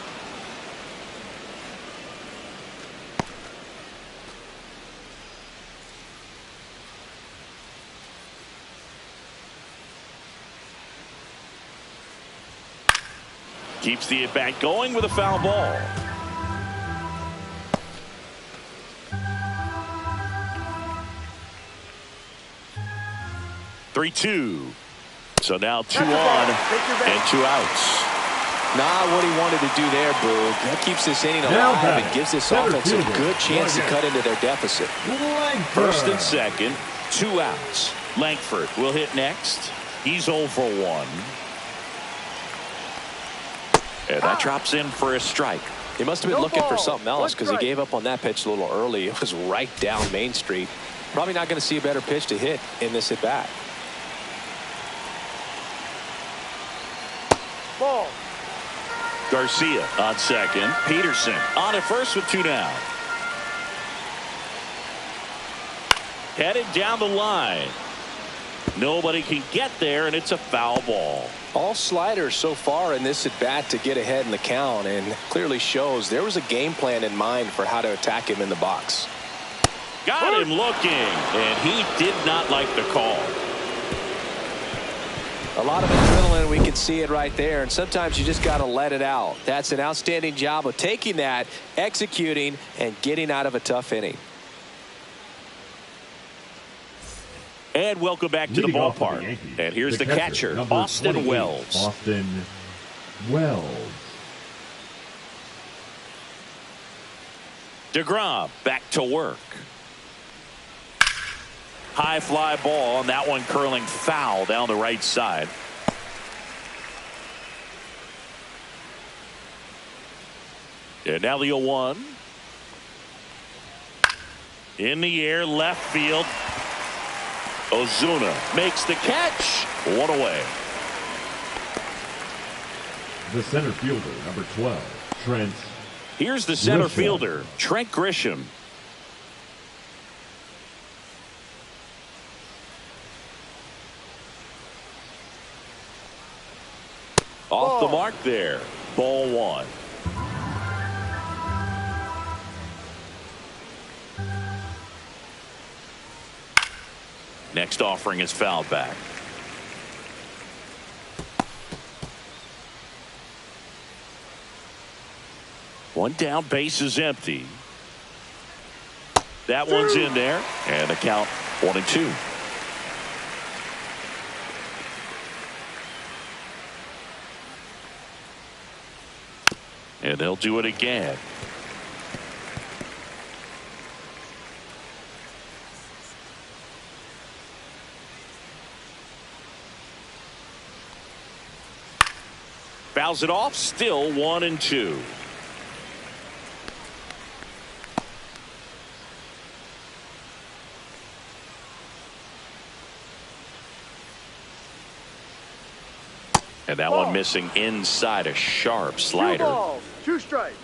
[SPEAKER 1] Keeps the at-bat going with a foul ball. Three-two. So now 2 on and 2 outs.
[SPEAKER 6] Not what he wanted to do there, Boo. That keeps this inning alive and gives this offense a good chance to cut into their deficit.
[SPEAKER 1] First and second, 2 outs. Langford will hit next. He's 0 for 1. And that drops in for a strike.
[SPEAKER 6] He must have been looking for something else because he gave up on that pitch a little early. It was right down Main Street. Probably not going to see a better pitch to hit in this at bat.
[SPEAKER 4] Ball.
[SPEAKER 1] Garcia on second. Peterson on at first with 2 down. Headed down the line. Nobody can get there, and it's a foul ball.
[SPEAKER 6] All sliders so far in this at bat to get ahead in the count, and clearly shows there was a game plan in mind for how to attack him in the box.
[SPEAKER 1] Got him looking, and he did not like the call.
[SPEAKER 6] A lot of adrenaline, we can see it right there, and sometimes you just got to let it out. That's an outstanding job of taking that, executing, and getting out of a tough inning.
[SPEAKER 1] And welcome back to the ballpark. And here's the catcher, Austin Wells.
[SPEAKER 3] Austin Wells.
[SPEAKER 1] DeGrom back to work. High fly ball, and that one curling foul down the right side. And now the 0-1. In the air, left field. Ozuna makes the catch. 1 away.
[SPEAKER 3] The center fielder, number 12, Trent.
[SPEAKER 1] Here's the center
[SPEAKER 3] Grisham.
[SPEAKER 1] fielder, Trent Grisham. Off the mark there. Ball 1. Next offering is fouled back. One down, base is empty. That one's in there, and the count 1-2. And they'll do it again. Fouls it off, still 1-2. And that one missing inside, a sharp slider.
[SPEAKER 4] 2 balls, 2 strikes.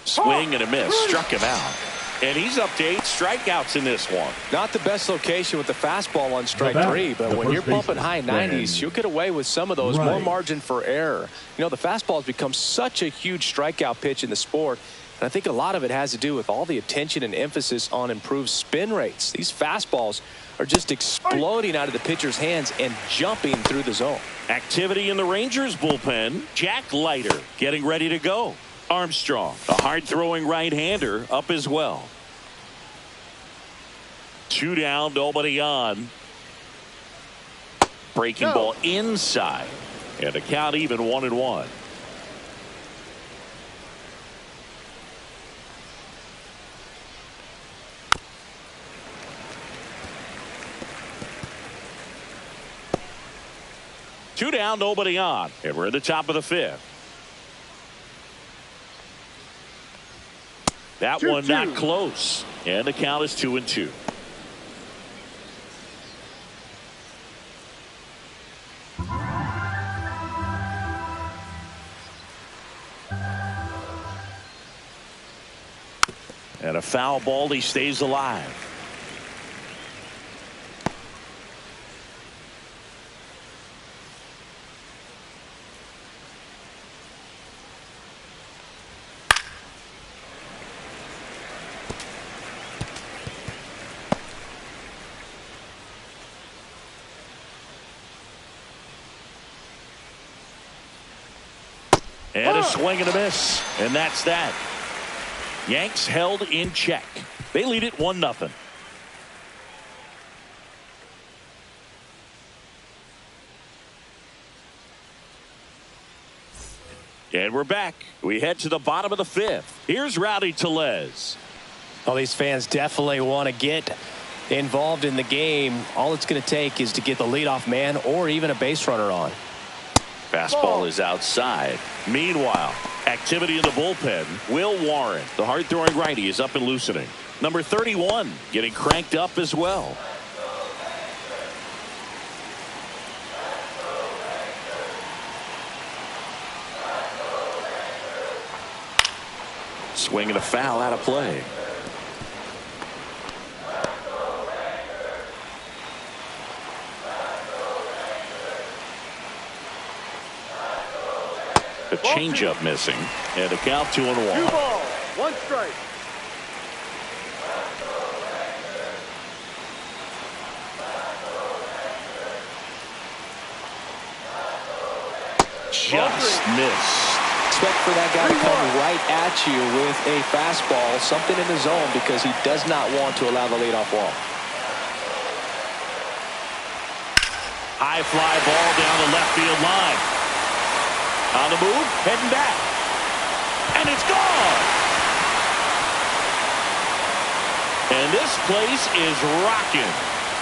[SPEAKER 1] Swing and a miss, struck him out. And he's up to 8 strikeouts in this one.
[SPEAKER 6] Not the best location with the fastball on strike 3, but when you're pumping high 90s, you'll get away with some of those, more margin for error. You know, the fastball has become such a huge strikeout pitch in the sport, and I think a lot of it has to do with all the attention and emphasis on improved spin rates. These fastballs are just exploding out of the pitcher's hands and jumping through the zone.
[SPEAKER 1] Activity in the Rangers bullpen. Jack Leiter getting ready to go. Armstrong, a hard-throwing right-hander, up as well. 2 down, nobody on. breaking
[SPEAKER 4] No.
[SPEAKER 1] ball inside. And the count even 1-1. Two down, nobody on, and we're at the top of the fifth. That
[SPEAKER 4] 2-2.
[SPEAKER 1] one not close, and the count is 2-2. And a foul ball, he stays alive. And a swing and a miss. And that's that. Yanks held in check. They lead it 1-0. And we're back. We head to the bottom of the fifth. Here's Rowdy Tellez.
[SPEAKER 6] Well, these fans definitely want to get involved in the game. All it's going to take is to get the leadoff man or even a base runner on.
[SPEAKER 1] Fastball is outside. Meanwhile, activity in the bullpen. Will Warren, the hard-throwing righty, is up and loosening. Number 31 getting cranked up as well. Swing and a foul out of play. The changeup missing, and a count 2-1.
[SPEAKER 4] 2 balls, 1 strike.
[SPEAKER 1] Just missed.
[SPEAKER 6] Expect for that guy to come right at you with a fastball, something in the zone, because he does not want to allow the leadoff walk.
[SPEAKER 1] High fly ball down the left field line. On the move, heading back. And it's gone. And this place is rocking.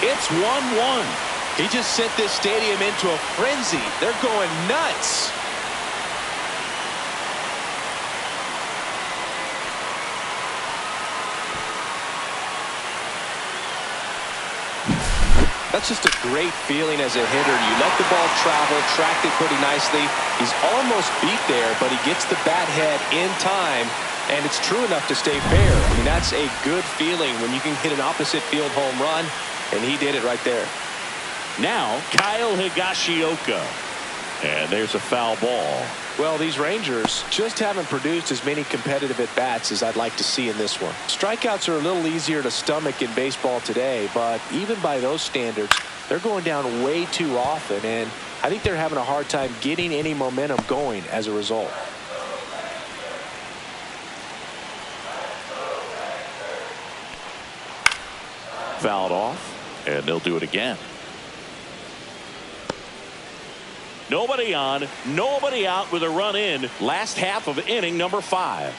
[SPEAKER 1] It's 1-1.
[SPEAKER 6] He just sent this stadium into a frenzy. They're going nuts. That's just a great feeling as a hitter. You let the ball travel, tracked it pretty nicely. He's almost beat there, but he gets the bat head in time, and it's true enough to stay fair. I mean, that's a good feeling when you can hit an opposite field home run, and he did it right there.
[SPEAKER 1] Now, Kyle Higashioka. And there's a foul ball.
[SPEAKER 6] Well, these Rangers just haven't produced as many competitive at-bats as I'd like to see in this one. Strikeouts are a little easier to stomach in baseball today, but even by those standards, they're going down way too often, and I think they're having a hard time getting any momentum going as a result.
[SPEAKER 1] Fouled off, and they'll do it again. Nobody on, nobody out with a run in. Last half of inning number 5.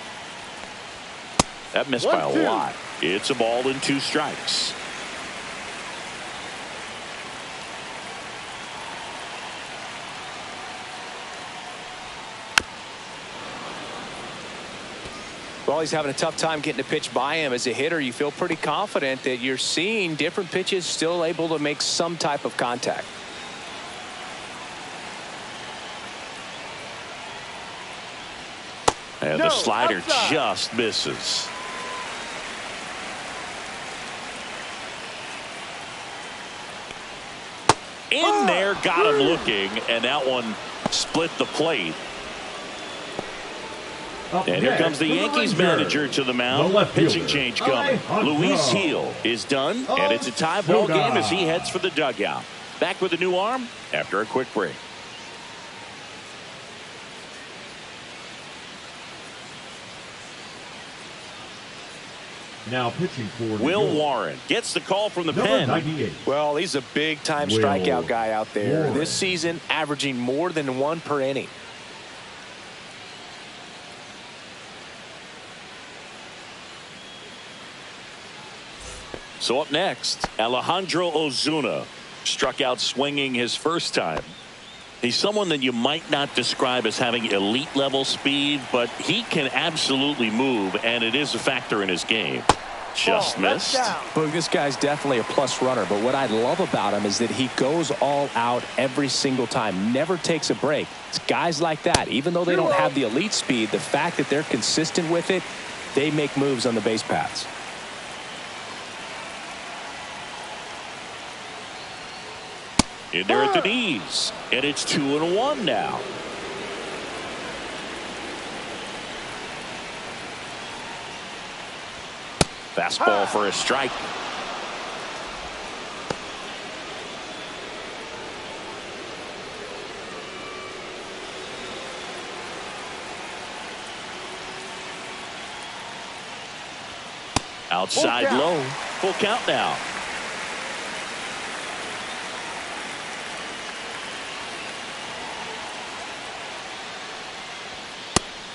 [SPEAKER 1] That missed by a lot. It's a ball and 2 strikes.
[SPEAKER 6] Well, he's having a tough time getting a pitch by him. As a hitter, you feel pretty confident that you're seeing different pitches still able to make some type of contact.
[SPEAKER 1] And the slider just misses. In there, got him looking, and that one split the plate. And here comes the Yankees manager to the mound. Pitching change coming. Luis Gil is done, and it's a tie ball game as he heads for the dugout. Back with a new arm after a quick break.
[SPEAKER 3] Now pitching for
[SPEAKER 1] Will Warren gets the call from the
[SPEAKER 3] number
[SPEAKER 1] pen.
[SPEAKER 3] 98.
[SPEAKER 6] Well, he's a big-time
[SPEAKER 3] Will
[SPEAKER 6] strikeout guy out there.
[SPEAKER 3] Warren.
[SPEAKER 6] This season, averaging more than 1 per inning.
[SPEAKER 1] So up next, Alejandro Ozuna struck out swinging his first time. He's someone that you might not describe as having elite level speed, but he can absolutely move, and it is a factor in his game. Just missed.
[SPEAKER 6] Well, this guy's definitely a plus runner, but what I love about him is that he goes all out every single time, never takes a break. It's guys like that, even though they don't have the elite speed, the fact that they're consistent with it, they make moves on the base paths.
[SPEAKER 1] In there at the knees, and it's 2-1 now. Fastball for a strike. Outside low. Full count now.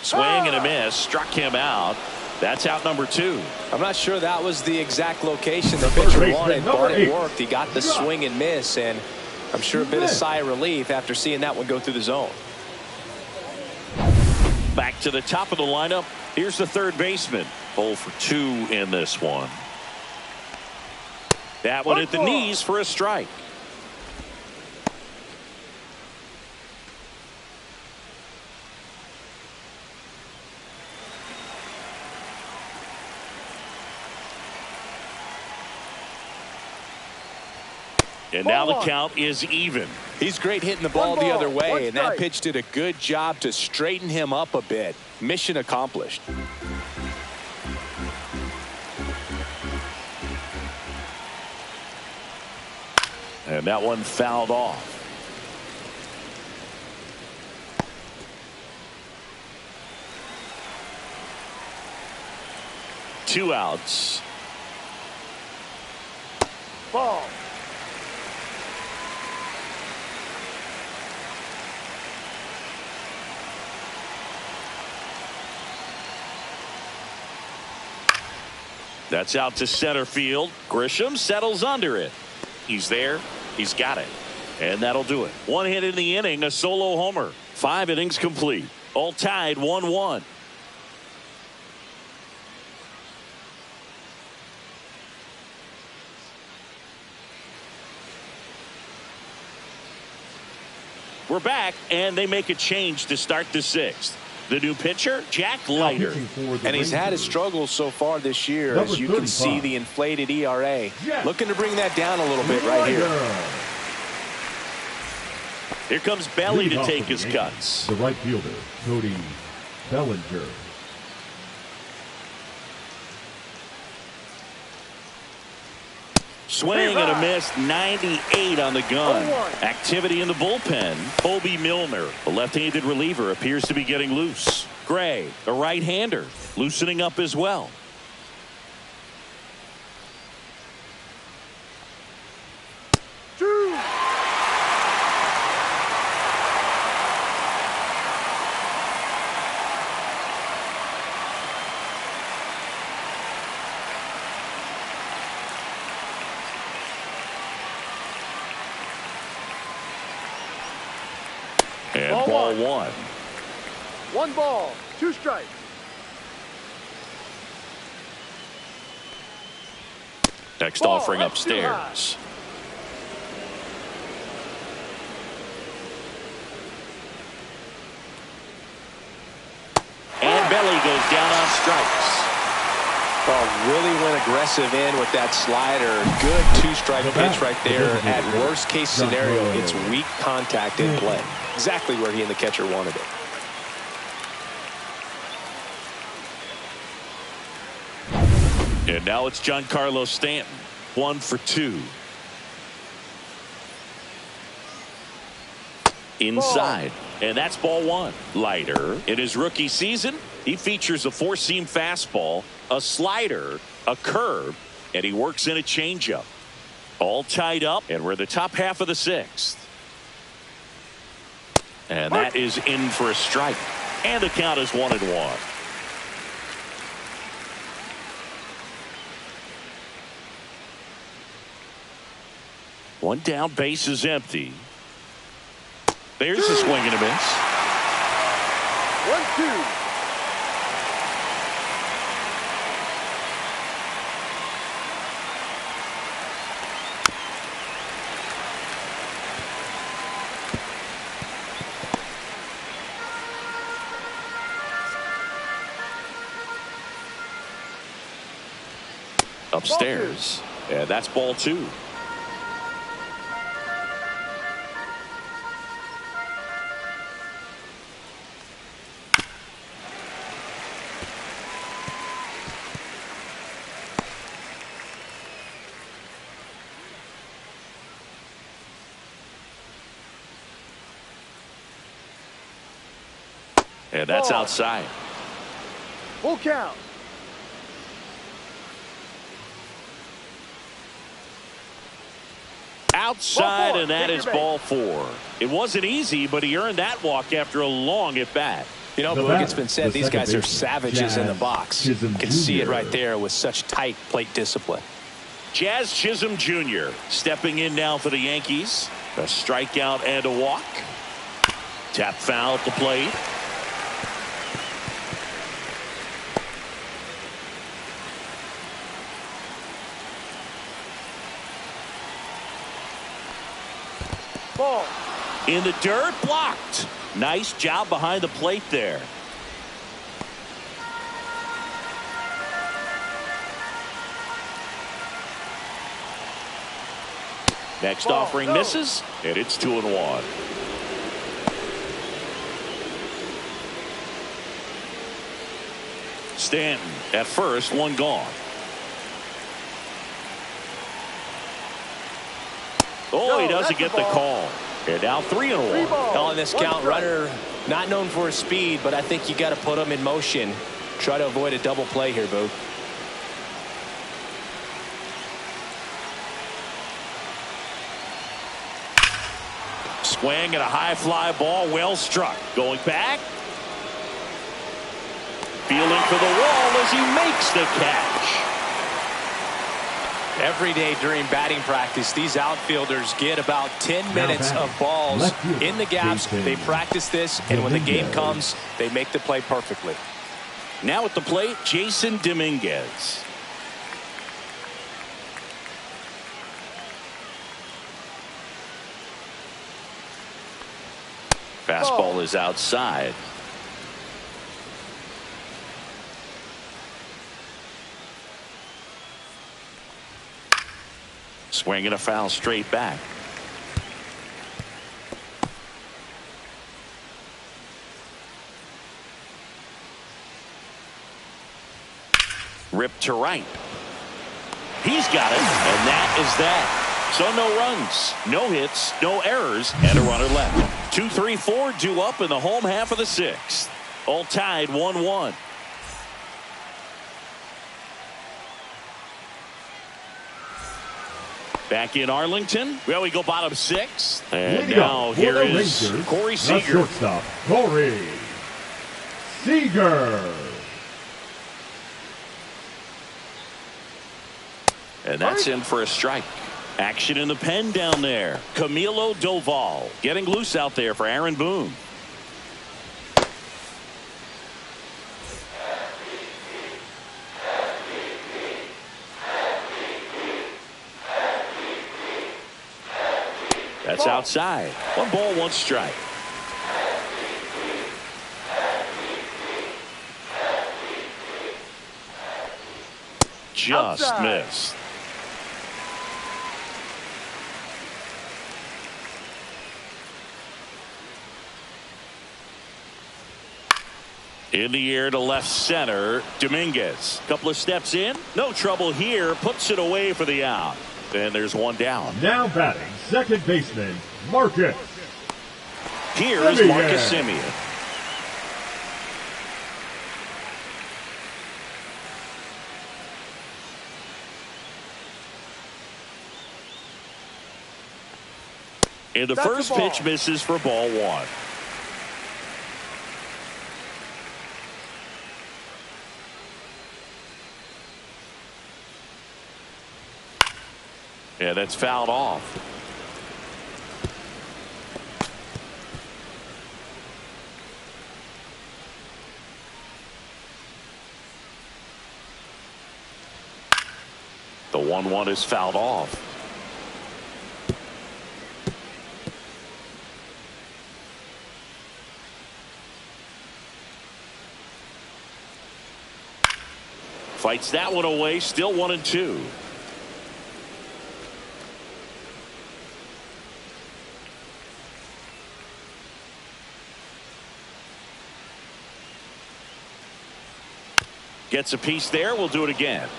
[SPEAKER 1] Swing and a miss. Struck him out. That's out number 2.
[SPEAKER 6] I'm not sure that was the exact location the pitcher wanted, but it worked. He got the swing and miss, and I'm sure a bit of sigh of relief after seeing that one go through the zone.
[SPEAKER 1] Back to the top of the lineup. Here's the third baseman. 0 for 2 in this one. That one at the knees for a strike. And now the count is even.
[SPEAKER 6] He's great hitting the ball the other way, and that pitch did a good job to straighten him up a bit. Mission accomplished.
[SPEAKER 1] And that one fouled off. Two outs.
[SPEAKER 4] Ball.
[SPEAKER 1] That's out to center field. Grisham settles under it. He's there. He's got it. And that'll do it. One hit in the inning, a solo homer. 5 innings complete. All tied 1-1. We're back, and they make a change to start the 6th. The new pitcher, Jack Leiter.
[SPEAKER 6] And he's had his struggles so far this year, as you can see the inflated ERA. Looking to bring that down a little bit right here.
[SPEAKER 1] Here comes Belly to take his cuts.
[SPEAKER 3] The right fielder, Cody Bellinger.
[SPEAKER 1] Swing and a miss, 98 on the gun. Activity in the bullpen. Kobe Milner, the left-handed reliever, appears to be getting loose. Gray, a right-hander, loosening up as well. And ball one.
[SPEAKER 4] 1 ball, 2 strikes.
[SPEAKER 1] Next offering upstairs. And Belly goes down on strikes.
[SPEAKER 6] Well, really went aggressive in with that slider. Good 2-strike pitch right there. At worst case scenario, it's weak contact in play. Exactly where he and the catcher wanted it.
[SPEAKER 1] And now it's Giancarlo Stanton. 1 for 2. Inside. And that's ball 1. Leiter, in his rookie season, he features a 4-seam fastball, a slider, a curve, and he works in a changeup. All tied up, and we're in the top half of the sixth. And that is in for a strike. And the count is 1-1. One down, base is empty. There's a swing and a miss.
[SPEAKER 4] 1-2.
[SPEAKER 1] Upstairs. Yeah, that's ball 2. And that's outside.
[SPEAKER 4] Full count.
[SPEAKER 1] Outside, and that is ball 4. It wasn't easy, but he earned that walk after a long at bat.
[SPEAKER 6] You know, Boog, it's been said these guys are savages in the box. You can see it right there with such tight plate discipline.
[SPEAKER 1] Jazz Chisholm Jr. stepping in now for the Yankees. A strikeout and a walk. Tap foul at the plate.
[SPEAKER 4] Ball.
[SPEAKER 1] In the dirt, blocked. Nice job behind the plate there. Next offering misses, and it's 2-1. Stanton at first, one gone. Oh, he doesn't get the call. And now 3-1.
[SPEAKER 6] On this count, runner not known for his speed, but I think you got to put him in motion. Try to avoid a double play here, Boog.
[SPEAKER 1] Swing and a high fly ball, well struck. Going back. Feeling for the wall as he makes the catch.
[SPEAKER 6] Every day during batting practice, these outfielders get about 10 minutes of balls in the gaps. They practice this, and when the game comes, they make the play perfectly.
[SPEAKER 1] Now at the plate, Jason Dominguez. Fastball is outside. Swing and a foul straight back. Ripped to right. He's got it, and that is that. So no runs, no hits, no errors, and a runner left. 2, 3, 4 due up in the home half of the sixth. All tied 1-1. Back in Arlington. Well, we go bottom 6. And now here is Corey Seager.
[SPEAKER 3] Shortstop, Corey Seager.
[SPEAKER 1] And that's in for a strike. Action in the pen down there. Camilo Doval getting loose out there for Aaron Boone. That's outside. 1 ball, 1 strike. Just missed. In the air to left center, Dominguez. Couple of steps in, no trouble here, puts it away for the out. And there's 1 down.
[SPEAKER 3] Now batting, second baseman, Marcus.
[SPEAKER 1] Here is Marcus Semien. And the
[SPEAKER 4] That's a
[SPEAKER 1] first
[SPEAKER 4] ball.
[SPEAKER 1] pitch misses for ball one. Yeah, that's fouled off. The 1-1 is fouled off. Fights that one away, still 1-2. Gets a piece there. We'll do it again.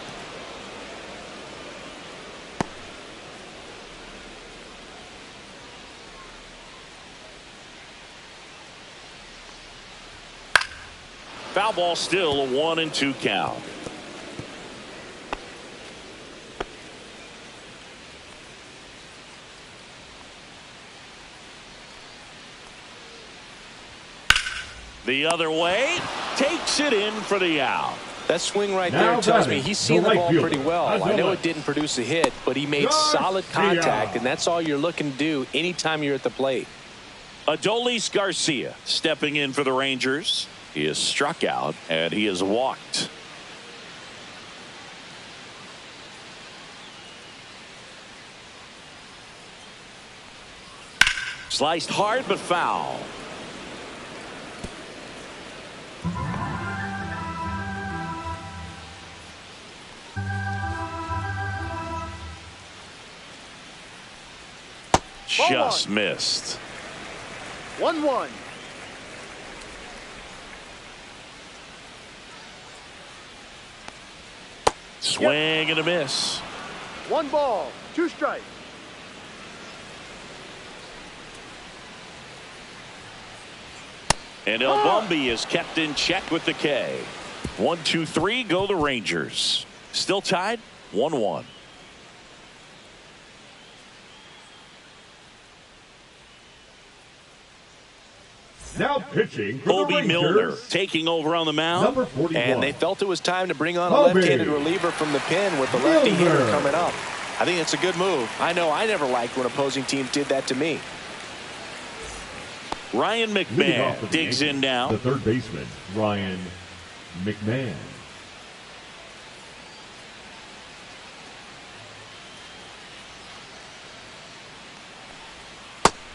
[SPEAKER 1] Foul ball, still a 1-2 count. The other way, takes it in for the out.
[SPEAKER 6] That swing right
[SPEAKER 3] Now
[SPEAKER 6] there tells me
[SPEAKER 3] batting,
[SPEAKER 6] he's seen
[SPEAKER 3] the
[SPEAKER 6] the
[SPEAKER 3] right
[SPEAKER 6] ball
[SPEAKER 3] fielder.
[SPEAKER 6] pretty well. I know
[SPEAKER 3] Azalea.
[SPEAKER 6] it didn't produce a hit, but he made solid contact, and that's all you're looking to do anytime you're at the plate.
[SPEAKER 1] Adolis Garcia stepping in for the Rangers. He is struck out and he is walked. Sliced hard but foul. Just missed.
[SPEAKER 4] 1-1.
[SPEAKER 1] Swing and a miss.
[SPEAKER 4] 1 ball, 2 strikes.
[SPEAKER 1] And El Bombi is kept in check with the K. 1-2-3 go the Rangers. Still tied 1-1.
[SPEAKER 3] Now pitching for the
[SPEAKER 1] Obi
[SPEAKER 3] Rangers,
[SPEAKER 1] Milner taking over on the mound.
[SPEAKER 3] number 41.
[SPEAKER 6] And they felt it was time to bring on a
[SPEAKER 3] Obi
[SPEAKER 6] left-handed reliever from the pen with the lefty hitter
[SPEAKER 3] Milner.
[SPEAKER 6] coming up. I think it's a good move. I know I never liked when opposing teams did that to me.
[SPEAKER 1] Ryan
[SPEAKER 3] Leading
[SPEAKER 1] McMahon
[SPEAKER 3] off for the
[SPEAKER 1] digs in
[SPEAKER 3] Yankees,
[SPEAKER 1] now.
[SPEAKER 3] The third baseman, Ryan McMahon.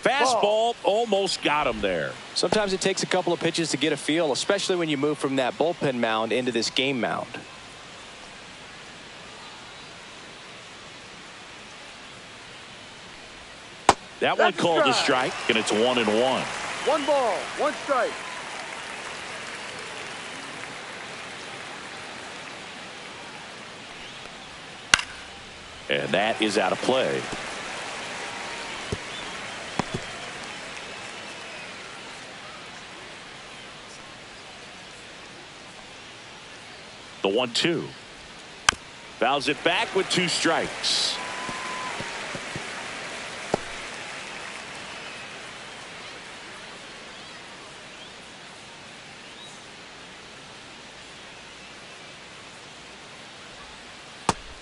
[SPEAKER 1] Fastball almost got him there.
[SPEAKER 6] Sometimes it takes a couple of pitches to get a feel, especially when you move from that bullpen mound into this game mound.
[SPEAKER 1] That one
[SPEAKER 4] That's a
[SPEAKER 1] called a
[SPEAKER 4] strike.
[SPEAKER 1] strike, and it's 1-1.
[SPEAKER 4] 1 ball, 1 strike.
[SPEAKER 1] And that is out of play. The 1-2. Fouls it back with 2 strikes.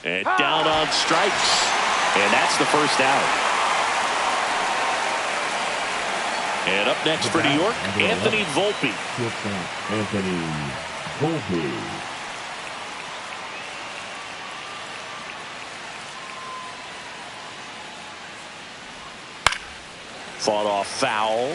[SPEAKER 1] And down on strikes. And that's the first out. And up next for New York, Anthony Volpe.
[SPEAKER 3] Shortstop, Anthony Volpe.
[SPEAKER 1] Fought off foul.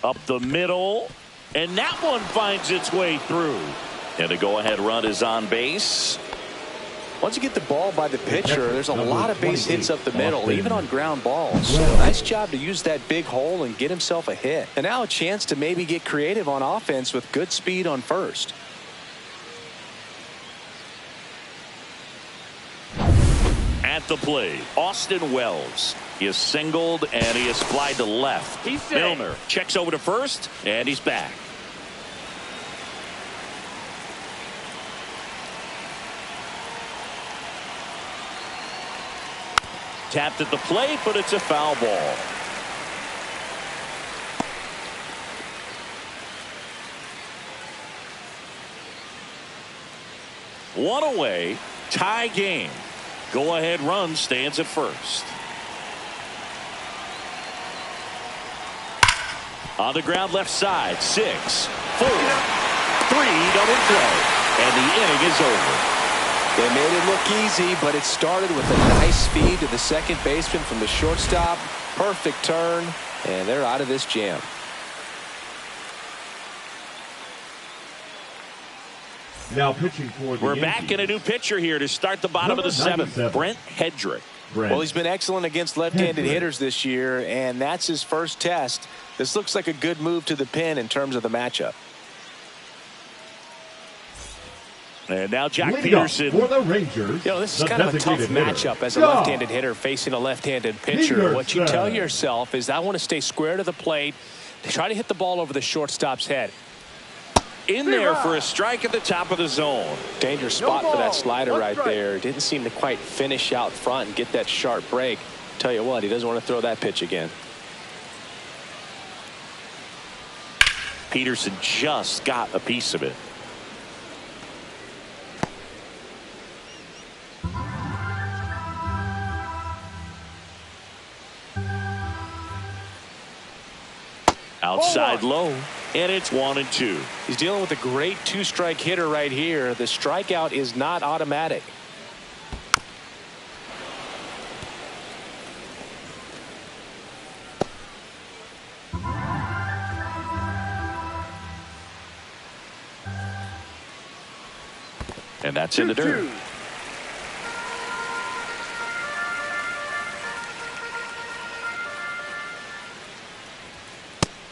[SPEAKER 1] Up the middle, and that one finds its way through. And the go-ahead run is on base.
[SPEAKER 6] Once you get the ball by the pitcher, there's a
[SPEAKER 3] Number
[SPEAKER 6] lot of base
[SPEAKER 3] 28,
[SPEAKER 6] hits up the middle,
[SPEAKER 3] Austin.
[SPEAKER 6] even on ground balls. So nice job to use that big hole and get himself a hit. And now a chance to maybe get creative on offense with good speed on first.
[SPEAKER 1] At the plate, Austin Wells. He is singled, and he is flied to left. Milner checks over to first, and he's back. Tapped at the plate, but it's a foul ball. One away, tie game. Go-ahead run stands at first. On the ground left side, 6, 4, 3, double play, and the inning is over.
[SPEAKER 6] They made it look easy, but it started with a nice speed to the second baseman from the shortstop. Perfect turn, and they're out of this jam.
[SPEAKER 3] Now pitching for the
[SPEAKER 1] We're
[SPEAKER 3] Yankees.
[SPEAKER 1] back in a new pitcher here to start the bottom of the seventh. Brent Hedrick.
[SPEAKER 6] Well, he's been excellent against left-handed hitters this year, and that's his first test. This looks like a good move to the pin in terms of the matchup.
[SPEAKER 1] And now Jack
[SPEAKER 3] Leading
[SPEAKER 1] Peterson.
[SPEAKER 3] for the Rangers.
[SPEAKER 6] You know, this is kind of a tough matchup as a left-handed hitter facing a left-handed pitcher.
[SPEAKER 3] Peterson.
[SPEAKER 6] What you tell yourself is, I want to stay square to the plate, try to hit the ball over the shortstop's head.
[SPEAKER 1] In there for a strike at the top of the zone.
[SPEAKER 6] Dangerous spot for that slider right there. Didn't seem to quite finish out front and get that sharp break. Tell you what, he doesn't want to throw that pitch again.
[SPEAKER 1] Peterson just got a piece of it. Outside low, and it's 1-2.
[SPEAKER 6] He's dealing with a great two-strike hitter right here. The strikeout is not automatic.
[SPEAKER 1] And that's in the dirt.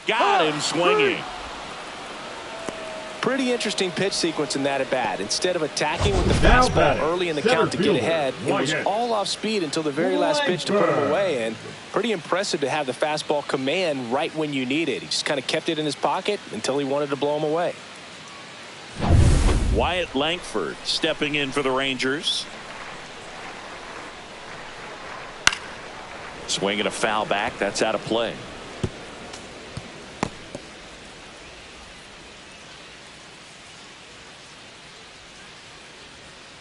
[SPEAKER 1] Got him swinging.
[SPEAKER 6] Pretty interesting pitch sequence in that at bat. Instead of attacking with the fastball early in the count to get ahead, it was all off speed until the very last pitch to put him away. And pretty impressive to have the fastball command right when you need it. He just kind of kept it in his pocket until he wanted to blow him away.
[SPEAKER 1] Wyatt Langford stepping in for the Rangers. Swinging a foul back. That's out of play.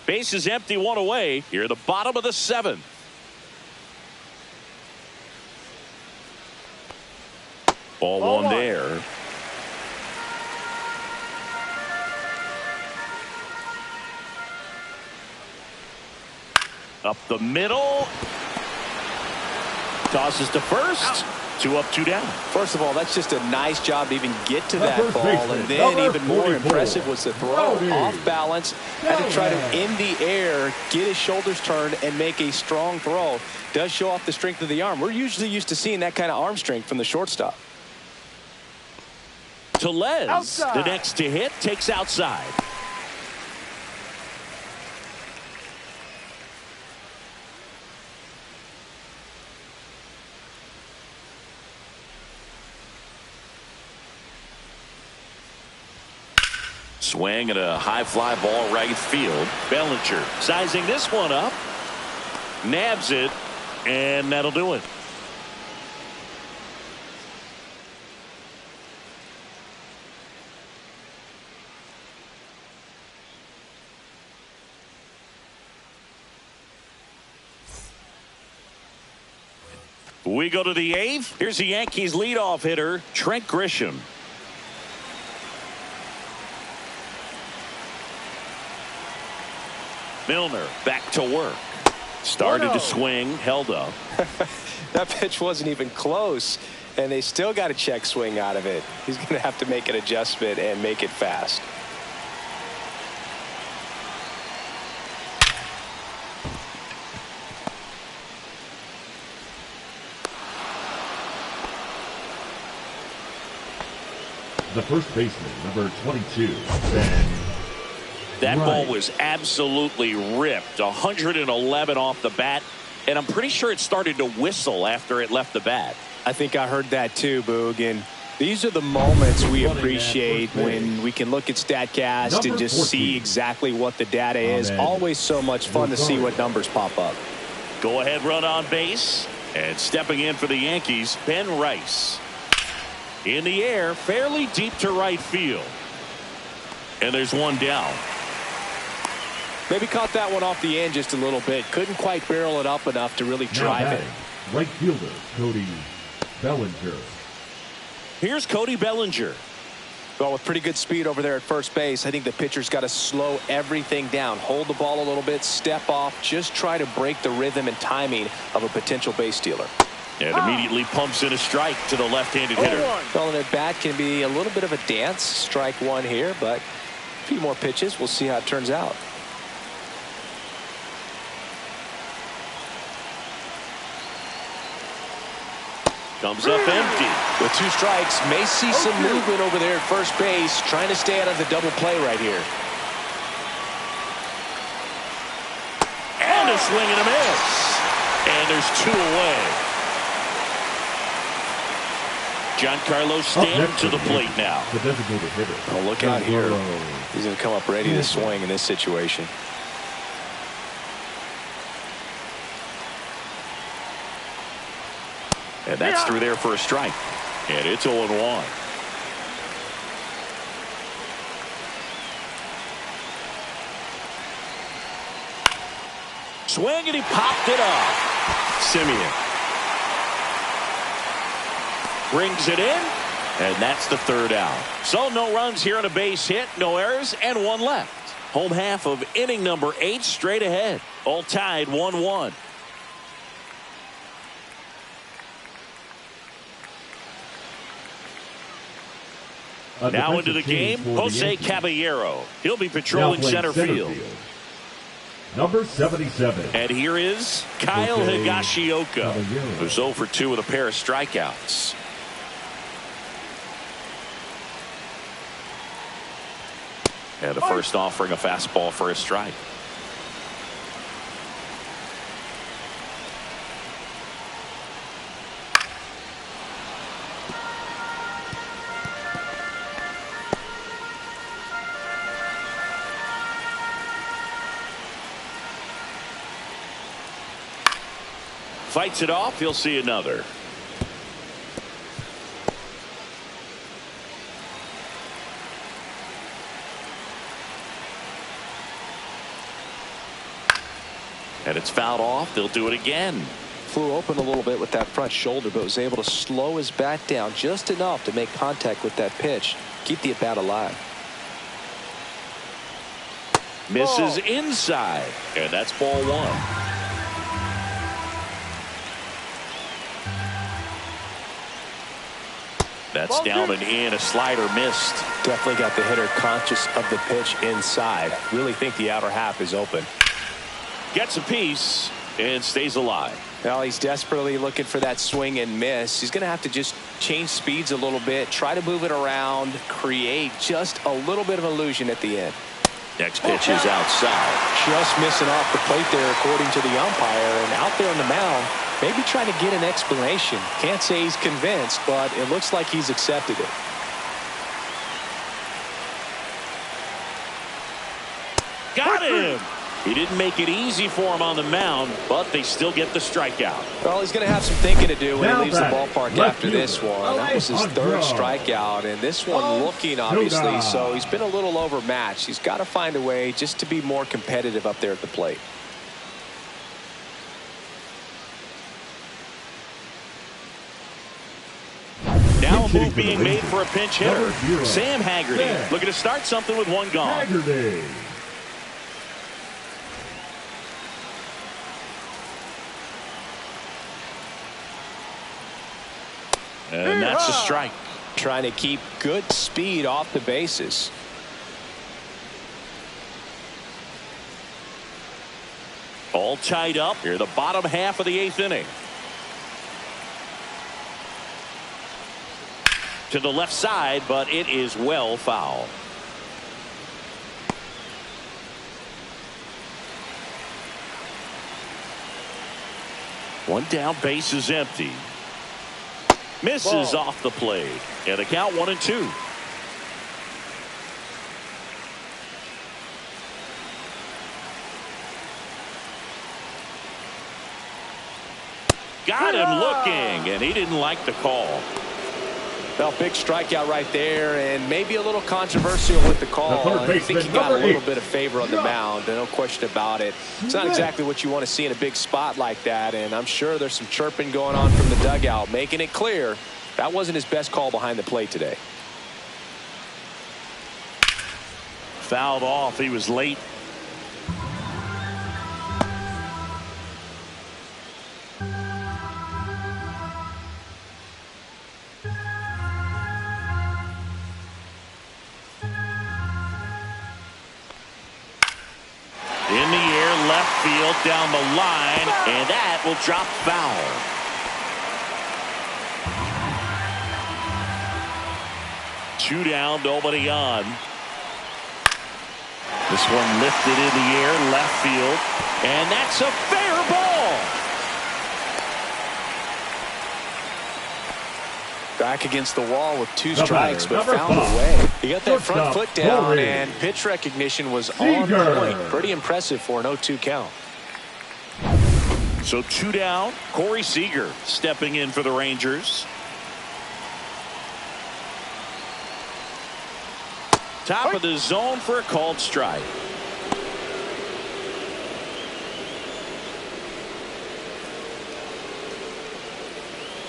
[SPEAKER 1] Base is empty, one away. Here at the bottom of the seventh. Ball one there. Up the middle. Tosses to first. 2 up, 2 down.
[SPEAKER 6] First of all, that's just a nice job to even get to that ball. And then even more impressive was the throw off balance. Had to try to in the air, get his shoulders turned, and make a strong throw. Does show off the strength of the arm. We're usually used to seeing that kind of arm strength from the shortstop.
[SPEAKER 1] Tellez, the next to hit, takes outside. Swing and a high fly ball right field. Bellinger sizing this one up. Nabs it, and that'll do it. We go to the eighth. Here's the Yankees leadoff hitter, Trent Grisham. Milner back to work. Started to swing, held up.
[SPEAKER 6] That pitch wasn't even close, and they still got a check swing out of it. He's going to have to make an adjustment and make it fast.
[SPEAKER 3] The first baseman, number 22, Ben.
[SPEAKER 1] That ball was absolutely ripped. 111 off the bat. and I'm pretty sure it started to whistle after it left the bat.
[SPEAKER 6] I think I heard that too, Boog. And these are the moments we appreciate when we can look at StatCast and just see exactly what the data is. Always so much fun to see what numbers pop up.
[SPEAKER 1] Go ahead run on base. And stepping in for the Yankees, Ben Rice. In the air, fairly deep to right field. And there's one down.
[SPEAKER 6] Maybe caught that one off the end just a little bit. Couldn't quite barrel it up enough to really drive it.
[SPEAKER 3] Right fielder, Cody Bellinger.
[SPEAKER 1] Here's Cody Bellinger.
[SPEAKER 6] Well, with pretty good speed over there at first base, I think the pitcher's got to slow everything down. Hold the ball a little bit, step off, just try to break the rhythm and timing of a potential base stealer.
[SPEAKER 1] And immediately pumps in a strike to the left-handed hitter.
[SPEAKER 6] Well, and at bat can be a little bit of a dance. Strike one here, but a few more pitches. We'll see how it turns out.
[SPEAKER 1] Comes up empty.
[SPEAKER 6] With 2 strikes, may see some movement over there at first base, trying to stay out of the double play right here.
[SPEAKER 1] And a swing and a miss. And there's 2 away. Giancarlo Stanton to the plate now.
[SPEAKER 3] The designated hitter.
[SPEAKER 6] Oh, look out here. He's going to come up ready to swing in this situation.
[SPEAKER 1] And that's through there for a strike. And it's 0-1. Swing and he popped it off. Simeon brings it in, and that's the 3rd out. So no runs here on a base hit, no errors, and 1 left. Home half of inning number 8 straight ahead. All tied 1-1. Now into the game, Jose Caballero. He'll be patrolling center field.
[SPEAKER 3] Number 77.
[SPEAKER 1] And here is Kyle Higashioka, who's 0 for 2 with a pair of strikeouts. And the first offering a fastball for a strike. Fights it off. He'll see another. And it's fouled off. They'll do it again.
[SPEAKER 6] Flew open a little bit with that front shoulder, but was able to slow his bat down just enough to make contact with that pitch. Keep the at-bat alive.
[SPEAKER 1] Misses inside. And that's ball 1. That's down and in. A slider missed.
[SPEAKER 6] Definitely got the hitter conscious of the pitch inside. Really think the outer half is open.
[SPEAKER 1] Gets a piece and stays alive.
[SPEAKER 6] Well, he's desperately looking for that swing and miss. He's going to have to just change speeds a little bit, try to move it around, create just a little bit of illusion at the end.
[SPEAKER 1] Next pitch is outside.
[SPEAKER 6] Just missing off the plate there, according to the umpire. And out there on the mound, maybe trying to get an explanation. Can't say he's convinced, but it looks like he's accepted it.
[SPEAKER 1] Got him. He didn't make it easy for him on the mound, but they still get the strikeout.
[SPEAKER 6] Well, he's going to have some thinking to do when he leaves the ballpark after this one. That was his 3rd strikeout, and this one looking, obviously, so he's been a little overmatched. He's got to find a way just to be more competitive up there at the plate.
[SPEAKER 1] Now a move being made for a pinch hitter. Sam Haggerty looking to start something with 1 gone.
[SPEAKER 3] Haggerty.
[SPEAKER 1] And that's a strike.
[SPEAKER 6] Trying to keep good speed off the bases.
[SPEAKER 1] All tied up here, the bottom half of the 8th inning. To the left side, but it is well foul. One down, base is empty. Misses off the plate. And the count 1-2. Got him looking, and he didn't like the call.
[SPEAKER 6] Well, big strikeout right there, and maybe a little controversial with the call. I think he got a little bit of favor on the mound, no question about it. It's not exactly what you want to see in a big spot like that, and I'm sure there's some chirping going on from the dugout, making it clear that wasn't his best call behind the plate today.
[SPEAKER 1] Fouled off. He was late. In the air, left field, down the line, and that will drop foul. Two down, nobody on. This one lifted in the air, left field, and that's a fair ball.
[SPEAKER 6] Back against the wall with two strikes, but found a way. He got that front foot down, and pitch recognition was on point. Pretty impressive for an 0-2 count.
[SPEAKER 1] So two down. Corey Seager stepping in for the Rangers. Top of the zone for a called strike.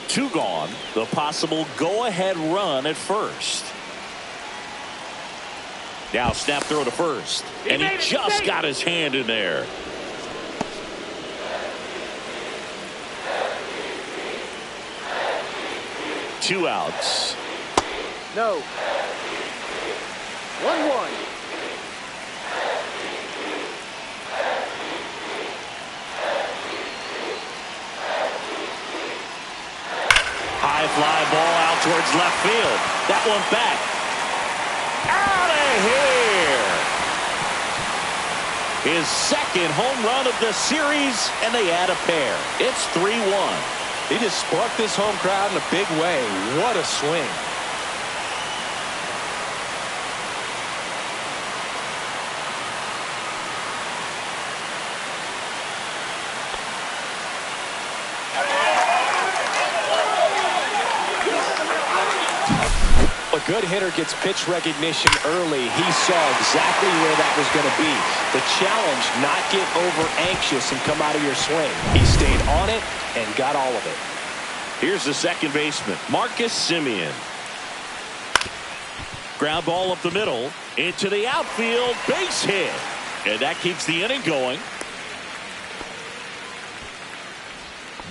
[SPEAKER 1] Two gone. The possible go-ahead run at first. Now snap throw to first. And he just got his hand in there. Two outs.
[SPEAKER 4] No. 1-1.
[SPEAKER 1] High fly ball out towards left field. That one back. Out of here. His second home run of the series, and they add a pair. It's 3-1.
[SPEAKER 6] He just sparked this home crowd in a big way. What a swing. A good hitter gets pitch recognition early. He saw exactly where that was going to be. The challenge, not get over anxious and come out of your swing. He stayed on it and got all of it.
[SPEAKER 1] Here's the second baseman, Marcus Semien. Ground ball up the middle, into the outfield, base hit. And that keeps the inning going.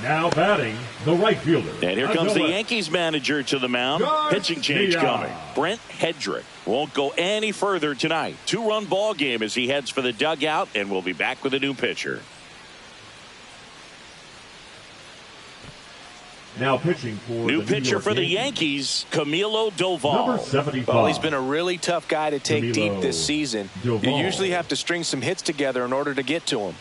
[SPEAKER 3] Now batting, the right fielder.
[SPEAKER 1] And here comes the Yankees manager to the mound. Pitching change coming. Brent Hedrick won't go any further tonight. Two-run ball game as he heads for the dugout, and we'll be back with a new pitcher.
[SPEAKER 3] Now pitching for
[SPEAKER 1] new
[SPEAKER 3] the
[SPEAKER 1] pitcher for the Yankees, Camilo Doval.
[SPEAKER 3] Number 75.
[SPEAKER 6] Well, he's been a really tough guy to take
[SPEAKER 3] Camilo
[SPEAKER 6] deep this season.
[SPEAKER 3] Doval.
[SPEAKER 6] You usually have to string some hits together in order to get to him.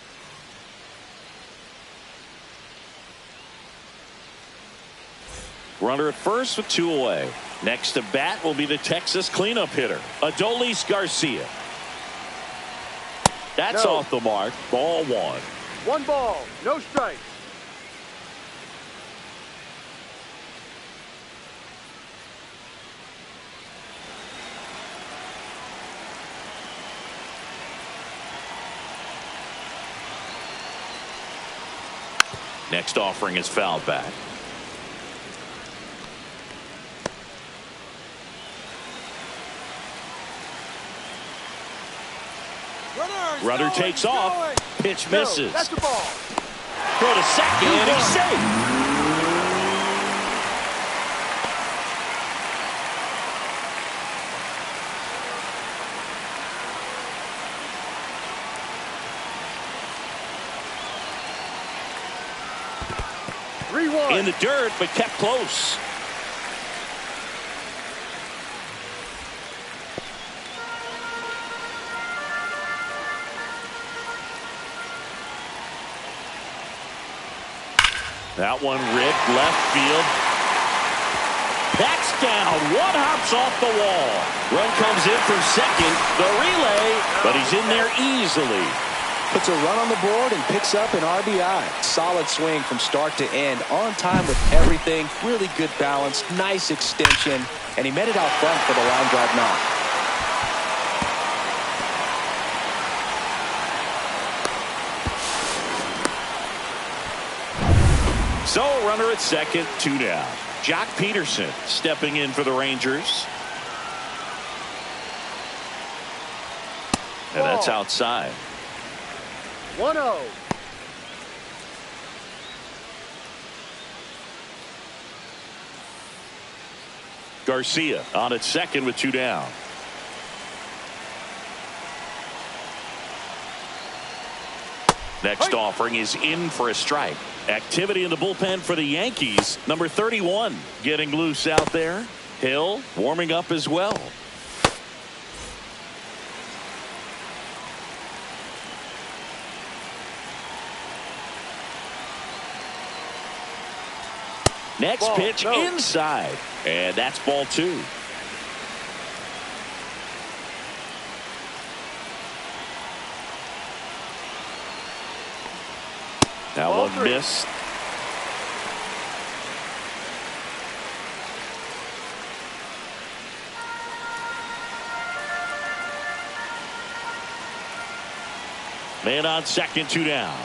[SPEAKER 1] Runner at first with two away. Next to bat will be the Texas cleanup hitter, Adolis Garcia. That's off the mark. Ball one.
[SPEAKER 4] 1 ball, no strikes.
[SPEAKER 1] Next offering is fouled back. Runner takes off. Pitch misses.
[SPEAKER 4] That's the ball.
[SPEAKER 1] Throw to second, and he's safe. In the dirt, but kept close. That one ripped left field. That's down. One hops off the wall. Run comes in from second. The relay, but he's in there easily.
[SPEAKER 6] Puts a run on the board and picks up an RBI. Solid swing from start to end. On time with everything. Really good balance. Nice extension. And he met it out front for the line drive knock.
[SPEAKER 1] So runner at second, 2 down. Jock Peterson stepping in for the Rangers. And that's outside.
[SPEAKER 4] 1-0.
[SPEAKER 1] Garcia on at second with 2 down. Next offering is in for a strike. Activity in the bullpen for the Yankees. Number 31 getting loose out there. Hill warming up as well. Next pitch inside. And that's ball 2. That one missed. Man on second, 2 down.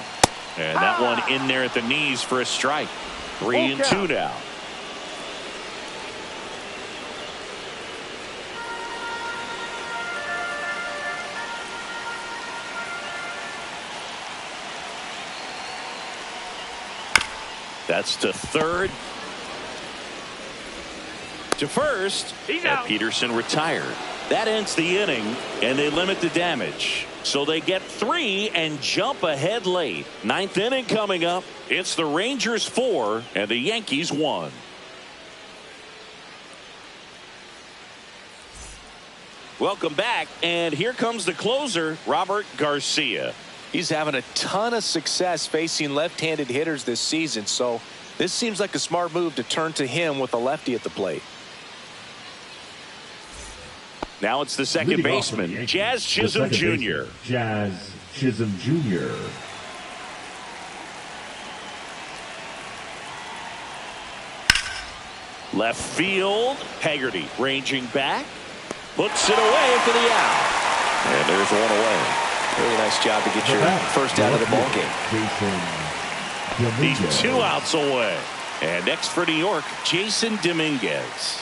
[SPEAKER 1] And that one in there at the knees for a strike. 3-2 now. That's to third. To first. He's out. Peterson retired. That ends the inning, and they limit the damage. So they get 3 and jump ahead late. 9th inning coming up. It's the Rangers 4 and the Yankees 1. Welcome back, and here comes the closer, Robert Garcia.
[SPEAKER 6] He's having a ton of success facing left-handed hitters this season, so this seems like a smart move to turn to him with a lefty at the plate.
[SPEAKER 1] Now it's the second baseman, Jazz Chisholm Jr.
[SPEAKER 3] Jazz Chisholm Jr.
[SPEAKER 1] Left field, Haggerty ranging back, puts it away for the out. And there's one away.
[SPEAKER 6] Really nice job to get your first out of the ball game.
[SPEAKER 1] He's 2 outs away. And next for New York, Jason Dominguez.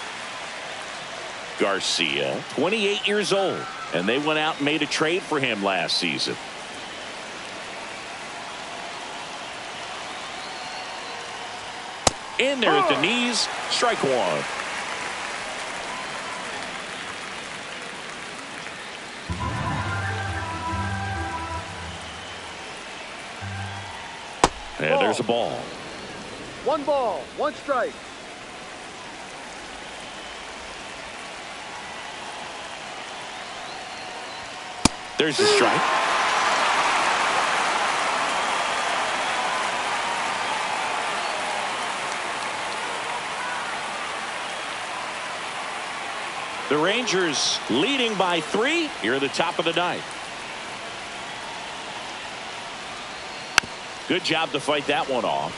[SPEAKER 1] Garcia, 28 years old, and they went out and made a trade for him last season. In there at the knees, strike 1. And there's a ball.
[SPEAKER 4] 1 ball, 1 strike.
[SPEAKER 1] There's the strike. The Rangers leading by 3 here at the top of the 9th. Good job to fight that one off.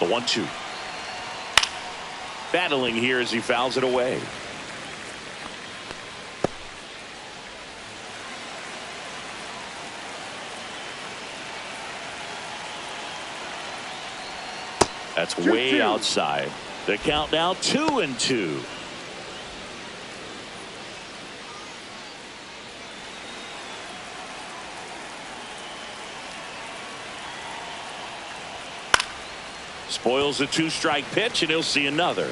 [SPEAKER 1] The 1-2. Battling here as he fouls it away. That's way outside. The count now 2-2. Spoils a 2-strike pitch, and he'll see another.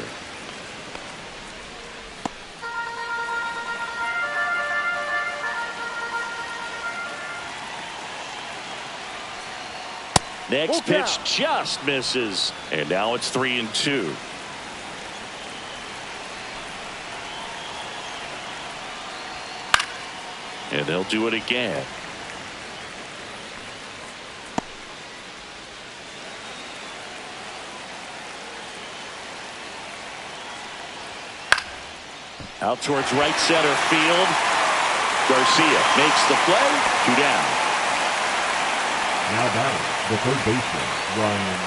[SPEAKER 1] Next pitch just misses, and now it's 3-2. And they'll do it again. Out towards right center field. Garcia makes the play. 2 down.
[SPEAKER 3] Now batting, the third baseman, Ryan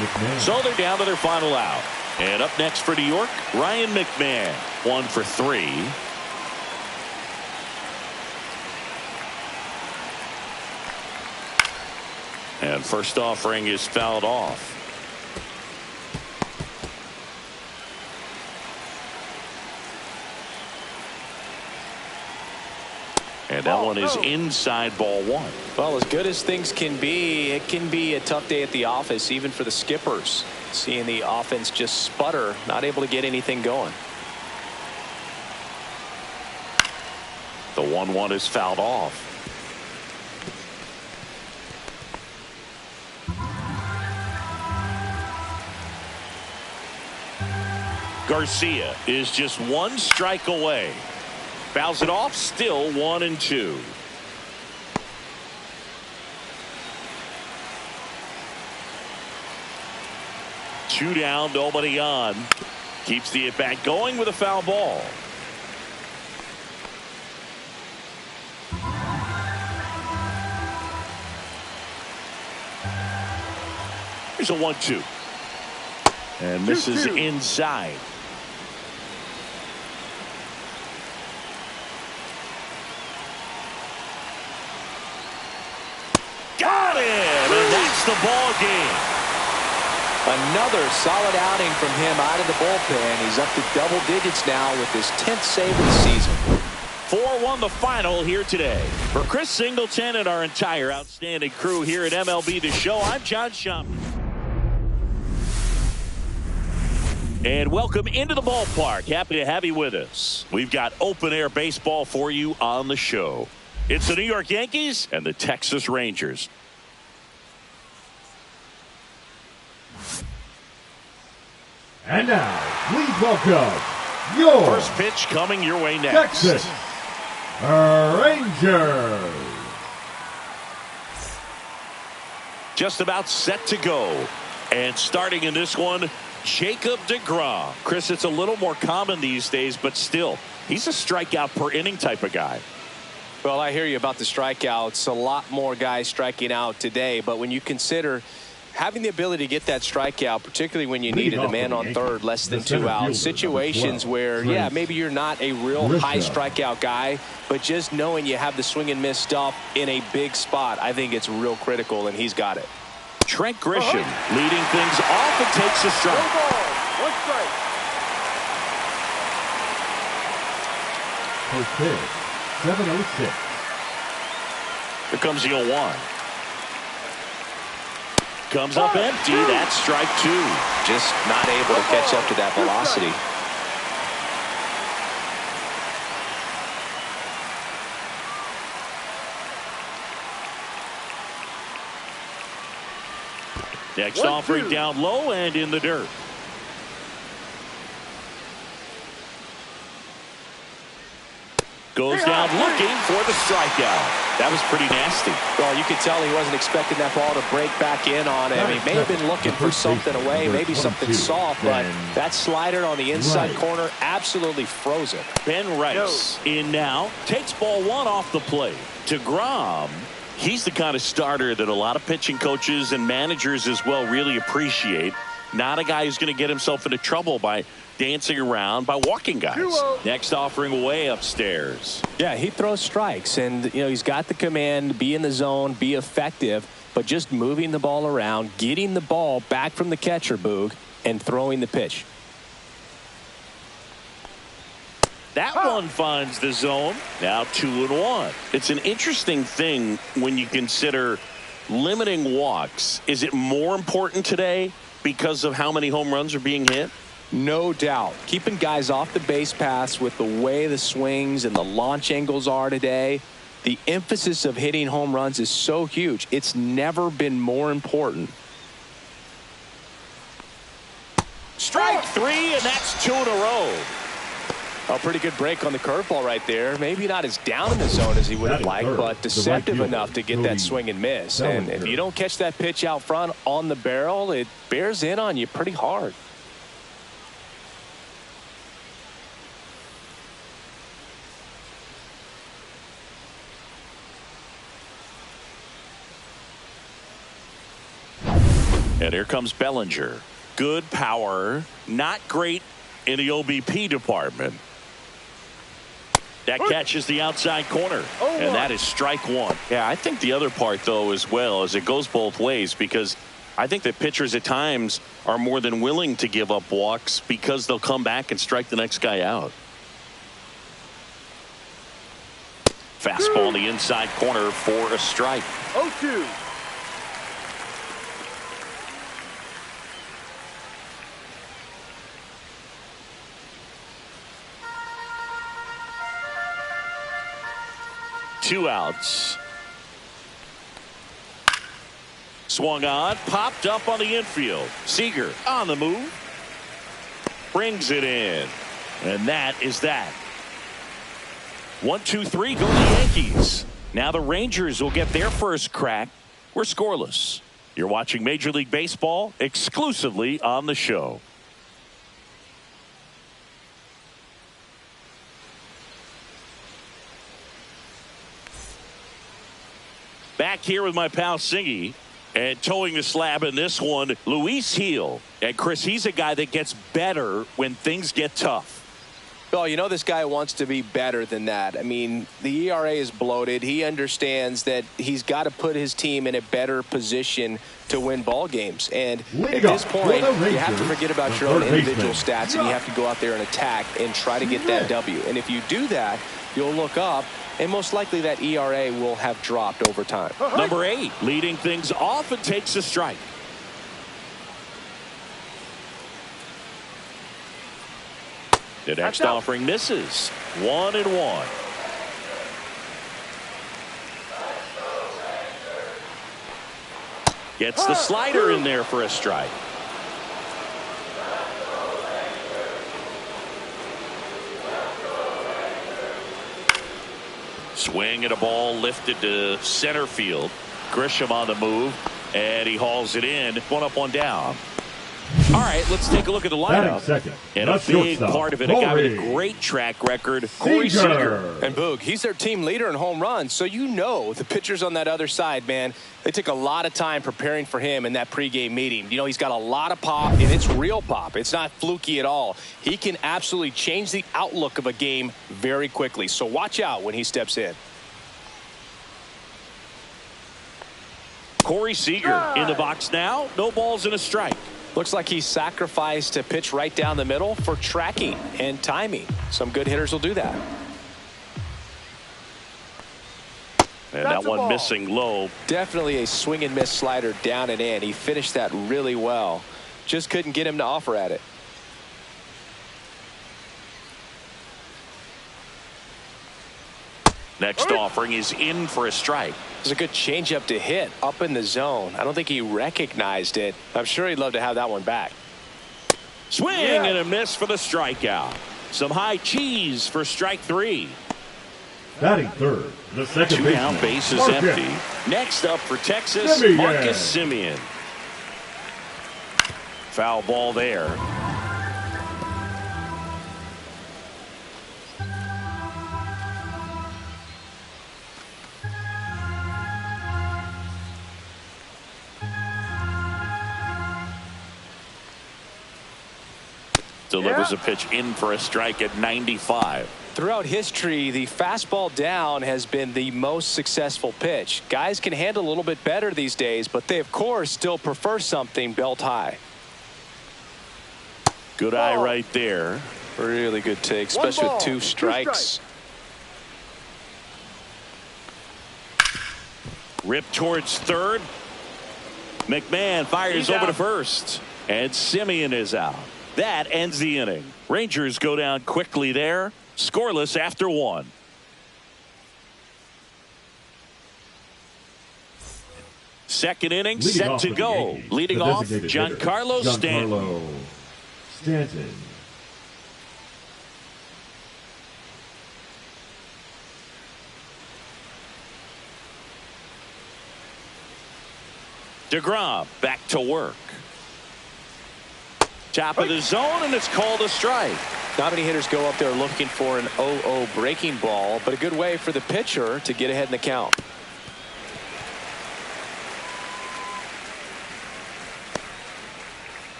[SPEAKER 3] McMahon.
[SPEAKER 1] So they're down to their final out. And up next for New York, Ryan McMahon. 1 for 3. And first offering is fouled off. And that one is inside, ball 1.
[SPEAKER 6] Well, as good as things can be, it can be a tough day at the office, even for the skippers. Seeing the offense just sputter, not able to get anything going.
[SPEAKER 1] The 1-1 is fouled off. Garcia is just 1 strike away. Fouls it off, still 1-2. Two down, nobody on. Keeps the at-bat going with a foul ball. Here's a 1-2. And misses inside. Got it! And that's the ball game.
[SPEAKER 6] Another solid outing from him out of the bullpen. He's up to double digits now with his 10th save of the season.
[SPEAKER 1] 4-1 the final here today. For Chris Singleton and our entire outstanding crew here at MLB The Show, I'm John Shump. And welcome into the ballpark. Happy to have you with us. We've got open air baseball for you on the show. It's the New York Yankees and the Texas Rangers.
[SPEAKER 3] And now, please welcome your
[SPEAKER 1] First pitch coming your way next.
[SPEAKER 3] Texas Rangers.
[SPEAKER 1] Just about set to go. And starting in this one, Jacob degrom. Chris, it's a little more common these days, but still, he's a strikeout per inning type of guy.
[SPEAKER 6] Well, I hear you about the strikeouts. A lot more guys striking out today, but when you consider having the ability to get that strikeout, particularly when you needed a man on third, less than 2 outs, situations where, yeah, maybe you're not a real high strikeout guy, but just knowing you have the swing and miss stuff in a big spot, I think it's real critical, and he's got it.
[SPEAKER 1] Trent Grisham leading things off and takes a strike.
[SPEAKER 4] 1 ball, 1 strike.
[SPEAKER 3] First pitch, 7:06.
[SPEAKER 1] Here comes the 0-1. Comes up empty. That's strike 2.
[SPEAKER 6] Just not able to catch up to that velocity.
[SPEAKER 1] Next offering down low and in the dirt. Goes down looking for the strikeout. That was pretty nasty.
[SPEAKER 6] Well, you could tell he wasn't expecting that ball to break back in on him. He may have been looking for something away, maybe something soft, but that slider on the inside corner absolutely froze it.
[SPEAKER 1] Ben Rice in now, takes ball 1 off the plate. degrom, he's the kind of starter that a lot of pitching coaches and managers as well really appreciate. Not a guy who's going to get himself into trouble by dancing around, by walking guys. Next offering way upstairs.
[SPEAKER 6] Yeah, he throws strikes, and you know he's got the command, be in the zone, be effective, but just moving the ball around, getting the ball back from the catcher, Boog, and throwing the pitch.
[SPEAKER 1] That one finds the zone. Now 2-1. It's an interesting thing when you consider limiting walks. Is it more important today because of how many home runs are being hit?
[SPEAKER 6] No doubt. Keeping guys off the base paths with the way the swings and the launch angles are today, the emphasis of hitting home runs is so huge. It's never been more important.
[SPEAKER 1] Strike 3, and that's 2 in a row.
[SPEAKER 6] A pretty good break on the curveball right there. Maybe not as down in the zone as he would have liked, but deceptive enough to get that swing and miss. And if you don't catch that pitch out front on the barrel, it bears in on you pretty hard.
[SPEAKER 1] And here comes Bellinger. Good power, not great in the OBP department. That catches the outside corner, and that is strike one. Yeah, I think the other part, though, as well, is it goes both ways, because I think that pitchers at times are more than willing to give up walks because they'll come back and strike the next guy out. Fastball in the inside corner for a strike.
[SPEAKER 4] 0-2.
[SPEAKER 1] Two outs. Swung on, popped up on the infield. Seager on the move. Brings it in. And that is that. 1, 2, 3 go to the Yankees. Now the Rangers will get their first crack. We're scoreless. You're watching Major League Baseball exclusively on the show. Back here with my pal Singy, and towing the slab in this one, Luis Heel. And Chris, he's a guy that gets better when things get tough.
[SPEAKER 6] Well, you know this guy wants to be better than that. I mean, the ERA is bloated. He understands that he's got to put his team in a better position to win ball games. And at this point, you have to forget about your own individual stats, and you have to go out there and attack and try to get that W. And if you do that, you'll look up, and most likely that ERA will have dropped over time.
[SPEAKER 1] Number 8, leading things off and takes a strike. The next offering misses. 1-1. Gets the slider in there for a strike. Swing and a ball lifted to center field. Grisham on the move, and he hauls it in. 1 up, 1 down. All right, let's take a look at the lineup. And a big part of it, a guy with a great track record, Corey Seager.
[SPEAKER 6] And Boog, he's their team leader in home runs, so you know the pitchers on that other side, man, they took a lot of time preparing for him in that pregame meeting. You know, he's got a lot of pop, and it's real pop. It's not fluky at all. He can absolutely change the outlook of a game very quickly, so watch out when he steps in.
[SPEAKER 1] Corey Seager in the box now. No balls and a strike.
[SPEAKER 6] Looks like he sacrificed a pitch right down the middle for tracking and timing. Some good hitters will do that.
[SPEAKER 1] And that one missing low.
[SPEAKER 6] Definitely a swing and miss slider down and in. He finished that really well. Just couldn't get him to offer at it.
[SPEAKER 1] Next offering is in for a strike.
[SPEAKER 6] It was a good changeup to hit up in the zone. I don't think he recognized it. I'm sure he'd love to have that one back.
[SPEAKER 1] Swing and a miss for the strikeout. Some high cheese for strike 3.
[SPEAKER 3] Batting third, the second baseman.
[SPEAKER 1] 2 out, bases empty. Next up for Texas, Marcus Semien. Foul ball there. Delivers a pitch in for a strike at 95.
[SPEAKER 6] Throughout history, the fastball down has been the most successful pitch. Guys can handle a little bit better these days, but they, of course, still prefer something belt high.
[SPEAKER 1] Good eye right there.
[SPEAKER 6] Really good take, especially with 2 strikes.
[SPEAKER 1] Ripped towards third. McMahon fires over to first. And Semien is out. That ends the inning. Rangers go down quickly there. Scoreless after 1. Second inning set to go. Leading off, Giancarlo Stanton. DeGrom back to work. Top of the zone, and it's called a strike.
[SPEAKER 6] Not many hitters go up there looking for an 0-0 breaking ball, but a good way for the pitcher to get ahead in the count.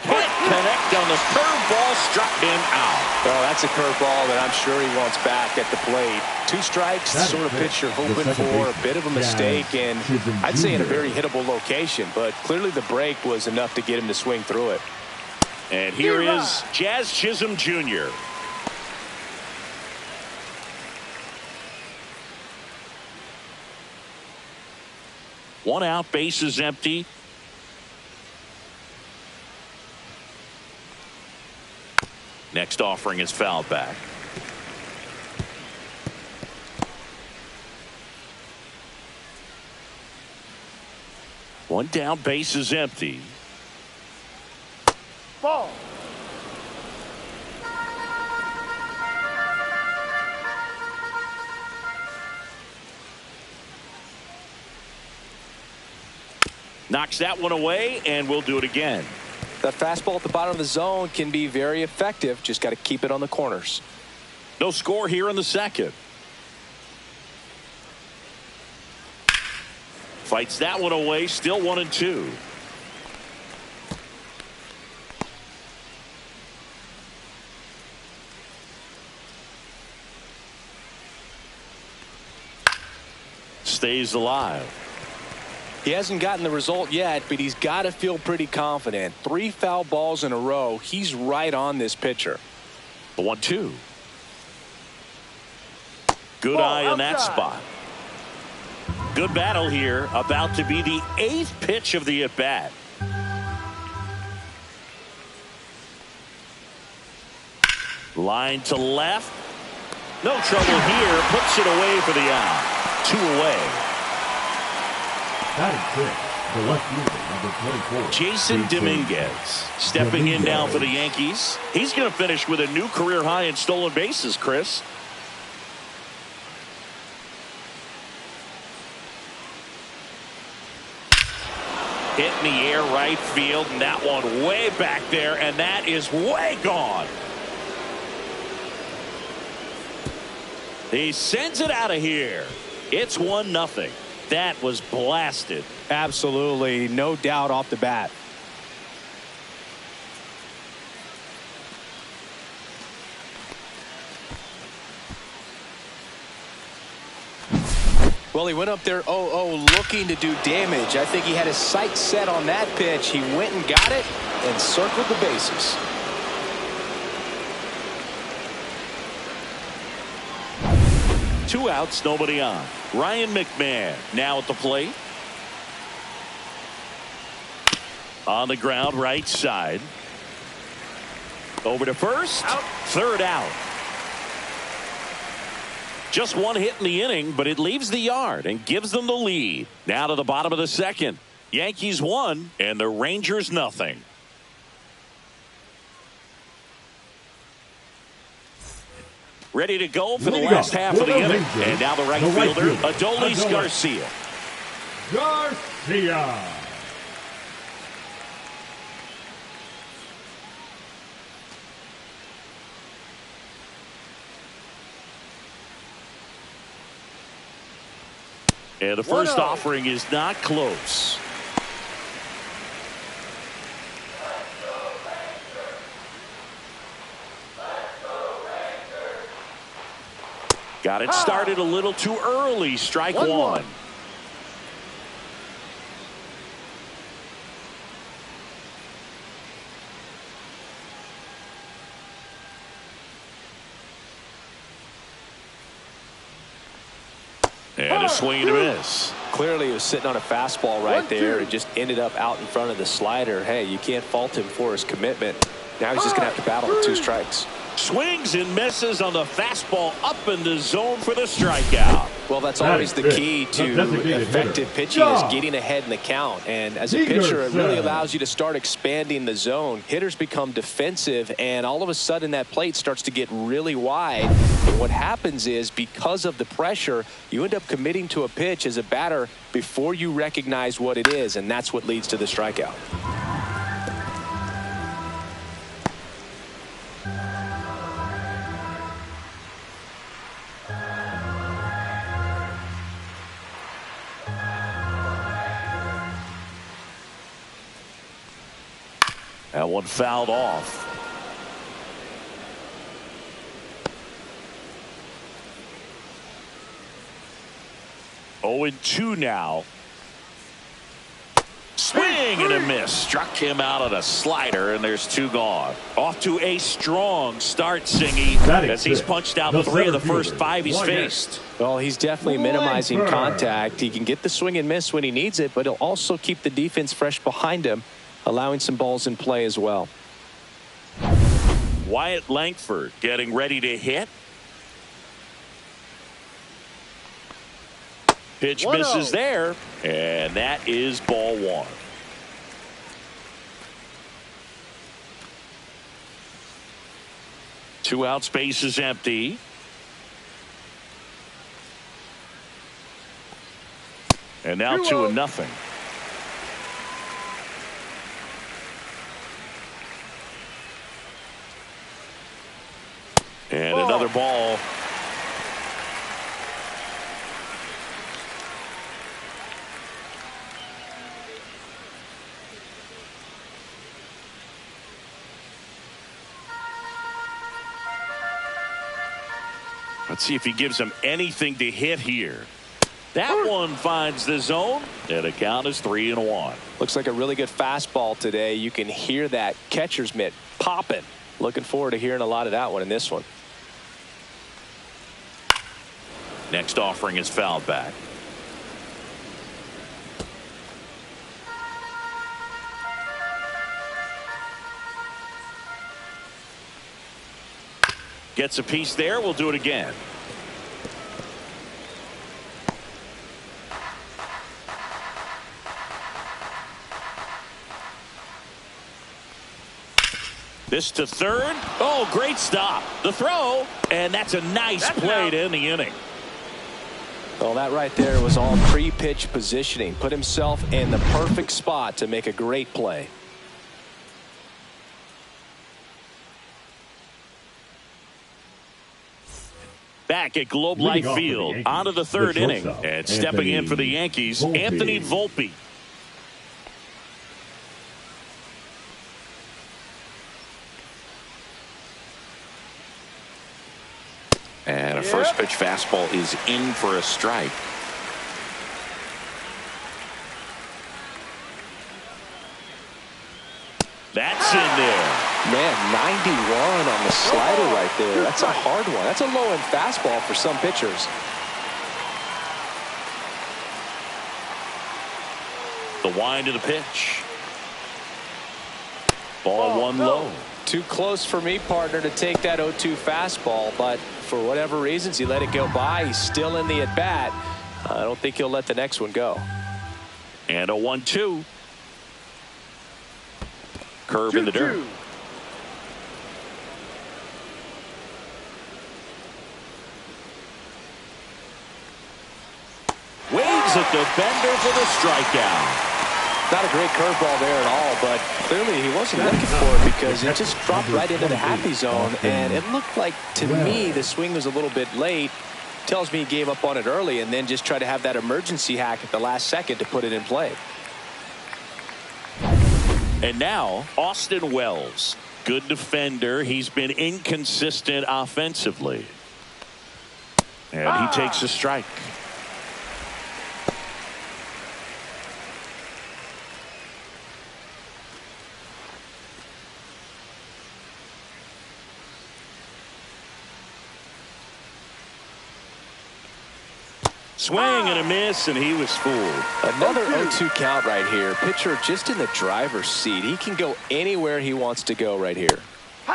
[SPEAKER 1] Connect on the curveball, struck him out.
[SPEAKER 6] Well, that's a curveball that I'm sure he wants back at the plate. 2 strikes, the sort of pitch you're hoping for. A bit of a mistake, and I'd say in a very hittable location, but clearly the break was enough to get him to swing through it.
[SPEAKER 1] And here is Jazz Chisholm Jr. One out, bases empty. Next offering is fouled back. One down, base is empty.
[SPEAKER 4] Ball.
[SPEAKER 1] Knocks that one away, and we'll do it again.
[SPEAKER 6] That fastball at the bottom of the zone can be very effective. Just got to keep it on the corners.
[SPEAKER 1] No score here in the second. Fights that one away, still 1-2. Stays alive.
[SPEAKER 6] He hasn't gotten the result yet, but he's got to feel pretty confident. 3 foul balls in a row. He's right on this pitcher.
[SPEAKER 1] The 1-2. Good eye on that spot. Good battle here. About to be the 8th pitch of the at-bat. Line to left. No trouble here. Puts it away for the out. 2 away.
[SPEAKER 3] Batting sixth, the left fielder, number 24.
[SPEAKER 1] Jason Dominguez stepping in now for the Yankees. He's going to finish with a new career high in stolen bases, Chris. Hit in the air right field, and that one way back there, and that is way gone. He sends it out of here. It's 1-0. That was blasted.
[SPEAKER 6] Absolutely, no doubt off the bat. Well, he went up there 0-0 looking to do damage. I think he had his sights set on that pitch. He went and got it and circled the bases.
[SPEAKER 1] Two outs, nobody on. Ryan McMahon now at the plate. On the ground, right side. Over to first.
[SPEAKER 4] Out.
[SPEAKER 1] Third out. Just one hit in the inning, but it leaves the yard and gives them the lead. Now to the bottom of the second. Yankees 1 and the Rangers nothing. Ready to go for the last half of the inning. And now the right fielder, Adolis Garcia.
[SPEAKER 3] Garcia.
[SPEAKER 1] And the first offering is not close. Got it started a little too early. Strike one. And a swing and a miss.
[SPEAKER 6] Clearly he was sitting on a fastball right there and just ended up out in front of the slider. Hey, you can't fault him for his commitment. Now he's just going to have to battle with 2 strikes.
[SPEAKER 1] Swings and misses on the fastball up in the zone for the strikeout.
[SPEAKER 6] Well, that's always the key to effective pitching is getting ahead in the count. And as a pitcher, it really allows you to start expanding the zone. Hitters become defensive, and all of a sudden that plate starts to get really wide. And what happens is because of the pressure, you end up committing to a pitch as a batter before you recognize what it is, and that's what leads to the strikeout.
[SPEAKER 1] That one fouled off. Oh, 0-2 now. Swing and a miss. Struck him out on a slider, and there's 2 gone. Off to a strong start, Singy, as he's punched out 3 of the first 5 he's faced.
[SPEAKER 6] Well, he's definitely minimizing contact. He can get the swing and miss when he needs it, but he'll also keep the defense fresh behind him, allowing some balls in play as well.
[SPEAKER 1] Wyatt Langford getting ready to hit. Pitch misses there, and that is ball 1. Two out, space is empty. And now 2-0. And another ball. Let's see if he gives him anything to hit here. That one finds the zone, and the count is 3-1.
[SPEAKER 6] Looks like a really good fastball today. You can hear that catcher's mitt popping. Looking forward to hearing a lot of that one in this one.
[SPEAKER 1] Next offering is fouled back. Gets a piece there. We'll do it again. This to third. Oh, great stop. The throw, and that's a nice play to end the inning.
[SPEAKER 6] Well, that right there was all pre-pitch positioning. Put himself in the perfect spot to make a great play.
[SPEAKER 1] Back at Globe Life Field, on to the third inning, and stepping in for the Yankees, Anthony Volpe.
[SPEAKER 5] And a first pitch fastball is in for a strike.
[SPEAKER 1] That's in there.
[SPEAKER 6] Man, 91 on the slider right there. That's a hard one. That's a low-end fastball for some pitchers.
[SPEAKER 1] The wind of the pitch. Ball 1 low.
[SPEAKER 6] Too close for me, partner, to take that 0-2 fastball, but for whatever reasons he let it go by. He's still in the at-bat. I don't think he'll let the next one go.
[SPEAKER 1] And a 1-2. Curve in the dirt. Waves at the bender for the strikeout.
[SPEAKER 6] Not a great curveball there at all, but clearly he wasn't looking for it because it just dropped right into the happy zone, and it looked like, to me, the swing was a little bit late. Tells me he gave up on it early and then just tried to have that emergency hack at the last second to put it in play.
[SPEAKER 1] And now, Austin Wells. Good defender. He's been inconsistent offensively. And he takes a strike. Swing and a miss, and he was fooled.
[SPEAKER 6] Another 0-2 count right here. Pitcher just in the driver's seat. He can go anywhere he wants to go right here.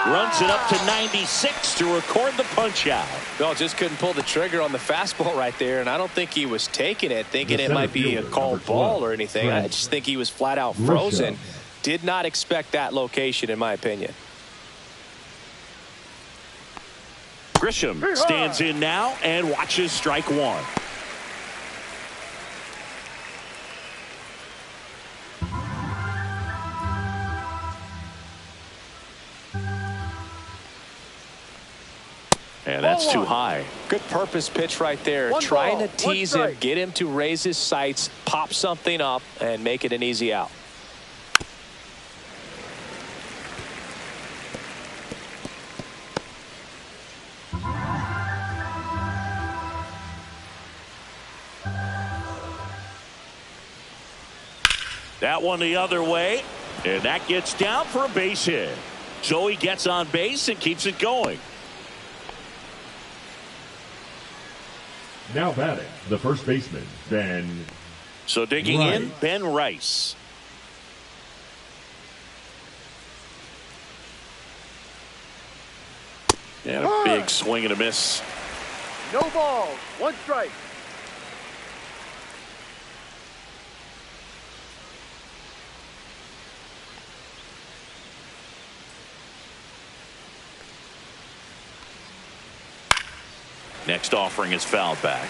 [SPEAKER 1] Runs it up to 96 to record the punch out.
[SPEAKER 6] Well, just couldn't pull the trigger on the fastball right there, and I don't think he was taking it, thinking it might be a called ball or anything. I just think he was flat out frozen. Did not expect that location, in my opinion.
[SPEAKER 1] Grisham stands in now and watches strike one. And that's too high.
[SPEAKER 6] Good purpose pitch right there. Trying to tease him, get him to raise his sights, pop something up, and make it an easy out.
[SPEAKER 1] That one the other way, and that gets down for a base hit. So he gets on base and keeps it going.
[SPEAKER 3] Now batting, the first baseman, Ben.
[SPEAKER 1] So digging in, Ben Rice. And a big swing and a miss.
[SPEAKER 4] No balls, one strike.
[SPEAKER 1] Next offering is fouled back.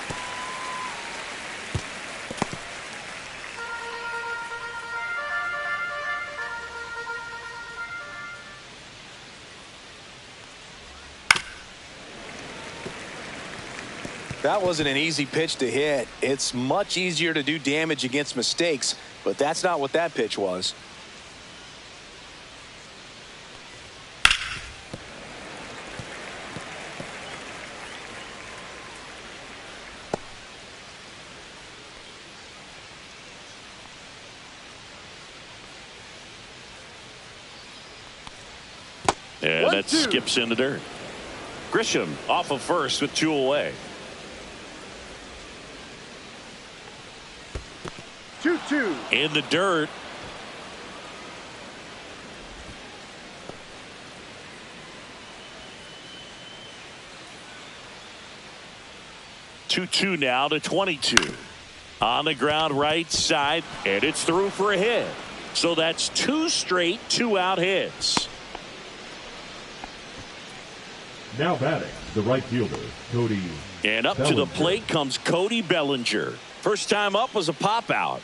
[SPEAKER 6] That wasn't an easy pitch to hit. It's much easier to do damage against mistakes, but that's not what that pitch was.
[SPEAKER 1] And that skips in the dirt. Grisham off of first with 2 away.
[SPEAKER 4] 2-2.
[SPEAKER 1] In the dirt. Two now to 22. On the ground right side, and it's through for a hit. So that's 2 straight 2-out hits.
[SPEAKER 3] Now batting, the right fielder, Cody.
[SPEAKER 1] And up
[SPEAKER 3] Bellinger.
[SPEAKER 1] to the plate comes Cody Bellinger. First time up was a pop out.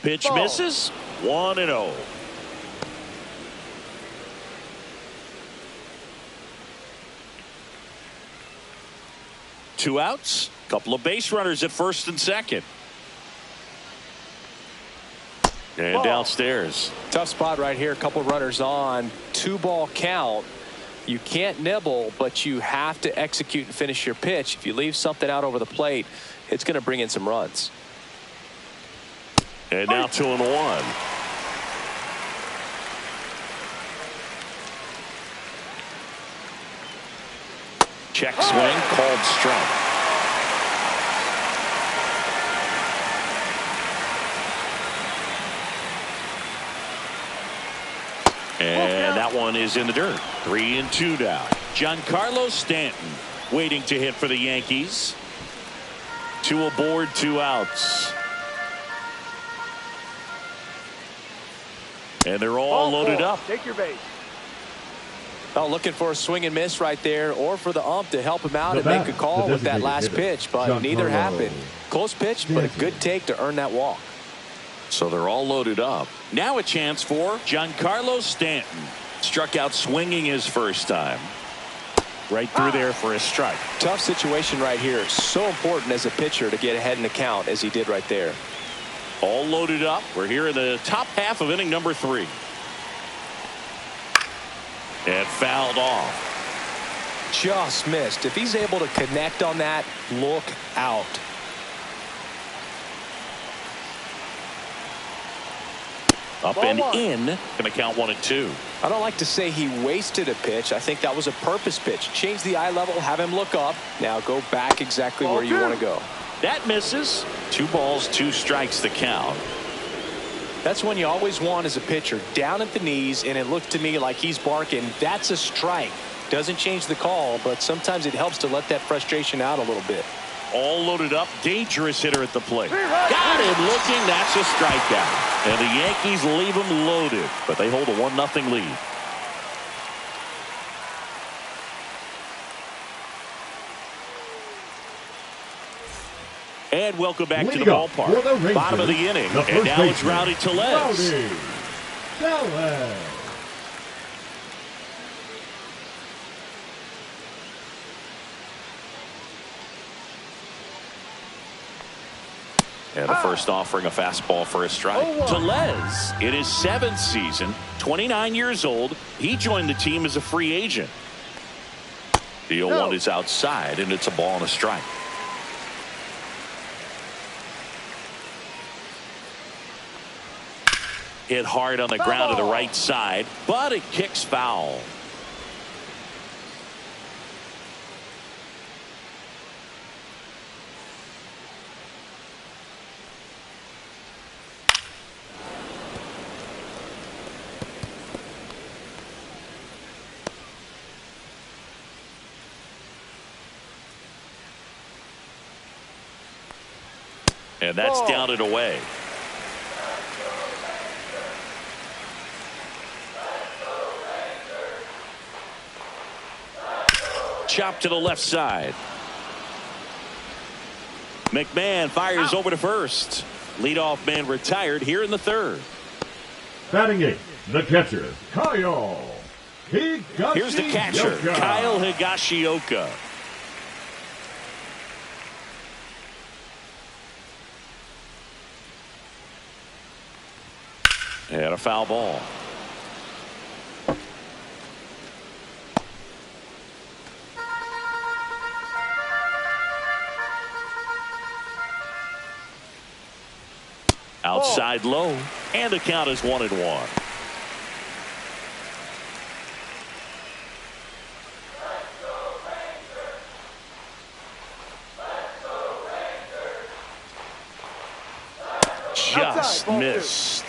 [SPEAKER 1] Pitch misses. 1-0. Two outs. Couple of base runners at first and second. And downstairs.
[SPEAKER 6] Tough spot right here. A couple runners on. 2-ball count. You can't nibble, but you have to execute and finish your pitch. If you leave something out over the plate, it's going to bring in some runs.
[SPEAKER 1] And now 2-1. Check swing, called strike. And that one is in the dirt. 3-2 now. Giancarlo Stanton waiting to hit for the Yankees. 2 aboard, 2 outs. And they're all loaded up.
[SPEAKER 4] Take your base.
[SPEAKER 6] Oh, looking for a swing and miss right there, or for the ump to help him out and make a call with that last pitch, but neither happened. Close pitch, but a good take to earn that walk.
[SPEAKER 1] So they're all loaded up. Now a chance for Giancarlo Stanton. Struck out swinging his first time. Right through there for a strike.
[SPEAKER 6] Tough situation right here. So important as a pitcher to get ahead in the count as he did right there.
[SPEAKER 1] All loaded up. We're here in the top half of inning number 3. And fouled off.
[SPEAKER 6] Just missed. If he's able to connect on that, look out.
[SPEAKER 1] Up and in. Going to count 1-2.
[SPEAKER 6] I don't like to say he wasted a pitch. I think that was a purpose pitch. Change the eye level, have him look up. Now go back exactly where you want to go.
[SPEAKER 1] That misses. 2 balls, 2 strikes the count.
[SPEAKER 6] That's one you always want as a pitcher, down at the knees, and it looked to me like he's barking, that's a strike. Doesn't change the call, but sometimes it helps to let that frustration out a little bit.
[SPEAKER 1] All loaded up, dangerous hitter at the plate. Got him looking, that's a strikeout. And the Yankees leave him loaded, but they hold a 1-0 lead. And welcome back to the ballpark. Bottom of the inning. And now it's Rowdy Tellez. And the first offering a fastball for a strike. Tellez in his 7th season, 29 years old. He joined the team as a free agent. The 0-1 is outside, and it's a ball and a strike. Hit hard on the ground to the right side, but it kicks foul. And that's down and away. Chop to the left side. McMahon fires over to first. Leadoff man retired here in the 3rd.
[SPEAKER 3] Batting 8th, the catcher, Kyle Higashioka.
[SPEAKER 1] Here's the catcher, Kyle Higashioka. And a foul ball. Outside low, and the count is 1-1. Just missed.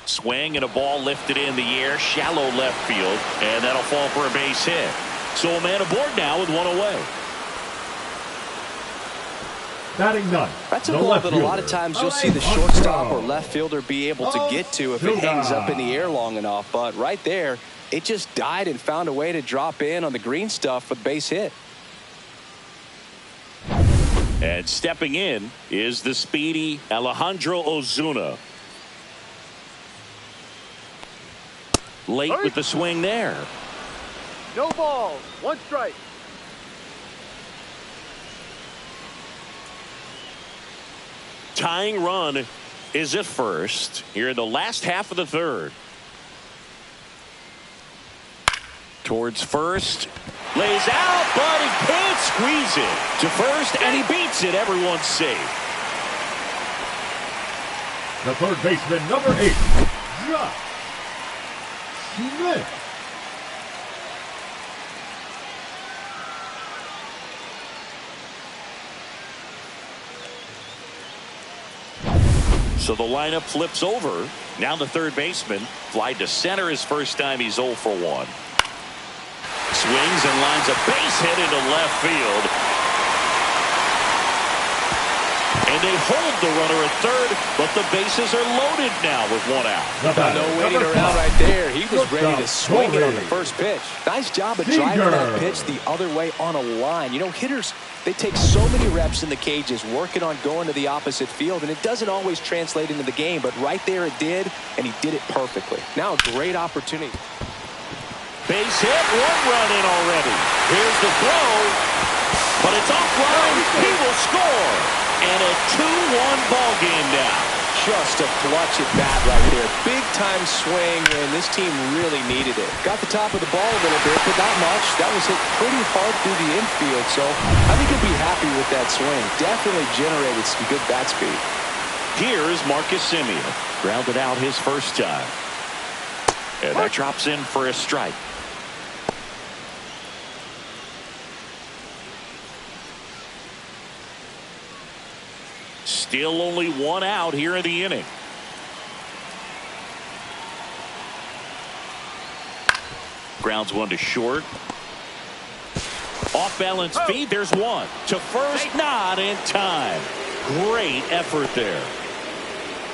[SPEAKER 1] Swing and a ball lifted in the air, shallow left field, and that'll fall for a base hit. So a man aboard now with 1 away.
[SPEAKER 3] Batting 9th.
[SPEAKER 6] That's a ball that a lot of times you'll see the shortstop or left fielder be able to get to if it hangs up in the air long enough. But right there, it just died and found a way to drop in on the green stuff for the base hit.
[SPEAKER 1] And stepping in is the speedy Alejandro Ozuna. Late with the swing there.
[SPEAKER 4] No balls, 1 strike.
[SPEAKER 1] Tying run is at first here in the last half of the 3rd. Towards first, lays out, but he can't squeeze it to first, and he beats it. Everyone's safe.
[SPEAKER 3] The 3rd baseman, number 8, Josh Smith.
[SPEAKER 1] So the lineup flips over. Now the 3rd baseman flied to center his first time. He's 0 for 1. Swings and lines a base hit into left field. And they hold the runner at 3rd, but the bases are loaded now with 1 out.
[SPEAKER 6] No waiting around right there. He was ready to swing it on the first pitch. Nice job of driving that pitch the other way on a line. You know, hitters, they take so many reps in the cages working on going to the opposite field, and it doesn't always translate into the game, but right there it did, and he did it perfectly. Now a great opportunity.
[SPEAKER 1] Base hit, 1 run in already. Here's the throw, but it's offline. He will score. And a 2-1 ball game now.
[SPEAKER 6] Just a clutch at bat right there. Big time swing, and this team really needed it. Got the top of the ball a little bit, but not much. That was hit pretty hard through the infield, so I think he'll be happy with that swing. Definitely generated some good bat speed.
[SPEAKER 1] Here's Marcus Semien. Grounded out his first time. And that drops in for a strike. Still only one out here in the inning. Grounds one to short. Off balance feed. There's one to first. Not in time. Great effort there.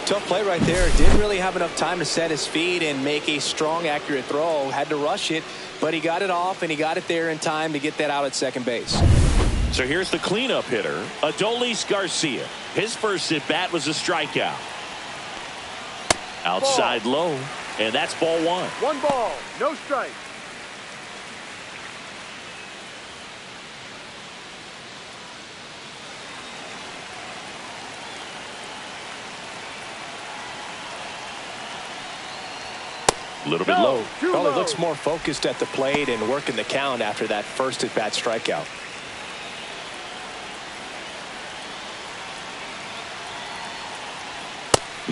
[SPEAKER 6] Tough play right there. Didn't really have enough time to set his feet and make a strong, accurate throw. Had to rush it, but he got it off and he got it there in time to get that out at second base.
[SPEAKER 1] So here's the cleanup hitter, Adolis Garcia. His first at bat was a strikeout. Outside low, and that's ball one.
[SPEAKER 4] 1 ball, no strike.
[SPEAKER 1] A little bit low.
[SPEAKER 6] Probably looks more focused at the plate and working the count after that first at bat strikeout.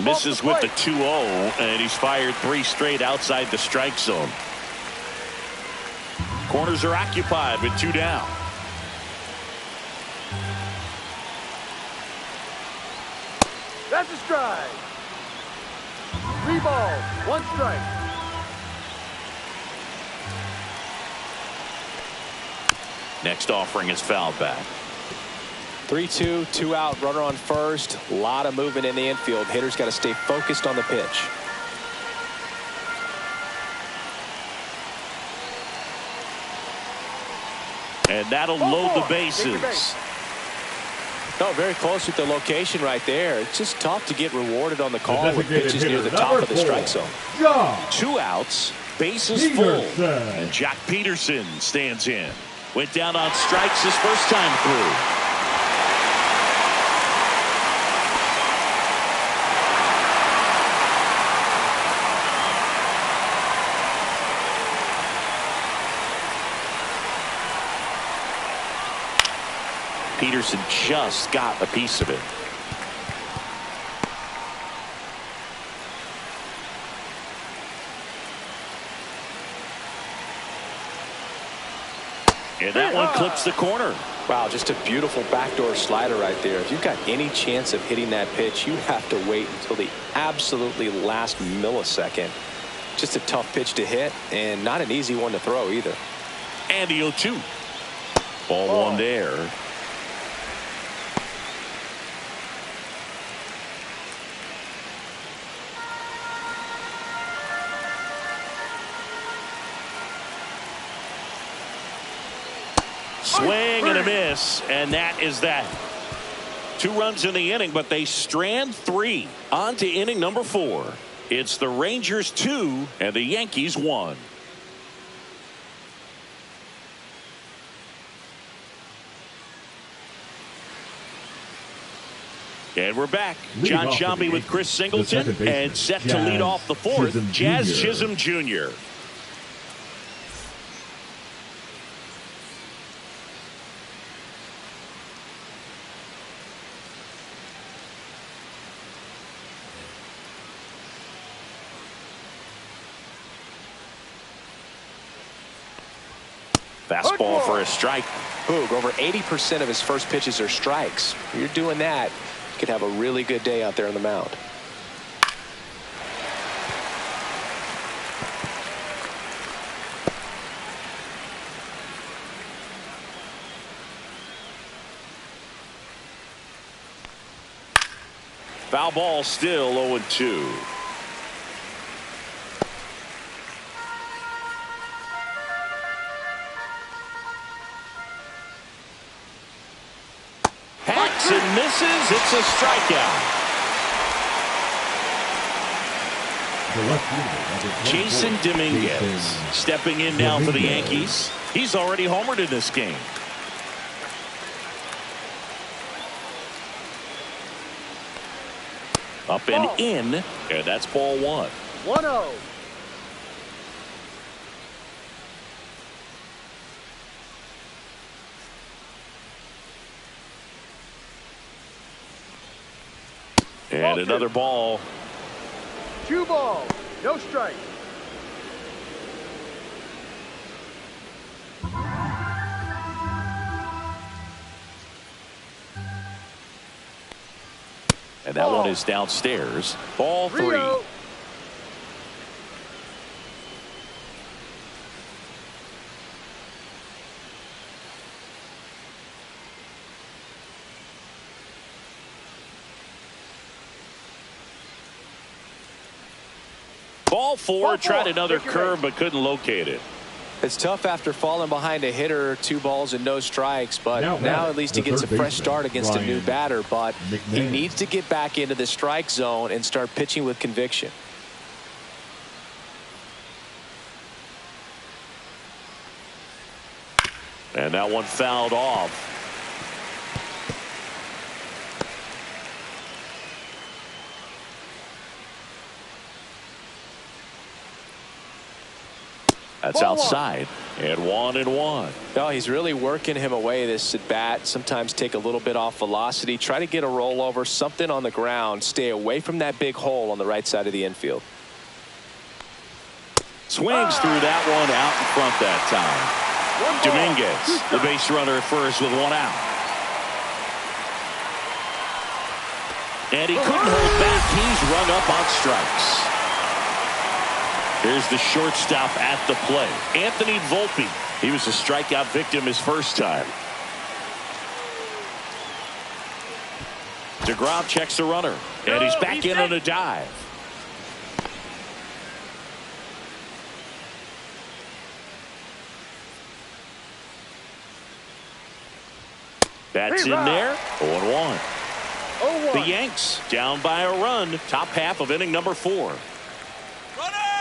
[SPEAKER 1] Misses with the 2-0, and he's fired 3 straight outside the strike zone. Corners are occupied with 2 down.
[SPEAKER 4] That's a strike. 3 balls, 1 strike.
[SPEAKER 1] Next offering is fouled back.
[SPEAKER 6] 3-2, 2 out, runner on first. A lot of movement in the infield. Hitter's got to stay focused on the pitch.
[SPEAKER 1] And that'll load the bases.
[SPEAKER 6] Oh, very close with the location right there. It's just tough to get rewarded on the call with pitches near the top of the strike zone.
[SPEAKER 1] 2 outs, bases full. And Jack Peterson stands in. Went down on strikes his first time through. Peterson just got a piece of it. And that one clips the corner.
[SPEAKER 6] Wow, just a beautiful backdoor slider right there. If you've got any chance of hitting that pitch, you have to wait until the absolutely last millisecond. Just a tough pitch to hit and not an easy one to throw either.
[SPEAKER 1] And the 0-2. Ball one there. Swing and a miss, and that is that. 2 runs in the inning, but they strand 3. On to inning number 4. It's the Rangers 2 and the Yankees 1. And we're back. John Sciambi with Chris Singleton, and set to lead off the 4th, Jazz Chisholm Jr. Fastball for a strike.
[SPEAKER 6] Boog, over 80% of his first pitches are strikes. If you're doing that, you could have a really good day out there on the mound.
[SPEAKER 1] Foul ball, still 0-2. And misses. It's a strikeout. Jason Dominguez stepping in now for the Yankees. He's already homered in this game. Up and in, and that's ball one.
[SPEAKER 4] 1-0.
[SPEAKER 1] And another ball.
[SPEAKER 4] 2 balls, no strike.
[SPEAKER 1] And that one is downstairs. Ball 3. Ball 4, tried another curve but couldn't locate it.
[SPEAKER 6] It's tough after falling behind a hitter, 2 balls and no strikes, but now at least he gets a fresh start against a new batter, but he needs to get back into the strike zone and start pitching with conviction.
[SPEAKER 1] And that one fouled off. That's outside. And 1-1.
[SPEAKER 6] Oh, he's really working him away this at bat. Sometimes take a little bit off velocity. Try to get a rollover, something on the ground. Stay away from that big hole on the right side of the infield.
[SPEAKER 1] Swings through that one out in front that time. Dominguez, the base runner at first with 1 out. And he couldn't hold back. He's rung up on strikes. Here's the shortstop at the plate, Anthony Volpe. He was a strikeout victim his first time. DeGrom checks the runner, and he's back in on a dive. That's in there. 0-1. The Yanks down by a run. Top half of inning number 4.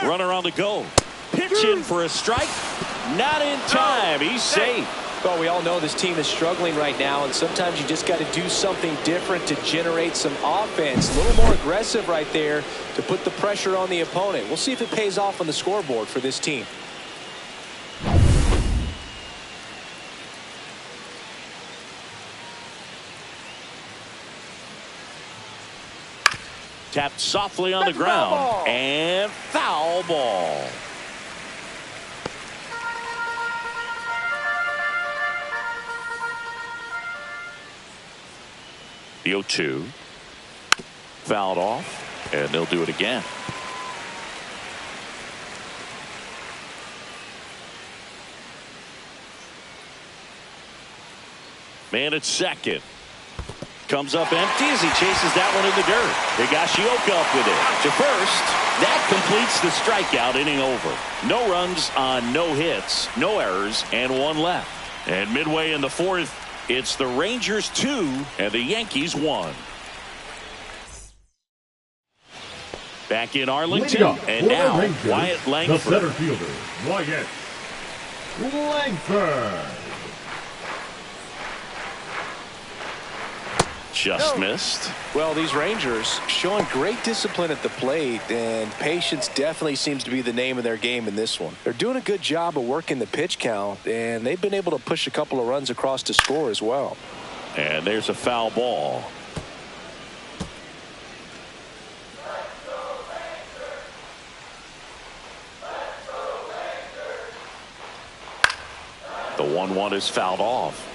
[SPEAKER 1] Runner on the go. Pitch in for a strike. Not in time. He's safe.
[SPEAKER 6] Well, we all know this team is struggling right now, and sometimes you just got to do something different to generate some offense. A little more aggressive right there to put the pressure on the opponent. We'll see if it pays off on the scoreboard for this team.
[SPEAKER 1] Tapped softly on the ground. And foul ball. The 0-2. Fouled off. And they'll do it again. Man at second. Comes up empty as he chases that one in the dirt. Higashioka up with it. To first. That completes the strikeout. Inning over. No runs on no hits. No errors. And 1 left. And midway in the 4th, it's the Rangers 2 and the Yankees 1. Back in Arlington. And now
[SPEAKER 3] Rangers,
[SPEAKER 1] Wyatt Langford.
[SPEAKER 3] The center fielder, Wyatt Langford.
[SPEAKER 1] Just missed.
[SPEAKER 6] Well, these Rangers showing great discipline at the plate, and patience definitely seems to be the name of their game in this one. They're doing a good job of working the pitch count, and they've been able to push a couple of runs across to score as well.
[SPEAKER 1] And there's a foul ball. The 1-1 is fouled off.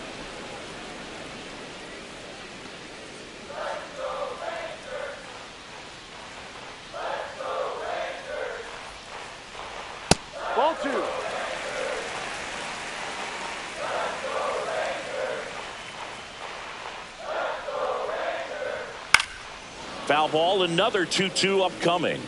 [SPEAKER 4] Ball 2.
[SPEAKER 1] Foul ball, another 2-2 upcoming.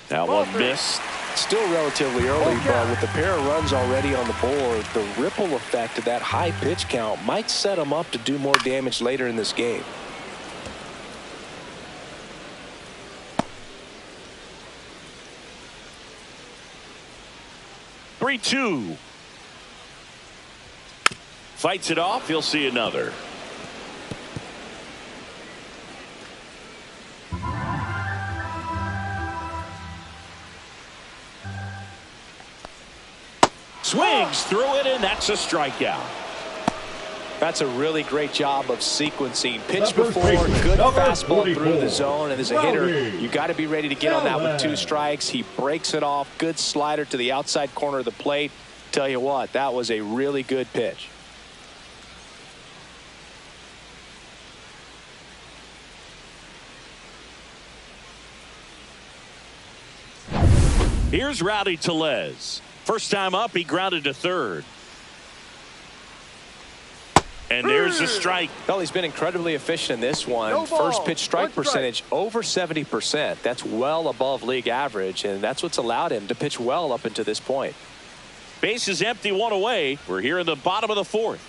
[SPEAKER 1] That one missed.
[SPEAKER 6] Still relatively early, but with the pair of runs already on the board, the ripple effect of that high pitch count might set them up to do more damage later in this game.
[SPEAKER 1] Three, 2. Fights it off. He'll see another. Swings through it, and that's a strikeout.
[SPEAKER 6] That's a really great job of sequencing. Pitch
[SPEAKER 3] Number
[SPEAKER 6] before,
[SPEAKER 3] baseman,
[SPEAKER 6] good
[SPEAKER 3] number
[SPEAKER 6] fastball
[SPEAKER 3] 44.
[SPEAKER 6] through the zone. And as a hitter,
[SPEAKER 3] Rowdy.
[SPEAKER 6] you got to be ready to get on that with 2
[SPEAKER 3] Scoreless.
[SPEAKER 6] strikes. He breaks it off. Good slider to the outside corner of the plate. Tell you what, that was a really good pitch.
[SPEAKER 1] Here's Rowdy Tellez. First time up, he grounded to third. And there's a strike.
[SPEAKER 6] Well, he's been incredibly efficient in this one.
[SPEAKER 4] No ball.
[SPEAKER 6] First pitch strike
[SPEAKER 4] 1 strike.
[SPEAKER 6] percentage over 70%. That's well above league average, and that's what's allowed him to pitch well up until this point.
[SPEAKER 1] Base is empty, 1 away. We're here in the bottom of the 4th.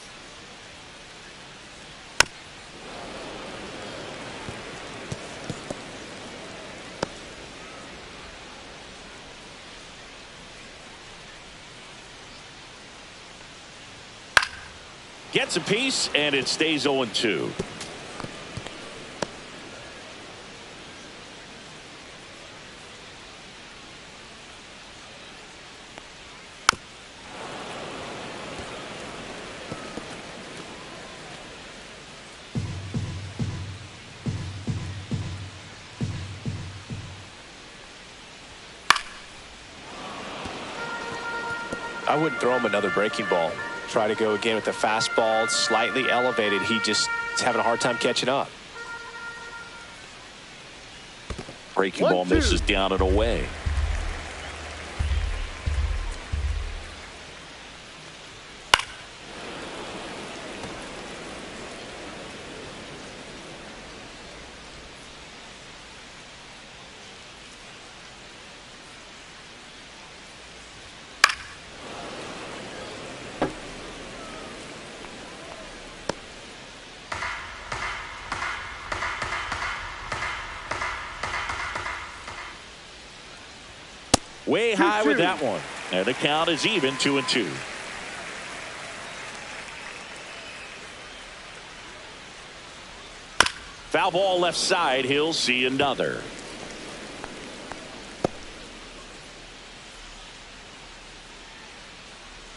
[SPEAKER 1] Gets a piece, and it stays 0-2.
[SPEAKER 6] I wouldn't throw him another breaking ball. Try to go again with the fastball, slightly elevated. He just is having a hard time catching up.
[SPEAKER 1] Breaking ball
[SPEAKER 4] 1-2.
[SPEAKER 1] misses down and away. Way high with that one. And the count is even, 2-2. Foul ball left side. He'll see another.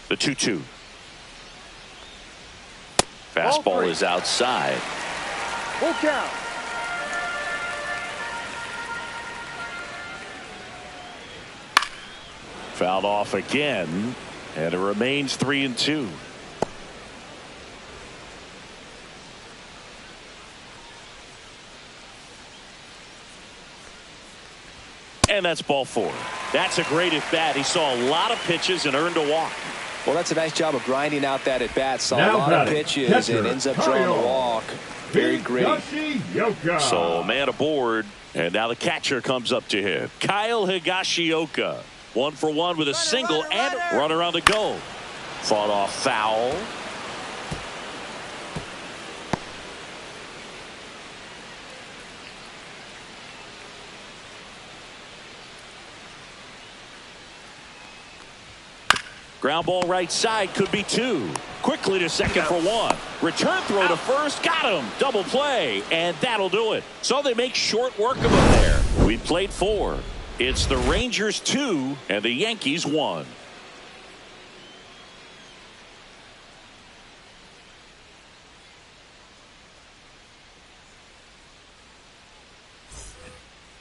[SPEAKER 1] The 2-2. Fastball is outside.
[SPEAKER 4] Full count.
[SPEAKER 1] Fouled off again, and it remains 3-2. And that's ball 4. That's a great at bat. He saw a lot of pitches and earned a walk.
[SPEAKER 6] Well, that's a nice job of grinding out that at bat. Saw
[SPEAKER 3] Now
[SPEAKER 6] a lot of
[SPEAKER 3] batting,
[SPEAKER 6] pitches
[SPEAKER 3] catcher,
[SPEAKER 6] and ends up drawing the
[SPEAKER 3] Kyle
[SPEAKER 6] walk. Very gritty.
[SPEAKER 3] Higashioka.
[SPEAKER 1] So man aboard, and now the catcher comes up to him. Kyle Higashioka, 1 for 1 with a single and a runner on the go. Fought off foul. Ground ball right side, could be 2. Quickly to second for 1. Return throw to first, got him. Double play, and that'll do it. So they make short work of him there. We played 4. It's the Rangers 2 and the Yankees 1.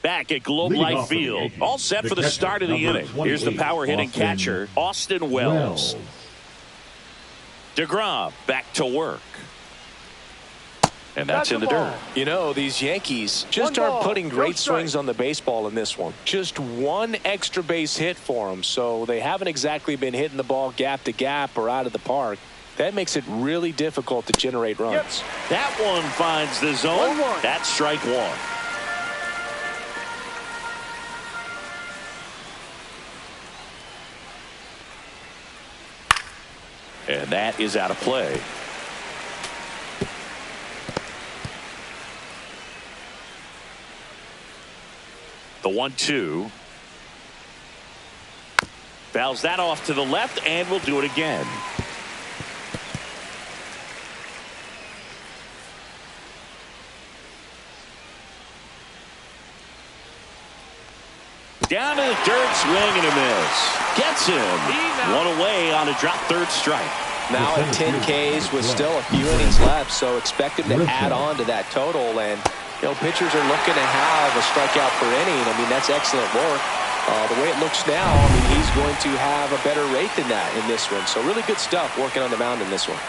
[SPEAKER 1] Back at Globe
[SPEAKER 3] Leading
[SPEAKER 1] Life
[SPEAKER 3] off for the
[SPEAKER 1] Field.
[SPEAKER 3] Yankees,
[SPEAKER 1] All set
[SPEAKER 3] the
[SPEAKER 1] for the
[SPEAKER 3] catcher,
[SPEAKER 1] start of the
[SPEAKER 3] number
[SPEAKER 1] inning. Here's the
[SPEAKER 3] 28,
[SPEAKER 1] power hitting
[SPEAKER 3] Austin
[SPEAKER 1] catcher, Austin Wells. DeGrom back to work. And that's in the dirt.
[SPEAKER 6] You know, these Yankees just aren't putting great swings on the baseball in this one. Just 1 extra base hit for them, so they haven't exactly been hitting the ball gap to gap or out of the park. That makes it really difficult to generate runs.
[SPEAKER 1] Yep. That one finds the zone.
[SPEAKER 4] 1-1.
[SPEAKER 1] That's strike 1. And that is out of play. The 1-2. Fouls that off to the left, and we'll do it again. Down to the dirt, swing and a miss. Gets him. 1 away on a drop third strike.
[SPEAKER 6] Now at 10 Ks with still a few innings left, so expect him to add on to that total. And pitchers are looking to have a strikeout per inning. I mean, that's excellent work. The way it looks now, I mean, he's going to have a better rate than that in this one. So really good stuff working on the mound in this one.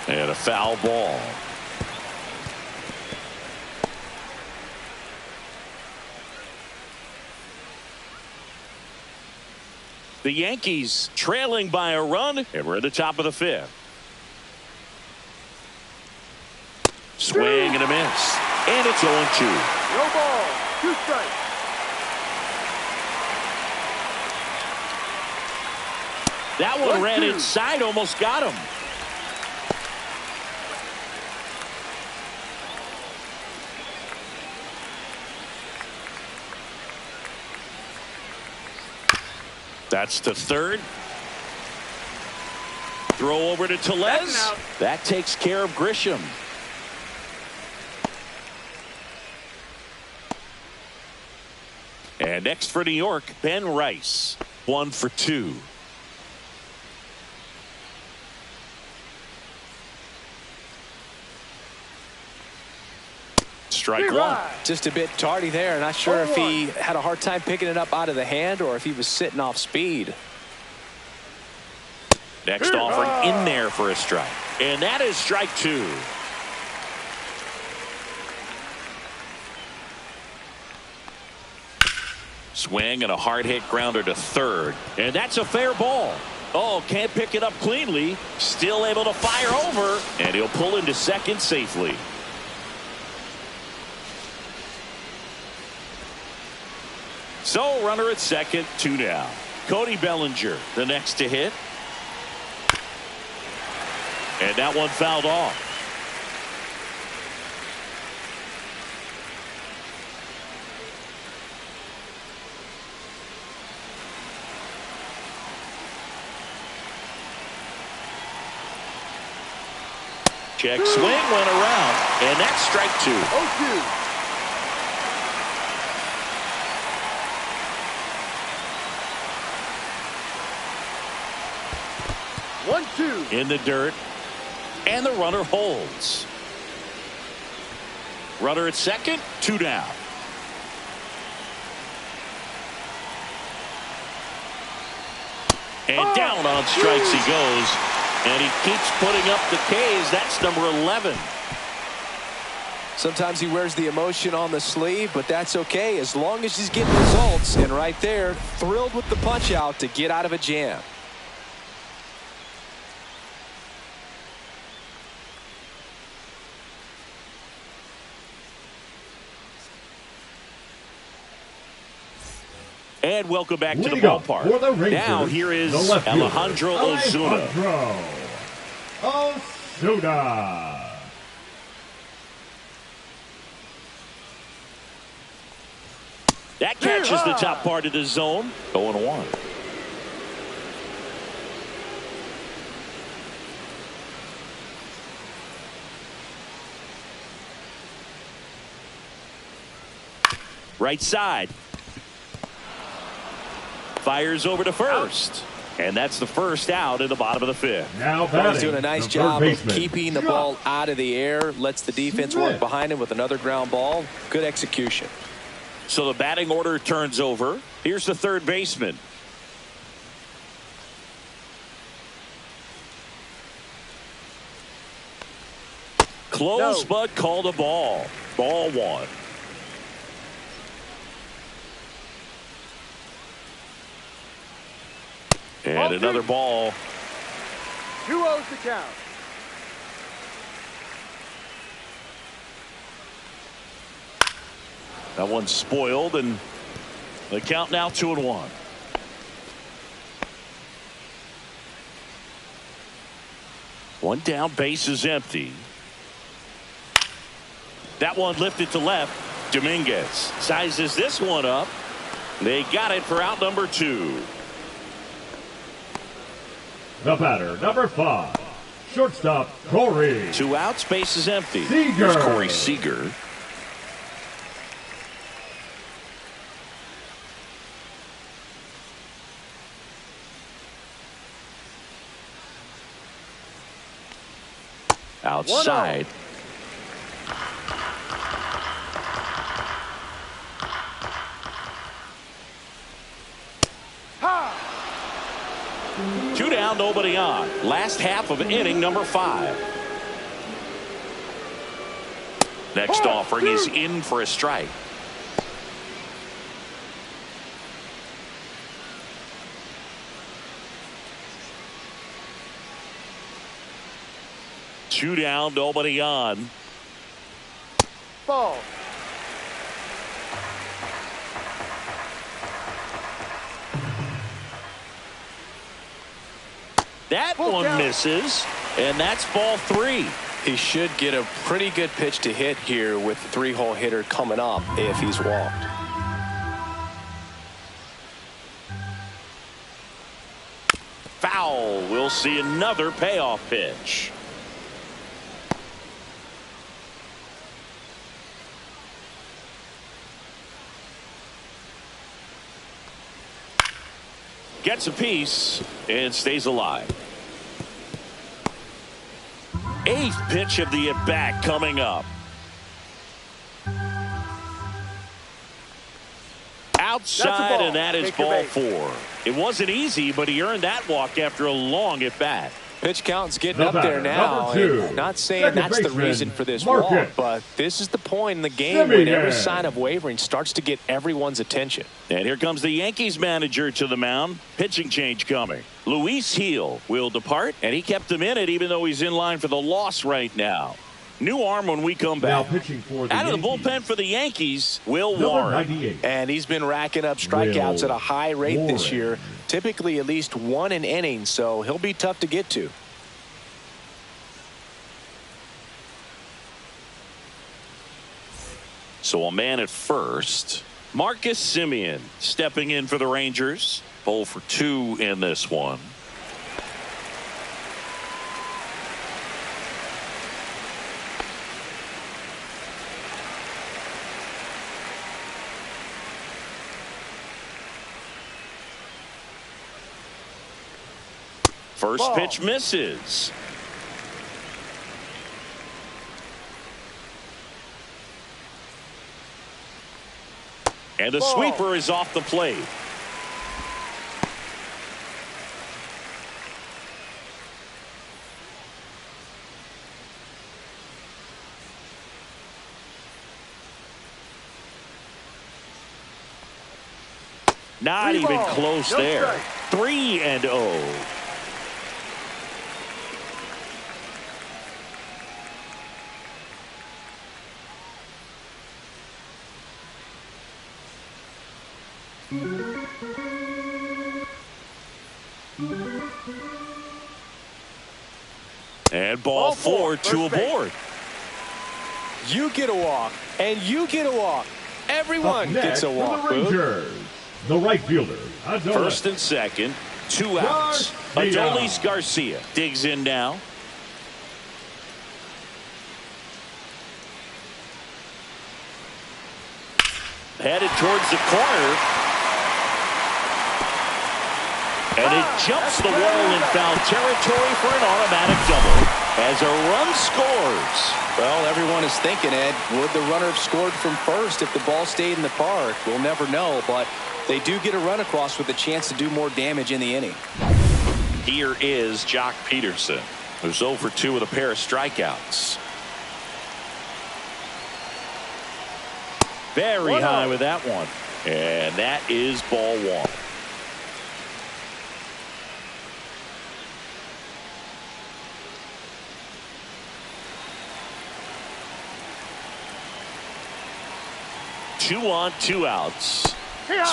[SPEAKER 1] And a foul ball. The Yankees trailing by a run, and we're at the top of the 5th. Swing and a miss. And it's 0-2.
[SPEAKER 4] No ball. 2 strikes.
[SPEAKER 1] That one ran inside, almost got him. That's to third. Throw over to Tellez. That takes care of Grisham. And next for New York, Ben Rice. 1 for 2. Strike one.
[SPEAKER 6] Just a bit tardy there. Not sure if he had a hard time picking it up out of the hand or if he was sitting off speed.
[SPEAKER 1] Next offering in there for a strike. And that is strike 2. Swing and a hard hit grounder to third. And that's a fair ball. Oh, can't pick it up cleanly. Still able to fire over. And he'll pull into second safely. So runner at second, 2 down. Cody Bellinger, the next to hit. And that one fouled off. Check swing went around, and that's strike 2.
[SPEAKER 4] 0-2.
[SPEAKER 1] In the dirt, and the runner holds. Runner at second, 2 down. And down on strikes he goes, and he keeps putting up the Ks. That's number 11.
[SPEAKER 6] Sometimes he wears the emotion on the sleeve, but that's okay as long as he's getting results. And right there, thrilled with the punch out to get out of a jam.
[SPEAKER 1] And welcome back to the ballpark. Now here is Alejandro Ozuna. That catches the top part of the zone. 0-1. Right side. Fires over to first. And that's the first out in the bottom of the 5th.
[SPEAKER 3] Now
[SPEAKER 6] he's doing a nice job of keeping the ball out of the air. Lets the defense work behind him with another ground ball. Good execution.
[SPEAKER 1] So the batting order turns over. Here's the third baseman. Close, but called a ball. Ball 1. And another ball.
[SPEAKER 4] 2-0 to count.
[SPEAKER 1] That one's spoiled, and the count now 2-1. One down, base is empty. That one lifted to left. Dominguez sizes this one up. They got it for out number 2.
[SPEAKER 3] The batter, number 5, shortstop Corey.
[SPEAKER 1] 2 outs, base is empty.
[SPEAKER 3] Seager.
[SPEAKER 1] Here's Corey Seager. Outside. Two down, nobody on. Last half of inning number 5. Next offering is in for a strike. Two down, nobody on.
[SPEAKER 4] Ball.
[SPEAKER 1] That one misses, and that's ball 3.
[SPEAKER 6] He should get a pretty good pitch to hit here with the 3-hole hitter coming up if he's walked.
[SPEAKER 1] Foul. We'll see another payoff pitch. Gets a piece and stays alive. 8th pitch of the at-bat coming up. Outside, and that is ball 4. It wasn't easy, but he earned that walk after a long at-bat.
[SPEAKER 6] Pitch count's getting up there now. And not saying that's the reason for this walk, but this is the point in the game when every sign of wavering starts to get everyone's attention.
[SPEAKER 1] And here comes the Yankees manager to the mound. Pitching change coming. Luis Gil will depart, and he kept him in it even though he's in line for the loss right now. New arm when we come back.
[SPEAKER 3] Now pitching for the
[SPEAKER 1] Out of the
[SPEAKER 3] Yankees,
[SPEAKER 1] bullpen for the Yankees, Will
[SPEAKER 3] number
[SPEAKER 1] Warren.
[SPEAKER 3] 98.
[SPEAKER 6] And he's been racking up strikeouts at a high rate this
[SPEAKER 3] Warren.
[SPEAKER 6] year. Typically at least 1 an inning, so he'll be tough to get to.
[SPEAKER 1] So a man at first. Marcus Semien stepping in for the Rangers. 0 for 2 in this one. First pitch misses. And the sweeper is off the plate. Not even close there. 3-0. And ball 4, 2 aboard.
[SPEAKER 6] You get a walk, and you get a walk. Everyone gets a walk.
[SPEAKER 3] For the Rangers, the right fielder, Adolis.
[SPEAKER 1] First and second, 2 outs. Adolis Garcia digs in now. Headed towards the corner. And it jumps the wall in foul territory for an automatic double as a run scores.
[SPEAKER 6] Well, everyone is thinking, Ed, would the runner have scored from first if the ball stayed in the park? We'll never know, but they do get a run across with a chance to do more damage in the inning.
[SPEAKER 1] Here is Jock Peterson, who's 0 for 2 with a pair of strikeouts. Very high with that one. And that is ball 1. Two on, 2 outs.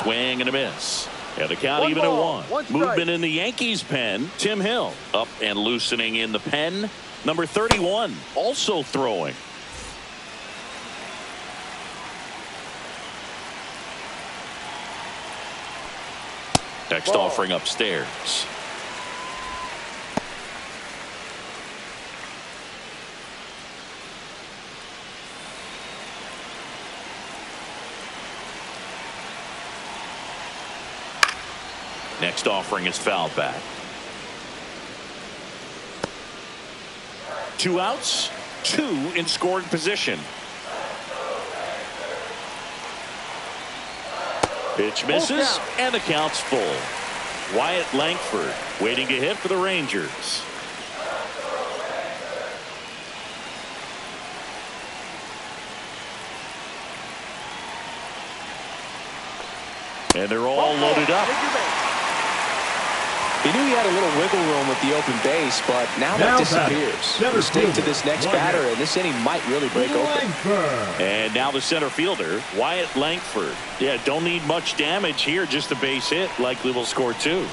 [SPEAKER 1] Swing and a miss. And the count even at 1. Movement in the Yankees pen. Tim Hill up and loosening in the pen. Number 31 also throwing. Next offering upstairs. Next offering is fouled back. 2 outs, 2 in scoring position. Pitch misses, and the count's full. Wyatt Langford waiting to hit for the Rangers. And they're all loaded up.
[SPEAKER 6] He knew he had a little wiggle room with the open base, but now that disappears. Mistake to this next batter, and this inning might really break open.
[SPEAKER 1] And now the center fielder, Wyatt Langford. Yeah, don't need much damage here, just a base hit. Likely will score 2.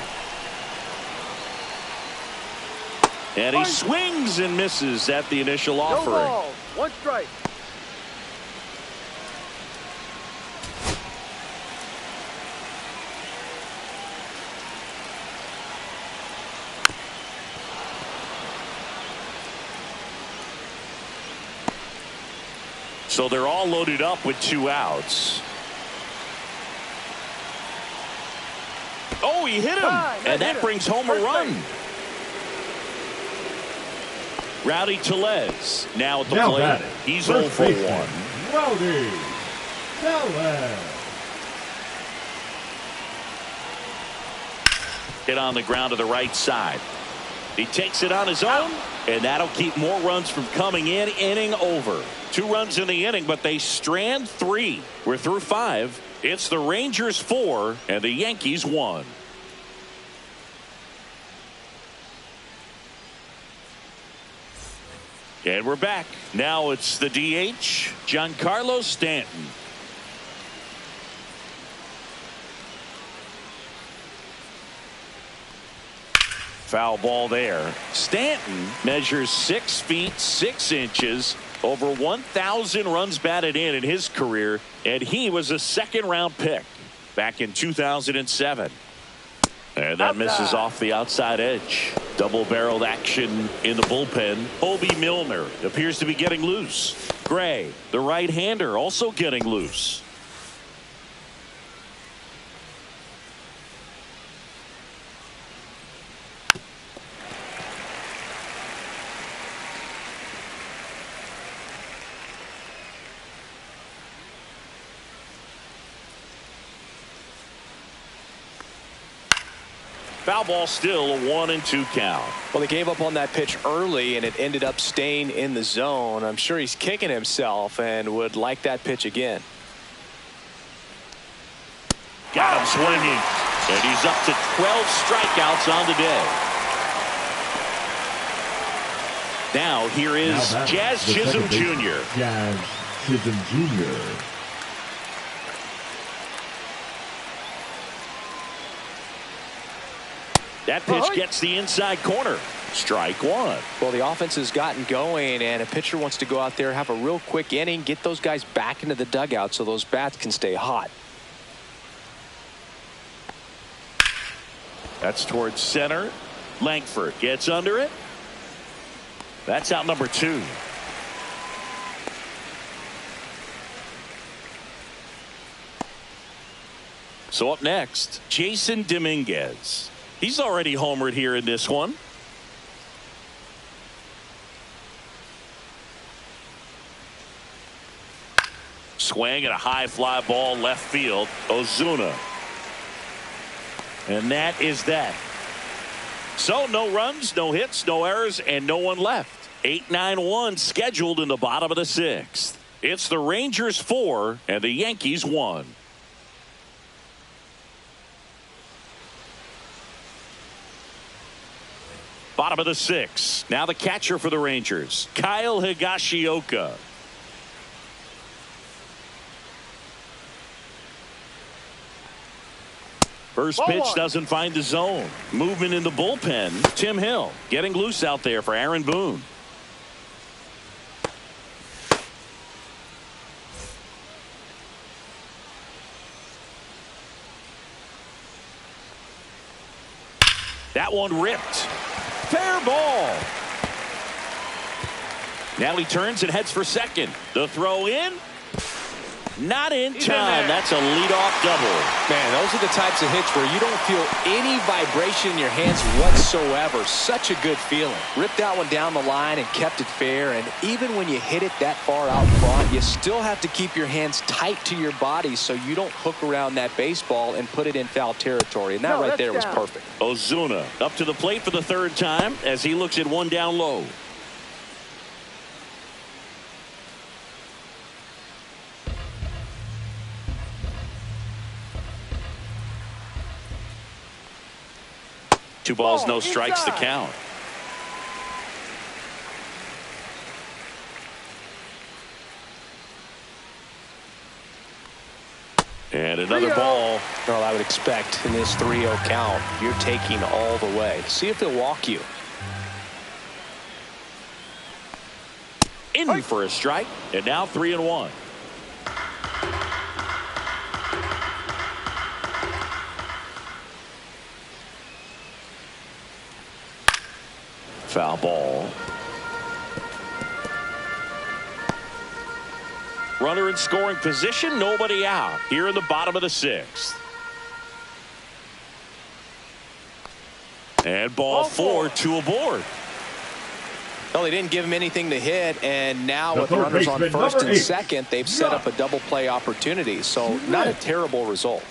[SPEAKER 1] And he swings and misses at the initial offering.
[SPEAKER 4] No ball, 1 strike.
[SPEAKER 1] So they're all loaded up with 2 outs. Oh, he hit him. And that brings home a run. Rowdy Tellez now at the plate. He's 0 for 1.
[SPEAKER 3] Rowdy Tellez.
[SPEAKER 1] Hit on the ground to the right side. He takes it on his own, and that'll keep more runs from coming in. Inning over. 2 runs in the inning, but they strand 3. We're through 5. It's the Rangers 4 and the Yankees 1. And we're back. Now it's the DH, Giancarlo Stanton. Foul ball there. Stanton measures 6 feet 6 inches, over 1,000 runs batted in his career, and he was a 2nd-round pick back in 2007. And that misses off the outside edge. Double-barreled action in the bullpen. Obi Milner appears to be getting loose. Gray, the right-hander, also getting loose. Foul ball, still a 1-2 count.
[SPEAKER 6] Well, they gave up on that pitch early, and it ended up staying in the zone. I'm sure he's kicking himself and would like that pitch again.
[SPEAKER 1] Got him swinging, and he's up to 12 strikeouts on the day. Now here is Jazz Chisholm Jr.
[SPEAKER 3] Jazz Chisholm Jr.
[SPEAKER 1] That pitch gets the inside corner. Strike 1.
[SPEAKER 6] Well, the offense has gotten going, and a pitcher wants to go out there, have a real quick inning, get those guys back into the dugout so those bats can stay hot.
[SPEAKER 1] That's towards center. Langford gets under it. That's out number 2. So up next, Jason Dominguez. He's already homered here in this one. Swing and a high fly ball left field. Ozuna. And that is that. So no runs, no hits, no errors, and no one left. 8-9-1 scheduled in the bottom of the 6th. It's the Rangers 4 and the Yankees 1. Bottom of the 6th. Now the catcher for the Rangers, Kyle Higashioka. First pitch doesn't find the zone. Movement in the bullpen. Tim Hill getting loose out there for Aaron Boone. That one ripped. Fair ball. Now he turns and heads for second. The throw in. Not in time. That's a leadoff double.
[SPEAKER 6] Man, those are the types of hits where you don't feel any vibration in your hands whatsoever. Such a good feeling. Ripped that one down the line and kept it fair. And even when you hit it that far out front, you still have to keep your hands tight to your body so you don't hook around that baseball and put it in foul territory. And that right there was perfect.
[SPEAKER 1] Ozuna up to the plate for the third time as he looks at one down low. Two balls, no strikes to count. And another ball.
[SPEAKER 6] Well, I would expect in this 3-0 count, you're taking all the way. See if he'll walk you.
[SPEAKER 1] In for a strike. And now 3-1. Foul ball. Runner in scoring position, nobody out. Here in the bottom of the sixth. And ball four, two aboard.
[SPEAKER 6] Well, they didn't give him anything to hit, and now with runners on first and second, they've set up a double play opportunity. So not a terrible result.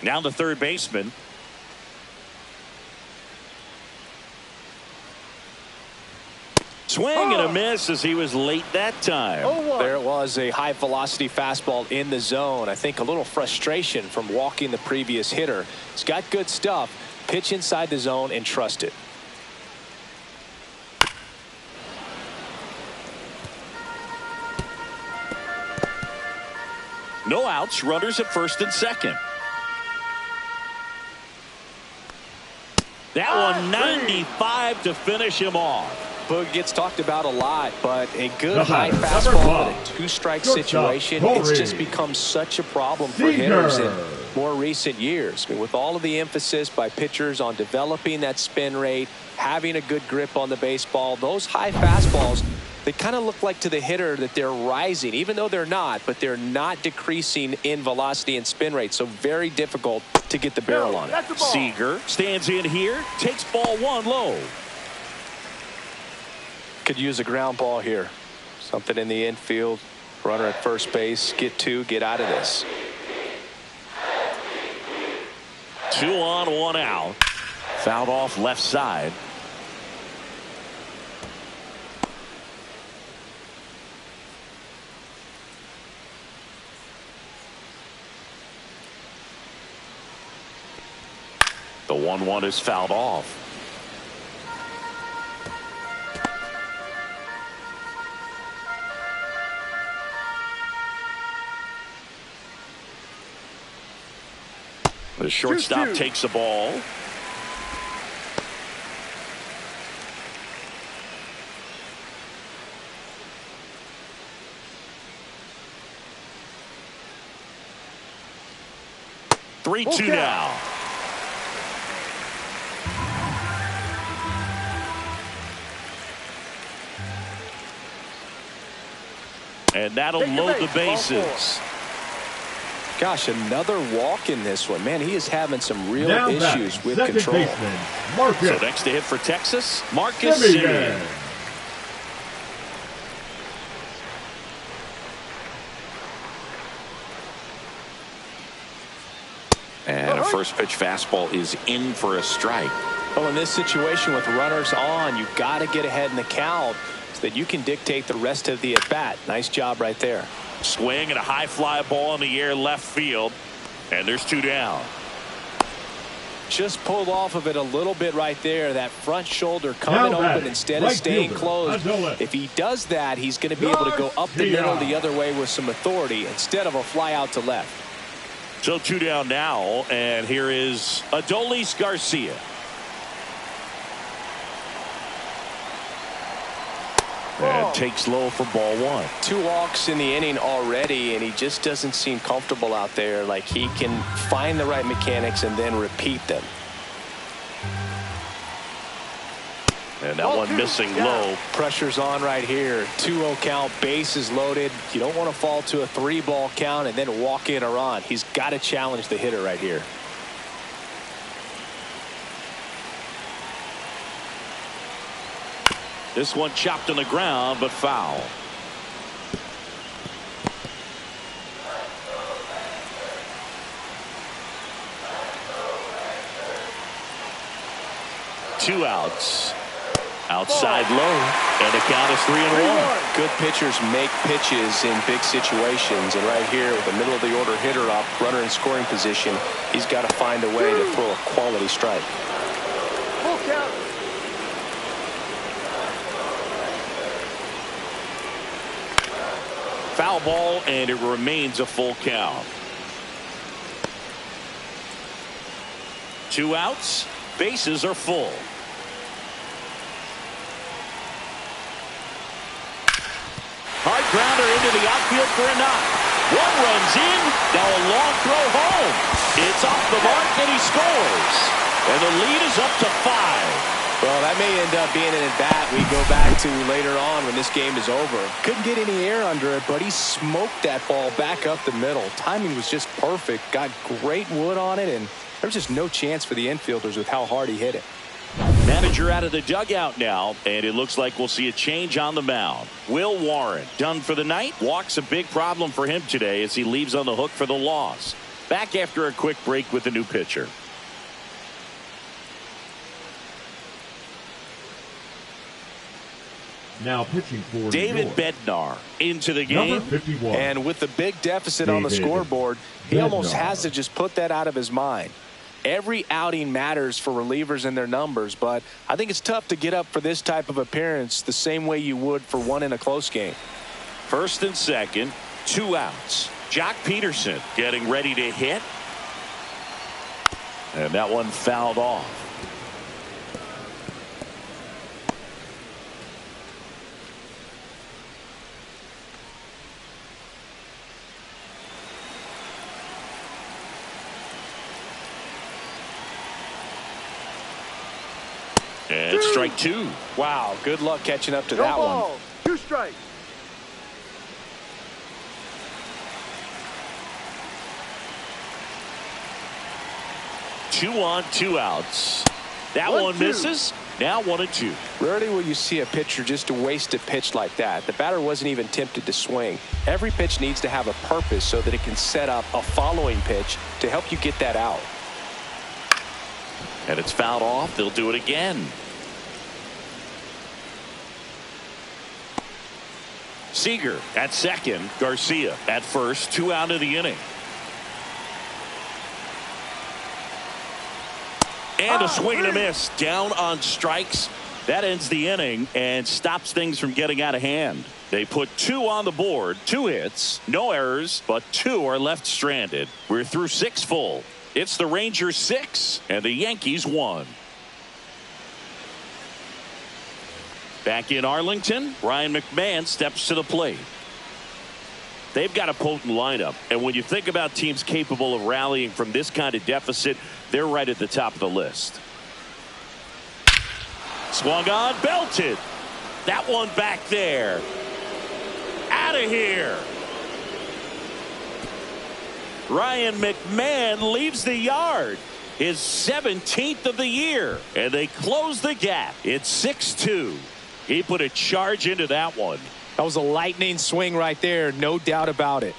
[SPEAKER 1] Now the third baseman. Swing and a miss as he was late that time.
[SPEAKER 6] There was a high velocity fastball in the zone. I think a little frustration from walking the previous hitter. He's got good stuff. Pitch inside the zone and trust it.
[SPEAKER 1] No outs, runners at first and second. That one 95 to finish him off.
[SPEAKER 6] Boog gets talked about a lot, but a good high fastball in a two-strike situation, it's just become such a problem for hitters in more recent years. I mean, with all of the emphasis by pitchers on developing that spin rate, having a good grip on the baseball, those high fastballs, they kind of look like to the hitter that they're rising, even though they're not, but they're not decreasing in velocity and spin rate. So very difficult to get the barrel on it.
[SPEAKER 1] Seager stands in here, takes ball one low.
[SPEAKER 6] Could use a ground ball here. Something in the infield. Runner at first base. Get two. Get out of this.
[SPEAKER 1] 2 on, 1 out. Fouled off left side. The 1-1 is fouled off. The shortstop takes the ball. Three, two now. And that'll load the bases.
[SPEAKER 6] Gosh, another walk in this one. Man, he is having some real issues with control.
[SPEAKER 1] So next to hit for Texas, Marcus Semien. And a first pitch fastball is in for a strike.
[SPEAKER 6] Well, in this situation with runners on, you've got to get ahead in the count so that you can dictate the rest of the at-bat. Nice job right there.
[SPEAKER 1] Swing and a high fly ball in the air left field. And there's 2 down.
[SPEAKER 6] Just pulled off of it a little bit right there. That front shoulder coming open instead of staying closed. If he does that, he's going to be able to go up the middle the other way with some authority instead of a fly out to left.
[SPEAKER 1] So 2 down now. And here is Adolis Garcia. And takes low for ball 1.
[SPEAKER 6] 2 walks in the inning already, and he just doesn't seem comfortable out there. Like he can find the right mechanics and then repeat them.
[SPEAKER 1] And that one missing low.
[SPEAKER 6] Pressure's on right here. 2-0 count, bases loaded. You don't want to fall to a 3-ball count and then walk in a run. He's got to challenge the hitter right here.
[SPEAKER 1] This one chopped on the ground, but foul. Two outs. Outside low, and the count is 3-1.
[SPEAKER 6] Good pitchers make pitches in big situations, and right here with the middle of the order hitter up, runner in scoring position, he's got to find a way to throw a quality strike.
[SPEAKER 4] Full count.
[SPEAKER 1] Foul ball, and it remains a full count. Two outs, bases are full. Hard grounder into the outfield for a knock. One runs in. Now a long throw home. It's off the mark and he scores. And the lead is up to 5.
[SPEAKER 6] Well, that may end up being an at-bat we go back to later on when this game is over. Couldn't get any air under it, but he smoked that ball back up the middle. Timing was just perfect. Got great wood on it, and there's just no chance for the infielders with how hard he hit it.
[SPEAKER 1] Manager out of the dugout now, and it looks like we'll see a change on the mound. Will Warren done for the night. Walk's a big problem for him today as he leaves on the hook for the loss. Back after a quick break with a new pitcher.
[SPEAKER 3] Now pitching for
[SPEAKER 1] David
[SPEAKER 3] York.
[SPEAKER 1] Bednar into the game.
[SPEAKER 3] Number 51.
[SPEAKER 6] And with the big deficit on the scoreboard, he almost has to just put that out of his mind. Every outing matters for relievers and their numbers, but I think it's tough to get up for this type of appearance the same way you would for one in a close game.
[SPEAKER 1] First and second, 2 outs. Jock Peterson getting ready to hit. And that one fouled off. And strike 2.
[SPEAKER 6] Wow, good luck catching up to
[SPEAKER 4] No
[SPEAKER 6] that
[SPEAKER 4] ball.
[SPEAKER 6] one.
[SPEAKER 4] 2 strikes.
[SPEAKER 1] Two on, 2 outs. That one misses. Now 1-2.
[SPEAKER 6] Rarely will you see a pitcher just waste a pitch like that. The batter wasn't even tempted to swing. Every pitch needs to have a purpose so that it can set up a following pitch to help you get that out.
[SPEAKER 1] And it's fouled off. They'll do it again. Seager at second. Garcia at first. 2 out of the inning. And a swing and a miss. Down on strikes. That ends the inning and stops things from getting out of hand. They put 2 on the board. 2 hits. No errors, but 2 are left stranded. We're through 6 full. It's the Rangers 6 and the Yankees 1. Back in Arlington, Ryan McMahon steps to the plate. They've got a potent lineup, and when you think about teams capable of rallying from this kind of deficit, they're right at the top of the list. Swung on, belted. That one back there. Out of here. Ryan McMahon leaves the yard. His 17th of the year. And they close the gap. It's 6-2. He put a charge into that one.
[SPEAKER 6] That was a lightning swing right there. No doubt about it.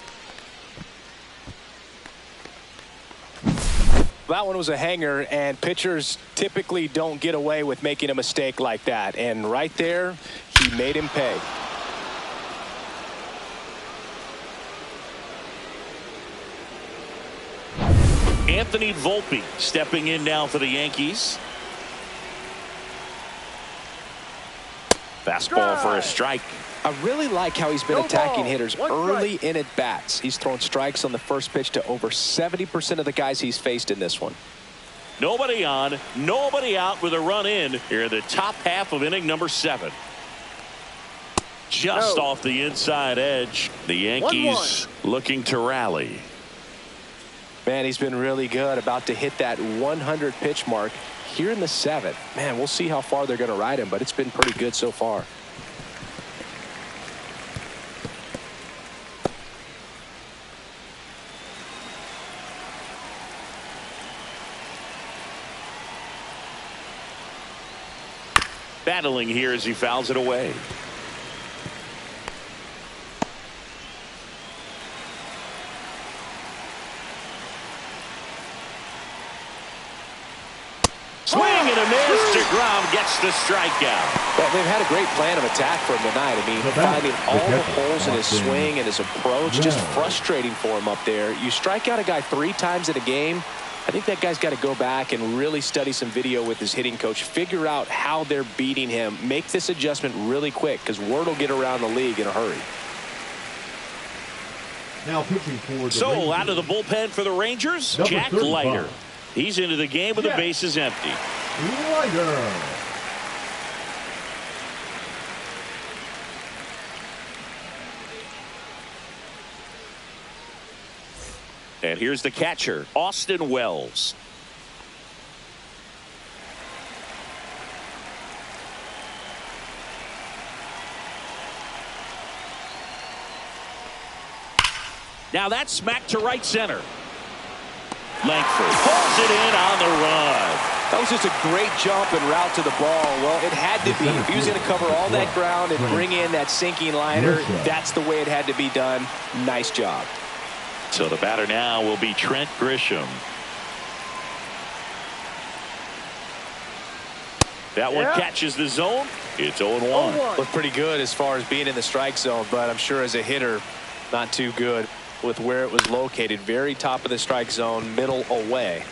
[SPEAKER 6] That one was a hanger, and pitchers typically don't get away with making a mistake like that. And right there, he made him pay.
[SPEAKER 1] Anthony Volpe stepping in now for the Yankees. Fastball for a strike.
[SPEAKER 6] I really like how he's been attacking hitters early
[SPEAKER 4] strike.
[SPEAKER 6] in at bats. He's thrown strikes on the first pitch to over 70% of the guys he's faced in this one.
[SPEAKER 1] Nobody on, nobody out with a run in here in the top half of inning number 7. Just off the inside edge. The Yankees looking to rally.
[SPEAKER 6] Man, he's been really good. About to hit that 100 pitch mark. here in the 7th. Man, we'll see how far they're going to ride him, but it's been pretty good so far.
[SPEAKER 1] Battling here as he fouls it away. Swing and a miss. DeGrom gets the strikeout.
[SPEAKER 6] Well, they've had a great plan of attack for him tonight. I mean, finding all the holes in his swing and his approach, just frustrating for him up there. You strike out a guy 3 times in a game, I think that guy's got to go back and really study some video with his hitting coach, figure out how they're beating him, make this adjustment really quick, because word will get around the league in a hurry.
[SPEAKER 3] Now pitching for the
[SPEAKER 1] So
[SPEAKER 3] Rangers.
[SPEAKER 1] out of the bullpen for the Rangers,
[SPEAKER 3] Number
[SPEAKER 1] Jack
[SPEAKER 3] 35.
[SPEAKER 1] Leiter. He's into the game with the bases empty.
[SPEAKER 3] Leiter.
[SPEAKER 1] And here's the catcher, Austin Wells. Now that's smacked to right center. Langford pulls it in on the run.
[SPEAKER 6] That was just a great jump and route to the ball. Well, it had to be. If he was going to cover all that ground and bring in that sinking liner, that's the way it had to be done. Nice job.
[SPEAKER 1] So the batter now will be Trent Grisham. That one catches the zone. It's 0-1.
[SPEAKER 6] Looked pretty good as far as being in the strike zone, but I'm sure as a hitter, not too good with where it was located. Very top of the strike zone, middle away.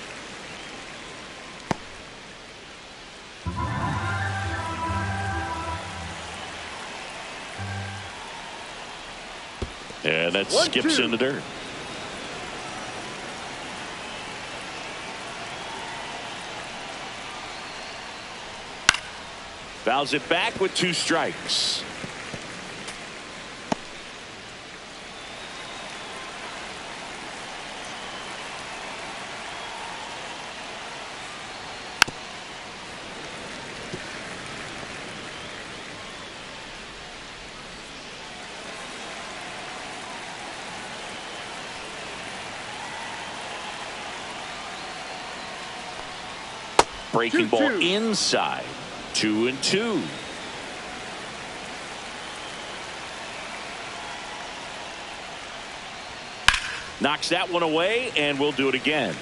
[SPEAKER 1] And that skips in the dirt. Fouls it back with 2 strikes. Breaking ball inside. 2-2. Knocks that one away, and we'll do it again.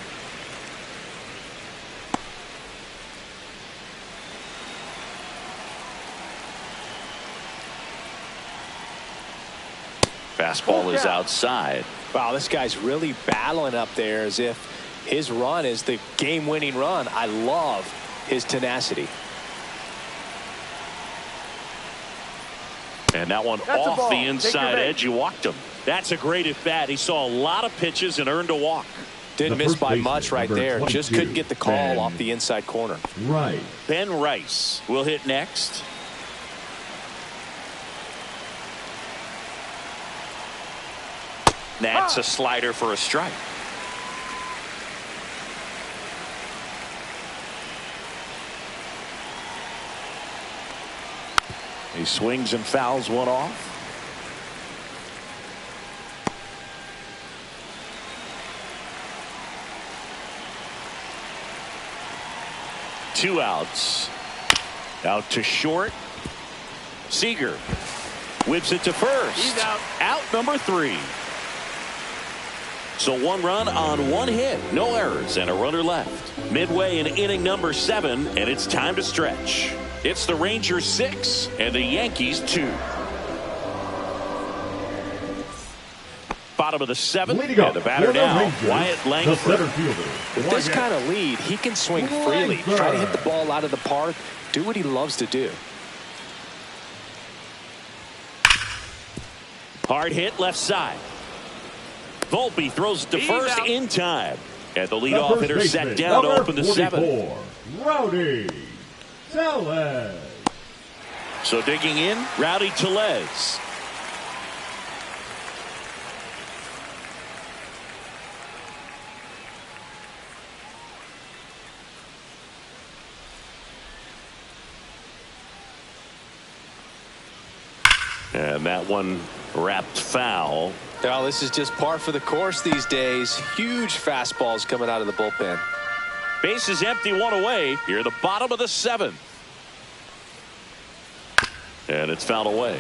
[SPEAKER 1] Fastball is outside.
[SPEAKER 6] Wow, this guy's really battling up there as if his run is the game-winning run. I love his tenacity.
[SPEAKER 1] And that one off the inside edge. You walked him. That's a great at bat. He saw a lot of pitches and earned a walk.
[SPEAKER 6] Didn't miss by much right there. Just couldn't get the call off the inside corner.
[SPEAKER 3] Right.
[SPEAKER 1] Ben Rice will hit next. That's a slider for a strike. He swings and fouls one off. Two outs. Out to short. Seager whips it to first.
[SPEAKER 4] He's out.
[SPEAKER 1] Out number 3. So 1 run on 1 hit. No errors and a runner left. Midway in inning number 7, and it's time to stretch. It's the Rangers 6 and the Yankees 2. Bottom of the 7th, and the batter now, Wyatt Langford.
[SPEAKER 6] With this kind of lead, he can swing freely, try to hit the ball out of the park, do what he loves to do.
[SPEAKER 1] Hard hit left side. Volpe throws it to first in time. And the leadoff hitter set down to open the 7th.
[SPEAKER 3] Rowdy Tellez.
[SPEAKER 1] So digging in, Rowdy Tellez. And that one wrapped foul.
[SPEAKER 6] Well, this is just par for the course these days. Huge fastballs coming out of the bullpen.
[SPEAKER 1] Base is empty, one away. Here, the bottom of the 7th. And it's fouled away.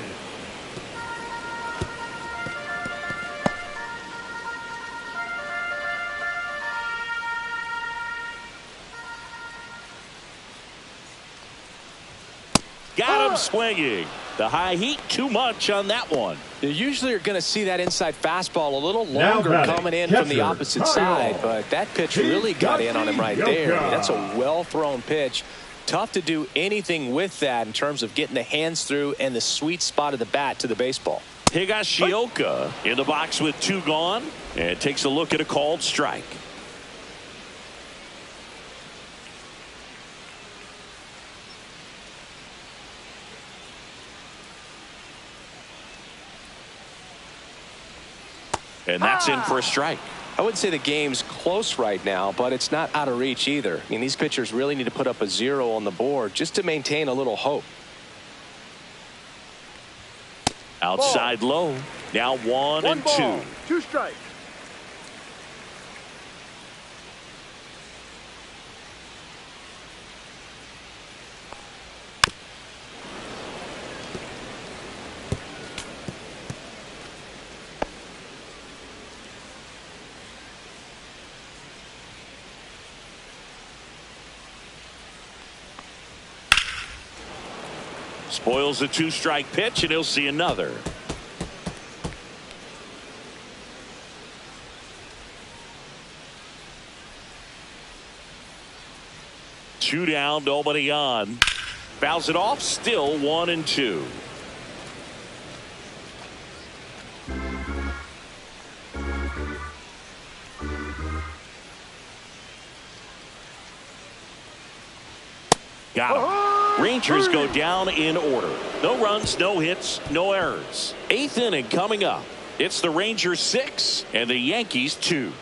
[SPEAKER 1] Got him swinging. The high heat, too much on that one.
[SPEAKER 6] You usually are going to see that inside fastball a little longer coming in from the opposite side, but that pitch really got in on him right there. I mean, that's a well-thrown pitch. Tough to do anything with that in terms of getting the hands through and the sweet spot of the bat to the baseball.
[SPEAKER 1] Higashioka in the box with 2 gone and takes a look at a called strike. And that's in for a strike.
[SPEAKER 6] I wouldn't say the game's close right now, but it's not out of reach either. I mean, these pitchers really need to put up a 0 on the board just to maintain a little hope.
[SPEAKER 1] Outside low. Now 1 and 2.
[SPEAKER 4] 2 strikes.
[SPEAKER 1] Spoils the 2-strike pitch, and he'll see another. Two down, nobody on. Fouls it off, still 1 and 2. Got him. Rangers go down in order. No runs, no hits, no errors. 8th inning coming up. It's the Rangers 6 and the Yankees 2.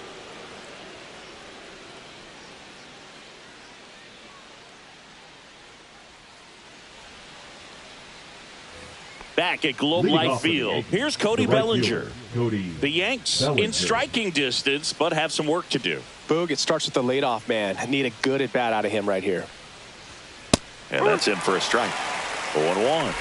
[SPEAKER 1] Back at Globe Life Field. Here's Cody Bellinger. The Yanks in striking distance, but have some work to do.
[SPEAKER 6] Boog, it starts with the leadoff man. I need a good at bat out of him right here.
[SPEAKER 1] And that's in for a strike. 0-1.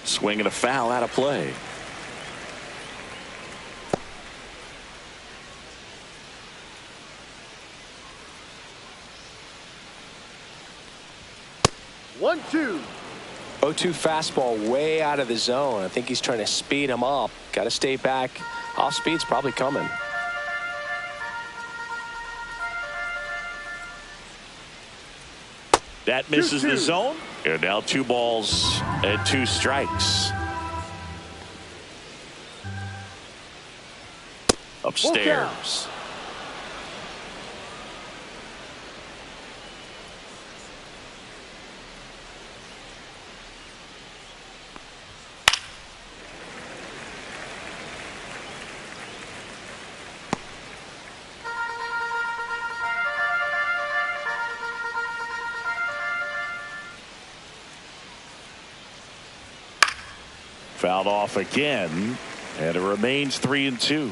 [SPEAKER 1] Swing and a foul out of play.
[SPEAKER 4] 1-2.
[SPEAKER 6] 0-2 fastball way out of the zone. I think he's trying to speed him up. Got to stay back. Off speed's probably coming.
[SPEAKER 1] That misses the zone. And now 2 balls and 2 strikes. Upstairs. Fouled off again, and it remains 3-2.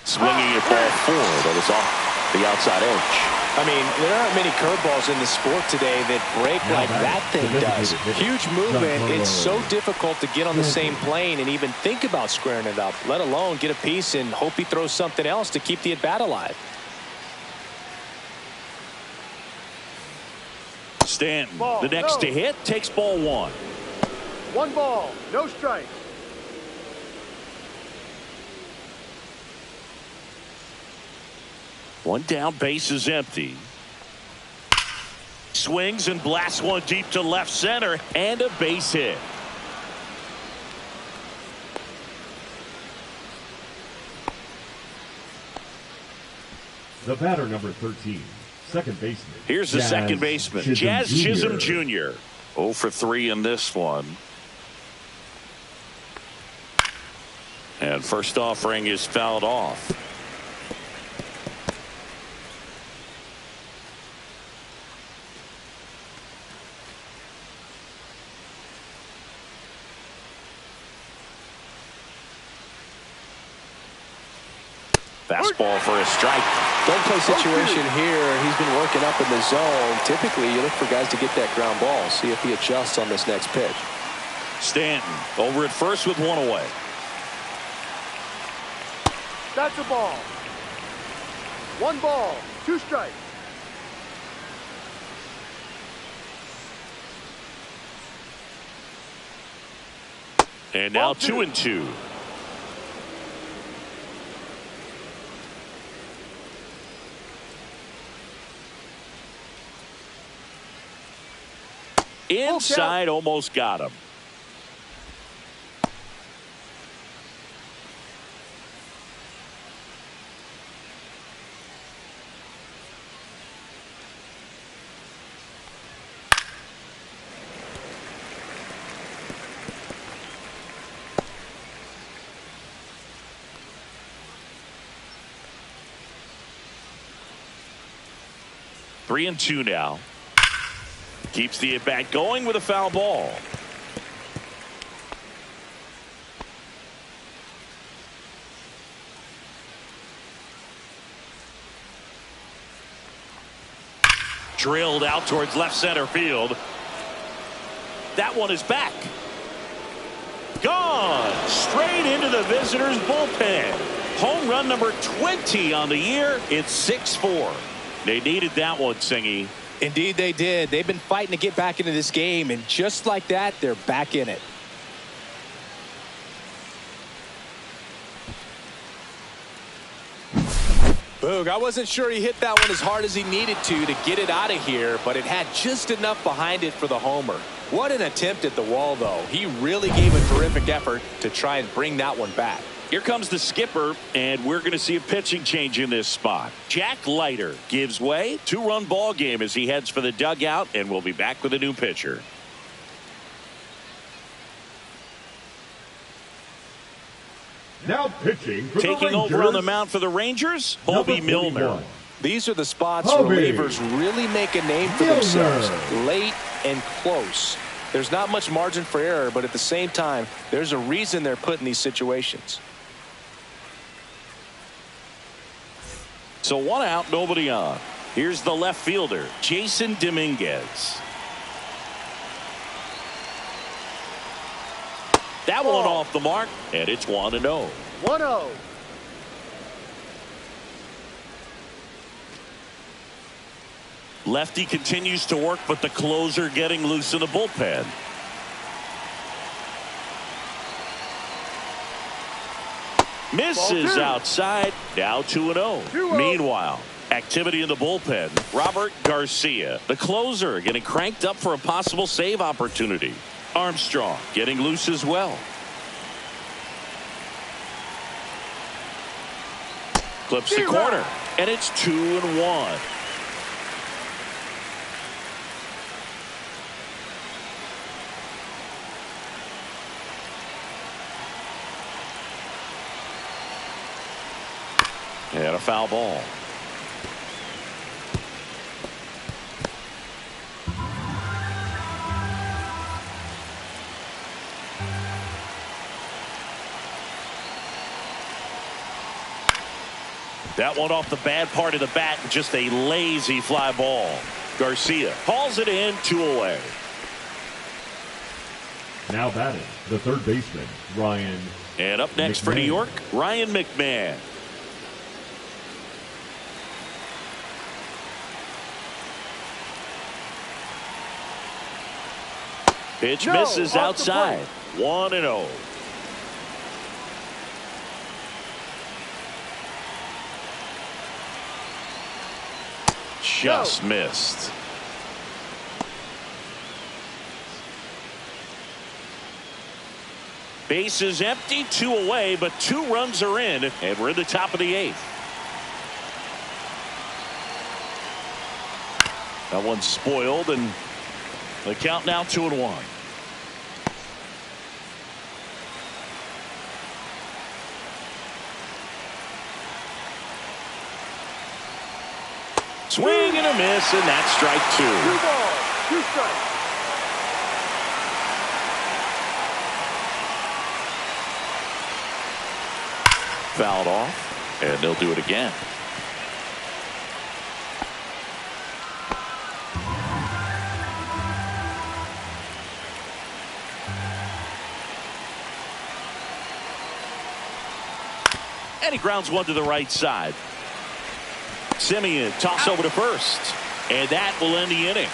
[SPEAKER 1] Swinging at ball 4, but it's off the outside edge.
[SPEAKER 6] I mean, there aren't many curveballs in the sport today that break like that thing does. Huge movement. It's so difficult to get on the same plane and even think about squaring it up, let alone get a piece and hope he throws something else to keep the at-bat alive.
[SPEAKER 1] Stanton, the next to hit, takes ball 1.
[SPEAKER 4] 1 ball, no strike.
[SPEAKER 1] One down, base is empty. Swings and blasts one deep to left center, and a base hit.
[SPEAKER 3] The batter number 13, second baseman.
[SPEAKER 1] Here's the second baseman, Jazz Chisholm Jr.
[SPEAKER 5] 0 for 3 in this one. And first offering is fouled off. Fastball for a strike.
[SPEAKER 6] Don't play situation here. He's been working up in the zone. Typically, you look for guys to get that ground ball. See if he adjusts on this next pitch.
[SPEAKER 1] Stanton over at first with one away.
[SPEAKER 4] That's a ball. 1 ball, 2 strikes.
[SPEAKER 1] And now
[SPEAKER 4] Ball 2.
[SPEAKER 1] 2-2. Inside, almost got him. Three and two now. Keeps the at-bat going with a foul ball. Drilled out towards left center field. That one is back. Gone. Straight into the visitors' bullpen. Home run number 20 on the year. It's 6-4. They needed that one, Singy.
[SPEAKER 6] Indeed they did. They've been fighting to get back into this game, and just like that, they're back in it. Boog, I wasn't sure he hit that one as hard as he needed to get it out of here, but it had just enough behind it for the homer. What an attempt at the wall, though. He really gave a terrific effort to try and bring that one back.
[SPEAKER 1] Here comes the skipper, and we're going to see a pitching change in this spot. Jack Leiter gives way. 2-run ball game as he heads for the dugout, and we'll be back with a new pitcher.
[SPEAKER 3] Now pitching for
[SPEAKER 1] Taking
[SPEAKER 3] the
[SPEAKER 1] over on the mound for the Rangers, Hobie Milner.
[SPEAKER 6] These are the spots relievers really make a name for themselves. Late and close. There's not much margin for error, but at the same time, there's a reason they're put in these situations.
[SPEAKER 1] So 1 out, nobody on. Here's the left fielder, Jason Dominguez. That one off the mark, and it's 1-0.
[SPEAKER 4] 1-0.
[SPEAKER 1] Lefty continues to work, but the closer getting loose in the bullpen. Misses outside. Now 2-0. Meanwhile, activity in the bullpen. Robert Garcia, the closer, getting cranked up for a possible save opportunity. Armstrong getting loose as well. Clips the corner, and it's 2-1. And a foul ball. That one off the bad part of the bat, just a lazy fly ball. Garcia hauls it in, 2 away.
[SPEAKER 3] Now batting, the third baseman, Ryan.
[SPEAKER 1] And up next for New York, Ryan McMahon. Pitch misses outside. 1-0. Just missed. Base is empty, 2 away, but 2 runs are in, and we're in the top of the 8th. That one's spoiled, and the count now 2-1. Swing and a miss, and that's strike 2.
[SPEAKER 4] 2 balls, 2 strikes.
[SPEAKER 1] Fouled off, and they'll do it again. And he grounds one to the right side. Simeon toss over to first, and that will end the inning.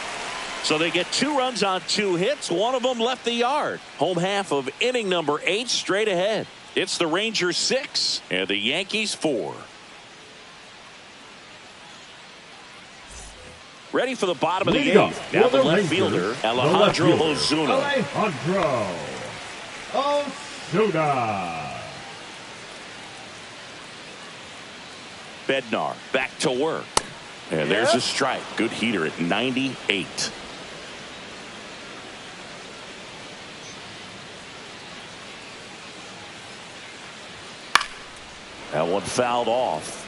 [SPEAKER 1] So they get 2 runs on 2 hits. One of them left the yard. Home half of inning number 8 straight ahead. It's the Rangers 6 and the Yankees 4. Ready for the bottom of the 8th. Now the left fielder, Alejandro Ozuna.
[SPEAKER 3] Alejandro Ozuna.
[SPEAKER 1] Bednar back to work. And there's a strike. Good heater at 98. That one fouled off.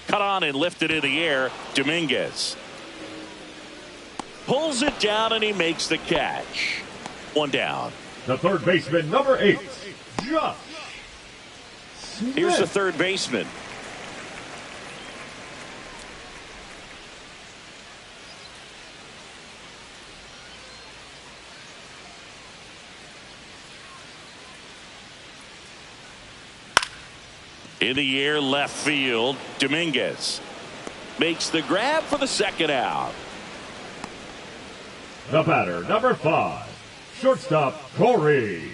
[SPEAKER 1] Cut on and lifted in the air. Dominguez pulls it down, and he makes the catch. 1 down.
[SPEAKER 3] The third baseman, number 8, Josh Smith.
[SPEAKER 1] Here's the third baseman. In the air, left field. Dominguez makes the grab for the second out.
[SPEAKER 3] The batter, number 5, shortstop Corey.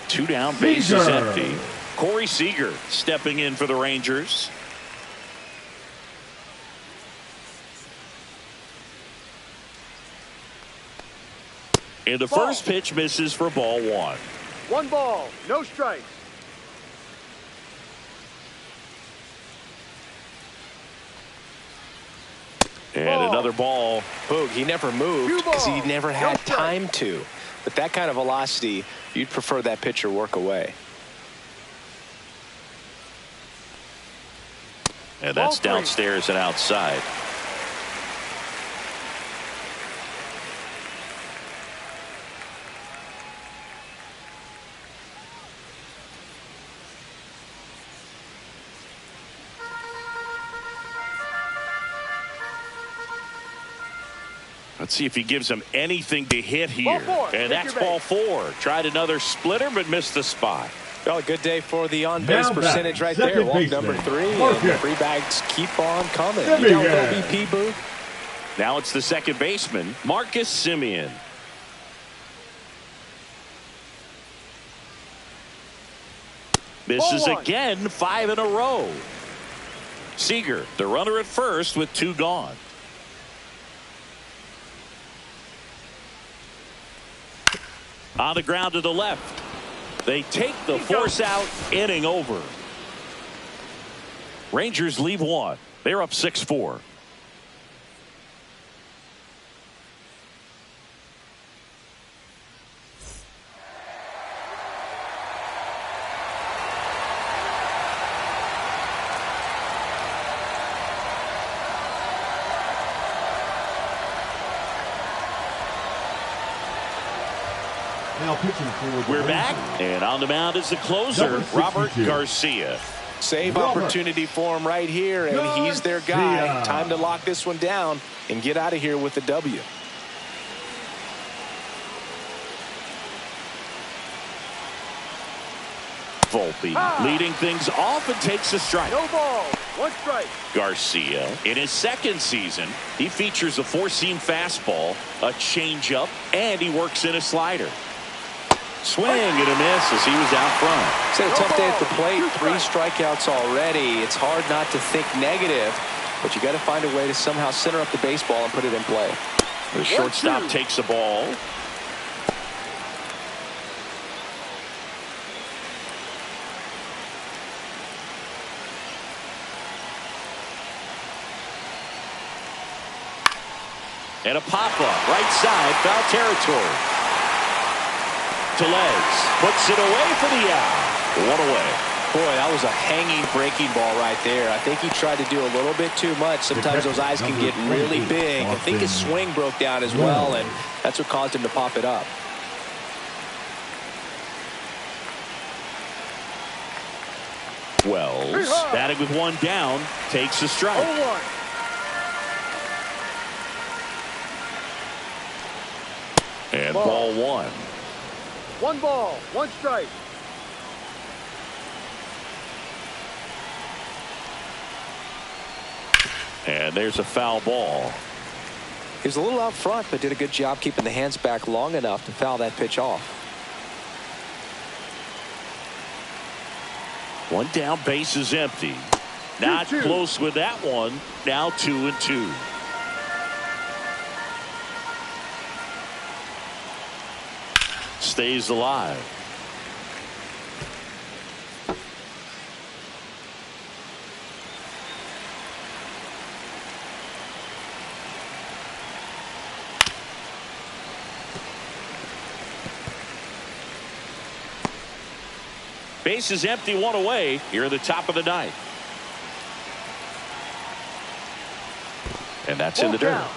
[SPEAKER 1] 2 down, base is
[SPEAKER 3] Seager.
[SPEAKER 1] empty. Corey Seager stepping in for the Rangers. And the first pitch misses for ball 1.
[SPEAKER 4] 1 ball, no strikes.
[SPEAKER 1] And another ball.
[SPEAKER 6] Boog, he never moved
[SPEAKER 4] 2
[SPEAKER 6] because he
[SPEAKER 4] balls,
[SPEAKER 6] never
[SPEAKER 4] no
[SPEAKER 6] had
[SPEAKER 4] strike.
[SPEAKER 6] time to. But that kind of velocity, you'd prefer that pitcher work away.
[SPEAKER 1] And that's
[SPEAKER 4] Ball 3.
[SPEAKER 1] downstairs and outside. Let's see if he gives him anything to hit here.
[SPEAKER 4] Ball 4.
[SPEAKER 1] And
[SPEAKER 4] Take
[SPEAKER 1] that's
[SPEAKER 4] your
[SPEAKER 1] ball
[SPEAKER 4] base.
[SPEAKER 1] 4. Tried another splitter, but missed the spot.
[SPEAKER 6] Well, a good day for the on-base
[SPEAKER 3] Now
[SPEAKER 6] percentage right there.
[SPEAKER 3] second
[SPEAKER 6] Walk
[SPEAKER 3] baseman,
[SPEAKER 6] number 3, and
[SPEAKER 3] Marcus.
[SPEAKER 6] the free bags keep on coming. You
[SPEAKER 3] Simeon.
[SPEAKER 6] got OBP, Boog?
[SPEAKER 1] Now it's the second baseman, Marcus Simeon. Misses
[SPEAKER 4] Ball 1.
[SPEAKER 1] again, 5 in a row. Seager, the runner at first with 2 gone. On the ground to the left. They take the force out, inning over. Rangers leave 1. They're up 6-4.
[SPEAKER 3] Now pitching for the
[SPEAKER 1] We're back,
[SPEAKER 3] Rangers.
[SPEAKER 1] and on the mound is the closer,
[SPEAKER 3] Number 62.
[SPEAKER 1] Robert Garcia.
[SPEAKER 6] Save
[SPEAKER 3] Robert
[SPEAKER 6] opportunity for him right here, and he's their guy.
[SPEAKER 3] Garcia.
[SPEAKER 6] Time to lock this one down and get out of here with the W.
[SPEAKER 1] Volpe leading things off and takes a strike.
[SPEAKER 4] No ball, 1 strike.
[SPEAKER 1] Garcia, in his second season, he features a 4-seam fastball, a changeup, and he works in a slider. Swing and a miss as he was out front.
[SPEAKER 6] It's had a tough day at the plate. 3 strikeouts already. It's hard not to think negative, but you got to find a way to somehow center up the baseball and put it in play.
[SPEAKER 1] The shortstop takes the ball. And a pop-up, right side, foul territory. Tellez puts it away for the out. One away.
[SPEAKER 6] Boy, that was a hanging breaking ball right there. I think he tried to do a little bit too much. Sometimes those eyes can get really big. I think his swing broke down as well, and that's what caused him to pop it up.
[SPEAKER 1] Wells, batting with one down, takes a strike.
[SPEAKER 4] 0-1.
[SPEAKER 1] And ball one.
[SPEAKER 4] 1 ball, 1 strike.
[SPEAKER 1] And there's a foul ball.
[SPEAKER 6] He was a little out front, but did a good job keeping the hands back long enough to foul that pitch off.
[SPEAKER 1] One down, base is empty. Not
[SPEAKER 4] 2-2.
[SPEAKER 1] close with that one. Now 2-2. Stays alive. Base is empty, one away here at the top of the ninth. And that's in the dirt.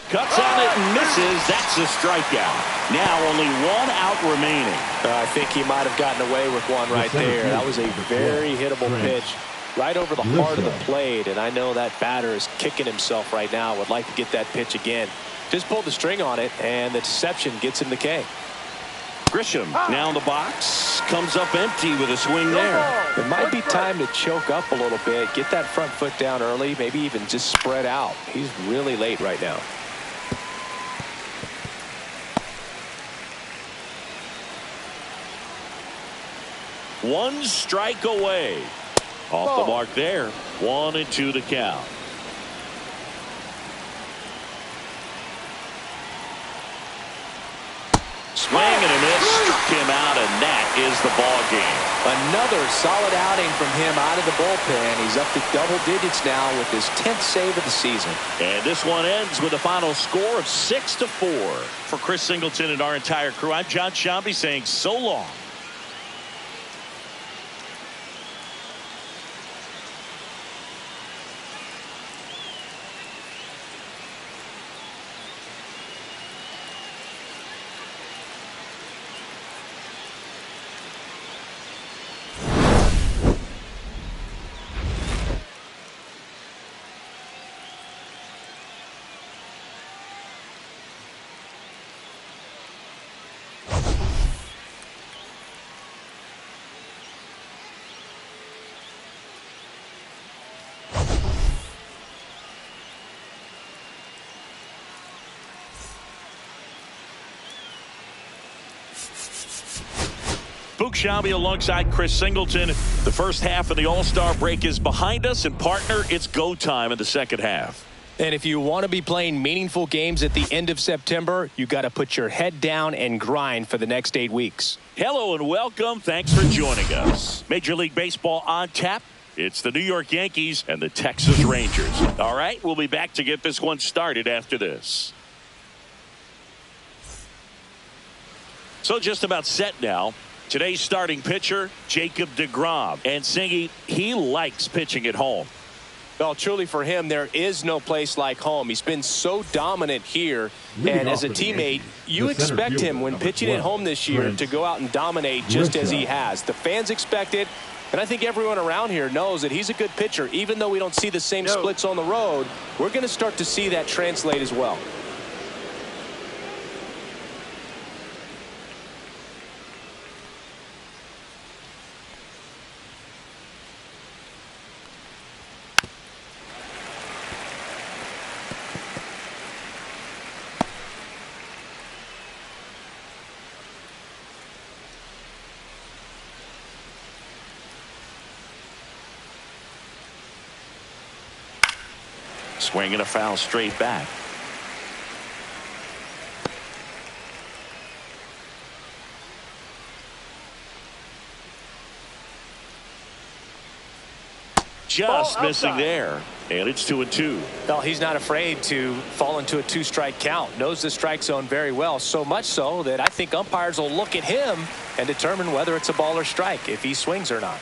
[SPEAKER 1] Cuts on it and misses. That's a strikeout. Now only 1 out remaining.
[SPEAKER 6] I think he might have gotten away with one right there. That was a very hittable pitch right over the heart of the plate, and I know that batter is kicking himself right now. Would like to get that pitch again. Just pulled the string on it, and the deception gets him the K.
[SPEAKER 1] Grisham now in the box, comes up empty with a swing there.
[SPEAKER 6] It might be time to choke up a little bit, get that front foot down early, maybe even just spread out. He's really late right now.
[SPEAKER 1] One strike away. Off the mark there. 1-2 the count. Swing and a miss. Struck him out, and that is the ball game.
[SPEAKER 6] Another solid outing from him out of the bullpen. He's up to double digits now with his 10th save of the season.
[SPEAKER 1] And this one ends with a final score of 6-4. For Chris Singleton and our entire crew, I'm John Shambi saying so long. Book Shambi alongside Chris Singleton. The first half of the All-Star break is behind us, and partner, it's go time in the second half.
[SPEAKER 6] And if you want to be playing meaningful games at the end of September, you got to put your head down and grind for the next 8 weeks.
[SPEAKER 1] Hello and welcome. Thanks for joining us. Major League Baseball on tap. It's the New York Yankees and the Texas Rangers. All right, we'll be back to get this one started after this. So just about set now. Today's starting pitcher, Jacob degrom. And Singy, he likes pitching at home.
[SPEAKER 6] Well, truly for him, there is no place like home. He's been so dominant here. And as a teammate, you expect him when pitching at home this year to go out and dominate just as he has. The fans expect it. And I think everyone around here knows that he's a good pitcher. Even though we don't see the same splits on the road, we're going to start to see that translate as well.
[SPEAKER 1] Swing and a foul straight back. just missing
[SPEAKER 4] outside.
[SPEAKER 1] there. And it's 2-2.
[SPEAKER 6] Well, he's not afraid to fall into a 2-strike count. Knows the strike zone very well. So much so that I think umpires will look at him and determine whether it's a ball or strike, if he swings or not.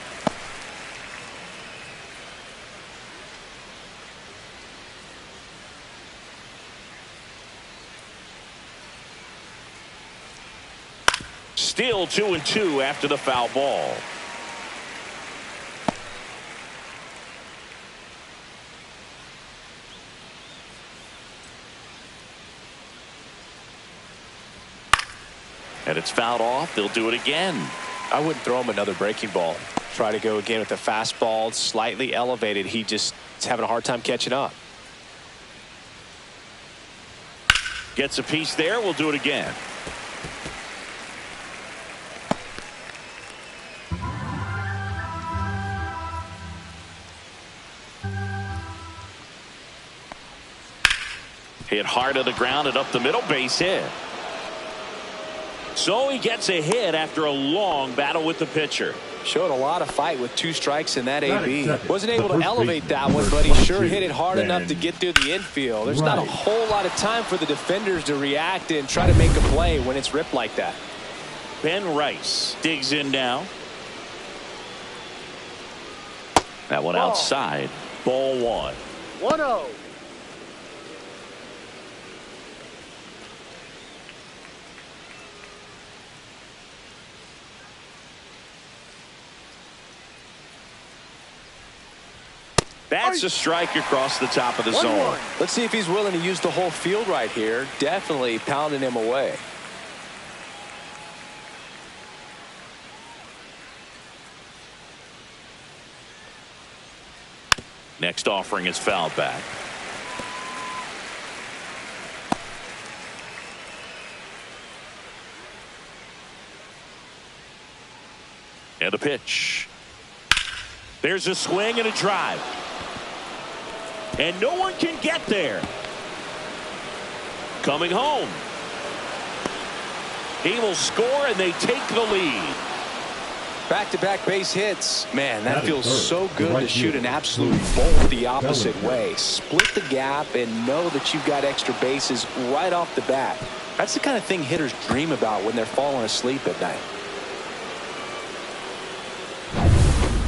[SPEAKER 1] Still 2-2 after the foul ball. And it's fouled off. They'll do it again.
[SPEAKER 6] I wouldn't throw him another breaking ball. Try to go again with the fastball, slightly elevated. He just is having a hard time catching up.
[SPEAKER 1] Gets a piece there. We'll do it again. Hit hard to the ground and up the middle, base hit. So he gets a hit after a long battle with the pitcher.
[SPEAKER 6] Showed a lot of fight with 2 strikes in that AB.
[SPEAKER 3] Second.
[SPEAKER 6] Wasn't able
[SPEAKER 3] The
[SPEAKER 6] to
[SPEAKER 3] first
[SPEAKER 6] elevate that
[SPEAKER 3] baseman,
[SPEAKER 6] one,
[SPEAKER 3] number
[SPEAKER 6] but he sure
[SPEAKER 3] 22,
[SPEAKER 6] hit it hard enough to
[SPEAKER 3] Ben
[SPEAKER 6] get through the infield. There's not a
[SPEAKER 3] Wright.
[SPEAKER 6] whole lot of time for the defenders to react and try to make a play when it's ripped like that.
[SPEAKER 1] Ben Rice digs in now. That one
[SPEAKER 4] Ball.
[SPEAKER 1] outside. Ball 1.
[SPEAKER 4] 1-0.
[SPEAKER 1] That's a strike across the top of the
[SPEAKER 4] 1-1.
[SPEAKER 1] zone.
[SPEAKER 6] Let's see if he's willing to use the whole field right here. Definitely pounding him away.
[SPEAKER 1] Next offering is fouled back. And a pitch. There's a swing and a drive. And no one can get there. Coming home. He will score and they take the lead.
[SPEAKER 6] Back-to-back base hits. Man, that
[SPEAKER 3] That is
[SPEAKER 6] feels
[SPEAKER 3] third.
[SPEAKER 6] so good
[SPEAKER 3] Right
[SPEAKER 6] to shoot
[SPEAKER 3] field.
[SPEAKER 6] an absolute bolt the opposite
[SPEAKER 3] Bellinger.
[SPEAKER 6] way. Split the gap and know that you've got extra bases right off the bat. That's the kind of thing hitters dream about when they're falling asleep at night.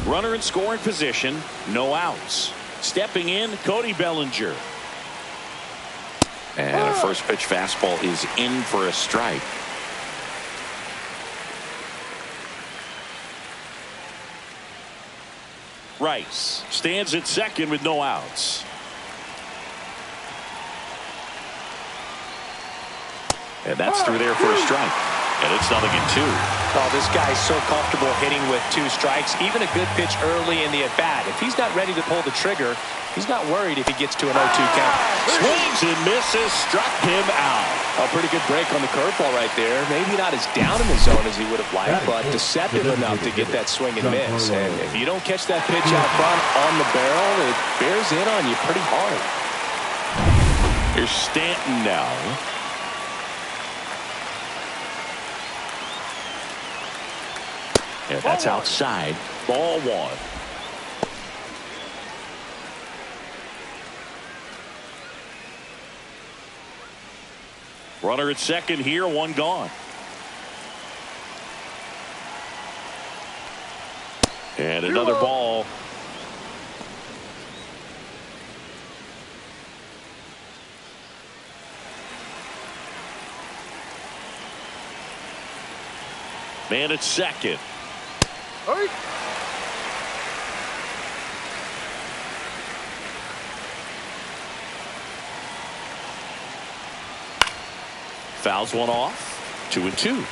[SPEAKER 1] Runner in scoring position. No outs. Stepping in, Cody Bellinger.
[SPEAKER 5] And a first pitch fastball is in for a strike.
[SPEAKER 1] Rice stands at second with no outs. And that's through there for a strike. And it's 0-2.
[SPEAKER 6] Oh, this guy's so comfortable hitting with 2 strikes. Even a good pitch early in the at-bat. If he's not ready to pull the trigger, he's not worried if he gets to an 0-2 count.
[SPEAKER 1] Swings and misses, struck him out.
[SPEAKER 6] A pretty good break on the curveball right there. Maybe not as down in the zone as he would have liked, but deceptive enough to get that swing and miss. And if you don't catch that pitch out front on the barrel, it bears in on you pretty hard.
[SPEAKER 1] Here's Stanton now. And that's outside. Ball 1. Runner at second here, 1 gone. And another ball. Man at second.
[SPEAKER 4] Hurry.
[SPEAKER 1] Fouls one off. 2-2.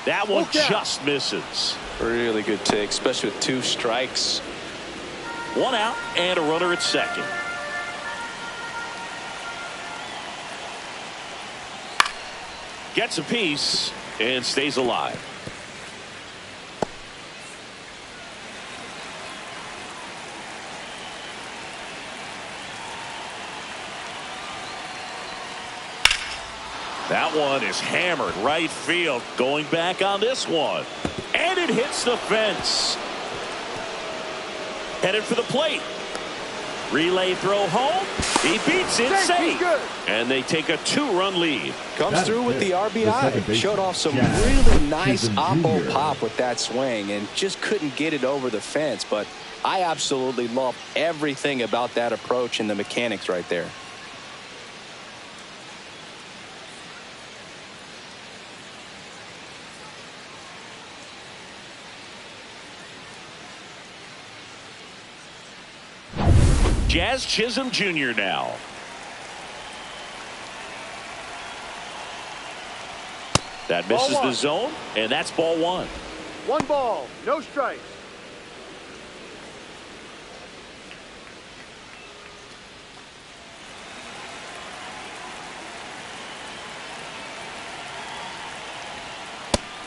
[SPEAKER 1] That one just misses.
[SPEAKER 6] Really good take, especially with 2 strikes.
[SPEAKER 1] 1 out and a runner at second. Gets a piece and stays alive. That one is hammered right field. Going back on this one. And it hits the fence. Headed for the plate. Relay throw home. He beats it safe. And they take a 2-run lead.
[SPEAKER 6] Comes through with the RBI. Showed off some really nice oppo pop with that swing and just couldn't get it over the fence. But I absolutely love everything about that approach and the mechanics right there.
[SPEAKER 1] Jazz Chisholm Jr. now. That misses the zone, and that's ball 1.
[SPEAKER 4] 1 ball, no strikes.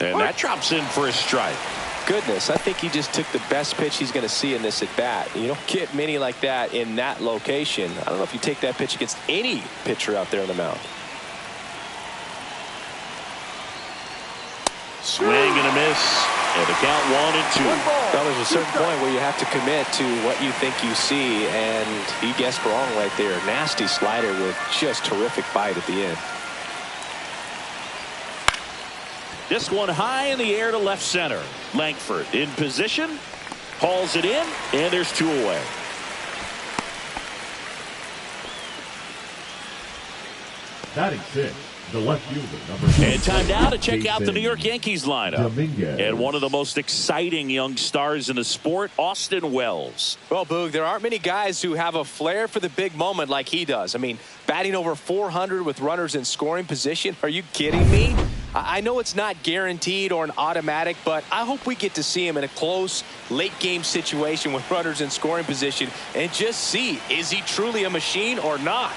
[SPEAKER 1] And that drops in for a strike.
[SPEAKER 6] Goodness, I think he just took the best pitch he's going to see in this at bat. You don't get many like that in that location. I don't know if you take that pitch against any pitcher out there on the mound.
[SPEAKER 1] Swing and a miss. And the count 1-2.
[SPEAKER 6] Well, there's a certain point where you have to commit to what you think you see, and he guessed wrong right there. Nasty slider with just terrific bite at the end.
[SPEAKER 1] This one high in the air to left center. Langford in position. Hauls it in, and there's 2 away.
[SPEAKER 3] Batting 6, the left fielder, number 2.
[SPEAKER 1] And time now to check out the New York Yankees lineup. And one of the most exciting young stars in the sport, Austin Wells.
[SPEAKER 6] Well, Boog, there aren't many guys who have a flair for the big moment like he does. I mean, batting over 400 with runners in scoring position. Are you kidding me? I know it's not guaranteed or an automatic, but I hope we get to see him in a close, late-game situation with runners in scoring position and just see, is he truly a machine or not?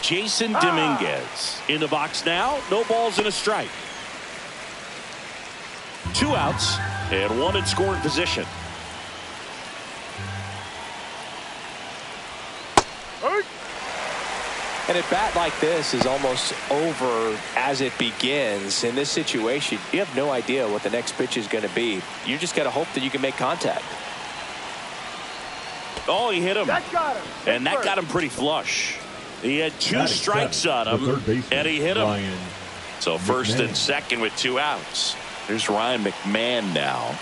[SPEAKER 1] Jason Dominguez in the box now. No balls and a strike. 2 outs and 1 in scoring position.
[SPEAKER 6] And a bat like this is almost over as it begins. In this situation, you have no idea what the next pitch is going to be. You just got to hope that you can make contact.
[SPEAKER 1] Oh, he hit him.
[SPEAKER 4] That got him.
[SPEAKER 1] And that got him pretty flush. He had 2 strikes on him, and he hit him. So first and second with 2 outs. Here's Ryan McMahon now.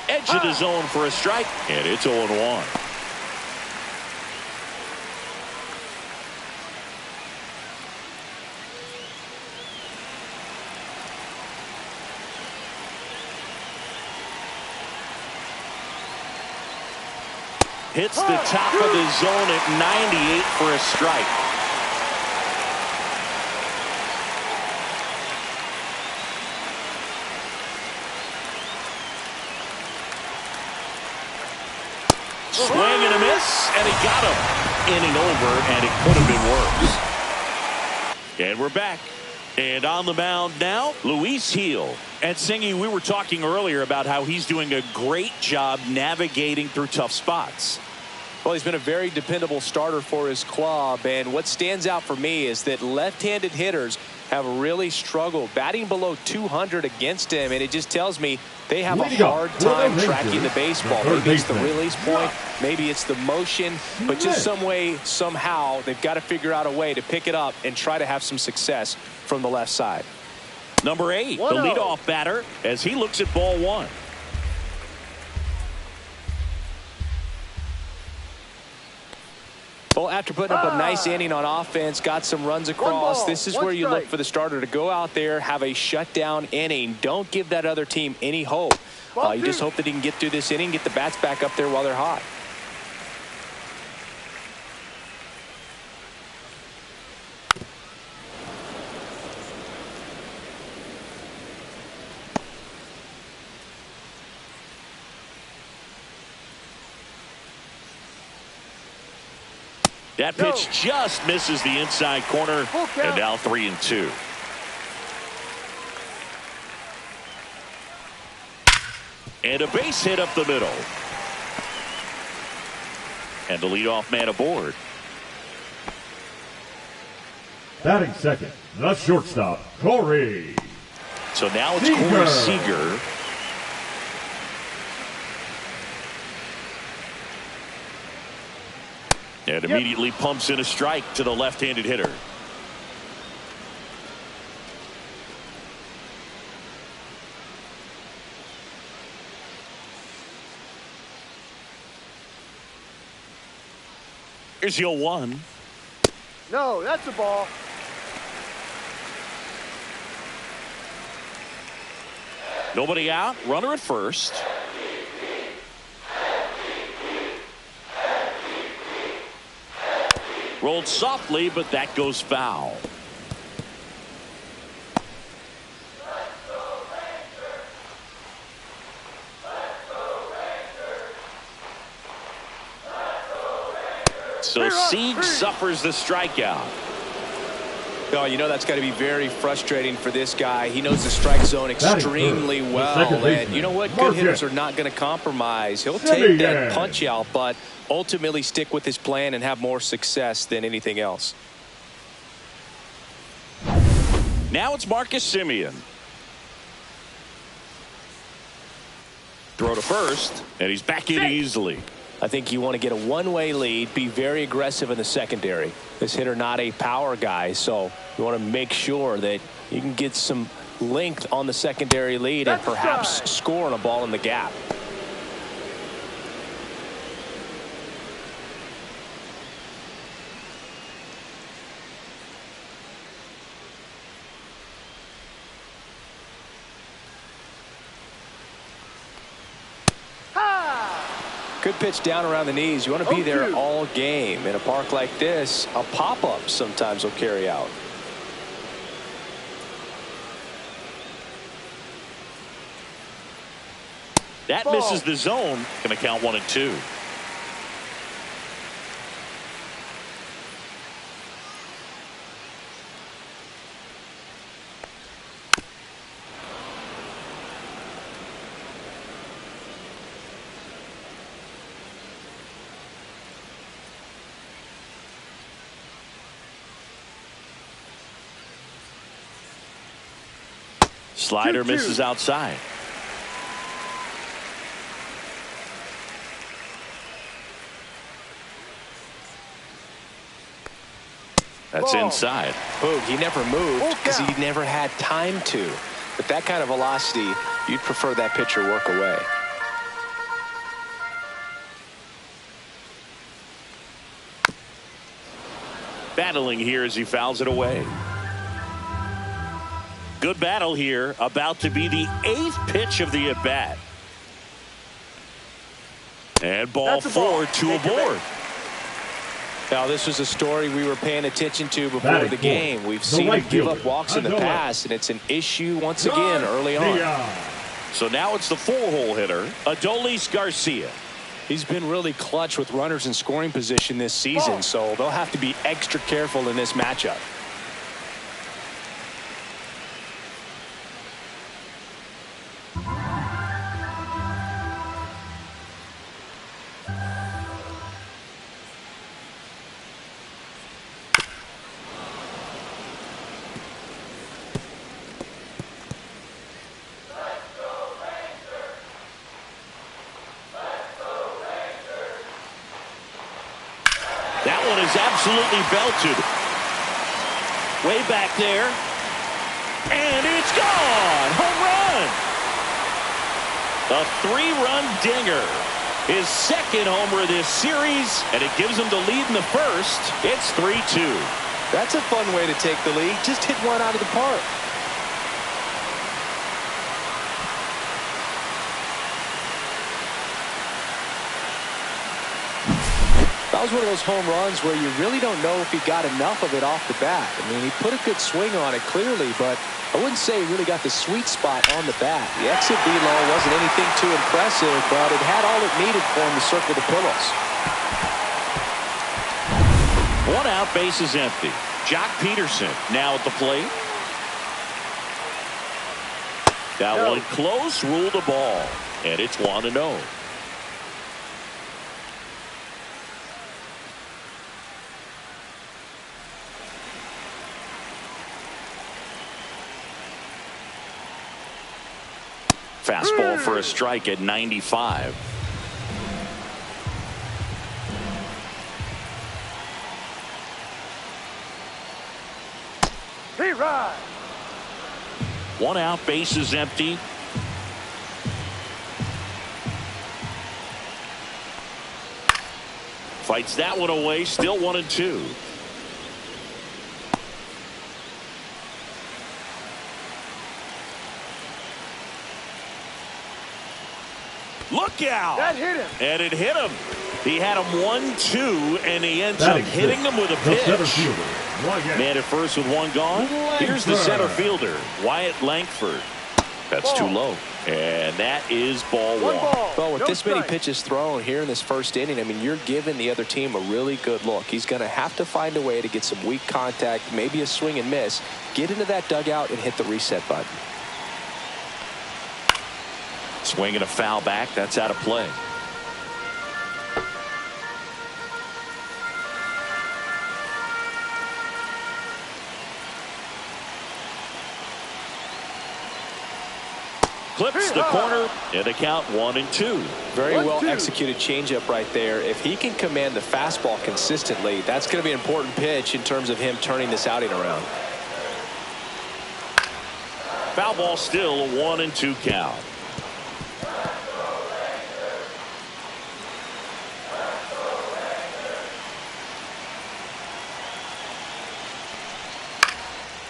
[SPEAKER 1] Edge of the zone for a strike, and it's 0-1. Hits the top of the zone at 98 for a strike. Swing and a miss, and he got him. Inning over, and it could have been worse. And we're back. And on the mound now, Luis Gil. And Singy, we were talking earlier about how he's doing a great job navigating through tough spots.
[SPEAKER 6] Well, he's been a very dependable starter for his club, and what stands out for me is that left-handed hitters have really struggled batting below 200 against him, and it just tells me they have a hard time tracking the baseball. Maybe it's the release point, maybe it's the motion, but just some way, somehow, they've got to figure out a way to pick it up and try to have some success from the left side.
[SPEAKER 1] Number 8, the leadoff batter, as he looks at ball 1.
[SPEAKER 6] Well, after putting up a nice inning on offense, got some runs across, this is where you look for the starter to go out there, have a shutdown inning. Don't give that other team any hope. You just hope that he can get through this inning, get the bats back up there while they're hot.
[SPEAKER 1] That pitch just misses the inside corner, and now 3-2. And a base hit up the middle. And the leadoff man aboard.
[SPEAKER 3] Batting second, the shortstop, Corey.
[SPEAKER 1] So now it's Corey Seager. And immediately pumps in a strike to the left-handed hitter. Here's your 1.
[SPEAKER 4] No, that's a ball.
[SPEAKER 1] Nobody out. Runner at first. Rolled softly, but that goes foul. So Sieg suffers the strikeout.
[SPEAKER 6] Oh, you know that's got to be very frustrating for this guy. He knows the strike zone extremely well. And you know what? Good hitters are not going to compromise. He'll take that punch out, but ultimately stick with his plan and have more success than anything else.
[SPEAKER 1] Now it's Marcus Semien. Throw to first, and he's back in easily.
[SPEAKER 6] I think you want to get a one-way lead, be very aggressive in the secondary. This hitter not a power guy, so you want to make sure that you can get some length on the secondary lead and perhaps score on a ball in the gap. Good pitch down around the knees. You want to be there all game. In a park like this, a pop-up sometimes will carry out.
[SPEAKER 1] That misses the zone. Going to count 1-2. Slider misses outside. That's inside.
[SPEAKER 6] Boog, he never moved because he never had time to. With that kind of velocity, you'd prefer that pitcher work away.
[SPEAKER 1] Battling here as he fouls it away. Good battle here. About to be the 8th pitch of the at-bat. And ball 4, 2 aboard.
[SPEAKER 6] Now, this was a story we were paying attention to before the game. We've seen him give up walks in the past, and it's an issue once again early on.
[SPEAKER 1] So now it's the 4-hole hitter, Adolis Garcia.
[SPEAKER 6] He's been really clutch with runners in scoring position this season, so they'll have to be extra careful in this matchup.
[SPEAKER 1] That one is absolutely belted. Way back there. And it's gone. Home run. A 3-run dinger. His 2nd homer of this series, and it gives him the lead in the first. It's 3-2.
[SPEAKER 6] That's a fun way to take the lead. Just hit one out of the park. That was one of those home runs where you really don't know if he got enough of it off the bat. I mean, he put a good swing on it clearly, but I wouldn't say he really got the sweet spot on the bat. The exit velo wasn't anything too impressive, but it had all it needed for him to circle the pillows.
[SPEAKER 1] 1 out, base is empty. Jock Peterson now at the plate. That one close, ruled a ball, and it's 1-0. Fastball for a strike at 95.
[SPEAKER 4] Hey, ride.
[SPEAKER 1] One out, base is empty. Fights that one away, still 1-2. Look out!
[SPEAKER 4] That hit him.
[SPEAKER 1] And it hit him. He had him 1-2, and he ends up
[SPEAKER 3] Batting
[SPEAKER 1] hitting
[SPEAKER 3] sixth,
[SPEAKER 1] him with a
[SPEAKER 3] the center
[SPEAKER 1] pitch.
[SPEAKER 3] fielder, Wyatt.
[SPEAKER 1] Man at first with one gone. Here's the center fielder, Wyatt Langford. That's too low. And that is ball one.
[SPEAKER 6] Well, with
[SPEAKER 4] No
[SPEAKER 6] this many
[SPEAKER 4] strike.
[SPEAKER 6] pitches thrown here in this first inning, I mean, you're giving the other team a really good look. He's going to have to find a way to get some weak contact, maybe a swing and miss, get into that dugout and hit the reset button.
[SPEAKER 1] Swing and a foul back. That's out of play. Clips the corner, and the count 1-2.
[SPEAKER 6] Very
[SPEAKER 4] 1-2.
[SPEAKER 6] well executed changeup right there. If he can command the fastball consistently, that's going to be an important pitch in terms of him turning this outing around.
[SPEAKER 1] Foul ball, still a 1-2 count.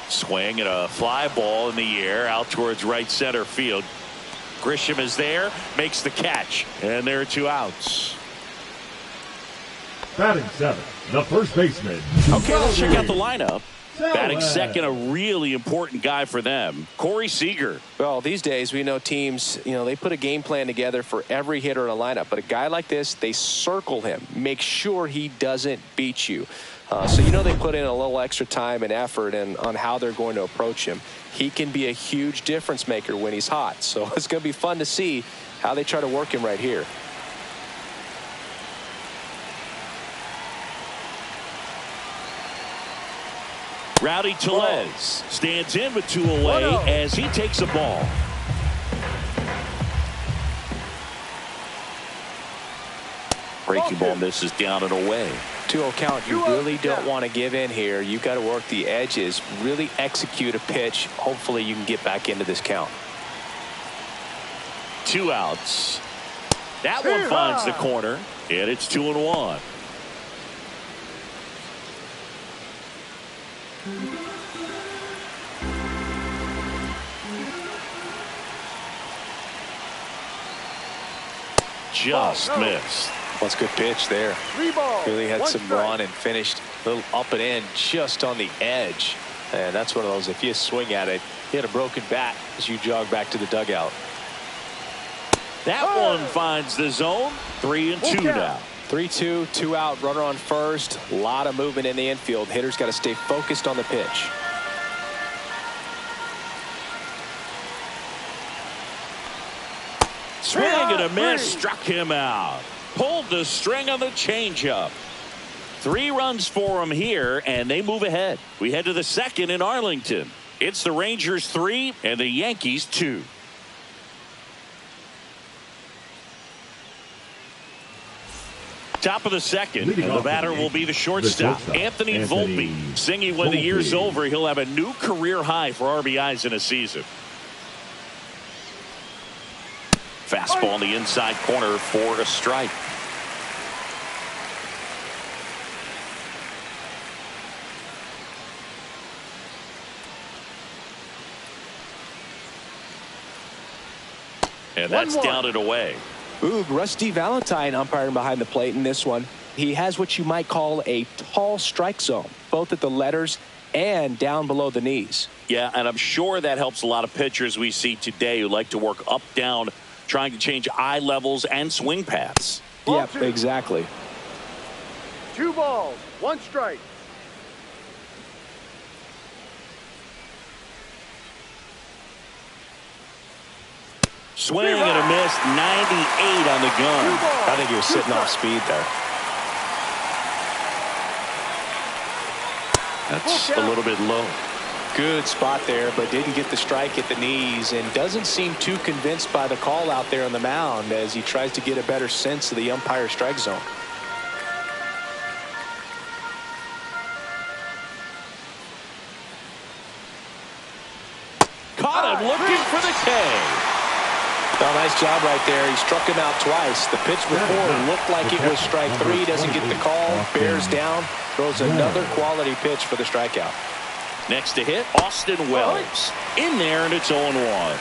[SPEAKER 1] Swing and a fly ball in the air out towards right center field. Grisham is there, makes the catch, and there are 2 outs.
[SPEAKER 3] Batting seventh, the first baseman.
[SPEAKER 1] Okay, let's check out the lineup.
[SPEAKER 3] Scoreless.
[SPEAKER 1] Batting second, a really important guy for them, Corey Seager.
[SPEAKER 6] Well, these days we know teams, they put a game plan together for every hitter in a lineup. But a guy like this, they circle him, make sure he doesn't beat you. So they put in a little extra time and effort on how they're going to approach him. He can be a huge difference maker when he's hot. So it's going to be fun to see how they try to work him right here.
[SPEAKER 1] Rowdy Tellez stands in with 2 away as he takes a ball. Breaking ball misses down and away.
[SPEAKER 6] 2-0 count. You really don't want to give in here. You've got to work the edges, really execute a pitch. Hopefully you can get back into this count.
[SPEAKER 1] 2 outs. That one finds the corner, and it's 2-1. Just missed.
[SPEAKER 6] That's a good pitch there.
[SPEAKER 4] 3 balls.
[SPEAKER 6] Really had
[SPEAKER 4] 1
[SPEAKER 6] some
[SPEAKER 4] strike.
[SPEAKER 6] run and finished a little up and in just on the edge. And that's one of those, if you swing at it, hit a broken bat as you jog back to the dugout.
[SPEAKER 1] That one finds the zone. 3-2 now.
[SPEAKER 6] 3-2, 2 out, runner on first. A lot of movement in the infield. Hitter's got to stay focused on the pitch.
[SPEAKER 1] Swing and a miss, struck him out. Pulled the string on the changeup. 3 runs for him here, and they move ahead. We head to the second in Arlington. It's the Rangers 3 and the Yankees 2. Top of the second, and the batter will be the shortstop, Anthony Volpe, singing when the year's over, he'll have a new career high for RBIs in a season. Fastball in the inside corner for a strike. And that's down and away.
[SPEAKER 6] Boog, Rusty Valentine umpiring behind the plate in this one. He has what you might call a tall strike zone, both at the letters and down below the knees.
[SPEAKER 1] Yeah, and I'm sure that helps a lot of pitchers we see today who like to work up, down, trying to change eye levels and swing paths.
[SPEAKER 6] Yep, exactly.
[SPEAKER 4] 2 balls, 1 strike.
[SPEAKER 1] Swing and a miss, 98 on the gun.
[SPEAKER 6] I think he was sitting off speed there.
[SPEAKER 1] That's a little bit low.
[SPEAKER 6] Good spot there, but didn't get the strike at the knees, and doesn't seem too convinced by the call out there on the mound as he tries to get a better sense of the umpire strike zone.
[SPEAKER 1] Caught him looking for the K.
[SPEAKER 6] Oh, nice job right there. He struck him out twice. The pitch before looked like it was strike three. Doesn't get the call. Bears down. Throws another quality pitch for the strikeout.
[SPEAKER 1] Next to hit, Austin Wells. In there, and it's 0-1.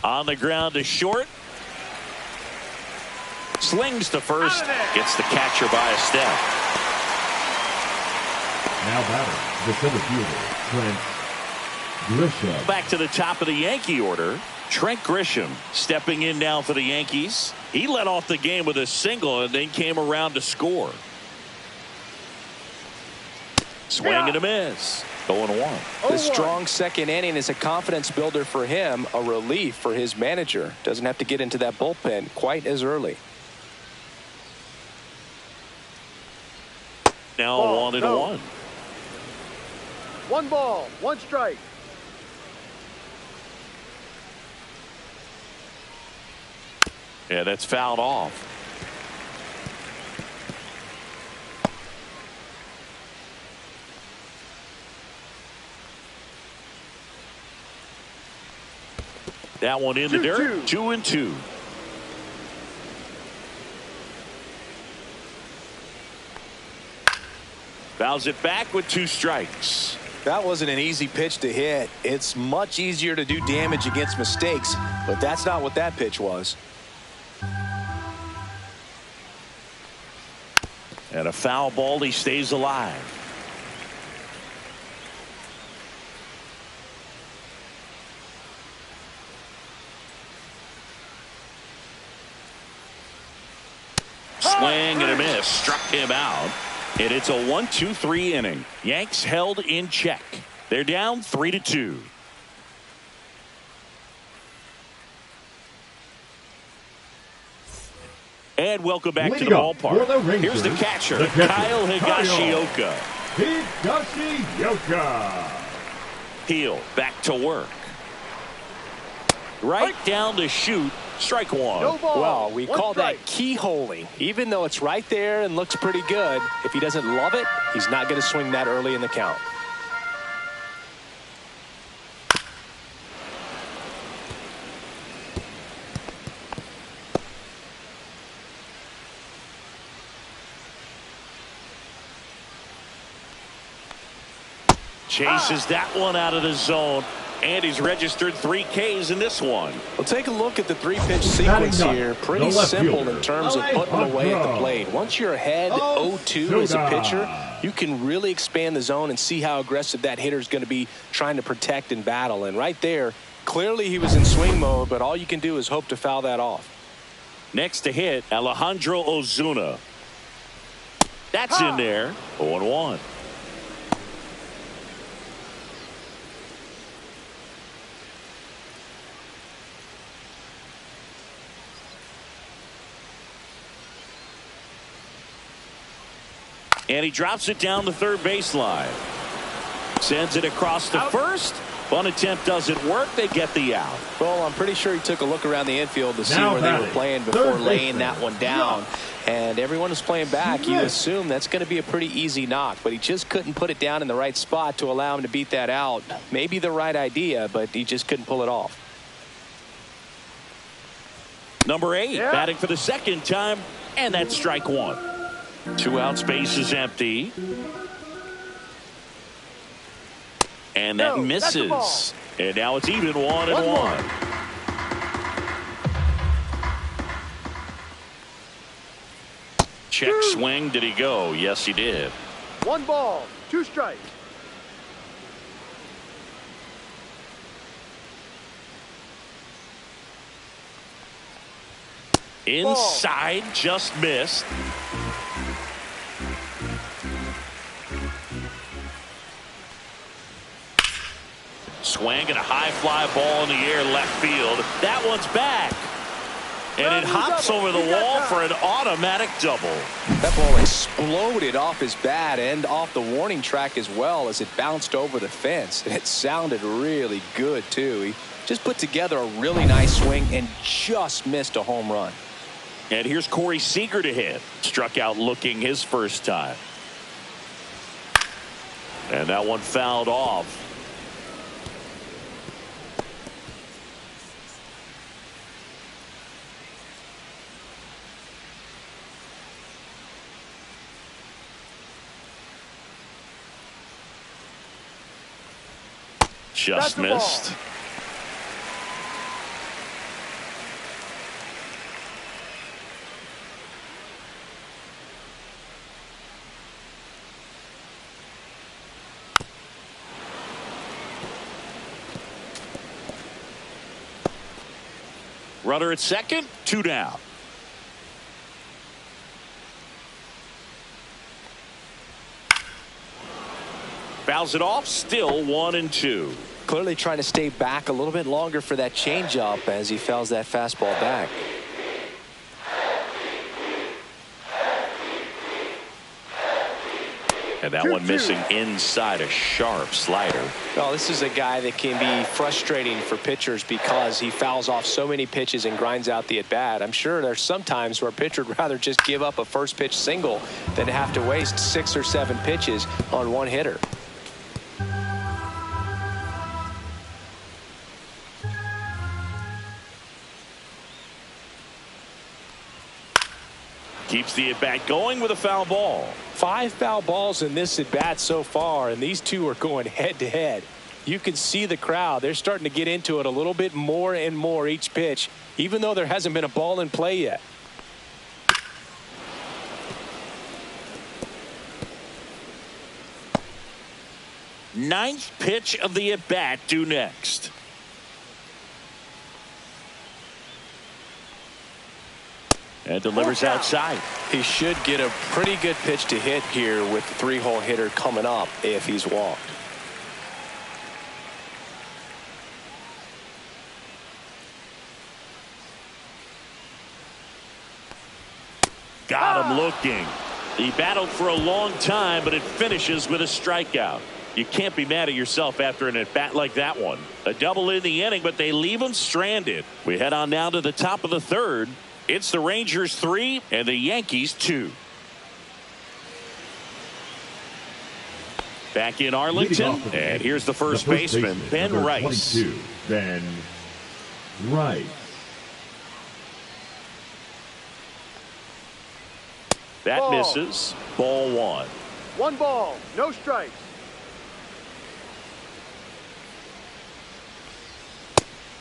[SPEAKER 1] On the ground to short. Slings to first. Gets the catcher by a step.
[SPEAKER 3] Now batter, the center fielder, Trent Grisham.
[SPEAKER 1] Back to the top of the Yankee order. Trent Grisham stepping in now for the Yankees. He led off the game with a single and then came around to score. Swing and a miss. 0-1.
[SPEAKER 6] The strong second inning is a confidence builder for him, a relief for his manager. Doesn't have to get into that bullpen quite as early.
[SPEAKER 1] Now 1-1.
[SPEAKER 4] 1 ball, 1 strike.
[SPEAKER 1] Yeah, that's fouled off. That one in the dirt. 2-2. Fouls it back with 2 strikes.
[SPEAKER 6] That wasn't an easy pitch to hit. It's much easier to do damage against mistakes, but that's not what that pitch was.
[SPEAKER 1] And a foul ball, he stays alive. Swing and a miss. Struck him out. And it's a 1-2-3 inning. Yanks held in check. They're down 3-2. And welcome back to the ballpark. Here's the catcher, Kyle Higashioka. Heel back to work. Right down to shoot. Strike 1.
[SPEAKER 6] Well, we call that keyholing. Even though it's right there and looks pretty good, if he doesn't love it, he's not going to swing that early in the count.
[SPEAKER 1] Chases that one out of the zone. And he's registered 3 Ks in this one.
[SPEAKER 6] Well, take a look at the 3-pitch sequence here. Pretty simple in terms of putting them away at the plate. Once you're ahead 0-2 as a pitcher, you can really expand the zone and see how aggressive that hitter is going to be trying to protect and battle. And right there, clearly he was in swing mode, but all you can do is hope to foul that off.
[SPEAKER 1] Next to hit, Alejandro Ozuna. That's in there. 0-1. And he drops it down the third baseline. Sends it across to first. Bunt attempt doesn't work. They get the out.
[SPEAKER 6] Well, I'm pretty sure he took a look around the infield to see where they were playing before laying that one down. And everyone was playing back. You assume that's going to be a pretty easy knock, but he just couldn't put it down in the right spot to allow him to beat that out. Maybe the right idea, but he just couldn't pull it off.
[SPEAKER 1] Number 8, batting for the second time, and that's strike 1. 2 outs, base is empty. And that misses. And now it's even 1-1. Check swing. Did he go? Yes, he did.
[SPEAKER 4] 1 ball, 2 strikes.
[SPEAKER 1] Inside, just missed. Swing and a high fly ball in the air left field. That one's back. And it hops over the wall for an automatic double.
[SPEAKER 6] That ball exploded off his bat and off the warning track as well as it bounced over the fence. And it sounded really good, too. He just put together a really nice swing and just missed a home run.
[SPEAKER 1] And here's Corey Seager to hit. Struck out looking his first time. And that one fouled off. Just missed. Runner at second, 2 down. Fouls it off, still 1-2.
[SPEAKER 6] Clearly trying to stay back a little bit longer for that changeup as he fouls that fastball back.
[SPEAKER 1] And that one missing inside, a sharp slider.
[SPEAKER 6] Well, this is a guy that can be frustrating for pitchers because he fouls off so many pitches and grinds out the at-bat. I'm sure there's some times where a pitcher would rather just give up a first pitch single than have to waste 6 or 7 pitches on one hitter.
[SPEAKER 1] Keeps the at-bat going with a foul ball.
[SPEAKER 6] 5 foul balls in this at-bat so far, and these two are going head-to-head. You can see the crowd. They're starting to get into it a little bit more and more each pitch, even though there hasn't been a ball in play yet.
[SPEAKER 1] Ninth pitch of the at-bat due next. And delivers outside.
[SPEAKER 6] He should get a pretty good pitch to hit here with the 3-hole hitter coming up if he's walked.
[SPEAKER 1] Got him looking. He battled for a long time, but it finishes with a strikeout. You can't be mad at yourself after an at-bat like that one. A double in the inning, but they leave him stranded. We head on now to the top of the third. It's the Rangers 3 and the Yankees 2. Back in Arlington, and here's the first baseman, Ben Rice.
[SPEAKER 3] 22, Ben Rice.
[SPEAKER 1] That
[SPEAKER 4] Ball.
[SPEAKER 1] misses. Ball 1.
[SPEAKER 4] 1 ball, no strikes.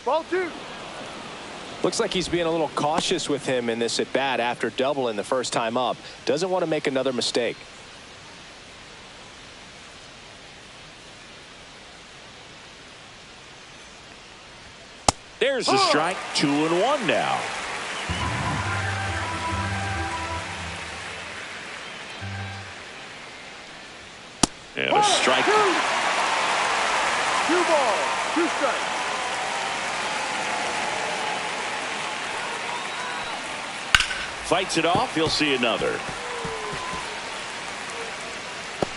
[SPEAKER 4] Ball 2.
[SPEAKER 6] Looks like he's being a little cautious with him in this at-bat after doubling the first time up. Doesn't want to make another mistake.
[SPEAKER 1] There's the strike. 2-1 now. And a strike.
[SPEAKER 4] 2 balls, 2 strikes.
[SPEAKER 1] Fights it off. He'll see another.